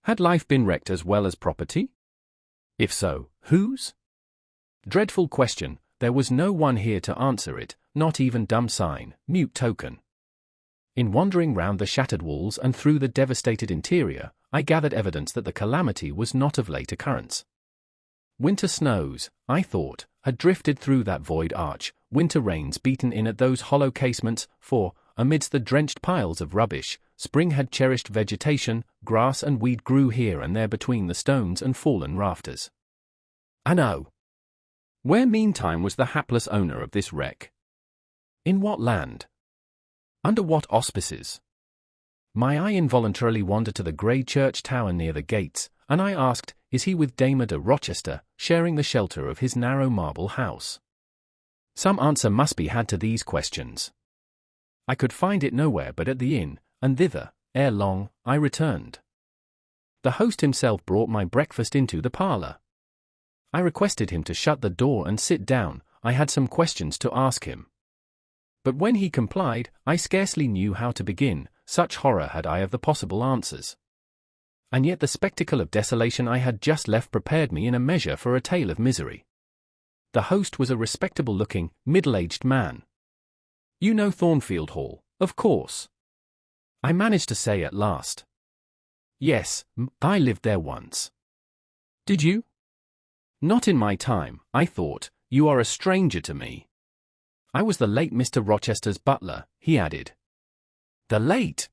Had life been wrecked as well as property? If so, whose? Dreadful question, there was no one here to answer it, not even dumb sign, mute token. In wandering round the shattered walls and through the devastated interior, I gathered evidence that the calamity was not of late occurrence. Winter snows, I thought, had drifted through that void arch, winter rains beaten in at those hollow casements, for, amidst the drenched piles of rubbish, spring had cherished vegetation, grass and weed grew here and there between the stones and fallen rafters. And oh! Where meantime was the hapless owner of this wreck? In what land? Under what auspices? My eye involuntarily wandered to the grey church tower near the gates, and I asked, is he with Dame de Rochester, sharing the shelter of his narrow marble house? Some answer must be had to these questions. I could find it nowhere but at the inn, and thither, ere long, I returned. The host himself brought my breakfast into the parlour. I requested him to shut the door and sit down. I had some questions to ask him. But when he complied, I scarcely knew how to begin, such horror had I of the possible answers. And yet the spectacle of desolation I had just left prepared me in a measure for a tale of misery. The host was a respectable-looking, middle-aged man. You know Thornfield Hall, of course? I managed to say at last. Yes, I lived there once. Did you? Not in my time, I thought. You are a stranger to me. I was the late Mr. Rochester's butler, he added. The late?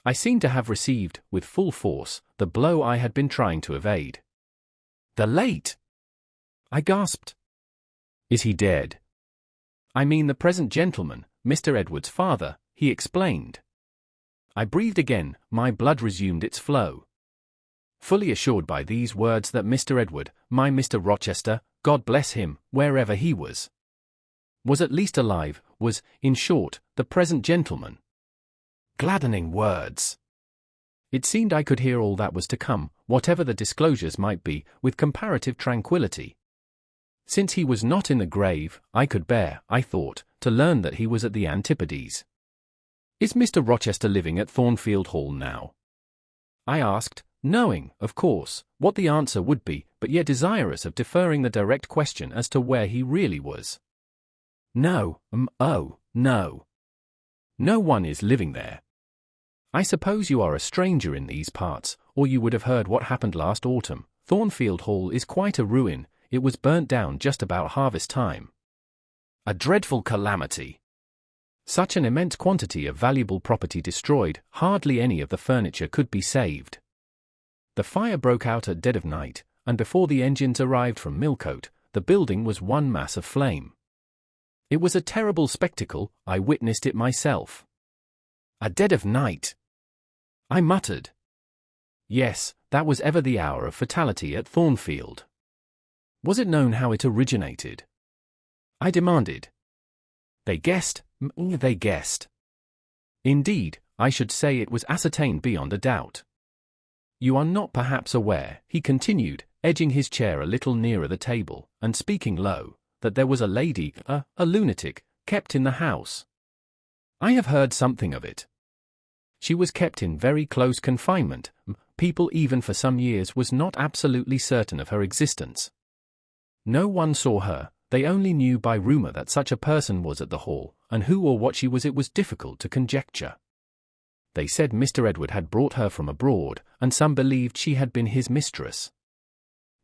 I seemed to have received, with full force, the blow I had been trying to evade. The late? I gasped. Is he dead? I mean the present gentleman, Mr. Edward's father, he explained. I breathed again, my blood resumed its flow. Fully assured by these words that Mr. Edward, my Mr. Rochester, God bless him, wherever he was at least alive, was, in short, the present gentleman. Gladdening words! It seemed I could hear all that was to come, whatever the disclosures might be, with comparative tranquillity. Since he was not in the grave, I could bear, I thought, to learn that he was at the Antipodes. Is Mr. Rochester living at Thornfield Hall now? I asked, knowing, of course, what the answer would be, but yet desirous of deferring the direct question as to where he really was. No, oh, no. No one is living there. I suppose you are a stranger in these parts, or you would have heard what happened last autumn. Thornfield Hall is quite a ruin, it was burnt down just about harvest time. A dreadful calamity. Such an immense quantity of valuable property destroyed, hardly any of the furniture could be saved. The fire broke out at dead of night, and before the engines arrived from Millcote, the building was one mass of flame. It was a terrible spectacle, I witnessed it myself. At dead of night! I muttered. Yes, that was ever the hour of fatality at Thornfield. Was it known how it originated? I demanded. They guessed. Indeed, I should say it was ascertained beyond a doubt. You are not perhaps aware, he continued, edging his chair a little nearer the table, and speaking low, that there was a lady, a lunatic, kept in the house. I have heard something of it. She was kept in very close confinement. People even for some years was not absolutely certain of her existence. No one saw her, they only knew by rumour that such a person was at the hall, and who or what she was it was difficult to conjecture. They said Mr. Edward had brought her from abroad, and some believed she had been his mistress.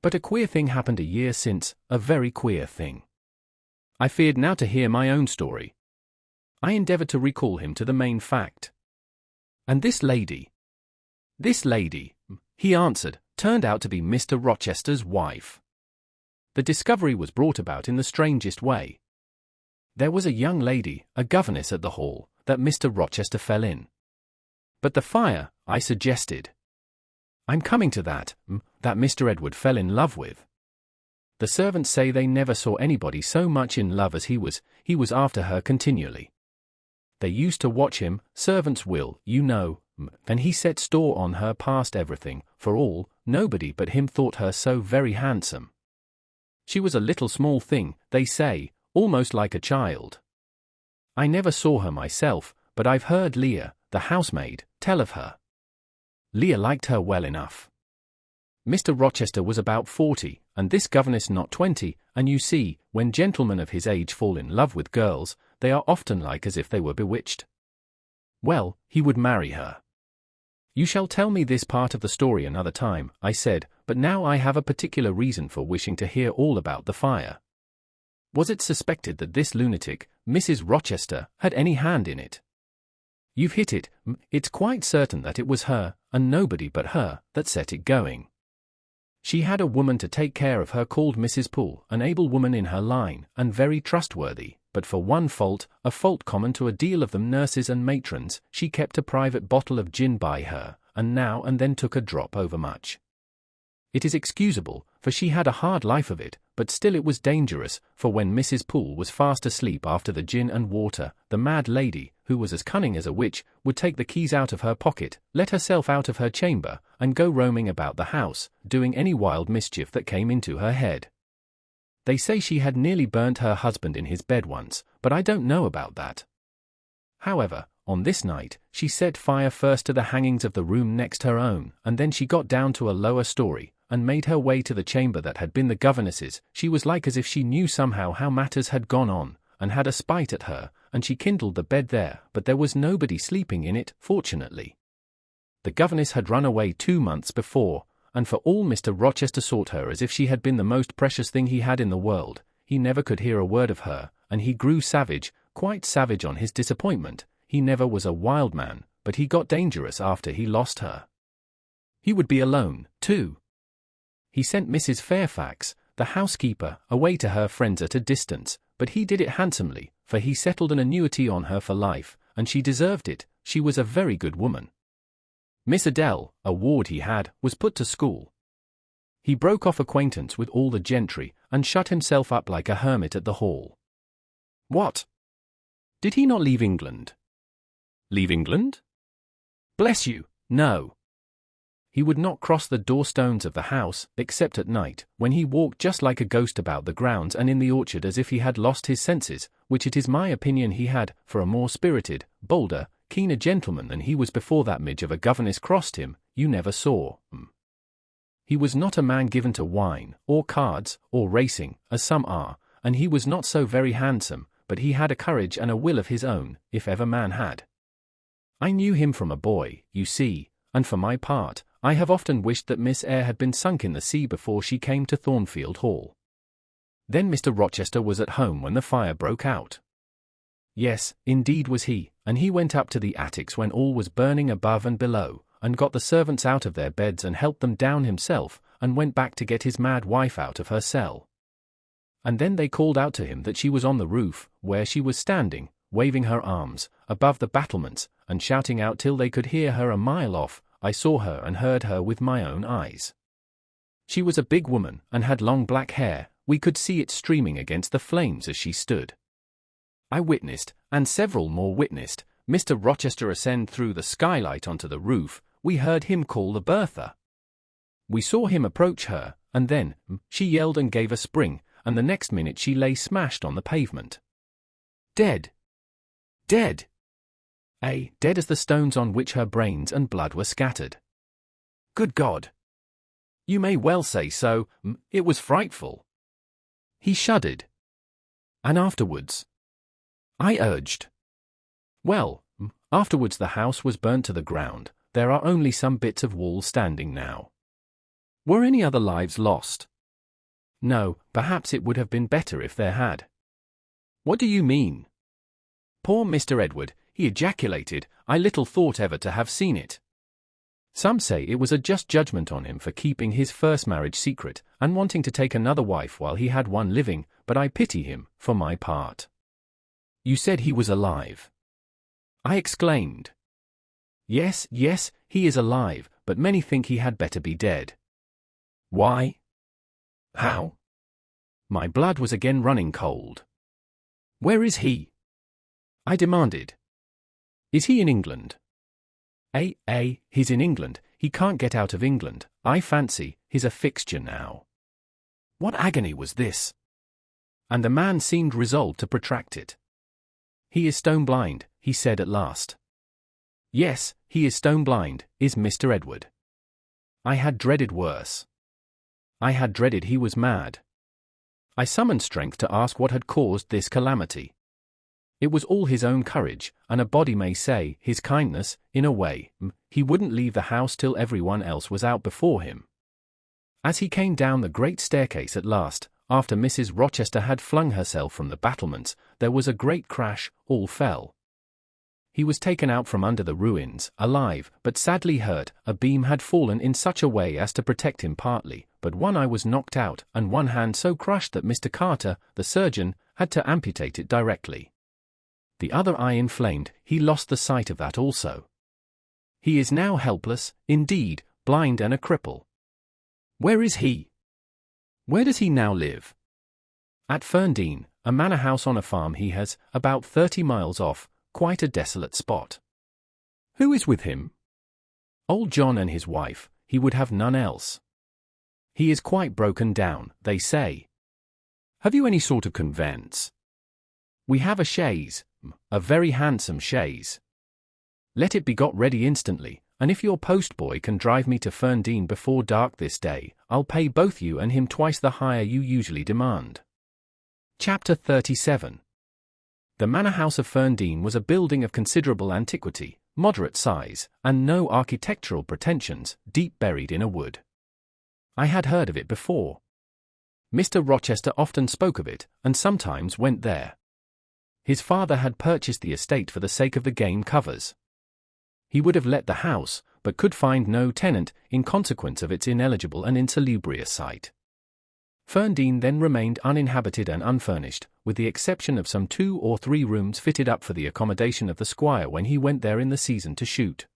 But a queer thing happened a year since, a very queer thing. I feared now to hear my own story. I endeavoured to recall him to the main fact. And this lady, he answered, turned out to be Mr. Rochester's wife. The discovery was brought about in the strangest way. There was a young lady, a governess at the hall, that Mr. Rochester fell in. But the fire, I suggested. I'm coming to that Mr. Edward fell in love with. The servants say they never saw anybody so much in love as he was after her continually. They used to watch him, servants will, you know, and he set store on her past everything, for all, nobody but him thought her so very handsome. She was a little small thing, they say, almost like a child. I never saw her myself, but I've heard Leah, the housemaid, tell of her. Leah liked her well enough. Mr. Rochester was about 40, and this governess not 20, and you see, when gentlemen of his age fall in love with girls, they are often like as if they were bewitched. Well, he would marry her. You shall tell me this part of the story another time, I said, but now I have a particular reason for wishing to hear all about the fire. Was it suspected that this lunatic, Mrs. Rochester, had any hand in it? You've hit it. It's quite certain that it was her, and nobody but her, that set it going. She had a woman to take care of her called Mrs. Poole, an able woman in her line, and very trustworthy, but for one fault, a fault common to a deal of them nurses and matrons, she kept a private bottle of gin by her, and now and then took a drop overmuch. It is excusable, for she had a hard life of it, but still it was dangerous, for when Mrs. Poole was fast asleep after the gin and water, the mad lady, who was as cunning as a witch, would take the keys out of her pocket, let herself out of her chamber, and go roaming about the house, doing any wild mischief that came into her head. They say she had nearly burnt her husband in his bed once, but I don't know about that. However, on this night, she set fire first to the hangings of the room next her own, and then she got down to a lower story, and made her way to the chamber that had been the governess's. She was like as if she knew somehow how matters had gone on, and had a spite at her, and she kindled the bed there, but there was nobody sleeping in it, fortunately. The governess had run away 2 months before, and for all Mr. Rochester sought her as if she had been the most precious thing he had in the world, he never could hear a word of her, and he grew savage, quite savage on his disappointment. He never was a wild man, but he got dangerous after he lost her. He would be alone, too. He sent Mrs. Fairfax, the housekeeper, away to her friends at a distance, but he did it handsomely, for he settled an annuity on her for life, and she deserved it. She was a very good woman. Miss Adele, a ward he had, was put to school. He broke off acquaintance with all the gentry, and shut himself up like a hermit at the Hall. What? Did he not leave England? Leave England? Bless you, no. He would not cross the door-stones of the house, except at night, when he walked just like a ghost about the grounds and in the orchard as if he had lost his senses, which it is my opinion he had, for a more spirited, bolder, keener gentleman than he was before that midge of a governess crossed him, you never saw. He was not a man given to wine, or cards, or racing, as some are, and he was not so very handsome, but he had a courage and a will of his own, if ever man had. I knew him from a boy, you see, and for my part, I have often wished that Miss Eyre had been sunk in the sea before she came to Thornfield Hall. Then Mr. Rochester was at home when the fire broke out. Yes, indeed was he, and he went up to the attics when all was burning above and below, and got the servants out of their beds and helped them down himself, and went back to get his mad wife out of her cell. And then they called out to him that she was on the roof, where she was standing, waving her arms, above the battlements, and shouting out till they could hear her a mile off. I saw her and heard her with my own eyes. She was a big woman, and had long black hair. We could see it streaming against the flames as she stood. I witnessed, and several more witnessed, Mr. Rochester ascend through the skylight onto the roof. We heard him call the Bertha. We saw him approach her, and then, she yelled and gave a spring, and the next minute she lay smashed on the pavement. Dead. Dead. Dead as the stones on which her brains and blood were scattered. Good God! You may well say so. It was frightful. He shuddered. And afterwards? I urged. Well, afterwards the house was burnt to the ground. There are only some bits of wall standing now. Were any other lives lost? No, perhaps it would have been better if there had. What do you mean? Poor Mr. Edward, he ejaculated, I little thought ever to have seen it. Some say it was a just judgment on him for keeping his first marriage secret, and wanting to take another wife while he had one living, but I pity him, for my part. You said he was alive. I exclaimed. Yes, yes, he is alive, but many think he had better be dead. Why? How? My blood was again running cold. Where is he? I demanded. Is he in England? He's in England. He can't get out of England. I fancy he's a fixture now. What agony was this? And the man seemed resolved to protract it. He is stone blind. he said at last. Yes, he is stone blind, is Mr. Edward. I had dreaded worse. I had dreaded he was mad. I summoned strength to ask what had caused this calamity. It was all his own courage, and a body may say, his kindness, in a way. He wouldn't leave the house till everyone else was out before him. As he came down the great staircase at last, after Mrs. Rochester had flung herself from the battlements, there was a great crash, all fell. He was taken out from under the ruins, alive, but sadly hurt. A beam had fallen in such a way as to protect him partly, but one eye was knocked out, and one hand so crushed that Mr. Carter, the surgeon, had to amputate it directly. The other eye inflamed, he lost the sight of that also. He is now helpless, indeed, blind and a cripple. Where is he? Where does he now live? At Ferndean, a manor house on a farm he has, about 30 miles off, quite a desolate spot. Who is with him? Old John and his wife, he would have none else. He is quite broken down, they say. Have you any sort of conveyance? We have a chaise, a very handsome chaise. Let it be got ready instantly, and if your postboy can drive me to Ferndean before dark this day, I'll pay both you and him twice the hire you usually demand. Chapter 37. The manor house of Ferndean was a building of considerable antiquity, moderate size, and no architectural pretensions, deep buried in a wood. I had heard of it before. Mr. Rochester often spoke of it, and sometimes went there. His father had purchased the estate for the sake of the game covers. He would have let the house, but could find no tenant, in consequence of its ineligible and insalubrious site. Ferndean then remained uninhabited and unfurnished, with the exception of some 2 or 3 rooms fitted up for the accommodation of the squire when he went there in the season to shoot.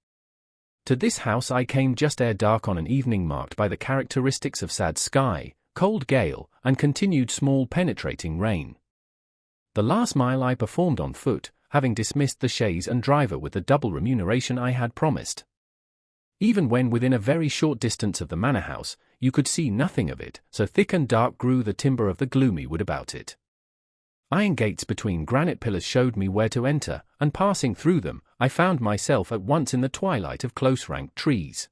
To this house I came just ere dark on an evening marked by the characteristics of sad sky, cold gale, and continued small penetrating rain. The last mile I performed on foot, having dismissed the chaise and driver with the double remuneration I had promised. Even when within a very short distance of the manor house, you could see nothing of it, so thick and dark grew the timber of the gloomy wood about it. Iron gates between granite pillars showed me where to enter, and passing through them, I found myself at once in the twilight of close-ranked trees.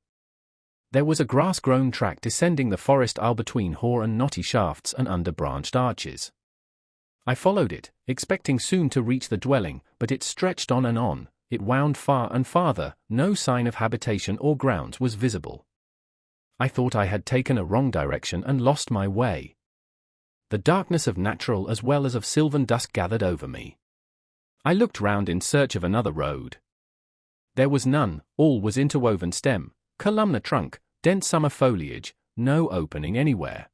There was a grass-grown track descending the forest aisle between hoar and knotty shafts and under branched arches. I followed it, expecting soon to reach the dwelling, but it stretched on and on, it wound far and farther, no sign of habitation or grounds was visible. I thought I had taken a wrong direction and lost my way. The darkness of natural as well as of sylvan dusk gathered over me. I looked round in search of another road. There was none, all was interwoven stem, columnar trunk, dense summer foliage, no opening anywhere.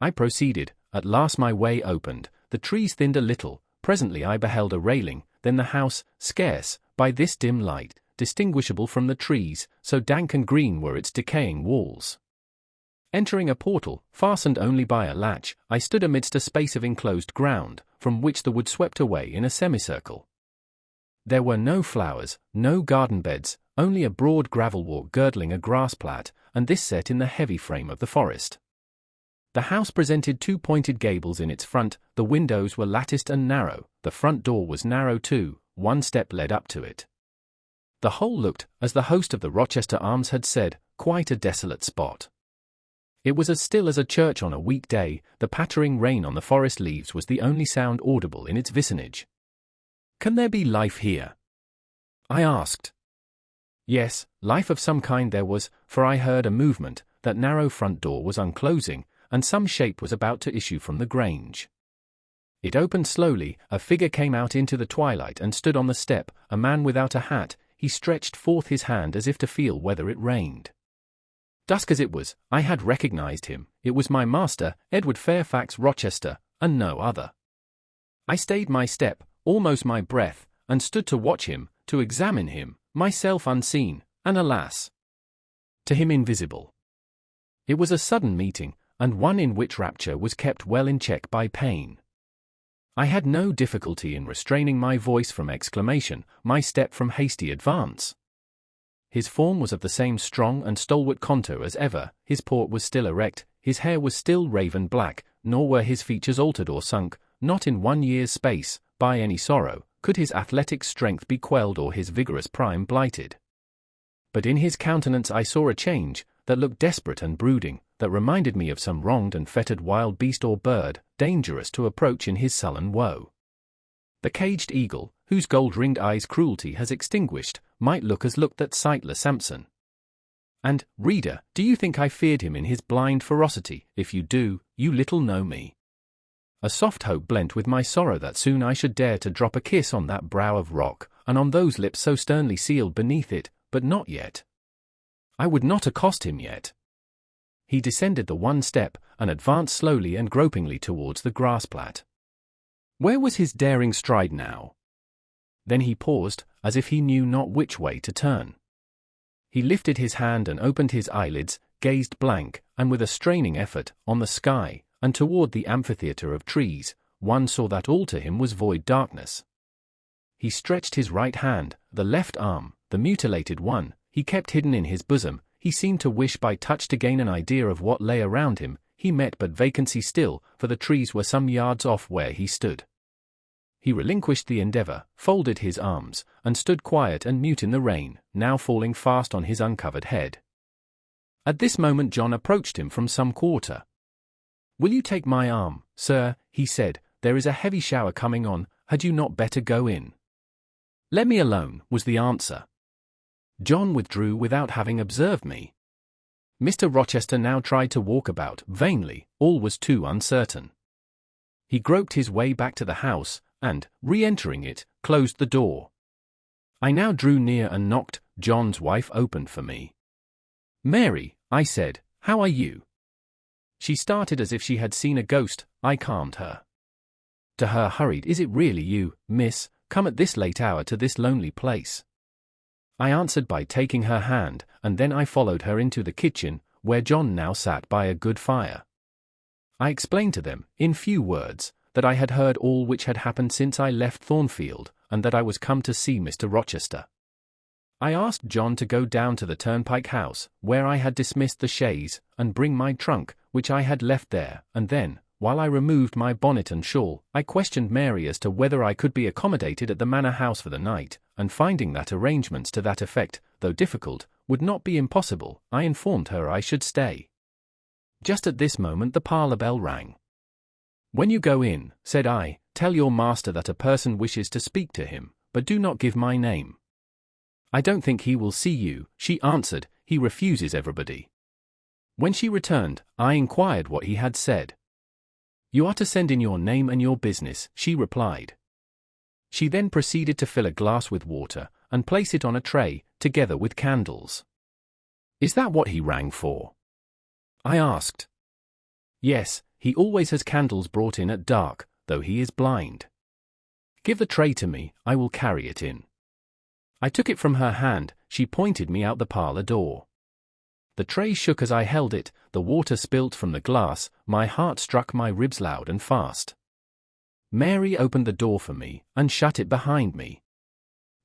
I proceeded, at last my way opened, the trees thinned a little, presently I beheld a railing, then the house, scarce, by this dim light, distinguishable from the trees, so dank and green were its decaying walls. Entering a portal, fastened only by a latch, I stood amidst a space of enclosed ground, from which the wood swept away in a semicircle. There were no flowers, no garden beds, only a broad gravel walk girdling a grass plat, and this set in the heavy frame of the forest. The house presented 2 pointed gables in its front, the windows were latticed and narrow, the front door was narrow too, 1 step led up to it. The whole looked, as the host of the Rochester Arms had said, quite a desolate spot. It was as still as a church on a weekday, the pattering rain on the forest leaves was the only sound audible in its vicinage. "Can there be life here?" I asked. Yes, life of some kind there was, for I heard a movement, that narrow front door was unclosing, and some shape was about to issue from the grange. It opened slowly, a figure came out into the twilight and stood on the step, a man without a hat, he stretched forth his hand as if to feel whether it rained. Dusk as it was, I had recognized him, it was my master, Edward Fairfax Rochester, and no other. I stayed my step, almost my breath, and stood to watch him, to examine him, myself unseen, and alas, to him invisible. It was a sudden meeting, and one in which rapture was kept well in check by pain. I had no difficulty in restraining my voice from exclamation, my step from hasty advance. His form was of the same strong and stalwart contour as ever, his port was still erect, his hair was still raven black, nor were his features altered or sunk, not in 1 year's space, by any sorrow, could his athletic strength be quelled or his vigorous prime blighted. But in his countenance I saw a change, that looked desperate and brooding, that reminded me of some wronged and fettered wild beast or bird, dangerous to approach in his sullen woe. The caged eagle, whose gold-ringed eyes cruelty has extinguished, might look as looked that sightless Samson. And, reader, do you think I feared him in his blind ferocity? If you do, you little know me. A soft hope blent with my sorrow that soon I should dare to drop a kiss on that brow of rock, and on those lips so sternly sealed beneath it, but not yet. I would not accost him yet. He descended the one step, and advanced slowly and gropingly towards the grass-plat. Where was his daring stride now? Then he paused, as if he knew not which way to turn. He lifted his hand and opened his eyelids, gazed blank, and with a straining effort, on the sky, and toward the amphitheatre of trees. One saw that all to him was void darkness. He stretched his right hand, the left arm, the mutilated one, he kept hidden in his bosom. He seemed to wish by touch to gain an idea of what lay around him. He met but vacancy still, for the trees were some yards off where he stood. He relinquished the endeavor, folded his arms, and stood quiet and mute in the rain, now falling fast on his uncovered head. At this moment John approached him from some quarter. "Will you take my arm, sir?" he said. "There is a heavy shower coming on. Had you not better go in?" "Let me alone," was the answer. John withdrew without having observed me. Mr. Rochester now tried to walk about, vainly, all was too uncertain. He groped his way back to the house, and, re-entering it, closed the door. I now drew near and knocked. John's wife opened for me. "Mary," I said, "how are you?" She started as if she had seen a ghost. I calmed her. To her hurried, "Is it really you, miss, come at this late hour to this lonely place?" I answered by taking her hand, and then I followed her into the kitchen, where John now sat by a good fire. I explained to them, in few words, that I had heard all which had happened since I left Thornfield, and that I was come to see Mr. Rochester. I asked John to go down to the turnpike house, where I had dismissed the chaise, and bring my trunk, which I had left there, and then, while I removed my bonnet and shawl, I questioned Mary as to whether I could be accommodated at the manor house for the night, and finding that arrangements to that effect, though difficult, would not be impossible, I informed her I should stay. Just at this moment the parlour bell rang. "When you go in," said I, "tell your master that a person wishes to speak to him, but do not give my name." "I don't think he will see you," she answered. "He refuses everybody." When she returned, I inquired what he had said. "You are to send in your name and your business," she replied. She then proceeded to fill a glass with water, and place it on a tray, together with candles. "Is that what he rang for?" I asked. "Yes, he always has candles brought in at dark, though he is blind." "Give the tray to me, I will carry it in." I took it from her hand. She pointed me out the parlour door. The tray shook as I held it, the water spilt from the glass, my heart struck my ribs loud and fast. Mary opened the door for me, and shut it behind me.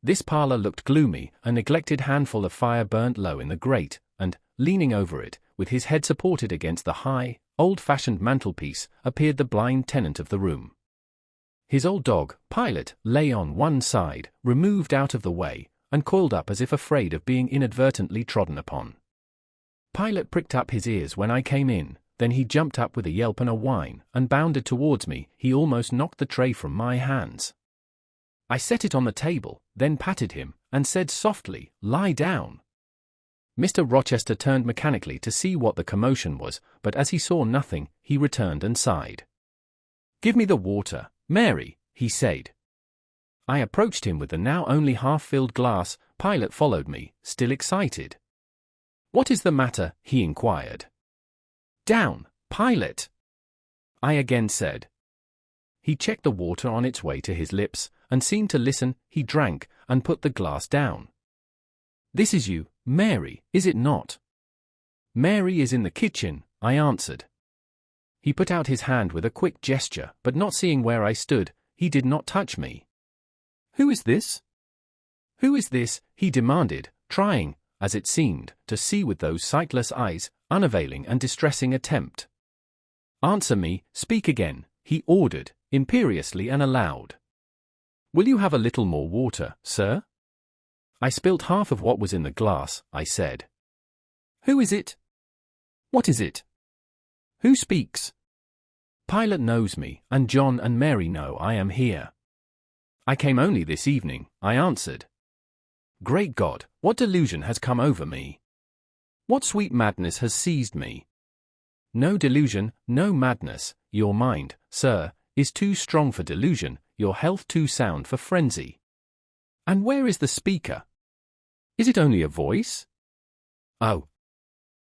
This parlour looked gloomy. A neglected handful of fire burnt low in the grate, and, leaning over it, with his head supported against the high, old-fashioned mantelpiece, appeared the blind tenant of the room. His old dog, Pilot, lay on one side, removed out of the way, and coiled up as if afraid of being inadvertently trodden upon. Pilot pricked up his ears when I came in, then he jumped up with a yelp and a whine, and bounded towards me. He almost knocked the tray from my hands. I set it on the table, then patted him, and said softly, "Lie down." Mr. Rochester turned mechanically to see what the commotion was, but as he saw nothing, he returned and sighed. "Give me the water, Mary," he said. I approached him with the now only half-filled glass. Pilot followed me, still excited. "What is the matter?" he inquired. "Down, Pilot," I again said. He checked the water on its way to his lips, and seemed to listen. He drank, and put the glass down. "This is you, Mary, is it not?" "Mary is in the kitchen," I answered. He put out his hand with a quick gesture, but not seeing where I stood, he did not touch me. "Who is this?" "Who is this?" he demanded, trying, as it seemed, to see with those sightless eyes, unavailing and distressing attempt. "Answer me, speak again," he ordered, imperiously and aloud. Will you have a little more water, sir? I spilt half of what was in the glass, I said. Who is it? What is it? Who speaks? Pilate knows me, and John and Mary know I am here. I came only this evening, I answered. Great God, what delusion has come over me? What sweet madness has seized me? No delusion, no madness, your mind, sir, is too strong for delusion, your health too sound for frenzy. And where is the speaker? Is it only a voice? Oh.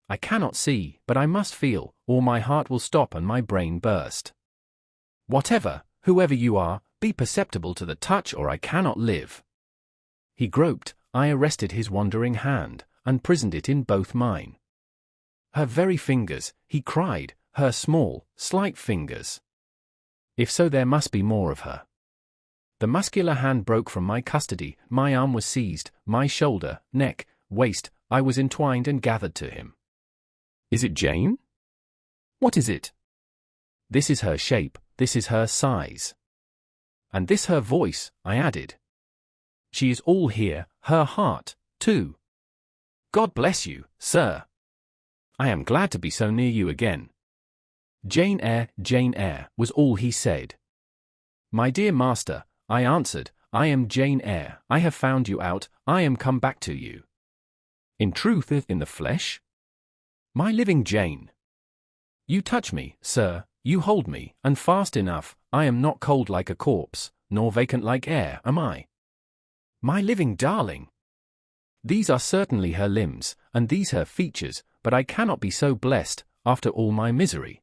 I cannot see, but I must feel, or my heart will stop and my brain burst. Whatever, whoever you are, be perceptible to the touch or I cannot live. He groped, I arrested his wandering hand, and prisoned it in both mine. Her very fingers, he cried, her small, slight fingers. If so, there must be more of her. The muscular hand broke from my custody, my arm was seized, my shoulder, neck, waist, I was entwined and gathered to him. Is it Jane? What is it? This is her shape, this is her size. And this her voice, I added. She is all here, her heart, too. God bless you, sir. I am glad to be so near you again. Jane Eyre, was all he said. My dear master, I answered, I am Jane Eyre, I have found you out, I am come back to you. In truth, in the flesh? My living Jane. You touch me, sir, you hold me, and fast enough, I am not cold like a corpse, nor vacant like air, am I? My living darling. These are certainly her limbs, and these her features, but I cannot be so blessed, after all my misery.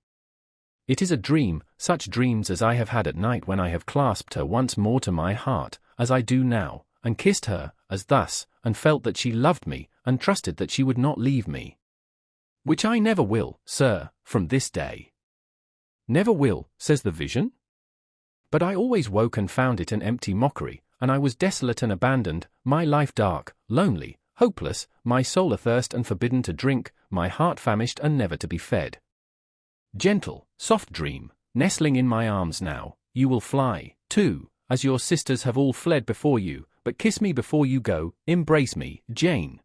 It is a dream, such dreams as I have had at night when I have clasped her once more to my heart, as I do now, and kissed her, as thus, and felt that she loved me, and trusted that she would not leave me. Which I never will, sir, from this day. Never will, says the vision? But I always woke and found it an empty mockery, and I was desolate and abandoned, my life dark, lonely, hopeless, my soul athirst and forbidden to drink, my heart famished and never to be fed. Gentle, soft dream, nestling in my arms now, you will fly, too, as your sisters have all fled before you, but kiss me before you go, embrace me, Jane.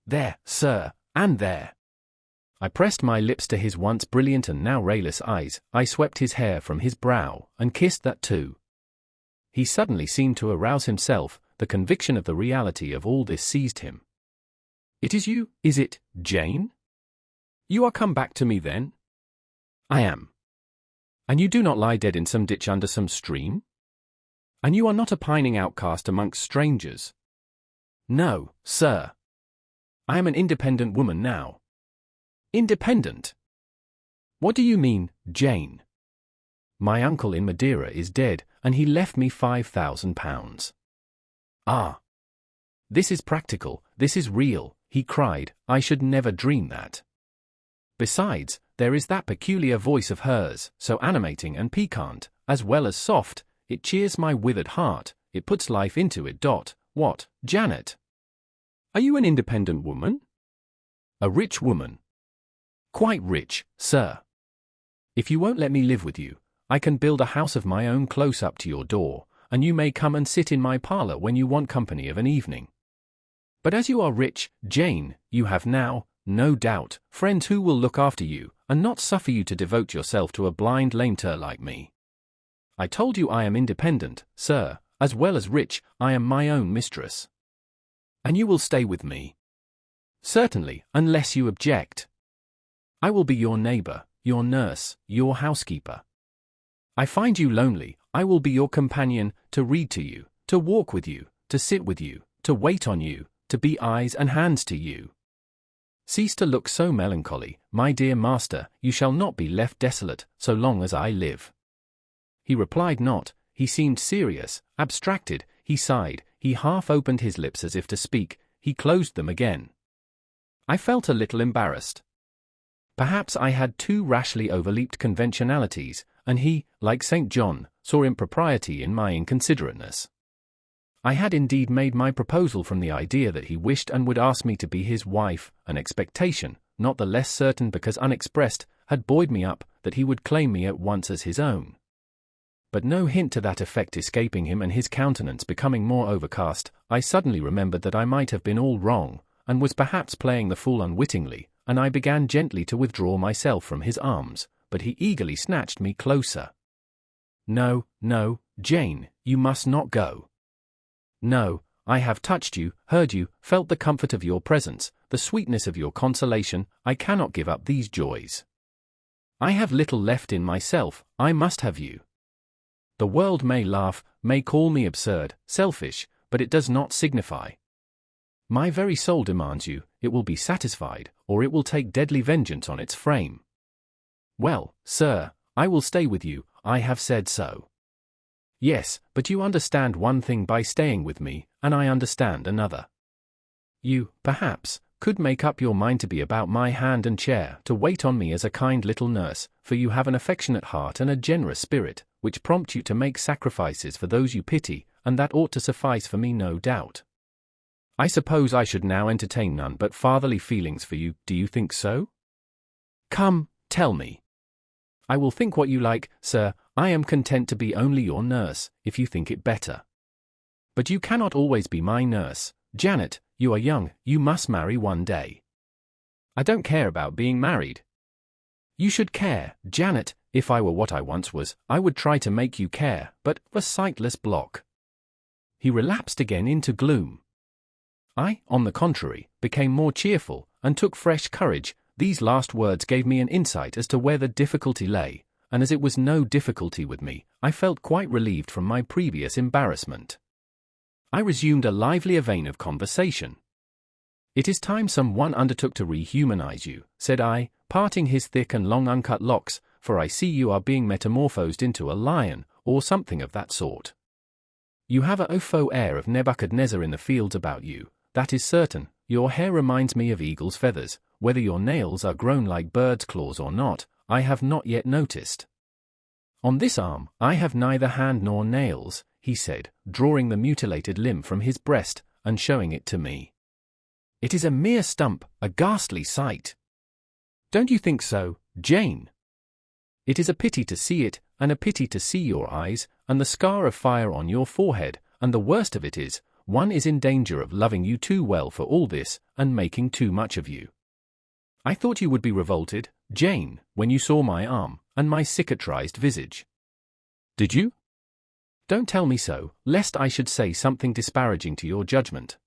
There, sir, and there. I pressed my lips to his once brilliant and now rayless eyes, I swept his hair from his brow, and kissed that too. He suddenly seemed to arouse himself, the conviction of the reality of all this seized him. It is you, is it, Jane? You are come back to me then? I am. And you do not lie dead in some ditch under some stream? And you are not a pining outcast amongst strangers? No, sir. I am an independent woman now. Independent? What do you mean, Jane? My uncle in Madeira is dead, and he left me £5,000. Ah! This is practical, this is real, he cried, I should never dream that. Besides, there is that peculiar voice of hers, so animating and piquant, as well as soft, it cheers my withered heart, it puts life into it. What, Janet? Are you an independent woman? A rich woman. Quite rich, sir. If you won't let me live with you, I can build a house of my own close up to your door, and you may come and sit in my parlour when you want company of an evening. But as you are rich, Jane, you have now, no doubt, friends who will look after you, and not suffer you to devote yourself to a blind lame-tur like me. I told you I am independent, sir, as well as rich, I am my own mistress. And you will stay with me? Certainly, unless you object. I will be your neighbour, your nurse, your housekeeper. I find you lonely, I will be your companion, to read to you, to walk with you, to sit with you, to wait on you, to be eyes and hands to you. Cease to look so melancholy, my dear master, you shall not be left desolate, so long as I live. He replied not, he seemed serious, abstracted, he sighed, he half opened his lips as if to speak, he closed them again. I felt a little embarrassed. Perhaps I had too rashly overleaped conventionalities, and he, like St. John, saw impropriety in my inconsiderateness. I had indeed made my proposal from the idea that he wished and would ask me to be his wife, an expectation, not the less certain because unexpressed, had buoyed me up, that he would claim me at once as his own. but no hint to that effect escaping him and his countenance becoming more overcast, I suddenly remembered that I might have been all wrong, and was perhaps playing the fool unwittingly, and I began gently to withdraw myself from his arms, but he eagerly snatched me closer. "No, no, Jane, you must not go. No, I have touched you, heard you, felt the comfort of your presence, the sweetness of your consolation. I cannot give up these joys. I have little left in myself, I must have you. The world may laugh, may call me absurd, selfish, but it does not signify. My very soul demands you, it will be satisfied, or it will take deadly vengeance on its frame. Well, sir, I will stay with you, I have said so. Yes, but you understand one thing by staying with me, and I understand another. You, perhaps, could make up your mind to be about my hand and chair, to wait on me as a kind little nurse, for you have an affectionate heart and a generous spirit, which prompt you to make sacrifices for those you pity, and that ought to suffice for me, no doubt. I suppose I should now entertain none but fatherly feelings for you, do you think so? Come, tell me. I will think what you like, sir. I am content to be only your nurse, if you think it better. But you cannot always be my nurse, Janet. You are young, you must marry one day. I don't care about being married. You should care, Janet. If I were what I once was, I would try to make you care, but a sightless block. He relapsed again into gloom. I, on the contrary, became more cheerful, and took fresh courage. These last words gave me an insight as to where the difficulty lay, and as it was no difficulty with me, I felt quite relieved from my previous embarrassment. I resumed a livelier vein of conversation. "It is time some one undertook to rehumanize you," said I, parting his thick and long uncut locks, "for I see you are being metamorphosed into a lion, or something of that sort. You have a faux air of Nebuchadnezzar in the fields about you, that is certain. Your hair reminds me of eagle's feathers. Whether your nails are grown like bird's claws or not, I have not yet noticed. On this arm, I have neither hand nor nails," he said, drawing the mutilated limb from his breast, and showing it to me. "It is a mere stump, a ghastly sight. Don't you think so, Jane? It is a pity to see it, and a pity to see your eyes, and the scar of fire on your forehead, and the worst of it is, one is in danger of loving you too well for all this, and making too much of you. I thought you would be revolted, Jane, when you saw my arm, and my cicatrized visage. Did you? Don't tell me so, lest I should say something disparaging to your judgment.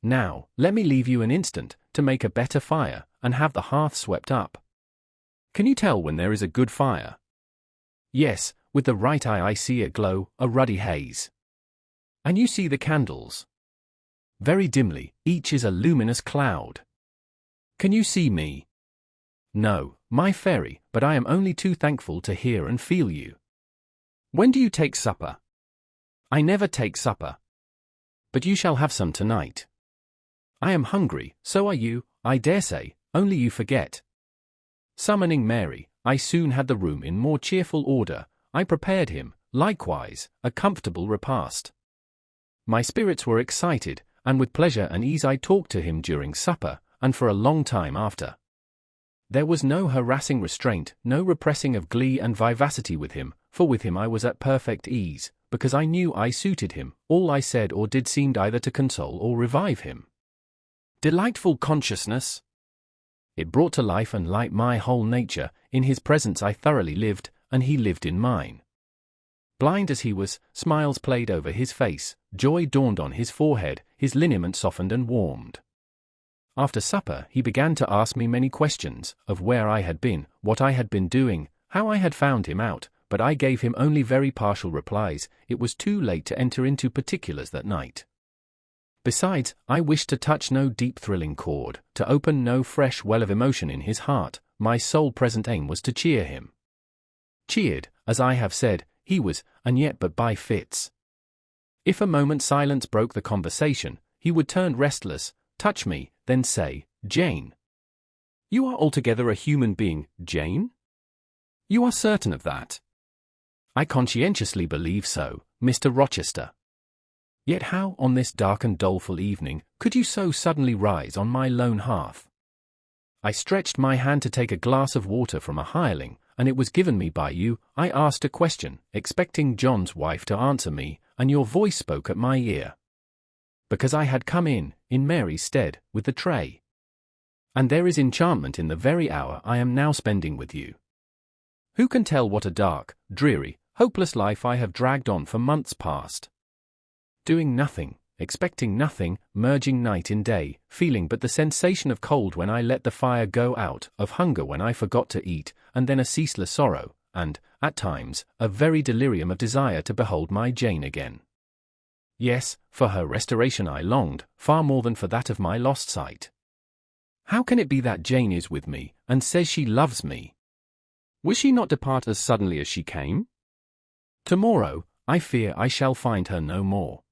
Now, let me leave you an instant, to make a better fire, and have the hearth swept up. Can you tell when there is a good fire? Yes, with the right eye I see a glow, a ruddy haze. And you see the candles? Very dimly, each is a luminous cloud. Can you see me? No, my fairy, but I am only too thankful to hear and feel you. When do you take supper? I never take supper. But you shall have some tonight. I am hungry, so are you, I dare say, only you forget. Summoning Mary, I soon had the room in more cheerful order. I prepared him, likewise, a comfortable repast. My spirits were excited, and with pleasure and ease I talked to him during supper, and for a long time after. There was no harassing restraint, no repressing of glee and vivacity with him, for with him I was at perfect ease, because I knew I suited him. All I said or did seemed either to console or revive him. Delightful consciousness! It brought to life and light my whole nature. In his presence I thoroughly lived, and he lived in mine. Blind as he was, smiles played over his face, joy dawned on his forehead, his lineament softened and warmed. After supper he began to ask me many questions, of where I had been, what I had been doing, how I had found him out, but I gave him only very partial replies. It was too late to enter into particulars that night. Besides, I wished to touch no deep thrilling chord, to open no fresh well of emotion in his heart. My sole present aim was to cheer him. Cheered, as I have said, he was, and yet but by fits. If a moment's silence broke the conversation, he would turn restless, touch me, then say, "Jane. You are altogether a human being, Jane? You are certain of that?" "I conscientiously believe so, Mr. Rochester." "Yet how, on this dark and doleful evening, could you so suddenly rise on my lone hearth?" I stretched my hand to take a glass of water from a hireling, and it was given me by you. I asked a question, expecting John's wife to answer me, and your voice spoke at my ear. Because I had come in Mary's stead, with the tray. And there is enchantment in the very hour I am now spending with you. Who can tell what a dark, dreary, hopeless life I have dragged on for months past? Doing nothing, expecting nothing, merging night in day, feeling but the sensation of cold when I let the fire go out, of hunger when I forgot to eat, and then a ceaseless sorrow, and, at times, a very delirium of desire to behold my Jane again. Yes, for her restoration I longed, far more than for that of my lost sight. How can it be that Jane is with me, and says she loves me? Will she not depart as suddenly as she came? Tomorrow, I fear I shall find her no more.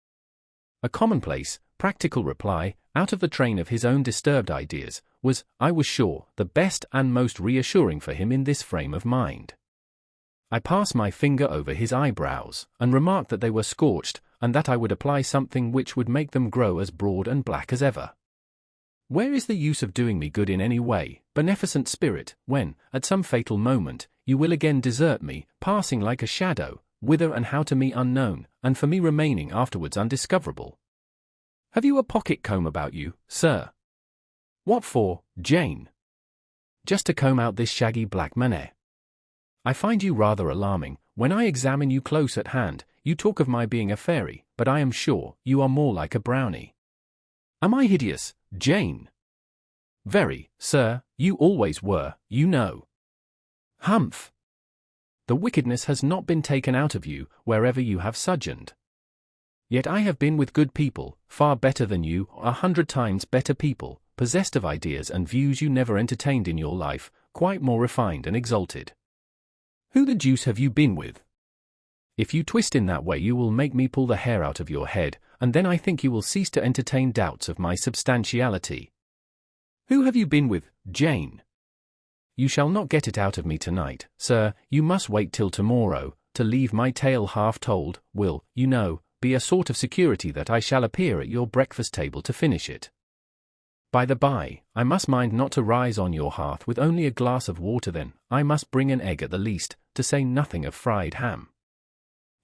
A commonplace, practical reply, out of the train of his own disturbed ideas, was, I was sure, the best and most reassuring for him in this frame of mind. I passed my finger over his eyebrows, and remarked that they were scorched, and that I would apply something which would make them grow as broad and black as ever. Where is the use of doing me good in any way, beneficent spirit, when, at some fatal moment, you will again desert me, passing like a shadow, whither and how to me unknown, and for me remaining afterwards undiscoverable? Have you a pocket comb about you, sir? What for, Jane? Just to comb out this shaggy black mane. I find you rather alarming. When I examine you close at hand, you talk of my being a fairy, but I am sure you are more like a brownie. Am I hideous, Jane? Very, sir, you always were, you know. Humph! The wickedness has not been taken out of you, wherever you have sojourned. Yet I have been with good people, far better than you, 100 times better people, possessed of ideas and views you never entertained in your life, quite more refined and exalted. Who the deuce have you been with? If you twist in that way you will make me pull the hair out of your head, and then I think you will cease to entertain doubts of my substantiality. Who have you been with, Jane? You shall not get it out of me tonight, sir. You must wait till tomorrow. To leave my tale half told will, you know, be a sort of security that I shall appear at your breakfast table to finish it. By the by, I must mind not to rise on your hearth with only a glass of water. Then I must bring an egg at the least, to say nothing of fried ham.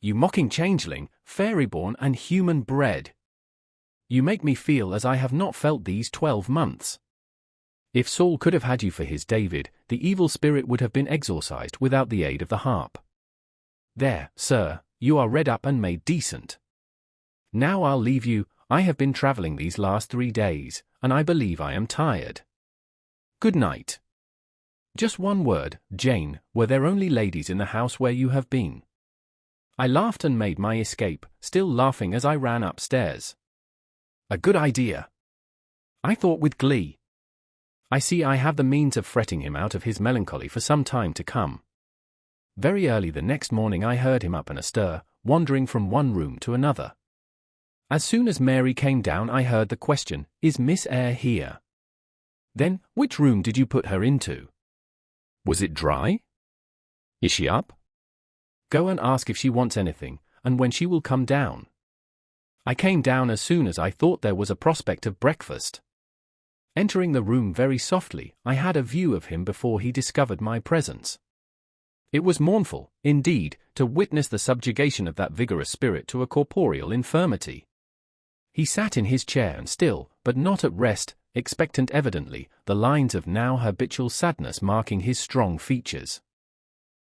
You mocking changeling, fairy-born and human-bred! You make me feel as I have not felt these 12 months. If Saul could have had you for his David, the evil spirit would have been exorcised without the aid of the harp. There, sir, you are redd up and made decent. Now I'll leave you. I have been travelling these last 3 days, and I believe I am tired. Good night. Just one word, Jane, were there only ladies in the house where you have been? I laughed and made my escape, still laughing as I ran upstairs. A good idea, I thought with glee. I see I have the means of fretting him out of his melancholy for some time to come. Very early the next morning I heard him up and astir, wandering from one room to another. As soon as Mary came down I heard the question, "Is Miss Eyre here?" Then, "Which room did you put her into? Was it dry? Is she up? Go and ask if she wants anything, and when she will come down." I came down as soon as I thought there was a prospect of breakfast. Entering the room very softly, I had a view of him before he discovered my presence. It was mournful, indeed, to witness the subjugation of that vigorous spirit to a corporeal infirmity. He sat in his chair and still, but not at rest, expectant evidently, the lines of now habitual sadness marking his strong features.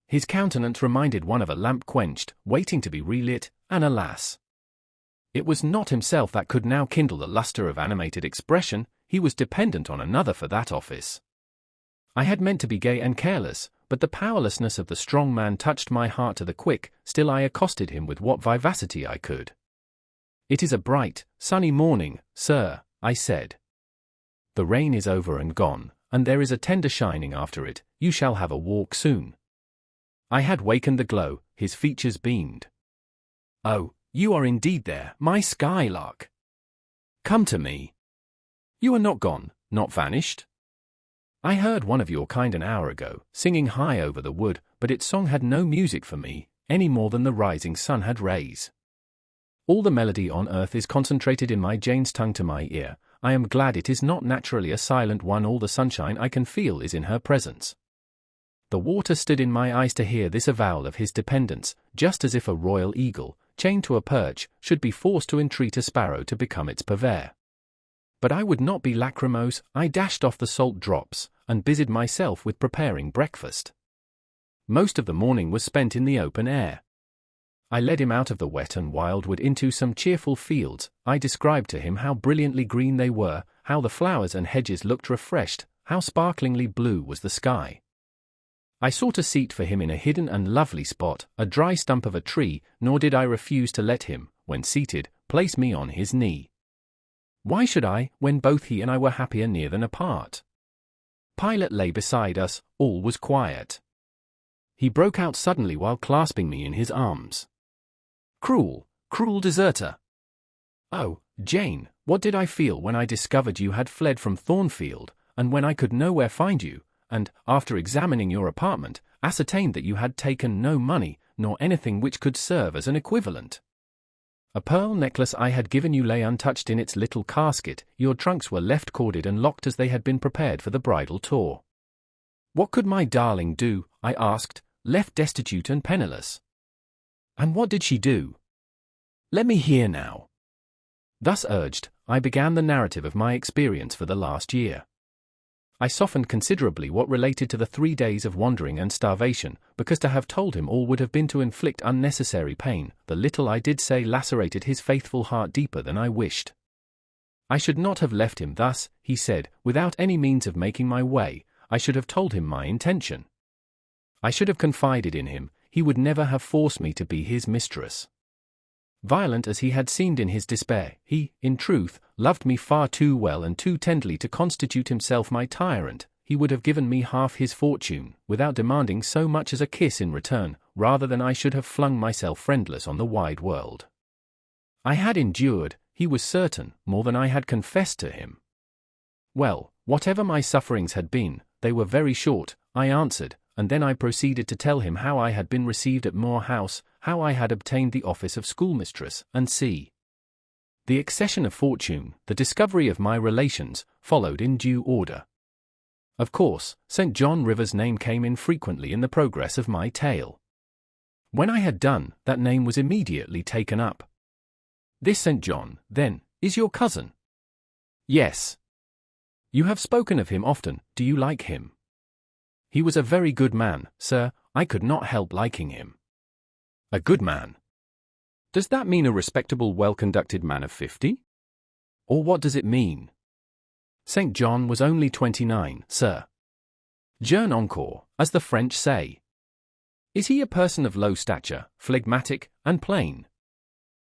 His countenance reminded one of a lamp quenched, waiting to be relit, and alas! It was not himself that could now kindle the lustre of animated expression. He was dependent on another for that office. I had meant to be gay and careless, but the powerlessness of the strong man touched my heart to the quick. Still I accosted him with what vivacity I could. "It is a bright, sunny morning, sir," I said. "The rain is over and gone, and there is a tender shining after it. You shall have a walk soon." I had wakened the glow, his features beamed. "Oh, you are indeed there, my skylark! Come to me. You are not gone, not vanished? I heard one of your kind an hour ago, singing high over the wood, but its song had no music for me, any more than the rising sun had rays. All the melody on earth is concentrated in my Jane's tongue to my ear. I am glad it is not naturally a silent one. All the sunshine I can feel is in her presence. The water stood in my eyes to hear this avowal of his dependence, just as if a royal eagle, chained to a perch, should be forced to entreat a sparrow to become its purveyor. But I would not be lachrymose. I dashed off the salt drops, and busied myself with preparing breakfast. Most of the morning was spent in the open air. I led him out of the wet and wildwood into some cheerful fields. I described to him how brilliantly green they were, how the flowers and hedges looked refreshed, how sparklingly blue was the sky. I sought a seat for him in a hidden and lovely spot, a dry stump of a tree, nor did I refuse to let him, when seated, place me on his knee. Why should I, when both he and I were happier near than apart? Pilate lay beside us. All was quiet. He broke out suddenly while clasping me in his arms. Cruel, cruel deserter! Oh, Jane, what did I feel when I discovered you had fled from Thornfield, and when I could nowhere find you, and, after examining your apartment, ascertained that you had taken no money, nor anything which could serve as an equivalent. A pearl necklace I had given you lay untouched in its little casket. Your trunks were left corded and locked as they had been prepared for the bridal tour. What could my darling do, I asked, left destitute and penniless? And what did she do? Let me hear now. Thus urged, I began the narrative of my experience for the last year. I softened considerably what related to the 3 days of wandering and starvation, because to have told him all would have been to inflict unnecessary pain. The little I did say lacerated his faithful heart deeper than I wished. I should not have left him thus, he said, without any means of making my way. I should have told him my intention. I should have confided in him. He would never have forced me to be his mistress. Violent as he had seemed in his despair, he, in truth, loved me far too well and too tenderly to constitute himself my tyrant. He would have given me half his fortune, without demanding so much as a kiss in return, rather than I should have flung myself friendless on the wide world. I had endured, he was certain, more than I had confessed to him. Well, whatever my sufferings had been, they were very short, I answered, and then I proceeded to tell him how I had been received at Moor House, how I had obtained the office of schoolmistress, and the accession of fortune, the discovery of my relations, followed in due order. Of course, St. John River's name came in frequently in the progress of my tale. When I had done, that name was immediately taken up. This St. John, then, is your cousin? Yes. You have spoken of him often. Do you like him? He was a very good man, sir. I could not help liking him. A good man? Does that mean a respectable, well-conducted man of 50? Or what does it mean? St. John was only 29, sir. Jeune encore, as the French say. Is he a person of low stature, phlegmatic, and plain?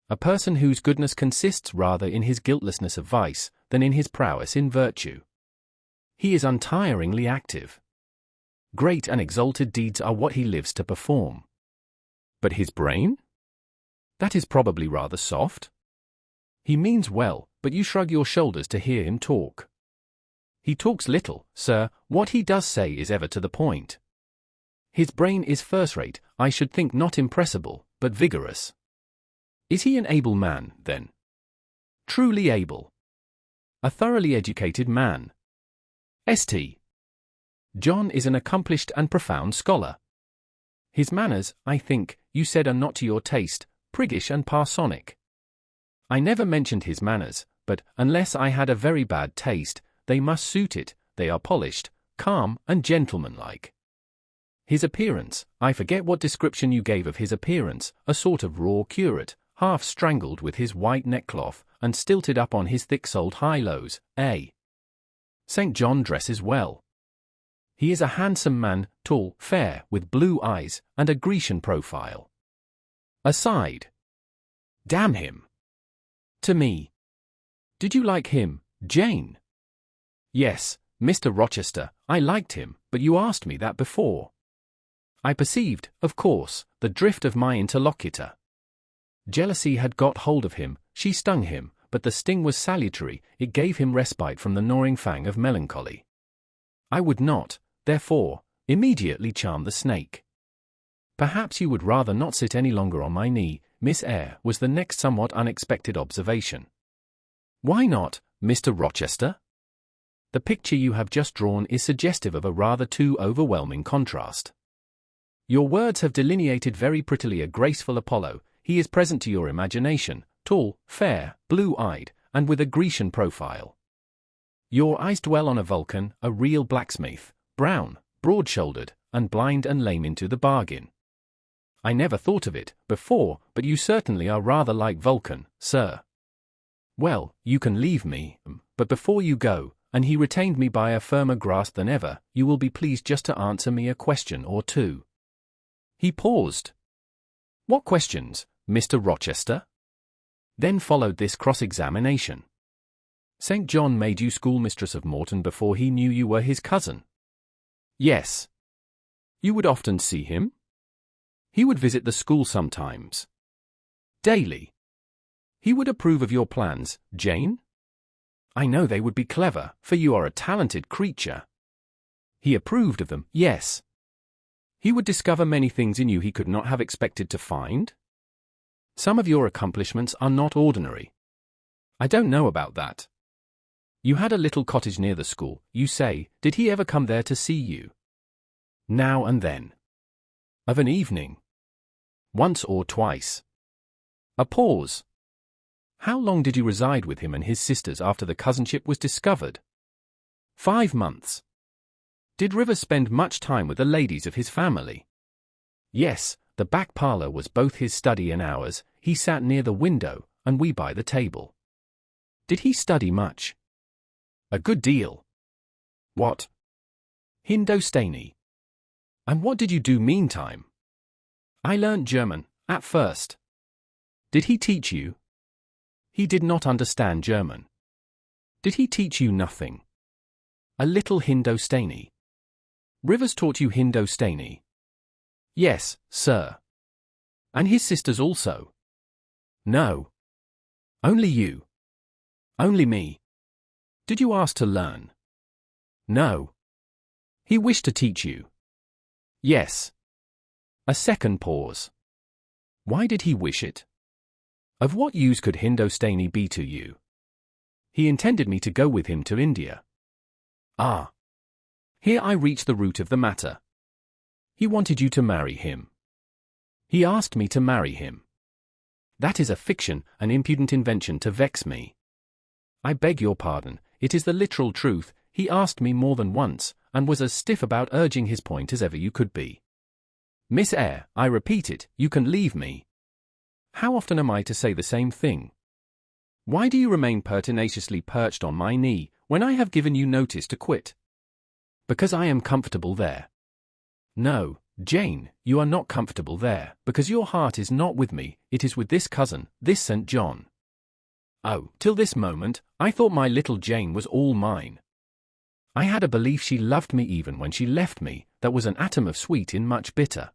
A person whose goodness consists rather in his guiltlessness of vice than in his prowess in virtue. He is untiringly active. Great and exalted deeds are what he lives to perform. But his brain? That is probably rather soft. He means well, but you shrug your shoulders to hear him talk. He talks little, sir. What he does say is ever to the point. His brain is first-rate, I should think not impressible, but vigorous. Is he an able man, then? Truly able. A thoroughly educated man. St. John is an accomplished and profound scholar. His manners, I think, you said are not to your taste, priggish and parsonic. I never mentioned his manners, but, unless I had a very bad taste, they must suit it. They are polished, calm, and gentlemanlike. His appearance, I forget what description you gave of his appearance, a sort of raw curate, half strangled with his white neckcloth, and stilted up on his thick-soled high-lows, St. John dresses well. He is a handsome man, tall, fair, with blue eyes, and a Grecian profile. Aside. Damn him. To me. Did you like him, Jane? Yes, Mr. Rochester, I liked him, but you asked me that before. I perceived, of course, the drift of my interlocutor. Jealousy had got hold of him, she stung him, but the sting was salutary, it gave him respite from the gnawing fang of melancholy. I would not, therefore, immediately charm the snake. Perhaps you would rather not sit any longer on my knee, Miss Eyre, was the next somewhat unexpected observation. Why not, Mr. Rochester? the picture you have just drawn is suggestive of a rather too overwhelming contrast. Your words have delineated very prettily a graceful Apollo. He is present to your imagination, tall, fair, blue-eyed, and with a Grecian profile. Your eyes dwell on a Vulcan, a real blacksmith, brown, broad-shouldered, and blind and lame into the bargain. I never thought of it before, but you certainly are rather like Vulcan, sir. Well, you can leave me, but before you go, and he retained me by a firmer grasp than ever, you will be pleased just to answer me a question or two. He paused. What questions, Mr. Rochester? Then followed this cross-examination. St. John made you schoolmistress of Morton before he knew you were his cousin? Yes. You would often see him? He would visit the school sometimes. Daily. He would approve of your plans, Jane? I know they would be clever, for you are a talented creature. He approved of them, yes. He would discover many things in you he could not have expected to find? Some of your accomplishments are not ordinary. I don't know about that. You had a little cottage near the school, you say. Did he ever come there to see you? Now and then. Of an evening. Once or twice. A pause. How long did you reside with him and his sisters after the cousinship was discovered? 5 months. Did Rivers spend much time with the ladies of his family? Yes, the back parlour was both his study and ours. He sat near the window, and we by the table. Did he study much? A good deal. What? Hindostani. And what did you do meantime? I learnt German, at first. Did he teach you? He did not understand German. Did he teach you nothing? A little Hindostani. Rivers taught you Hindostani? Yes, sir. And his sisters also? No. Only you. Only me. Did you ask to learn? No. He wished to teach you? Yes. A second pause. Why did he wish it? Of what use could Hindostani be to you? He intended me to go with him to India. Ah. Here I reach the root of the matter. He wanted you to marry him. He asked me to marry him. That is a fiction, an impudent invention to vex me. I beg your pardon, it is the literal truth. He asked me more than once, and was as stiff about urging his point as ever you could be. Miss Eyre, I repeat it, you can leave me. How often am I to say the same thing? Why do you remain pertinaciously perched on my knee, when I have given you notice to quit? Because I am comfortable there. No, Jane, you are not comfortable there, because your heart is not with me, it is with this cousin, this St. John. Oh, till this moment, I thought my little Jane was all mine. I had a belief she loved me even when she left me, that was an atom of sweet in much bitter.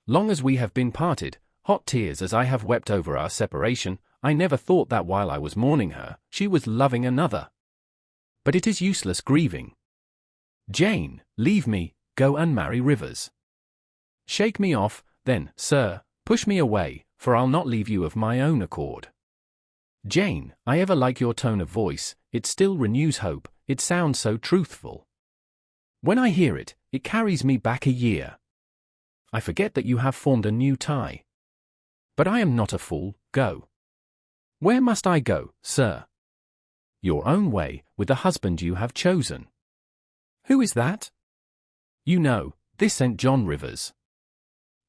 Long as we have been parted, hot tears as I have wept over our separation, I never thought that while I was mourning her, she was loving another. But it is useless grieving. Jane, leave me, go and marry Rivers. Shake me off, then, sir, push me away, for I'll not leave you of my own accord. Jane, I ever like your tone of voice, it still renews hope, it sounds so truthful. When I hear it, it carries me back a year. I forget that you have formed a new tie. But I am not a fool, go. Where must I go, sir? Your own way, with the husband you have chosen. Who is that? You know, this St. John Rivers.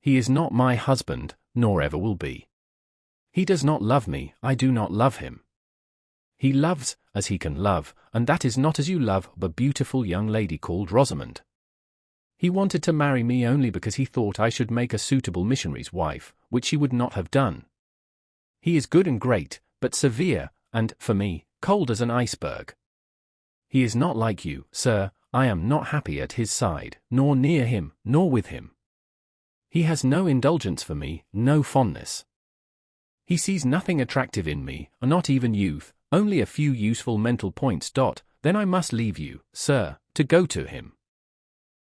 He is not my husband, nor ever will be. He does not love me, I do not love him. He loves, as he can love, and that is not as you love a beautiful young lady called Rosamond. He wanted to marry me only because he thought I should make a suitable missionary's wife, which she would not have done. He is good and great, but severe, and, for me, cold as an iceberg. He is not like you, sir. I am not happy at his side, nor near him, nor with him. He has no indulgence for me, no fondness. He sees nothing attractive in me, not even youth, only a few useful mental points. Then I must leave you, sir, to go to him.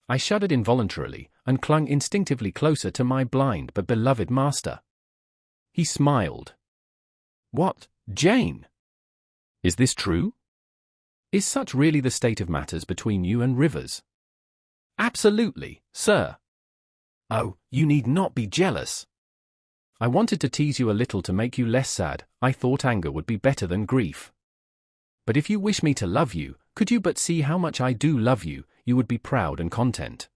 I shuddered involuntarily, and clung instinctively closer to my blind but beloved master. He smiled. What, Jane? Is this true? Is such really the state of matters between you and Rivers? Absolutely, sir. Oh, you need not be jealous. I wanted to tease you a little to make you less sad. I thought anger would be better than grief. But if you wish me to love you, could you but see how much I do love you, you would be proud and content.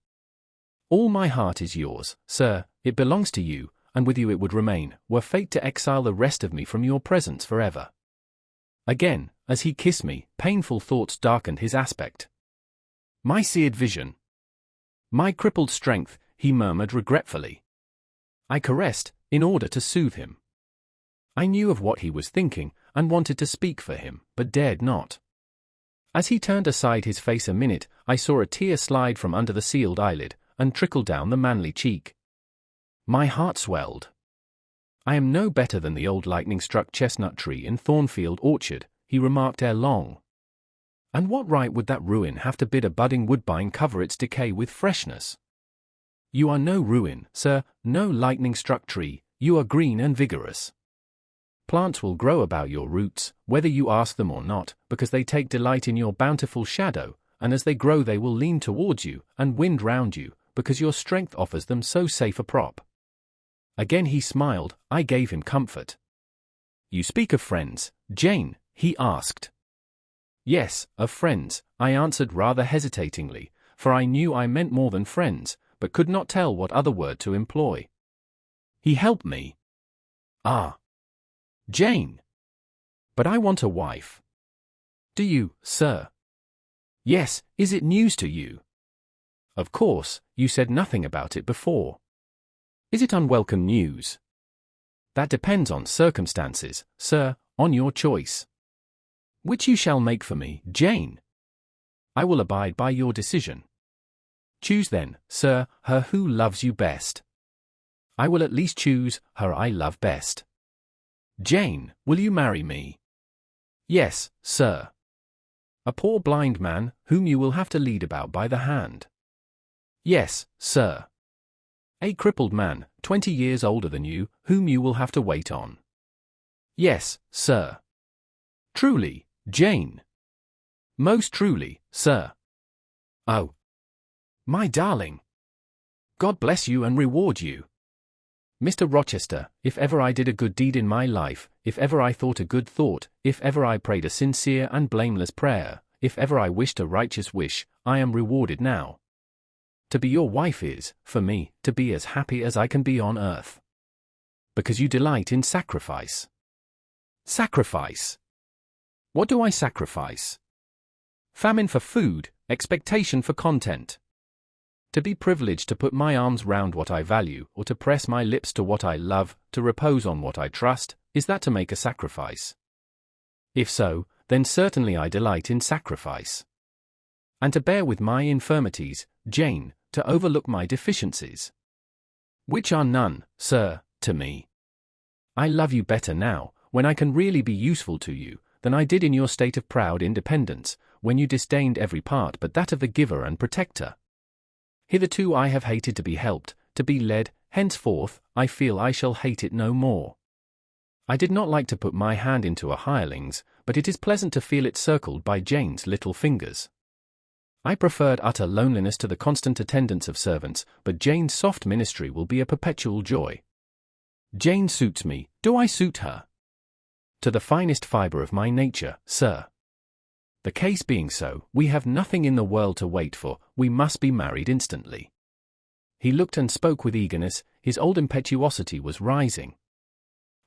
All my heart is yours, sir, it belongs to you, and with you it would remain, were fate to exile the rest of me from your presence forever. Again, as he kissed me, painful thoughts darkened his aspect. My seared vision. My crippled strength, he murmured regretfully. I caressed, in order to soothe him. I knew of what he was thinking, and wanted to speak for him, but dared not. As he turned aside his face a minute, I saw a tear slide from under the sealed eyelid, and trickle down the manly cheek. My heart swelled. I am no better than the old lightning-struck chestnut tree in Thornfield Orchard, he remarked ere long. And what right would that ruin have to bid a budding woodbine cover its decay with freshness? You are no ruin, sir, no lightning-struck tree, you are green and vigorous. Plants will grow about your roots, whether you ask them or not, because they take delight in your bountiful shadow, and as they grow they will lean towards you, and wind round you, because your strength offers them so safe a prop. Again he smiled. I gave him comfort. You speak of friends, Jane, he asked. Yes, of friends, I answered rather hesitatingly, for I knew I meant more than friends, but could not tell what other word to employ. He helped me. Ah. Jane. But I want a wife. Do you, sir? Yes, is it news to you? Of course, you said nothing about it before. Is it unwelcome news? That depends on circumstances, sir, on your choice. Which you shall make for me, Jane. I will abide by your decision. Choose then, sir, her who loves you best. I will at least choose her I love best. Jane, will you marry me? Yes, sir. A poor blind man, whom you will have to lead about by the hand. Yes, sir. A crippled man, 20 years older than you, whom you will have to wait on. Yes, sir. Truly, Jane. Most truly, sir. Oh. My darling. God bless you and reward you. Mr. Rochester, if ever I did a good deed in my life, if ever I thought a good thought, if ever I prayed a sincere and blameless prayer, if ever I wished a righteous wish, I am rewarded now. To be your wife is, for me, to be as happy as I can be on earth. Because you delight in sacrifice. Sacrifice. What do I sacrifice? Famine for food, expectation for content. To be privileged to put my arms round what I value, or to press my lips to what I love, to repose on what I trust, is that to make a sacrifice? If so, then certainly I delight in sacrifice. And to bear with my infirmities, Jane, to overlook my deficiencies. Which are none, sir, to me. I love you better now, when I can really be useful to you, than I did in your state of proud independence, when you disdained every part but that of the giver and protector. Hitherto I have hated to be helped, to be led, henceforth, I feel I shall hate it no more. I did not like to put my hand into a hireling's, but it is pleasant to feel it circled by Jane's little fingers. I preferred utter loneliness to the constant attendance of servants, but Jane's soft ministry will be a perpetual joy. Jane suits me, do I suit her? To the finest fibre of my nature, sir. The case being so, we have nothing in the world to wait for, we must be married instantly. He looked and spoke with eagerness, his old impetuosity was rising.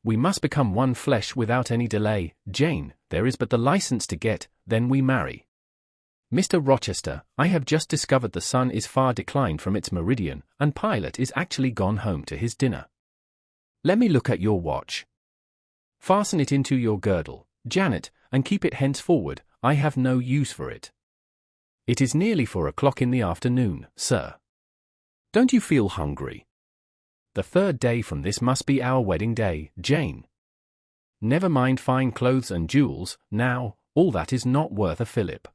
We must become one flesh without any delay, Jane, there is but the license to get, then we marry. Mr. Rochester, I have just discovered the sun is far declined from its meridian, and Pilot is actually gone home to his dinner. Let me look at your watch. Fasten it into your girdle, Janet, and keep it henceforward, I have no use for it. It is nearly 4 o'clock in the afternoon, sir. Don't you feel hungry? The 3rd day from this must be our wedding day, Jane. Never mind fine clothes and jewels, now, all that is not worth a fillip.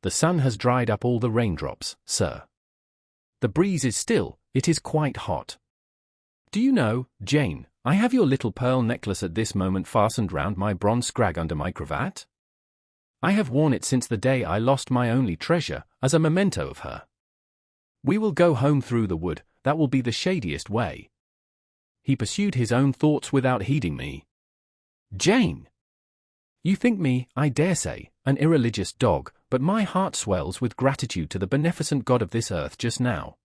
The sun has dried up all the raindrops, sir. The breeze is still, it is quite hot. Do you know, Jane, I have your little pearl necklace at this moment fastened round my bronze scrag under my cravat? I have worn it since the day I lost my only treasure, as a memento of her. We will go home through the wood, that will be the shadiest way. He pursued his own thoughts without heeding me. Jane! You think me, I dare say, an irreligious dog, but my heart swells with gratitude to the beneficent God of this earth just now.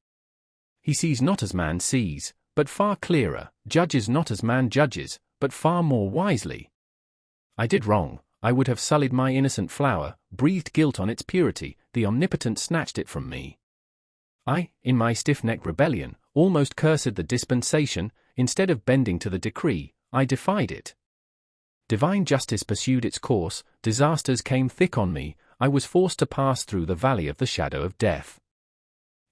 He sees not as man sees, but far clearer, judges not as man judges, but far more wisely. I did wrong, I would have sullied my innocent flower, breathed guilt on its purity, the Omnipotent snatched it from me. I, in my stiff-necked rebellion, almost cursed the dispensation, instead of bending to the decree, I defied it. Divine justice pursued its course, disasters came thick on me, I was forced to pass through the valley of the shadow of death.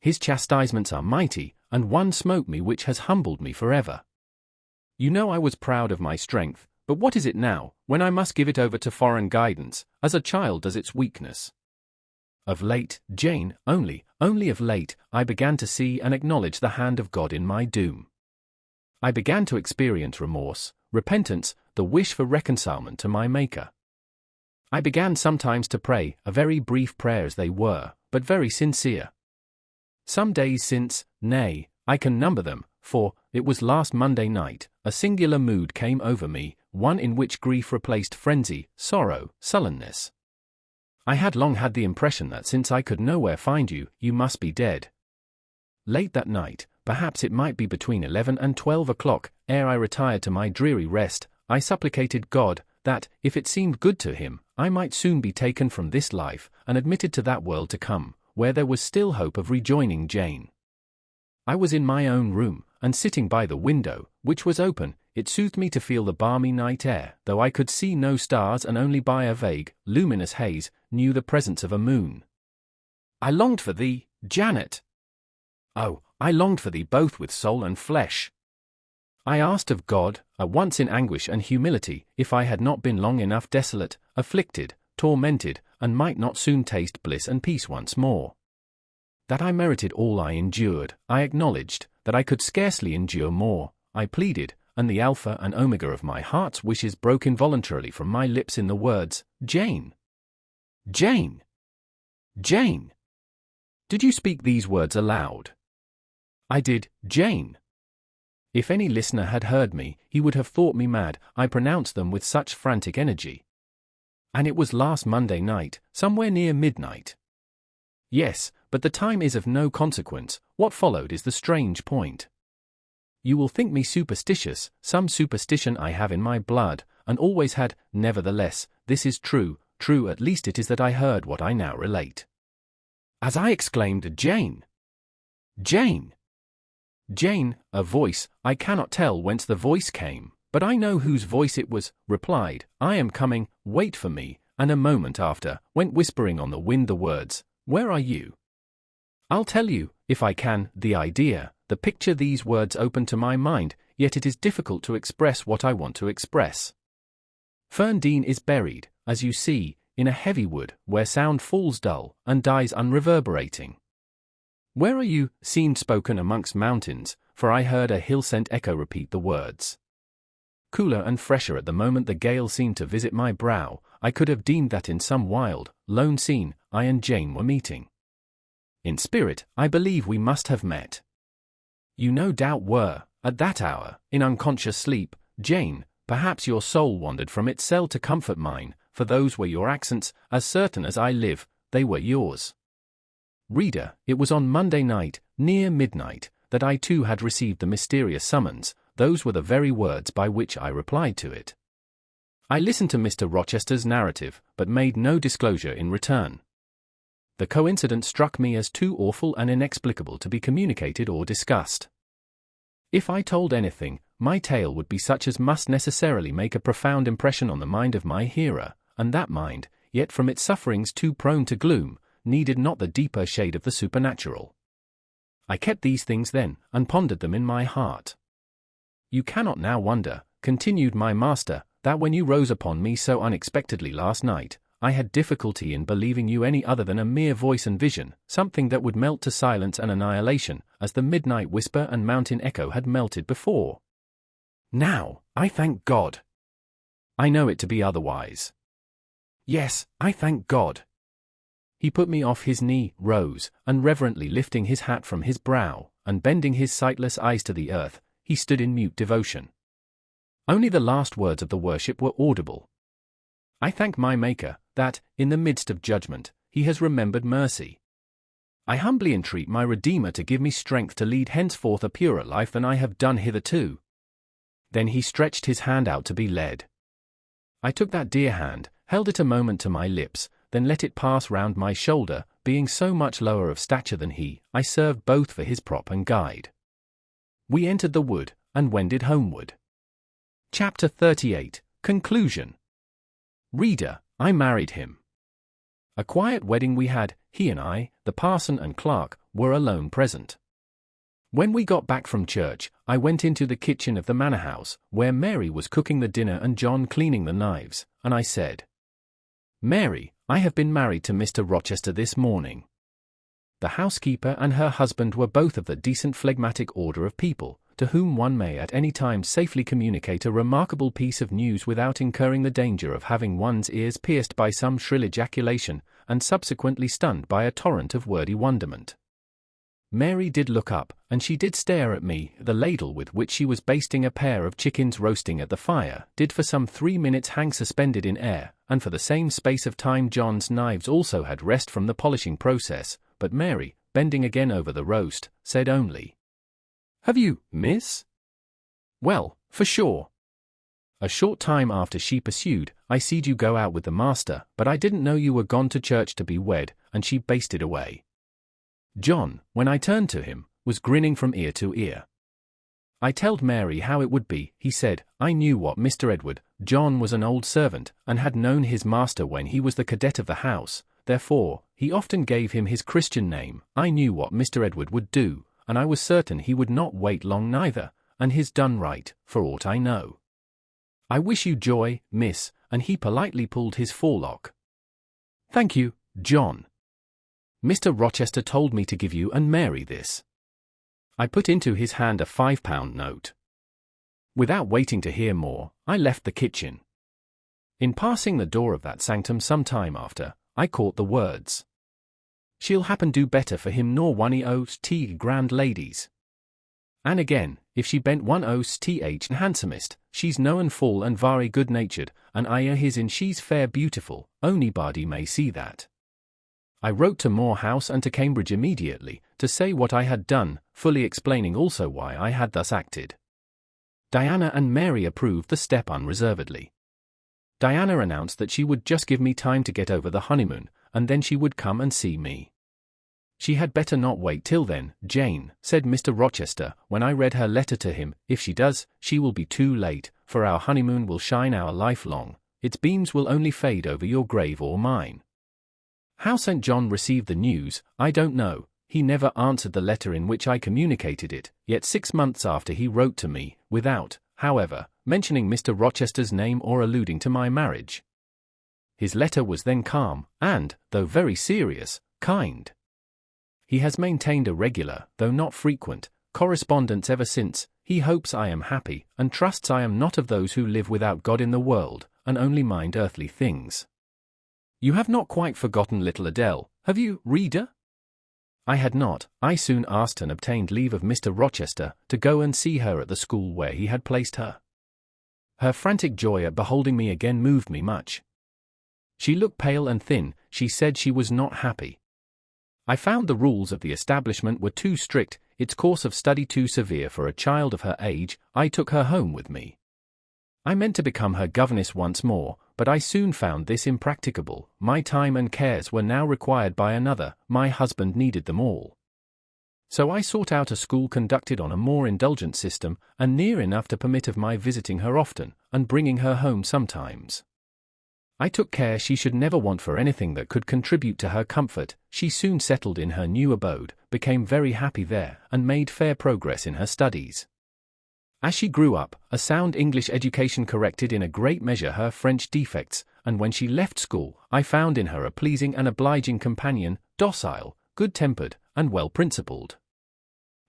His chastisements are mighty, and one smote me which has humbled me forever. You know I was proud of my strength, but what is it now, when I must give it over to foreign guidance, as a child does its weakness? Of late, Jane, only of late, I began to see and acknowledge the hand of God in my doom. I began to experience remorse, repentance, the wish for reconcilement to my Maker. I began sometimes to pray, a very brief prayers they were, but very sincere. Some days since, nay, I can number them, for, it was last Monday night, a singular mood came over me, one in which grief replaced frenzy, sorrow, sullenness. I had long had the impression that since I could nowhere find you, you must be dead. Late that night, perhaps it might be between 11 and 12 o'clock, ere I retired to my dreary rest, I supplicated God, that, if it seemed good to him, I might soon be taken from this life, and admitted to that world to come, where there was still hope of rejoining Jane. I was in my own room, and sitting by the window, which was open, it soothed me to feel the balmy night air, though I could see no stars and only by a vague, luminous haze, knew the presence of a moon. I longed for thee, Janet. Oh, I longed for thee both with soul and flesh. I asked of God, at once in anguish and humility, if I had not been long enough desolate, afflicted, tormented, and might not soon taste bliss and peace once more. That I merited all I endured, I acknowledged, that I could scarcely endure more, I pleaded, and the Alpha and Omega of my heart's wishes broke involuntarily from my lips in the words, Jane! Jane! Jane! Did you speak these words aloud? I did, Jane. If any listener had heard me, he would have thought me mad, I pronounced them with such frantic energy. And it was last Monday night, somewhere near midnight. Yes, but the time is of no consequence, what followed is the strange point. You will think me superstitious, some superstition I have in my blood, and always had, nevertheless, this is true at least it is that I heard what I now relate. As I exclaimed, Jane! Jane! Jane, a voice, I cannot tell whence the voice came, but I know whose voice it was, replied, I am coming, wait for me, and a moment after, went whispering on the wind the words, where are you? I'll tell you, if I can, the idea, the picture these words open to my mind, yet it is difficult to express what I want to express. Ferndean is buried, as you see, in a heavy wood, where sound falls dull, and dies unreverberating. Where are you, seemed spoken amongst mountains, for I heard a hill-sent echo repeat the words. Cooler and fresher at the moment the gale seemed to visit my brow, I could have deemed that in some wild, lone scene, I and Jane were meeting. In spirit, I believe we must have met. You no doubt were, at that hour, in unconscious sleep, Jane, perhaps your soul wandered from its cell to comfort mine, for those were your accents, as certain as I live, they were yours. Reader, it was on Monday night, near midnight, that I too had received the mysterious summons, those were the very words by which I replied to it. I listened to Mr. Rochester's narrative, but made no disclosure in return. The coincidence struck me as too awful and inexplicable to be communicated or discussed. If I told anything, my tale would be such as must necessarily make a profound impression on the mind of my hearer, and that mind, yet from its sufferings too prone to gloom, needed not the deeper shade of the supernatural. I kept these things then, and pondered them in my heart. You cannot now wonder, continued my master, that when you rose upon me so unexpectedly last night, I had difficulty in believing you any other than a mere voice and vision, something that would melt to silence and annihilation, as the midnight whisper and mountain echo had melted before. Now, I thank God. I know it to be otherwise. Yes, I thank God." He put me off his knee, rose, and reverently lifting his hat from his brow, and bending his sightless eyes to the earth, he stood in mute devotion. Only the last words of the worship were audible. "I thank my Maker, that, in the midst of judgment, he has remembered mercy. I humbly entreat my Redeemer to give me strength to lead henceforth a purer life than I have done hitherto." Then he stretched his hand out to be led. I took that dear hand, held it a moment to my lips, then let it pass round my shoulder. Being so much lower of stature than he, I served both for his prop and guide. We entered the wood, and wended homeward. Chapter 38, Conclusion. Reader, I married him. A quiet wedding we had. He and I, the parson and clerk, were alone present. When we got back from church, I went into the kitchen of the manor house, where Mary was cooking the dinner and John cleaning the knives, and I said, "Mary, I have been married to Mr. Rochester this morning." The housekeeper and her husband were both of the decent phlegmatic order of people, to whom one may at any time safely communicate a remarkable piece of news without incurring the danger of having one's ears pierced by some shrill ejaculation, and subsequently stunned by a torrent of wordy wonderment. Mary did look up, and she did stare at me. The ladle with which she was basting a pair of chickens roasting at the fire did for some 3 minutes hang suspended in air, and for the same space of time John's knives also had rest from the polishing process, but Mary, bending again over the roast, said only, "Have you, miss?" "Well, for sure." A short time after she pursued, "I seed you go out with the master, but I didn't know you were gone to church to be wed," and she basted away. John, when I turned to him, was grinning from ear to ear. "I telled Mary how it would be," he said. "I knew what Mr. Edward, John was an old servant, and had known his master when he was the cadet of the house, therefore, he often gave him his Christian name. I knew what Mr. Edward would do, and I was certain he would not wait long neither, and he's done right, for aught I know. I wish you joy, miss," and he politely pulled his forelock. "Thank you, John. Mr. Rochester told me to give you and Mary this." I put into his hand a £5 note. Without waiting to hear more, I left the kitchen. In passing the door of that sanctum some time after, I caught the words, "She'll happen do better for him nor one o' grand ladies." And again, "If she bent one o' handsomest, she's known full and very good-natured, and I his in she's fair beautiful, onybody may see that." I wrote to Moor House and to Cambridge immediately, to say what I had done, fully explaining also why I had thus acted. Diana and Mary approved the step unreservedly. Diana announced that she would just give me time to get over the honeymoon, and then she would come and see me. "She had better not wait till then, Jane," said Mr. Rochester, when I read her letter to him. "If she does, she will be too late, for our honeymoon will shine our life long. Its beams will only fade over your grave or mine." How St. John received the news, I don't know. He never answered the letter in which I communicated it, yet 6 months after he wrote to me, without, however, mentioning Mr. Rochester's name or alluding to my marriage. His letter was then calm, and, though very serious, kind. He has maintained a regular, though not frequent, correspondence ever since. He hopes I am happy, and trusts I am not of those who live without God in the world, and only mind earthly things. You have not quite forgotten little Adele, have you, reader? I had not. I soon asked and obtained leave of Mr. Rochester to go and see her at the school where he had placed her. Her frantic joy at beholding me again moved me much. She looked pale and thin. She said she was not happy. I found the rules of the establishment were too strict, its course of study too severe for a child of her age. I took her home with me. I meant to become her governess once more, but I soon found this impracticable. My time and cares were now required by another. My husband needed them all. So I sought out a school conducted on a more indulgent system, and near enough to permit of my visiting her often, and bringing her home sometimes. I took care she should never want for anything that could contribute to her comfort. She soon settled in her new abode, became very happy there, and made fair progress in her studies. As she grew up, a sound English education corrected in a great measure her French defects, and when she left school, I found in her a pleasing and obliging companion, docile, good-tempered, and well-principled.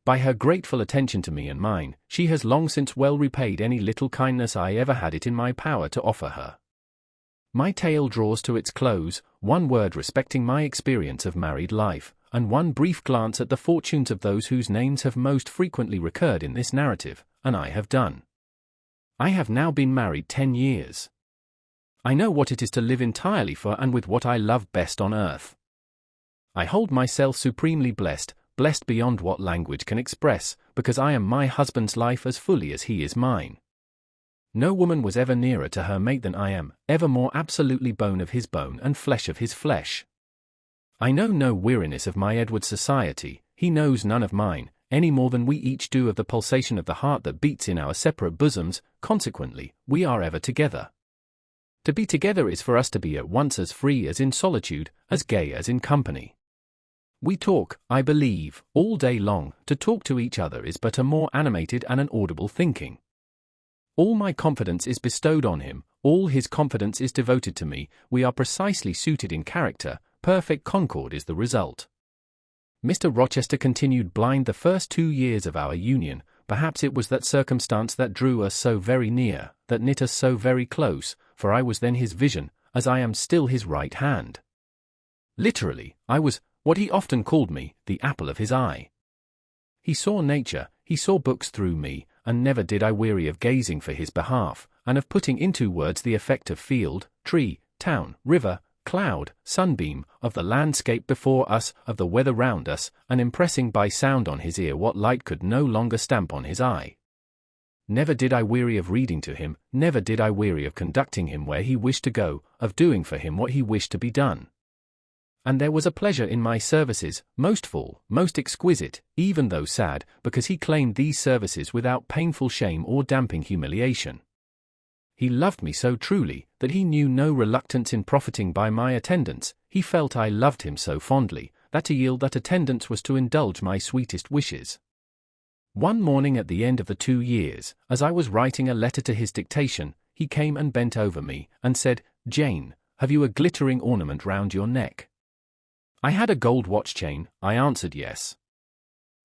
By her grateful attention to me and mine, she has long since well repaid any little kindness I ever had it in my power to offer her. My tale draws to its close, one word respecting my experience of married life, and one brief glance at the fortunes of those whose names have most frequently recurred in this narrative, and I have done. I have now been married 10 years. I know what it is to live entirely for and with what I love best on earth. I hold myself supremely blessed, blessed beyond what language can express, because I am my husband's life as fully as he is mine. No woman was ever nearer to her mate than I am, ever more absolutely bone of his bone and flesh of his flesh. I know no weariness of my Edward's society, he knows none of mine, any more than we each do of the pulsation of the heart that beats in our separate bosoms, consequently, we are ever together. To be together is for us to be at once as free as in solitude, as gay as in company. We talk, I believe, all day long. To talk to each other is but a more animated and an audible thinking. All my confidence is bestowed on him, all his confidence is devoted to me, we are precisely suited in character, perfect concord is the result. Mr. Rochester continued blind the first 2 years of our union. Perhaps it was that circumstance that drew us so very near, that knit us so very close, for I was then his vision, as I am still his right hand. Literally, I was, what he often called me, the apple of his eye. He saw nature, he saw books through me, and never did I weary of gazing for his behalf, and of putting into words the effect of field, tree, town, river, cloud, sunbeam, of the landscape before us, of the weather round us, and impressing by sound on his ear what light could no longer stamp on his eye. Never did I weary of reading to him, never did I weary of conducting him where he wished to go, of doing for him what he wished to be done. And there was a pleasure in my services, most full, most exquisite, even though sad, because he claimed these services without painful shame or damping humiliation. He loved me so truly, that he knew no reluctance in profiting by my attendance. He felt I loved him so fondly, that to yield that attendance was to indulge my sweetest wishes. One morning at the end of the 2 years, as I was writing a letter to his dictation, he came and bent over me, and said, "Jane, have you a glittering ornament round your neck?" I had a gold watch chain, I answered yes.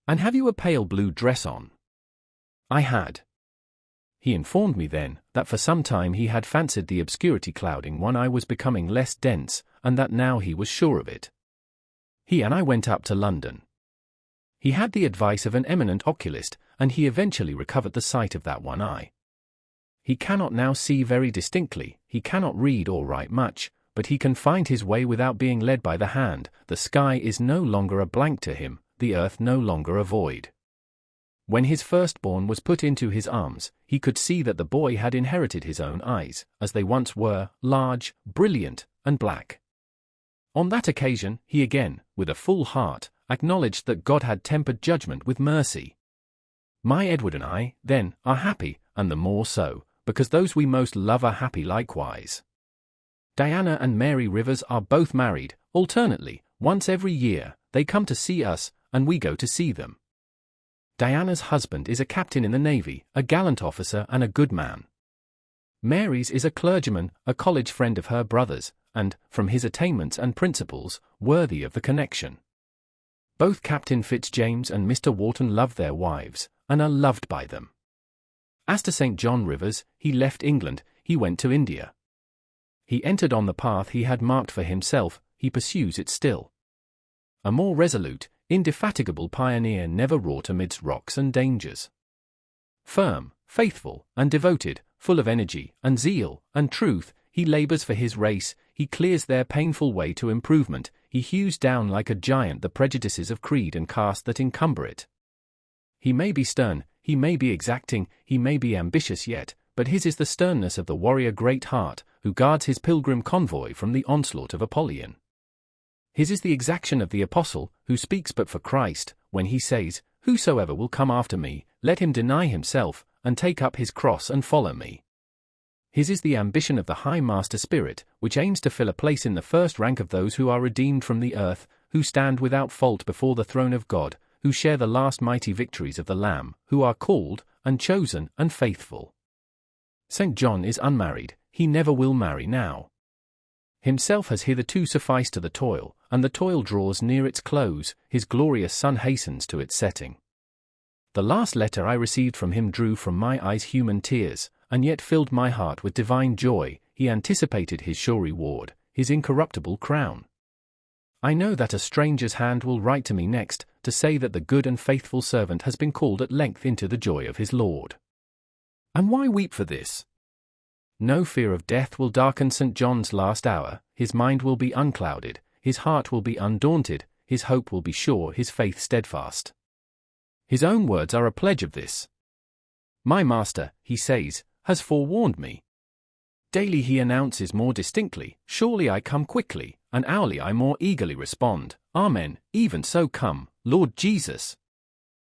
"And have you a pale blue dress on?" I had. He informed me then, that for some time he had fancied the obscurity clouding one eye was becoming less dense, and that now he was sure of it. He and I went up to London. He had the advice of an eminent oculist, and he eventually recovered the sight of that one eye. He cannot now see very distinctly, he cannot read or write much, but he can find his way without being led by the hand. The sky is no longer a blank to him, the earth no longer a void. When his firstborn was put into his arms, he could see that the boy had inherited his own eyes, as they once were, large, brilliant, and black. On that occasion, he again, with a full heart, acknowledged that God had tempered judgment with mercy. My Edward and I, then, are happy, and the more so, because those we most love are happy likewise. Diana and Mary Rivers are both married, alternately, once every year. They come to see us, and we go to see them. Diana's husband is a captain in the Navy, a gallant officer and a good man. Mary's is a clergyman, a college friend of her brother's, and, from his attainments and principles, worthy of the connection. Both Captain Fitzjames and Mr. Wharton love their wives, and are loved by them. As to St. John Rivers, he left England, he went to India. He entered on the path he had marked for himself, he pursues it still. A more resolute, indefatigable pioneer never wrought amidst rocks and dangers. Firm, faithful, and devoted, full of energy, and zeal, and truth, he labors for his race, he clears their painful way to improvement, he hews down like a giant the prejudices of creed and caste that encumber it. He may be stern, he may be exacting, he may be ambitious yet, but his is the sternness of the warrior great heart, who guards his pilgrim convoy from the onslaught of Apollyon. His is the exaction of the apostle, who speaks but for Christ, when he says, "Whosoever will come after me, let him deny himself, and take up his cross and follow me." His is the ambition of the high master spirit, which aims to fill a place in the first rank of those who are redeemed from the earth, who stand without fault before the throne of God, who share the last mighty victories of the Lamb, who are called, and chosen, and faithful. St. John is unmarried, he never will marry now. Himself has hitherto sufficed to the toil, and the toil draws near its close, his glorious sun hastens to its setting. The last letter I received from him drew from my eyes human tears, and yet filled my heart with divine joy. he anticipated his sure reward, his incorruptible crown. I know that a stranger's hand will write to me next, to say that the good and faithful servant has been called at length into the joy of his Lord. And why weep for this? No fear of death will darken St. John's last hour, his mind will be unclouded, his heart will be undaunted, his hope will be sure, his faith steadfast. His own words are a pledge of this. My Master, he says, has forewarned me. Daily he announces more distinctly, surely I come quickly, and hourly I more eagerly respond, Amen, even so come, Lord Jesus.